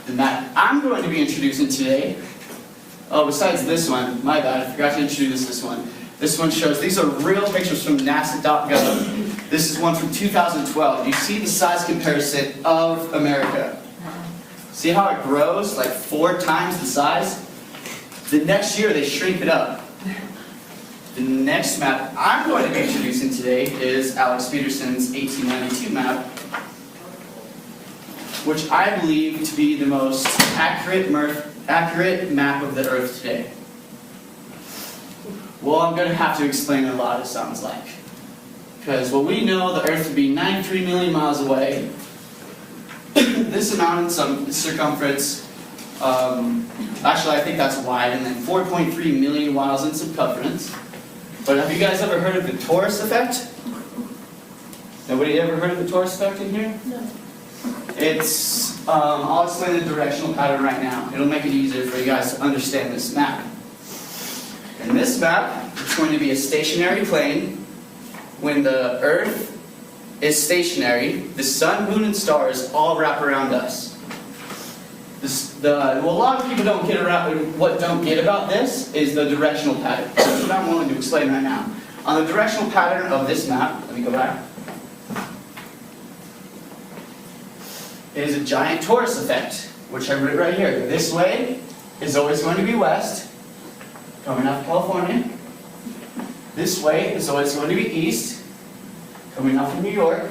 The map I'm going to be introducing today, oh, besides this one, my bad, I forgot to introduce this one. This one shows, these are real pictures from NASA.gov. This is one from 2012. You see the size comparison of America. See how it grows, like 4 times the size? The next year they shrink it up. The next map I'm going to be introducing today is Alex Peterson's 1892 map, which I believe to be the most accurate map of the Earth today. Well, I'm going to have to explain a lot, it sounds like. Because well, we know the Earth to be 93 million miles away. This amount in some circumference, actually I think that's wide, and then 4.3 million miles in circumference. But have you guys ever heard of the torus effect? Nobody ever heard of the torus effect in here? No. It's, I'll explain the directional pattern right now. It'll make it easier for you guys to understand this map. In this map, it's going to be a stationary plane. When the Earth is stationary, the sun, moon, and stars all wrap around us. Well, a lot of people don't get about this is the directional pattern. That's what I'm willing to explain right now. On the directional pattern of this map, let me go back, is a giant torus effect, which I wrote right here. This way is always going to be west, coming out of California. This way is always going to be east, coming out from New York.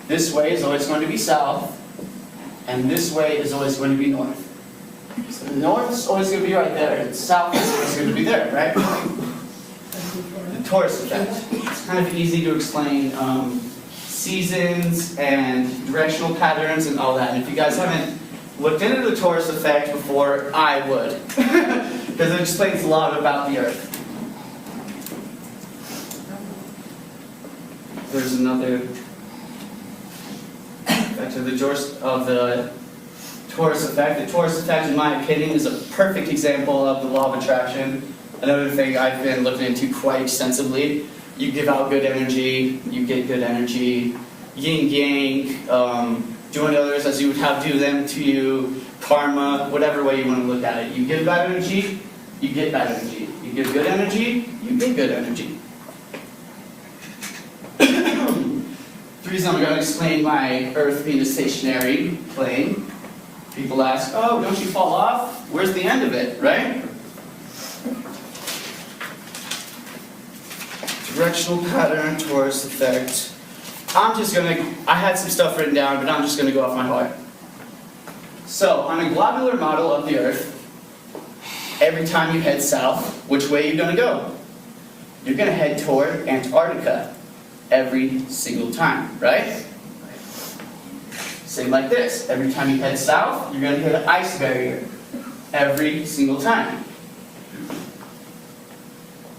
This way is always going to be south. And this way is always going to be north. So the north is always going to be right there, and south is always going to be there, right? The torus effect. It's kind of easy to explain seasons and directional patterns and all that. And if you guys haven't looked into the torus effect before, I would. Because it explains a lot about the Earth. There's another effect of the torus effect. The torus effect, in my opinion, is a perfect example of the law of attraction. Another thing I've been looking into quite extensively. You give out good energy, you get good energy. Yin yang, doing others as you would have do them to you. Karma, whatever way you want to look at it. You give bad energy, you get bad energy. You give good energy, you get good energy. The reason I'm going to explain my Earth being a stationary plane, people ask, oh, don't you fall off? Where's the end of it, right? Directional pattern, torus effect. I had some stuff written down, but I'm just going to go off my heart. So, on a globular model of the Earth, every time you head south, which way are you going to go? You're going to head toward Antarctica every single time, right? Same like this. Every time you head south, you're going to hit an ice barrier every single time.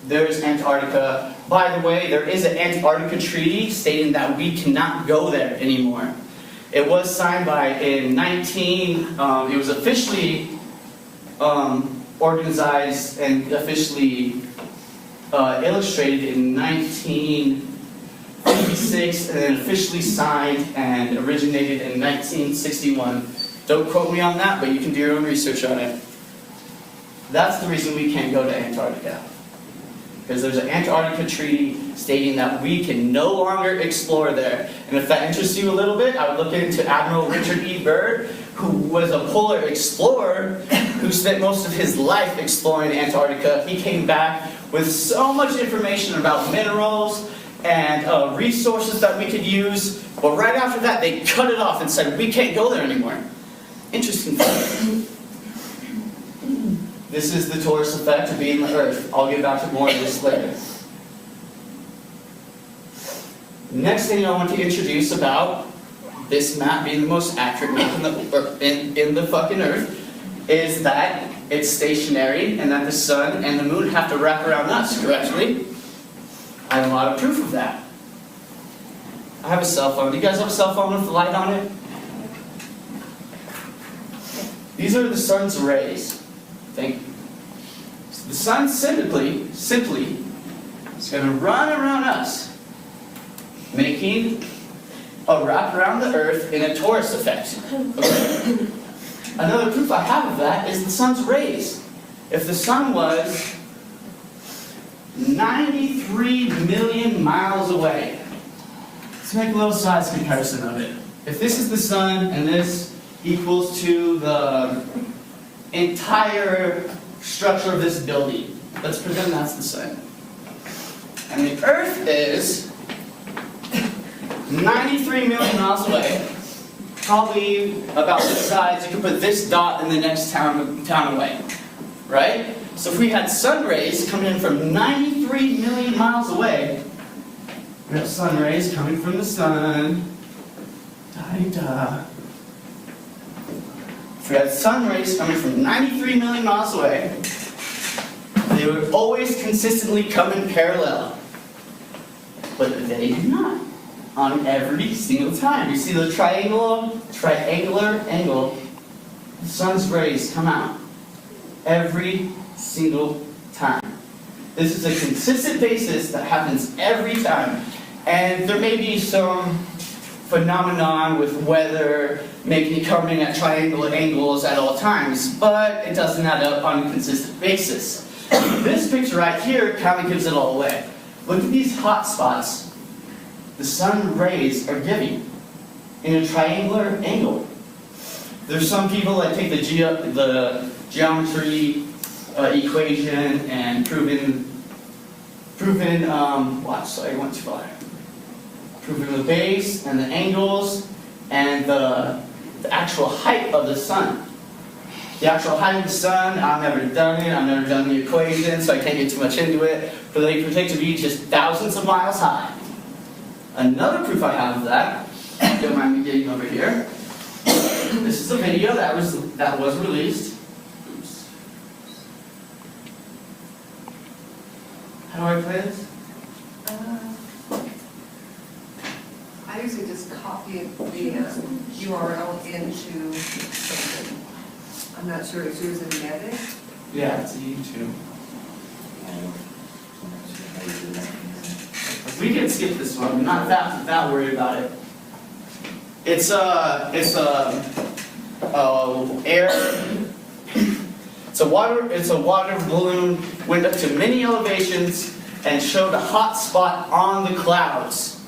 There's Antarctica. By the way, there is an Antarctica treaty stating that we cannot go there anymore. It was signed it was officially organized and officially illustrated in 1956 and then officially signed and originated in 1961. Don't quote me on that, but you can do your own research on it. That's the reason we can't go to Antarctica. Because there's an Antarctica treaty stating that we can no longer explore there. And if that interests you a little bit, I would look into Admiral Richard E. Byrd, who was a polar explorer who spent most of his life exploring Antarctica. He came back with so much information about minerals and resources that we could use. But right after that, they cut it off and said, we can't go there anymore. Interesting fact. This is the torus effect of being the Earth. I'll get back to more of this later. Next thing I want to introduce about this map being the most accurate map in the fucking Earth is that it's stationary and that the sun and the moon have to wrap around us correctly. I have a lot of proof of that. I have a cell phone. Do you guys have a cell phone with the light on it? These are the sun's rays. Thank you. So the sun simply is going to run around us, making a wrap around the Earth in a torus effect. Okay. Another proof I have of that is the sun's rays. If the sun was 93 million miles away, let's make a little size comparison of it. If this is the sun and this equals to the entire structure of this building. Let's pretend that's the sun. And the Earth is 93 million miles away. Probably about the size, you could put this dot in the next town away. Right? So if we had sun rays coming in from 93 million miles away, we have sun rays coming from the sun. Da-da-da. If we had sun rays coming from 93 million miles away, they would always consistently come in parallel. But they do not. On every single time. You see the triangular angle, the sun's rays come out. Every single time. This is a consistent basis that happens every time. And there may be some phenomenon with weather making it coming at triangular angles at all times, but it doesn't add up on a consistent basis. This picture right here kind of gives it all away. Look at these hot spots the sun rays are giving in a triangular angle. There's some people that take the geometry equation and proven the base and the angles and the actual height of the sun. The actual height of the sun, I've never done it, I've never done the equation, so I can't get too much into it, but they predict to be just thousands of miles high. Another proof I have of that, don't mind me getting over here, this is a video that was released. Oops. How do I play this? I usually just copy the URL into something. I'm not sure it's using Medic. Yeah, it's a YouTube. We can skip this one. I'm not that worried about it. It's a It's a water balloon, went up to many elevations and showed a hot spot on the clouds,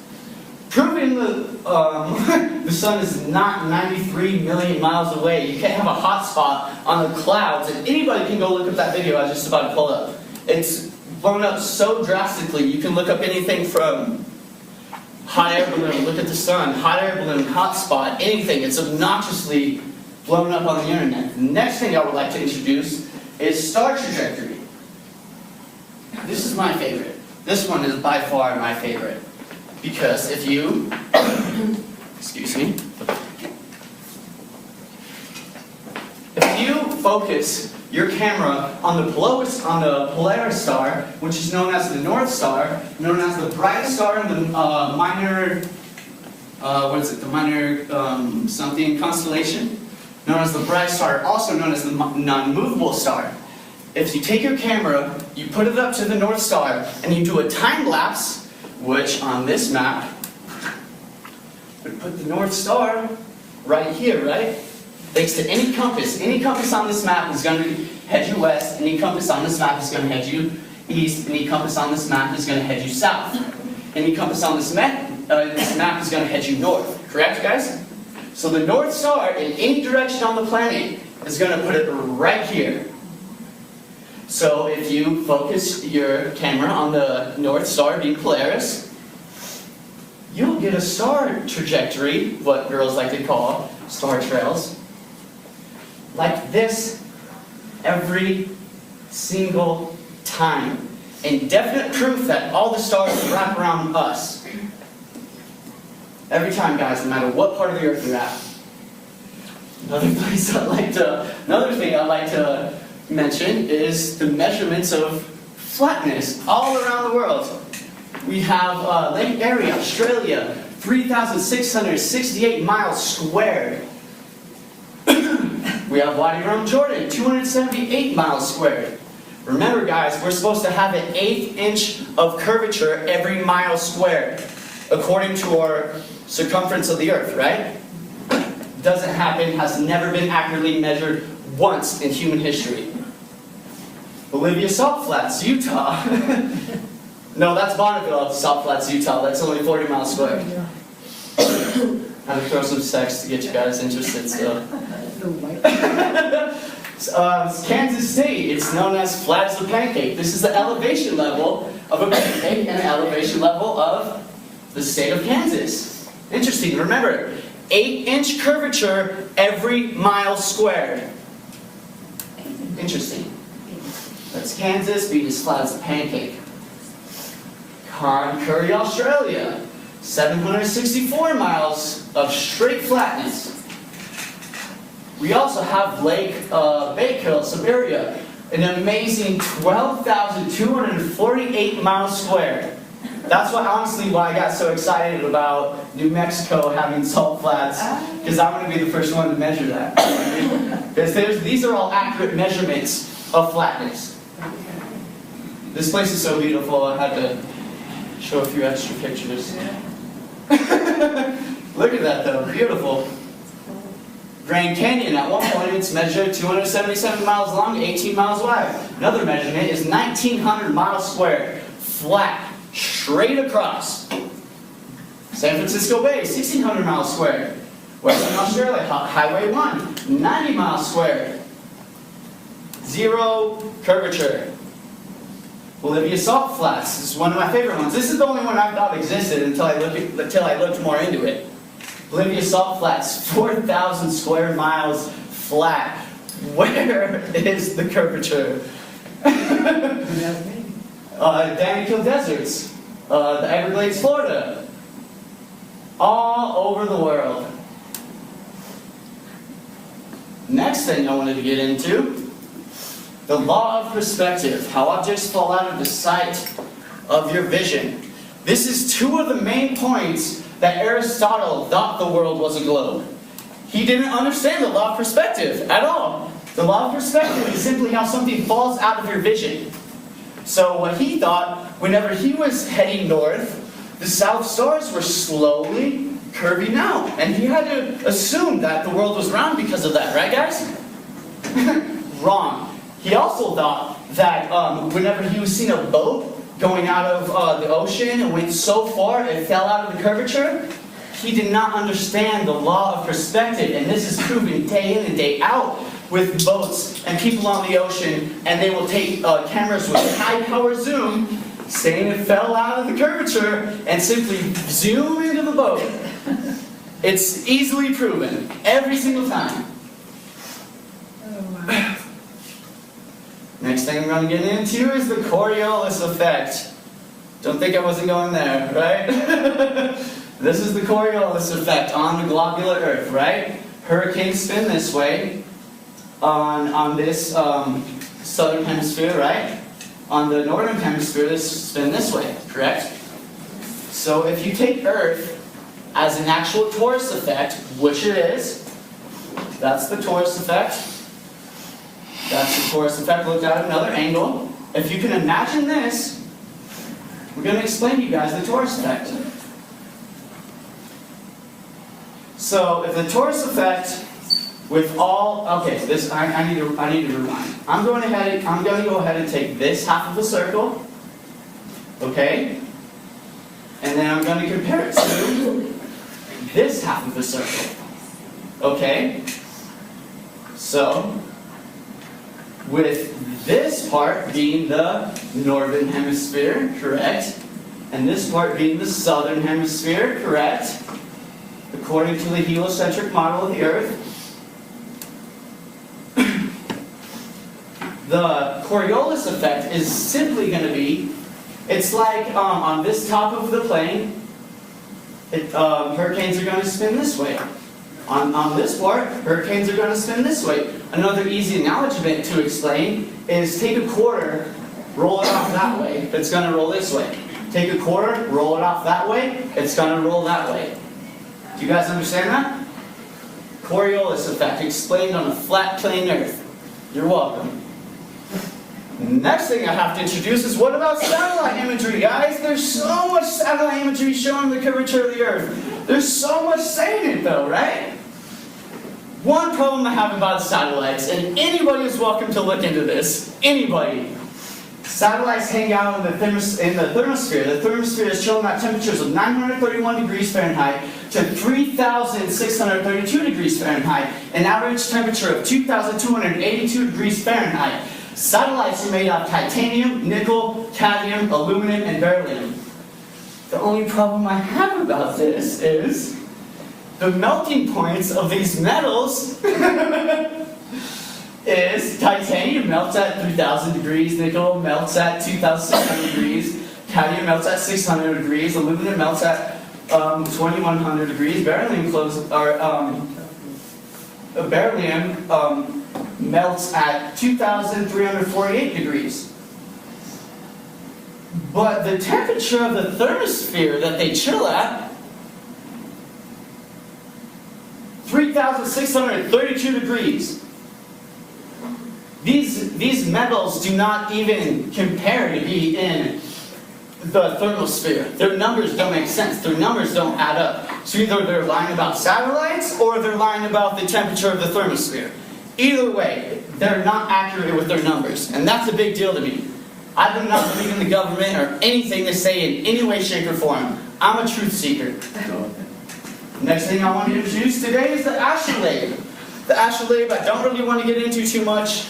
proving the sun is not 93 million miles away. You can't have a hot spot on the clouds, and anybody can go look up that video I was just about to pull up. It's blown up so drastically. You can look up anything from hot air balloon, look at the sun, hot air balloon, hot spot, anything. It's obnoxiously blown up on the internet. The next thing I would like to introduce is star trajectory. This is my favorite. This one is by far my favorite. Because if you, excuse me, if you focus your camera on the Polaris star, which is known as the North Star, known as the brightest star in the minor, the minor something constellation, known as the bright star, also known as the non-movable star. If you take your camera, you put it up to the North Star, and you do a time lapse, which on this map would put the North Star right here, right? Thanks to any compass on this map is going to head you west, any compass on this map is going to head you east, any compass on this map is going to head you south. Any compass on this map is going to head you north. Correct, guys? So the North Star, in any direction on the planet, is going to put it right here. So if you focus your camera on the North Star, being Polaris, you'll get a star trajectory, what girls like to call star trails, like this every single time. Indefinite proof that all the stars wrap around us. Every time, guys, no matter what part of the earth you're at. Another thing I'd like to mention is the measurements of flatness all around the world. We have Lake Erie, Australia, 3,668 miles squared. We have Wadi Rum, Jordan, 278 miles squared. Remember, guys, we're supposed to have an 1/8 inch of curvature every mile squared, according to our circumference of the earth, right? Doesn't happen, has never been accurately measured once in human history. Bolivia Salt Flats, Utah. No, that's Bonneville, Salt Flats, Utah. That's only 40 miles squared. I had to throw some sex to get you guys interested still. Kansas State, it's known as flat as a pancake. This is the elevation level of a pancake and the elevation level of the state of Kansas. Interesting. Remember, 8-inch curvature every mile squared. Interesting. That's Kansas being as flat as a pancake. Curry, Australia, 764 miles of straight flatness. We also have Lake Baikal, Siberia, an amazing 12,248 miles squared. That's honestly why I got so excited about New Mexico having salt flats, because I want to be the first one to measure that. Because these are all accurate measurements of flatness. This place is so beautiful, I had to show a few extra pictures. Look at that though, beautiful. Grand Canyon, at one point it's measured 277 miles long, 18 miles wide. Another measurement is 1,900 miles squared, flat, straight across. San Francisco Bay, 1,600 miles squared. Western Australia, Highway 1, 90 miles squared. Zero curvature. Bolivia Salt Flats, this is one of my favorite ones. This is the only one I thought existed until I looked more into it. Bolivia Salt Flats, 4,000 square miles flat. Where is the curvature? Danakil Deserts, the Everglades, Florida. All over the world. Next thing I wanted to get into, the law of perspective, how objects fall out of the sight of your vision. This is two of the main points that Aristotle thought the world was a globe. He didn't understand the law of perspective at all. The law of perspective is simply how something falls out of your vision. So what he thought, whenever he was heading north, the south stars were slowly curving out. And he had to assume that the world was round because of that, right guys? Wrong. He also thought that whenever he was seeing a boat going out of the ocean and went so far it fell out of the curvature, he did not understand the law of perspective. And this is proven day in and day out with boats and people on the ocean, and they will take cameras with high power zoom saying it fell out of the curvature and simply zoom into the boat. It's easily proven every single time. Next thing I'm going to get into is the Coriolis effect. Don't think I wasn't going there, right? This is the Coriolis effect on the globular Earth, right? Hurricanes spin this way on this southern hemisphere, right? On the northern hemisphere, they spin this way, correct? So if you take Earth as an actual torus effect, which it is, that's the torus effect. That's the torus effect looked at another angle. If you can imagine this, we're going to explain to you guys the torus effect. So if the torus effect with all, okay, this I need to rewind. I'm going to go ahead and take this half of the circle, okay, and then I'm going to compare it to this half of the circle, okay. So with this part being the northern hemisphere, correct, and this part being the southern hemisphere, correct, according to the heliocentric model of the Earth, the Coriolis effect is simply going to be, it's like on this top of the plane, hurricanes are going to spin this way. On this part, hurricanes are going to spin this way. Another easy analogy to explain is take a quarter, roll it off that way, it's going to roll this way. Take a quarter, roll it off that way, it's going to roll that way. Do you guys understand that? Coriolis effect, explained on a flat plane Earth. You're welcome. Next thing I have to introduce is, what about satellite imagery, guys? There's so much satellite imagery showing the curvature of the Earth. There's so much saying it though, right? One problem I have about satellites, and anybody is welcome to look into this, anybody. Satellites hang out in the thermosphere. The thermosphere is showing at temperatures of 931 degrees Fahrenheit to 3,632 degrees Fahrenheit, an average temperature of 2,282 degrees Fahrenheit. Satellites are made of titanium, nickel, cadmium, aluminum, and beryllium. The only problem I have about this is the melting points of these metals is titanium melts at 3,000 degrees, nickel melts at 2,600 degrees, cadmium melts at 600 degrees, aluminum melts at 2,100 degrees, beryllium melts at 2,348 degrees. But the temperature of the thermosphere that they chill at, 3,632 degrees. These metals do not even compare to be in the thermosphere. Their numbers don't make sense. Their numbers don't add up. So either they're lying about satellites or they're lying about the temperature of the thermosphere. Either way, they're not accurate with their numbers. And that's a big deal to me. I do not believe in the government or anything they say in any way, shape, or form. I'm a truth seeker. Next thing I want to introduce today is the astrolabe. The astrolabe I don't really want to get into too much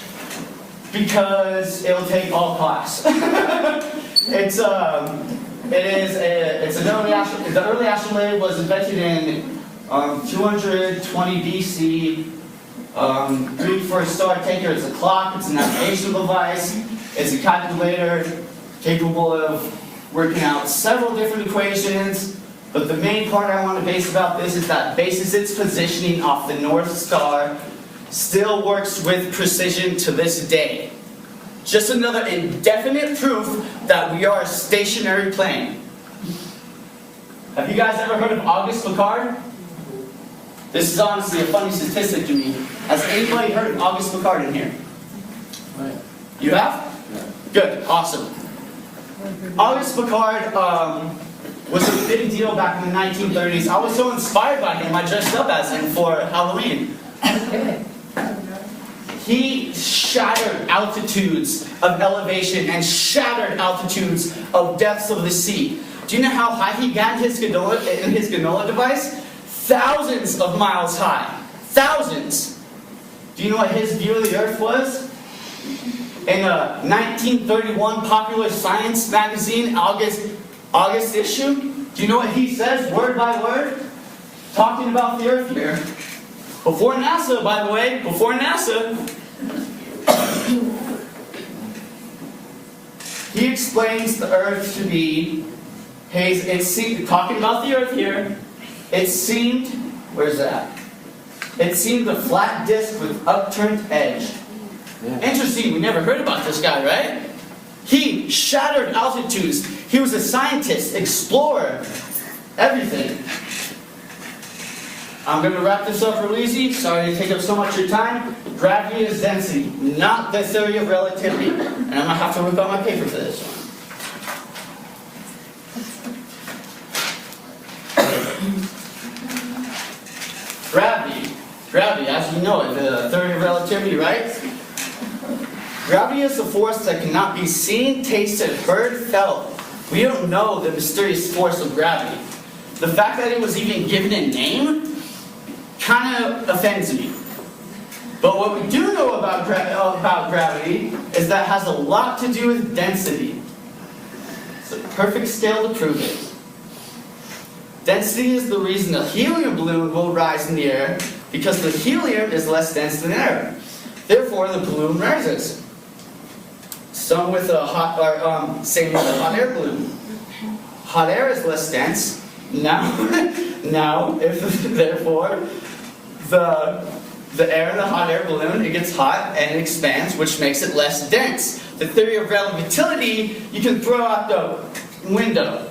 because it'll take all class. The early astrolabe was invented in 220 BC. Greek for a star taker. It's a clock. It's a navigational device. It's a calculator capable of working out several different equations. But the main part I want to base about this is that bases its positioning off the North Star still works with precision to this day. Just another indefinite proof that we are a stationary plane. Have you guys ever heard of Auguste Piccard? This is honestly a funny statistic to me. Has anybody heard of Auguste Piccard in here? You have? Good, awesome. Auguste Piccard was a big deal back in the 1930s. I was so inspired by him, I dressed up as him for Halloween. He shattered altitudes of elevation and shattered altitudes of depths of the sea. Do you know how high he got in his Ganola device? Thousands of miles high. Thousands. Do you know what his view of the Earth was? In a 1931 Popular Science magazine, August issue, do you know what he says, word by word? Talking about the Earth here. Before NASA, by the way, before NASA. He explains the Earth to be, talking about the Earth here, it seemed, where's that? It seemed a flat disk with upturned edge. Interesting, we never heard about this guy, right? He shattered altitudes. He was a scientist, explorer, everything. I'm going to wrap this up real easy. Sorry to take up so much of your time. Gravity is density, not the theory of relativity. And I'm going to have to work on my paper for this one. Gravity, as you know it, the theory of relativity, right? Gravity is a force that cannot be seen, tasted, heard, felt. We don't know the mysterious force of gravity. The fact that it was even given a name kind of offends me. But what we do know about gravity is that it has a lot to do with density. It's a perfect scale to prove it. Density is the reason a helium balloon will rise in the air, because the helium is less dense than air. Therefore, the balloon rises. Same with a hot air balloon. Hot air is less dense. Therefore, the air in the hot air balloon, it gets hot and it expands, which makes it less dense. The theory of relativity, you can throw out the window.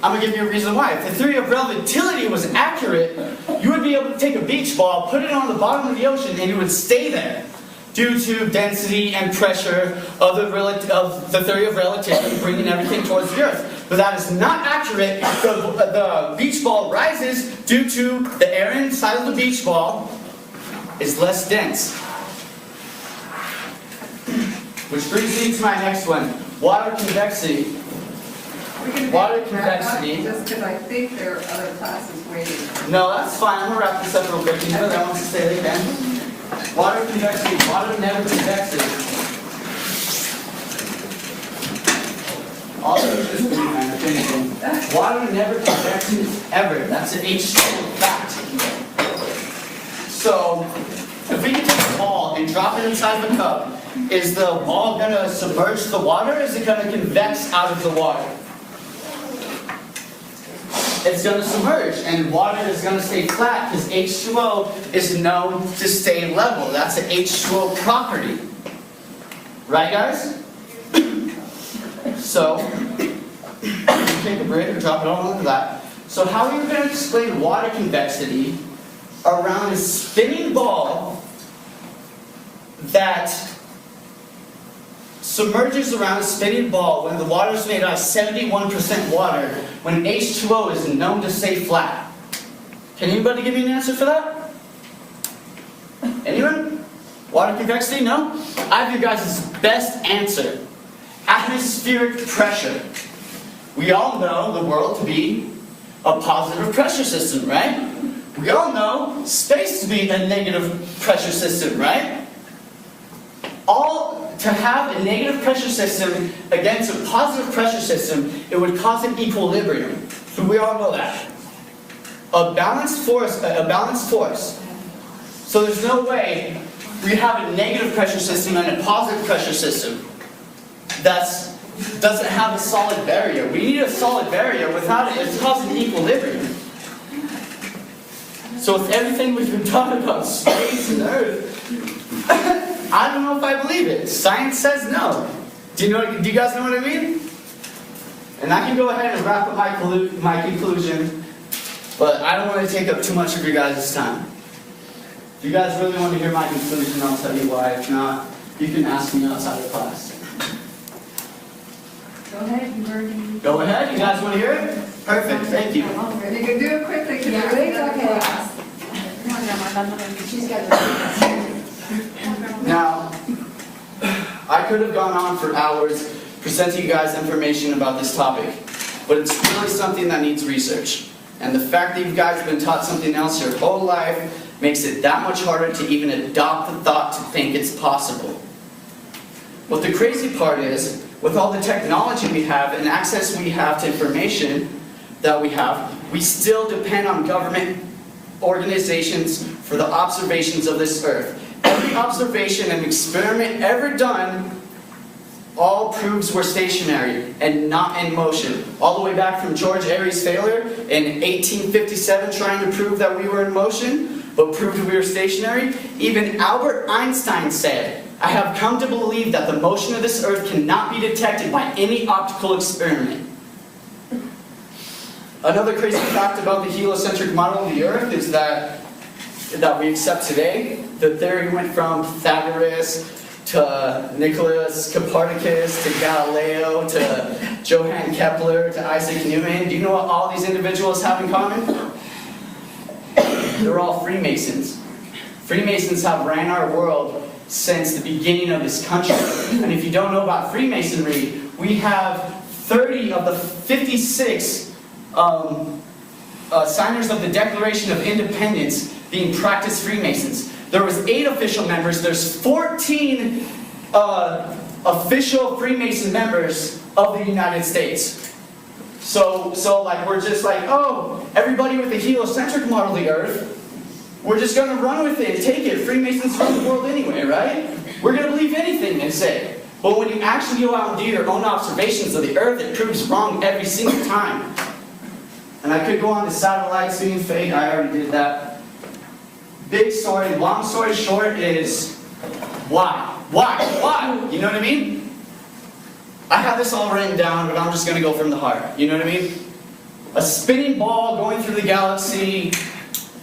I'm going to give you a reason why. If the theory of relativity was accurate, you would be able to take a beach ball, put it on the bottom of the ocean, and it would stay there due to density and pressure of the theory of relativity bringing everything towards the Earth. But that is not accurate. The beach ball rises due to the air inside of the beach ball is less dense. Which brings me to my next one, water convexity. Water convexity. Just because I think there are other classes waiting. No, that's fine. I'm going to wrap this up real quick. Anybody that wants to say they can. Water convexity. Water never convexes. All of this is man, if anything. Water never convexes ever. That's an H2O fact. So, if we can take a ball and drop it inside the cup, is the ball going to submerge the water, or is it going to convex out of the water? It's going to submerge, and water is going to stay flat because H2O is known to stay level. That's an H2O property. Right, guys? So, take a break and drop it all into that. So how are you going to explain water convexity around a spinning ball that submerges around a spinning ball when the water is made out of 71% water, when H2O is known to stay flat? Can anybody give me an answer for that? Anyone? Water convexity? No? I have your guys' best answer. Atmospheric pressure. We all know the world to be a positive pressure system, right? We all know space to be a negative pressure system, right? To have a negative pressure system against a positive pressure system, it would cause an equilibrium. So we all know that. A balanced force. So there's no way we have a negative pressure system and a positive pressure system that doesn't have a solid barrier. We need a solid barrier. Without it, it's causing equilibrium. So with everything we've been talking about, space and Earth, I don't know if I believe it. Science says no. Do you guys know what I mean? And I can go ahead and wrap up my conclusion, but I don't want to take up too much of your guys' time. If you guys really want to hear my conclusion, I'll tell you why. If not, you can ask me outside of class. Go ahead, you heard me. Go ahead. You guys want to hear it? Perfect. Thank you. You can do it quickly because you're in class. She's got Now, I could have gone on for hours presenting you guys information about this topic, but it's really something that needs research. And the fact that you guys have been taught something else your whole life makes it that much harder to even adopt the thought to think it's possible. What the crazy part is, with all the technology we have and access we have to information that we still depend on government organizations for the observations of this Earth. Every observation and experiment ever done all proves we're stationary and not in motion. All the way back from George Airy's failure in 1857 trying to prove that we were in motion, but proved we were stationary. Even Albert Einstein said, "I have come to believe that the motion of this Earth cannot be detected by any optical experiment." Another crazy fact about the heliocentric model of the Earth is that we accept today, the theory went from Pythagoras to Nicholas Copernicus to Galileo to Johann Kepler to Isaac Newton. Do you know what all these individuals have in common? They're all Freemasons. Freemasons have ran our world since the beginning of this country. And if you don't know about Freemasonry, we have 30 of the 56 signers of the Declaration of Independence being practiced Freemasons. There was 8 official members. There's 14 official Freemason members of the United States. So like we're just like, oh, everybody with the heliocentric model of the Earth, we're just going to run with it and take it. Freemasons run the world anyway, right? We're going to believe anything they say. But when you actually go out and do your own observations of the Earth, it proves wrong every single time. And I could go on to satellites being fake. I already did that. Big story, long story short is, why? Why? Why? You know what I mean? I have this all written down, but I'm just going to go from the heart. You know what I mean? A spinning ball going through the galaxy,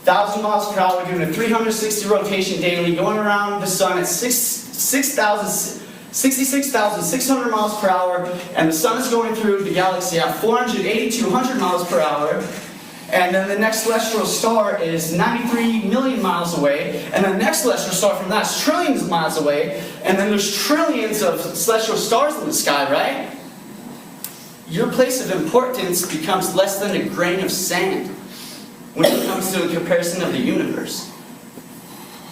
1,000 miles per hour, doing a 360 rotation daily, going around the sun at 66,600 miles per hour, and the sun is going through the galaxy at 480-200 miles per hour, and then the next celestial star is 93 million miles away, and the next celestial star from that is trillions of miles away, and then there's trillions of celestial stars in the sky, right? Your place of importance becomes less than a grain of sand when it comes to a comparison of the universe.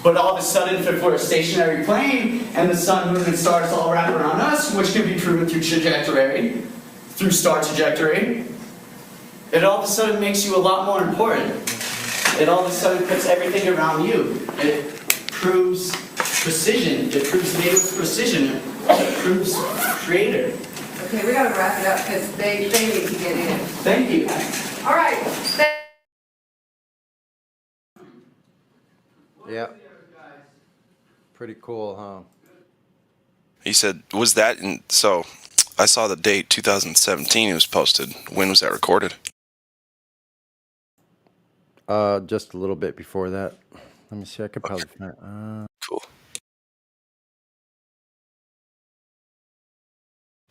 But all of a sudden, if we're a stationary plane, and the sun, moon, and stars all wrap around us, which can be proven through star trajectory, it all of a sudden makes you a lot more important. It all of a sudden puts everything around you. It proves precision. It proves native precision. It proves creator. Okay, we gotta wrap it up because they need to get in. Thank you. All right. Yeah. Pretty cool, huh? He said, was that in, so I saw the date 2017 it was posted. When was that recorded? Just a little bit before that. Let me see, I could probably find Cool.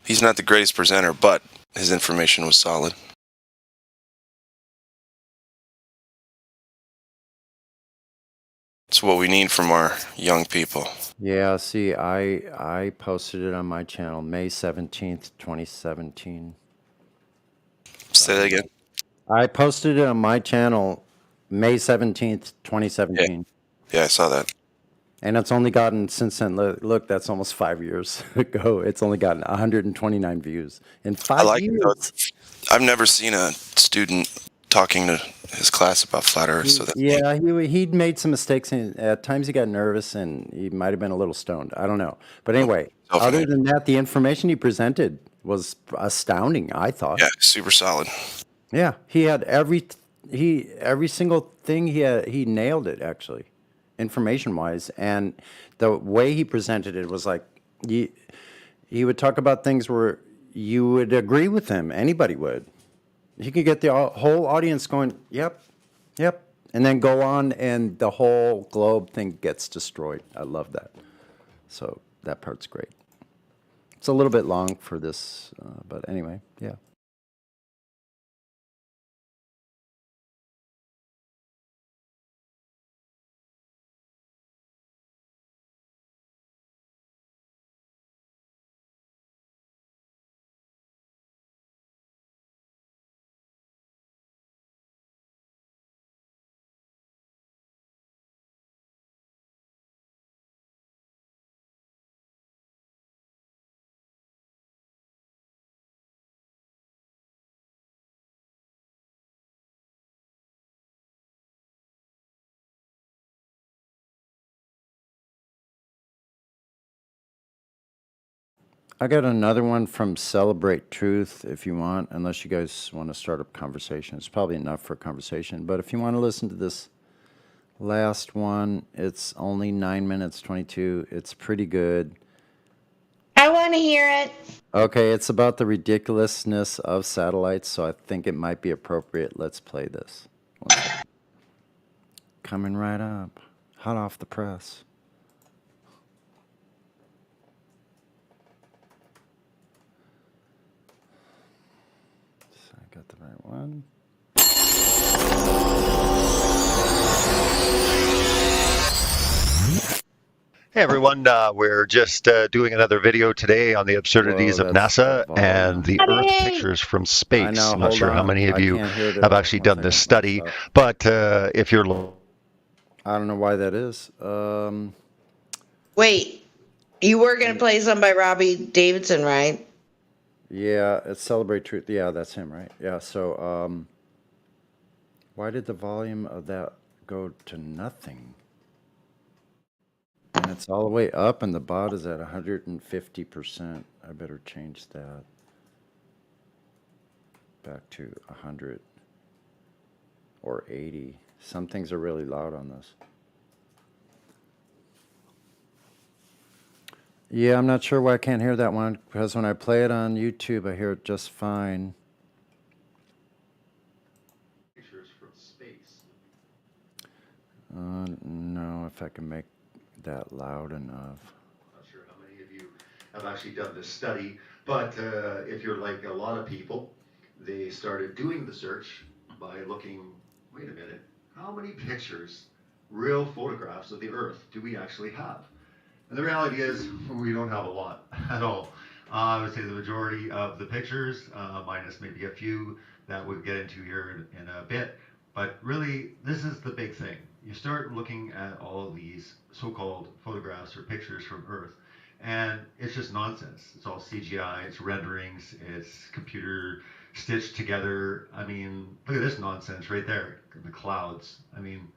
He's not the greatest presenter, but his information was solid. It's what we need from our young people. Yeah, see, I posted it on my channel May 17th, 2017. Say that again. I posted it on my channel May 17th, 2017. Yeah, I saw that. And it's only gotten, since then, look, that's almost 5 years ago. It's only gotten 129 views in 5 I like years. it, though. I've never seen a student talking to his class about flat Earth. So that's Yeah, he'd made some mistakes. And at times he got nervous and he might have been a little stoned. I don't know. But anyway, other than that, the information he presented was astounding, I thought. Yeah, super solid. Yeah, he had every single thing he nailed it, actually, information-wise. And the way he presented it was like, he would talk about things where you would agree with him. Anybody would. He could get the whole audience going, yep, yep, and then go on and the whole globe thing gets destroyed. I love that. So that part's great. It's a little bit long for this, but anyway, yeah. I got another one from Celebrate Truth if you want, unless you guys want to start a conversation. It's probably enough for a conversation. But if you want to listen to this last one, it's only 9 minutes 22. It's pretty good. I want to hear it. Okay, it's about the ridiculousness of satellites, so I think it might be appropriate. Let's play this. One second. Coming right up. Hot off the press. So I got the right one. Hey everyone, we're just doing another video today on the absurdities of NASA and the Earth pictures from space. I'm not sure how many of you have actually done this study, but if you're... I don't know why that is. Wait, you were going to play some by Robbie Davidson, right? Yeah, it's Celebrate Truth. Yeah, that's him, right? Yeah, so why did the volume of that go to nothing? And it's all the way up, and the bot is at 150%. I better change that back to 100 or 80. Some things are really loud on this. Yeah, I'm not sure why I can't hear that one, because when I play it on YouTube, I hear it just fine. Pictures from space. No, if I can make that loud enough. Not sure how many of you have actually done this study, but if you're like a lot of people, they started doing the search by looking, wait a minute, how many pictures, real photographs of the Earth do we actually have? And the reality is we don't have a lot at all. I would say the majority of the pictures, minus maybe a few that we'll get into here in a bit, but really this is the big thing. You start looking at all of these so-called photographs or pictures from Earth, and it's just nonsense. It's all CGI, it's renderings, it's computer stitched together. I mean, look at this nonsense right there, the clouds. I mean,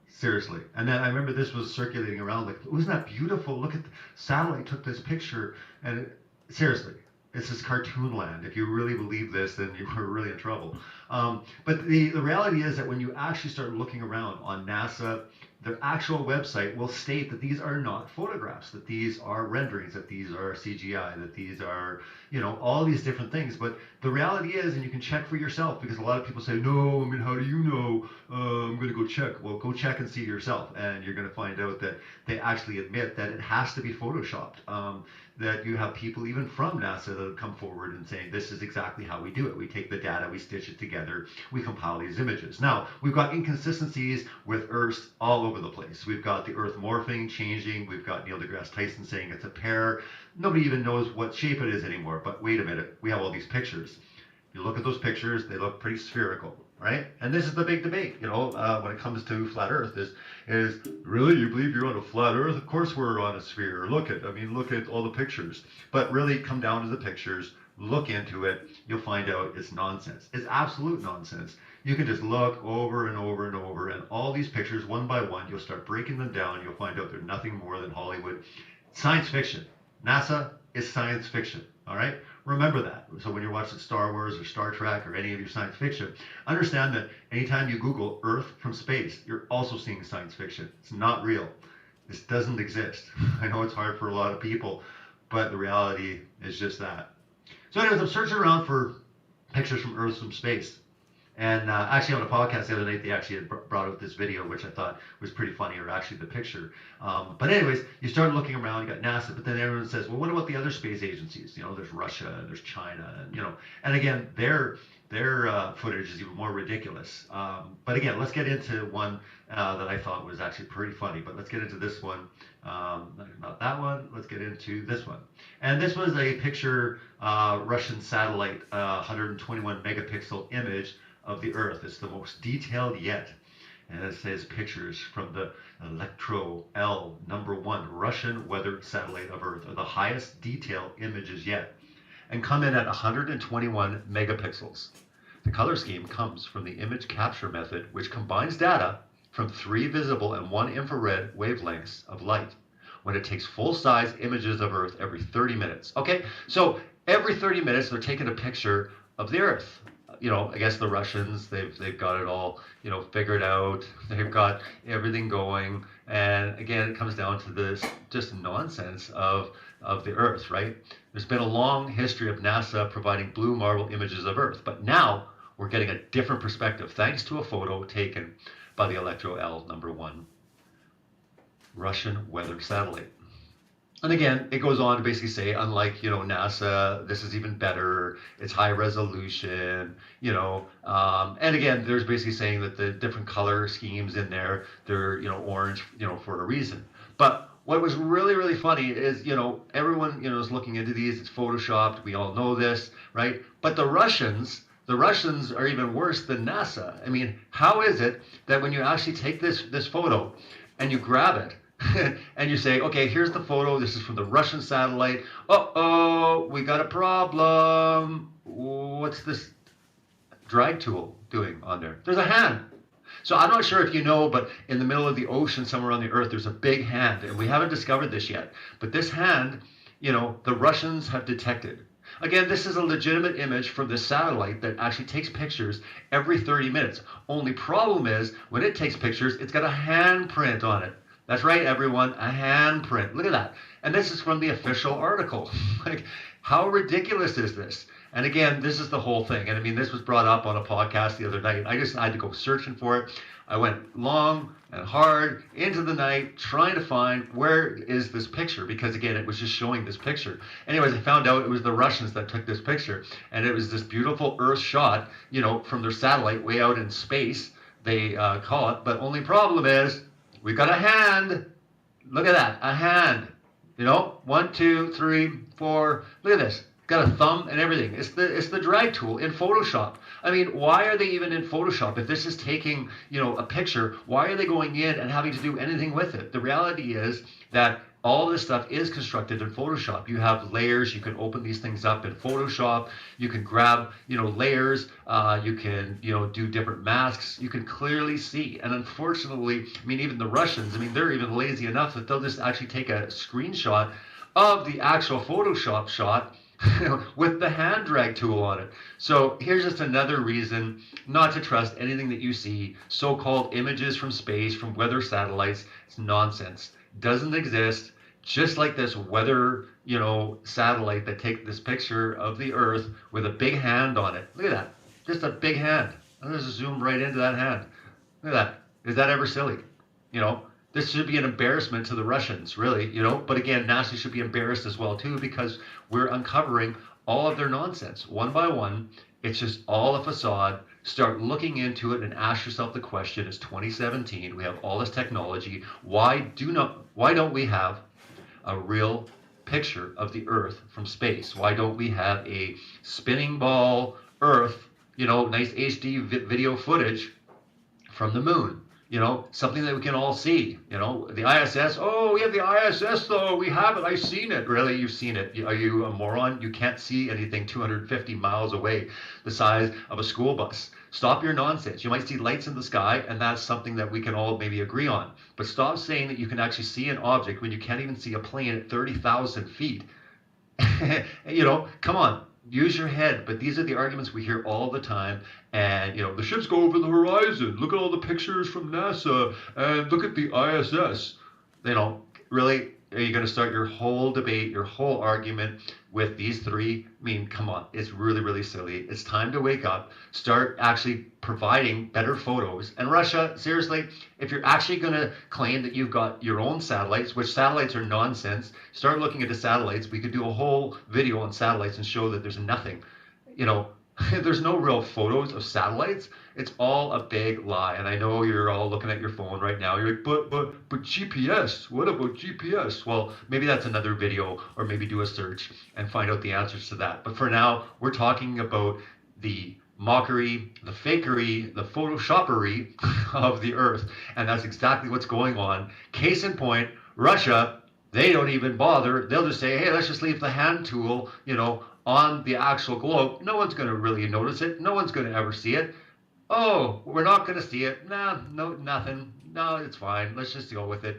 seriously. And then I remember this was circulating around like, wasn't that beautiful? Look at the satellite took this picture, and seriously, it's this cartoon land. If you really believe this, then you were really in trouble. But the reality is that when you actually start looking around on NASA, their actual website will state that these are not photographs, that these are renderings, that these are CGI, that these are, you know, all these different things. But the reality is, and you can check for yourself, because a lot of people say, no, I mean, how do you know? I'm going to go check. Well, go check and see yourself, and you're going to find out that they actually admit that it has to be photoshopped. That you have people even from NASA that have come forward and saying, this is exactly how we do it. We take the data, we stitch it together, we compile these images. Now, we've got inconsistencies with Earths all over the place. We've got the Earth morphing, changing. We've got Neil deGrasse Tyson saying it's a pear. Nobody even knows what shape it is anymore. But wait a minute, we have all these pictures. You look at those pictures, they look pretty spherical, right? And this is the big debate, you know, when it comes to flat Earth is really, you believe you're on a flat Earth? Of course we're on a sphere. Look at all the pictures. But really come down to the pictures, look into it, you'll find out it's nonsense. It's absolute nonsense. You can just look over and over and over, and all these pictures, one by one, you'll start breaking them down, you'll find out they're nothing more than Hollywood science fiction. NASA is science fiction, all right? Remember that. So when you're watching Star Wars or Star Trek or any of your science fiction, understand that anytime you Google Earth from space, you're also seeing science fiction. It's not real. This doesn't exist. I know it's hard for a lot of people, but the reality is just that. So anyways, I'm searching around for pictures from Earth from space. And actually on a podcast the other night, they actually had brought out this video, which I thought was pretty funny, or actually the picture. But anyways, you start looking around, you got NASA, but then everyone says, well, what about the other space agencies? You know, there's Russia, and there's China, and, you know, and again, their footage is even more ridiculous. But again, let's get into one that I thought was actually pretty funny, but let's get into this one. Not that one, let's get into this one. And this was a picture, Russian satellite, 121 megapixel image of the Earth. It's the most detailed yet. And it says pictures from the Electro L #1 Russian weathered satellite of Earth are the highest detail images yet, and come in at 121 megapixels. The color scheme comes from the image capture method, which combines data from 3 visible and 1 infrared wavelengths of light. when it takes full-size images of Earth every 30 minutes. Okay, so every 30 minutes they're taking a picture of the Earth. You know, I guess the Russians, they've got it all, you know, figured out. They've got everything going. And again, it comes down to this just nonsense of the Earth, right? There's been a long history of NASA providing blue marble images of Earth, but now we're getting a different perspective thanks to a photo taken by the Electro L #1 Russian weather satellite. And again, it goes on to basically say, unlike, you know, NASA, this is even better. It's high resolution, you know. And again, there's basically saying that the different color schemes in there, they're, you know, orange, you know, for a reason. But what was really, really funny is, you know, everyone, you know, is looking into these. It's photoshopped. We all know this, right? But the Russians are even worse than NASA. I mean, how is it that when you actually take this photo and you grab it, and you say, okay, here's the photo. This is from the Russian satellite. Uh-oh, we got a problem. What's this drag tool doing on there? There's a hand. So I'm not sure if you know, but in the middle of the ocean, somewhere on the Earth, there's a big hand. And we haven't discovered this yet. But this hand, you know, the Russians have detected. Again, this is a legitimate image from the satellite that actually takes pictures every 30 minutes. Only problem is, when it takes pictures, it's got a handprint on it. That's right, everyone, a handprint. Look at that. And this is from the official article. Like, how ridiculous is this? And again, this is the whole thing. And I mean, this was brought up on a podcast the other night. I had to go searching for it. I went long and hard into the night trying to find where is this picture, because again, it was just showing this picture. Anyways, I found out it was the Russians that took this picture. And it was this beautiful Earth shot, you know, from their satellite way out in space, they call it. But only problem is, we've got a hand. Look at that, a hand. You know, 1, 2, 3, 4. Look at this. Got a thumb and everything. It's the drag tool in Photoshop. I mean, why are they even in Photoshop? If this is taking, you know, a picture, why are they going in and having to do anything with it? The reality is that all this stuff is constructed in Photoshop. You have layers. You can open these things up in Photoshop. You can grab, you know, layers. You can, you know, do different masks. You can clearly see. And unfortunately, I mean, even the Russians, I mean, they're even lazy enough that they'll just actually take a screenshot of the actual Photoshop shot with the hand drag tool on it. So here's just another reason not to trust anything that you see. So-called images from space, from weather satellites. It's nonsense. Doesn't exist. Just like this weather, you know, satellite that takes this picture of the Earth with a big hand on it. Look at that. Just a big hand. I'm going to zoom right into that hand. Look at that. Is that ever silly? You know, this should be an embarrassment to the Russians, really, you know. But again, NASA should be embarrassed as well, too, because we're uncovering all of their nonsense one by one. It's just all a facade. Start looking into it and ask yourself the question, it's 2017. We have all this technology. Why don't we have a real picture of the Earth from space? Why don't we have a spinning ball Earth, you know, nice HD video footage from the moon? You know, something that we can all see. You know, the ISS. Oh, we have the ISS, though. We have it. I've seen it. Really, you've seen it. Are you a moron? You can't see anything 250 miles away, the size of a school bus. Stop your nonsense. You might see lights in the sky, and that's something that we can all maybe agree on. But stop saying that you can actually see an object when you can't even see a plane at 30,000 feet. You know, come on. Use your head. But these are the arguments we hear all the time. And, you know, the ships go over the horizon. Look at all the pictures from NASA. And look at the ISS. You know, really, are you going to start your whole debate, your whole argument with these three? I mean, come on. It's really, really silly. It's time to wake up. Start actually providing better photos. And Russia, seriously, if you're actually going to claim that you've got your own satellites, which satellites are nonsense, start looking at the satellites. We could do a whole video on satellites and show that there's nothing. You know, there's no real photos of satellites. It's all a big lie. And I know you're all looking at your phone right now. You're like, but GPS, what about GPS? Well, maybe that's another video, or maybe do a search and find out the answers to that. But for now, we're talking about the mockery, the fakery, the photoshoppery of the Earth. And that's exactly what's going on. Case in point, Russia, they don't even bother. They'll just say, hey, let's just leave the hand tool, you know, on the actual globe. No one's going to really notice it. No one's going to ever see it. Oh, we're not going to see it. Nah, no, nothing. No, it's fine. Let's just go with it.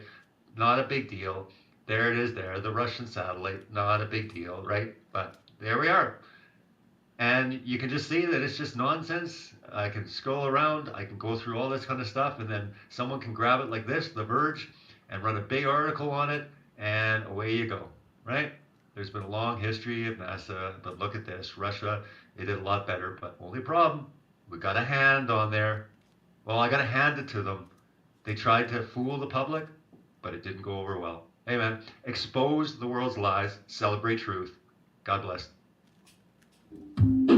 Not a big deal. There it is there, the Russian satellite, not a big deal, right? But there we are. And you can just see that it's just nonsense. I can scroll around, I can go through all this kind of stuff, and then someone can grab it like this, The Verge, and run a big article on it, and away you go, right? There's been a long history of NASA, but look at this. Russia, they did a lot better, but only problem, we got a hand on there. Well, I got to hand it to them. They tried to fool the public, but it didn't go over well. Hey, man, expose the world's lies, celebrate truth. God bless. And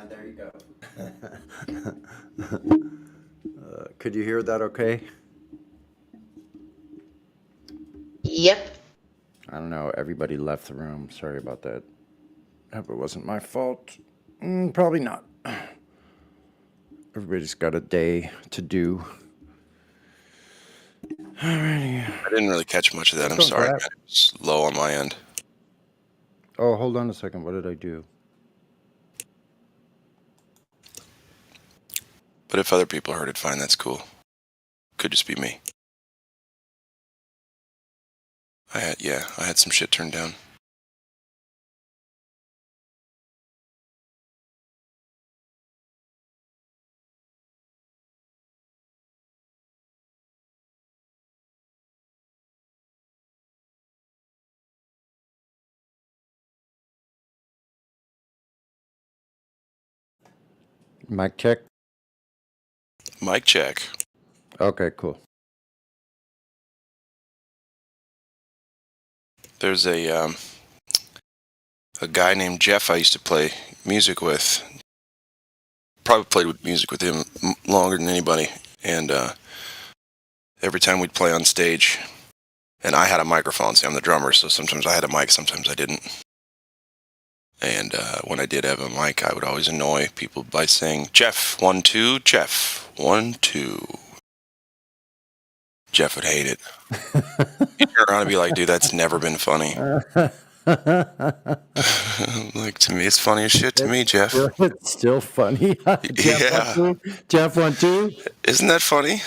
there you go. Could you hear that okay? Yep. I don't know. Everybody left the room. Sorry about that. Hope it wasn't my fault. Probably not. Everybody's got a day to do. Alrighty. I didn't really catch much of that. I'm What's sorry. up, Man. It was low on my end. Oh, hold on a second. What did I do? But if other people heard it fine, that's cool. Could just be me. I had some shit turned down. Mic check. Mic check. Okay, cool. There's a guy named Jeff I used to play music with. Probably played music with him longer than anybody. And every time we'd play on stage, and I had a microphone, see, I'm the drummer, so sometimes I had a mic, sometimes I didn't. And when I did have a mic, I would always annoy people by saying, Jeff, 1, 2, Jeff, 1, 2. Jeff would hate it. He'd turn around and be like, dude, that's never been funny. Like, to me, it's funny as shit to me, Jeff. It's still funny. Jeff, 1, 2. Jeff, 1, 2. Isn't that funny?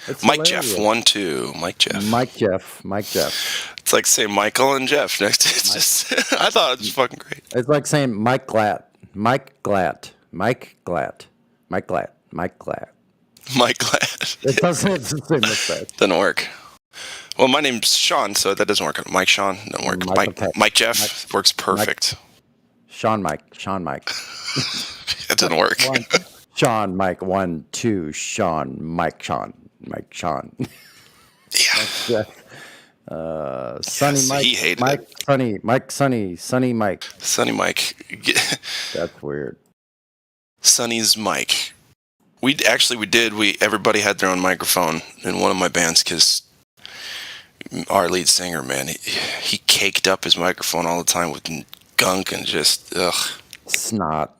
It's Mike hilarious. Jeff, 1, 2. Mike Jeff. Mike Jeff. Mike Jeff. It's like saying Michael and Jeff next to it. It's just, I thought it was fucking great. It's like saying Mike Glatt. Mike Glatt. Mike Glatt. Mike Glatt. Mike Glatt. Mike Glatt. It doesn't. It's the same effect. Doesn't work. Well, my name's Sean, so that doesn't work. Mike Sean doesn't work. Mike Jeff works perfect. Sean Mike. Sean Mike. It doesn't work. Sean Mike. 1, 2. Sean Mike. Sean Mike. Sean. Yeah. Sunny Yes, Mike. he hated Mike. it. Sunny Mike. Sunny Mike. Sunny Mike. That's weird. Sonny's Mike. Everybody had their own microphone in one of my bands because our lead singer, man, he caked up his microphone all the time with gunk and just, ugh. Snot.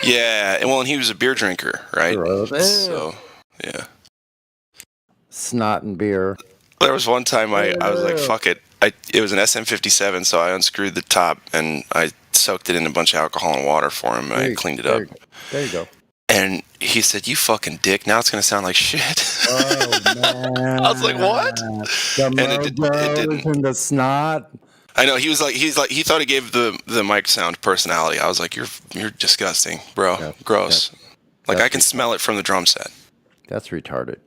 Yeah, and he was a beer drinker, right? So, yeah. Snot and beer. There was one time I was like, fuck it. It was an SM57, so I unscrewed the top and I soaked it in a bunch of alcohol and water for him and I cleaned it up. There you go. And he said, you fucking dick, now it's going to sound like shit. Oh, man. I was like, what? The And it didn't. and the snot. I know, he thought he gave the mic sound personality. I was like, you're disgusting, bro. Yeah, Gross. Like, I can smell it from the drum set. That's retarded.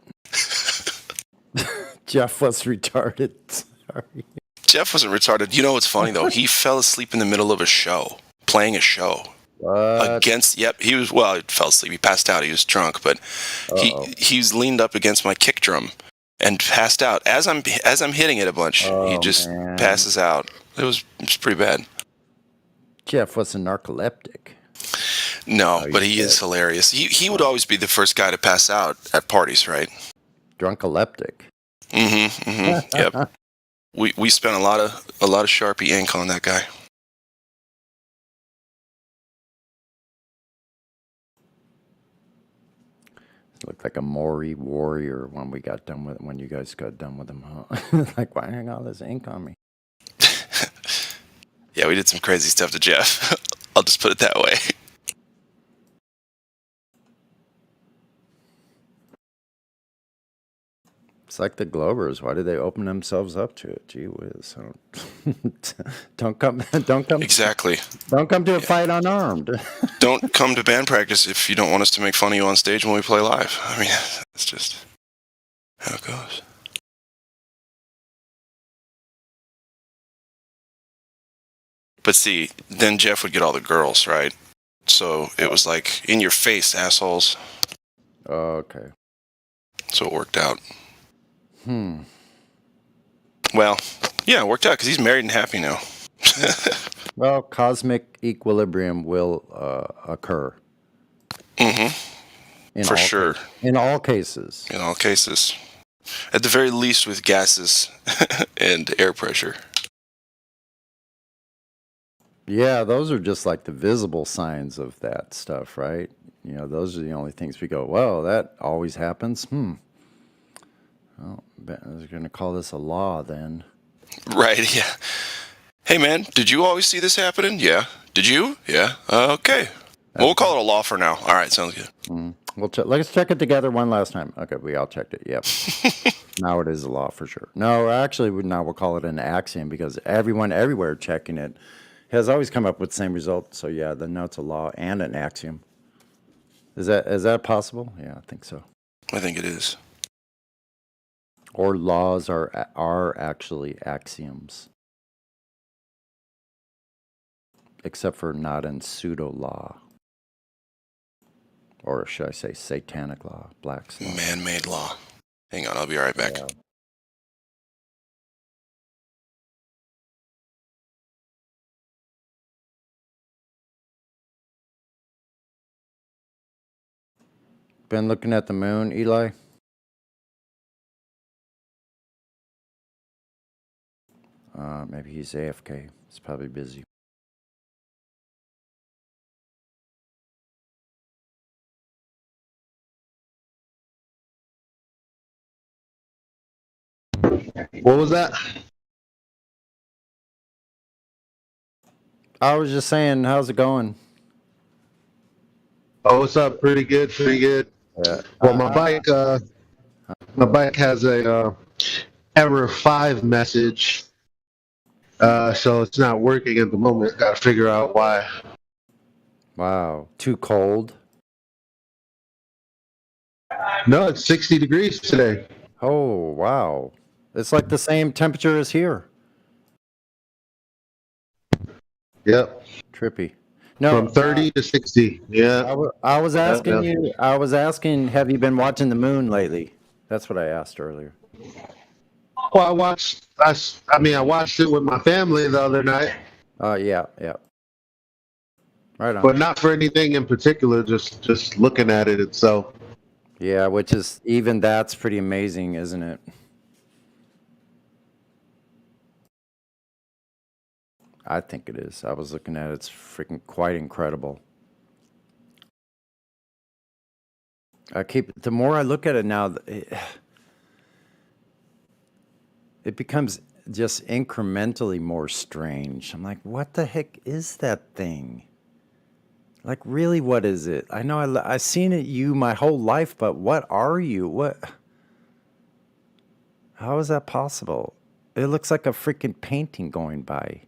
Jeff was retarded. Sorry. Jeff wasn't retarded. You know what's funny, though? He fell asleep in the middle of a show, playing a show. What? He fell asleep. He passed out. He was drunk, but he was leaned up against my kick drum and passed out. As I'm hitting it a bunch, he just passes out. It was pretty bad. Jeff was a narcoleptic. No, but he is hilarious. He would always be the first guy to pass out at parties, right? Drunkoleptic. Yep. We spent a lot of Sharpie ink on that guy. Looked like a Maury warrior when you guys got done with him, huh? Like, why hang all this ink on me? Yeah, we did some crazy stuff to Jeff. I'll just put it that way. It's like the Globers. Why do they open themselves up to it? Gee whiz. Don't come. Exactly. Don't come to a fight unarmed. Don't come to band practice if you don't want us to make fun of you on stage when we play live. I mean, that's just how it goes. But see, then Jeff would get all the girls, right? So it was like, in your face, assholes. Okay. So it worked out. Well, yeah, it worked out because he's married and happy now. Well, cosmic equilibrium will occur. For sure. In all cases. In all cases. At the very least with gases and air pressure. Yeah, those are just like the visible signs of that stuff, right? You know, those are the only things we go, well, that always happens. Well, they're going to call this a law then. Right, yeah. Hey, man, did you always see this happening? Yeah. Did you? Yeah. Okay. Well, we'll call it a law for now. All right, sounds good. Let's check it together one last time. Okay, we all checked it. Yep. Now it is a law for sure. No, actually, now we'll call it an axiom because everyone everywhere checking it has always come up with the same result. So yeah, then now it's a law and an axiom. Is that possible? Yeah, I think so. I think it is. Or laws are actually axioms. Except for not in pseudo law. Or should I say satanic law, Black's law. Man-made law. Hang on, I'll be right back. Yeah. Been looking at the moon, Eli? Maybe he's AFK. He's probably busy. What was that? I was just saying, how's it going? Oh, what's up? Pretty good, pretty good. Yeah. Well, my bike has a error 5 message, so it's not working at the moment. Got to figure out why. Wow, too cold? No, it's 60 degrees today. Oh, wow. It's like the same temperature as here. Yep. Trippy. No, from 30 to 60. Yeah. I was asking you. I was asking, have you been watching the moon lately? That's what I asked earlier. Well, I watched it with my family the other night. Yeah. Right on. But not for anything in particular. Just looking at it itself. Yeah, which is even that's pretty amazing, isn't it? I think it is. I was looking at it. It's freaking quite incredible. The more I look at it now, it becomes just incrementally more strange. I'm like, what the heck is that thing? Like, really, what is it? I know I've seen it my whole life, but what are you? What? How is that possible? It looks like a freaking painting going by.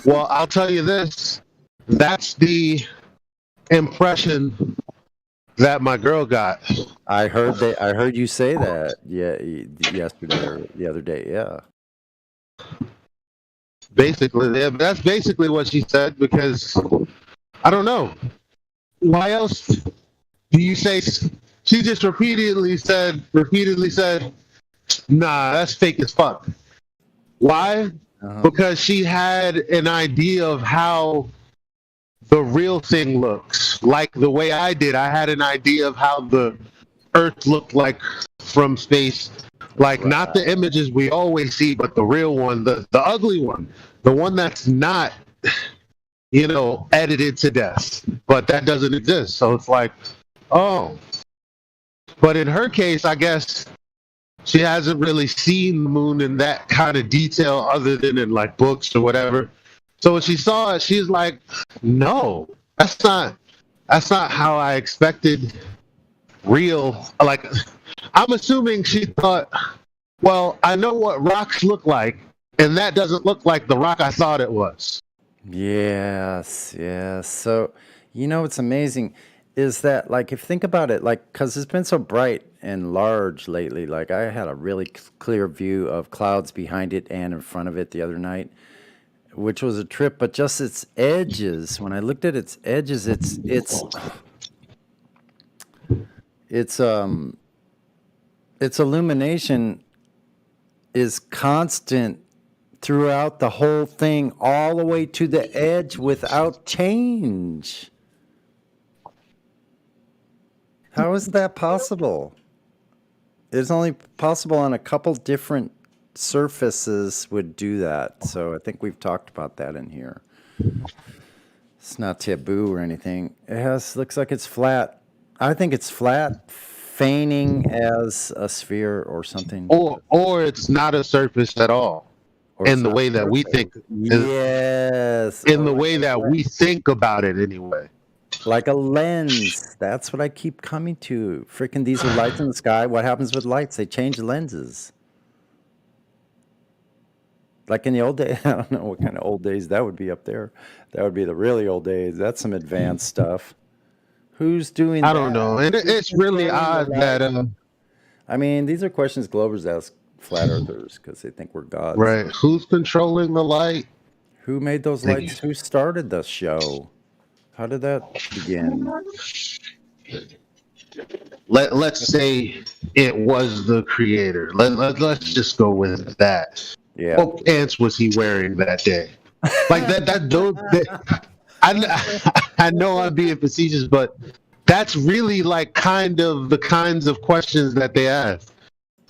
Well, I'll tell you this. That's the impression that my girl got. I heard you say that. Yeah, yesterday or the other day. Yeah. Basically, yeah, that's basically what she said. Because I don't know. Why else do you say? She just repeatedly said, "Nah, that's fake as fuck." Why? Because she had an idea of how the real thing looks. Like the way I did. I had an idea of how the Earth looked like from space. Like, not the images we always see, but the real one, the ugly one. The one that's not, edited to death. But that doesn't exist. So it's like, oh. But in her case, I guess she hasn't really seen the moon in that kind of detail other than in like books or whatever. So when she saw it, she's like, no, that's not how I expected real. Like, I'm assuming she thought, well, I know what rocks look like, and that doesn't look like the rock I thought it was. Yes, yes. So, what's amazing is that, like, if you think about it, like, because it's been so bright and large lately, like, I had a really clear view of clouds behind it and in front of it the other night, which was a trip, but just its edges, when I looked at its edges, its illumination is constant throughout the whole thing, all the way to the edge without change. How is that possible? It's only possible on a couple different surfaces would do that. So I think we've talked about that in here. It's not taboo or anything. Looks like it's flat. I think it's flat, feigning as a sphere or something. Or it's not a surface at all. In the way that we think. Yes. In the way that we think about it anyway. Like a lens. That's what I keep coming to. Freaking, these are lights in the sky. What happens with lights? They change lenses. Like in the old days, I don't know what kind of old days that would be up there. That would be the really old days. That's some advanced stuff. Who's doing that? I don't know. And it's really odd that... I mean, these are questions Glovers ask flat earthers because they think we're gods. Right. Who's controlling the light? Who made those lights? Who started the show? How did that begin? Let's say it was the creator. Let's just go with that. Yeah. What pants was he wearing that day? Like I know I'm being facetious, but that's really like kind of the kinds of questions that they ask.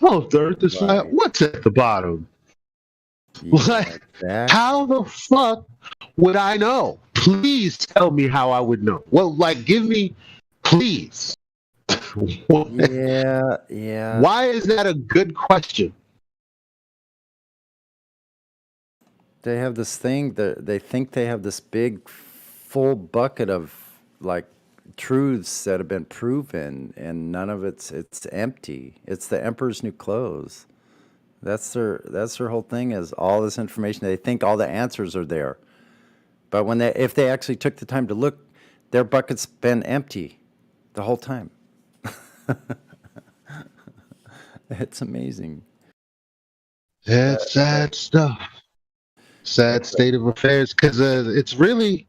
Oh, the earth is flat. What's at the bottom? Yeah, how the fuck would I know? Please tell me how I would know. Well, like, give me, please. Yeah. Why is that a good question? They have this thing that they think they have this big full bucket of like truths that have been proven, and none of it's empty. It's the emperor's new clothes. That's their whole thing, is all this information. They think all the answers are there. But if they actually took the time to look, their bucket's been empty the whole time. It's amazing. It's sad stuff. Sad state of affairs, because it's really,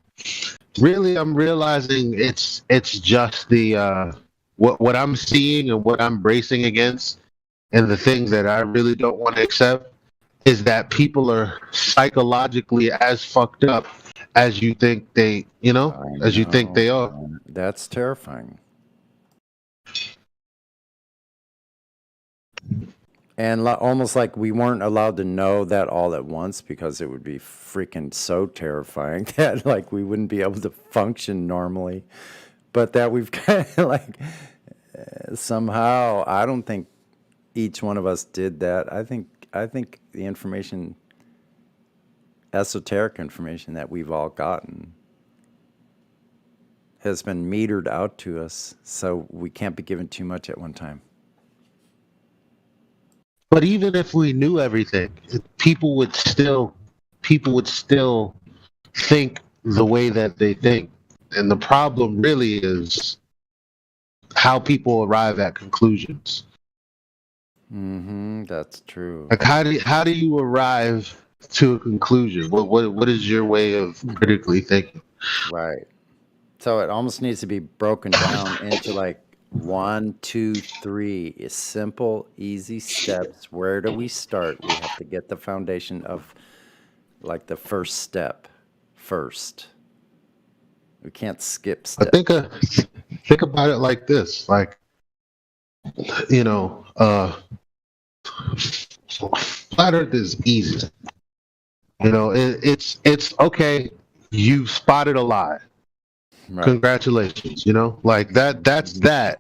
I'm realizing it's just the what I'm seeing and what I'm bracing against, and the thing that I really don't want to accept is that people are psychologically as fucked up as you think they, as you think they are. That's terrifying. And almost like we weren't allowed to know that all at once, because it would be freaking so terrifying that like we wouldn't be able to function normally. But that we've kind of like somehow, I don't think each one of us did that. I think the information, esoteric information that we've all gotten, has been metered out to us, so we can't be given too much at one time. But even if we knew everything, people would still think the way that they think. And the problem really is how people arrive at conclusions. That's true. Like how do you arrive to a conclusion? What is your way of critically thinking? Right. So it almost needs to be broken down into like 1, 2, 3 simple, easy steps. Where do we start? We have to get the foundation of like the first step first. We can't skip steps. I think about it like this, like, flat Earth is easy. It's okay. You spotted a lie. Right. Congratulations. Like that's that.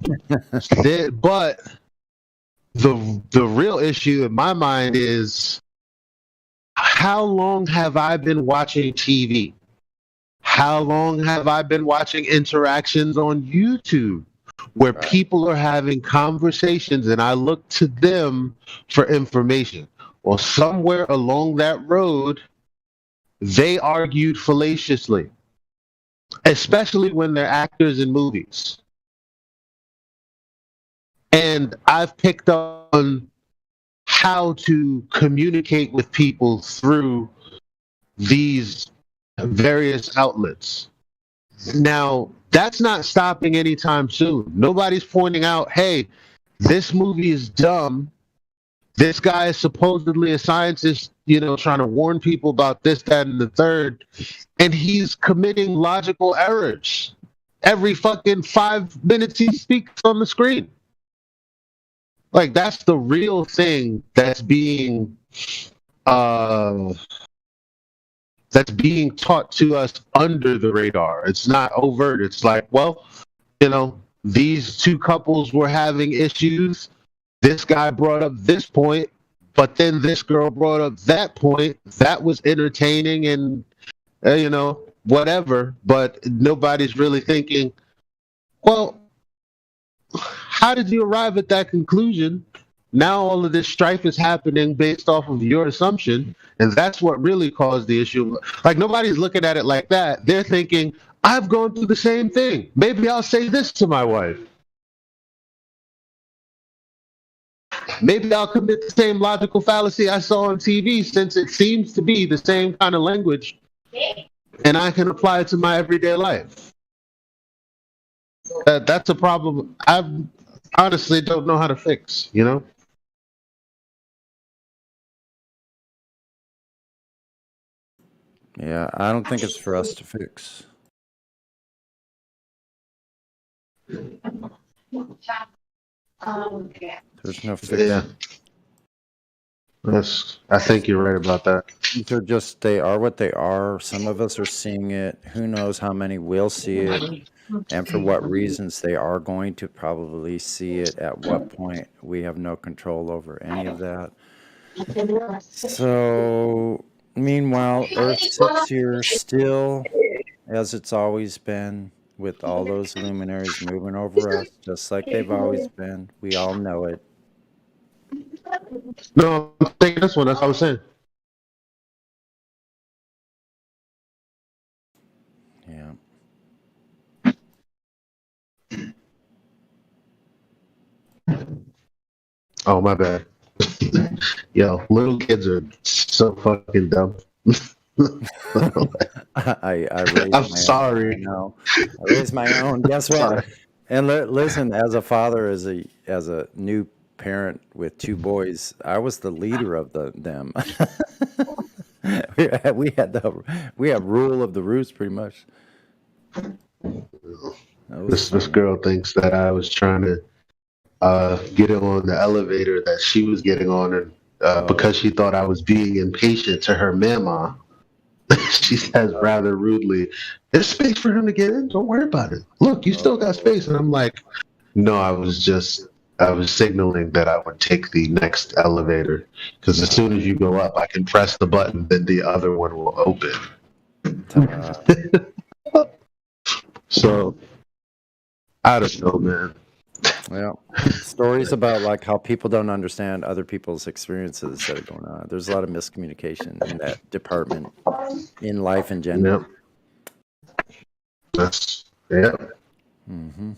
But the real issue in my mind is, how long have I been watching TV? How long have I been watching interactions on YouTube? where people are having conversations and I look to them for information. Well, somewhere along that road, they argued fallaciously, especially when they're actors in movies. And I've picked up on how to communicate with people through these various outlets. Now, that's not stopping anytime soon. Nobody's pointing out, hey, this movie is dumb. This guy is supposedly a scientist, trying to warn people about this, that, and the third. And he's committing logical errors every fucking 5 minutes he speaks on the screen. Like, that's the real thing that's being taught to us under the radar. It's not overt. It's like, well, these two couples were having issues. This guy brought up this point, but then this girl brought up that point. That was entertaining and, whatever. But nobody's really thinking, well, how did you arrive at that conclusion? Now all of this strife is happening based off of your assumption, and that's what really caused the issue. Like, nobody's looking at it like that. They're thinking, I've gone through the same thing. Maybe I'll say this to my wife. Maybe I'll commit the same logical fallacy I saw on TV, since it seems to be the same kind of language, and I can apply it to my everyday life. That's a problem I honestly don't know how to fix, Yeah, I don't think it's for us to fix. There's no fix. Yeah. I think you're right about that. They are what they are. Some of us are seeing it. Who knows how many will see it, and for what reasons they are going to probably see it, at what point. We have no control over any of that. So, meanwhile, Earth sits here still, as it's always been, with all those luminaries moving over us, just like they've always been. We all know it. No, I'm taking this one. That's what I was saying. Yeah. Oh, my bad. Yo, little kids are so fucking dumb. I raised I'm my sorry. own. No, I raised my own. Guess what? And listen, as a father, as a new parent with two boys, I was the leader of them. we had rule of the roost, pretty much. This girl thinks that I was trying to get on the elevator that she was getting on, and because she thought I was being impatient to her mama, she says rather rudely, "There's space for him to get in. Don't worry about it. Look, you still got space." And I'm like, "No, I was signaling that I would take the next elevator, because as soon as you go up, I can press the button, then the other one will open." So, I don't know, man. Well, stories about like how people don't understand other people's experiences that are going on. There's a lot of miscommunication in that department, in life in general. Mm-hmm.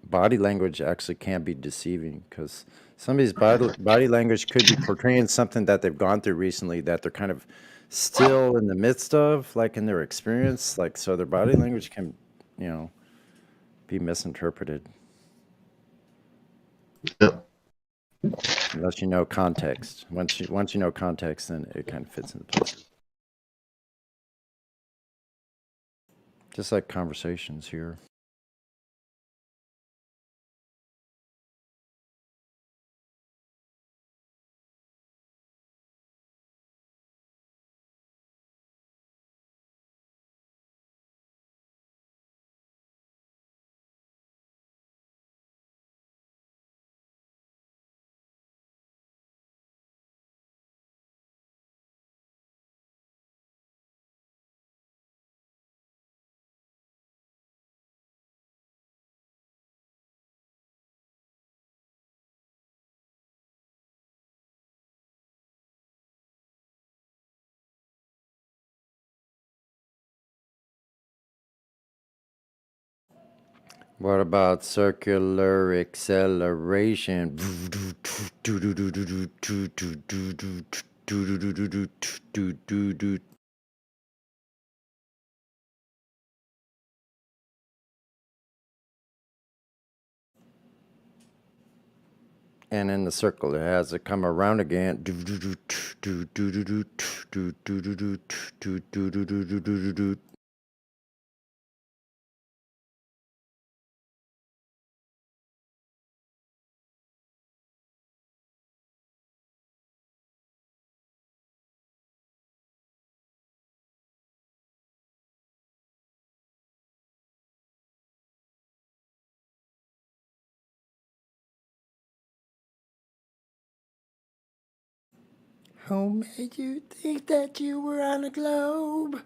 Body language actually can be deceiving, because somebody's body language could be portraying something that they've gone through recently that they're kind of still in the midst of, like in their experience. Like, so their body language can, be misinterpreted. Unless you know context. Once you know context, then it kind of fits into place. Just like conversations here. What about circular acceleration? And in the circle, it has to come around again. Who made you think that you were on a globe?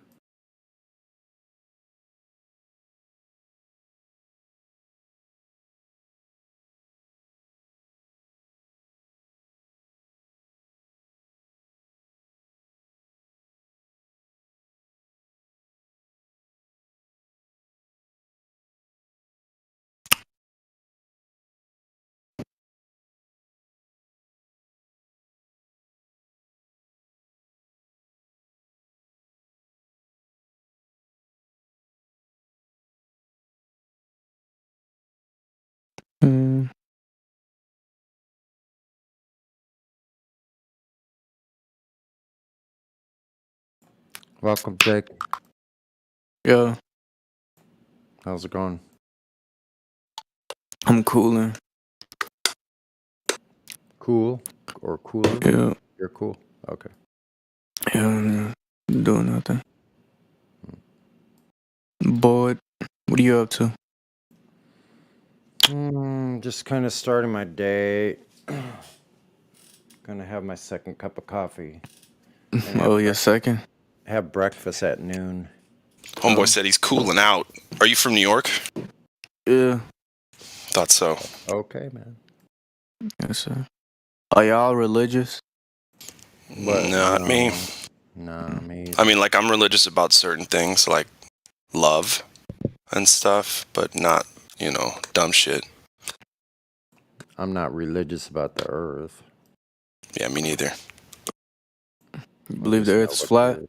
Welcome, Jake. Yeah, How's it going? I'm cooling. Cool or cooler? Yeah, You're cool. Okay. yeah, doing nothing. Bored. What are you up to? Just kind of starting my day. Gonna have my second cup of coffee. Oh, your second? Have breakfast at noon. Homeboy said he's cooling out. Are you from New York? Yeah. Thought so. Okay, man. Yes, sir. Are y'all religious? Not me. Nah, me. I mean, like, I'm religious about certain things, like love and stuff, but not, dumb shit. I'm not religious about the earth. Yeah, me neither. You believe the earth is flat?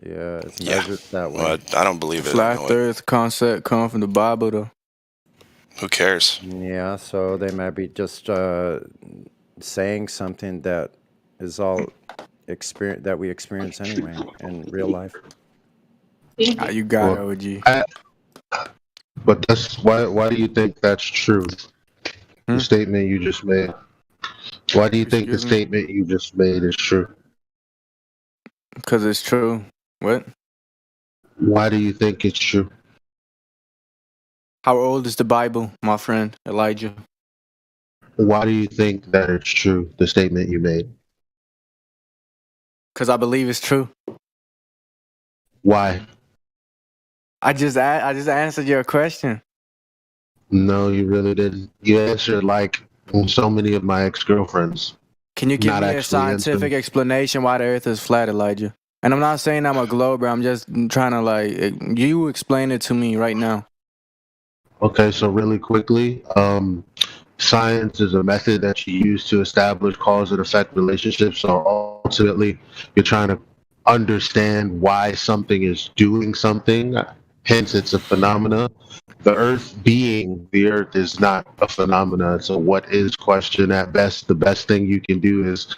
Yeah, it's measured that way. Well, I don't believe it. Flat earth concept come from the Bible, though. Who cares? Yeah, so they might be just saying something that is all experience that we experience anyway in real life. You got it, OG. But that's why do you think that's true? The statement you just made. Why do you think the statement you just made is true? Because it's true. What? Why do you think it's true? How old is the Bible, my friend Elijah? Why do you think that it's true, the statement you made? Because I believe it's true. Why? I just answered your question. No, you really didn't. You answered like so many of my ex-girlfriends. Can you give Not me a actually scientific answer. explanation why the earth is flat, Elijah? And I'm not saying I'm a glober. I'm just trying to, you explain it to me right now. Okay, so really quickly, science is a method that you use to establish cause and effect relationships. So ultimately, you're trying to understand why something is doing something. Hence, it's a phenomena. The Earth being the Earth is not a phenomena. It's a what is question at best. The best thing you can do is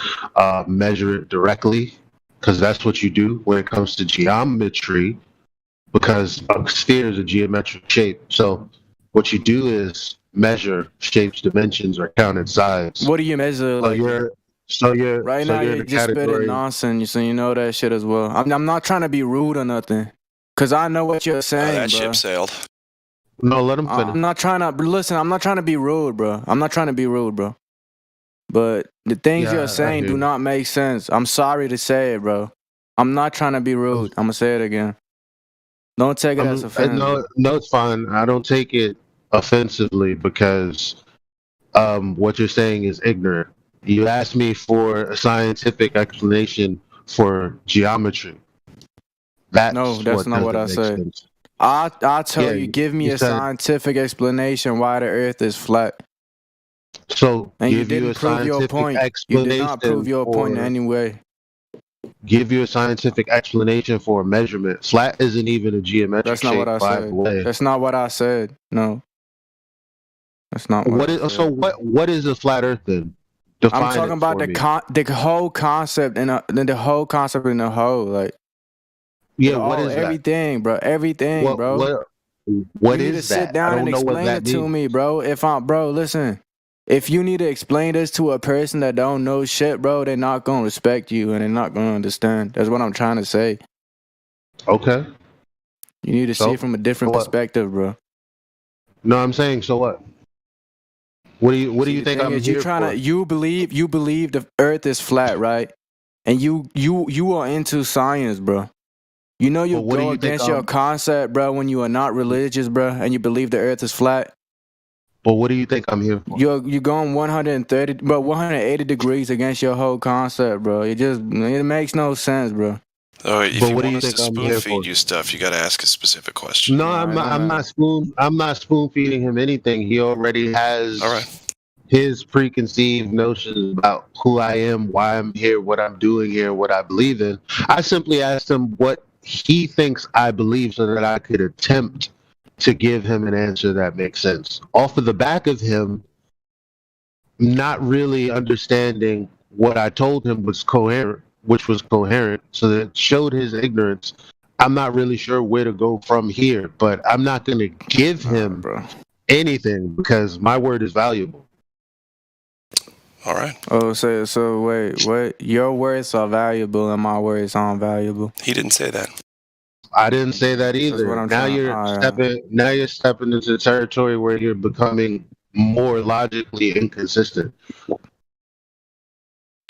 measure it directly, because that's what you do when it comes to geometry, because a sphere is a geometric shape. So what you do is measure shapes, dimensions, or count its size. What do you measure? Right now, you're you're the just spitting category. nonsense, so you know that shit as well. I'm not trying to be rude or nothing, because I know what you're saying, That bro. ship sailed. No, let him finish. I'm not trying to listen. I'm not trying to be rude, bro. I'm not trying to be rude, bro. But the things Yeah, you're I saying hear do you. not make sense. I'm sorry to say it, bro. I'm not trying to be rude. I'm gonna say it again. Don't take it as offense. No, it's fine. I don't take it offensively because what you're saying is ignorant. You asked me for a scientific explanation for geometry. That's No, that's not what I doesn't make said. sense. I tell Yeah, you, give me you a said scientific explanation why the Earth is flat. so. And you Give you didn't a prove your scientific point. You did not prove explanation your point in for. any way. Give you a scientific explanation for a measurement. Flat isn't even a geometric That's not what shape, I by the said. way. That's not what I said. No, that's not what What I is said. what is a flat Earth then? I'm Define talking it about for me. the whole concept and the whole concept in the whole, like Yeah, what all is that? everything, bro. Everything, What bro. what You what need to is sit that? I down and don't know what explain that it to means. me, bro. Bro, listen. If you need to explain this to a person that don't know shit, bro, they're not gonna respect you and they're not gonna understand. That's what I'm trying to say. Okay. You need to see So it from a different what? perspective, bro. No, I'm saying so what? What do See, you the think thing I'm is, you here trying to for? you believe the Earth is flat, right? And you are into science, bro. You know you But what do go you think against your concept, bro, when you are not religious, bro, and you believe the Earth is flat. But what do you think I'm here for? You're going 130, bro, 180 degrees against your whole concept, bro. It makes no sense, bro. Oh, if But you what do want you us to think I'm spoon here feed for? you stuff, you got to ask a specific question. No, All right, no matter. I'm not spoon feeding him anything. He already All has right. his preconceived notions about who I am, why I'm here, what I'm doing here, what I believe in. I simply asked him what he thinks I believe so that I could attempt to give him an answer that makes sense. Off of the back of him not really understanding what I told him was coherent, which was coherent, so that it showed his ignorance. I'm not really sure where to go from here, but I'm not going to give him Bro. anything because my word is valuable. All right. Oh, so wait, what? Your words are valuable and my words aren't valuable. He didn't say that. I didn't say that That's what either. I'm trying. Now you're stepping into territory where you're becoming more logically inconsistent.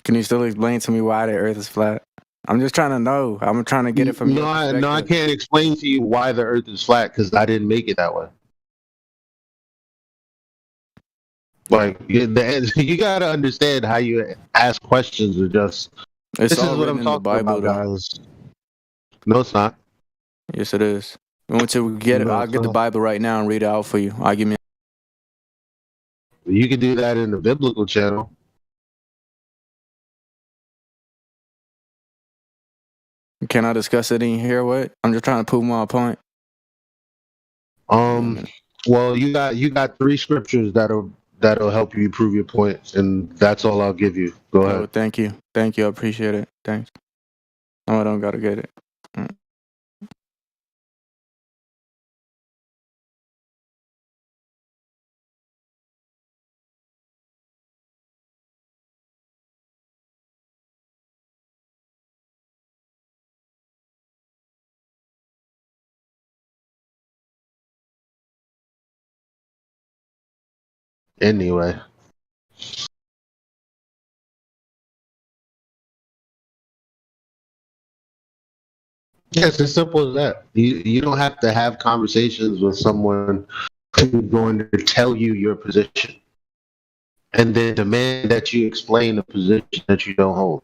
Can you still explain to me why the Earth is flat? I'm just trying to know. I'm trying to get it from your perspective. I can't explain to you why the Earth is flat because I didn't make it that way. Like you got to understand how you ask questions or just. It's This is all what written I'm in the talking Bible, about, though. guys. No, it's not. Yes, it is. You want to get it? No, I'll it's get the not. Bible right now and read it out for you. I'll give me. You can do that in the biblical channel. Can I discuss it in here? What? I'm just trying to prove my point. Well, you got 3 scriptures that'll help you prove your point, and that's all I'll give you. Go Oh, ahead. thank you. Thank you. I appreciate it. Thanks. No, I don't gotta get it. Anyway. Yeah, it's as simple as that. You don't have to have conversations with someone who's going to tell you your position and then demand that you explain a position that you don't hold.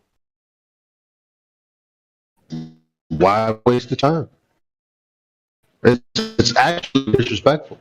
Why waste the time? It's actually disrespectful.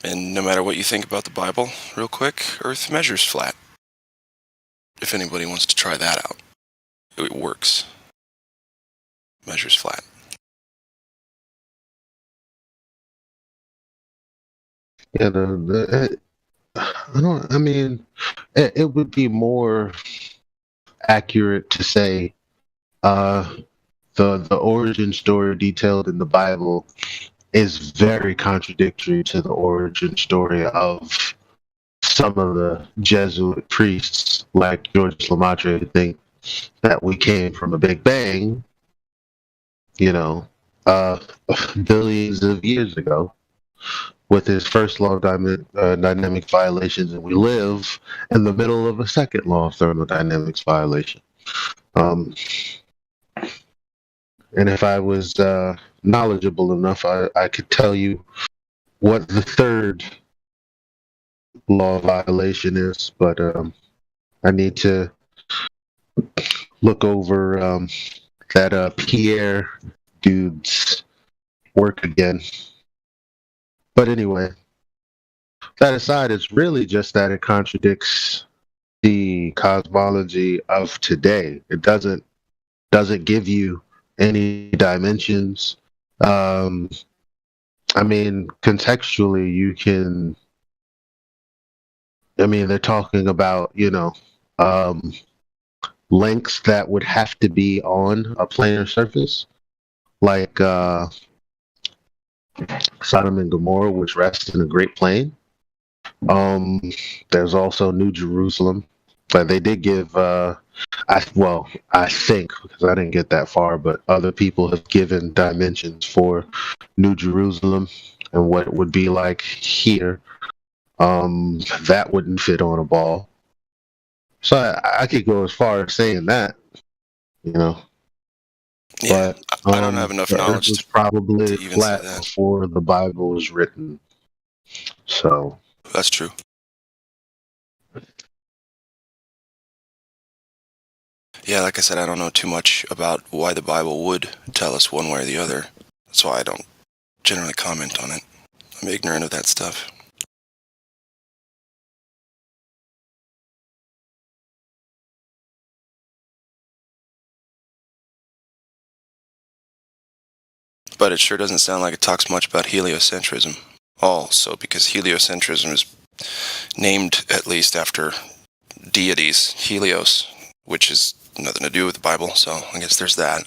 And no matter what you think about the Bible, real quick, Earth measures flat. If anybody wants to try that out, it works. Measures flat. Yeah, I don't. I mean, it would be more accurate to say the origin story detailed in the Bible is very contradictory to the origin story of some of the Jesuit priests, like George Lamatre, who think that we came from a Big Bang, you know, uh, billions of years ago, with his first law of dynamics violations, and we live in the middle of a second law of thermodynamics violation. And if I was knowledgeable enough, I could tell you what the third law violation is, but I need to look over that Pierre dude's work again. But anyway, that aside, it's really just that it contradicts the cosmology of today. It doesn't give you any dimensions. I mean, contextually, you can. I mean, they're talking about, lengths that would have to be on a planar surface, like Sodom and Gomorrah, which rests in a Great Plain. There's also New Jerusalem, but they did give. I think, because I didn't get that far, but other people have given dimensions for New Jerusalem and what it would be like here. That wouldn't fit on a ball. So I could go as far as saying that, you know. Yeah, But I don't have enough the Earth knowledge was to probably even say flat that. before the Bible was written. So That's true. Yeah, like I said, I don't know too much about why the Bible would tell us one way or the other. That's why I don't generally comment on it. I'm ignorant of that stuff. But it sure doesn't sound like it talks much about heliocentrism. Also, because heliocentrism is named at least after deities, Helios, which is nothing to do with the Bible, so I guess there's that.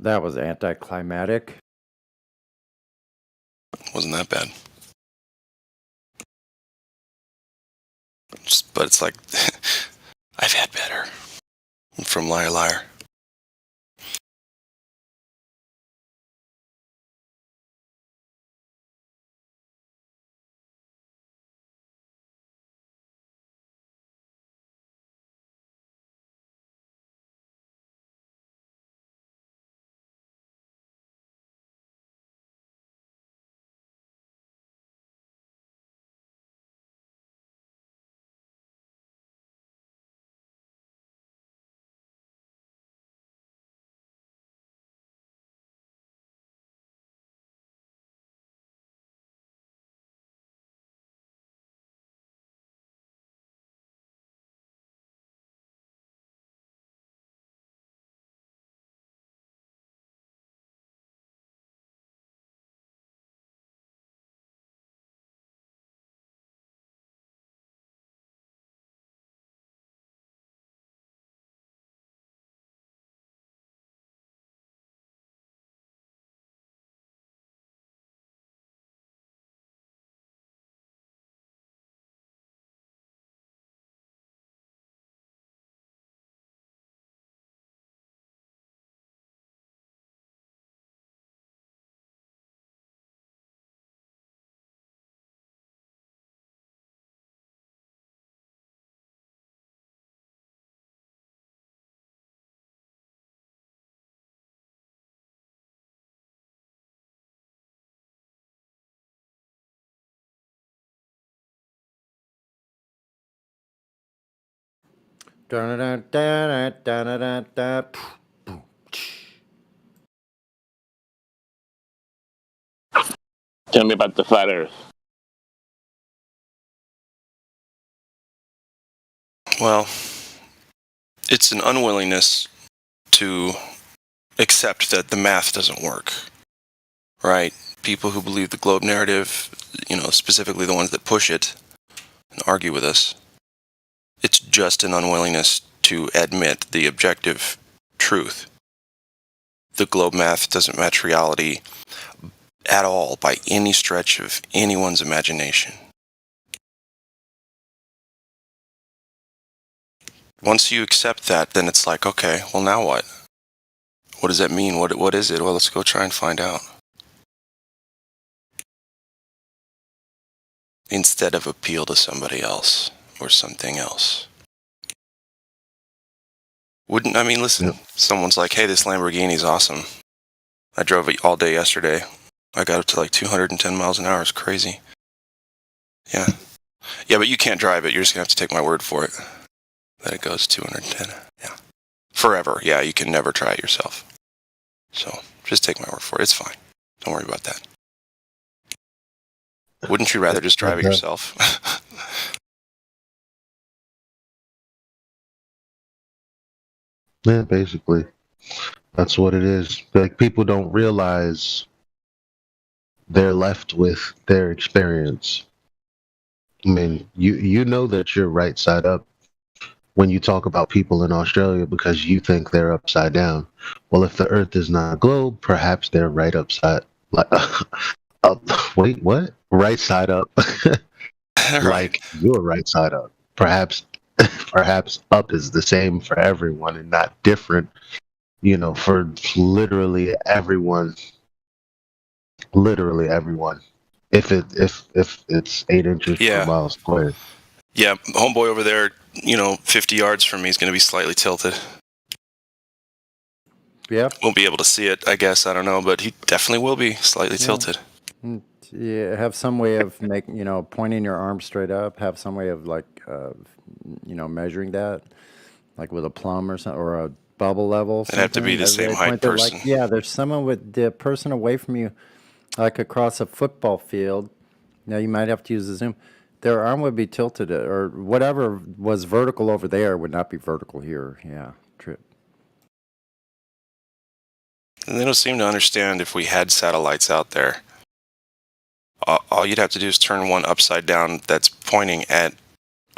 That was anticlimactic. Wasn't that bad. But it's like, I've had better. From Liar Liar. Dun-dun-dun-dun-dun-dun-dun. Tell me about the flat Earth. Well, it's an unwillingness to accept that the math doesn't work, right? People who believe the globe narrative, specifically the ones that push it and argue with us, it's just an unwillingness to admit the objective truth. The globe math doesn't match reality at all by any stretch of anyone's imagination. Once you accept that, then it's like, okay, well, now what? What does that mean? What is it? Well, let's go try and find out. Instead of appeal to somebody else or something else. Listen, someone's like, hey, this Lamborghini's awesome. I drove it all day yesterday. I got up to like 210 miles an hour. It's crazy. Yeah. Yeah, but you can't drive it. You're just going to have to take my word for it. That it goes 210. Yeah. Forever. Yeah, you can never try it yourself. So, just take my word for it. It's fine. Don't worry about that. Wouldn't you rather just drive it yourself? Yeah, basically. That's what it is. Like, people don't realize they're left with their experience. I mean, you know that you're right side up when you talk about people in Australia because you think they're upside down. Well, if the Earth is not a globe, perhaps they're right upside. Wait, what? Right side up. Like you're right side up. Perhaps up is the same for everyone and not different. For literally everyone. Literally everyone. If it's 8 inches per mile squared. Yeah, homeboy over there, 50 yards from me is going to be slightly tilted. Yeah. Won't be able to see it, I guess. I don't know, but he definitely will be slightly tilted. Yeah, have some way of making, pointing your arm straight up. Have some way of measuring that, like with a plumb or something, or a bubble level. It'd have to be the same height person. There's someone with the person away from you, like across a football field. Now you might have to use a zoom. Their arm would be tilted, or whatever was vertical over there would not be vertical here. Yeah, true. And they don't seem to understand if we had satellites out there. All you'd have to do is turn one upside down that's pointing at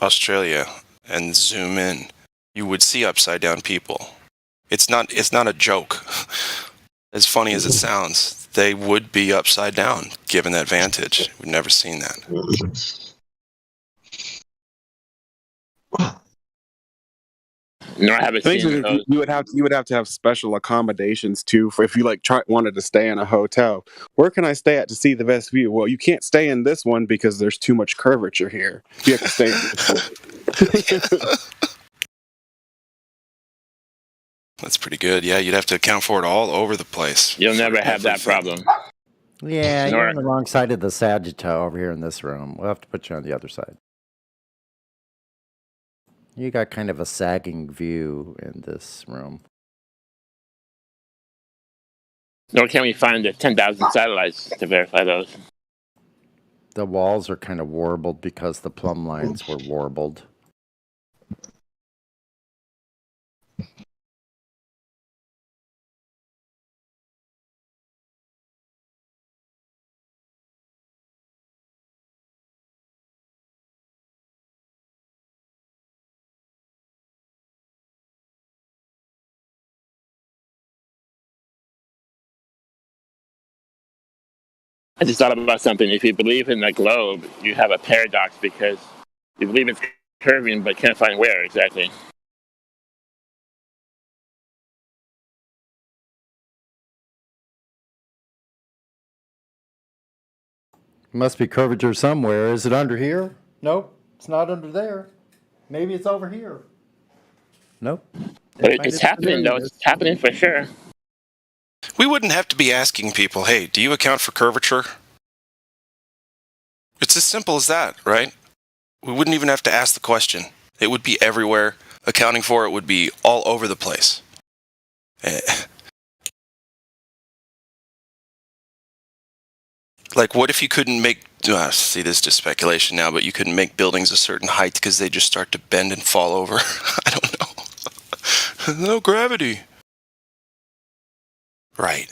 Australia and zoom in. You would see upside down people. It's not a joke. As funny as it sounds, they would be upside down given that vantage. We've never seen that. No, I haven't seen those. You would have to have special accommodations too for if you wanted to stay in a hotel. Where can I stay at to see the best view? Well, you can't stay in this one because there's too much curvature here. You have to stay in this one. That's pretty good. Yeah, you'd have to account for it all over the place. You'll never have that problem. Yeah, you're on the wrong side of the Sagittarius over here in this room. We'll have to put you on the other side. You got kind of a sagging view in this room. Nor can we find the 10,000 satellites to verify those. The walls are kind of warbled because the plumb lines were warbled. I just thought about something. If you believe in the globe, you have a paradox because you believe it's curving but can't find where exactly. Must be curvature somewhere. Is it under here? Nope, it's not under there. Maybe it's over here. Nope. But it's happening, though. It's happening for sure. We wouldn't have to be asking people, hey, do you account for curvature? It's as simple as that, right? We wouldn't even have to ask the question. It would be everywhere. accounting for it would be all over the place. Like, what if you couldn't make, see, this is just speculation now, but you couldn't make buildings a certain height because they just start to bend and fall over? I don't know. No gravity. Right.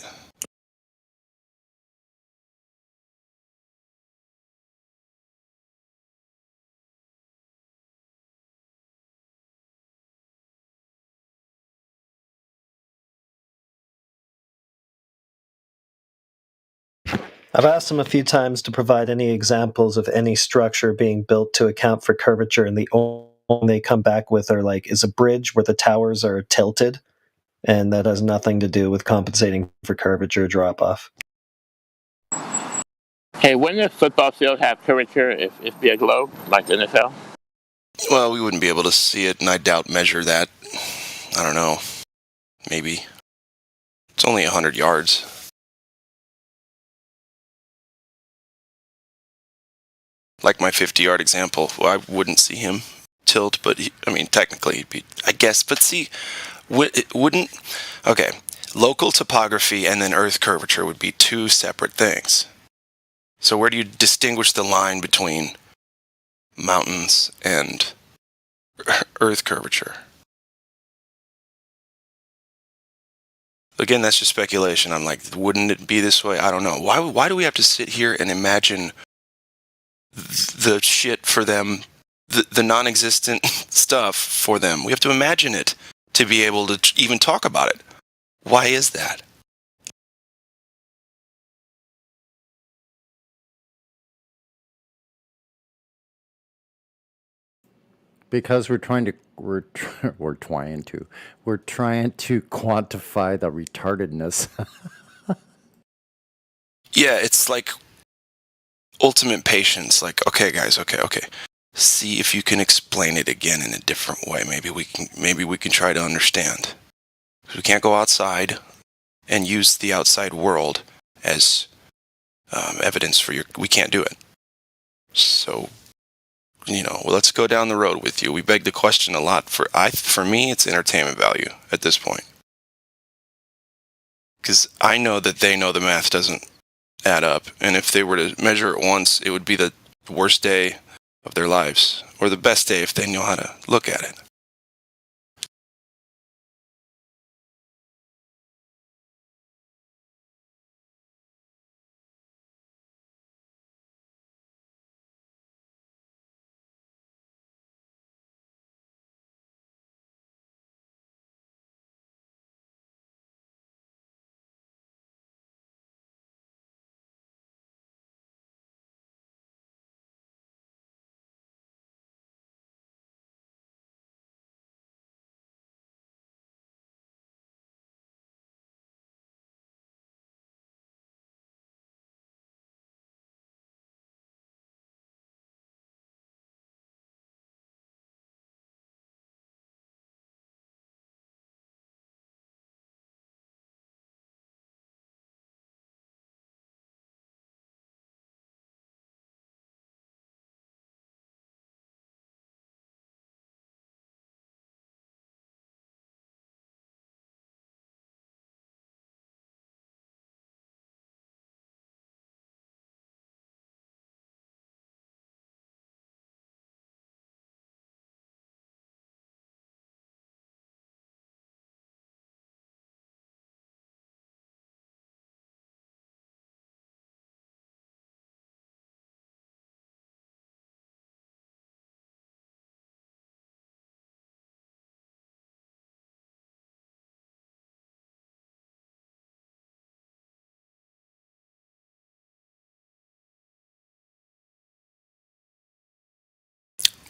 I've asked him a few times to provide any examples of any structure being built to account for curvature, and the only they come back with are like is a bridge where the towers are tilted, and that has nothing to do with compensating for curvature drop off. Hey, wouldn't a football field have curvature if be a globe, like the NFL? Well, we wouldn't be able to see it, and I doubt measure that. I don't know. Maybe. It's only 100 yards. Like my 50-yard example, well, I wouldn't see him tilt, but I mean, technically, he'd be, I guess. But see, it wouldn't. Okay, local topography and then Earth curvature would be two separate things. So where do you distinguish the line between mountains and Earth curvature? Again, that's just speculation. I'm like, wouldn't it be this way? I don't know. Why do we have to sit here and imagine the shit for them, the non-existent stuff for them? We have to imagine it to be able to even talk about it. Why is that? Because we're trying to quantify the retardedness. Yeah, it's like ultimate patience. Like, okay, guys, okay. See if you can explain it again in a different way. Maybe we can try to understand. We can't go outside and use the outside world as evidence for we can't do it. So, let's go down the road with you. We beg the question a lot. For me, it's entertainment value at this point. Because I know that they know the math doesn't add up. And if they were to measure it once, it would be the worst day of their lives. Or the best day if they know how to look at it.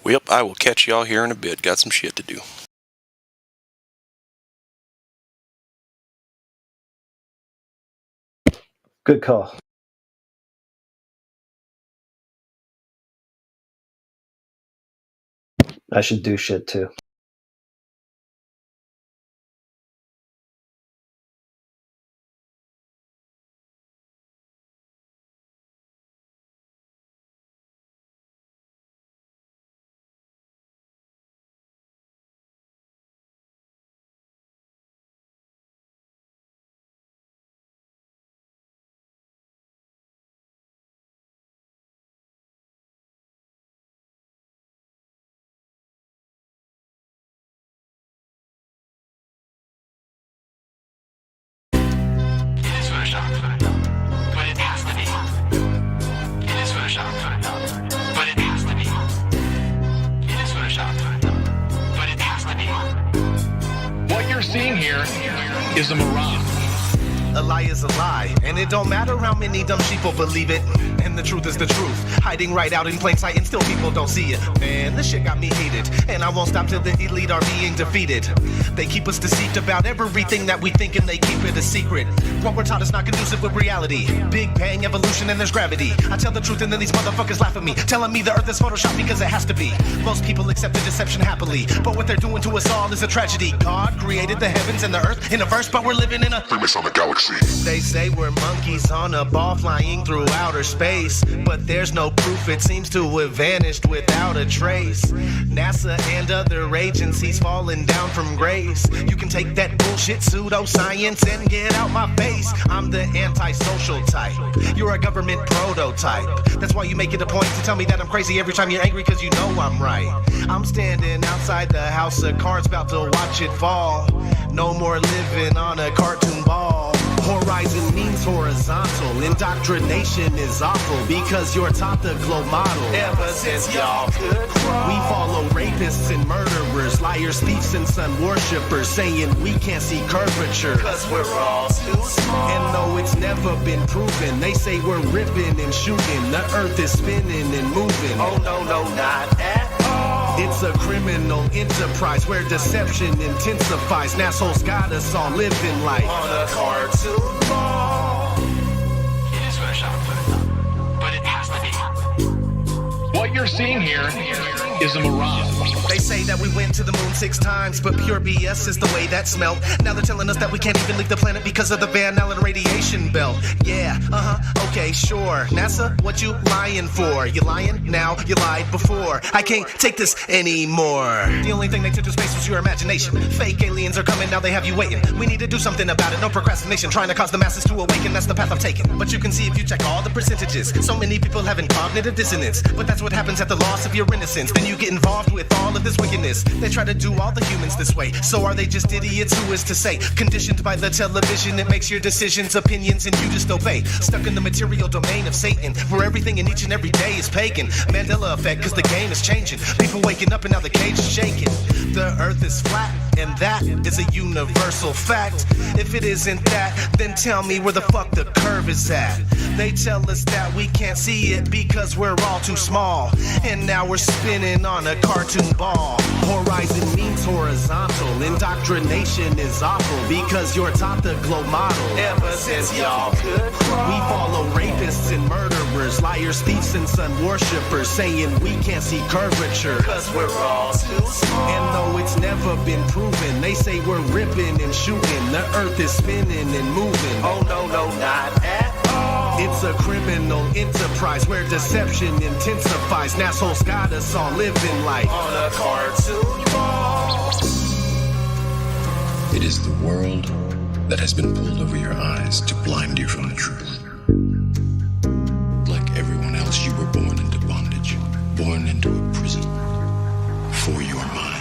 Yep, I will catch y'all here in a bit. Got some shit to do. Good call. I should do shit too. is a mirage. A lie is a lie, and it don't matter how many dumb sheeple believe it. And the truth is the truth, hiding right out in plain sight, and still people don't see it. Man, this shit got me heated, and I won't stop till the elite are being defeated. They keep us deceived about everything that we think, and they keep it a secret. What we're taught is not conducive with reality. Big bang, evolution, and there's gravity. I tell the truth, and then these motherfuckers laugh at me, telling me the earth is photoshopped because it has to be. Most people accept the deception happily, but what they're doing to us all is a tragedy. God created the heavens and the earth in a verse, but we're living in a Freemasonic galaxy. They say we're monkeys on a ball flying through outer space, but there's no proof, it seems to have vanished without a trace. NASA and other agencies falling down from grace. You can take that bullshit pseudoscience and get out my face. I'm the antisocial type, you're a government prototype. That's why you make it a point to tell me that I'm crazy every time you're angry, cause you know I'm right. I'm standing outside the house of cards about to watch it fall. No more living on a cartoon ball. Horizon means horizontal. Indoctrination is awful because you're taught the globe model. Ever since y'all could crawl, we follow rapists and murderers, liars, thieves, and sun worshippers, saying we can't see curvature cause we're all too small. And though it's never been proven, they say we're ripping and shooting. The earth is spinning and moving. Oh no, no, not at all. It's a criminal enterprise where deception intensifies. NASA's got us all living like on a cartoon ball. It is photoshopped, but it has to be. What you're seeing here is a mirage. They say that we went to the moon 6 times, but pure BS is the way that smelled. Now they're telling us that we can't even leave the planet because of the Van Allen radiation belt. Yeah, okay, sure. NASA, what you lying for? You lying now, you lied before. I can't take this anymore. The only thing they took to space was your imagination. Fake aliens are coming, now they have you waiting. We need to do something about it, no procrastination. Trying to cause the masses to awaken, that's the path I've taken. But you can see if you check all the percentages, so many people having cognitive dissonance. But that's what happens at the loss of your innocence. Then you get involved with all of this wickedness. They try to do all the humans this way. So are they just idiots? Who is to say? Conditioned by the television, it makes your decisions, opinions, and you just obey. Stuck in the material domain of Satan, where everything in each and every day is pagan. Mandela effect, cause the game is changing. People waking up and now the cage is shaking. The earth is flat, and that is a universal fact. If it isn't that, then tell me where the fuck the curve is at. They tell us that we can't see it because we're all too small. And now we're spinning on a cartoon ball. Horizon means horizontal. Indoctrination is awful because you're taught the globe model. Ever since y'all could crawl, we follow rapists and murderers, liars, thieves, and sun worshippers, saying we can't see curvature cause we're all too small. And though it's never been proven, they say we're ripping and shooting. The earth is spinning and moving. Oh no, no, not at all. It's a criminal enterprise where deception intensifies. NASA's got us all living like on a cartoon ball. It is the world that has been pulled over your eyes to blind you from the truth. Like everyone else, you were born into bondage, born into a prison for your mind.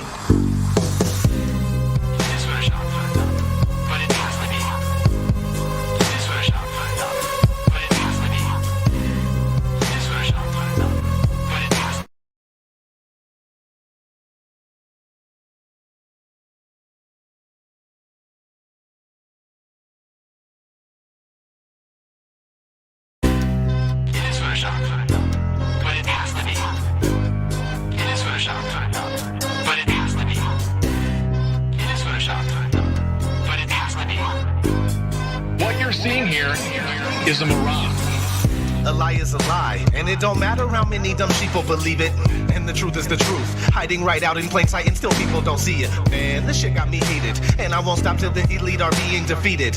What you're seeing here is a mirage. A lie is a lie, and it don't matter how many dumb sheeple believe it. And the truth is the truth, hiding right out in plain sight, and still people don't see it. Man, this shit got me heated, and I won't stop till the elite are being defeated.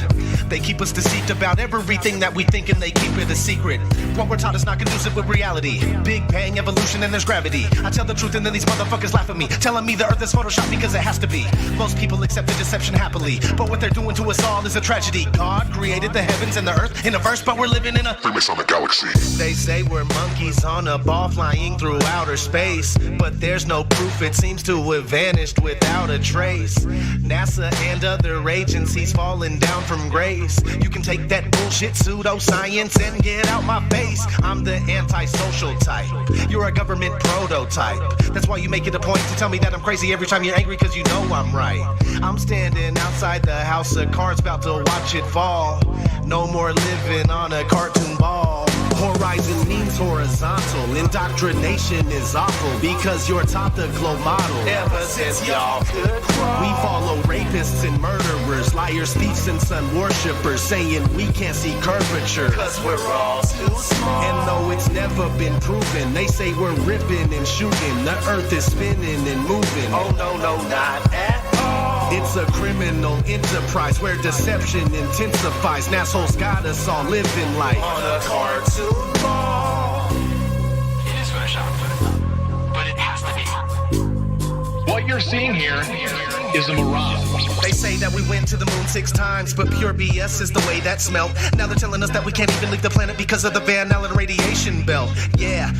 They keep us deceived about everything that we think, and they keep it a secret. What we're taught is not conducive with reality. Big bang, evolution, and there's gravity. I tell the truth, and then these motherfuckers laugh at me, telling me the earth is photoshopped because it has to be. Most people accept the deception happily, but what they're doing to us all is a tragedy. God created the heavens and the earth in a verse, but we're living in a Freemasonic galaxy. They say we're monkeys on a ball flying through outer space, but there's no proof, it seems to have vanished without a trace. NASA and other agencies falling down from grace. You can take that bullshit pseudoscience and get out my face. I'm I'm the antisocial type. You're a government prototype. That's why you make it a point to tell me that I'm crazy every time you're angry, cause you know I'm right. I'm standing outside the house of cards, about to watch it fall. No more living on a cartoon ball. Horizon means horizontal. Indoctrination is awful because you're taught the globe model. Ever since y'all could crawl. We follow rapists and murderers, liars, thieves, and sun worshippers, saying we can't see curvature cause we're all too small. And though it's never been proven, they say we're ripping and shooting. The earth is spinning and moving. Oh no, no, not at all. It's a criminal enterprise where deception intensifies. And assholes got us all living like on a cartoon ball. It is fresh out for the top, but it has to be. What you're seeing here is a mirage. They say that we went to the moon 6 times, but pure BS is the way that smelled. Now they're telling us that we can't even leave the planet because of the Van Allen radiation belt. Yeah,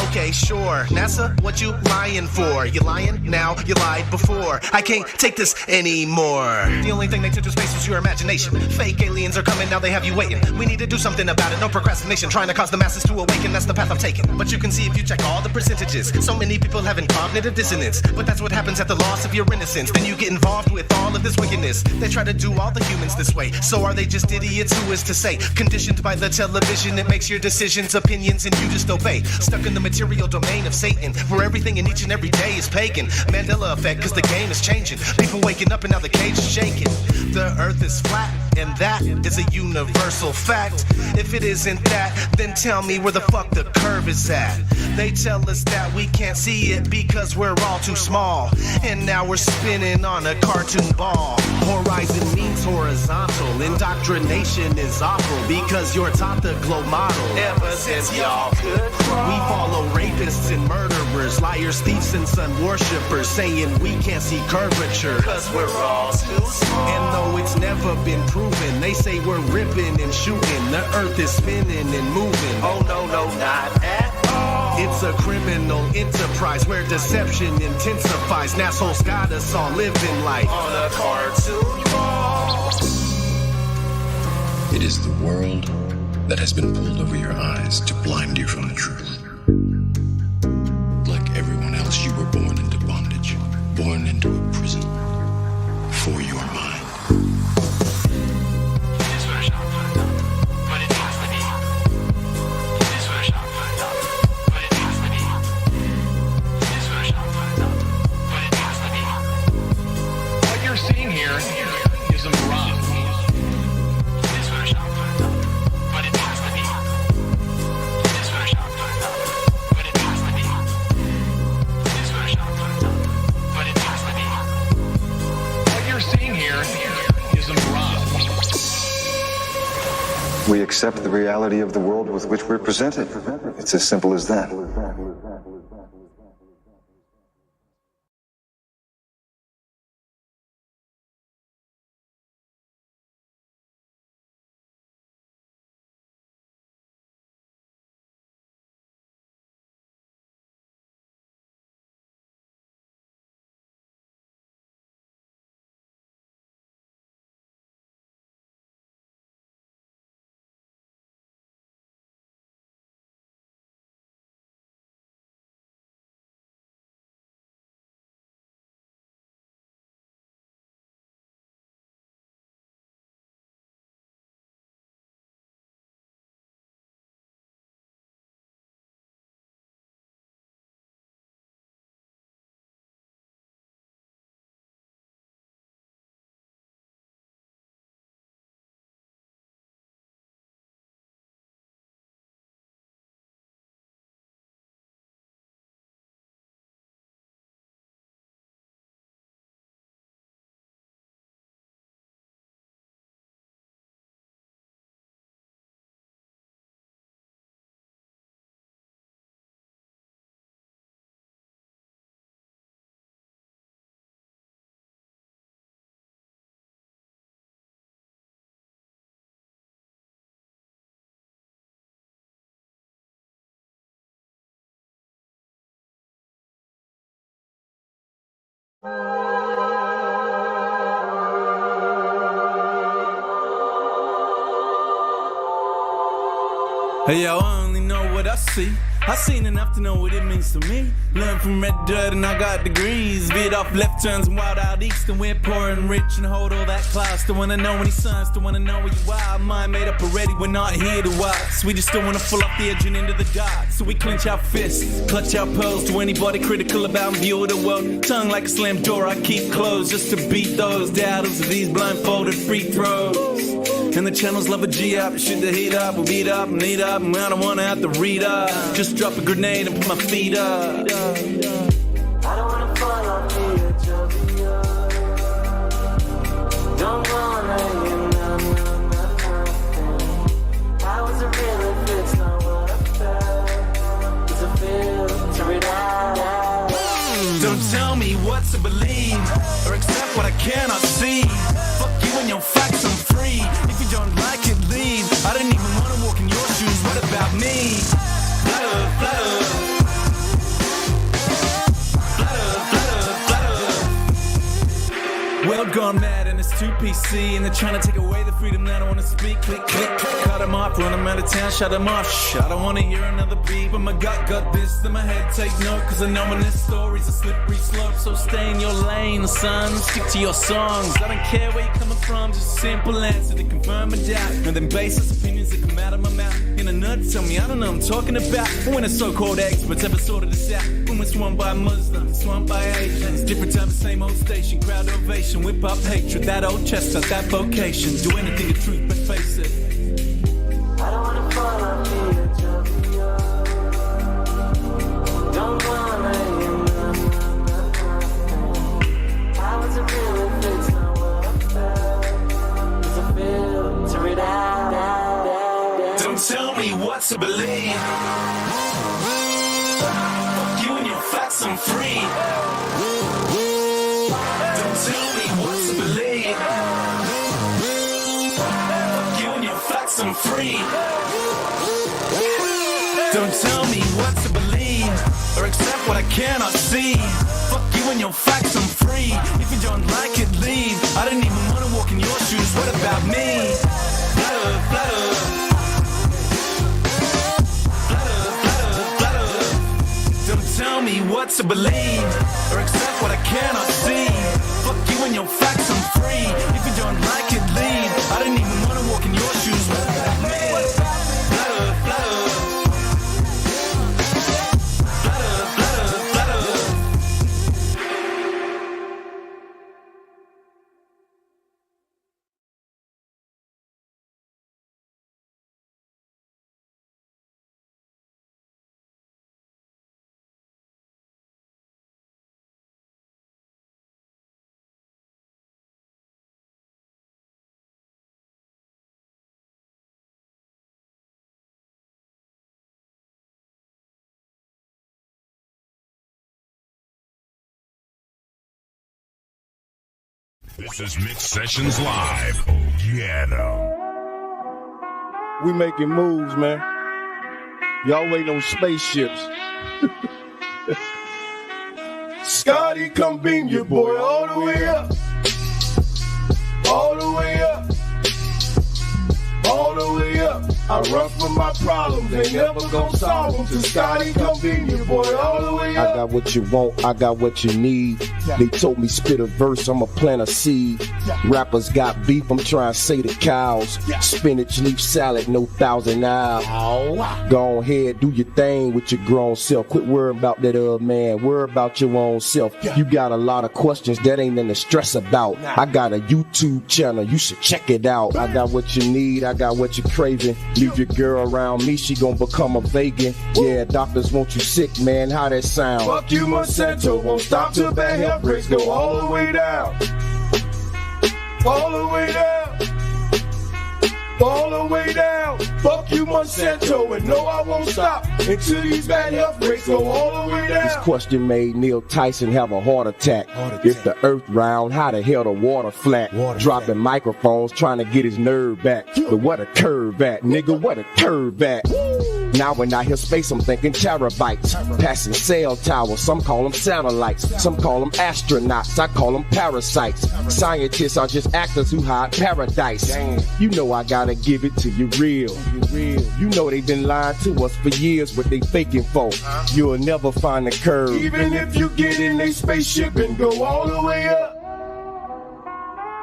okay, sure. NASA, what you lying for? You lying now? You lied before. I can't take this anymore. The only thing they took to space was your imagination. Fake aliens are coming, now they have you waiting. We need to do something about it, no procrastination. Trying to cause the masses to awaken, that's the path I've taken. But you can see if you check all the percentages. So many people having cognitive dissonance. But that's what happens at the loss of your innocence. Then you get involved with all of this wickedness. They try to do all the humans this way. So are they just idiots? Who is to say? Conditioned by the television, it makes your decisions, opinions, and you just obey. Stuck in the material domain of Satan, where everything in each and every day is pagan. Mandela effect, cause the game is changing. People waking up and now the cage is shaking. The earth is flat, and that is a universal fact. If it isn't that, then tell me where the fuck the curve is at. They tell us that we can't see it because we're all too small. And now we're spinning on a cartoon ball. Horizon means horizontal. Indoctrination is awful because you're taught the globe model. Ever since y'all could crawl. We follow rapists and murderers, liars, thieves, and sun worshippers, saying we can't see curvature cause we're all too small. And though it's never been proven, they say we're ripping and shooting. The earth is spinning and moving. Oh no, no, not at all. It's a criminal enterprise where deception intensifies. And assholes got us all living like on a cartoon ball. It is the world that has been pulled over your eyes to blind you from the truth. Like everyone else, you were born into bondage, born into a prison for your mind. It is fresh out for the top, but it has to be. It is fresh out for the top, but it has to be. It is fresh out for the top, but it has to be. What you're seeing here is a mirage. It is fresh out for the top, but it has to be. It is fresh out for the top, but it has to be. It is fresh out for the top, but it has to be. What you're seeing here is a mirage. We accept the reality of the world with which we're presented. It's as simple as that. Hey, yo, I only know what I see. I seen enough to know what it means to me. Learned from red dirt and I got degrees. Veered off left turns and wild out east. And we're poor and rich and hold all that class. Don't wanna know any signs, don't wanna know where you are. Mind made up already, we're not here to watch. We just don't wanna fall off the edge and into the dark. So we clench our fists, clutch our pearls. To anybody critical about view of the world. Tongue like a slammed door I keep closed. Just to beat those doubters of these blindfolded free throws. And the channels love a G up, shoot the heat up, we'll beat up and eat up, and I don't wanna have to read up. Just drop a grenade and put my feet up. I don't wanna fall off the edge of the earth. Don't wanna hear nothing. How is it real if it's not what I felt? It's a filter it out. Don't tell me what to believe, or accept what I cannot see. Fuck you and your facts, I'm free. If you don't like it, leave. I don't even wanna walk in your shoes, what about me? Flutter, flutter. World gone mad and it's too PC. And they're trying to take away the freedom that I wanna speak. Click, click, click, cut them off, run them out of town, shut them off. Shh, I don't wanna hear another beat. But my gut got this, then my head take note. Cause I know when this story's a slippery slope. So stay in your lane, son, stick to your songs. I don't care where you're coming from, just a simple answer to confirm a doubt. And then baseless opinions that come out of my mouth. In a nut, tell me I don't know what I'm talking about. When the so-called experts ever sorted this out. When we're swamped by Muslims, swamped by Asians. Different time, the same old station, crowd ovation. Whip up hatred, that old chestnut, that vocation. Do anything to truth, but face it. I don't wanna fall off the edge of the earth. Don't wanna hear nothing. How is it real if it's not what I felt? It's a filter it out. Don't tell me what to believe. Fuck you and your facts, I'm free. Don't tell me what to believe. Fuck you and your facts, I'm free. Don't tell me what to believe, or accept what I cannot see. Fuck you and your facts, I'm free. If you don't like it, leave. I don't even wanna walk in your shoes, what about me? Flutter, flutter. Don't tell me what to believe, or accept what I cannot see. Fuck you and your facts, I'm free. If you don't like it, leave. I don't even wanna walk in your shoes, what about me? Flutter, flutter. Flutter, flutter, flutter. This is Mix Sessions Live. Oh, yeah, no. We making moves, man. Y'all waiting on spaceships. Scotty, come beam your boy all the way up. All the way up. All the way up. I run from my problems, they never gon' solve them. So Scotty, come beam your boy all the way up. I got what you want, I got what you need. They told me spit a verse, I'ma plant a seed. Rappers got beef, I'm trying to say the cows. Spinach leaf salad, no Thousand Isles. Go ahead, do your thing with your grown self. Quit worrying about that other man, worry about your own self. You got a lot of questions, that ain't nothing to stress about. I got a YouTube channel, you should check it out. I got what you need, I got what you're craving. Leave your girl around me, she gon' become a vegan. Yeah, doctors want you sick, man, how that sound? Fuck you, Monsanto, won't stop till bad health rates go all the way down. All the way down. All the way down. Fuck you, Monsanto, and no, I won't stop until these bad health rates go all the way down. This question made Neil Tyson have a heart attack. If the earth round, how the hell the water flat? Dropping microphones trying to get his nerve back. But what a curve at, nigga, what a curve at. Now when I hear space, I'm thinking terabytes. Passing cell towers, some call them satellites. Some call them astronauts, I call them parasites. Scientists are just actors who hide paradise. You know I gotta give it to you real. real. You know they've been lying to us for years, what they faking for. You'll never find the curve. Even if you get in a spaceship and go all the way up,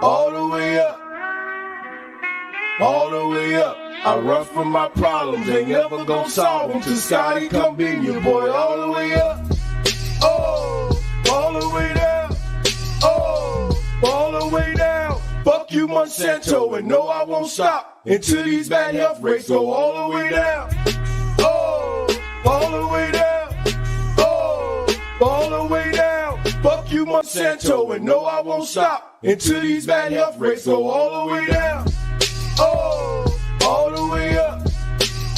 all the way up, all the way up. I run from my problems, ain't never gonna solve them. Till Scotty come in, your boy, all the way up. Oh, all the way down. Oh, all the way down. Fuck you, Monsanto, and no, I won't stop until these bad health rates go all the way down. Oh, all the way down. Oh, all the way down. Fuck you, Monsanto, and no, I won't stop until these bad health rates go all the way down. Oh, all the way up.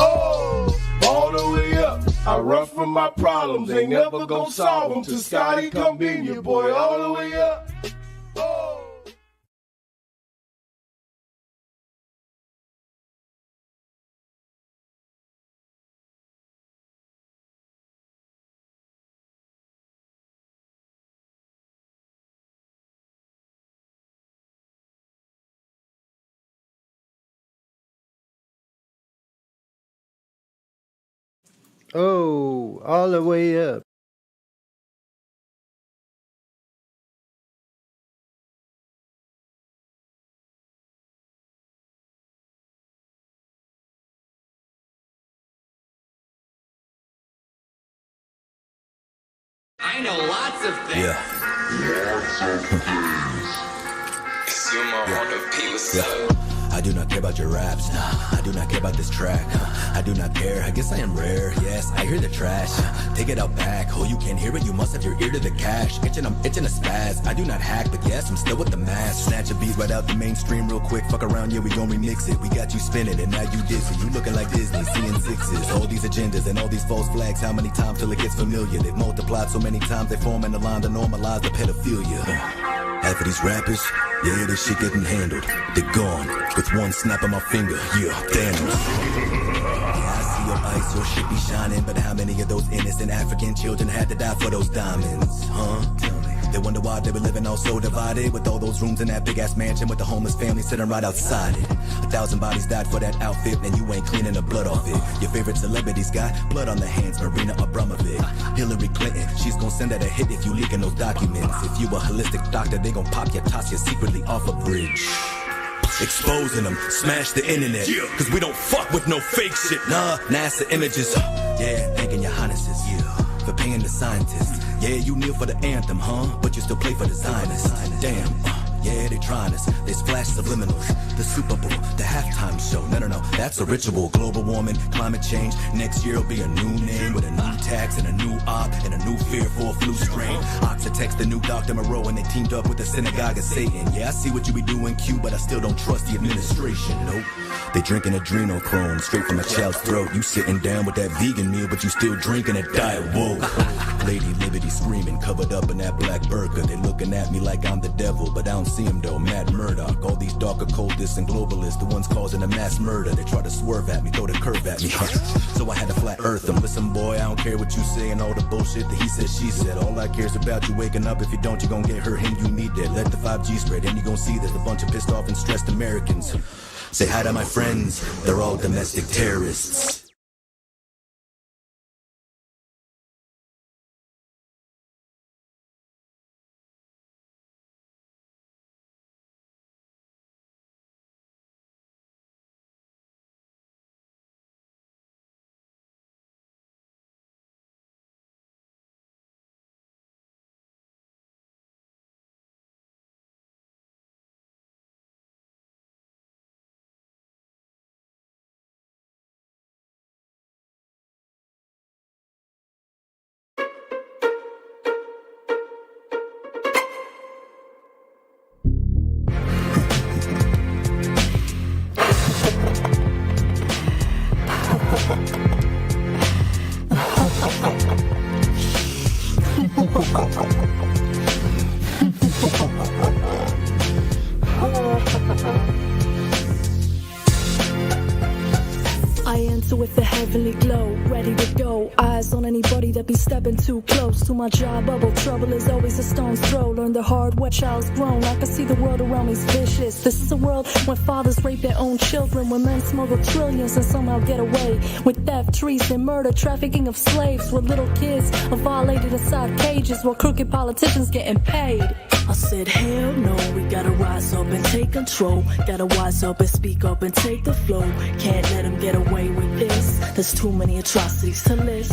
Oh, all the way up. I run from my problems, ain't never gonna solve them. Till Scotty come in, your boy, all the way up. Oh. Oh, all the way up. I know lots of things. Sumo on the P, what's up? I do not care about your raps, nah. I do not care about this track. I do not care, I guess I am rare. Yes, I hear the trash. Take it out back. Oh, you can't hear it, you must have your ear to the cash. I'm itching a spaz. I do not hack, but yes, I'm still with the mask. Snatch a beat right out the mainstream real quick. Fuck around, yeah, we gon' remix it. We got you spinning and now you dizzy. You looking like Disney, seeing sixes. All these agendas and all these false flags. How many times till it gets familiar? They've multiplied so many times they form in a line to normalize the pedophilia. Half of these rappers, yeah, this shit getting handled. They're gone with one snap of my finger. Yeah, Thanos. Yeah, I see your ice, your shit be shining, but how many of those innocent African children had to die for those diamonds? Huh? Tell me. They wonder why they were living all so divided, with all those rooms in that big ass mansion with the homeless family sitting right outside it. 1,000 bodies died for that outfit, and you ain't cleaning the blood off it. Your favorite celebrity's got blood on their hands, Marina Abramovic. Hillary Clinton, she's gonna send out a hit if you leaking those documents. If you a holistic doctor, they gon' pop your toss you secretly off a bridge. Exposing them, smash the internet. Cause we don't fuck with no fake shit. Nah, NASA images. Yeah, thanking your highnesses. Yeah, for paying the scientists. Yeah, you kneel for the anthem, huh? But you still play for the Zionists. Damn. Yeah, they trying us. They splash subliminals. The Super Bowl, the halftime show. No, that's a ritual. Global warming, climate change. Next year will be a new name with a new tax and a new op and a new fear for a flu strain. Oxitex, the new Dr. Moreau, and they teamed up with the synagogue of Satan. Yeah, I see what you be doing, Q, but I still don't trust the administration. Nope. They drinking adrenochrome straight from a child's throat. You sitting down with that vegan meal, but you still drinking a diet woke. Lady Liberty screaming, covered up in that black burqa. They looking at me like I'm the devil, but I don't see him though. Matt Murdock, all these dark occultists and globalists, the ones causing a mass murder. They try to swerve at me, throw the curve at me. So I had to flat earth them. Listen, boy, I don't care what you say and all the bullshit that he said, she said. All I care is about you waking up. If you don't, you gon' get her, him, you need that. Let the 5G spread, and you gon' see there's a bunch of pissed off and stressed Americans. Say hi to my friends, they're all domestic terrorists. I into with the heavenly glow, ready to go. Eyes on anybody that be stepping too close to my job bubble. Trouble is always a stone's throw. Learn the hard way, child's grown. I can see the world around me's vicious. This is a world when fathers rape their own children, when men smuggle trillions and somehow get away with theft, treason, murder, trafficking of slaves, where little kids are violated inside cages while crooked politicians getting paid. I said, hell no, we gotta rise up and take control. Gotta wise up and speak up and take the flow. Can't let them get away with this. There's too many atrocities to list.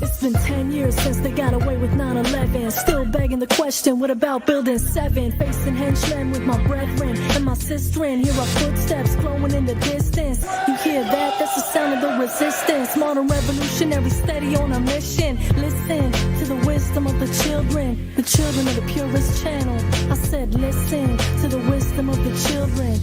It's been 10 years since they got away with 9/11. Still begging the question, what about building 7? Facing henchmen with my brethren and my sisterin. Hear our footsteps flowing in the distance. You hear that? That's the sound of the resistance. Modern revolutionary steady on a mission. Listen to the wisdom of the children of the purest channel. I said listen to the wisdom of the children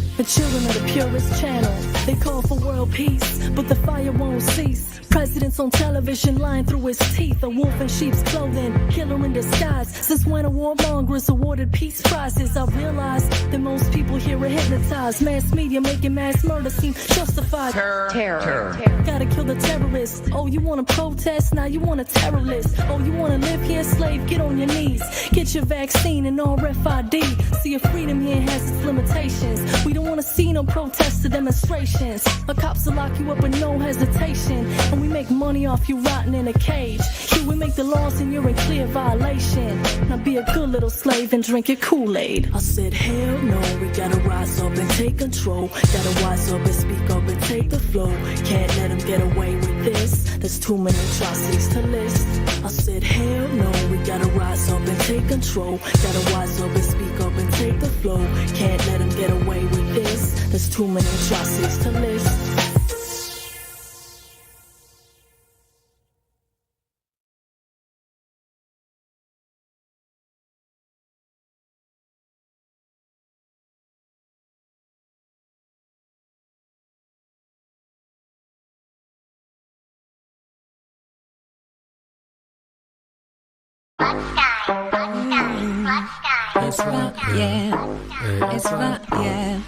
of the purest channel. They call for world peace, but the fire won't cease. Presidents on television lying through his teeth. A wolf in sheep's clothing, killer in disguise. Since when are warmongers awarded peace prizes? I realize that most people here are hypnotized. Mass media making mass murder seem justified. Terror. Gotta kill the terrorists. Oh, you wanna protest? Now you want a terrorist. Oh, you wanna live here, slave? Get on your knees. Get your vaccine and RFID. See, your freedom here has its limitations. We don't wanna see no protests or demonstrations. The cops will lock you up with no hesitation. And we make money off you rotting in a cage. Here we make the laws and you're in clear violation. Now be a good little slave and drink your Kool-Aid. I said, hell no, we gotta rise up and take control. Gotta wise up and speak up and take the flow. Can't let them get away with this. There's too many atrocities to list. I said, hell no, we gotta rise up and take control. Gotta wise up and speak up and take the flow. Can't let them get away with this. There's too many atrocities to list. It's rock, yeah. It's rock, yeah.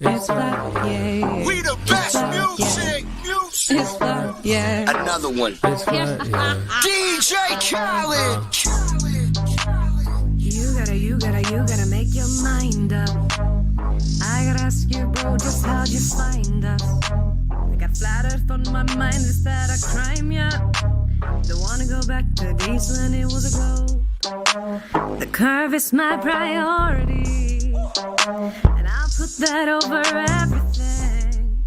It's rock, yeah. We the best music. It's rock, yeah. Another one. It's rock, yeah. DJ Khaled. You gotta make your mind up. I gotta ask you, bro, just how'd you find us? I got flat earth on my mind, is that a crime, yeah? Don't wanna go back to days when it was a globe. The curve is my priority, and I'll put that over everything.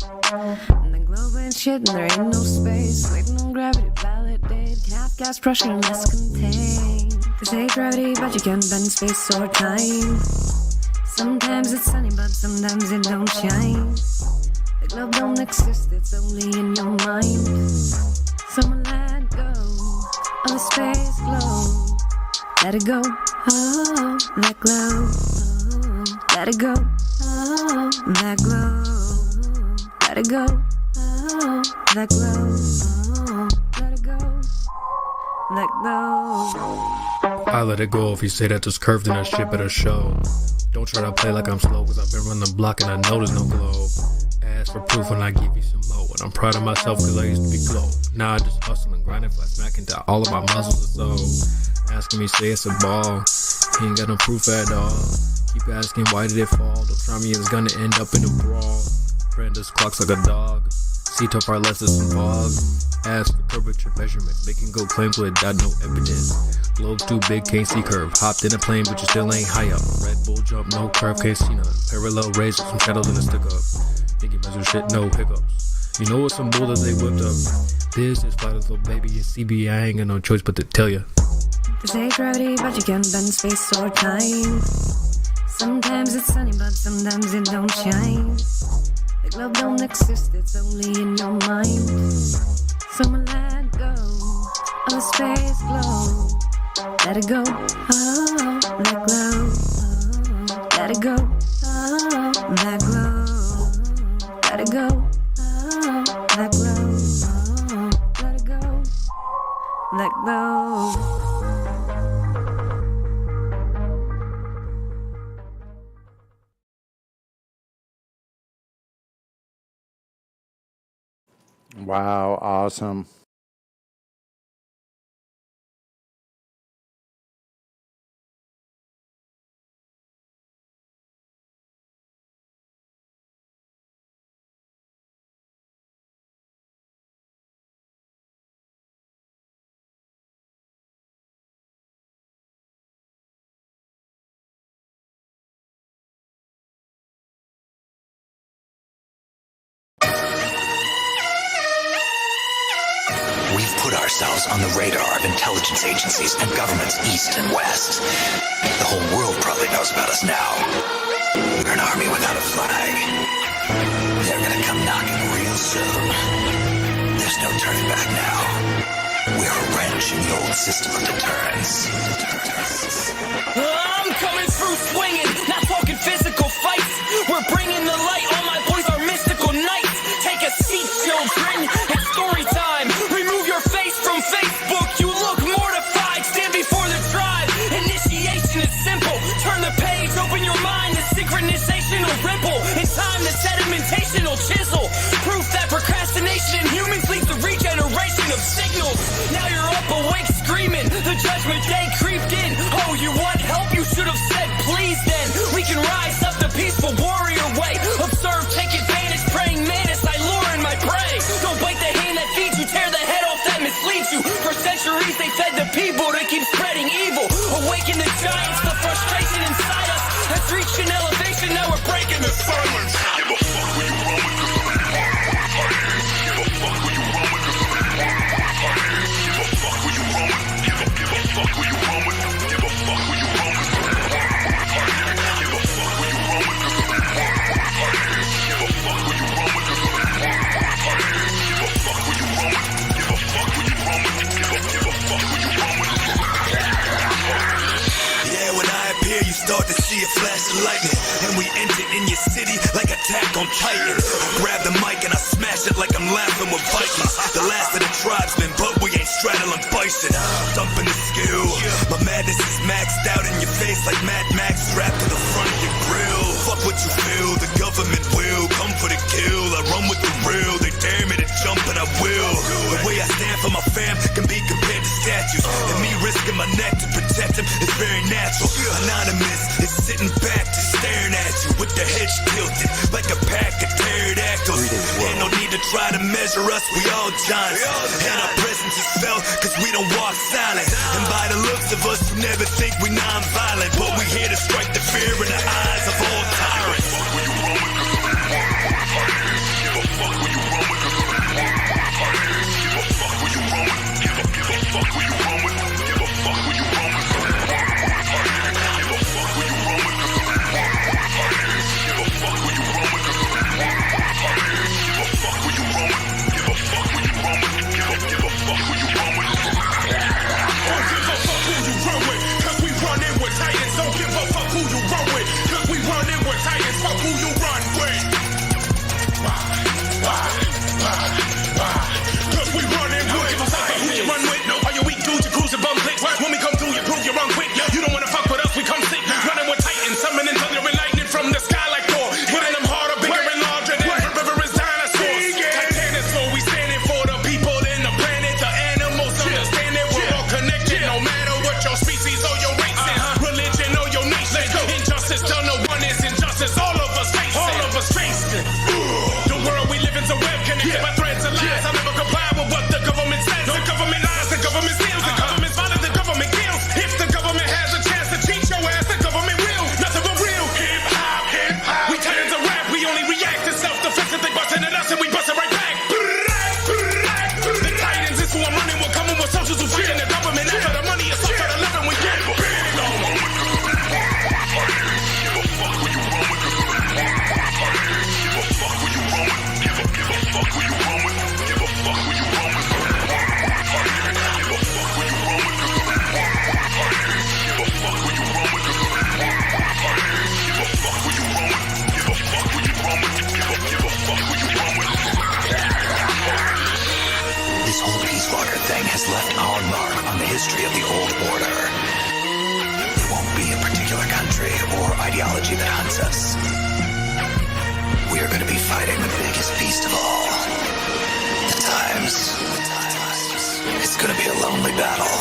And the globe ain't shit, and there ain't no space. Waiting on gravity, validate. Half gas pressure and less contained. They say gravity, but you can't bend space or time. Sometimes it's sunny, but sometimes it don't shine. The globe don't exist, it's only in your mind. Someone let go of the space globe. Let it go, oh, that glow, oh, let it go, oh, that glow, let it go, oh, that glow, oh, let it go, that glow. I let it go if you say that there's curves in that shit better show. Don't try to play like I'm slow, cause I've been running the block and I know there's no globe. Ask for proof when I give you some more. And I'm proud of myself cause I used to be glow. Now I just hustle and grind and flat smack into all of my muscles and so. Asking me, say it's a ball. He ain't got no proof at all. Keep asking, why did it fall? Don't try me, it's gonna end up in a brawl. Brandis clocks like a dog. See tough far less is some fog. Ask for curvature measurements. Making go claims without no evidence. Globe's too big, can't see curve. Hopped in a plane, but you still ain't high up. Red Bull jump, no curve, can't see none. Parallel rays with some shadows in the stick up. Thinking measure shit, no hiccups. You know what's some bull that they whipped up? This is flat as little baby, it's CB, I ain't got no choice but to tell ya. They say gravity, but you can't bend space or time. Sometimes it's sunny, but sometimes it don't shine. The globe don't exist, it's only in your mind. Someone let go of the space glow. Let it go, oh, that glow. Oh, let it go, oh, that glow. Let it go, oh, that glow. Oh, let it go, that glow. Wow, awesome. We've put ourselves on the radar of intelligence agencies and governments east and west. The whole world probably knows about us now. We're an army without a flag. They're gonna come knocking real soon. There's no turning back now. We're a wrench in the old system of deterrence. I'm coming through swinging, not talking physical fights. We're bringing the light, all my boys are mystical knights. Take a seat, children, it's story time. Remove your face from Facebook, you look mortified. Stand before the tribe, initiation is simple. Turn the page, open your mind, the synchronization will ripple. In time, the sedimentation will chisel. Proof that procrastination in humans leads to regeneration of signals. Now you're up awake screaming, the judgment day creeped in. Oh, you want help? You should have said please then. We can rise up the peaceful warrior way. Observe, take advantage, praying mantis, I lure in my prey. Don't bite the hand that feeds you, tear the head off that misleads you. For centuries they fed the people to keep spreading evil. Awaken the giants, the frustration inside us has reached an elevation, now we're breaking the silence. Give a fuck where you run with this. Give a fuck where you run with this. Give a fuck where you run with. Give a fuck where you run with. Give a fuck where you run with. Give a fuck where you run with. Give a fuck where you run with. Give a fuck where you run with. Give a fuck where you run with. Give a fuck where you run with. Yeah, when I appear, you start to see a flash of lightning, and we enter in your city like Attack on Titan. I grab the mic and I smash it like I'm laughing with Vikings. The last of the tribesmen, but we ain't straddling bison. Dumping the skill, my madness is maxed out in your face like Mad Max strapped to the front of your grill. Fuck what you feel, the government will come for the kill. I run with the real, they dare me to jump and I will. The way I stand for my fam can be compared to statues, and me risking my neck to protect them is very natural. Anonymous is sitting back just staring at you with the head tilted like a pack of pterodactyls. Ain't no need to try to measure us, we all giants. And our presence is felt cause we don't walk silent. And by the looks of us, you never think we non-violent, but we here to strike the fear in the eyes of all tyrants. Give a fuck where you run with. Give a fuck where you run with. Give a fuck where you run with. Give a fuck where you run with. Give a fuck where you run with. Give a fuck where you run with. Give a fuck where you run with. Give a fuck where you run with. Give a fuck where you run with. Give a fuck where you run with. Don't give a fuck who you run with, cause we run in with titans. Don't give a fuck who you run with, cause we run in with titans. Fuck who you run with. Cause we run in with. Give a fuck who you run with. No, all you weak dudes, you cruising bum clicks. When we come through, you prove you run quick. You don't wanna fuck with us, we come sick. Running with titans, summoning thunder and lightning from the sky like Thor. Hitting them harder, bigger and larger than herbivorous dinosaurs. Titanosaur, we standing for the people in the planet. The animals understand that we're all connected. No matter what your species or your race is, religion or your nation. Injustice done no one is injustice. All of us face it. All of us face it. The world we live in's a web connected by threads and lies. I never comply with what the government says. The government lies, the government steals, the government's violent, the government kills. If the government has a chance to cheat your ass, the government will. Nothing but real hip hop, hip hop. We turn into rap, we only react to self-defense. If they busting at us and we busting right back. The Titans is who I'm running with, coming with socials who fighting the government. After the money is up for the living, we get big. Give a fuck where you run with. Give a fuck where you run with. Give a fuck where you run with. Give a fuck where you run with. Give a fuck where you run with. Give a fuck where you run with. Give a fuck where you run with. Give a fuck where you run with. Give a fuck where you run with. This whole Peace Walker thing has left our mark on the history of the old order. There won't be a particular country or ideology that hunts us. We are going to be fighting the biggest beast of all, the times. It's gonna be a lonely battle.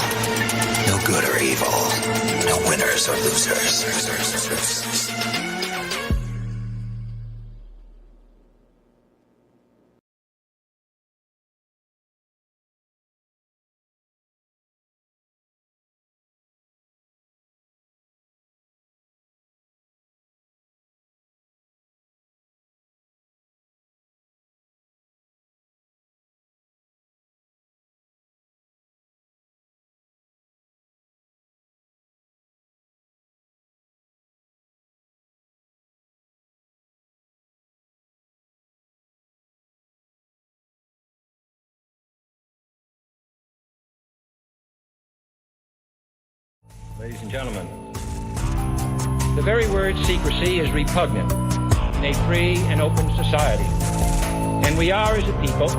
No good or evil. No winners or losers. Ladies and gentlemen, the very word secrecy is repugnant in a free and open society. And we are, as a people,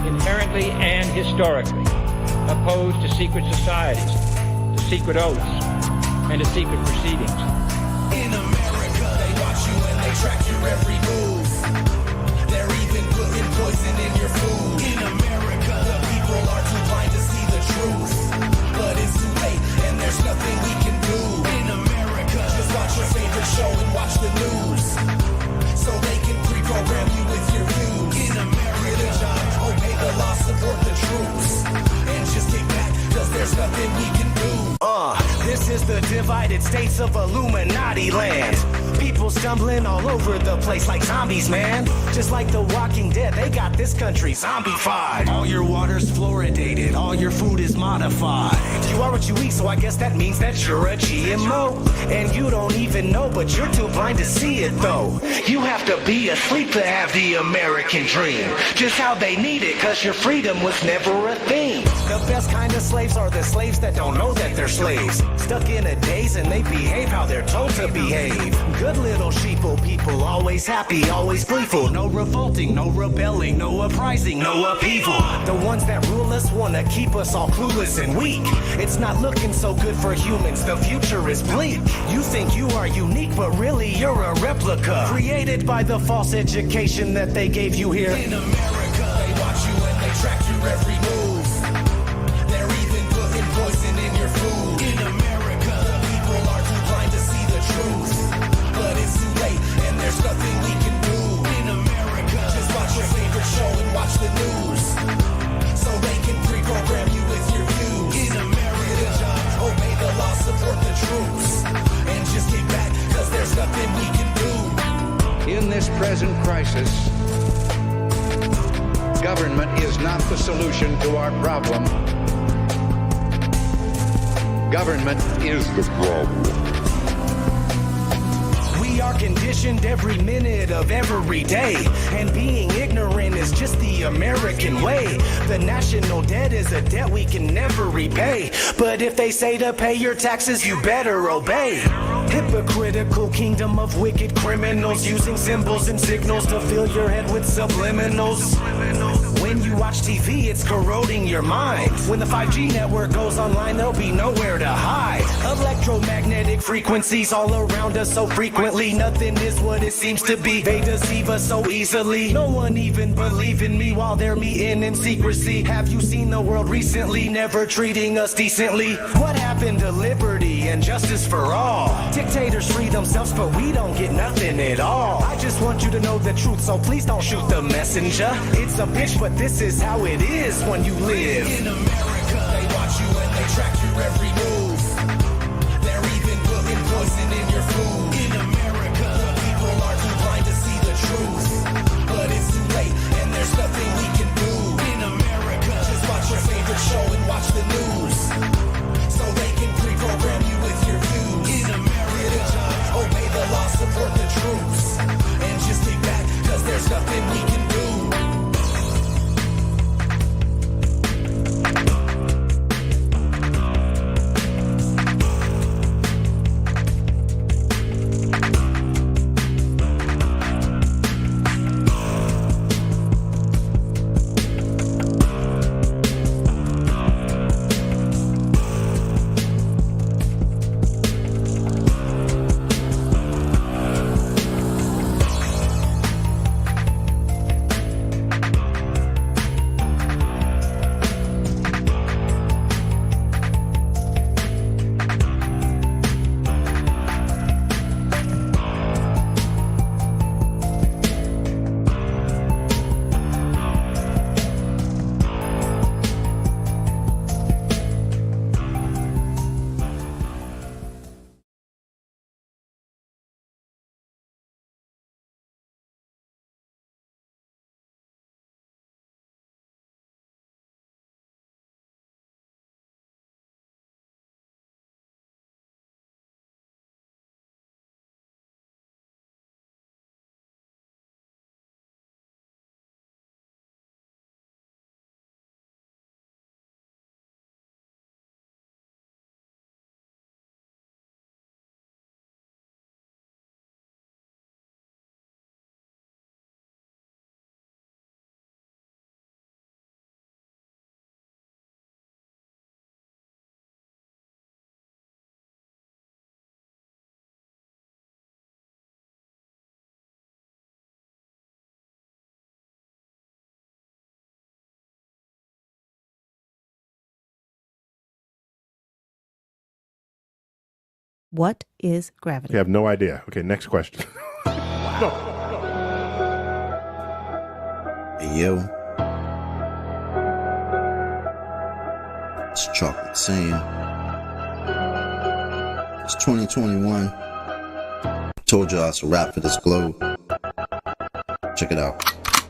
inherently and historically opposed to secret societies, to secret oaths, and to secret proceedings. In America, they watch you and they track your every move. They're even putting poison in your food. In America, the people are too blind to see the truth. But it's too late, and there's nothing we can do. In America, just watch your favorite show and watch the news, so they can pre-program you with your views. In America, get a job, obey the law, support the troops, and just kick back, cause there's nothing we can do. This is the divided states of Illuminati land. People stumbling all over the place like zombies, man. Just like The Walking Dead, they got this country zombified. All your water's fluoridated, all your food is modified. You are what you eat, so I guess that means that you're a GMO. And you don't even know, but you're too blind to see it though. You have to be asleep to have the American dream. Just how they need it, cause your freedom was never a thing. The best kind of slaves are the slaves that don't know that they're slaves. Stuck in a daze and they behave how they're told to behave. Good little sheeple people, always happy, always gleeful. No revolting, no rebelling, no uprising, no upheaval. The ones that rule us wanna keep us all clueless and weak. It's not looking so good for humans, the future is bleak. You think you are unique, but really you're a replica, created by the false education that they gave you here. In America, they watch you and they track your every move. They're even putting poison in your food. In America, the people are too blind to see the truth. But it's too late, and there's nothing we can do. In America, just watch your favorite show and watch the news, so they can pre-program you with your views. In America, get a job, obey the law, support the troops, and just kick back, cause there's nothing we can do. In this present crisis, government is not the solution to our problem. Government is the problem. We are conditioned every minute of every day, and being ignorant is just the American way. The national debt is a debt we can never repay, but if they say to pay your taxes, you better obey. Hypocritical kingdom of wicked criminals, using symbols and signals to fill your head with subliminals. When you watch TV, it's corroding your mind. When the 5G network goes online, there'll be nowhere to hide. Electromagnetic frequencies all around us so frequently. Nothing is what it seems to be. They deceive us so easily. No one even believe in me while they're meeting in secrecy. Have you seen the world recently? Never treating us decently. What happened to liberty and justice for all? Dictators free themselves, but we don't get nothing at all. I just want you to know the truth, so please don't shoot the messenger. It's a bitch, but this is how it is when you live. In America, they watch you and they track your every move. They're even putting poison in your food. In America, the people are too blind to see the truth, but it's too late, and there's nothing we can do. In America, just watch your favorite show and watch the news, so they can pre-program you with your views. In America, get a job, obey the law, support the troops, and just kick back, cause there's nothing we can do. What is gravity? You have no idea. Okay, next question. No. Hey, yo. It's Chocolate saying. It's 2021. Told you I was a rap for this globe. Check it out.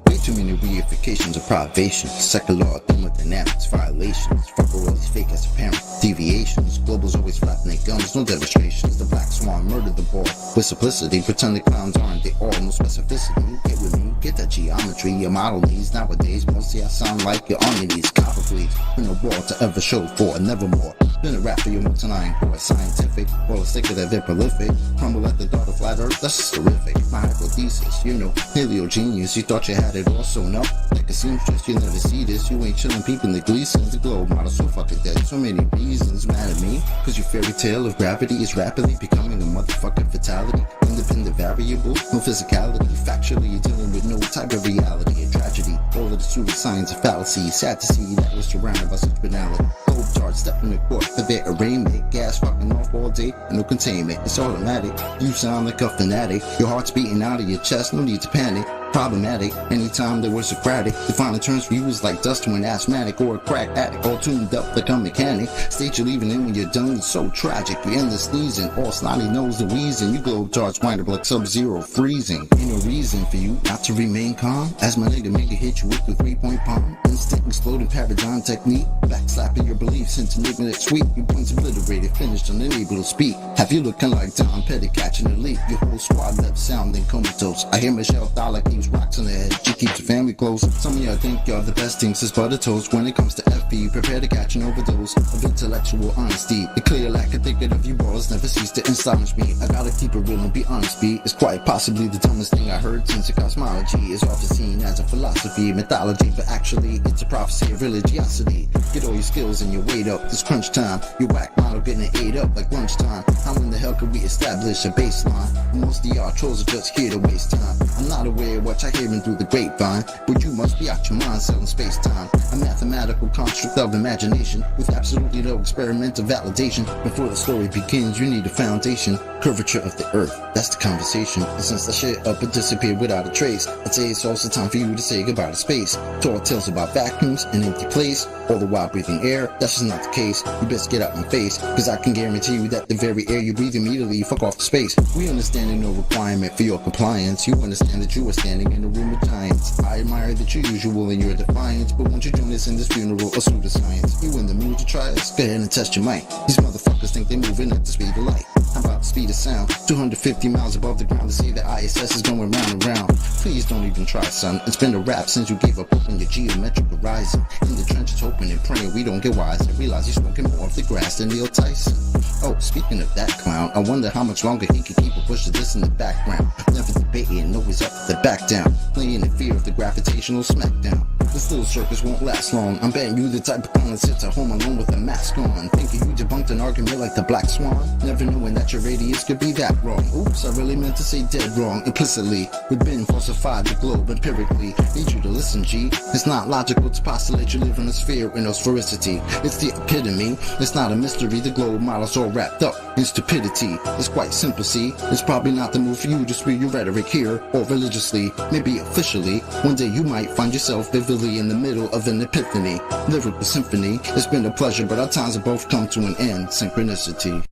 Way too many reifications of privation. Secular thermodynamics violations. Fuck all these fake as apparent deviations. Globals always flapping their gums, no demonstrations. The black swan murdered the ball with simplicity. Pretend the clowns aren't they all, no specificity. Get with me, get that geometry your model needs. Nowadays, mostly I sound like you're on your knees. Copper bleeds, been a wall to ever show for and nevermore. Been a rap for your multi-nine core, scientific, or sicker that they're prolific. Crumble at the thought of flat earth, that's just terrific. My hypothesis, you know, paleo genius. You thought you had it all sewn up like a seamstress. You never see this, you ain't chillin' peeping the Gleasons. The globe model so fucking dead, so many reasons. Mad at me, cause your fairy tale of gravity is rapidly becoming a motherfucking fatality. Independent variable, no physicality. Factually, you're dealing with no type of reality. A tragedy, all of the pseudoscience of fallacy. Sad to see that we're surrounded by such banality. Globe charts stepping the court for their arraignment. Gas fucking off all day, no containment. It's automatic, you sound like a fanatic. Your heart's beating out of your chest, no need to panic. Problematic, anytime there was Socratic. Defining terms for you is like dust to an asthmatic or a crack addict. All tuned up like a mechanic. State you're leaving in when you're done, it's so tragic. You end the sneezing, all snotty nose the wheezing. You globe charts wind up like sub-zero freezing. Ain't no reason for you not to remain calm. As my nigga make it hit you with the 3-point palm. Instant exploding paradigm technique. Backslapping your beliefs into making it sweet. Your points obliterated, finished, unable to speak. Have you looking like Tom Petty catching a leap? Your whole squad left sounding comatose. I hear Michelle Dollar keeps rocks on the head. She keeps the family close. Some of y'all think y'all the best things since butter toast. When it comes to FB, prepare to catch an overdose of intellectual honesty. The clear lack of thinking of you balls never cease to astonish me. I gotta keep it real and be honest, B. It's quite possibly the dumbest thing I heard since the cosmology is often seen as a philosophy, mythology, but actually it's a prophecy of religiosity. Get all your skills and your weight up. This crunch time, your whack model getting ate up like lunchtime. How in the hell could we establish a baseline? Most of y'all trolls are just here to waste time. I'm not aware of what you're hearing through the grapevine, but you must be out your mind selling space-time. A mathematical construct of imagination with absolutely no experimental validation. Before the story begins, you need a foundation. Curvature of the earth, that's the conversation. And since the shit up and disappeared without a trace, I'd say it's also time for you to say goodbye to space. Tall tales about vacuums and empty place, all the while breathing air, that's just not the case. You best get out my face, cause I can guarantee you that the very air you breathe immediately fuck off the space. We understand no requirement for your compliance. You understand that you are standing in a room of giants. I admire that you're usual in your defiance, but won't you join us in this funeral of pseudoscience? You in the mood to try us? Go ahead and test your mic. These motherfuckers think they're moving at the speed of light. How about the speed of sound? 250 miles above the ground to say that ISS is going round and round. Please don't even try, son. It's been a rap since you gave up open your geometric horizon. In the trenches hoping and praying we don't get wise and realize you're smoking more of the grass than Neil Tyson. Oh, speaking of that clown, I wonder how much longer he can keep a push of this in the background. Never debating, always up for the back down. Playing in fear of the gravitational smackdown. This little circus won't last long. I'm betting you the type of clown that sits at home alone with a mask on. Thinking you debunked an argument like the Black Swan. Never knowing that your radius could be that wrong. Oops, I really meant to say dead wrong. Implicitly, we've been falsified the globe empirically. Need you to listen, G. It's not logical to postulate you live in a sphere in no sphericity. It's the epitome. It's not a mystery. The globe model's all wrapped up in stupidity. It's quite simple, see. It's probably not the move for you to spew your rhetoric here or religiously. Maybe officially. One day you might find yourself vividly in the middle of an epiphany. Lyrical symphony. It's been a pleasure, but our times have both come to an end. Synchronicity.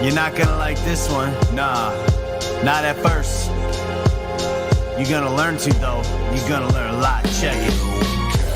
You're not gonna like this one, nah, not at first. You're gonna learn to though, you're gonna learn a lot, check it.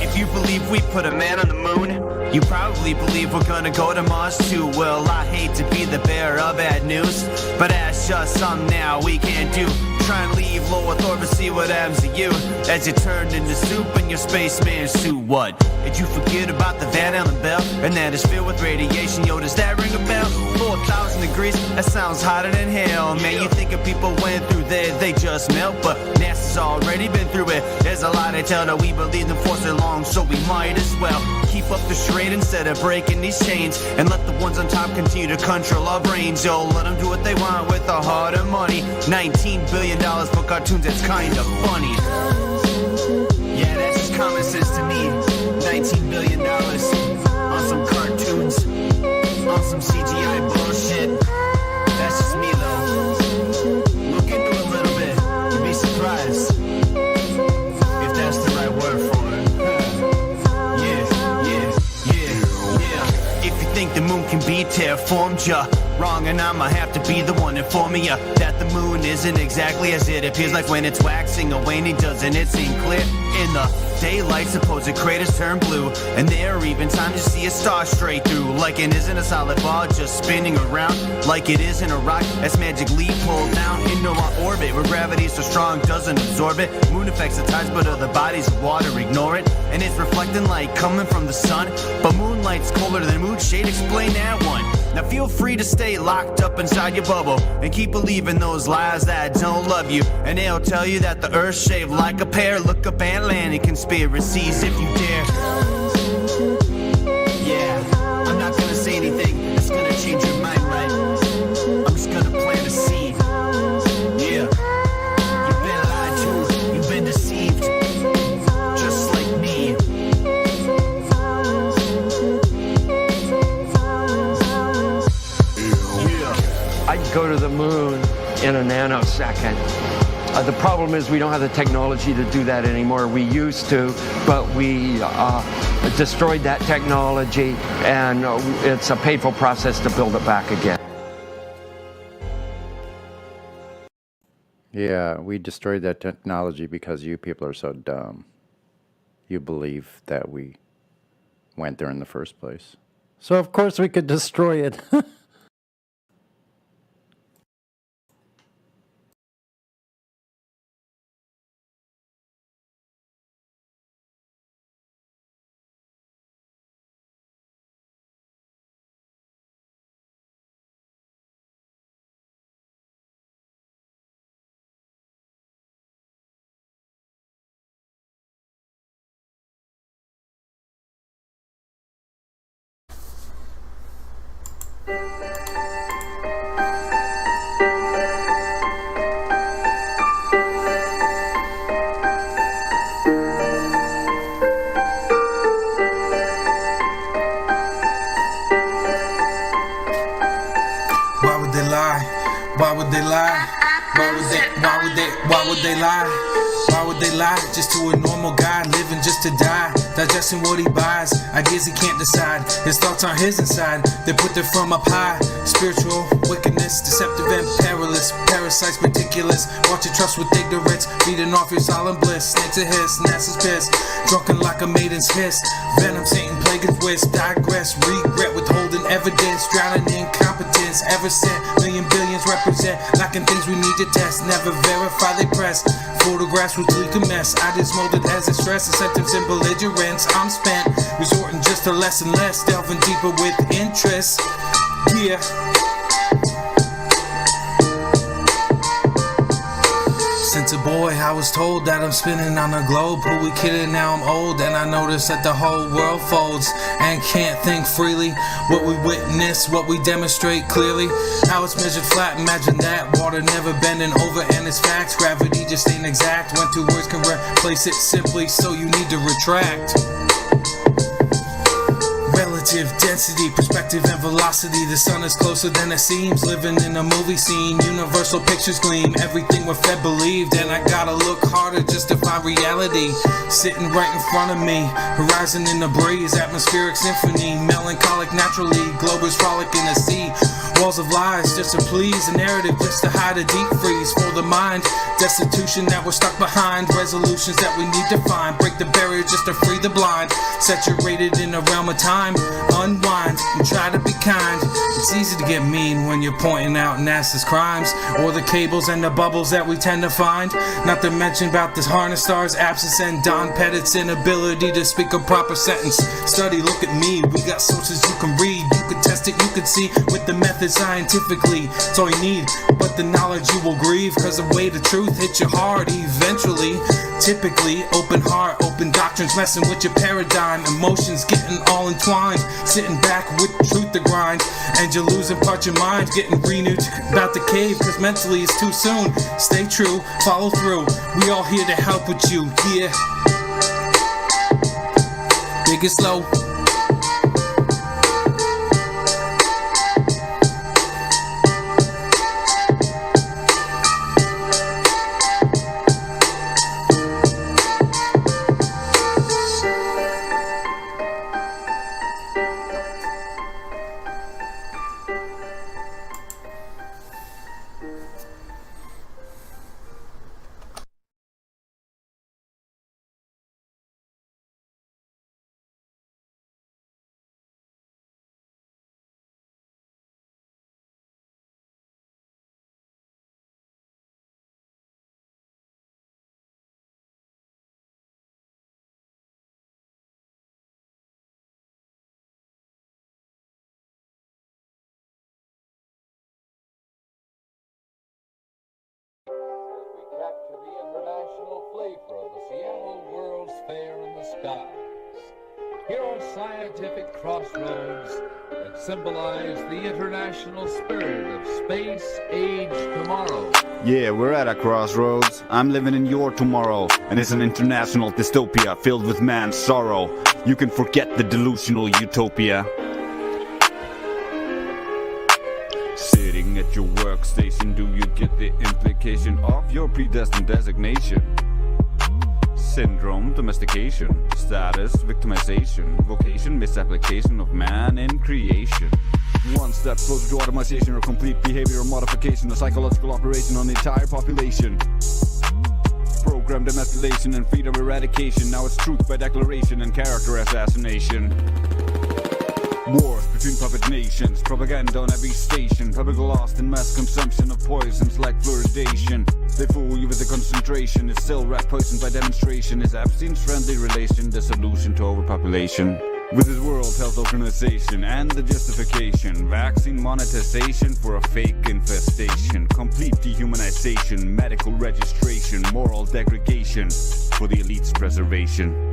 If you believe we put a man on the moon, you probably believe we're gonna go to Mars too. Well, I hate to be the bearer of bad news, but that's just something now we can't do. Try and leave low Earth orbit, see what happens to you as you turn into soup in your spaceman suit. What? Did you forget about the Van Allen bell? And that is filled with radiation. Yo, does that ring a bell? 4,000 degrees, that sounds hotter than hell. Man, you think if people went through there, they just melt, but NASA's already been through it. There's a lot they tell that we believe them for so long, so we might as well keep up the charade instead of breaking these chains, and let the ones on top continue to control our brains. Yo, let them do what they want with the heart and money. $19 billion for cartoons, that's kinda funny. Yeah, that's just common sense to me. $19 billion on some cartoons, on some CGI bullshit. That's just me though. Look into it a little bit, you'd be surprised if that's the right word for it. If you think the moon can be terraformed, you're wrong, and I'ma have to be the one informing you that the moon isn't exactly as it appears. Like when it's waxing or waning, doesn't it seem clear? In the daylight, supposed craters turn blue, and there are even times you see a star straight through. Like it isn't a solid ball just spinning around, like it isn't a rock that's magically pulled down into our orbit, where gravity so strong doesn't absorb it. Moon affects the tides, but other bodies of water ignore it, and it's reflecting light coming from the sun. But moonlight's colder than moon shade, explain that one. Now feel free to stay locked up inside your bubble and keep believing those lies that don't love you, and they'll tell you that the earth's shaped like a pear. Look up Atlantic conspiracies if you dare. Yeah, I'm not gonna say anything that's gonna change your mind, right? I'm just gonna plant a seed. Yeah, you've been lied to, you've been deceived, just like me. I'd go to the moon in a nanosecond. The problem is we don't have the technology to do that anymore. We used to, but we destroyed that technology, and it's a painful process to build it back again. Yeah, we destroyed that technology because you people are so dumb. You believe that we went there in the first place. So of course we could destroy it. Why would they lie? Why would they lie? Why would they lie? Why would they lie? Just to a normal guy living just to die, digesting what he buys, ideas he can't decide. His thoughts aren't his inside, they're put there from up high. Spiritual wickedness, deceptive and perilous, parasites meticulous. Watch your trust with ignorance, feeding off your solemn bliss. Snakes a hiss, NASA's pissed, drunken like a maiden's hiss. Venom, Satan, plague and twist, digress, regret, withholding evidence, drowning in incompetence. Ever sent, million billions represent, lacking things we need to test. Never verify, they press photographs with leak a mess. I just molded as a stress, incentives and belligerence. I'm spent, resorting just to less and less, delving deeper with interest. Yeah. Since a boy, I was told that I'm spinning on a globe. Who we kidding? Now I'm old, and I notice that the whole world folds and can't think freely. What we witness, what we demonstrate clearly. How it's measured flat, imagine that. Water never bending over, and it's facts. Gravity just ain't exact. When two words can replace it simply, so you need to retract. relative density, perspective and velocity. The sun is closer than it seems, living in a movie scene. Universal pictures gleam, everything we're fed believed. And I gotta look harder just to find reality sitting right in front of me. Horizon in the breeze, atmospheric symphony, melancholic naturally, globers frolic in the sea. Walls of lies just to please, a narrative just to hide a deep freeze for the mind. Destitution that we're stuck behind, resolutions that we need to find. Break the barrier just to free the blind, saturated in a realm of time. Unwind and try to be kind. It's easy to get mean when you're pointing out NASA's crimes, or the cables and the bubbles that we tend to find. Not to mention about this harness star's absence and Don Pettit's inability to speak a proper sentence. Study, look at me, we got sources you can read. You could test it, you could see with the method scientifically. It's all you need, but the knowledge you will grieve, cause the way the truth hits you hard eventually. Typically, open heart, open doctrines messing with your paradigm. Emotions getting all entwined, sitting back with truth to grind. And you're losing part your mind, getting renewed about the cave, cause mentally it's too soon. Stay true, follow through, we all here to help with you, yeah. Big and slow. Capture the international flavor of the Seattle World's Fair in the skies. Here are scientific crossroads that symbolize the international spirit of space, age, tomorrow. Yeah, we're at a crossroads. I'm living in your tomorrow, and it's an international dystopia filled with man's sorrow. You can forget the delusional utopia. Sitting at your workstation, do you get the implication of your predestined designation? Syndrome, domestication, status, victimization, vocation, misapplication of man in creation. One step closer to automation or complete behavioral modification, a psychological operation on the entire population. Programmed emasculation and freedom eradication, now it's truth by declaration and character assassination. Wars between puppet nations, propaganda on every station, public lost in mass consumption of poisons like fluoridation. They fool you with the concentration, it's still rat poisoned by demonstration. Is Epstein's friendly relation the solution to overpopulation? With his World Health Organization and the justification, vaccine monetization for a fake infestation, complete dehumanization, medical registration, moral degradation for the elite's preservation.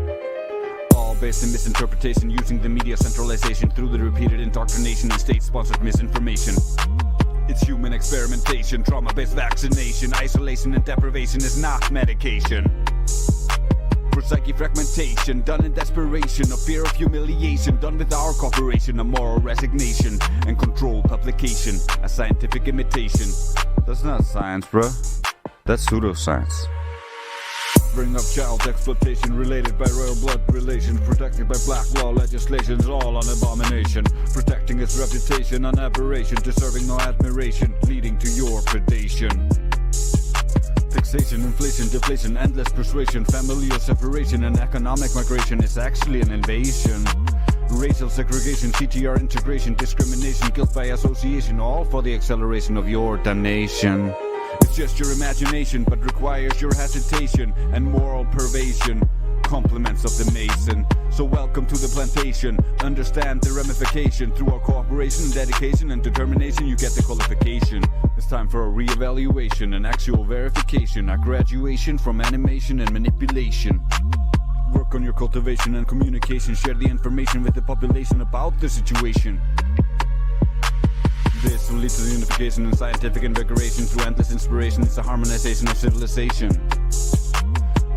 All based in misinterpretation, using the media centralization through the repeated indoctrination and state-sponsored misinformation. It's human experimentation, trauma-based vaccination, isolation and deprivation is not medication. For psyche fragmentation, done in desperation, a fear of humiliation, done with our cooperation, a moral resignation, and controlled publication, a scientific imitation. That's not science, bruh. That's pseudoscience. Bring up child exploitation related by royal blood relations, protected by black law legislation is all an abomination. Protecting its reputation, an aberration, deserving no admiration, leading to your predation. Fixation, inflation, deflation, endless persuasion, familial separation, and economic migration is actually an invasion. Racial segregation, CTR integration, discrimination, guilt by association, all for the acceleration of your damnation. It's just your imagination, but requires your hesitation and moral pervasion. Compliments of the Mason. So welcome to the plantation. Understand the ramification. Through our cooperation, dedication, and determination, you get the qualification. It's time for a re-evaluation, an actual verification, a graduation from animation and manipulation. Work on your cultivation and communication. Share the information with the population about the situation. This will lead to the unification and scientific invigoration through endless inspiration. It's a harmonization of civilization.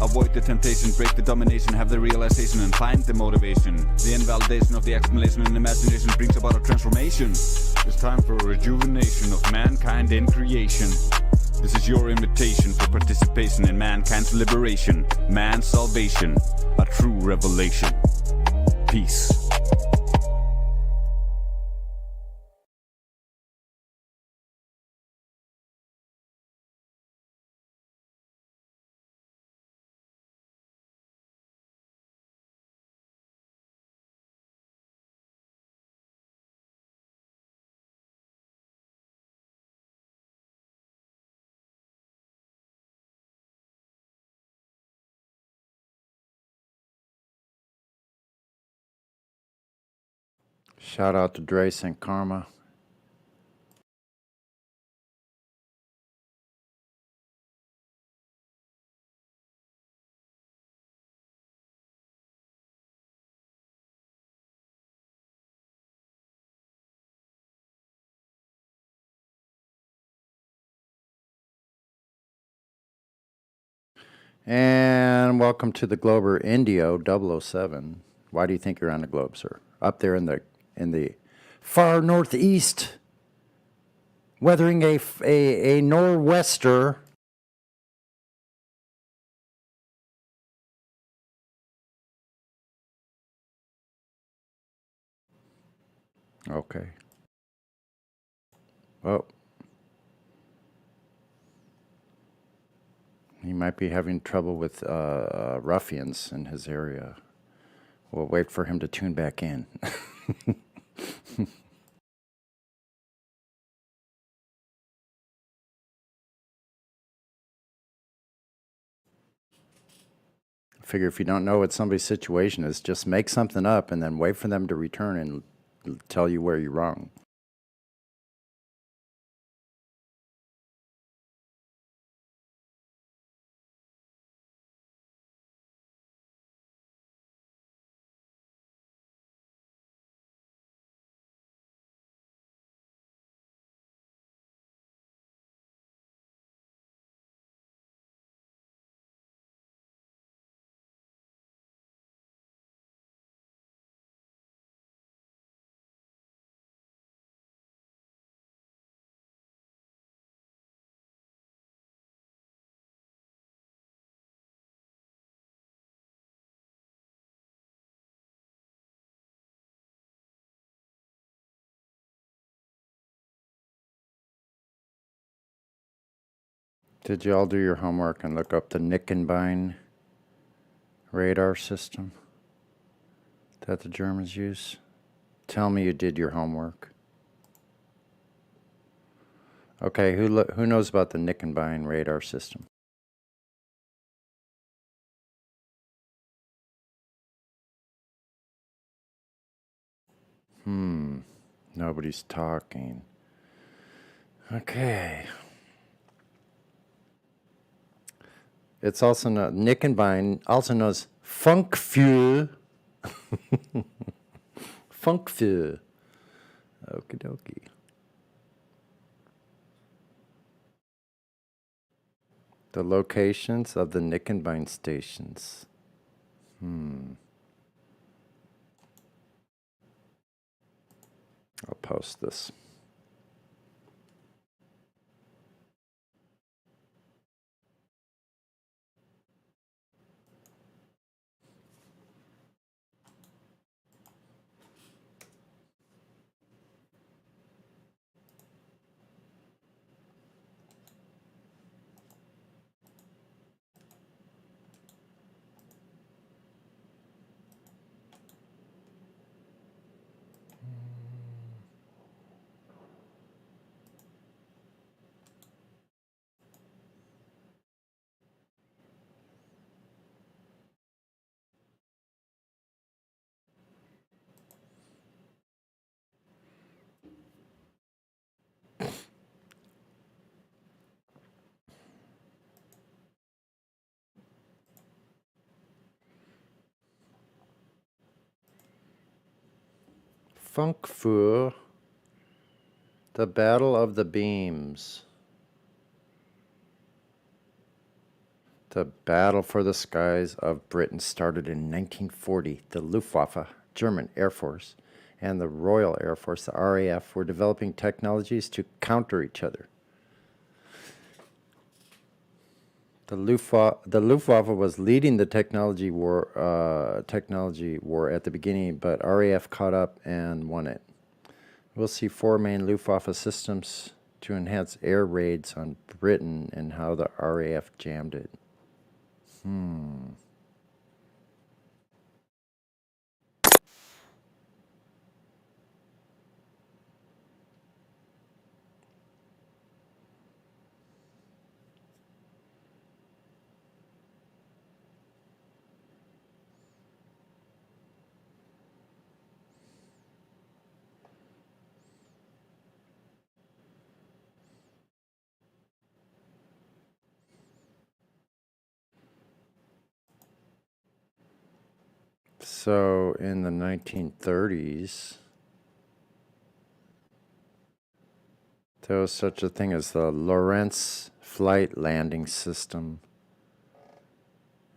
Avoid the temptation, break the domination, have the realization and find the motivation. The invalidation of the explanation and imagination brings about a transformation. It's time for a rejuvenation of mankind in creation. This is your invitation for participation in mankind's liberation, man's salvation, a true revelation. Peace. Shout out to Dre St. Karma. And welcome to the Glober Indio 007. Why do you think you're on the globe, sir? Up there in the far northeast, weathering a nor'wester. Okay. Well, he might be having trouble with ruffians in his area. We'll wait for him to tune back in. I figure if you don't know what somebody's situation is, just make something up and then wait for them to return and tell you where you're wrong. Did you all do your homework and look up the Nickenbein radar system that the Germans use? Tell me you did your homework. Okay, who knows about the Nickenbein radar system? Nobody's talking. Okay. It's also known, Nickenbein, also known as Funkfuel. Funkfuel. Okie dokie. The locations of the Nickenbein stations. I'll post this. Funkfuhr, the Battle of the Beams. The battle for the skies of Britain started in 1940. The Luftwaffe, German Air Force, and the Royal Air Force, the RAF, were developing technologies to counter each other. The Luftwaffe was leading the technology war at the beginning, but RAF caught up and won it. We'll see 4 main Luftwaffe systems to enhance air raids on Britain and how the RAF jammed it. So in the 1930s, there was such a thing as the Lorentz Flight Landing System.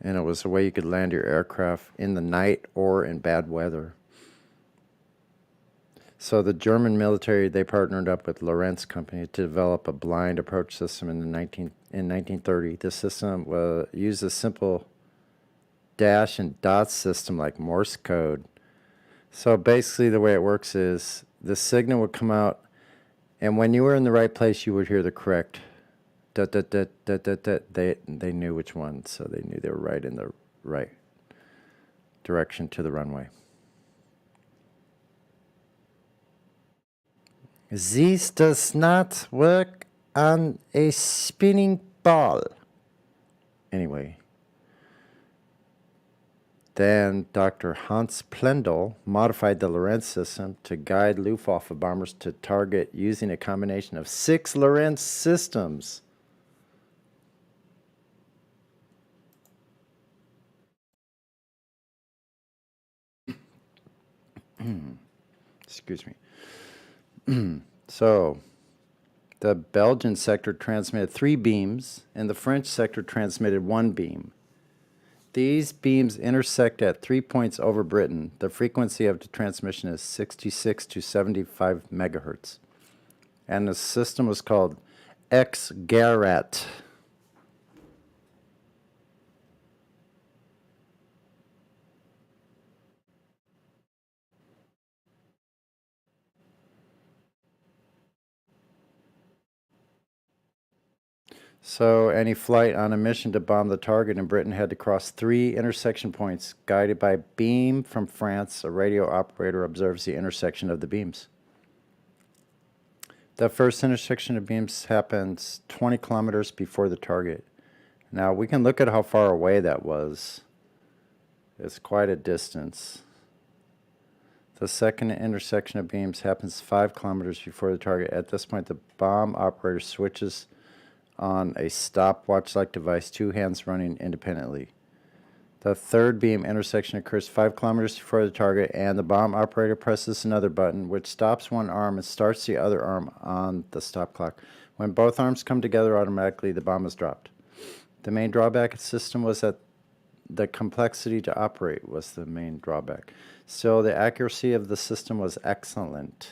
And it was a way you could land your aircraft in the night or in bad weather. So the German military, they partnered up with Lorentz Company to develop a blind approach system in 1930. The system used a simple dash and dot system like Morse code. So basically the way it works is the signal would come out, and when you were in the right place, you would hear the correct dot, dot, dot, dot, dot, dot. They knew which one, so they knew they were right in the right direction to the runway. This does not work on a spinning ball. Anyway. Then Dr. Hans Plendl modified the Lorentz system to guide Luftwaffe bombers to target using a combination of 6 Lorentz systems. Excuse me. So, the Belgian sector transmitted 3 beams, and the French sector transmitted 1 beam. These beams intersect at 3 points over Britain. The frequency of the transmission is 66 to 75 megahertz. And the system was called X-Garat. So any flight on a mission to bomb the target in Britain had to cross 3 intersection points guided by a beam from France. A radio operator observes the intersection of the beams. The first intersection of beams happens 20 kilometers before the target. Now we can look at how far away that was. It's quite a distance. The second intersection of beams happens 5 kilometers before the target. At this point, the bomb operator switches on a stopwatch-like device, 2 hands running independently. The third beam intersection occurs 5 kilometers before the target, and the bomb operator presses another button, which stops one arm and starts the other arm on the stop clock. When both arms come together automatically, the bomb is dropped. The main drawback of the system was that the complexity to operate was the main drawback. So the accuracy of the system was excellent.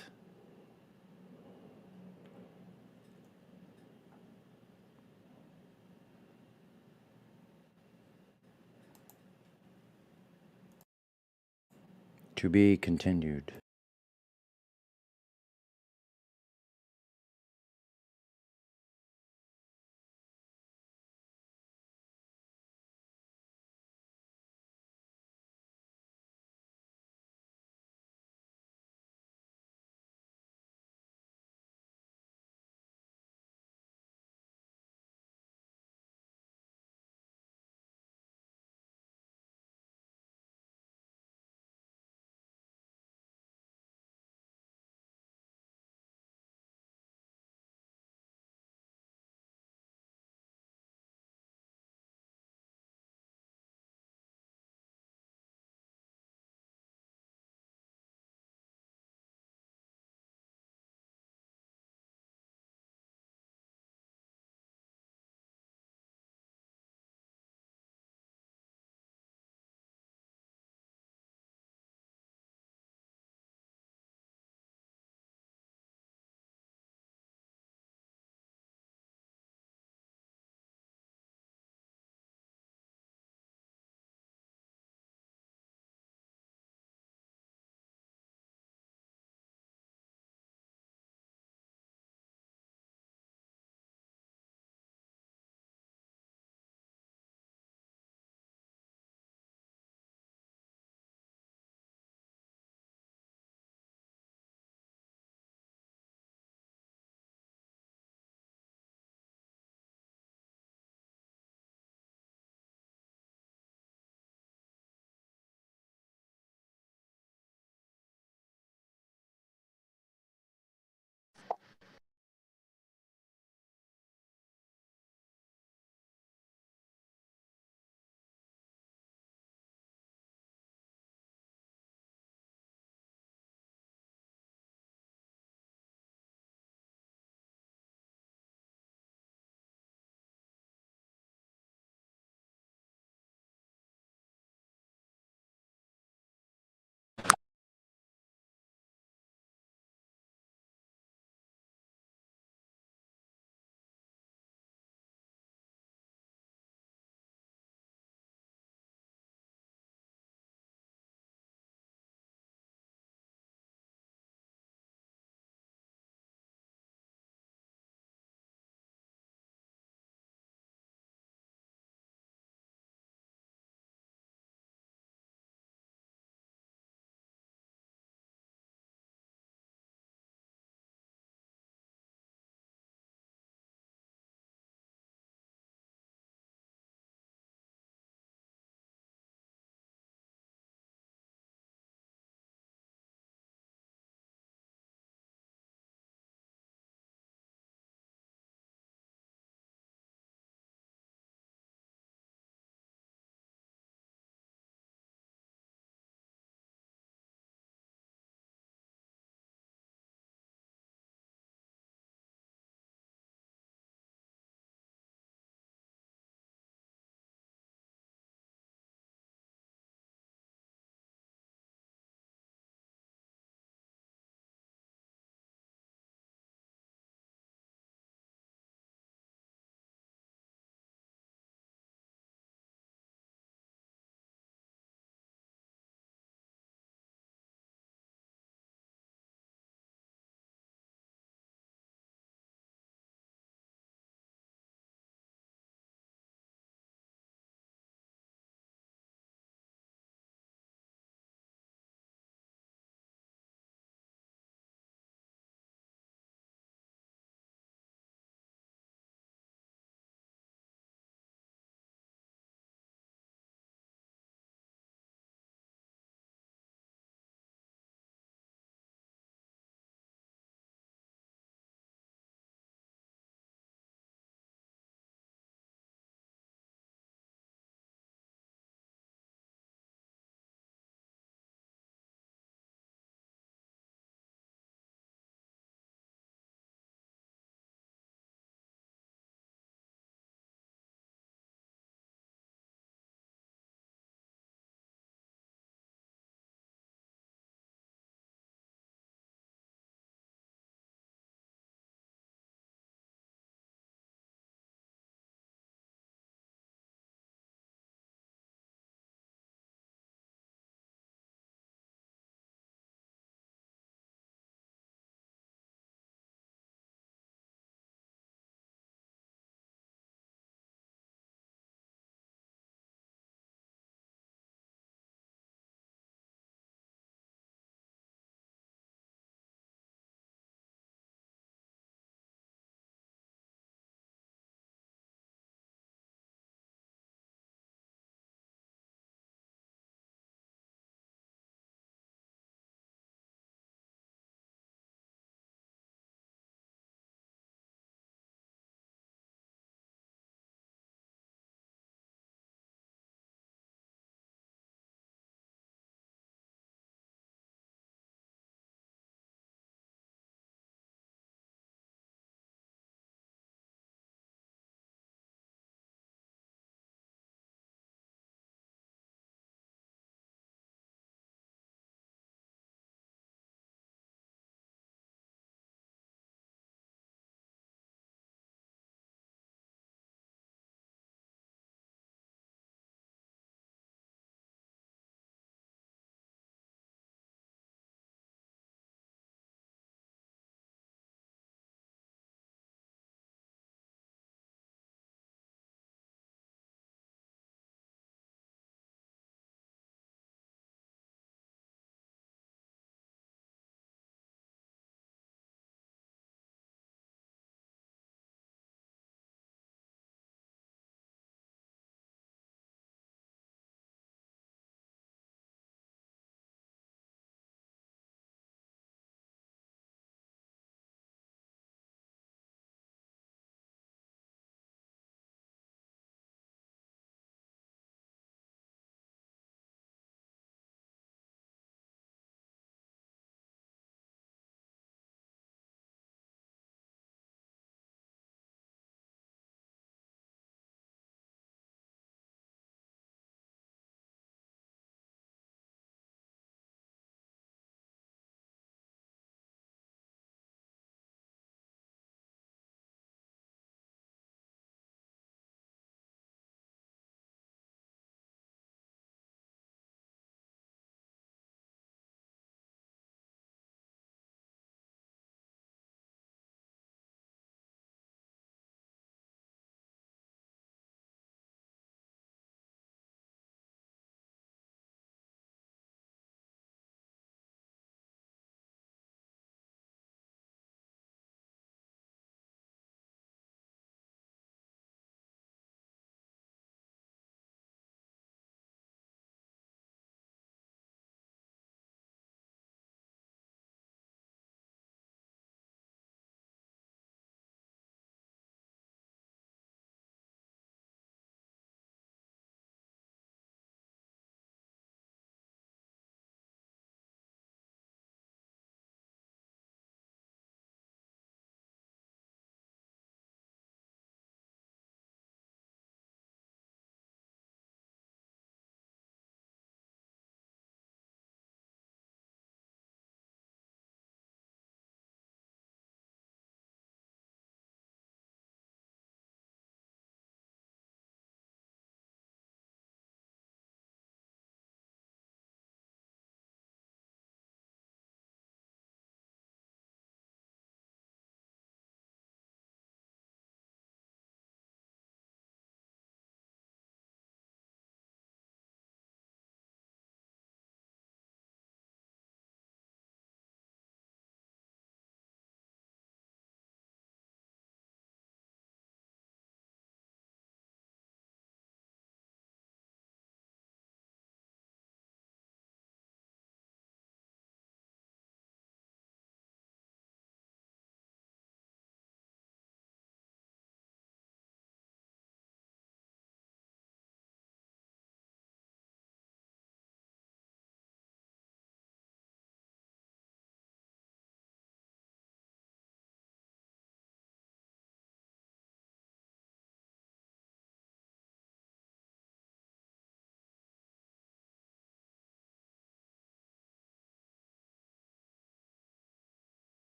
To be continued.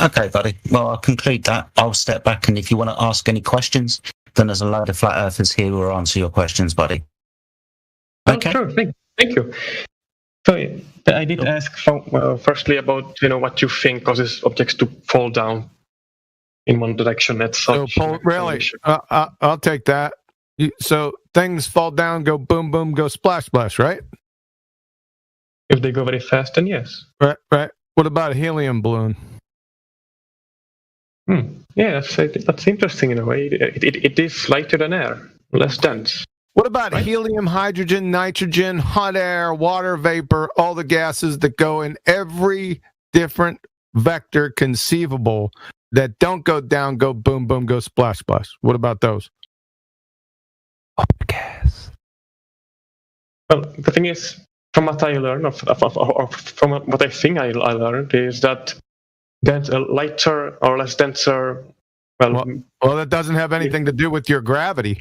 Okay, buddy. Well, I'll conclude that. I'll step back, and if you want to ask any questions, then there's a load of flat earthers here who will answer your questions, buddy. Okay. Sure. Thank you. So I did ask firstly about what you think causes objects to fall down in one direction at such. So really, I'll take that. So things fall down, go boom, boom, go splash, splash, right? If they go very fast, then yes. Right. What about a helium balloon? Yeah, that's interesting in a way. It is lighter than air, less dense. What about helium, hydrogen, nitrogen, hot air, water vapor, all the gases that go in every different vector conceivable that don't go down, go boom, boom, go splash, splash? What about those? Oh, gas. Well, the thing is, from what I learned, or from what I think I learned, is that lighter or less denser. Well, that doesn't have anything to do with your gravity,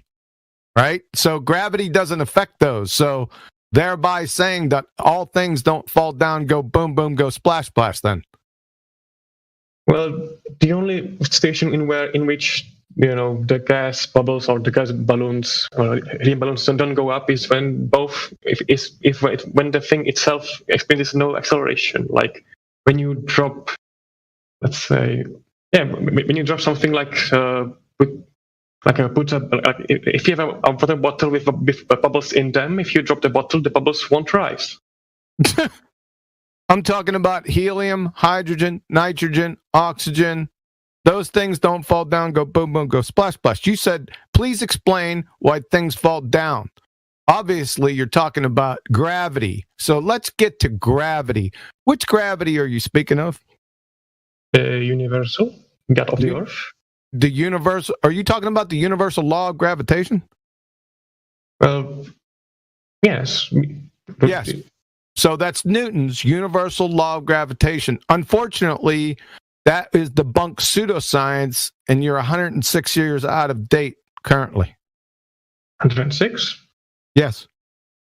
right? So gravity doesn't affect those. So thereby saying that all things don't fall down, go boom, boom, go splash, splash. Then. Well, the only station in which the gas bubbles or the gas balloons or helium balloons don't go up is when when the thing itself experiences no acceleration. Like when you drop, let's say, when you drop something like if you have a water bottle with bubbles in them, if you drop the bottle, the bubbles won't rise. I'm talking about helium, hydrogen, nitrogen, oxygen. Those things don't fall down, go boom, boom, go splash, splash. You said, please explain why things fall down. Obviously, you're talking about gravity. So let's get to gravity. Which gravity are you speaking of? The universal God of the earth. The universal. Are you talking about the universal law of gravitation? Well, yes. Yes. So that's Newton's universal law of gravitation. Unfortunately, that is debunked pseudoscience, and you're 106 years out of date currently. 106? Yes.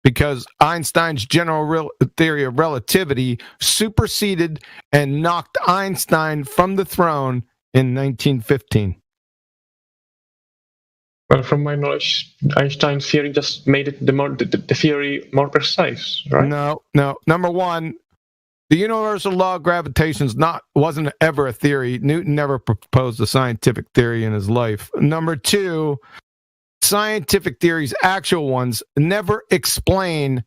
Because Einstein's general theory of relativity superseded and knocked Einstein from the throne in 1915. Well, from my knowledge, Einstein's theory just made it the theory more precise, right? No. Number one, the universal law of gravitation wasn't ever a theory. Newton never proposed a scientific theory in his life. Number two, scientific theories, actual ones, never explain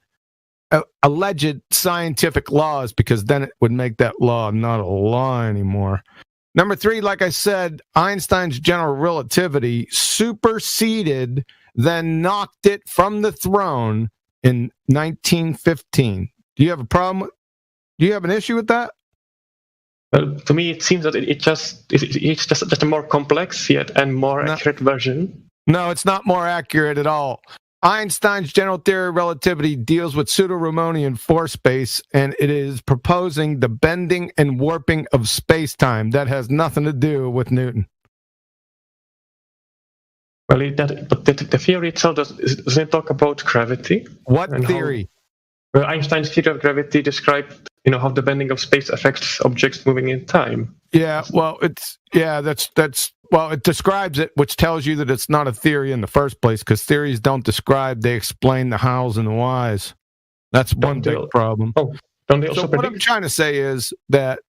alleged scientific laws, because then it would make that law not a law anymore. Number three, like I said, Einstein's general relativity superseded, then knocked it from the throne in 1915. Do you have a problem? Do you have an issue with that? Well, to me, it seems that it's just a more complex yet and more accurate version. No, it's not more accurate at all. Einstein's general theory of relativity deals with pseudo-Riemannian force space, and it is proposing the bending and warping of space-time. That has nothing to do with Newton. Well, the theory itself doesn't talk about gravity. What theory? Einstein's theory of gravity described, how the bending of space affects objects moving in time. Yeah, well, it describes it, which tells you that it's not a theory in the first place, because theories don't describe, they explain the hows and the whys. That's one big problem. Oh, don't they also so what I'm trying to say is that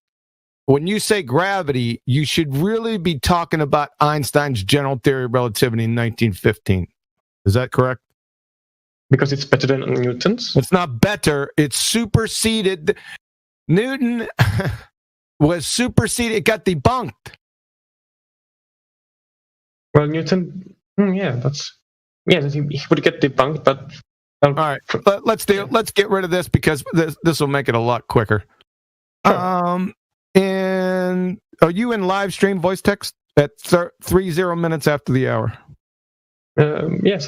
when you say gravity, you should really be talking about Einstein's general theory of relativity in 1915. Is that correct? Because it's better than Newton's? It's not better. It's superseded. Newton was superseded. It got debunked. Well, Newton, he would get debunked, but... All right, let's get rid of this, because this will make it a lot quicker. Sure. And are you in live stream voice text at 30 minutes after the hour? Yes,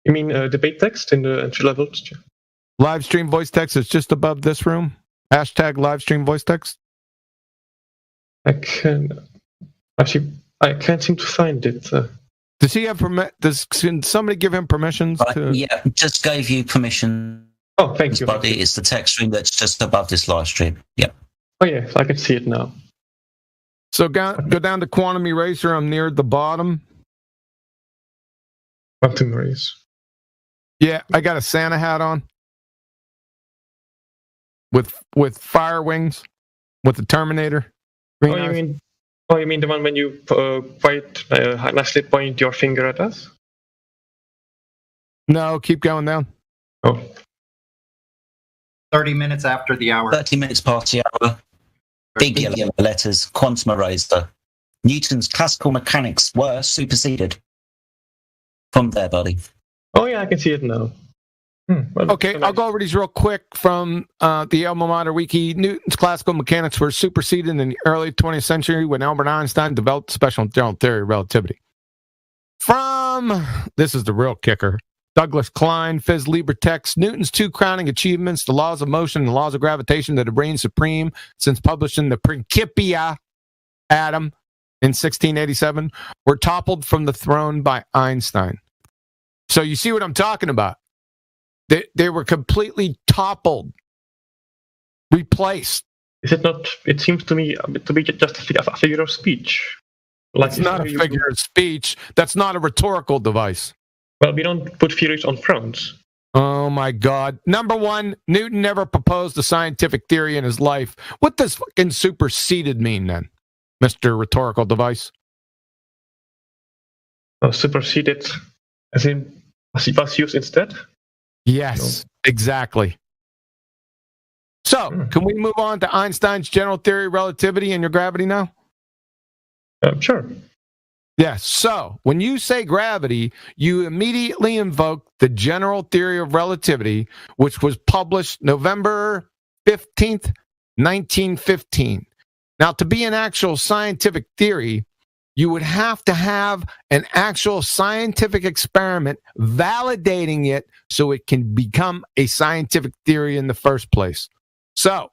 you mean debate text in the entry level? Live stream voice text is just above this room. Hashtag live stream voice text. I can't seem to find it. Does he have can somebody give him permissions? Yeah, just gave you permission. Oh, thank you. Buddy, it's the text stream that's just above this live stream. Yeah. Oh, yes, I can see it now. So go down to Quantum Eraser. I'm near the bottom. Quantum Eraser. Yeah, I got a Santa hat on with fire wings, with the Terminator. Green eyes. You mean the one when you quite nicely point your finger at us? No, keep going down. Oh. 30 minutes after the hour. 30 minutes past the hour. Big yellow letters, quantum eraser. Newton's classical mechanics were superseded. From there, buddy. Oh, yeah, I can see it now. Okay, I'll go over these real quick from the Alma Mater Wiki. Newton's classical mechanics were superseded in the early 20th century when Albert Einstein developed the special general theory of relativity. This is the real kicker, Douglas Klein, Phys Liber Text, Newton's two crowning achievements, the laws of motion and the laws of gravitation that have reigned supreme since publishing the Principia Atom in 1687, were toppled from the throne by Einstein. So you see what I'm talking about? They were completely toppled, replaced. Is it not? It seems to me to be just a figure of speech. It's not a figure of speech. That's not a rhetorical device. Well, we don't put theories on thrones. Oh my God. Number one, Newton never proposed a scientific theory in his life. What does fucking superseded mean then, Mr. Rhetorical Device? Superseded, as in, as it was used instead? Yes, exactly. So, can we move on to Einstein's general theory of relativity and your gravity now? Sure. Yes. So, when you say gravity, you immediately invoke the general theory of relativity, which was published November 15th, 1915. Now, to be an actual scientific theory, you would have to have an actual scientific experiment validating it so it can become a scientific theory in the first place. So,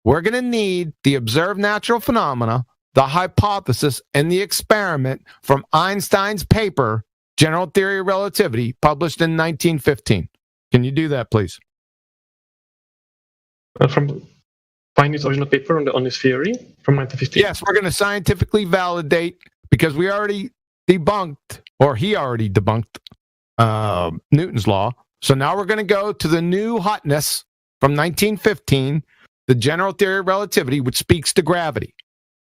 we're going to need the observed natural phenomena, the hypothesis, and the experiment from Einstein's paper, General Theory of Relativity, published in 1915. Can you do that, please? From find his original paper on this theory from 1915? Yes, we're going to scientifically validate, because we already debunked, or he already debunked, Newton's law. So now we're going to go to the new hotness from 1915, the General Theory of Relativity, which speaks to gravity.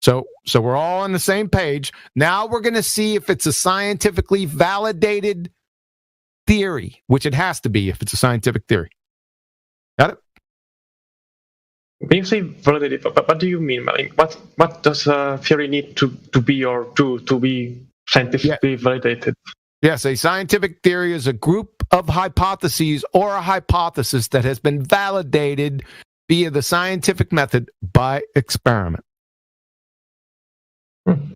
So we're all on the same page. Now we're going to see if it's a scientifically validated theory, which it has to be if it's a scientific theory. Got it? When you say validated, what do you mean? I mean, what does a theory need to be or to be scientifically validated? Yes, a scientific theory is a group of hypotheses or a hypothesis that has been validated via the scientific method by experiment.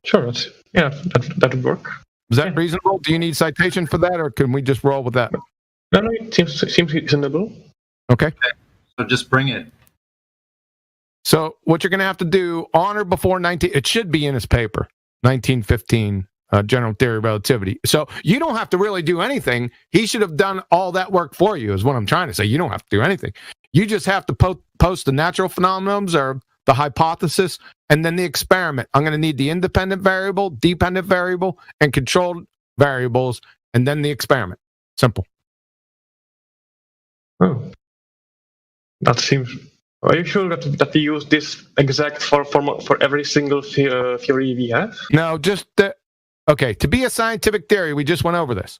Sure, that would work. Is that reasonable? Do you need citation for that, or can we just roll with that? No, it seems reasonable. Okay. So just bring it. So what you're going to have to do on or before it should be in his paper, 1915, General Theory of Relativity. So you don't have to really do anything. He should have done all that work for you, is what I'm trying to say. You don't have to do anything. You just have to post the natural phenomena observed, the hypothesis, and then the experiment. I'm going to need the independent variable, dependent variable, and controlled variables, and then the experiment. Simple. Oh. That seems... Are you sure that we use this exact for every single theory we have? No, just... Okay, to be a scientific theory, we just went over this.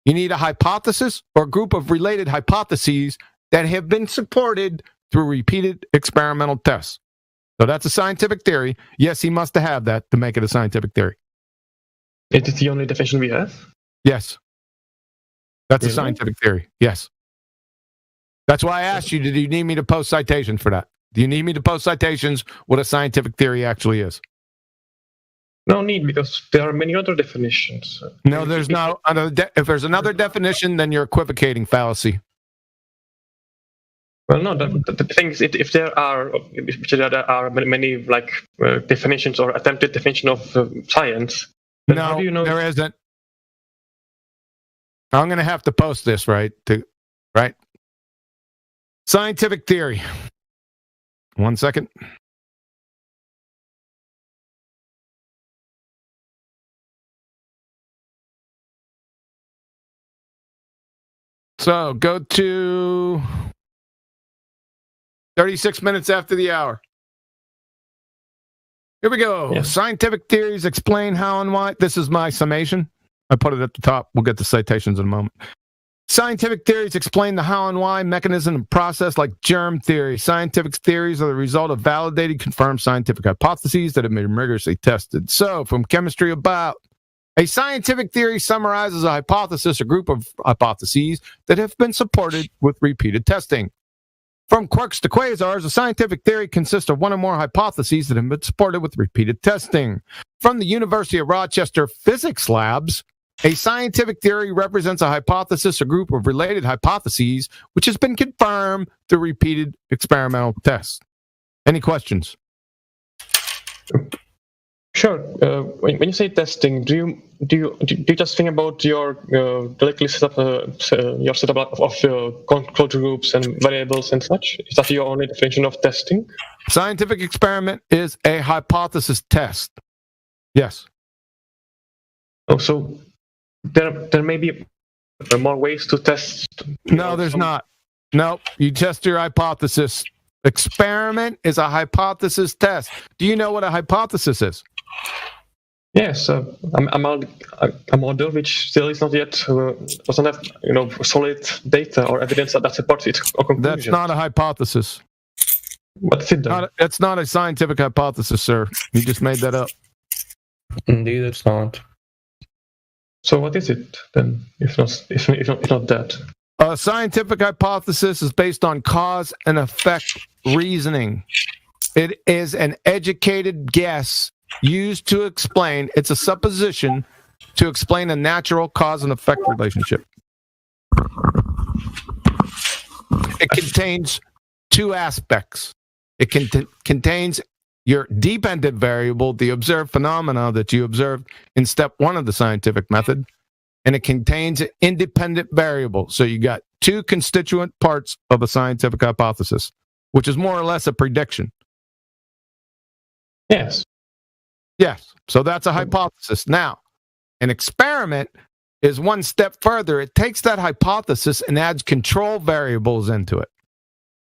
You need a hypothesis or a group of related hypotheses that have been supported through repeated experimental tests. So that's a scientific theory. Yes, he must have that to make it a scientific theory. Is it the only definition we have? Yes. That's a scientific theory. Yes. That's why I asked you, do you need me to post citations for that? Do you need me to post citations what a scientific theory actually is? No need, because there are many other definitions. No, there's no. If there's another definition, then you're equivocating fallacy. Well, no. The thing is, if there are many definitions or attempted definition of science, then how do you know? There isn't. I'm going to have to post this, right? Scientific theory. 1 second. So go to 36 minutes after the hour. Here we go. Yeah. Scientific theories explain how and why. This is my summation. I put it at the top. We'll get to citations in a moment. Scientific theories explain the how and why, mechanism, and process like germ theory. Scientific theories are the result of validated, confirmed scientific hypotheses that have been rigorously tested. So, from chemistry about, a scientific theory summarizes a hypothesis, a group of hypotheses that have been supported with repeated testing. From quarks to quasars, a scientific theory consists of one or more hypotheses that have been supported with repeated testing. From the University of Rochester Physics Labs, a scientific theory represents a hypothesis, a group of related hypotheses, which has been confirmed through repeated experimental tests. Any questions? Sure. When you say testing, do you just think about your directly set up your setup of control groups and variables and such? Is that your only definition of testing? Scientific experiment is a hypothesis test. Yes. Oh, so there may be more ways to test. No, there's not. Nope. You test your hypothesis. Experiment is a hypothesis test. Do you know what a hypothesis is? Yes, a model which still is not yet doesn't have solid data or evidence that supports it or conclusion. That's not a hypothesis. What's it then? It's not a scientific hypothesis, sir. You just made that up. Indeed, it's not. So what is it then? If not that. A scientific hypothesis is based on cause and effect reasoning. It is an educated guess used to explain, it's a supposition to explain a natural cause and effect relationship. It contains two aspects. It contains your dependent variable, the observed phenomena that you observed in step one of the scientific method, and it contains an independent variable. So you got two constituent parts of a scientific hypothesis, which is more or less a prediction. Yes. Yes. So that's a hypothesis. Now, an experiment is one step further. It takes that hypothesis and adds control variables into it.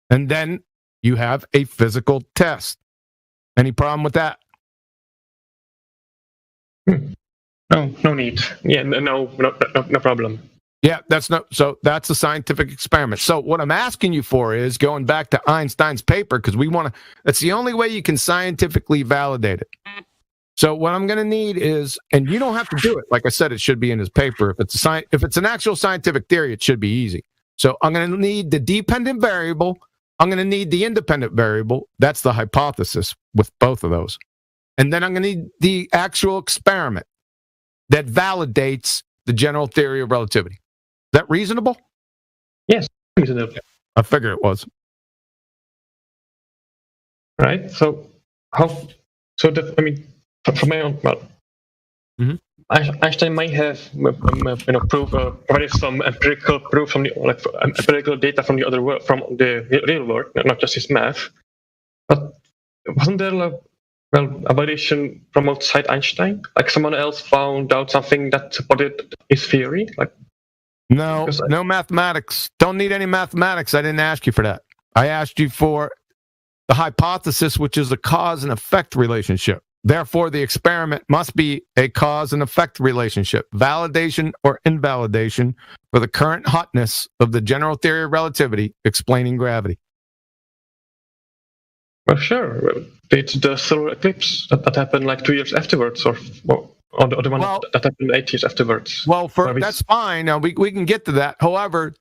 And then you have a physical test. Any problem with that? No need. Yeah, no problem. Yeah, so that's a scientific experiment. So what I'm asking you for is going back to Einstein's paper, because that's the only way you can scientifically validate it. So what I'm going to need is, and you don't have to do it. Like I said, it should be in his paper. If it's an actual scientific theory, it should be easy. So I'm going to need the dependent variable. I'm going to need the independent variable. That's the hypothesis with both of those. And then I'm going to need the actual experiment that validates the general theory of relativity. Is that reasonable? Yes, reasonable. I figured it was. Right. So from my own, Einstein might have provided some empirical proof from empirical data from the other world, from the real world, not just his math. But wasn't there a validation from outside Einstein? Like someone else found out something that supported his theory? No mathematics. Don't need any mathematics. I didn't ask you for that. I asked you for the hypothesis, which is a cause and effect relationship. Therefore, the experiment must be a cause and effect relationship, validation or invalidation for the current hotness of the general theory of relativity explaining gravity. Well, sure. It's the solar eclipse that happened 2 years afterwards, or the one that happened 8 years afterwards. Well, that's fine. Now, we can get to that. However,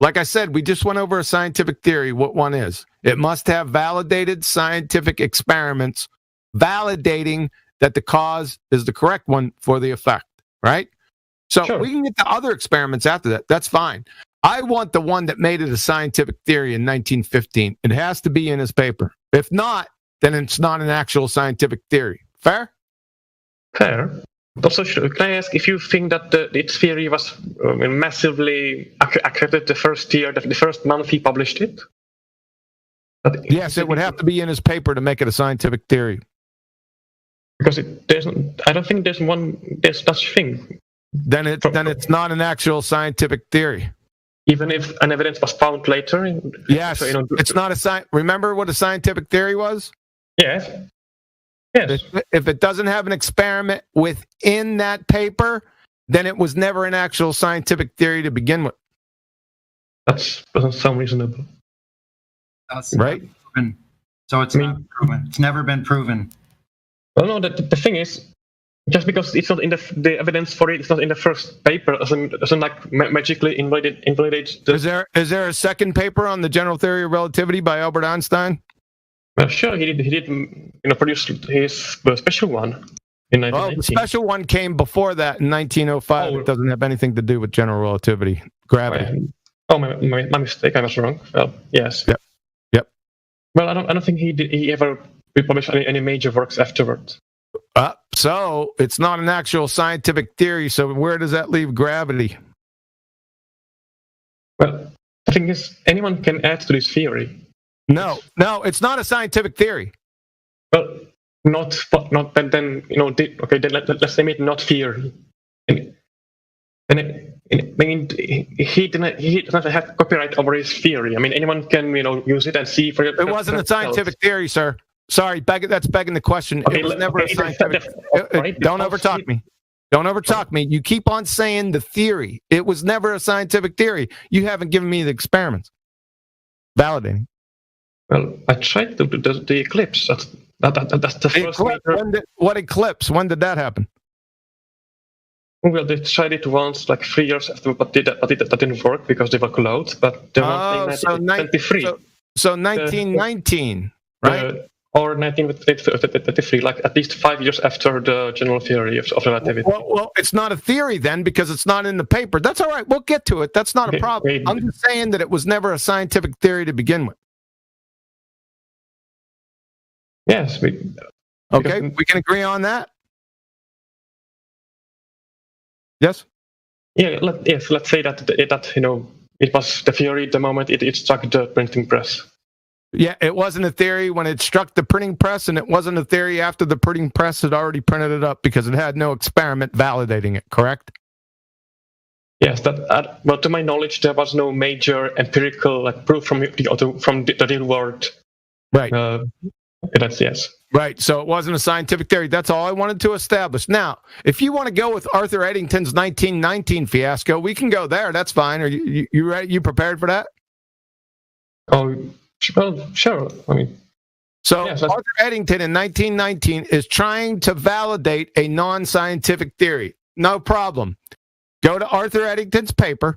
like I said, we just went over a scientific theory, what one is. It must have validated scientific experiments validating that the cause is the correct one for the effect, right? So sure. We can get to other experiments after that. That's fine. I want the one that made it a scientific theory in 1915. It has to be in his paper. If not, then it's not an actual scientific theory. Fair? Fair. Also, can I ask if you think that its theory was massively accredited the first year, the first month he published it? Yes, it would have to be in his paper to make it a scientific theory. Because I don't think there's such thing. Then it's not an actual scientific theory. even if an evidence was found later. Yes, so, it's not a science. Remember what a scientific theory was? Yes. Yes. If it doesn't have an experiment within that paper, then it was never an actual scientific theory to begin with. That doesn't sound reasonable. That's right. Proven. So it's not proven. It's never been proven. Well, no. The thing is, just because it's not in the evidence for it, it's not in the first paper, doesn't like magically invalidate. Is there a second paper on the general theory of relativity by Albert Einstein? Well, sure, he did produce his special one in 1919. Oh, the special one came before that in 1905. It doesn't have anything to do with general relativity, gravity. Oh, my mistake. I was wrong. Well, yes. Yep. Well, I don't think he ever published any major works afterwards. So it's not an actual scientific theory. So where does that leave gravity? Well, the thing is, anyone can add to this theory. No, it's not a scientific theory. Well, not then okay. Then let's name it not theory. I mean, he doesn't have copyright over his theory. I mean, anyone can use it and see for it. It wasn't a scientific theory, sir. Sorry, that's begging the question. Okay, it was never a scientific. Don't overtalk me. Don't overtalk me. You keep on saying the theory. It was never a scientific theory. You haven't given me the experiments validating. Well, I tried to do the eclipse. That's the first. What eclipse? When did that happen? Well, they tried it once, like 3 years after, but that didn't work because they were closed. But the one thing, 1923. So 1919, right? Or 1933, like at least 5 years after the general theory of relativity. Well, it's not a theory then because it's not in the paper. That's all right. We'll get to it. That's not a problem. I'm just saying that it was never a scientific theory to begin with. Yes. Okay, we can agree on that. Yes. Yeah. Let's say that it was the theory the moment it struck the printing press. Yeah, it wasn't a theory when it struck the printing press, and it wasn't a theory after the printing press had already printed it up because it had no experiment validating it. Correct? Yes. But to my knowledge, there was no major empirical proof from the real world. Right. That's yes. Right. So it wasn't a scientific theory. That's all I wanted to establish. Now, if you want to go with Arthur Eddington's 1919 fiasco, we can go there. That's fine. Are you ready? You prepared for that? Oh, well, sure. I mean, so yes, Arthur Eddington in 1919 is trying to validate a non-scientific theory. No problem. Go to Arthur Eddington's paper.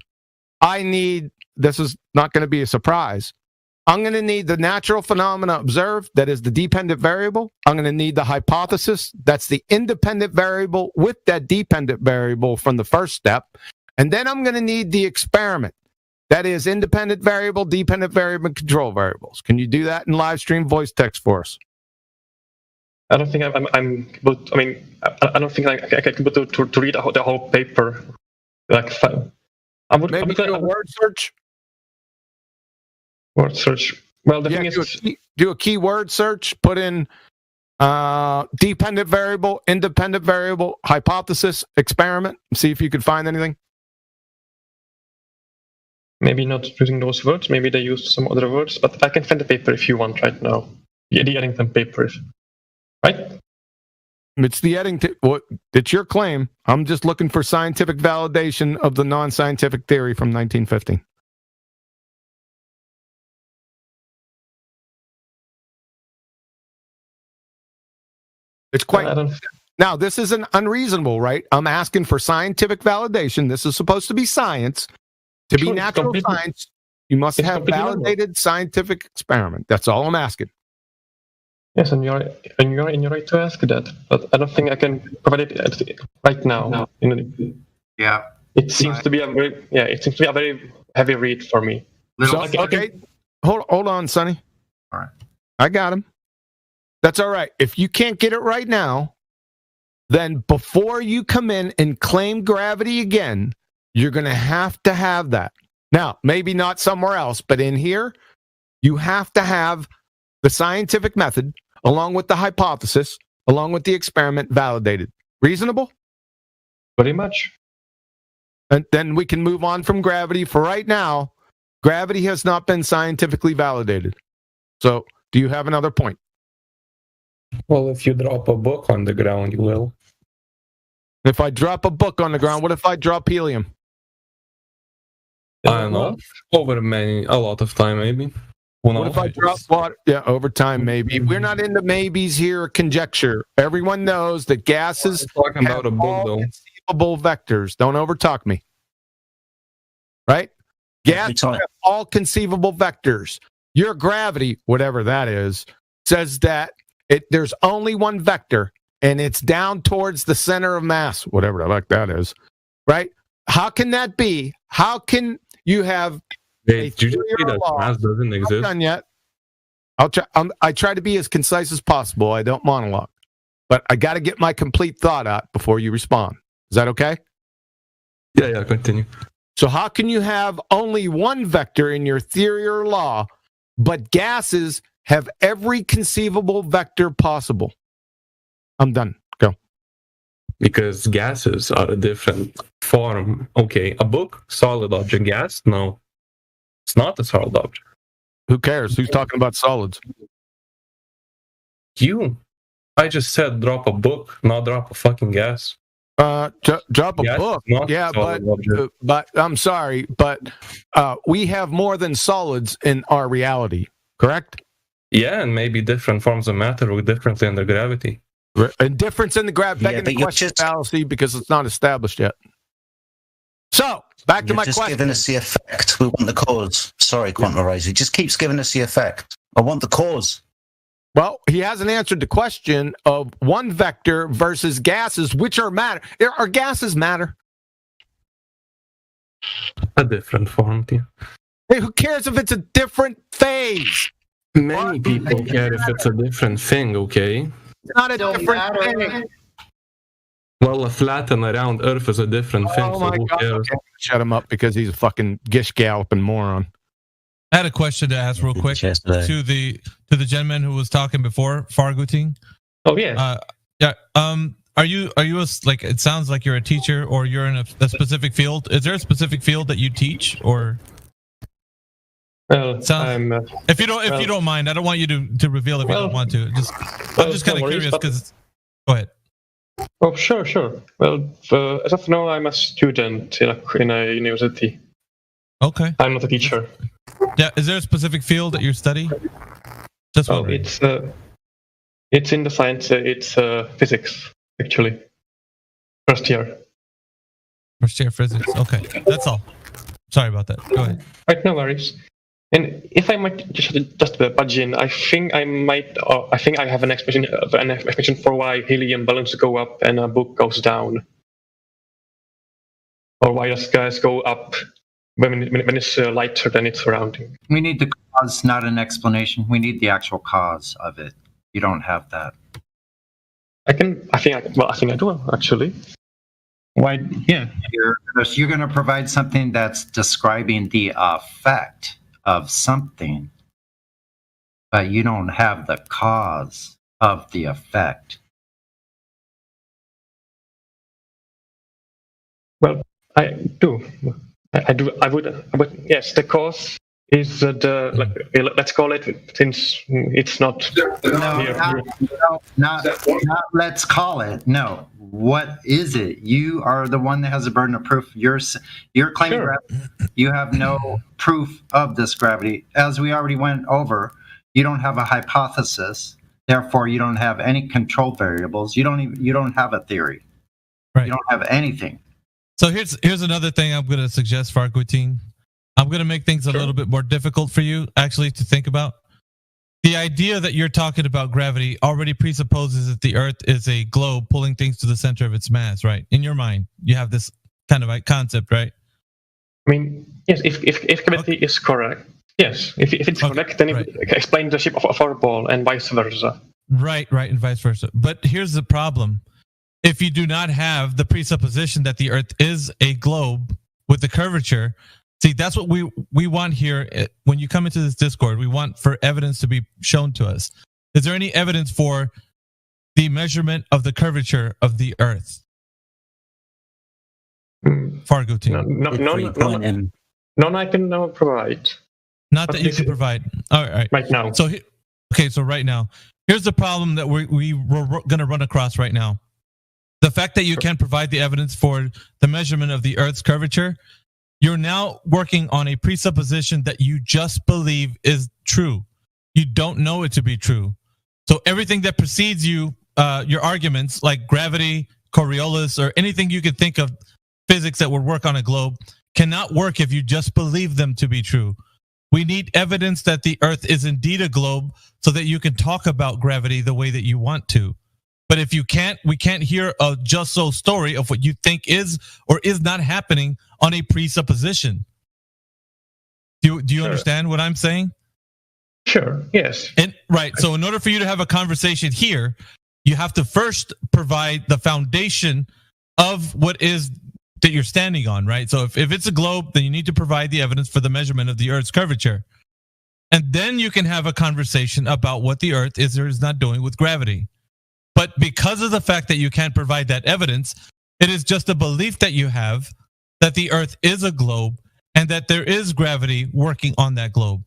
This is not going to be a surprise. I'm going to need the natural phenomena observed, that is the dependent variable. I'm going to need the hypothesis, that's the independent variable with that dependent variable from the first step. And then I'm going to need the experiment, that is independent variable, dependent variable, and control variables. Can you do that in live stream voice text for us? I don't think I don't think I can be able to read the whole paper. Maybe do a word search. Word search. Well, the thing is, do a keyword search. Put in dependent variable, independent variable, hypothesis, experiment. See if you can find anything. Maybe not using those words. Maybe they used some other words. But I can find the paper if you want right now. The Eddington paper, right? It's the Eddington. It's your claim. I'm just looking for scientific validation of the non-scientific theory from 1915. It's quite. Now, this isn't unreasonable, right? I'm asking for scientific validation. This is supposed to be science. To be natural science, you must have validated scientific experiment. That's all I'm asking. Yes, and you're in your right to ask that, but I don't think I can provide it right now. Yeah. It seems to be a very heavy read for me. Okay. Hold on, Sonny. All right. I got him. That's all right. If you can't get it right now, then before you come in and claim gravity again, you're going to have that. Now, maybe not somewhere else, but in here, you have to have the scientific method along with the hypothesis, along with the experiment validated. Reasonable? Very much. And then we can move on from gravity. For right now, gravity has not been scientifically validated. So, do you have another point? Well, if you drop a book on the ground, you will. If I drop a book on the ground, what if I drop helium? I don't know. Over a lot of time, maybe. What if I drop water? Yeah, over time, maybe. We're not into maybes here, or conjecture. Everyone knows that gases talking about a book, all though. conceivable vectors. Don't overtalk me. Right? Gases have all conceivable vectors. Your gravity, whatever that is, says that there's only one vector, and it's down towards the center of mass, whatever the heck that is. Right? How can that be? How can you have Wait, did you just say that mass doesn't exist? I'm not done yet. I try to be as concise as possible. I don't monologue. But I got to get my complete thought out before you respond. Is that okay? Yeah, continue. So how can you have only one vector in your theory or law, but gases have every conceivable vector possible? I'm done. Go. Because gases are a different form. Okay, a book, solid object. Gas, no. It's not a solid object. Who cares? Who's talking about solids? You. I just said drop a book, not drop a fucking gas. Drop a Gas book. is not Yeah, a solid object. but I'm sorry, but we have more than solids in our reality, correct? Yeah, and maybe different forms of matter work differently under gravity. A difference in the begging the but you're question fallacy because it's not established yet. So, back to my just question. giving us the effect. We want the cause. Sorry, Quantum Riser. He just keeps giving us the effect. I want the cause. Well, he hasn't answered the question of one vector versus gases, which are matter. Are gases matter? A different form, yeah. Hey, who cares if it's a different phase? Many people care if it's a different thing, okay? It's not a different thing. Well, a flat and a round Earth is a different thing, Oh so my who God. cares? Okay, shut him up because he's a fucking gish galloping moron. I had a question to ask real quick to the gentleman who was talking before, Farguting. Oh yeah. Yeah. Are you like? It sounds like you're a teacher, or you're in a specific field. Is there a specific field that you teach, or? Well, if you don't mind, I don't want you to reveal if you don't want to. I'm just kind of curious because. Go ahead. Oh, sure. Well, as of now, I'm a student in a university. Okay. I'm not a teacher. Yeah. Is there a specific field that you study? Just wondering. It's in the science. It's physics, actually. First year. First year physics. Okay, that's all. Sorry about that. Go ahead. Right, no worries. And if I might just budge in, I think I have an explanation for why helium balloons go up and a book goes down, or why the skies go up when it's lighter than its surrounding. We need the cause, not an explanation. We need the actual cause of it. You don't have that. I think I do actually. Why? Yeah, you're going to provide something that's describing the effect of something, but you don't have the cause of the effect. Well, I do. I would. Yes, the cause is let's call it, since it's not. Not let's call it. No. What is it? You are the one that has the burden of proof. You're claiming gravity. You have no proof of this gravity. As we already went over, you don't have a hypothesis. Therefore, you don't have any control variables. You don't have a theory. Right. You don't have anything. So here's another thing I'm going to suggest, Fargutin. I'm going to make things a little bit more difficult for you, actually, to think about. The idea that you're talking about gravity already presupposes that the Earth is a globe pulling things to the center of its mass, right? In your mind, you have this kind of concept, right? I mean, yes, if gravity is correct, yes. If it's correct, then it explains the shape of our ball and vice versa. Right, and vice versa. But here's the problem. If you do not have the presupposition that the Earth is a globe with the curvature, see, that's what we want here. When you come into this Discord, we want for evidence to be shown to us. Is there any evidence for the measurement of the curvature of the Earth? Fargo team? None I can now provide. Not But that you this can is- provide. All right. Right now. So, so right now, here's the problem that we're going to run across right now. The fact that you can't provide the evidence for the measurement of the Earth's curvature, you're now working on a presupposition that you just believe is true. You don't know it to be true. So everything that precedes you, your arguments like gravity, Coriolis, or anything you could think of physics that would work on a globe cannot work if you just believe them to be true. We need evidence that the Earth is indeed a globe so that you can talk about gravity the way that you want to. But if you can't, we can't hear a just so story of what you think is or is not happening on a presupposition. Do you understand what I'm saying? Sure, yes. And right. So in order for you to have a conversation here, you have to first provide the foundation of what is that you're standing on, right? So if it's a globe, then you need to provide the evidence for the measurement of the Earth's curvature. And then you can have a conversation about what the Earth is or is not doing with gravity. But because of the fact that you can't provide that evidence, it is just a belief that you have that the Earth is a globe and that there is gravity working on that globe.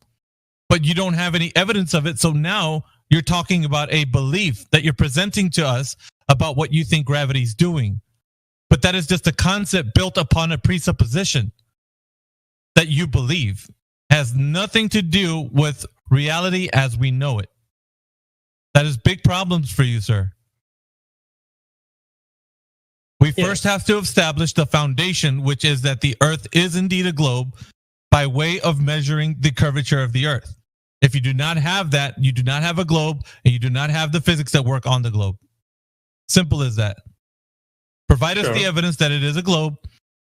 But you don't have any evidence of it. So now you're talking about a belief that you're presenting to us about what you think gravity is doing. But that is just a concept built upon a presupposition that you believe has nothing to do with reality as we know it. That is big problems for you, sir. We first have to establish the foundation, which is that the Earth is indeed a globe by way of measuring the curvature of the Earth. If you do not have that, you do not have a globe, and you do not have the physics that work on the globe. Simple as that. Provide us the evidence that it is a globe,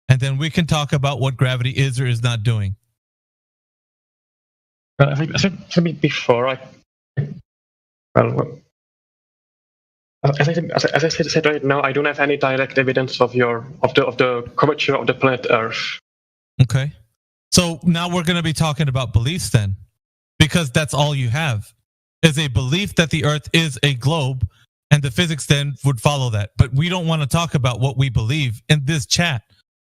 and then we can talk about what gravity is or is not doing. I think I said before, as I said right now, I don't have any direct evidence of the curvature of the planet Earth. Okay. So now we're going to be talking about beliefs then, because that's all you have is a belief that the Earth is a globe, and the physics then would follow that. But we don't want to talk about what we believe in this chat.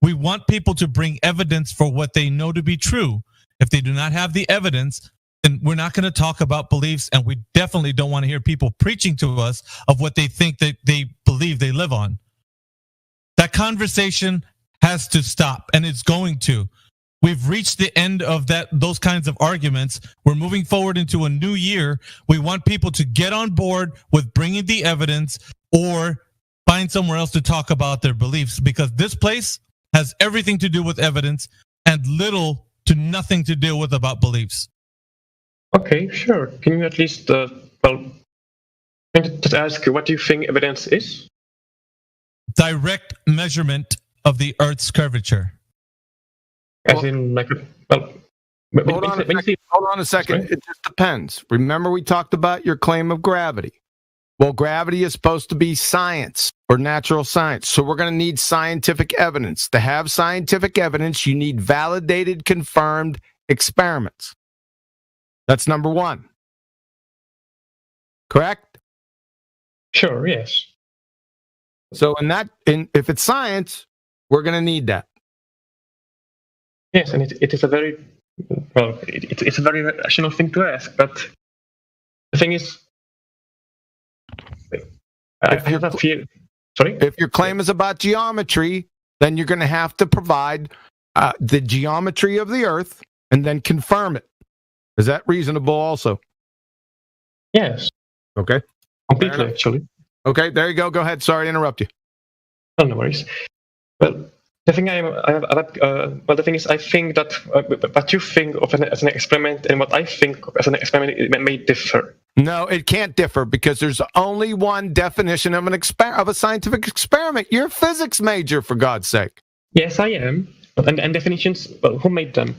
We want people to bring evidence for what they know to be true. If they do not have the evidence, then we're not going to talk about beliefs, and we definitely don't want to hear people preaching to us of what they think that they believe they live on. That conversation has to stop, and it's going to. We've reached the end of those kinds of arguments. We're moving forward into a new year. We want people to get on board with bringing the evidence or find somewhere else to talk about their beliefs, because this place has everything to do with evidence and little to nothing to do with about beliefs. Okay, sure. Can you at least, just ask, what do you think evidence is? Direct measurement of the Earth's curvature. As in, like, Hold on a second. It just depends. Remember, we talked about your claim of gravity. Well, gravity is supposed to be science or natural science. So we're going to need scientific evidence. To have scientific evidence, you need validated, confirmed experiments. That's number one. Correct? Sure, yes. So if it's science, we're going to need that. Yes, and it is a very, it's a very rational thing to ask, but the thing is, I have a fear. Sorry? If your claim is about geometry, then you're going to have to provide the geometry of the Earth and then confirm it. Is that reasonable also? Yes. Okay. Completely, actually. Okay, there you go. Go ahead. Sorry to interrupt you. Oh, no worries. Well, the thing the thing is, I think that what you think of as an experiment and what I think of as an experiment, it may differ. No, it can't differ because there's only one definition of of a scientific experiment. You're a physics major, for God's sake. Yes, I am. And definitions, well, who made them?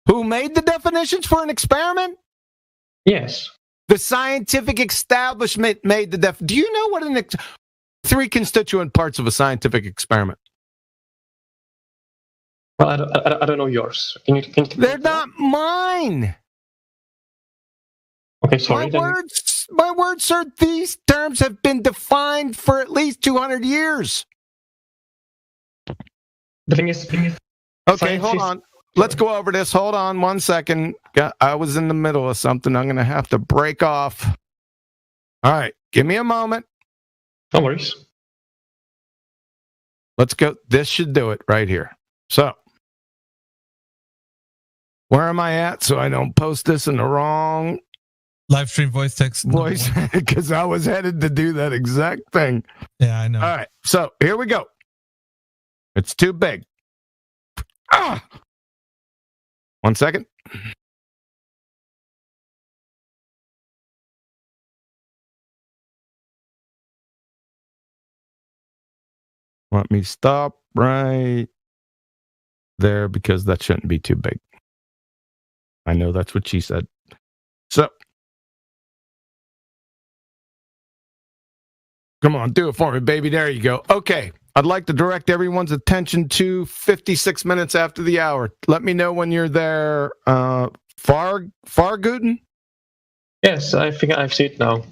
Who made the definitions for an experiment? Yes. The scientific establishment made the Do you know what three constituent parts of a scientific experiment? Well, I don't know yours. Can you They're not mine. Okay, sorry. My words, sir. These terms have been defined for at least 200 years. The thing is okay, hold on. Let's go over this. Hold on 1 second. I was in the middle of something. I'm going to have to break off. All right, give me a moment. No worries. Let's go. This should do it right here. So, where am I at so I don't post this in the wrong live stream voice text voice? Because I was headed to do that exact thing. Yeah, I know. All right, so here we go. It's too big. 1 second. Let me stop right there because that shouldn't be too big. I know that's what she said. So, come on, do it for me, baby. There you go. Okay. I'd like to direct everyone's attention to 56 minutes after the hour. Let me know when you're there. Farguten? Yes, I think I've seen it now.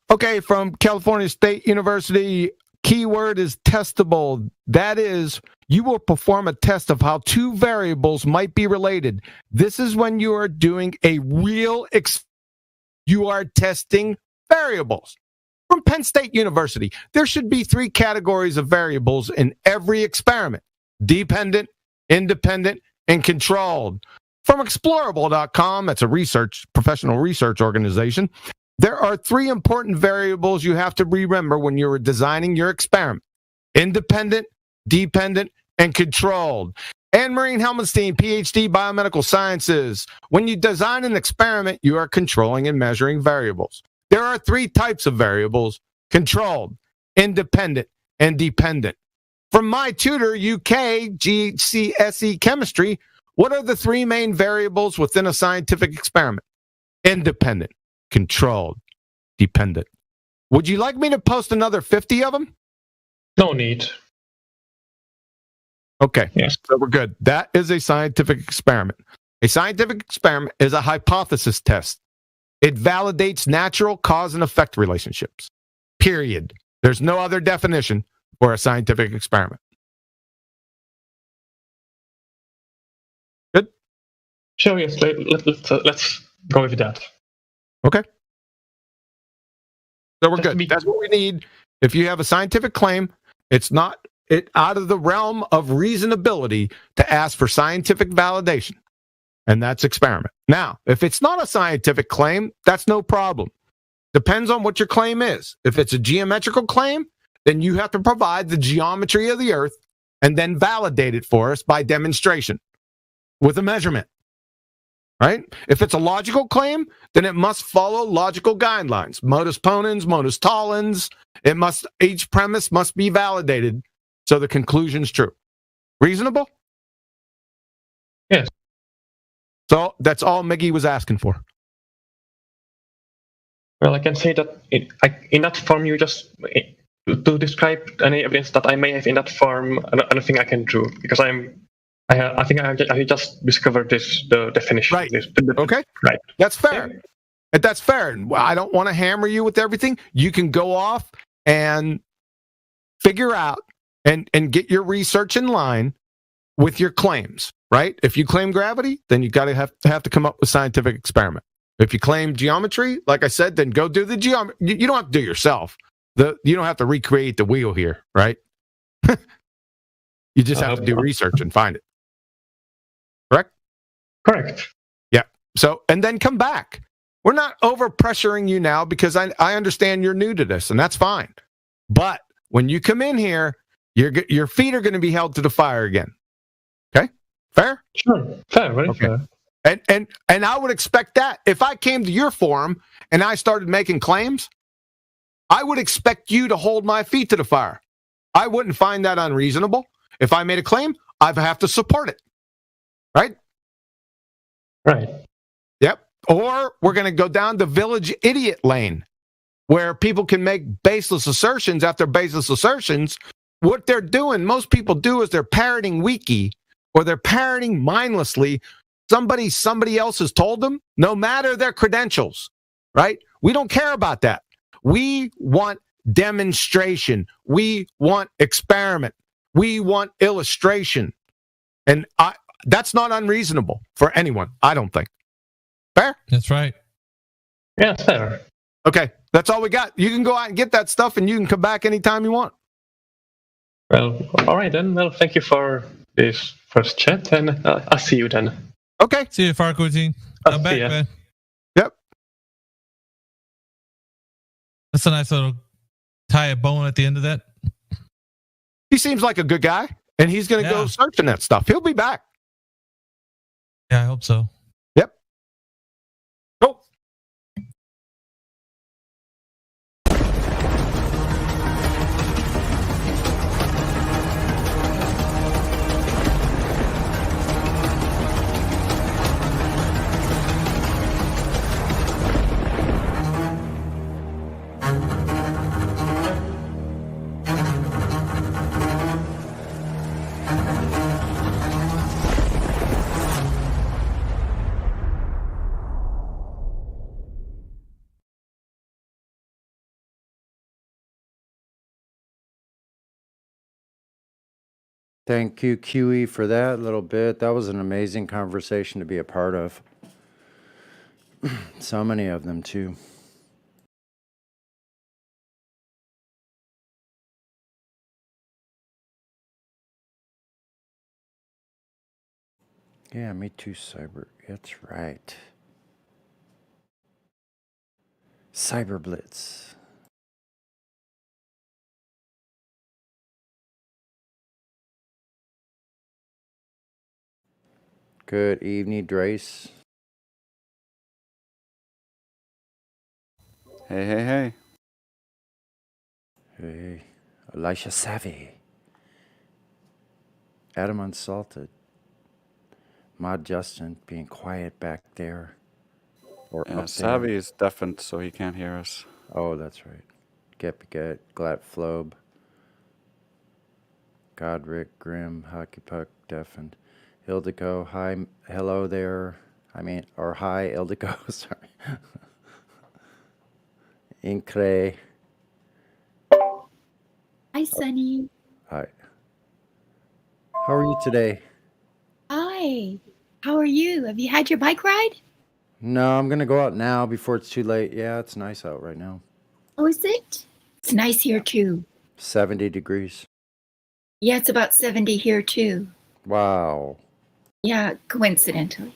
Okay, from California State University, keyword is testable. That is, you will perform a test of how two variables might be related. This is when you are doing a real you are testing variables. From Penn State University, there should be 3 categories of variables in every experiment: dependent, independent, and controlled. From Explorable.com, that's a professional research organization, there are 3 important variables you have to remember when you are designing your experiment: independent, dependent, and controlled. Anne-Marie Helmenstein, PhD, Biomedical Sciences. When you design an experiment, you are controlling and measuring variables. There are 3 types of variables: controlled, independent, and dependent. From My Tutor UK, GCSE Chemistry, what are the 3 main variables within a scientific experiment? Independent, controlled, dependent. Would you like me to post another 50 of them? No need. Okay, yes. So we're good. That is a scientific experiment. A scientific experiment is a hypothesis test. It validates natural cause and effect relationships. Period. There's no other definition for a scientific experiment. Good? Sure, yes. Let's go with that. Okay. So we're good. That's what we need. If you have a scientific claim, it's not out of the realm of reasonability to ask for scientific validation. And that's experiment. Now, if it's not a scientific claim, that's no problem. Depends on what your claim is. If it's a geometrical claim, then you have to provide the geometry of the Earth and then validate it for us by demonstration with a measurement. Right? If it's a logical claim, then it must follow logical guidelines. Modus ponens, modus tollens. Each premise must be validated so the conclusion's true. Reasonable? Yes. So that's all Miggy was asking for. Well, I can say that in that form, you just to describe any evidence that I may have in that form. I don't think I can do because I think I just discovered the definition. Right. Okay. Right. That's fair. Yeah. And that's fair. I don't want to hammer you with everything. You can go off and figure out and get your research in line with your claims. Right? If you claim gravity, then you got to have to come up with scientific experiment. If you claim geometry, like I said, then go do the geometry. You don't have to do it yourself. You don't have to recreate the wheel here, right? You just have to do research and find it. Correct? Correct. Yeah. So, and then come back. We're not over pressuring you now because I understand you're new to this, and that's fine. But when you come in here, your feet are going to be held to the fire again. Okay? Fair? Sure. Fair, very fair. And I would expect that. If I came to your forum and I started making claims, I would expect you to hold my feet to the fire. I wouldn't find that unreasonable. If I made a claim, I'd have to support it. Right? Right. Yep. Or we're going to go down the village idiot lane where people can make baseless assertions after baseless assertions. What they're doing, most people do, is they're parroting wiki or they're parroting mindlessly somebody else has told them, no matter their credentials, right? We don't care about that. We want demonstration. We want experiment. We want illustration. And that's not unreasonable for anyone, I don't think. Fair? That's right. Yeah, fair. Okay, that's all we got. You can go out and get that stuff, and you can come back anytime you want. Well, all right then. Well, thank you for this first chat, and I'll see you then. Okay. See you, Farquhartine. I'm back, man. Yep. That's a nice little tie a bone at the end of that. He seems like a good guy, and he's going to go searching that stuff. He'll be back. Yeah, I hope so. Yep. Cool. Thank you, QE, for that little bit. That was an amazing conversation to be a part of. So many of them, too. Yeah, me too, Cyber. That's right. Cyber Blitz. Good evening, Drace. Hey, hey, hey. Hey, Elisha Savvy. Adam Unsalted. Mod Justin being quiet back there. Or Yeah, up Savvy there. is deafened, so he can't hear us. Oh, that's right. Get Glat Flobe. Godric, Grim, Hockey Puck, deafened. Ildico, hi, hello there. Or hi, Ildico, sorry. Incre. Hi, Sunny. Hi. How are you today? Hi. How are you? Have you had your bike ride? No, I'm going to go out now before it's too late. Yeah, it's nice out right now. Oh, is it? It's nice here, too. 70 degrees. Yeah, it's about 70 here, too. Wow. Yeah, coincidentally.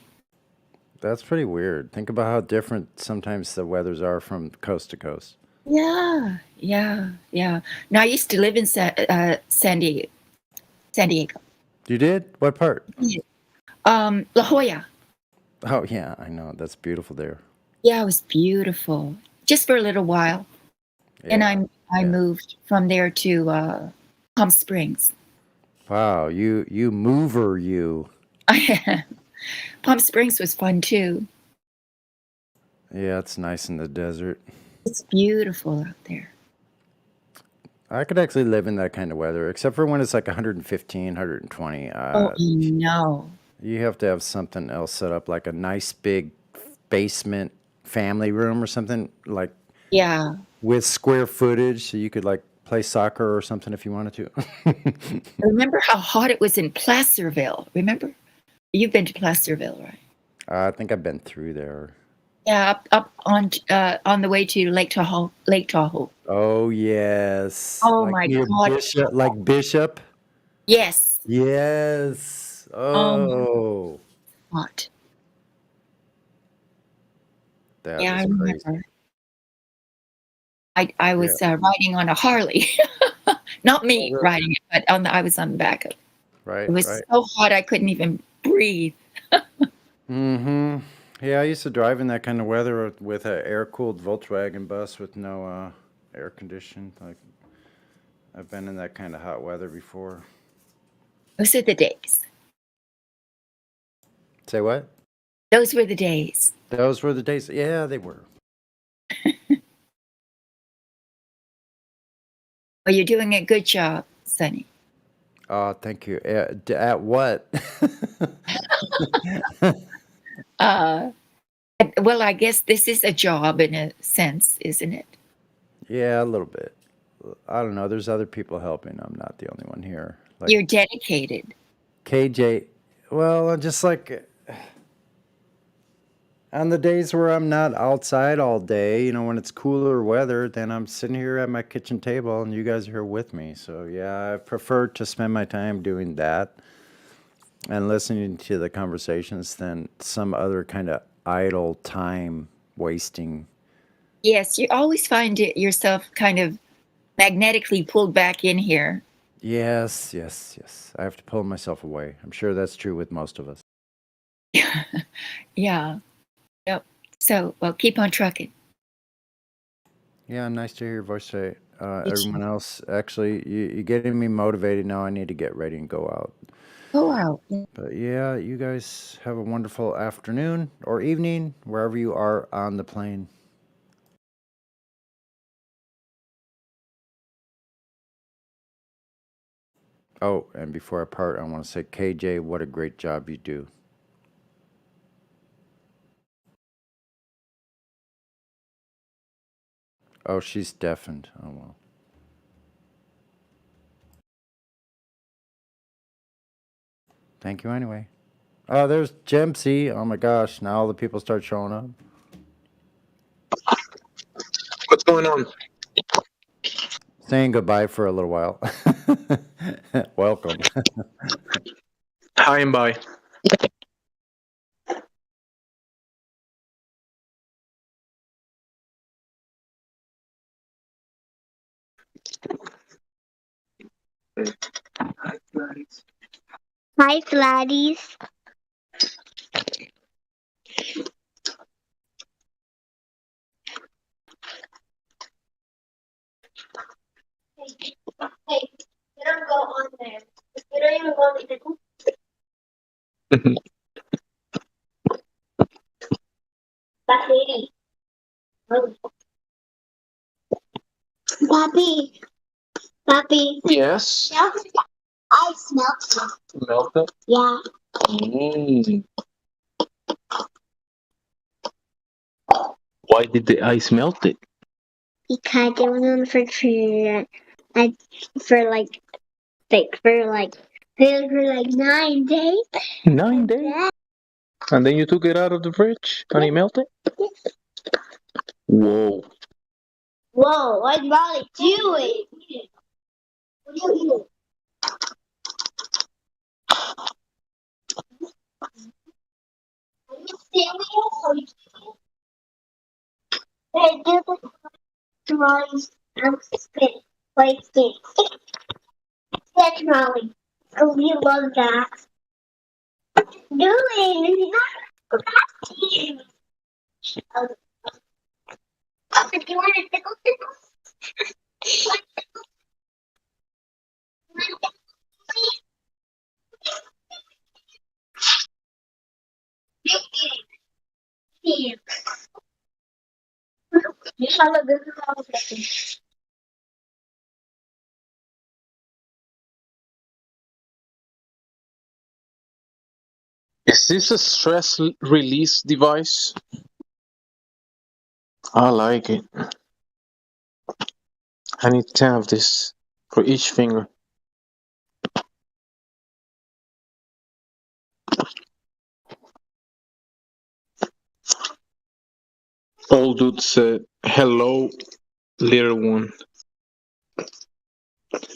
That's pretty weird. Think about how different sometimes the weathers are from coast to coast. Yeah. Now, I used to live in San Diego. You did? What part? La Jolla. Oh, yeah, I know. That's beautiful there. Yeah, it was beautiful. Just for a little while. And I moved from there to Palm Springs. Wow, you mover, you. Palm Springs was fun, too. Yeah, it's nice in the desert. It's beautiful out there. I could actually live in that kind of weather, except for when it's like 115, 120. Oh, no. You have to have something else set up, like a nice big basement family room or something, like Yeah. with square footage, so you could like play soccer or something if you wanted to. Remember how hot it was in Placerville? Remember? You've been to Placerville, right? I think I've been through there. Yeah, up on the way to Lake Tahoe. Oh yes. Oh, like my near God. Bishop, like Bishop. Yes. Yes. Oh. Hot. That Yeah, I was crazy. remember. I was riding on a Harley. Not me riding it, but I was on the back of it. Right. It was right. so hot I couldn't even breathe. Mm-hmm. Yeah, I used to drive in that kind of weather with an air-cooled Volkswagen bus with no air conditioning. Like, I've been in that kind of hot weather before. Those are the days. Say what? Those were the days. Those were the days. Yeah, they were. Well, you're doing a good job, Sonny. Oh, thank you. At what? Well, I guess this is a job in a sense, isn't it? Yeah, a little bit. I don't know. There's other people helping. I'm not the only one here. Like You're dedicated. KJ, well, I'm just like on the days where I'm not outside all day, you know, when it's cooler weather, then I'm sitting here at my kitchen table and you guys are here with me. So yeah, I prefer to spend my time doing that and listening to the conversations than some other kind of idle time wasting. Yes, you always find yourself kind of magnetically pulled back in here. Yes, yes, yes. I have to pull myself away. I'm sure that's true with most of us. Yeah. Yep. So, well, keep on trucking. Yeah, nice to hear your voice today. You Everyone too. else, actually, you're getting me motivated now. I need to get ready and go out. Go out. But yeah, you guys have a wonderful afternoon or evening, wherever you are on the plane. Oh, and before I part, I want to say, KJ, what a great job you do. Oh, she's deafened. Oh, well. Thank you anyway. Oh, there's Jempsy. Oh my gosh, now all the people start showing up. What's going on? Saying goodbye for a little while. Welcome. Hi and bye. Hi, Gladys. Hey, you don't go on there. You don't even go in the That lady. Papi. Papi. Yes. I smelled it. Melt it. Yeah. Mm. Why did the ice melt it? Because it was on the refrigerator for like 9 days. 9 days. Yeah. And then you took it out of the fridge and it melted? Whoa. Whoa, what's Molly doing? What are you eating? Are you serious? Are you serious? Hey, do the tamales and spit. Like spit. Yeah, tamale. Oh, you love that. Doing it's not nasty. Oh, do you want to tickle tickle? Yeah. Is this a stress release device? I like it. I need 10 of this for each finger. Old dude said, hello, little one.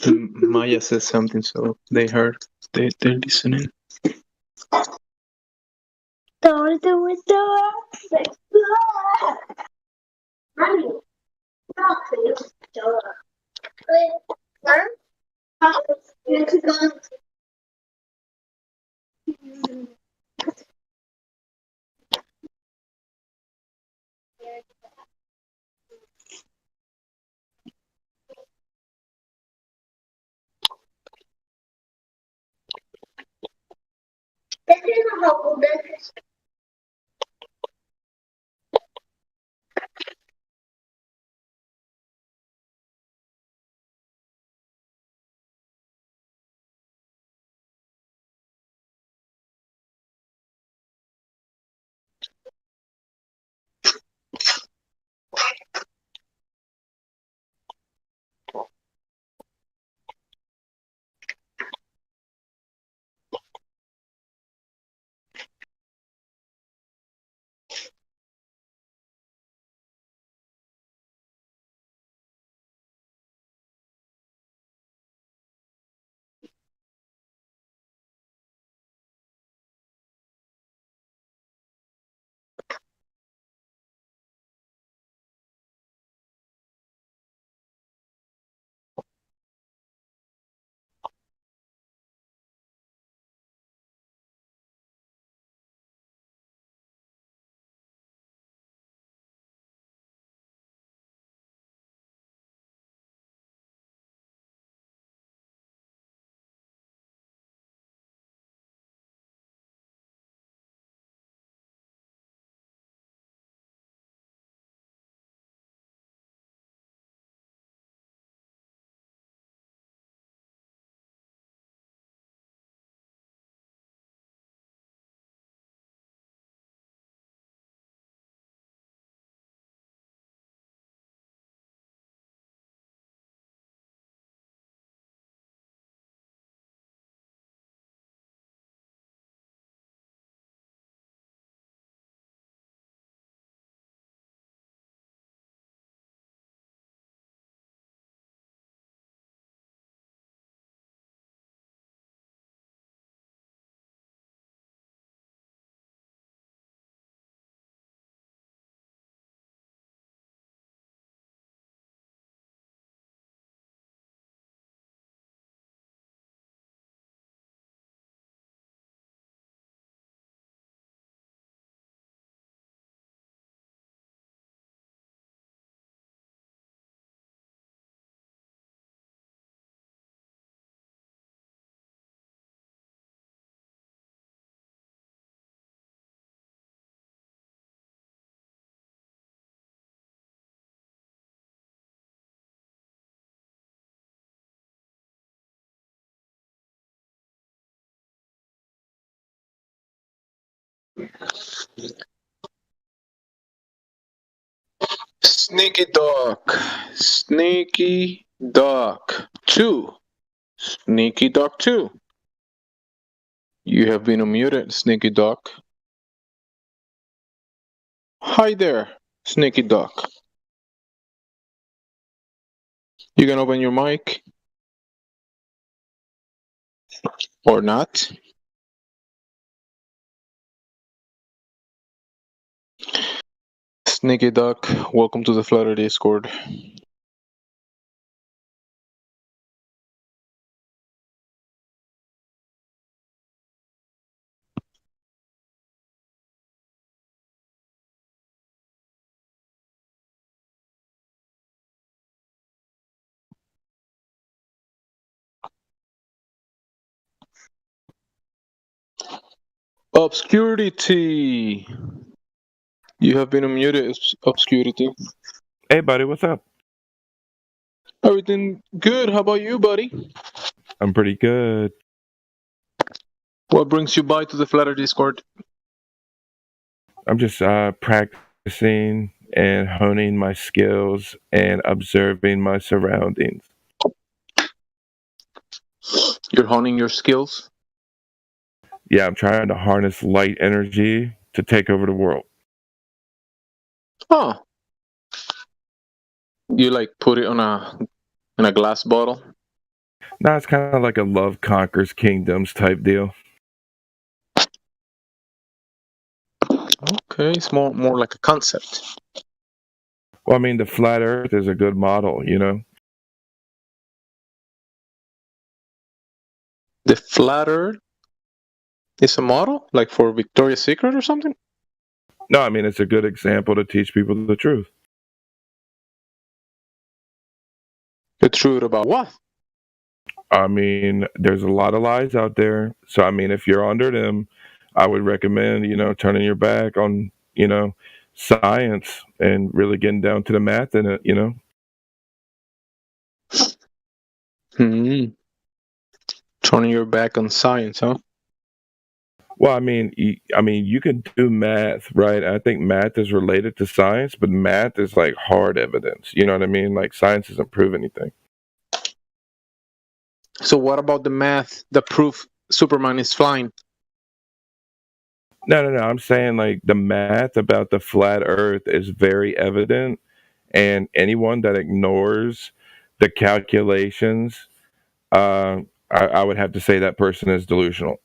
Maya said something, so they heard. They're listening. Don't do it, do it. Mommy, stop it. Do it. Huh? You can go. This is a hole. This is Sneaky Duck. Sneaky Duck 2. Sneaky Duck 2. You have been unmuted, Sneaky Duck. Hi there, Sneaky Duck. You can open your mic. Or not. Sneaky Duck, welcome to the Flutter Discord. Obscurity. You have been unmuted, Obscurity. Hey, buddy, what's up? Everything good. How about you, buddy? I'm pretty good. What brings you by to the Flutter Discord? I'm just practicing and honing my skills and observing my surroundings. You're honing your skills? Yeah, I'm trying to harness light energy to take over the world. Oh. You like put it on a glass bottle? No, it's kind of like a love conquers kingdoms type deal. Okay, it's more like a concept. Well, I mean, the flat Earth is a good model, you know? The flat Earth is a model? Like for Victoria's Secret or something? No, I mean, it's a good example to teach people the truth. The truth about what? I mean, there's a lot of lies out there. So, I mean, if you're under them, I would recommend, turning your back on, science and really getting down to the math in it, Turning your back on science, huh? Well, I mean, you can do math, right? I think math is related to science, but math is like hard evidence. You know what I mean? Like science doesn't prove anything. So what about the math that prove Superman is flying? No. I'm saying like the math about the flat Earth is very evident, and anyone that ignores the calculations, I would have to say that person is delusional.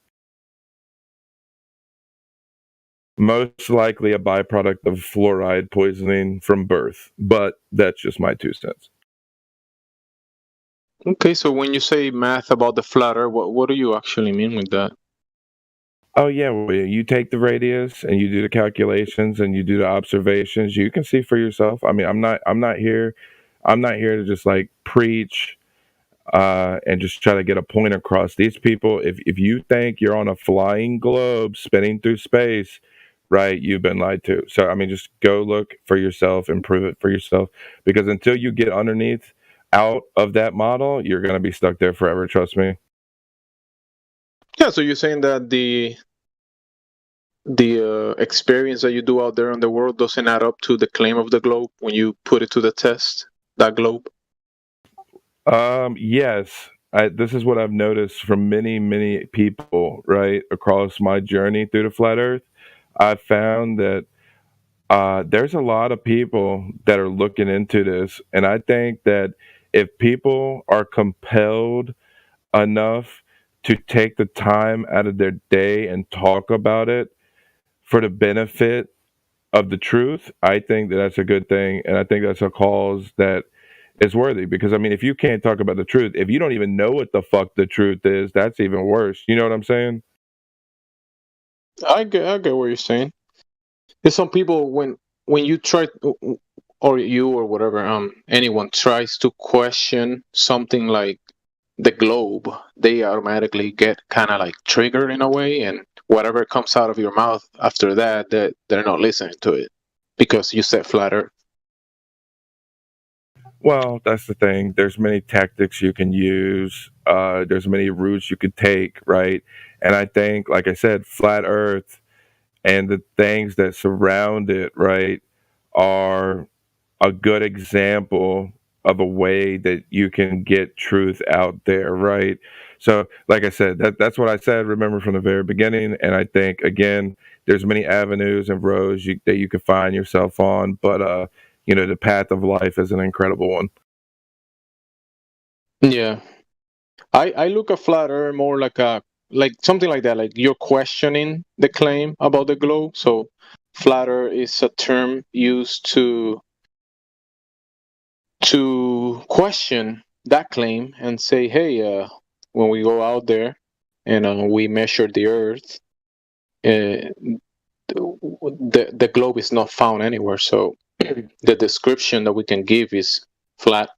Most likely a byproduct of fluoride poisoning from birth, but that's just my 2 cents. Okay, so when you say math about the flat Earth, what do you actually mean with that? Oh yeah, well, you take the radius and you do the calculations and you do the observations. You can see for yourself. I mean, I'm not here to just like preach and just try to get a point across. These people, if you think you're on a flying globe spinning through space, right, you've been lied to. So I mean, just go look for yourself and prove it for yourself, because until you get underneath out of that model, you're going to be stuck there forever, trust me. Yeah, so you're saying that the experience that you do out there in the world doesn't add up to the claim of the globe when you put it to the test, that globe? Yes. This is what I've noticed from many people, right, across my journey through the flat Earth. I've found that there's a lot of people that are looking into this, and I think that if people are compelled enough to take the time out of their day and talk about it for the benefit of the truth, I think that that's a good thing, and I think that's a cause that is worthy. Because I mean, if you can't talk about the truth, if you don't even know what the fuck the truth is, that's even worse. You know what I'm saying? I get what you're saying. There's some people when you try, or you or whatever, anyone tries to question something like the globe, they automatically get kind of like triggered in a way, and whatever comes out of your mouth after that, they're not listening to it because you said flat Earth. Well, that's the thing. There's many tactics you can use. There's many routes you could take, right? And I think, like I said, flat Earth and the things that surround it, right, are a good example of a way that you can get truth out there, right? So, like I said, that's what I said. Remember from the very beginning, and I think again, there's many avenues and roads that you can find yourself on, but the path of life is an incredible one. Yeah, I look at flat Earth more like something like that. Like you're questioning the claim about the globe. So flat Earth is a term used to question that claim and say, hey, when we go out there and we measure the Earth, the globe is not found anywhere. So the description that we can give is flat.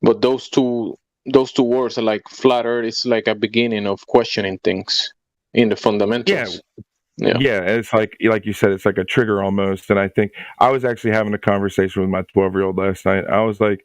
But those two words are like flat Earth is like a beginning of questioning things in the fundamentals. Yeah, and it's like you said, it's like a trigger almost. And I think I was actually having a conversation with my 12-year-old last night. I was like,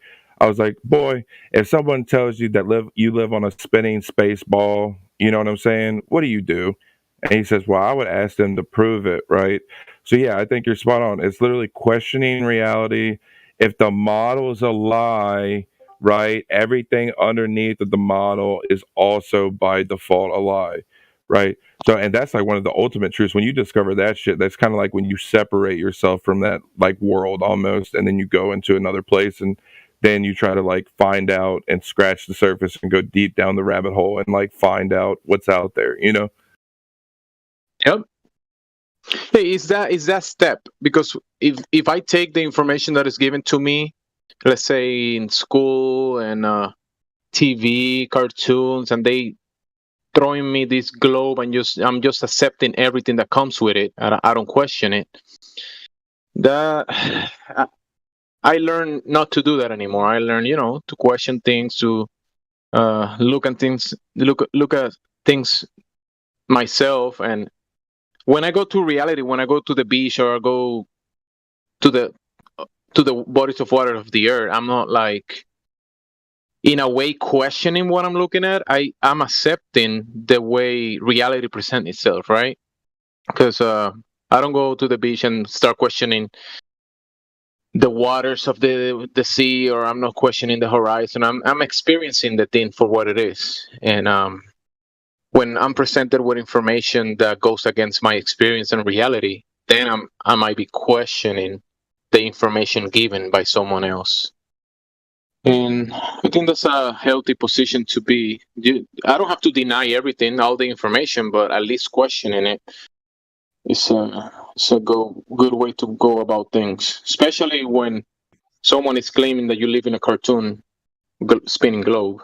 boy, if someone tells you that you live on a spinning space ball, you know what I'm saying? What do you do? And he says, well, I would ask them to prove it, right? So yeah, I think you're spot on. It's literally questioning reality. If the model is a lie, right, everything underneath of the model is also by default a lie, right? So, and that's like one of the ultimate truths. When you discover that shit, that's kind of like when you separate yourself from that like world almost, and then you go into another place, and then you try to like find out and scratch the surface and go deep down the rabbit hole and like find out what's out there, you know? Yep. Hey, is that step? Because if I take the information that is given to me, let's say in school and TV, cartoons, and they throwing me this globe and I'm just accepting everything that comes with it. I don't question it. I learned not to do that anymore. I learned, to question things, to look at things myself. And when I go to reality, when I go to the beach or I go to the bodies of water of the earth, I'm not like, in a way, questioning what I'm looking at. I'm accepting the way reality presents itself, right? Because I don't go to the beach and start questioning the waters of the sea, or I'm not questioning the horizon. I'm experiencing the thing for what it is. And when I'm presented with information that goes against my experience and reality, then I might be questioning the information given by someone else. And I think that's a healthy position to be. I don't have to deny everything, all the information, but at least questioning it is a good way to go about things, especially when someone is claiming that you live in a cartoon spinning globe.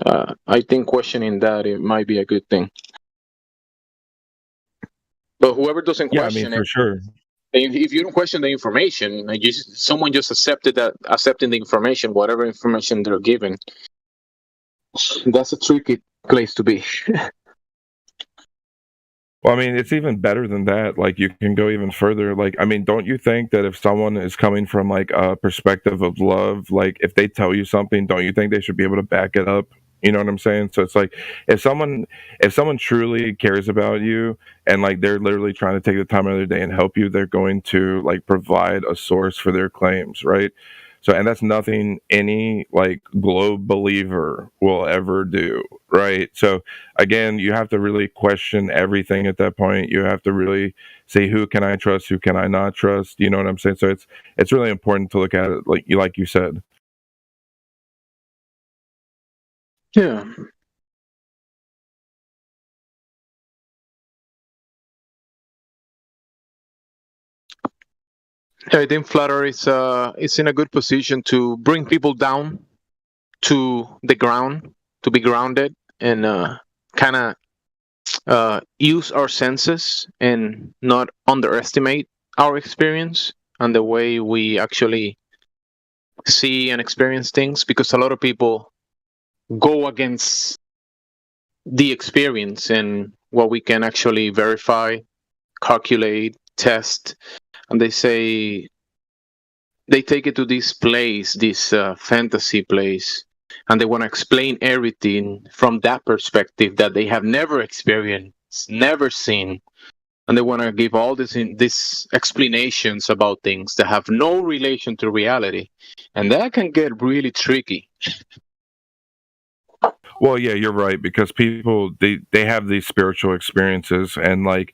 I think questioning that, it might be a good thing. But whoever doesn't question for sure. If you don't question the information, someone just accepting the information, whatever information they're given, that's a tricky place to be. Well, I mean, it's even better than that. Like, you can go even further. Like, I mean, don't you think that if someone is coming from like a perspective of love, like if they tell you something, don't you think they should be able to back it up? You know what I'm saying? So it's like, if someone truly cares about you and like they're literally trying to take the time out of their day and help you, they're going to like provide a source for their claims, right? So, and that's nothing any like globe believer will ever do, right? So again, you have to really question everything at that point. You have to really say, who can I trust? Who can I not trust? You know what I'm saying? So it's really important to look at it like you said. Yeah. I think flat Earth is in a good position to bring people down to the ground, to be grounded, and kind of use our senses and not underestimate our experience and the way we actually see and experience things. Because a lot of people go against the experience and what we can actually verify, calculate, test, and they take it to this place, this fantasy place, and they want to explain everything from that perspective that they have never experienced, never seen, and they want to give all these explanations about things that have no relation to reality, and that can get really tricky. Well, yeah, you're right, because people they have these spiritual experiences, and like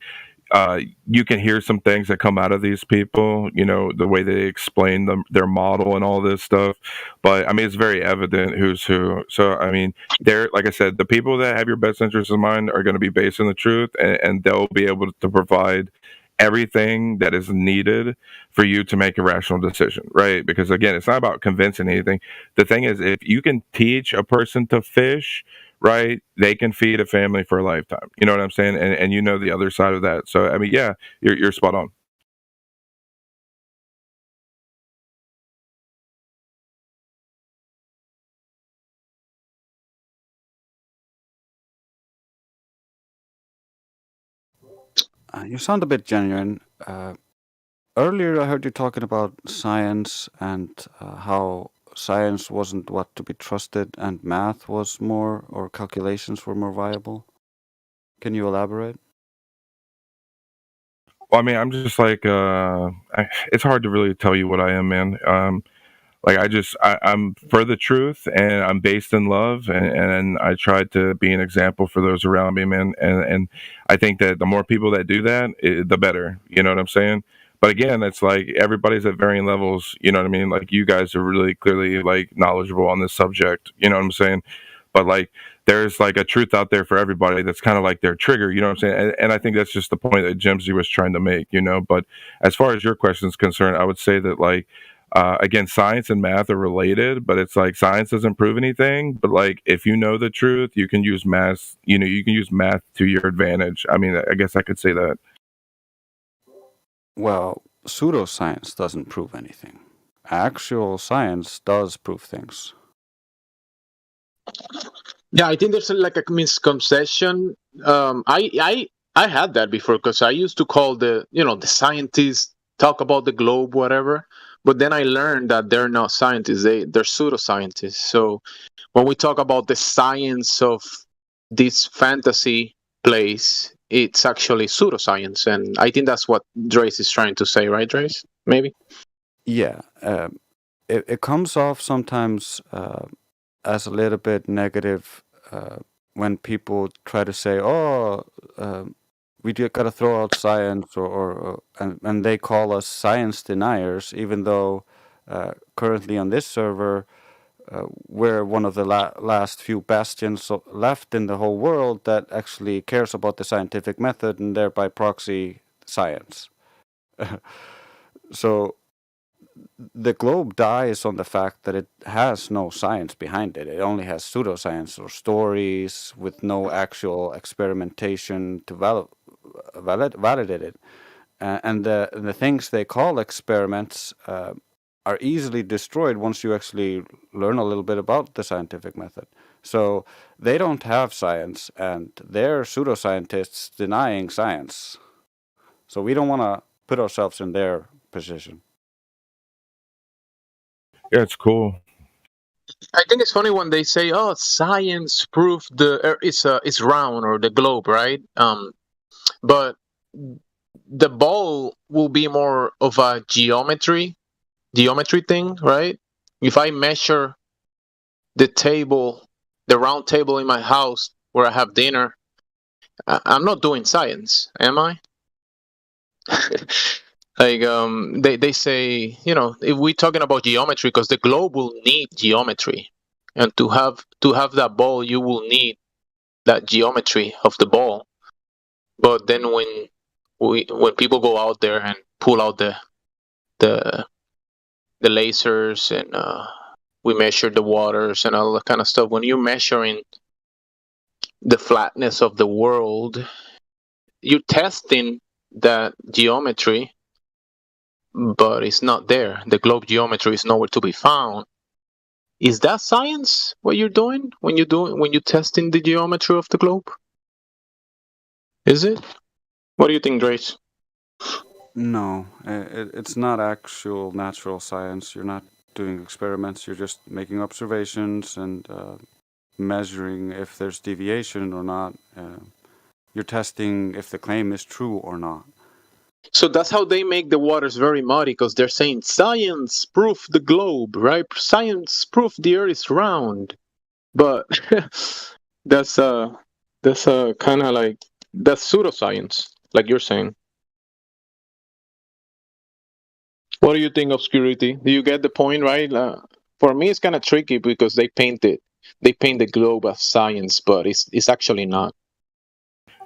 you can hear some things that come out of these people, the way they explain their model and all this stuff. But I mean, it's very evident who's who. So I mean, they're, like I said, the people that have your best interests in mind are going to be based on the truth, and they'll be able to provide everything that is needed for you to make a rational decision, right? Because again, it's not about convincing anything. The thing is, if you can teach a person to fish, right, they can feed a family for a lifetime. You know what I'm saying? And you know the other side of that. So I mean, yeah, you're spot on. You sound a bit genuine. Earlier, I heard you talking about science and how science wasn't what to be trusted and math was more, or calculations were more viable. Can you elaborate? Well, I mean, I'm just like, it's hard to really tell you what I am, man. Like I'm for the truth, and I'm based in love, and I try to be an example for those around me, man. And I think that the more people that do that, the better. You know what I'm saying? But again, it's like everybody's at varying levels. You know what I mean? Like you guys are really clearly like knowledgeable on this subject. You know what I'm saying? But like there's like a truth out there for everybody that's kind of like their trigger. You know what I'm saying? And I think that's just the point that Jimsy was trying to make. But as far as your question is concerned, I would say that like. Again, science and math are related, but it's like science doesn't prove anything. But like, if you know the truth, you can use math. You can use math to your advantage. I mean, I guess I could say that. Well, pseudoscience doesn't prove anything. Actual science does prove things. Yeah, I think there's like a misconception. I had that before, because I used to call the scientists talk about the globe, whatever. But then I learned that they're not scientists; they're pseudoscientists. So when we talk about the science of this fantasy place, it's actually pseudoscience, and I think that's what Drace is trying to say, right, Drace? Maybe. Yeah, it comes off sometimes as a little bit negative when people try to say, "Oh, we got to throw out science," and they call us science deniers, even though currently on this server we're one of the last few bastions left in the whole world that actually cares about the scientific method and thereby proxy science. So the globe dies on the fact that it has no science behind it. It only has pseudoscience or stories with no actual experimentation to validate it. And the things they call experiments are easily destroyed once you actually learn a little bit about the scientific method. So they don't have science, and they're pseudoscientists denying science. So we don't want to put ourselves in their position. Yeah, it's cool. I think it's funny when they say, "Oh, science proved the Earth is round, or the globe," right? But the ball will be more of a geometry thing, right? If I measure the round table in my house where I have dinner, I'm not doing science, am I? Like they say, if we're talking about geometry, because the globe will need geometry, and to have that ball, you will need that geometry of the ball. But then when people go out there and pull out the lasers, and we measure the waters and all that kind of stuff, when you're measuring the flatness of the world, you're testing that geometry, but it's not there. The globe geometry is nowhere to be found. Is that science, what you're doing when you're testing the geometry of the globe? Is it? What do you think, Drace? No, it's not actual natural science. You're not doing experiments. You're just making observations and measuring if there's deviation or not. You're testing if the claim is true or not. So that's how they make the waters very muddy, because they're saying science proof the globe, right? Science proof the earth is round. But that's kind of like, that's pseudoscience, like you're saying. What do you think, Obscurity? Do you get the point, right? For me, it's kind of tricky because they paint the globe as science, but it's actually not.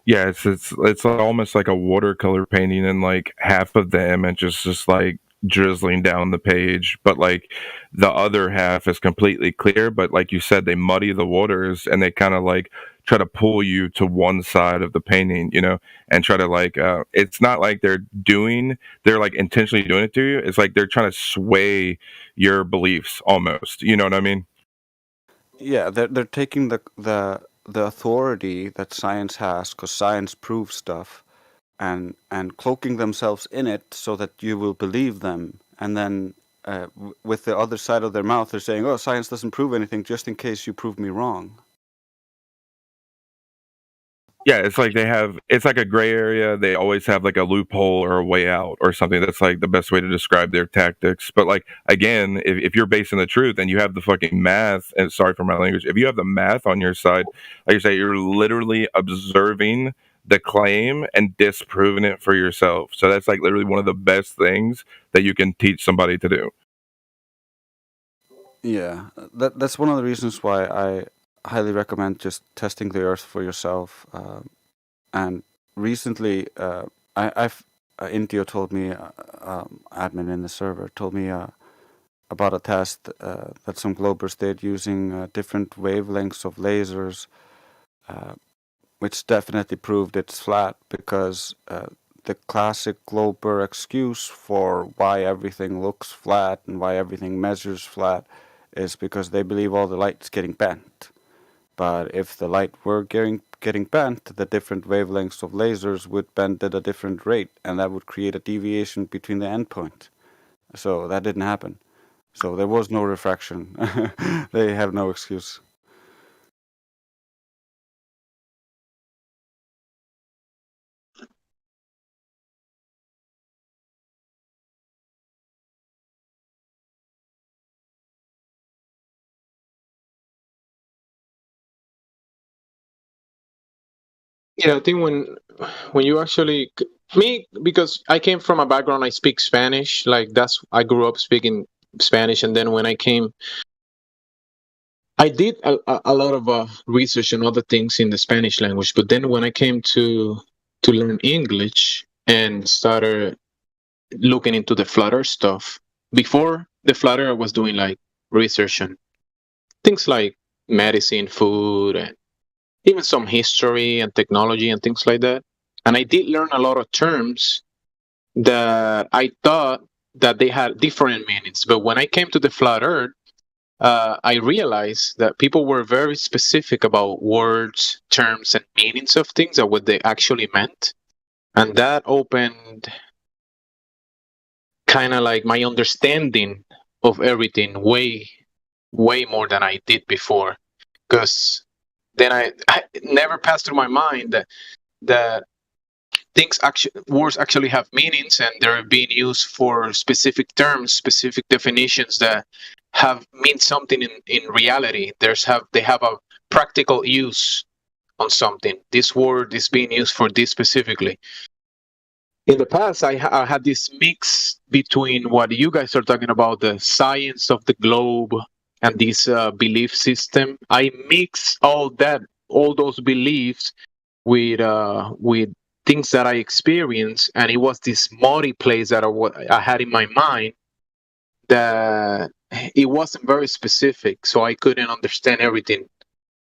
Yeah, it's almost like a watercolor painting, and like half of the image is just like drizzling down the page, but like the other half is completely clear. But like you said, they muddy the waters and they kind of like try to pull you to one side of the painting, you know, and try to like it's not like they're like intentionally doing it to you. It's like they're trying to sway your beliefs almost. You know what I mean? Yeah, they're taking the authority that science has, because science proves stuff, and cloaking themselves in it so that you will believe them, and then with the other side of their mouth, they're saying, "Oh, science doesn't prove anything, just in case you prove me wrong." Yeah, it's like it's like a gray area. They always have like a loophole or a way out or something. That's like the best way to describe their tactics. But like, again, if you're basing the truth and you have the fucking math, and sorry for my language, if you have the math on your side, like you say, you're literally observing the claim and disproving it for yourself. So that's like literally one of the best things that you can teach somebody to do. Yeah, that's one of the reasons why I highly recommend just testing the earth for yourself. And recently, Intio told me, admin in the server, told me about a test that some globers did using different wavelengths of lasers, which definitely proved it's flat, because the classic glober excuse for why everything looks flat and why everything measures flat is because they believe all the light's getting bent. But if the light were getting bent, the different wavelengths of lasers would bend at a different rate, and that would create a deviation between the endpoint. So that didn't happen. So there was no refraction. They have no excuse. Yeah, I think when you actually me, because I came from a background, I speak Spanish. Like I grew up speaking Spanish, and then when I came, I did a lot of research and other things in the Spanish language. But then when I came to learn English and started looking into the Flat Earth stuff, before the Flat Earth, I was doing like research on things like medicine, food, and even some history and technology and things like that. And I did learn a lot of terms that I thought that they had different meanings. But when I came to the Flat Earth, I realized that people were very specific about words, terms, and meanings of things, and what they actually meant. And that opened kind of like my understanding of everything way, way more than I did before. Because then I never passed through my mind that words actually have meanings, and they're being used for specific terms, specific definitions that mean something in reality. They have a practical use on something. This word is being used for this specifically. In the past, I had this mix between what you guys are talking about, the science of the globe, and this belief system. I mix all those beliefs with things that I experienced, and it was this muddy place that I had in my mind, that it wasn't very specific, so I couldn't understand everything,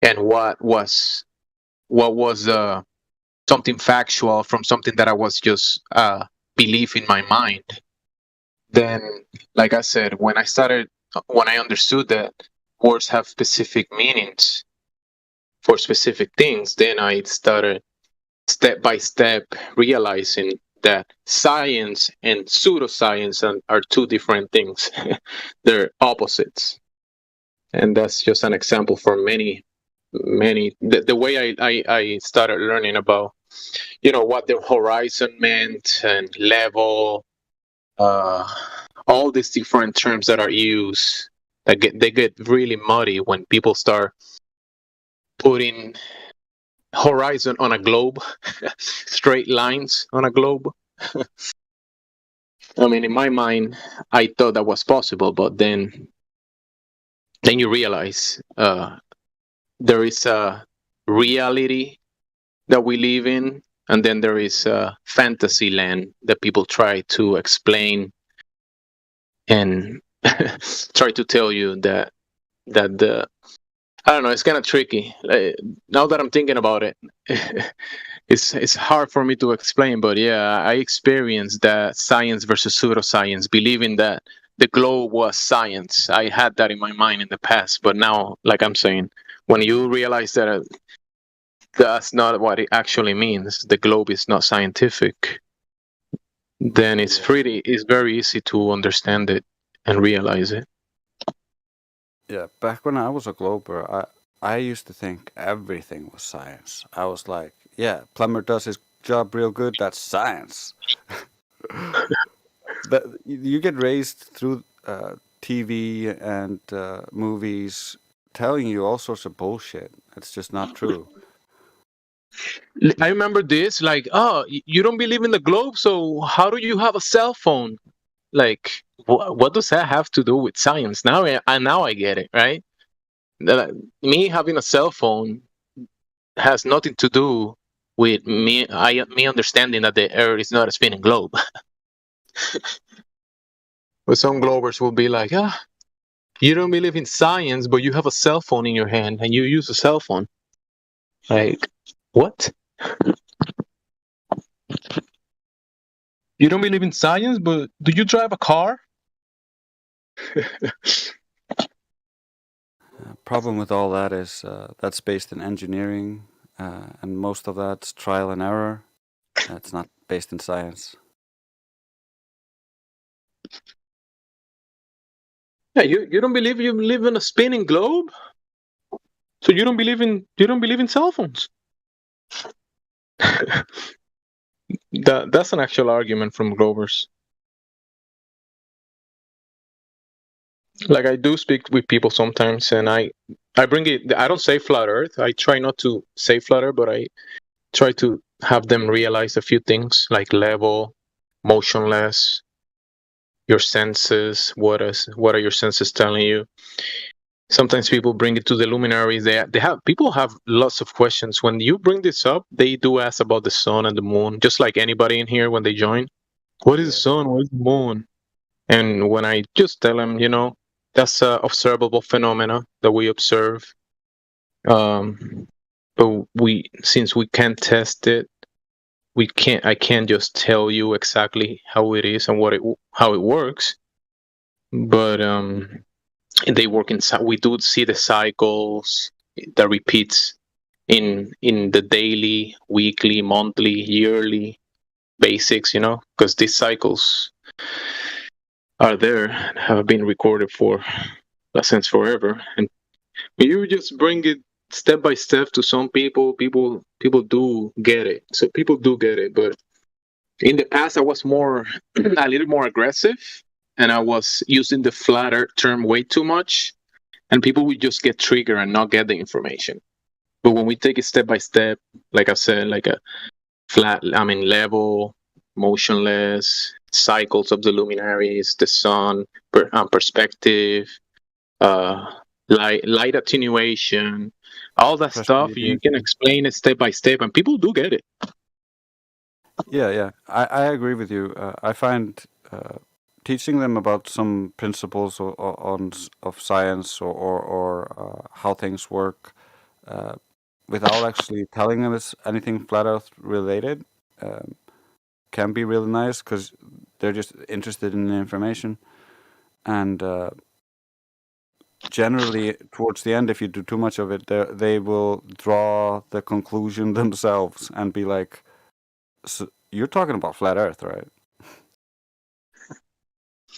and what was something factual from something that I was just belief in my mind. Then, like I said, when I understood that words have specific meanings for specific things, then I started step by step realizing that science and pseudoscience are two different things. They're opposites. And that's just an example for many, the way I started learning about, what the horizon meant and level, all these different terms that are used, they get really muddy when people start putting horizon on a globe, straight lines on a globe. I mean, in my mind, I thought that was possible, but then you realize there is a reality that we live in, and then there is a fantasy land that people try to explain and try to tell you that the I don't know. It's kind of tricky. Now that I'm thinking about it, it's hard for me to explain. But yeah, I experienced that science versus pseudoscience, believing that the globe was science. I had that in my mind in the past, but now, like I'm saying, when you realize that that's not what it actually means, the globe is not scientific, then it's very easy to understand it and realize it. Yeah, back when I was a glober, I used to think everything was science. I was like, yeah, Plumber does his job real good. That's science. That you get raised through TV and movies telling you all sorts of bullshit. It's just not true. I remember this, like, oh, you don't believe in the globe, so how do you have a cell phone? Like, what does that have to do with science? Now I get it, right? Me having a cell phone has nothing to do with me understanding that the Earth is not a spinning globe. But some globers will be like, you don't believe in science, but you have a cell phone in your hand and you use a cell phone. Like, what? You don't believe in science, but do you drive a car? Problem with all that is that's based in engineering, and most of that's trial and error. It's not based in science. Yeah, you don't believe you live in a spinning globe, so you don't believe in cell phones. That's an actual argument from Glovers. Like, I do speak with people sometimes, and I bring it. I don't say flat Earth. I try not to say flat Earth, but I try to have them realize a few things like level, motionless, your senses. What are your senses telling you? Sometimes people bring it to the luminaries. People have lots of questions. When you bring this up, they do ask about the sun and the moon, just like anybody in here when they join. What is the sun? What is the moon? And when I just tell them, that's observable phenomena that we observe. But since we can't test it, I can't just tell you exactly how it is and how it works. But they work inside. We do see the cycles that repeats in the daily, weekly, monthly, yearly basics, because these cycles are there and have been recorded since forever. And you just bring it step by step to some people do get it. So people do get it, but in the past I was a little more aggressive, and I was using the flat Earth term way too much, and people would just get triggered and not get the information. But when we take it step by step, like I said, like a level, motionless, cycles of the luminaries, the sun, perspective, light attenuation, all that stuff, you can explain it step by step, and people do get it. Yeah, I agree with you. I find teaching them about some principles of science or how things work without actually telling them it's anything flat Earth related can be really nice, because they're just interested in the information. And generally, towards the end, if you do too much of it, they will draw the conclusion themselves and be like, so you're talking about flat Earth, right?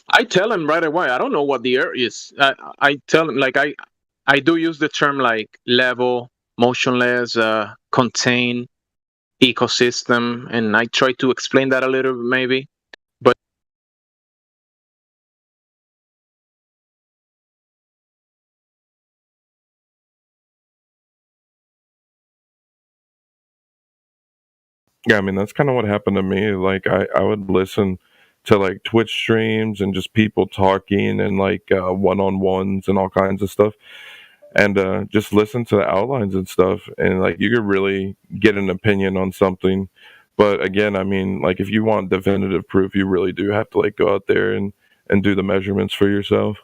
I tell them right away, I don't know what the Earth is. I tell them, like, I do use the term like level, motionless, contained ecosystem, and I try to explain that a little bit maybe. But Yeah, I mean that's kind of what happened to me. Like I would listen to like Twitch streams and just people talking and like one-on-ones and all kinds of stuff, and just listen to the outlines and stuff, and like you could really get an opinion on something. But again, I mean, like if you want definitive proof, you really do have to like go out there and do the measurements for yourself.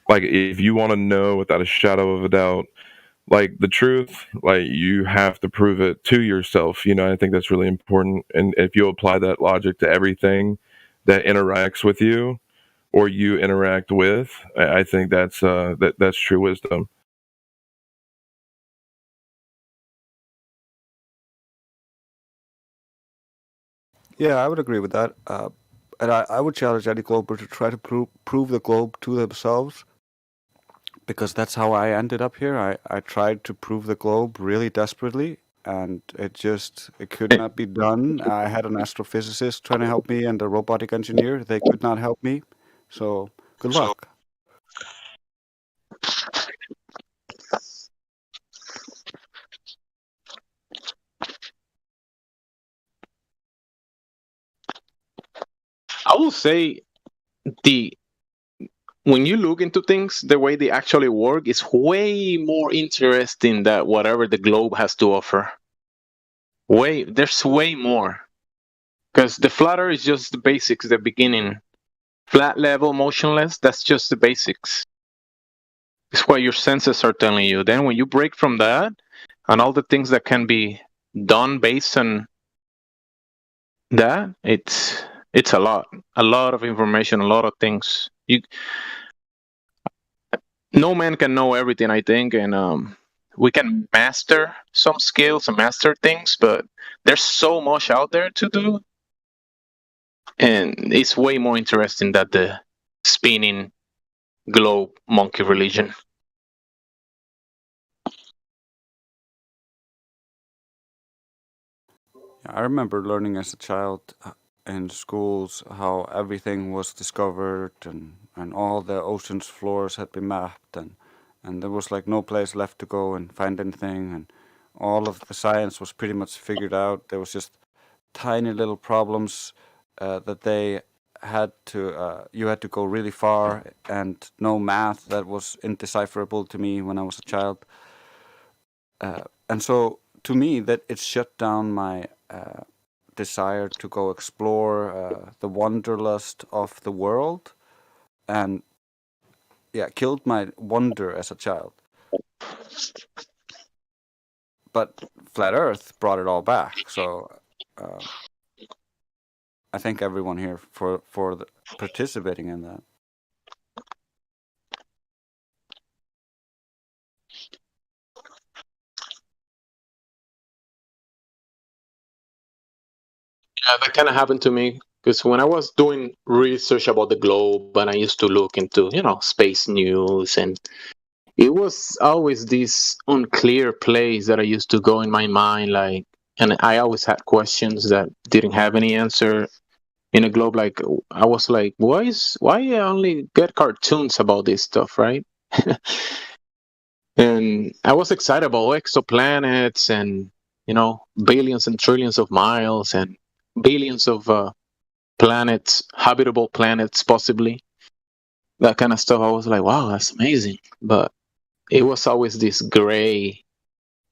Like if you want to know without a shadow of a doubt like the truth, like you have to prove it to yourself. I think that's really important, and if you apply that logic to everything that interacts with you or you interact with, I think that's true wisdom. Yeah, I would agree with that. And I would challenge any glober to try to prove the globe to themselves, because that's how I ended up here. I tried to prove the globe really desperately, and it could not be done. I had an astrophysicist trying to help me and a robotic engineer. They could not help me. So good luck. I will say when you look into things, the way they actually work is way more interesting than whatever the globe has to offer. There's way more. Because the flat Earth is just the basics, the beginning. Flat, level, motionless, that's just the basics. It's what your senses are telling you. Then when you break from that, and all the things that can be done based on that, it's a lot of information, a lot of things. No man can know everything, I think, and we can master some skills and master things, but there's so much out there to do, and it's way more interesting than the spinning globe monkey religion. I remember learning as a child in schools how everything was discovered, and all the ocean's floors had been mapped, and there was like no place left to go and find anything, and all of the science was pretty much figured out. There was just tiny little problems that they had to you had to go really far, and no math that was indecipherable to me when I was a child. And so to me that it shut down my desire to go explore the wanderlust of the world, and killed my wonder as a child. But Flat Earth brought it all back. So I thank everyone here for participating in that. Yeah, that kind of happened to me because when I was doing research about the globe, and I used to look into, space news, and it was always this unclear place that I used to go in my mind, and I always had questions that didn't have any answer in a globe. Like, I was like, why I only get cartoons about this stuff, right? And I was excited about exoplanets and, billions and trillions of miles and billions of planets, habitable planets, possibly. That kind of stuff. I was like, wow, that's amazing. But it was always this gray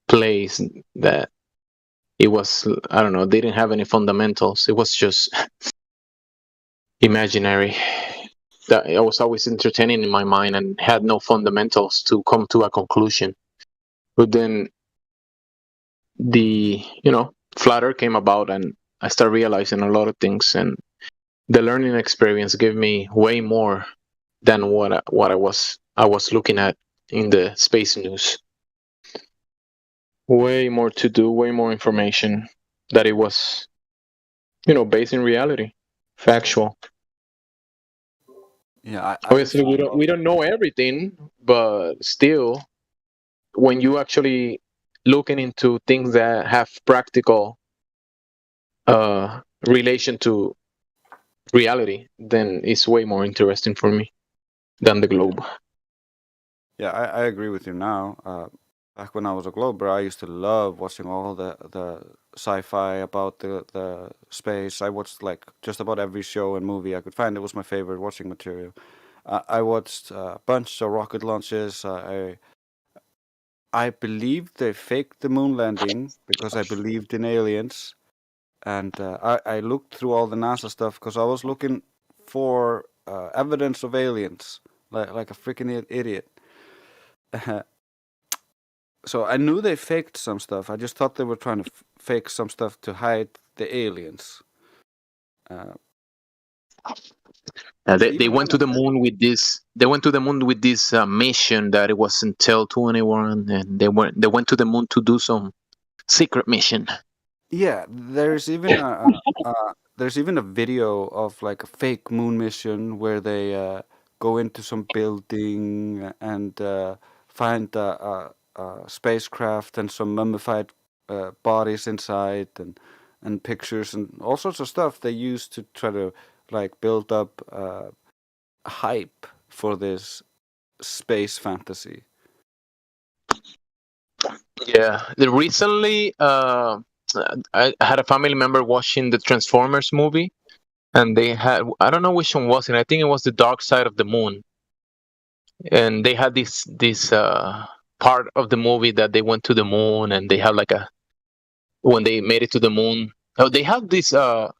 place that it was, I don't know, they didn't have any fundamentals. It was just imaginary. That I was always entertaining in my mind and had no fundamentals to come to a conclusion. But then the, Flat Earth came about, and I started realizing a lot of things, and the learning experience gave me way more than what I was looking at in the space news. Way more to do, way more information that it was, based in reality, factual. Yeah, I Obviously, we don't know everything, but still, when you actually looking into things that have practical relation to reality, then it's way more interesting for me than the globe. Yeah, I agree with you now. Back when I was a Glober, I used to love watching all the sci-fi about the space. I watched like just about every show and movie I could find. It was my favorite watching material. I watched a bunch of rocket launches. I believed they faked the moon landing because I believed in aliens. And I looked through all the NASA stuff because I was looking for evidence of aliens, like a freaking idiot. So I knew they faked some stuff. I just thought they were trying to fake some stuff to hide the aliens. They went to the moon with this. They went to the moon with this mission that it wasn't told to anyone, and they went to the moon to do some secret mission. Yeah, there's even a video of like a fake moon mission where they go into some building and find a spacecraft and some mummified bodies inside and pictures and all sorts of stuff they use to try to like build up hype for this space fantasy. Yeah, recently, I had a family member watching the Transformers movie, and they had, I don't know which one was it. I think it was the Dark Side of the Moon, and they had this part of the movie that they went to the moon, and they have like when they made it to the moon. Oh, they have this the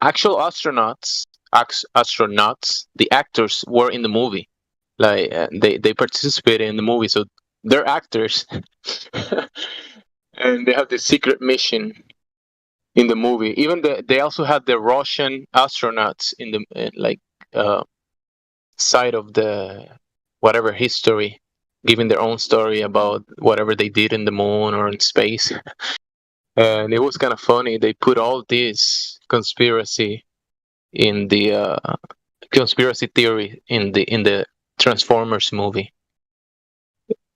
actual astronauts, the actors were in the movie, like they participated in the movie, so they're actors. And they have the secret mission in the movie. Even they also had the Russian astronauts in the side of the whatever history, giving their own story about whatever they did in the moon or in space. And it was kind of funny. They put all this conspiracy in the conspiracy theory in the Transformers movie.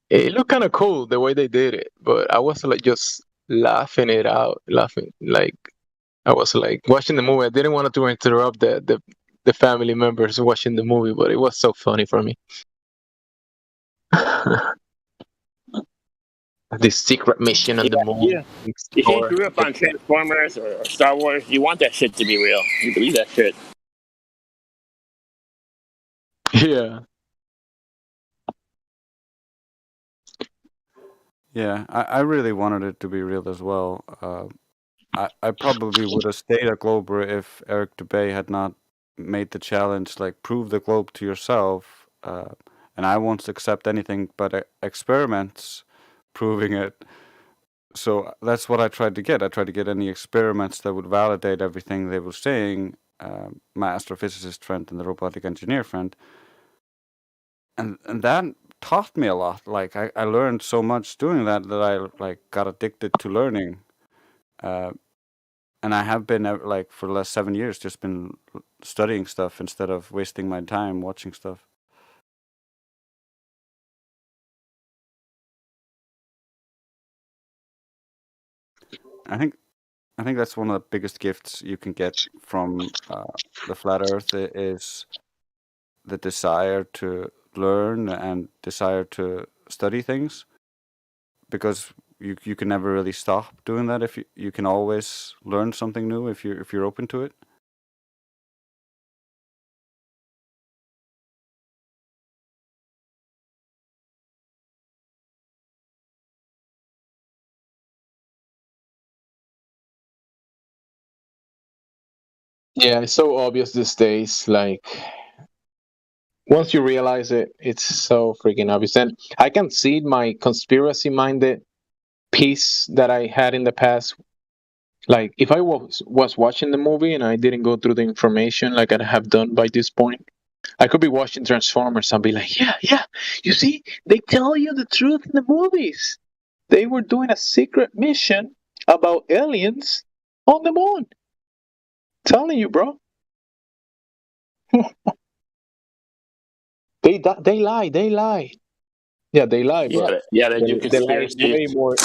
It looked kind of cool the way they did it, but I was like just laughing it out, laughing like I was like watching the movie. I didn't want to interrupt the family members watching the movie, but it was so funny for me. This secret mission on the moon. Yeah. If you grew up on Transformers or Star Wars, you want that shit to be real. You believe that shit. Yeah. Yeah, I really wanted it to be real as well. I probably would have stayed at Glober if Eric Dubay had not made the challenge, like prove the globe to yourself. And I won't accept anything but experiments proving it. So that's what I tried to get. I tried to get any experiments that would validate everything they were saying, my astrophysicist friend and the robotic engineer friend. And that taught me a lot. Like I learned so much doing that I like got addicted to learning. And I have been like for the last 7 years just been studying stuff instead of wasting my time watching stuff. I think that's one of the biggest gifts you can get from the flat Earth is the desire to learn and desire to study things, because you can never really stop doing that. If you can always learn something new if you're open to it. Yeah, it's so obvious these days. Like once you realize it, it's so freaking obvious. And I can see my conspiracy-minded piece that I had in the past. Like if I was watching the movie and I didn't go through the information like I have done by this point, I could be watching Transformers and be like, yeah, you see, they tell you the truth in the movies. They were doing a secret mission about aliens on the moon. Telling you, bro. They lie. They lie. Yeah, they lie, but they do the lie is conspiracies. way more.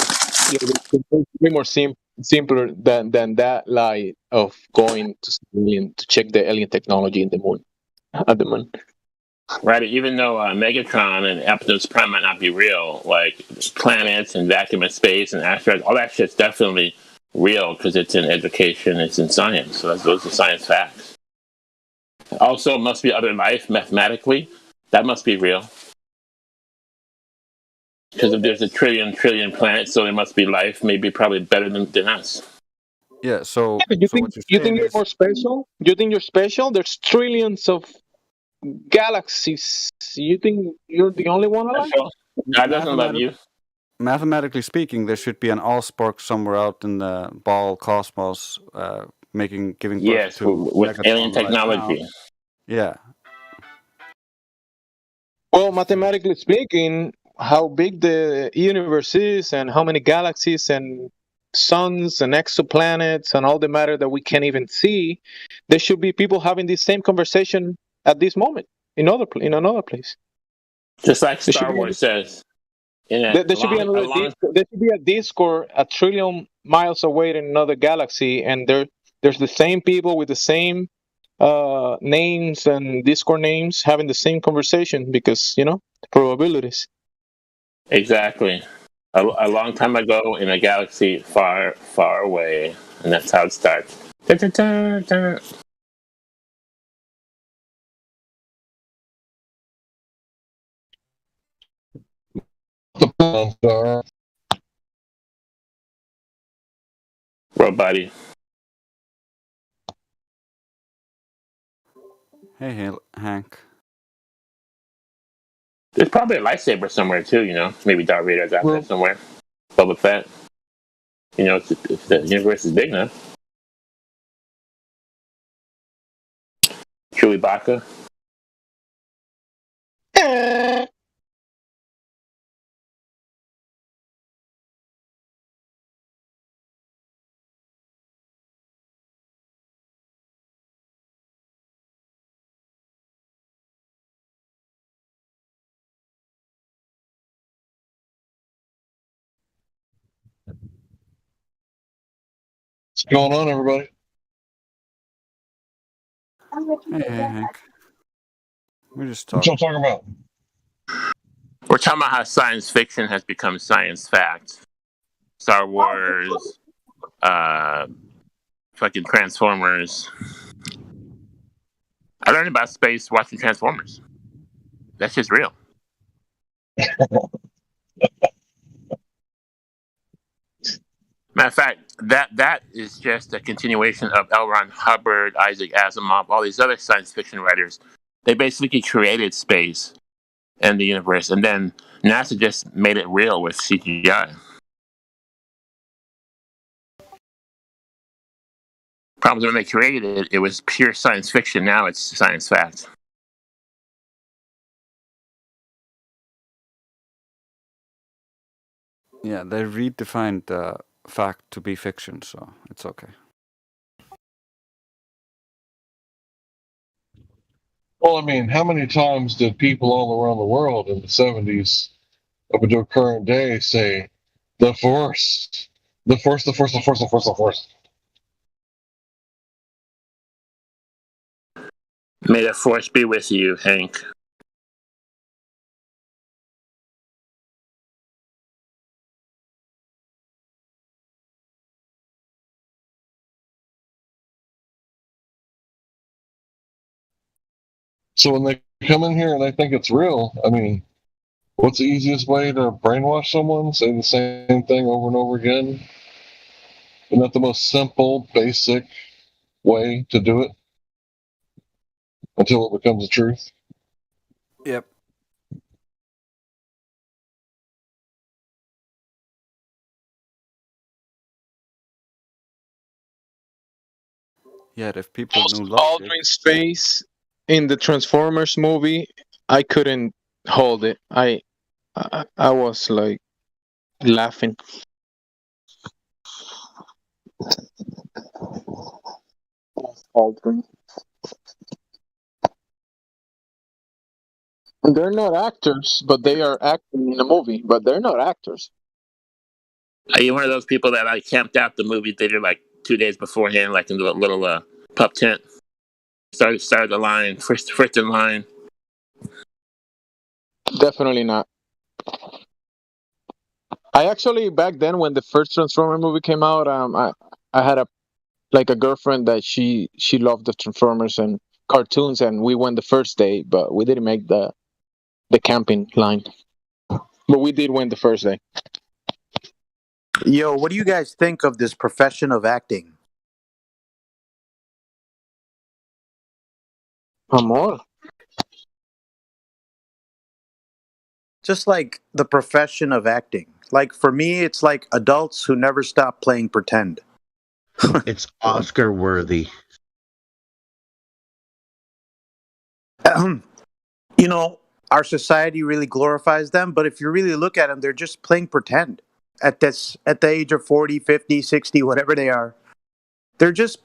Yeah, it's way more simpler than that lie of going to civilian to check the alien technology in the moon at the moon. Right, even though Megatron and Optimus Prime might not be real, like planets and vacuum in space and asteroids, all that shit's definitely real because it's in education, it's in science. So those are science facts. Also, must be other life mathematically. That must be real. Because if there's a trillion planets, so there must be life, maybe probably better than us. Yeah. So, You so think what you're you saying think you're is, more special? You think you're special? There's trillions of galaxies. You think you're the only one alive? God doesn't love mathematic- you. mathematically speaking, there should be an allspark somewhere out in the ball cosmos, giving birth Yes, to with Megatron alien right technology. now. Yeah. Well, mathematically speaking, how big the universe is and how many galaxies and suns and exoplanets and all the matter that we can't even see, there should be people having this same conversation at this moment in another place. Just like There should Star be Wars says. In there should be another Discord. There should be a Discord a trillion miles away in another galaxy, and there's the same people with the same names and Discord names having the same conversation because the probabilities. Exactly. A long time ago in a galaxy far, far away. And that's how it starts. Dun, dun, dun, dun. Buddy. Hey, Hank. There's probably a lightsaber somewhere too, Maybe Darth Vader's out there somewhere. Boba Fett. If the universe is big enough. Chewbacca. What's going on, everybody? Hey, Hank. We're just What y'all talking about? We're talking about how science fiction has become science fact. Star Wars, fucking Transformers. I learned about space watching Transformers. That's just real. Matter of fact, that is just a continuation of L. Ron Hubbard, Isaac Asimov, all these other science fiction writers. They basically created space and the universe, and then NASA just made it real with CGI. Problem is when they created it, it was pure science fiction. Now it's science fact. Yeah, they redefined fact to be fiction, so it's okay. Well, I mean, how many times did people all around the world in the 70s up until current day say, the Force, the Force, the Force, the Force, the Force, the Force? May the Force be with you, Hank. So when they come in here and they think it's real, I mean, what's the easiest way to brainwash someone? Say the same thing over and over again? Isn't that the most simple, basic way to do it? Until it becomes the truth? Yep. Yeah, if people knew logic. Aldrin's face in the Transformers movie, I couldn't hold it. I was like laughing. Aldrin. They're not actors, but they are acting in a movie. But they're not actors. Are you one of those people that like camped out the movie theater like 2 days beforehand, like in the little pup tent? Started the line first in line. Definitely not. I actually back then when the first Transformer movie came out, I had a girlfriend that she loved the Transformers and cartoons, and we went the first day, but we didn't make the camping line. But we did win the first day. Yo, what do you guys think of this profession of acting? Amor. Just like the profession of acting. Like for me, it's like adults who never stop playing pretend. It's Oscar worthy. You know, our society really glorifies them, but if you really look at them, they're just playing pretend. At the age of 40, 50, 60, whatever they are. They're just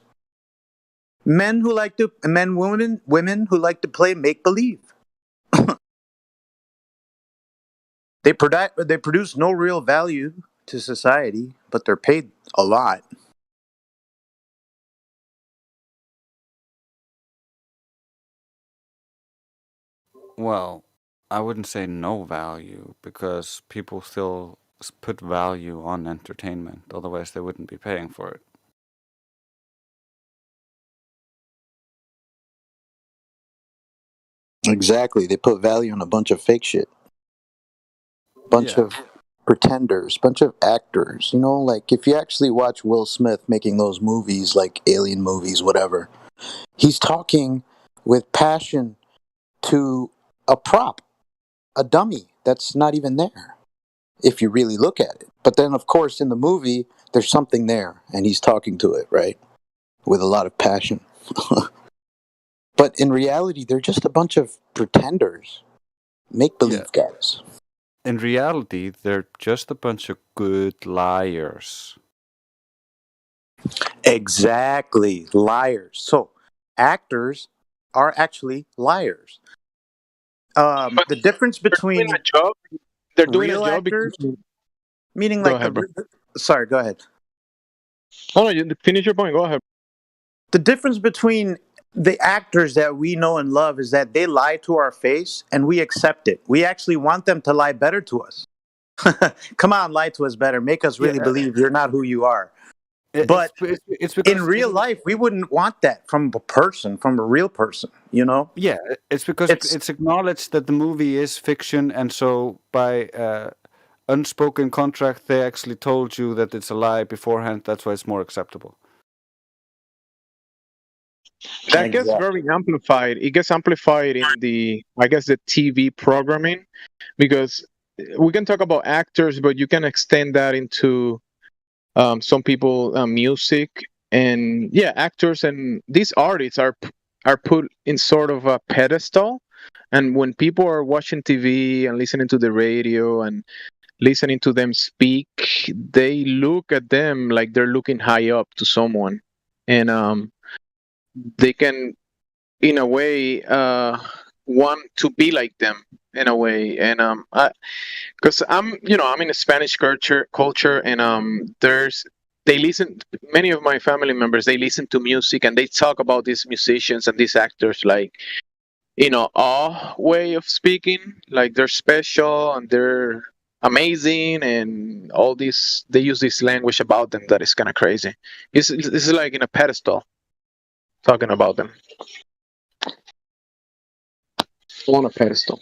women who like to play make believe. They produce no real value to society, but they're paid a lot. Well, I wouldn't say no value because people still put value on entertainment. Otherwise, they wouldn't be paying for it. Exactly. They put value on a bunch of fake shit. Bunch of pretenders, bunch of actors. You know, like if you actually watch Will Smith making those movies, like alien movies, whatever, he's talking with passion to a prop, a dummy that's not even there, if you really look at it. But then, of course, in the movie, there's something there, and he's talking to it, right? With a lot of passion. But in reality, they're just a bunch of pretenders, make-believe guys. In reality, they're just a bunch of good liars. Exactly, liars. So, actors are actually liars. The difference between they're doing real a job actors, meaning Go like ahead, bro. sorry, go ahead. Oh no, you finish your point. Go ahead. The difference between the actors that we know and love is that they lie to our face and we accept it. We actually want them to lie better to us. Come on, lie to us better. Make us really believe you're not who you are. But it's because in real life, we wouldn't want that from a person, from a real person, you know? Yeah, it's because it's acknowledged that the movie is fiction, and so by unspoken contract, they actually told you that it's a lie beforehand. That's why it's more acceptable. That gets very amplified. It gets amplified in the TV programming, because we can talk about actors, but you can extend that into some people music, and actors and these artists are put in sort of a pedestal, and when people are watching TV and listening to the radio and listening to them speak, they look at them like they're looking high up to someone, and they can, in a way, want to be like them in a way. And because I'm in a Spanish culture, and many of my family members, they listen to music and they talk about these musicians and these actors like our way of speaking, like they're special and they're amazing, and all this, they use this language about them that is kind of crazy. This is like in a pedestal talking about them on a pedestal.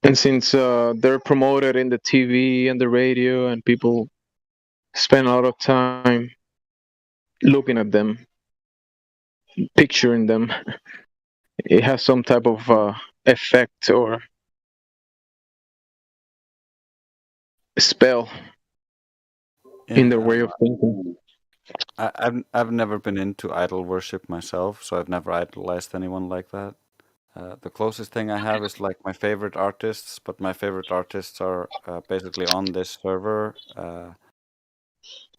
And since they're promoted in the TV and the radio, and people spend a lot of time looking at them, picturing them, it has some type of effect or spell in their way of thinking. I've never been into idol worship myself, so I've never idolized anyone like that. The closest thing I have is like my favorite artists, but my favorite artists are basically on this server, and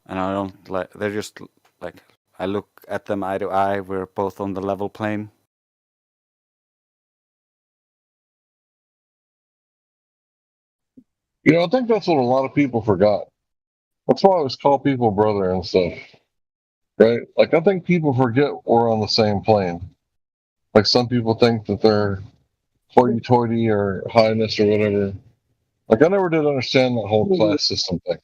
I don't like. They're just like I look at them eye to eye. We're both on the level plane. I think that's what a lot of people forgot. That's why I always call people brother and stuff. Right? Like, I think people forget we're on the same plane. Like, some people think that they're hoity-toity or highness or whatever. Like, I never did understand that whole class system thing.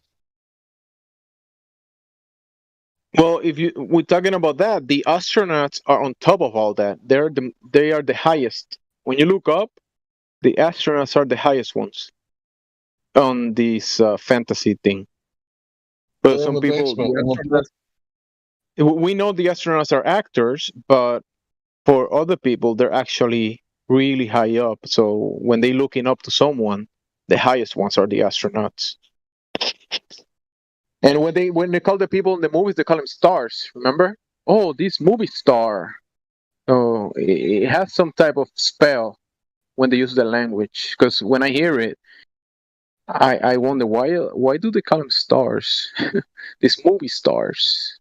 Well, if we're talking about that, the astronauts are on top of all that. They are the highest. When you look up, the astronauts are the highest ones on this fantasy thing. But some people, we know the astronauts are actors, but for other people, they're actually really high up. So when they're looking up to someone, the highest ones are the astronauts. And when they call the people in the movies, they call them stars. Remember? Oh, this movie star. Oh, it has some type of spell when they use the language. Because when I hear it, I wonder why do they call them stars? These movie stars.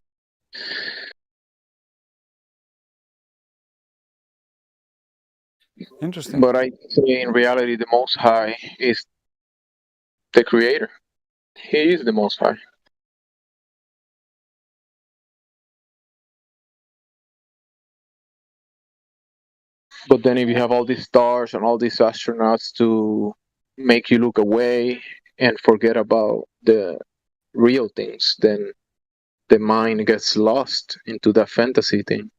Interesting. But I say in reality, the Most High is the Creator. He is the Most High. But then if you have all these stars and all these astronauts to make you look away and forget about the real things, then the mind gets lost into that fantasy thing.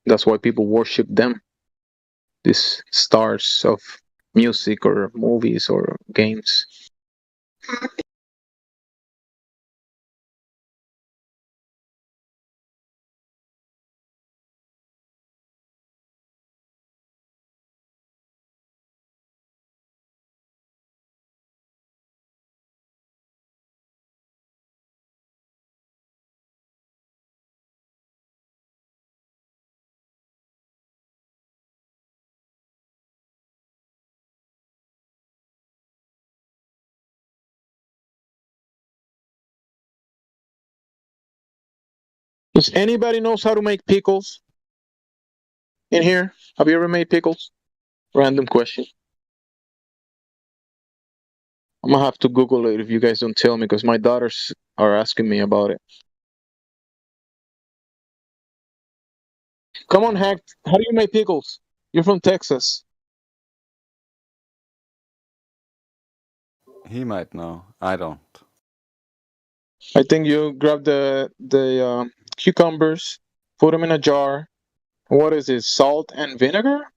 That's why people worship them, these stars of music or movies or games. Does anybody knows how to make pickles in here? Have you ever made pickles? Random question. I'm gonna have to Google it if you guys don't tell me, because my daughters are asking me about it. Come on, Hack. How do you make pickles? You're from Texas. He might know. I don't. I think you grab the cucumbers, put them in a jar. What is it? Salt and vinegar?